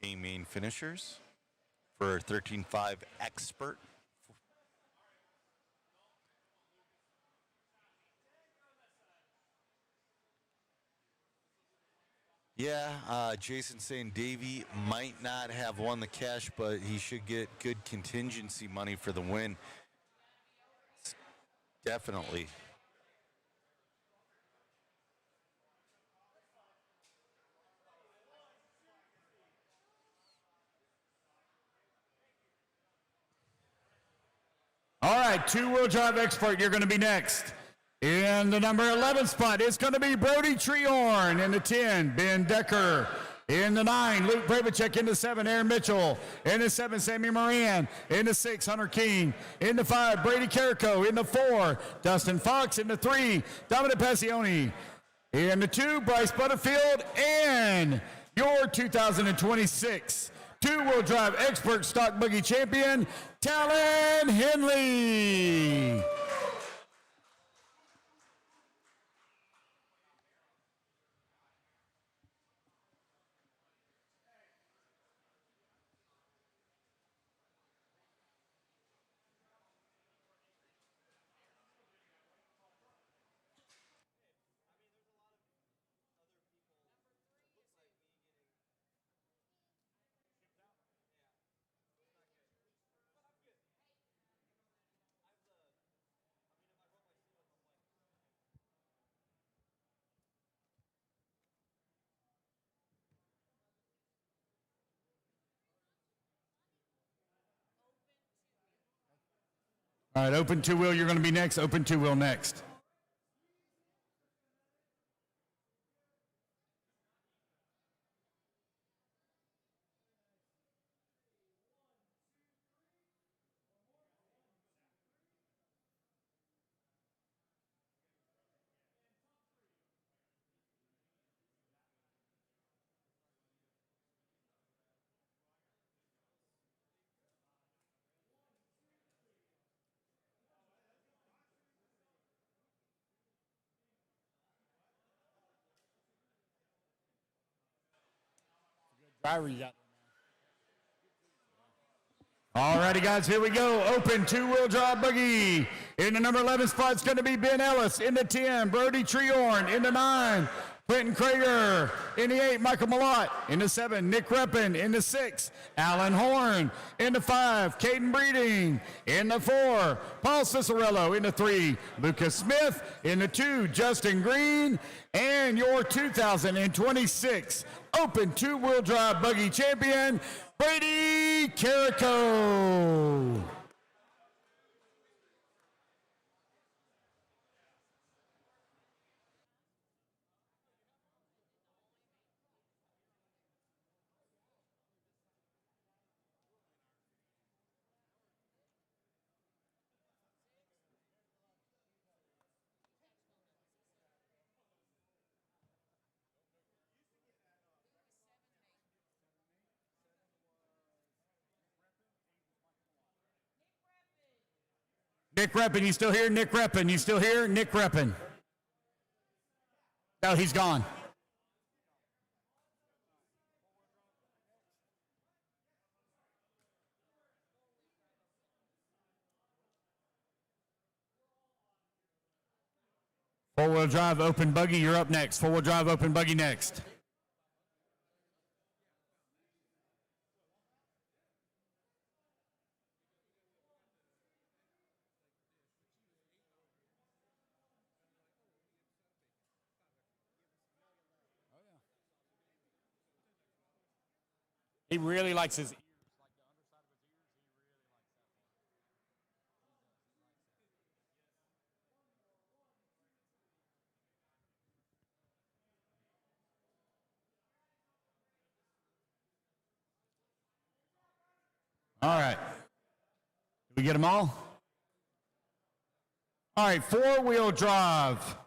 A-main finishers for 13.5 expert. Yeah, Jason saying Davey might not have won the cash, but he should get good contingency money for the win. Definitely. All right, two-wheel drive expert, you're going to be next. In the number 11 spot, it's going to be Brody Treehorn. In the 10, Ben Decker. In the 9, Luke Bravacek. In the 7, Aaron Mitchell. In the 7, Sammy Moran. In the 6, Hunter King. In the 5, Brady Carrico. In the 4, Dustin Fox. In the 3, Dominic Passione. In the 2, Bryce Butterfield. And your 2026 two-wheel drive expert stock buggy champion, Talon Henley. All right, open two-wheel, you're going to be next. Open two-wheel next. Driver, you got. All righty, guys, here we go. Open two-wheel drive buggy. In the number 11 spot, it's going to be Ben Ellis. In the 10, Brody Treehorn. In the 9, Clinton Krager. In the 8, Michael Malott. In the 7, Nick Reppin. In the 6, Alan Horn. In the 5, Caden Breeding. In the 4, Paul Cicerello. In the 3, Lucas Smith. In the 2, Justin Green. And your 2026 Open two-wheel drive buggy champion, Brady Carrico. Nick Reppin, you still here? Nick Reppin, you still here? Nick Reppin. No, he's gone. Four-wheel drive open buggy, you're up next. Four-wheel drive open buggy next. He really likes his ears, like the underside of his ears. He really likes that one. All right. Did we get them all? All right, four-wheel drive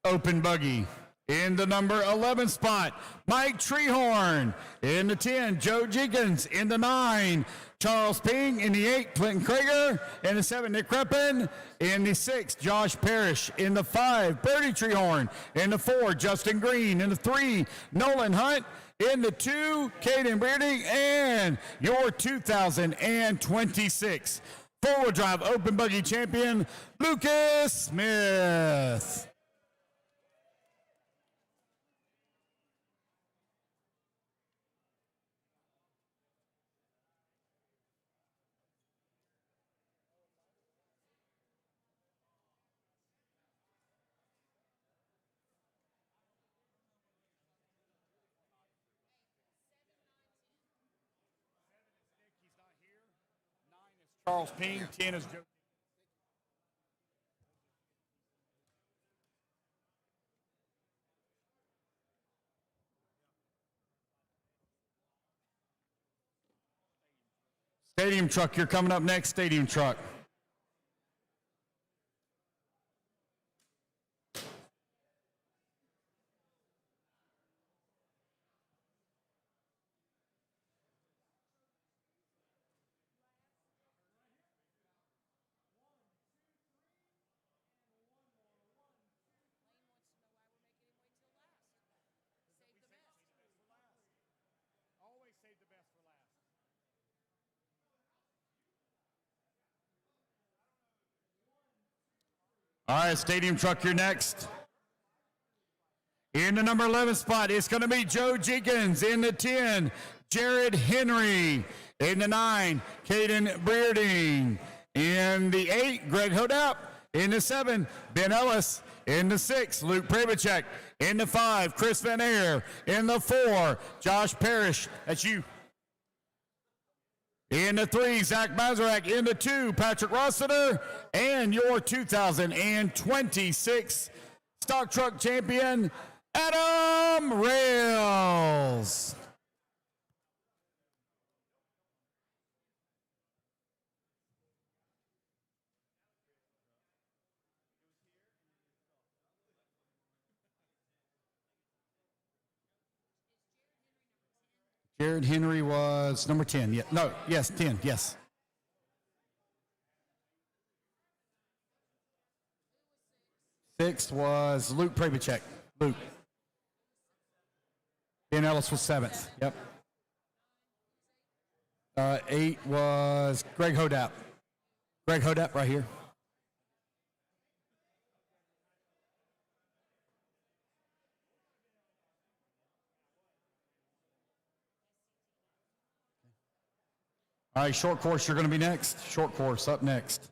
open buggy. In the number 11 spot, Mike Treehorn. In the 10, Joe Jenkins. In the 9, Charles Ping. In the 8, Clinton Krager. In the 7, Nick Reppin. In the 6, Josh Parrish. In the 5, Brody Treehorn. In the 4, Justin Green. In the 3, Nolan Hunt. In the 2, Caden Bearding. And your 2026 four-wheel drive open buggy champion, Lucas Smith. Charles Ping, 10 is Joe. Stadium truck, you're coming up next, stadium truck. All right, stadium truck, you're next. In the number 11 spot, it's going to be Joe Jenkins. In the 10, Jared Henry. In the 9, Caden Breerding. In the 8, Greg Hodap. In the 7, Ben Ellis. In the 6, Luke Prabachek. In the 5, Chris Van Air. In the 4, Josh Parrish. That's you. In the 3, Zach Mazarak. In the 2, Patrick Rossiter. And your 2026 Stock Truck Champion, Adam Rails. Jared Henry was number 10. Yeah, no, yes, 10, yes. Sixth was Luke Prabachek. Luke. Ben Ellis was 7th. Yep. 8 was Greg Hodap. Greg Hodap right here. All right, short course, you're going to be next. Short course up next.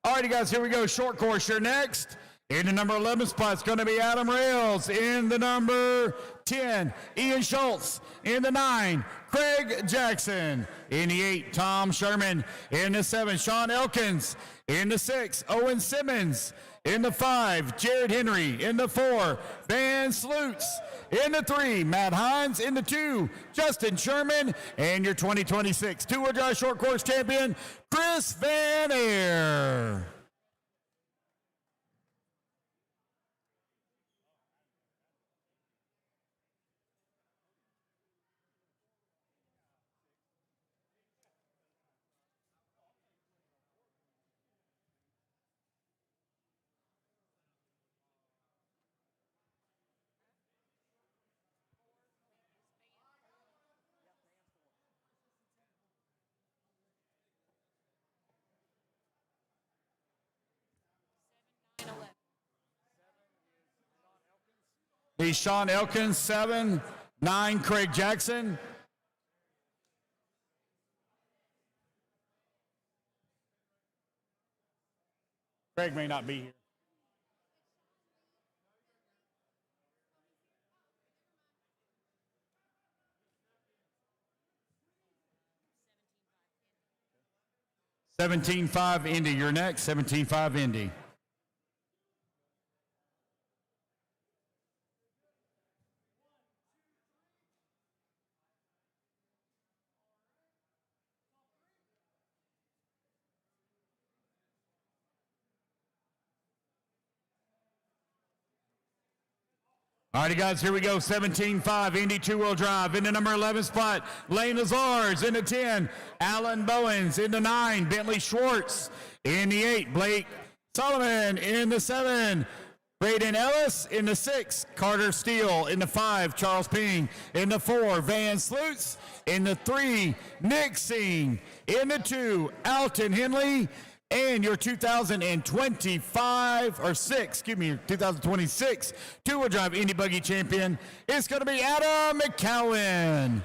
All righty, guys, here we go. Short course, you're next. In the number 11 spot, it's going to be Adam Rails. In the number 10, Ian Schultz. In the 9, Craig Jackson. In the 8, Tom Sherman. In the 7, Sean Elkins. In the 6, Owen Simmons. In the 5, Jared Henry. In the 4, Van Sloots. In the 3, Matt Hines. In the 2, Justin Sherman. And your 2026 two-wheel drive short course champion, Chris Van Air. He's Sean Elkins, 7, 9, Craig Jackson. Craig may not be here. $17.5 Indy, you're next. $17.5 Indy. All righty, guys, here we go. 17.5, Indy two-wheel drive. In the number 11 spot, Lane Lazars. In the 10, Alan Bowens. In the 9, Bentley Schwartz. In the 8, Blake Solomon. In the 7, Braden Ellis. In the 6, Carter Steele. In the 5, Charles Ping. In the 4, Van Sloots. In the 3, Nick Singh. In the 2, Alton Henley. And your 2026 two-wheel drive Indy Buggy champion is going to be Adam McCowan.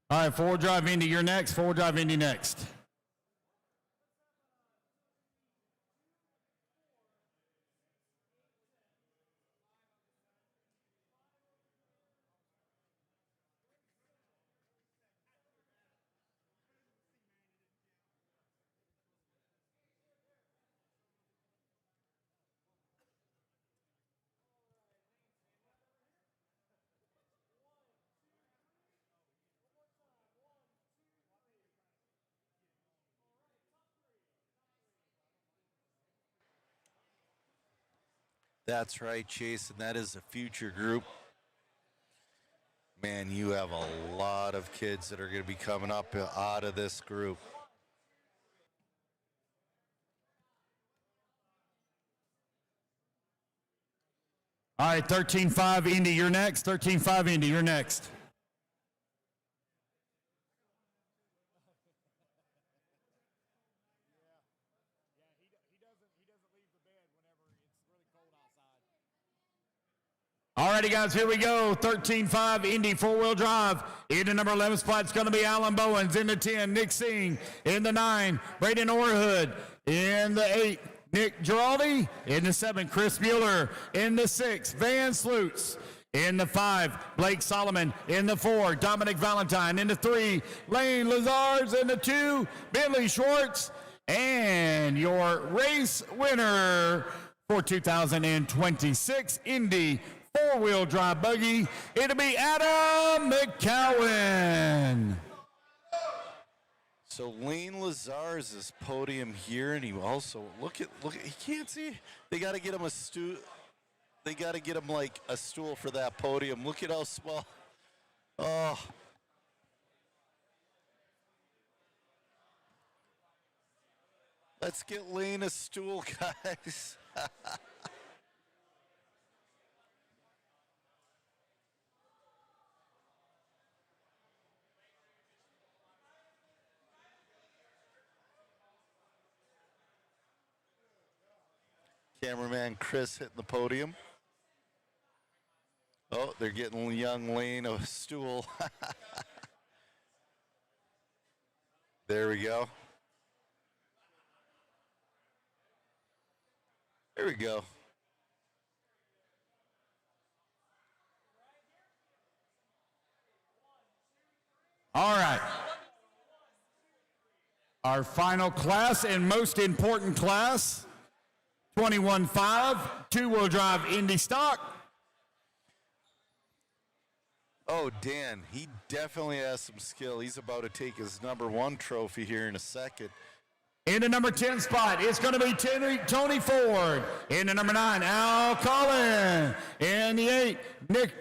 All right, four-wheel drive Indy, you're next. Four-wheel drive Indy next. That's right, Chase, and that is the future group. Man, you have a lot of kids that are going to be coming up out of this group. All right, 13.5 Indy, you're next. 13.5 Indy, you're next. All righty, guys, here we go. 13.5 Indy four-wheel drive. In the number 11 spot, it's going to be Alan Bowens. In the 10, Nick Singh. In the 9, Braden Orhood. In the 8, Nick Giraldi. In the 7, Chris Mueller. In the 6, Van Slutz. In the 5, Blake Solomon. In the 4, Dominic Valentine. In the 3, Lane Lazars. In the 2, Billy Schwartz. And your race winner for 2026 Indy four-wheel drive buggy, it'll be Adam McCowan. So Lane Lazars' podium here, and he also look at he can't see. They got to get him a stool. They got to get him like a stool for that podium. Look at how small. Oh. Let's get Lane a stool, guys. Cameraman Chris hitting the podium. Oh, they're getting young Lane a stool. There we go. There we go. All right. Our final class and most important class. 21.5, two-wheel drive Indy stock. Oh, Dan, he definitely has some skill. He's about to take his #1 trophy here in a second. In the number 10 spot, it's going to be Tony Ford. In the number 9, Al Collin. In the 8,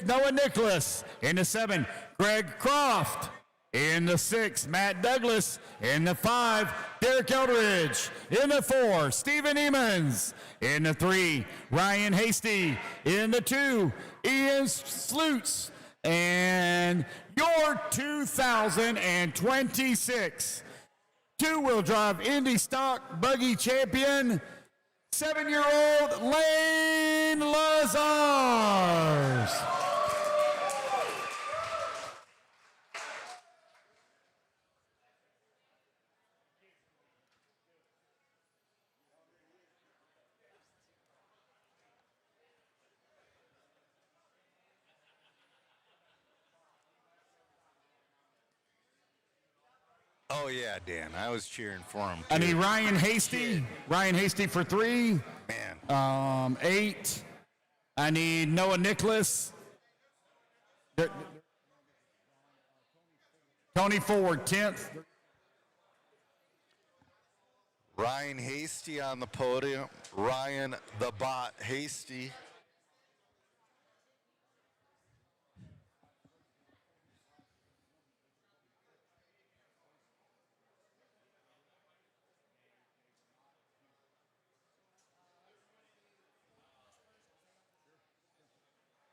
Noah Nicholas. In the 7, Greg Croft. In the 6, Matt Douglas. In the 5, Derek Eldridge. In the 4, Stephen Emmons. In the 3, Ryan Hasty. In the 2, Ian Slutz. And your 2026 two-wheel drive Indy stock buggy champion, 7-year-old Lane Lazars. Oh, yeah, Dan. I was cheering for him, too. I need Ryan Hasty. Ryan Hasty for 3. Man. 8. I need Noah Nicholas. Tony Ford, 10th. Ryan Hasty on the podium. Ryan the Bot Hasty.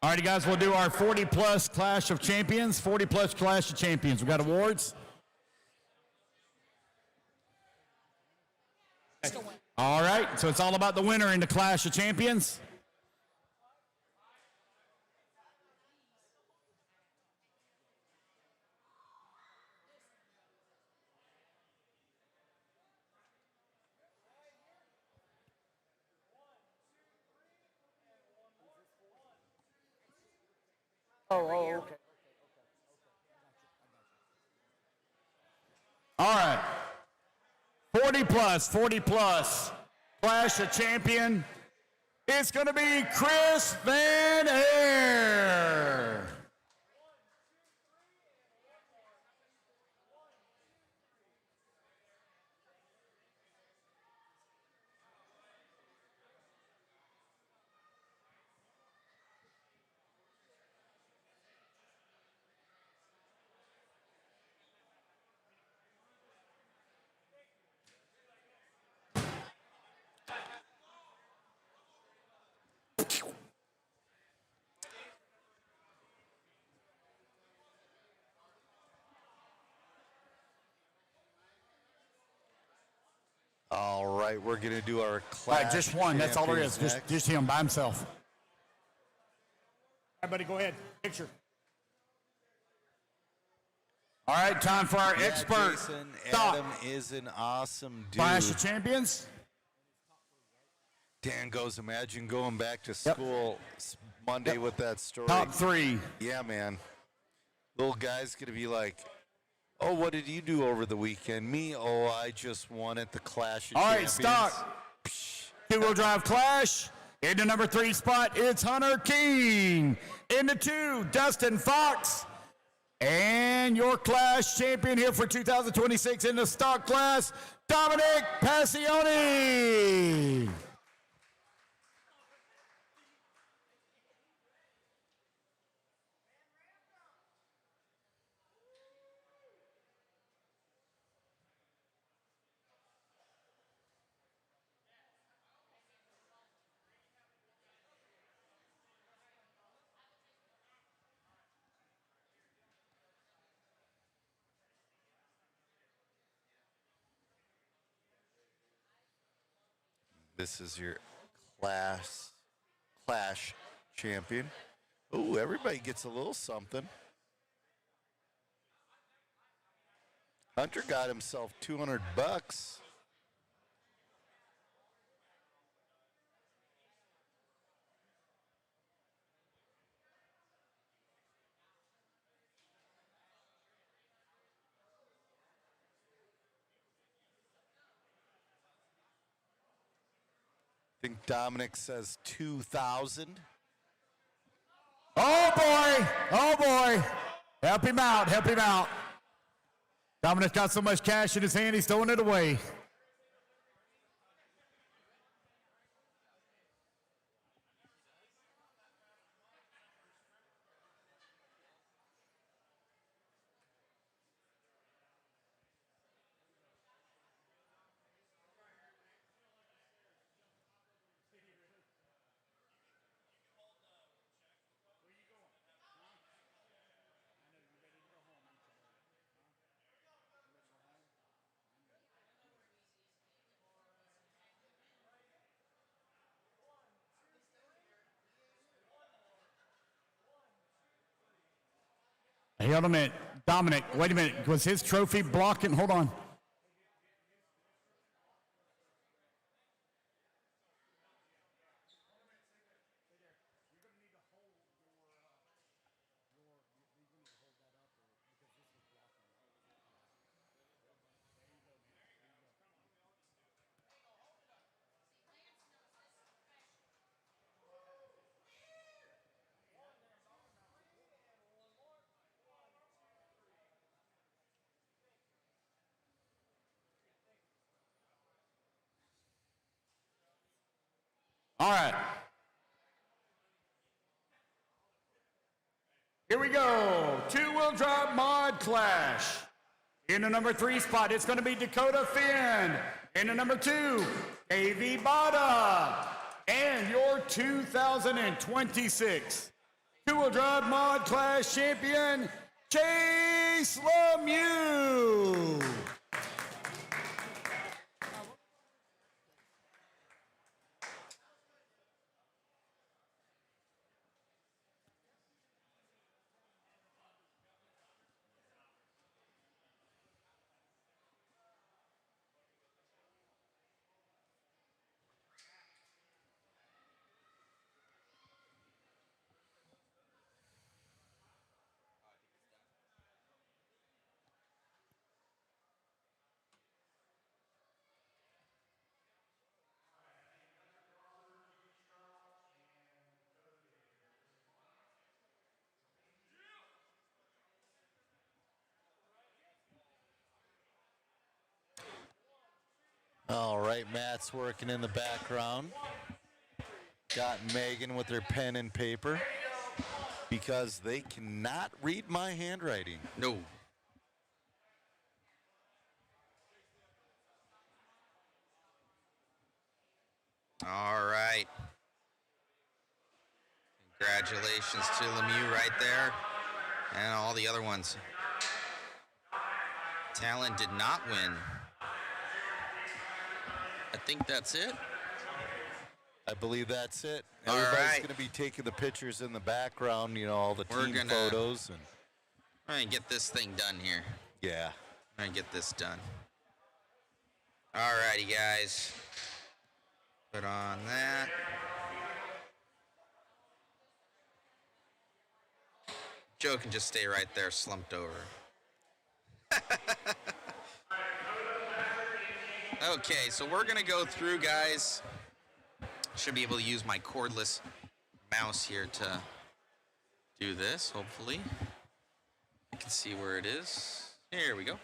All righty, guys, we'll do our 40-plus Clash of Champions. 40-plus Clash of Champions. We got awards. All right, so it's all about the winner in the Clash of Champions. okay. All right. 40 plus. Clash of Champion. It's going to be Chris Van Air. All right, we're going to do our All class. right, just one. That's all there is. champions Just him by himself. Everybody go ahead. Picture. All right, time for our expert. Jason Stop. Adam is an awesome dude. Clash of Champions. Dan goes, imagine going back to school Monday with that story. Top 3. Yeah, man. Little guy's going to be like, oh, what did you do over the weekend? Me? Oh, I just won at the Clash of All right, Champions. stock. Two-wheel drive Clash. In the number 3 spot, it's Hunter King. In the 2, Dustin Fox. And your Clash champion here for 2026 in the stock class, Dominic Passione. This is your Clash champion. Ooh, everybody gets a little something. Hunter got himself $200. I think Dominic says 2,000. Oh boy! Oh boy! Help him out! Help him out! Dominic's got so much cash in his hand, he's throwing it away. Hey, hold on a minute. Dominic, wait a minute. Was his trophy blocking? Hold on. All right. Here we go. Two-wheel drive mod clash. In the number 3 spot, it's going to be Dakota Finn. In the number 2, AV Bada. And your 2026 two-wheel drive mod clash champion, Chase Lemieux. All right, Matt's working in the background. Got Megan with her pen and paper because they cannot read my handwriting. No. All right. Congratulations to Lemieux right there and all the other ones. Talon did not win. I think that's it. I believe that's it. All Everybody's right. going to be taking the pictures in the background, all the We're team gonna- photos. And All right, get this thing done here. yeah. All right, get this done. All righty, guys. Put on that. Joe can just stay right there, slumped over. Okay, so we're gonna go through, guys. Should be able to use my cordless mouse here to do this, hopefully. I can see where it is. Here we go.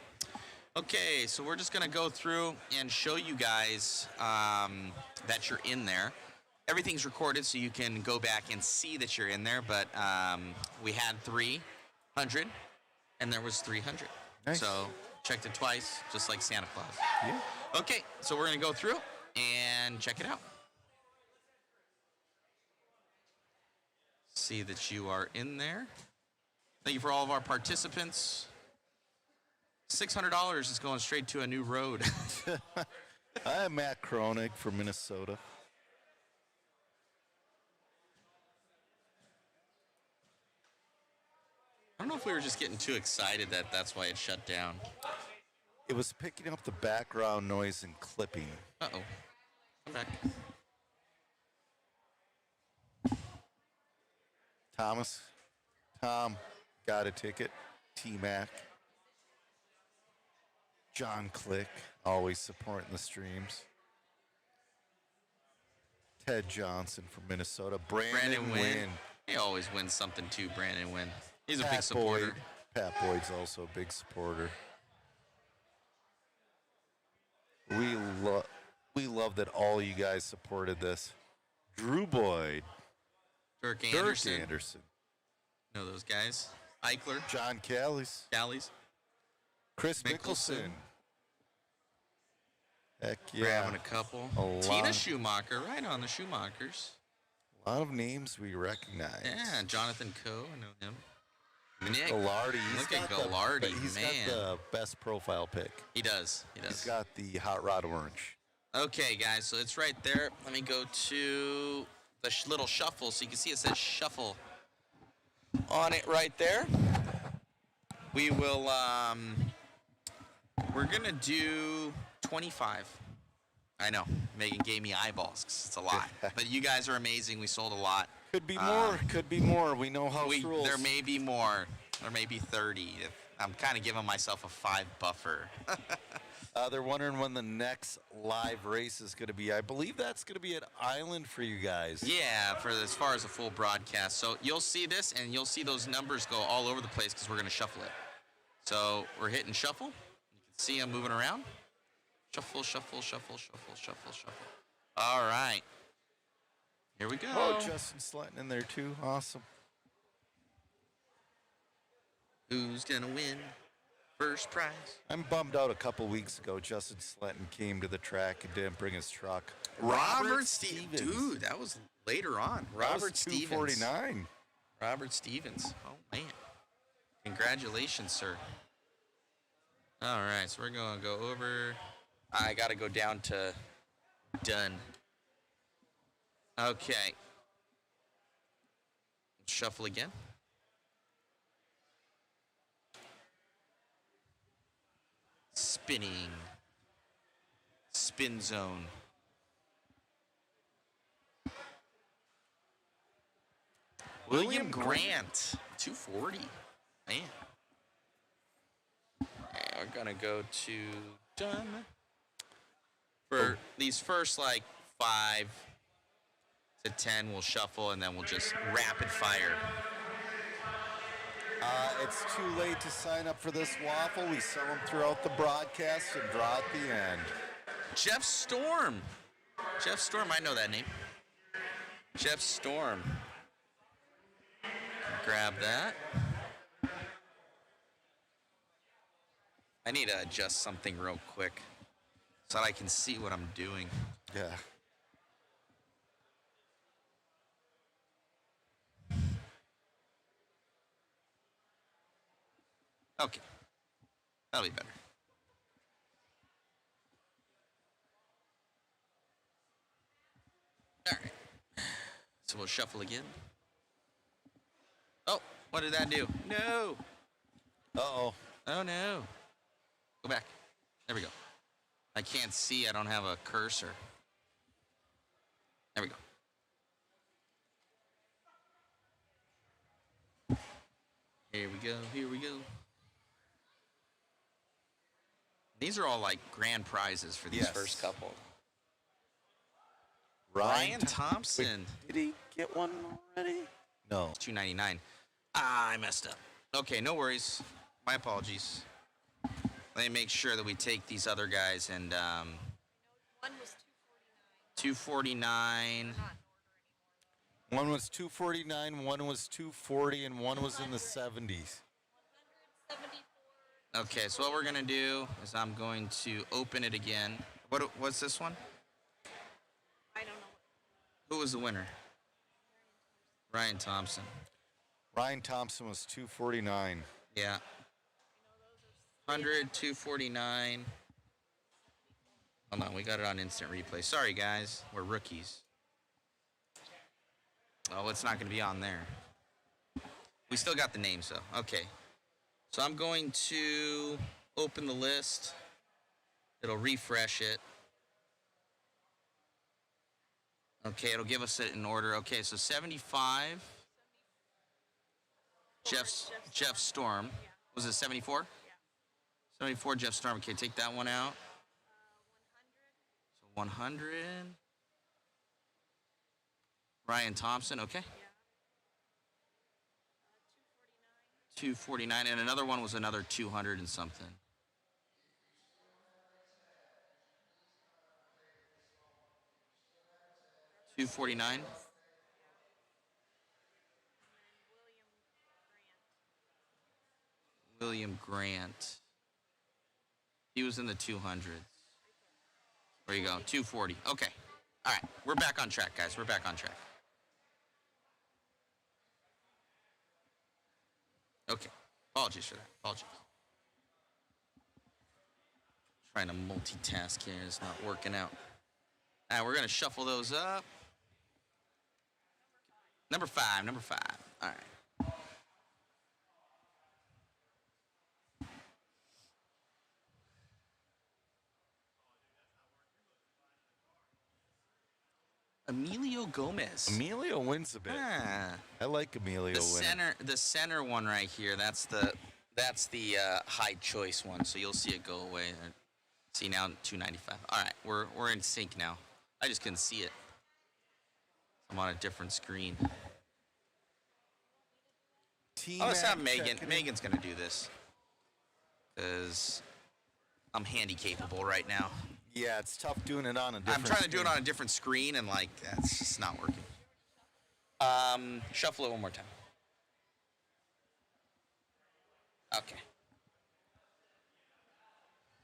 Okay, so we're just gonna go through and show you guys that you're in there. Everything's recorded so you can go back and see that you're in there, but we had 300 and there was 300. Nice. So checked it twice, just like Santa Claus. Yeah. Okay, so we're gonna go through and check it out. See that you are in there. Thank you for all of our participants. $600 is going straight to a new road. I'm Matt Kronig from Minnesota. I don't know if we were just getting too excited that that's why it shut down. It was picking up the background noise and clipping. Uh-oh. Come back. Tom got a ticket. T-Mac. John Click, always supporting the streams. Ted Johnson from Minnesota. Brandon Wynn. He always wins something too, Brandon Wynn. He's a big Pat supporter. Boyd. Pat Boyd's also a big supporter. We love that all you guys supported this. Drew Boyd. Dirk Dirk Anderson. Anderson. Know those guys? Eichler. John Callies. Chris Mickelson. Heck yeah. Grabbing a couple. A Tina lot. Schumacher, right on the Schumachers. A lot of names we recognize. Yeah, Jonathan Coe, I know him. Nick. Gallardi. Look at Gallardi, He's man. got the best profile pick. He does. He's got the hot rod orange. Okay, guys, so it's right there. Let me go to the little shuffle so you can see it says shuffle on it right there. We will, we're going to do 25. I know, Megan gave me eyeballs 'cause it's a lot. But you guys are amazing. We sold a lot. Could be more. Could be more. We know house rules. There may be more. There may be 30. I'm kind of giving myself a 5 buffer. They're wondering when the next live race is going to be. I believe that's going to be at Island for you guys. Yeah, for as far as a full broadcast. So you'll see this, and you'll see those numbers go all over the place because we're going to shuffle it. So we're hitting shuffle. You can see them moving around. Shuffle, shuffle, shuffle, shuffle, shuffle, shuffle. All right. Here we go. Oh, Justin Sletton in there too. Awesome. Who's going to win first prize? I'm bummed out a couple weeks ago. Justin Sletton came to the track and didn't bring his truck. Robert Stevens. Dude, that was later on. Robert Stevens. 249. Robert Stevens. Oh, man. Congratulations, sir. All right, so we're going to go over. I got to go down to done. Okay. Shuffle again. Spinning. Spin zone. William Grant. 240. Man. And we're going to go to done. For these first, 5 to 10, we'll shuffle, and then we'll just rapid fire. It's too late to sign up for this waffle. We sell them throughout the broadcast and draw at the end. Jeff Storm. Jeff Storm, I know that name. Jeff Storm. Grab that. I need to adjust something real quick so that I can see what I'm doing. Yeah. Okay. That'll be better. All right. So we'll shuffle again. Oh, what did that do? No. Uh-oh. Oh, no. Go back. There we go. I can't see. I don't have a cursor. There we go. Here we go. Here we go. These are all like grand prizes for these first couple. Ryan Thompson. Wait, did he get one already? No. $2.99. Ah, I messed up. Okay, no worries. My apologies. Let me make sure that we take these other guys and One was $249. One was $249, one was $240, and one was in the 70s. Okay, so what we're gonna do is I'm going to open it again. What's this one? I don't know. Who was the winner? Ryan Thompson. Ryan Thompson was $249. Yeah. 100, 249. Hold on, we got it on instant replay. Sorry, guys, we're rookies. Oh, it's not gonna be on there. We still got the names though. Okay. So I'm going to open the list. It'll refresh it. Okay, it'll give us it in order. Okay, so 75. Jeff Storm. Was it 74? 74 Jeff Storm. Okay, take that one out. So 100. Ryan Thompson, okay. 249, and another one was another 200 and something. $249. William Grant. He was in the 200s. There you go, 240. Okay. All right, we're back on track, guys. We're back on track. Okay. Apologies for that. Apologies. Trying to multitask here. It's not working out. All right, we're going to shuffle those up. Number 5. All right. Emilio Gomez. Emilio wins a bit. Ah. I like Emilio winning. The center one right here. That's the high choice one. So you'll see it go away. See now $2.95. All right, we're in sync now. I just couldn't see it. I'm on a different screen. Let's have Megan. Megan's gonna do this because I'm handy capable right now. Yeah, it's tough doing it on a different I'm trying to do it on a different screen, and like that's just not working. Shuffle it one more time. Okay.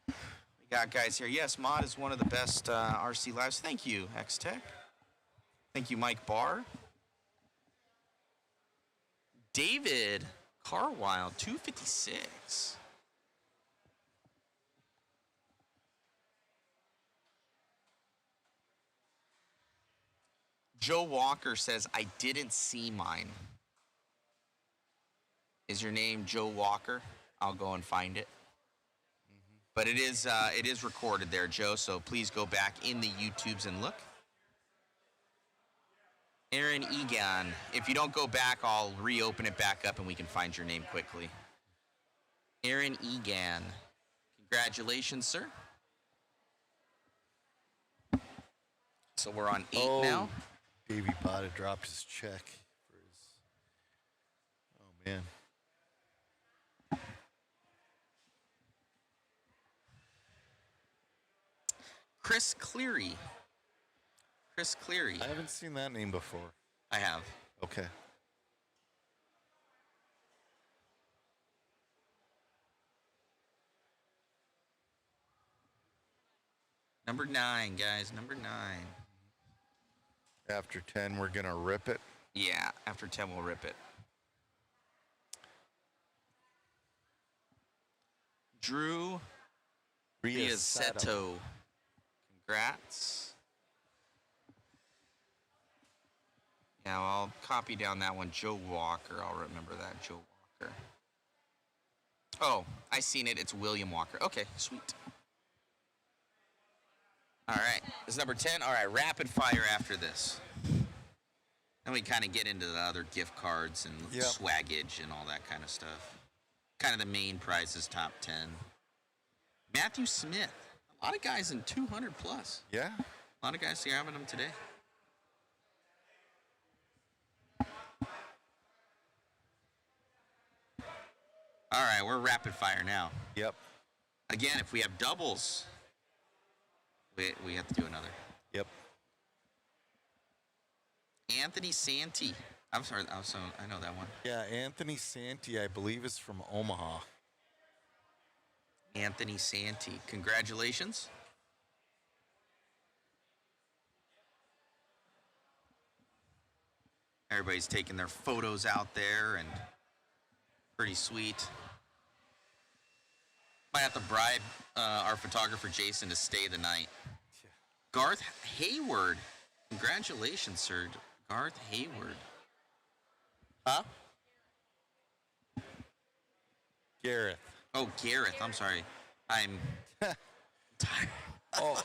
We got guys here. Yes, Mod is one of the best RC lives. Thank you, X-Tech. Thank you, Mike Barr. David Carwile, 256. Joe Walker says, I didn't see mine. Is your name Joe Walker? I'll go and find it. But it is recorded there, Joe, so please go back in the YouTubes and look. Aaron Egan. If you don't go back, I'll reopen it back up and we can find your name quickly. Aaron Egan. Congratulations, sir. So we're on 8 now. Davey Botta dropped his check for his. Oh, man. Chris Cleary. Chris Cleary. I haven't seen that name before. I have. Okay. Number 9, guys. Number 9. After 10, we're going to rip it. Yeah, after 10, we'll rip it. Drew Riazetto. Congrats. Yeah, well, I'll copy down that one. Joe Walker. I'll remember that. Joe Walker. Oh, I seen it. It's William Walker. Okay, sweet. All right, it's number 10. All right, rapid fire after this. Then we kind of get into the other gift cards and swaggage and all that kind of stuff. Kind of the main prizes, top 10. Matthew Smith. A lot of guys in 200 plus. Yeah. A lot of guys having them today. All right, we're rapid fire now. Yep. Again, if we have doubles, we have to do another. Yep. Anthony Santee. I'm sorry, I know that one. Yeah, Anthony Santee, I believe, is from Omaha. Anthony Santee. Congratulations. Everybody's taking their photos out there and pretty sweet. Might have to bribe our photographer Jason to stay the night. Yeah. Garth Hayward. Congratulations, sir. Garth Hayward. Huh? Gareth. Oh, Gareth. I'm sorry. I'm tired. Oh,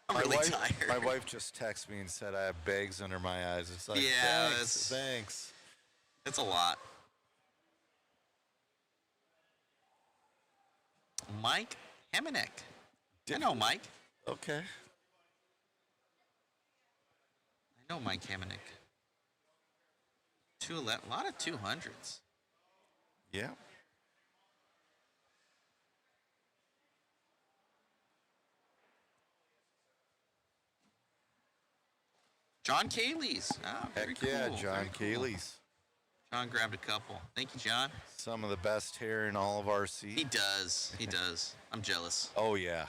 I'm really tired. My wife just texted me and said I have bags under my eyes. It's like, yeah, thanks. It's a lot. Mike Heminek. I know Mike. Okay. I know Mike Heminek. 211. A lot of 200s. Yeah. John Kayleys. Oh, very Heck yeah, cool. John Very cool. Kayleys. John grabbed a couple. Thank you, John. Some of the best hair in all of RC. He does. He does. I'm jealous. Oh, yeah.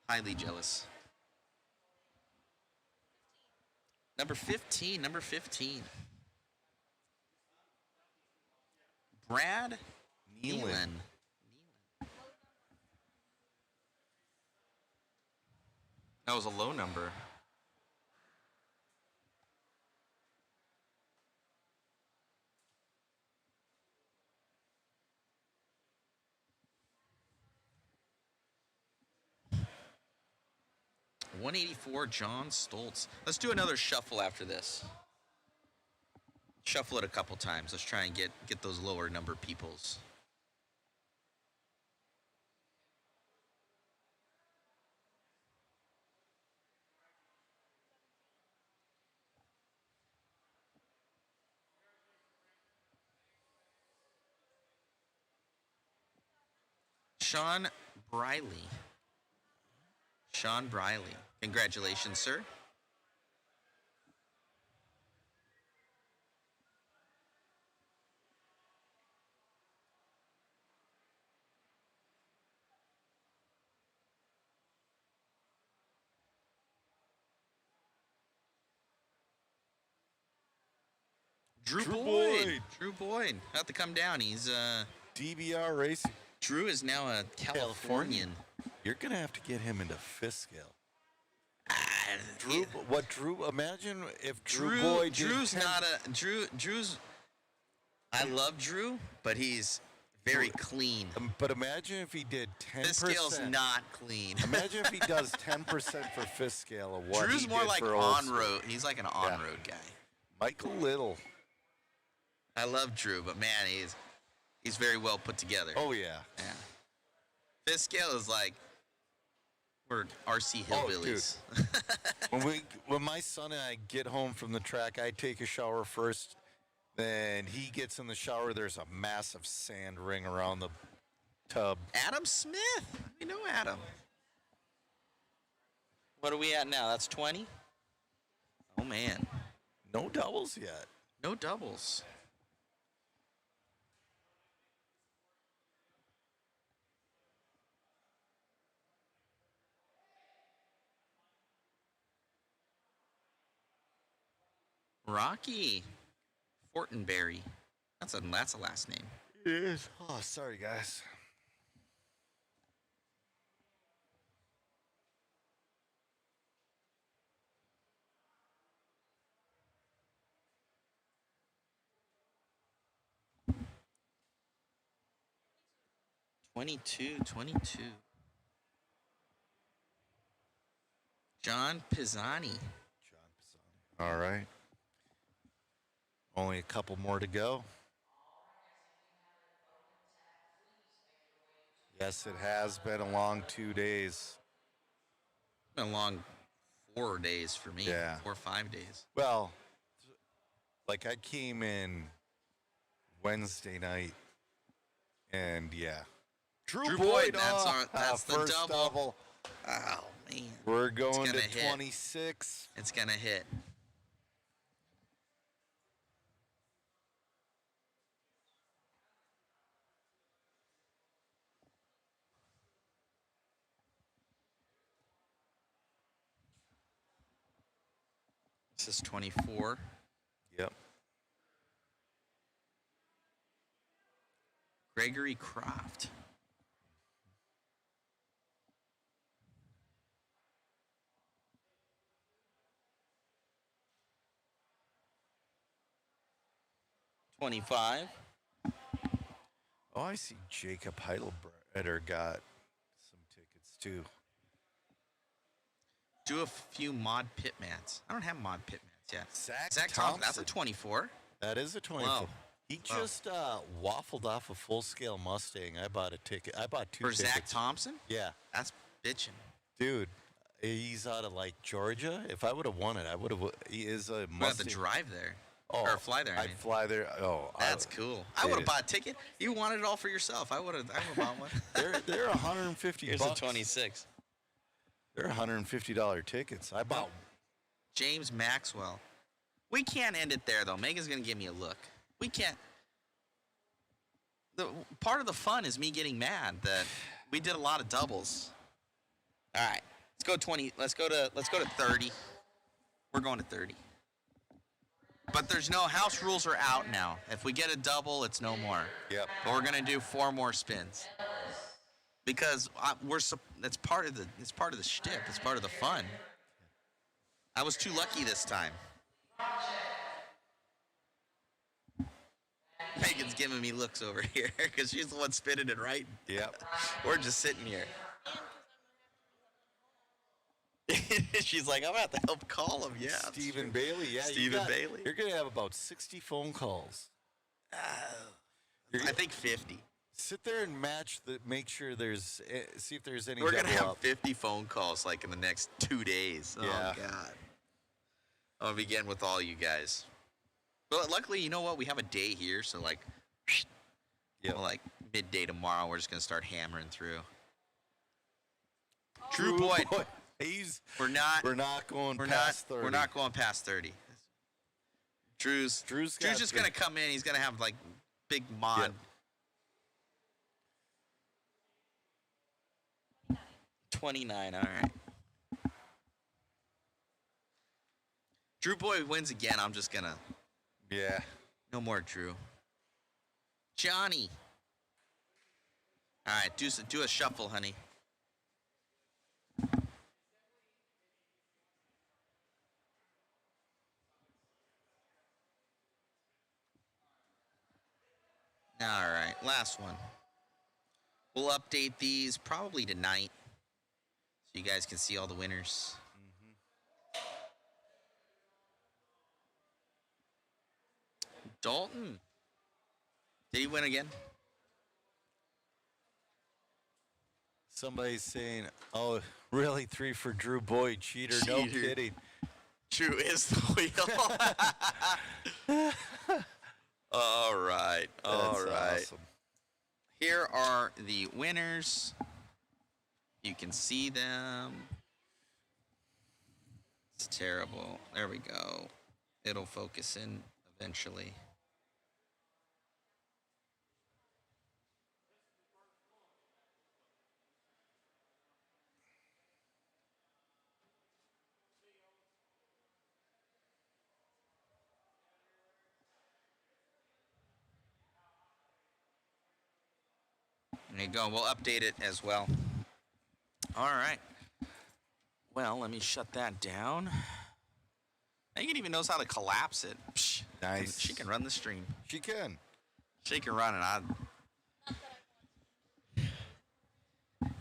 Highly jealous. Number 15. Number 15. Brad Nealon. That was a low number. $184, John Stoltz. Let's do another shuffle after this. Shuffle it a couple times. Let's try and get those lower number peoples. Sean Briley. Sean Briley. Congratulations, sir. Drew Boyd. Drew Boyd. Have to come down. He's DBR Racing. Drew is now a Californian. You're gonna have to get him into fifth scale. Drew. Imagine if Drew Boyd. Drew's not a Drew's. I love Drew, but he's very clean. But imagine if he did 10%. Fifth scale's not clean. Imagine if he does 10% for fifth scale of what Drew's he more did like for on road. He's like an on road guy. Michael Little. I love Drew, but man, he's very well put together. Oh yeah. Yeah. Fifth scale is like we're RC hillbillies. when my son and I get home from the track, I take a shower first. Then he gets in the shower. There's a massive sand ring around the tub. Adam Smith. We know Adam. What are we at now? That's 20? Oh, man. No doubles yet. No doubles. Rocky Fortenberry. That's a last name. It is. Oh, sorry, guys. Twenty-two. John Pisani. All right. Only a couple more to go. Yes, it has been a long 2 days. Been a long 4 days for me. Yeah. 4 or 5 days. Well, like I came in Wednesday night, and yeah. Drew Boyd, that's the first double. Oh, man. We're going to hit. 26. It's going to hit. This is 24. Yep. Gregory Croft. $25. Oh, I see Jacob Heidelberger got some tickets too. Do a few mod pit mats. I don't have mod pit mats yet. Zach Thompson. That's a 24. That is a 24. Wow. He just waffled off a full-scale Mustang. I bought a ticket. I bought 2 For tickets. Zach Thompson? Yeah. That's bitching. Dude, he's out of, like, Georgia. If I would have won it, I would have. He is a Mustang. We'll have to drive there. Oh, or fly there. I'd fly there. Oh, that's cool. I would have bought a ticket. You wanted it all for yourself. I would have bought one. They're $150. Here's a 26. They're $150 tickets. I bought. James Maxwell. We can't end it there, though. Megan's going to give me a look. We can't. Part of the fun is me getting mad that we did a lot of doubles. All right. Let's go 20. Let's go to 30. We're going to 30. But there's no house rules are out now. If we get a double, it's no more. Yep. But we're going to do 4 more spins. Because it's part of the shtick. It's part of the fun. I was too lucky this time. Megan's giving me looks over here because she's the one spinning it right. Yep. We're just sitting here. She's like, I'm going to have to help call him. Yeah. Stephen Bailey. Yeah. Stephen Bailey. You're going to have about 60 phone calls. I think 50. Sit there and make sure see if there's any. We're going to have 50 phone calls like in the next 2 days. Yeah. Oh, God. I'll begin with all you guys. But luckily, you know what? We have a day here, so like midday tomorrow, we're just going to start hammering through. Drew Boyd. We're not going past 30. We're not going past 30. Drew's just going to come in. He's going to have like big mod. Yep. 29. All right. Drew Boyd wins again. I'm just going to. Yeah. No more Drew. Johnny. All right, do a shuffle, honey. All right, last one. We'll update these probably tonight so you guys can see all the winners. Dalton. Did he win again? Somebody's saying, oh, really? 3 for Drew Boyd. Cheater. No kidding. Drew is the wheel. All right. All right. Awesome. Here are the winners. You can see them. It's terrible. There we go. It'll focus in eventually. There you go. We'll update it as well. All right. Well, let me shut that down. Megan even knows how to collapse it. Psh, Nice. She can run the stream. She can. She can run it.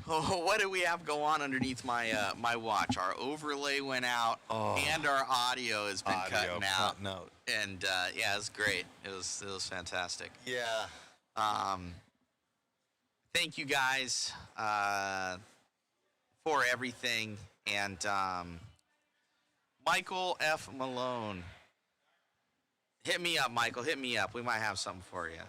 Oh, what do we have go on underneath my my watch? Our overlay went out, and our audio has been cutting out. And yeah, it was great. It was fantastic. Yeah. Thank you guys for everything. And Michael F. Malone. Hit me up, Michael. Hit me up. We might have something for you.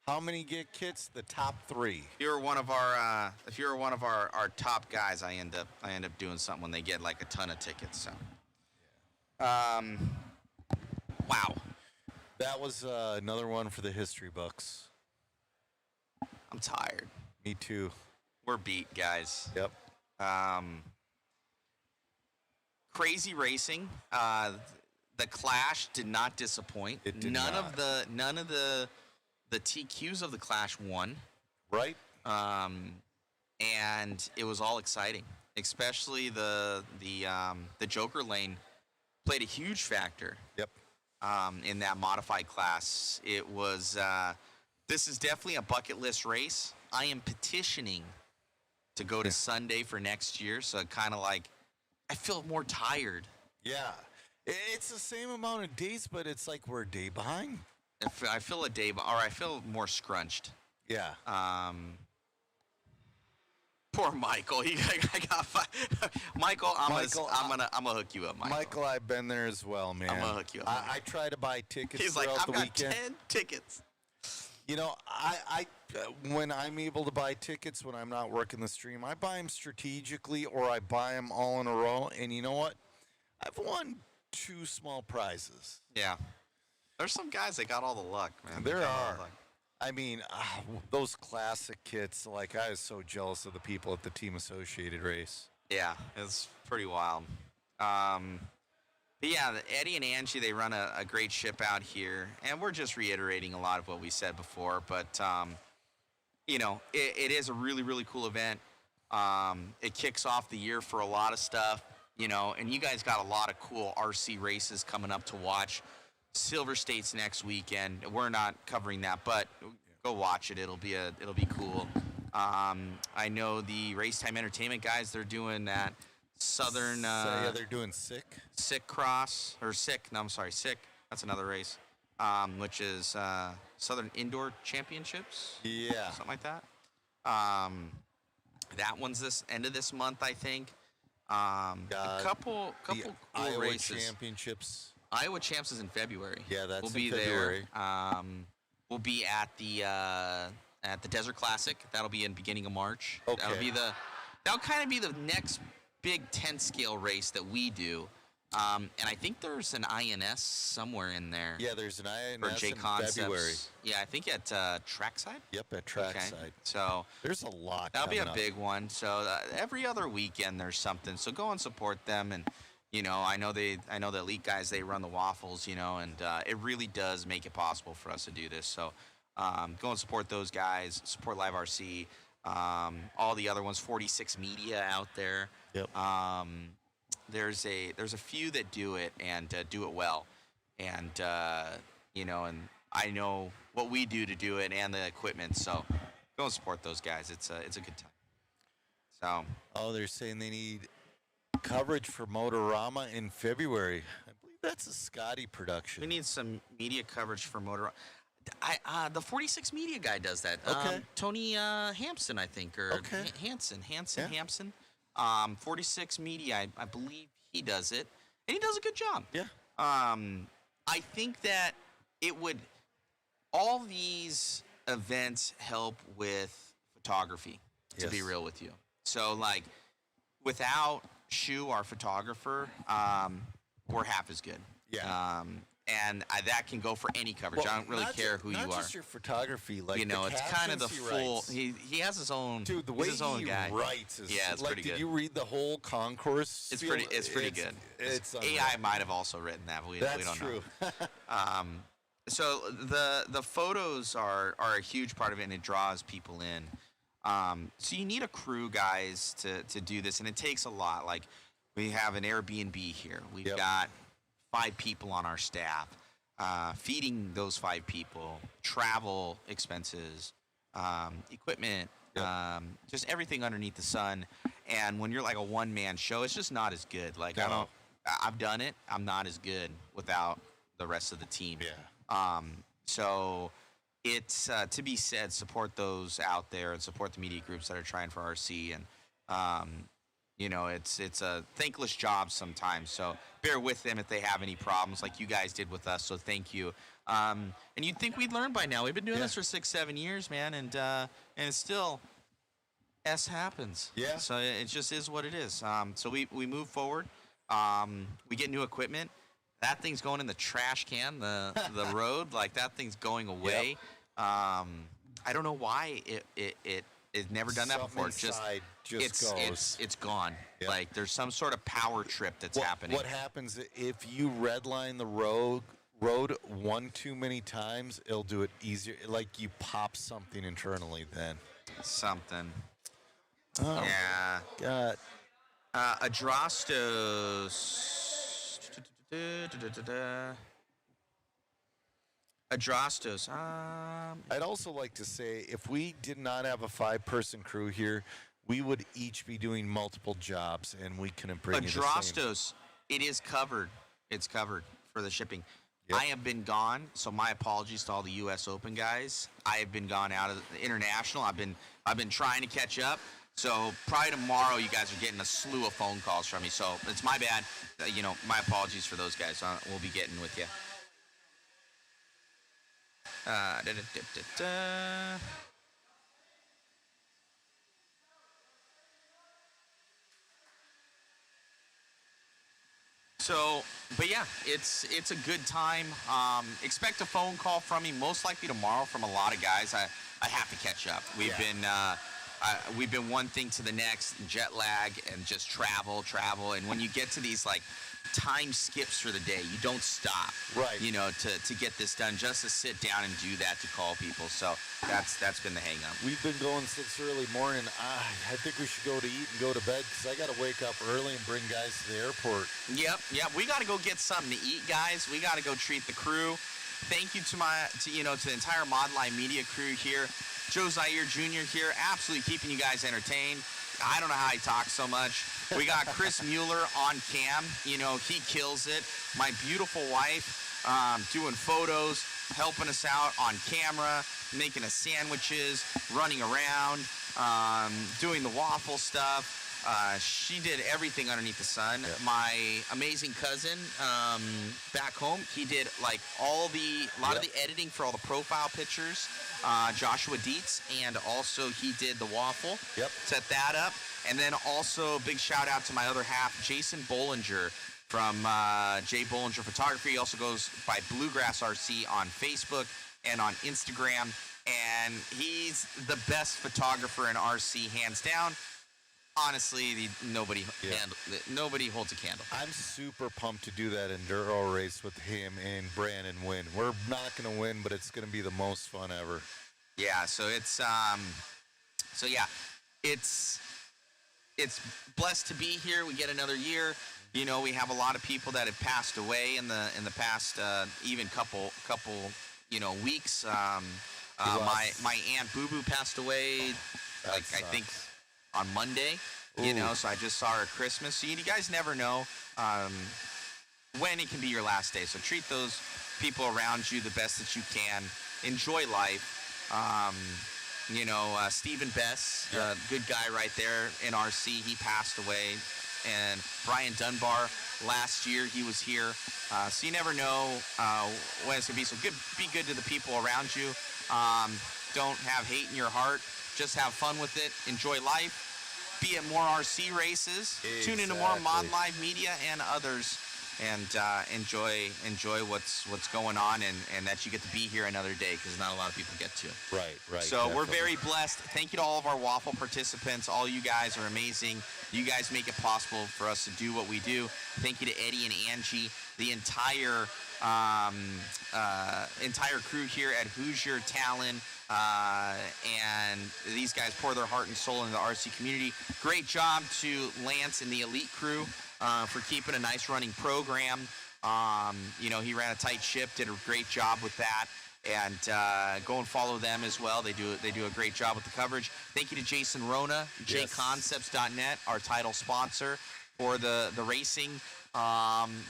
How many get kits? The top 3. If you're one of our top guys, I end up doing something when they get like a ton of tickets. So, wow, that was another one for the history books. I'm tired. Me too. We're beat, guys. Yep. Crazy racing. The Clash did not disappoint. It did none not. of the TQs of the Clash won. Right. And it was all exciting, especially the Joker lane played a huge factor. Yep. In that modified class, it was. This is definitely a bucket list race. I am petitioning to go to Sunday for next year, so kind of like I feel more tired. Yeah. It's the same amount of days, but it's like we're a day behind. I feel a day, or I feel more scrunched. Yeah. Poor Michael. I got Michael. I'm gonna hook you up, Michael. Michael, I've been there as well, man. I'm gonna hook you up. I try to buy tickets. He's like, throughout I've the got weekend. 10 tickets. You know, I when I'm able to buy tickets when I'm not working the stream, I buy them strategically or I buy them all in a row. And you know what? I've won 2 small prizes. Yeah. There's some guys that got all the luck, man. There are. I mean, those classic kits, like I was so jealous of the people at the Team Associated race. Yeah, it's pretty wild. But yeah, Eddie and Angie, they run a great ship out here, and we're just reiterating a lot of what we said before. But you know, it is a really, really cool event. It kicks off the year for a lot of stuff, you know, and you guys got a lot of cool RC races coming up to watch. Silver State's next weekend. We're not covering that, but go watch it. It'll be cool. I know the Race Time Entertainment guys. They're doing that Southern. Yeah, they're doing Sick Cross or Sick. No, I'm sorry, Sick. That's another race, which is Southern Indoor Championships. Yeah, something like that. That one's this end of this month, I think. A couple cool Iowa races. Championships. Iowa Champs is in February. Yeah, that's we'll be in February. There. We'll be at the Desert Classic. That'll be in beginning of March. Okay. That'll kind of be the next big 10 scale race that we do. And I think there's an INS somewhere in there. Yeah, there's an INS for J in Concepts. February. Yeah, I think at Trackside. Yep, at Trackside. Okay. So there's a lot. That'll be a coming big up. one. So every other weekend there's something. So go and support them. And you know, I know the elite guys. They run the waffles. You know, and it really does make it possible for us to do this. So go and support those guys. Support Live RC. All the other ones. 46 Media out there. Yep. There's a few that do it and do it well, and you know, and I know what we do to do it and the equipment. So go and support those guys. It's a good time. So they're saying they need coverage for Motorama in February. I believe that's a Scotty production. We need some media coverage for Motorama. The 46 Media guy does that. Okay. Tony Hampson, I think, or Okay. Hanson, Yeah. Hampson. 46 Media, I believe he does it, and he does a good job. Yeah. I think that all these events help with photography, to be Yes. real with you. So, like, without Shu, our photographer, we're half as good. Yeah. And that can go for any coverage. I don't really care who you are. Not just your photography, like you know, the it's kind of the captions full. he writes. He has his own. Dude, the he's way his own he guy. writes is it's like. pretty good. Did you read the whole concourse? It's pretty good. It's AI might have also written that, but we That's don't true. know. So the photos are a huge part of it, and it draws people in. So you need a crew, guys, to do this, and it takes a lot. Like, we have an Airbnb here. We've got 5 people on our staff. Feeding those 5 people, travel expenses, equipment, just everything underneath the sun. And when you're like a one-man show, it's just not as good. Like, I've done it. I'm not as good without the rest of the team. Yeah. So it's to be said, support those out there and support the media groups that are trying for RC. And you know, it's a thankless job sometimes. So bear with them if they have any problems, like you guys did with us. So thank you. And you'd think we'd learn by now. We've been doing this for 6-7 years, man, and it's still S happens. Yeah. So it just is what it is. So we move forward. We get new equipment. That thing's going in the trash can, the road. Like, that thing's going away. I don't know why it's never done that before. It's gone. Yep. Like, there's some sort of power trip that's happening. What happens if you redline the road one too many times? It'll do it easier. Like, you pop something internally then. Something. Oh, yeah. God. Adrastos. Adrastos. I'd also like to say, if we did not have a 5-person crew here, we would each be doing multiple jobs, and we couldn't bring you the same. Adrastos. It is covered. It's covered for the shipping. Yep. I have been gone, so my apologies to all the U.S. Open guys. I have been gone out of the international. I've been trying to catch up. So probably tomorrow, you guys are getting a slew of phone calls from me. So it's my bad. You know, my apologies for those guys. We'll be getting with you. So, but yeah, it's a good time. Expect a phone call from me, most likely tomorrow, from a lot of guys. I have to catch up. We've been one thing to the next, jet lag and just travel. And when you get to these, like, time skips for the day, you don't stop. Right. You know, to get this done, just to sit down and do that, to call people. So that's been the hang up. We've been going since early morning. I think we should go to eat and go to bed, because I got to wake up early and bring guys to the airport. Yep. We got to go get something to eat, guys. We got to go treat the crew. Thank you to the entire Modline Media crew here. Joe Zaire Jr. here, absolutely keeping you guys entertained. I don't know how he talks so much. We got Chris Mueller on cam. You know, he kills it. My beautiful wife doing photos, helping us out on camera, making us sandwiches, running around, doing the waffle stuff. She did everything underneath the sun. Yep. My amazing cousin back home, he did like a lot of the editing for all the profile pictures. Joshua Dietz, and also he did the waffle. Yep. Set that up, and then also big shout out to my other half, Jason Bollinger from Jay Bollinger Photography. He also goes by Bluegrass RC on Facebook and on Instagram, and he's the best photographer in RC, hands down. Honestly, nobody holds a candle. I'm super pumped to do that enduro race with him and Brandon win. We're not going to win, but it's going to be the most fun ever. Yeah, so it's blessed to be here. We get another year. You know, we have a lot of people that have passed away in the past even couple weeks. My aunt Boo Boo passed away. I think on Monday. You know, so I just saw her at Christmas. So you guys never know when it can be your last day. So treat those people around you the best that you can. Enjoy life. Stephen Bess, good guy right there in RC, he passed away. And Brian Dunbar, last year he was here. So you never know when it's going to be. So be good to the people around you. Don't have hate in your heart. Just have fun with it. Enjoy life. Be at more RC races. Tune into more Mod Live Media and others, and enjoy what's going on, and that you get to be here another day, because not a lot of people get to. Right. So we're very blessed. Thank you to all of our waffle participants. All you guys are amazing. You guys make it possible for us to do what we do. Thank you to Eddie and Angie, the entire crew here at Hoosier Talon. And these guys pour their heart and soul into the RC community. Great job to Lance and the Elite crew for keeping a nice running program. He ran a tight ship, did a great job with that. And go and follow them as well. They do a great job with the coverage. Thank you to Jason Rona, jconcepts.net, our title sponsor for the racing.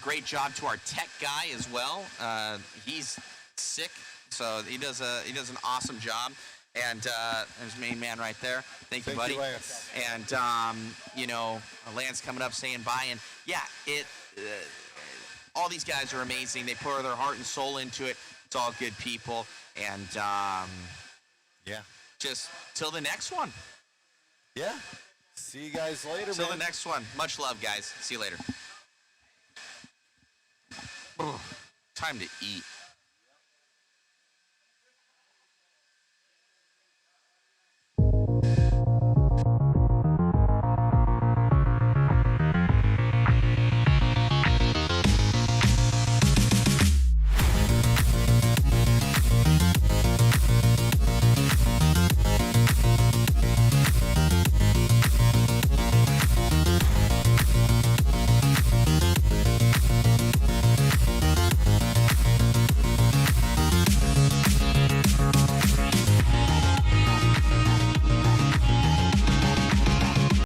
Great job to our tech guy as well. He's sick. So he does an awesome job, and there's main man right there. Thank you, buddy. Lance. And Lance coming up saying bye, and all these guys are amazing. They pour their heart and soul into it. It's all good people, and just till the next one. Yeah. See you guys later. Till the next one. Much love, guys. See you later. Time to eat.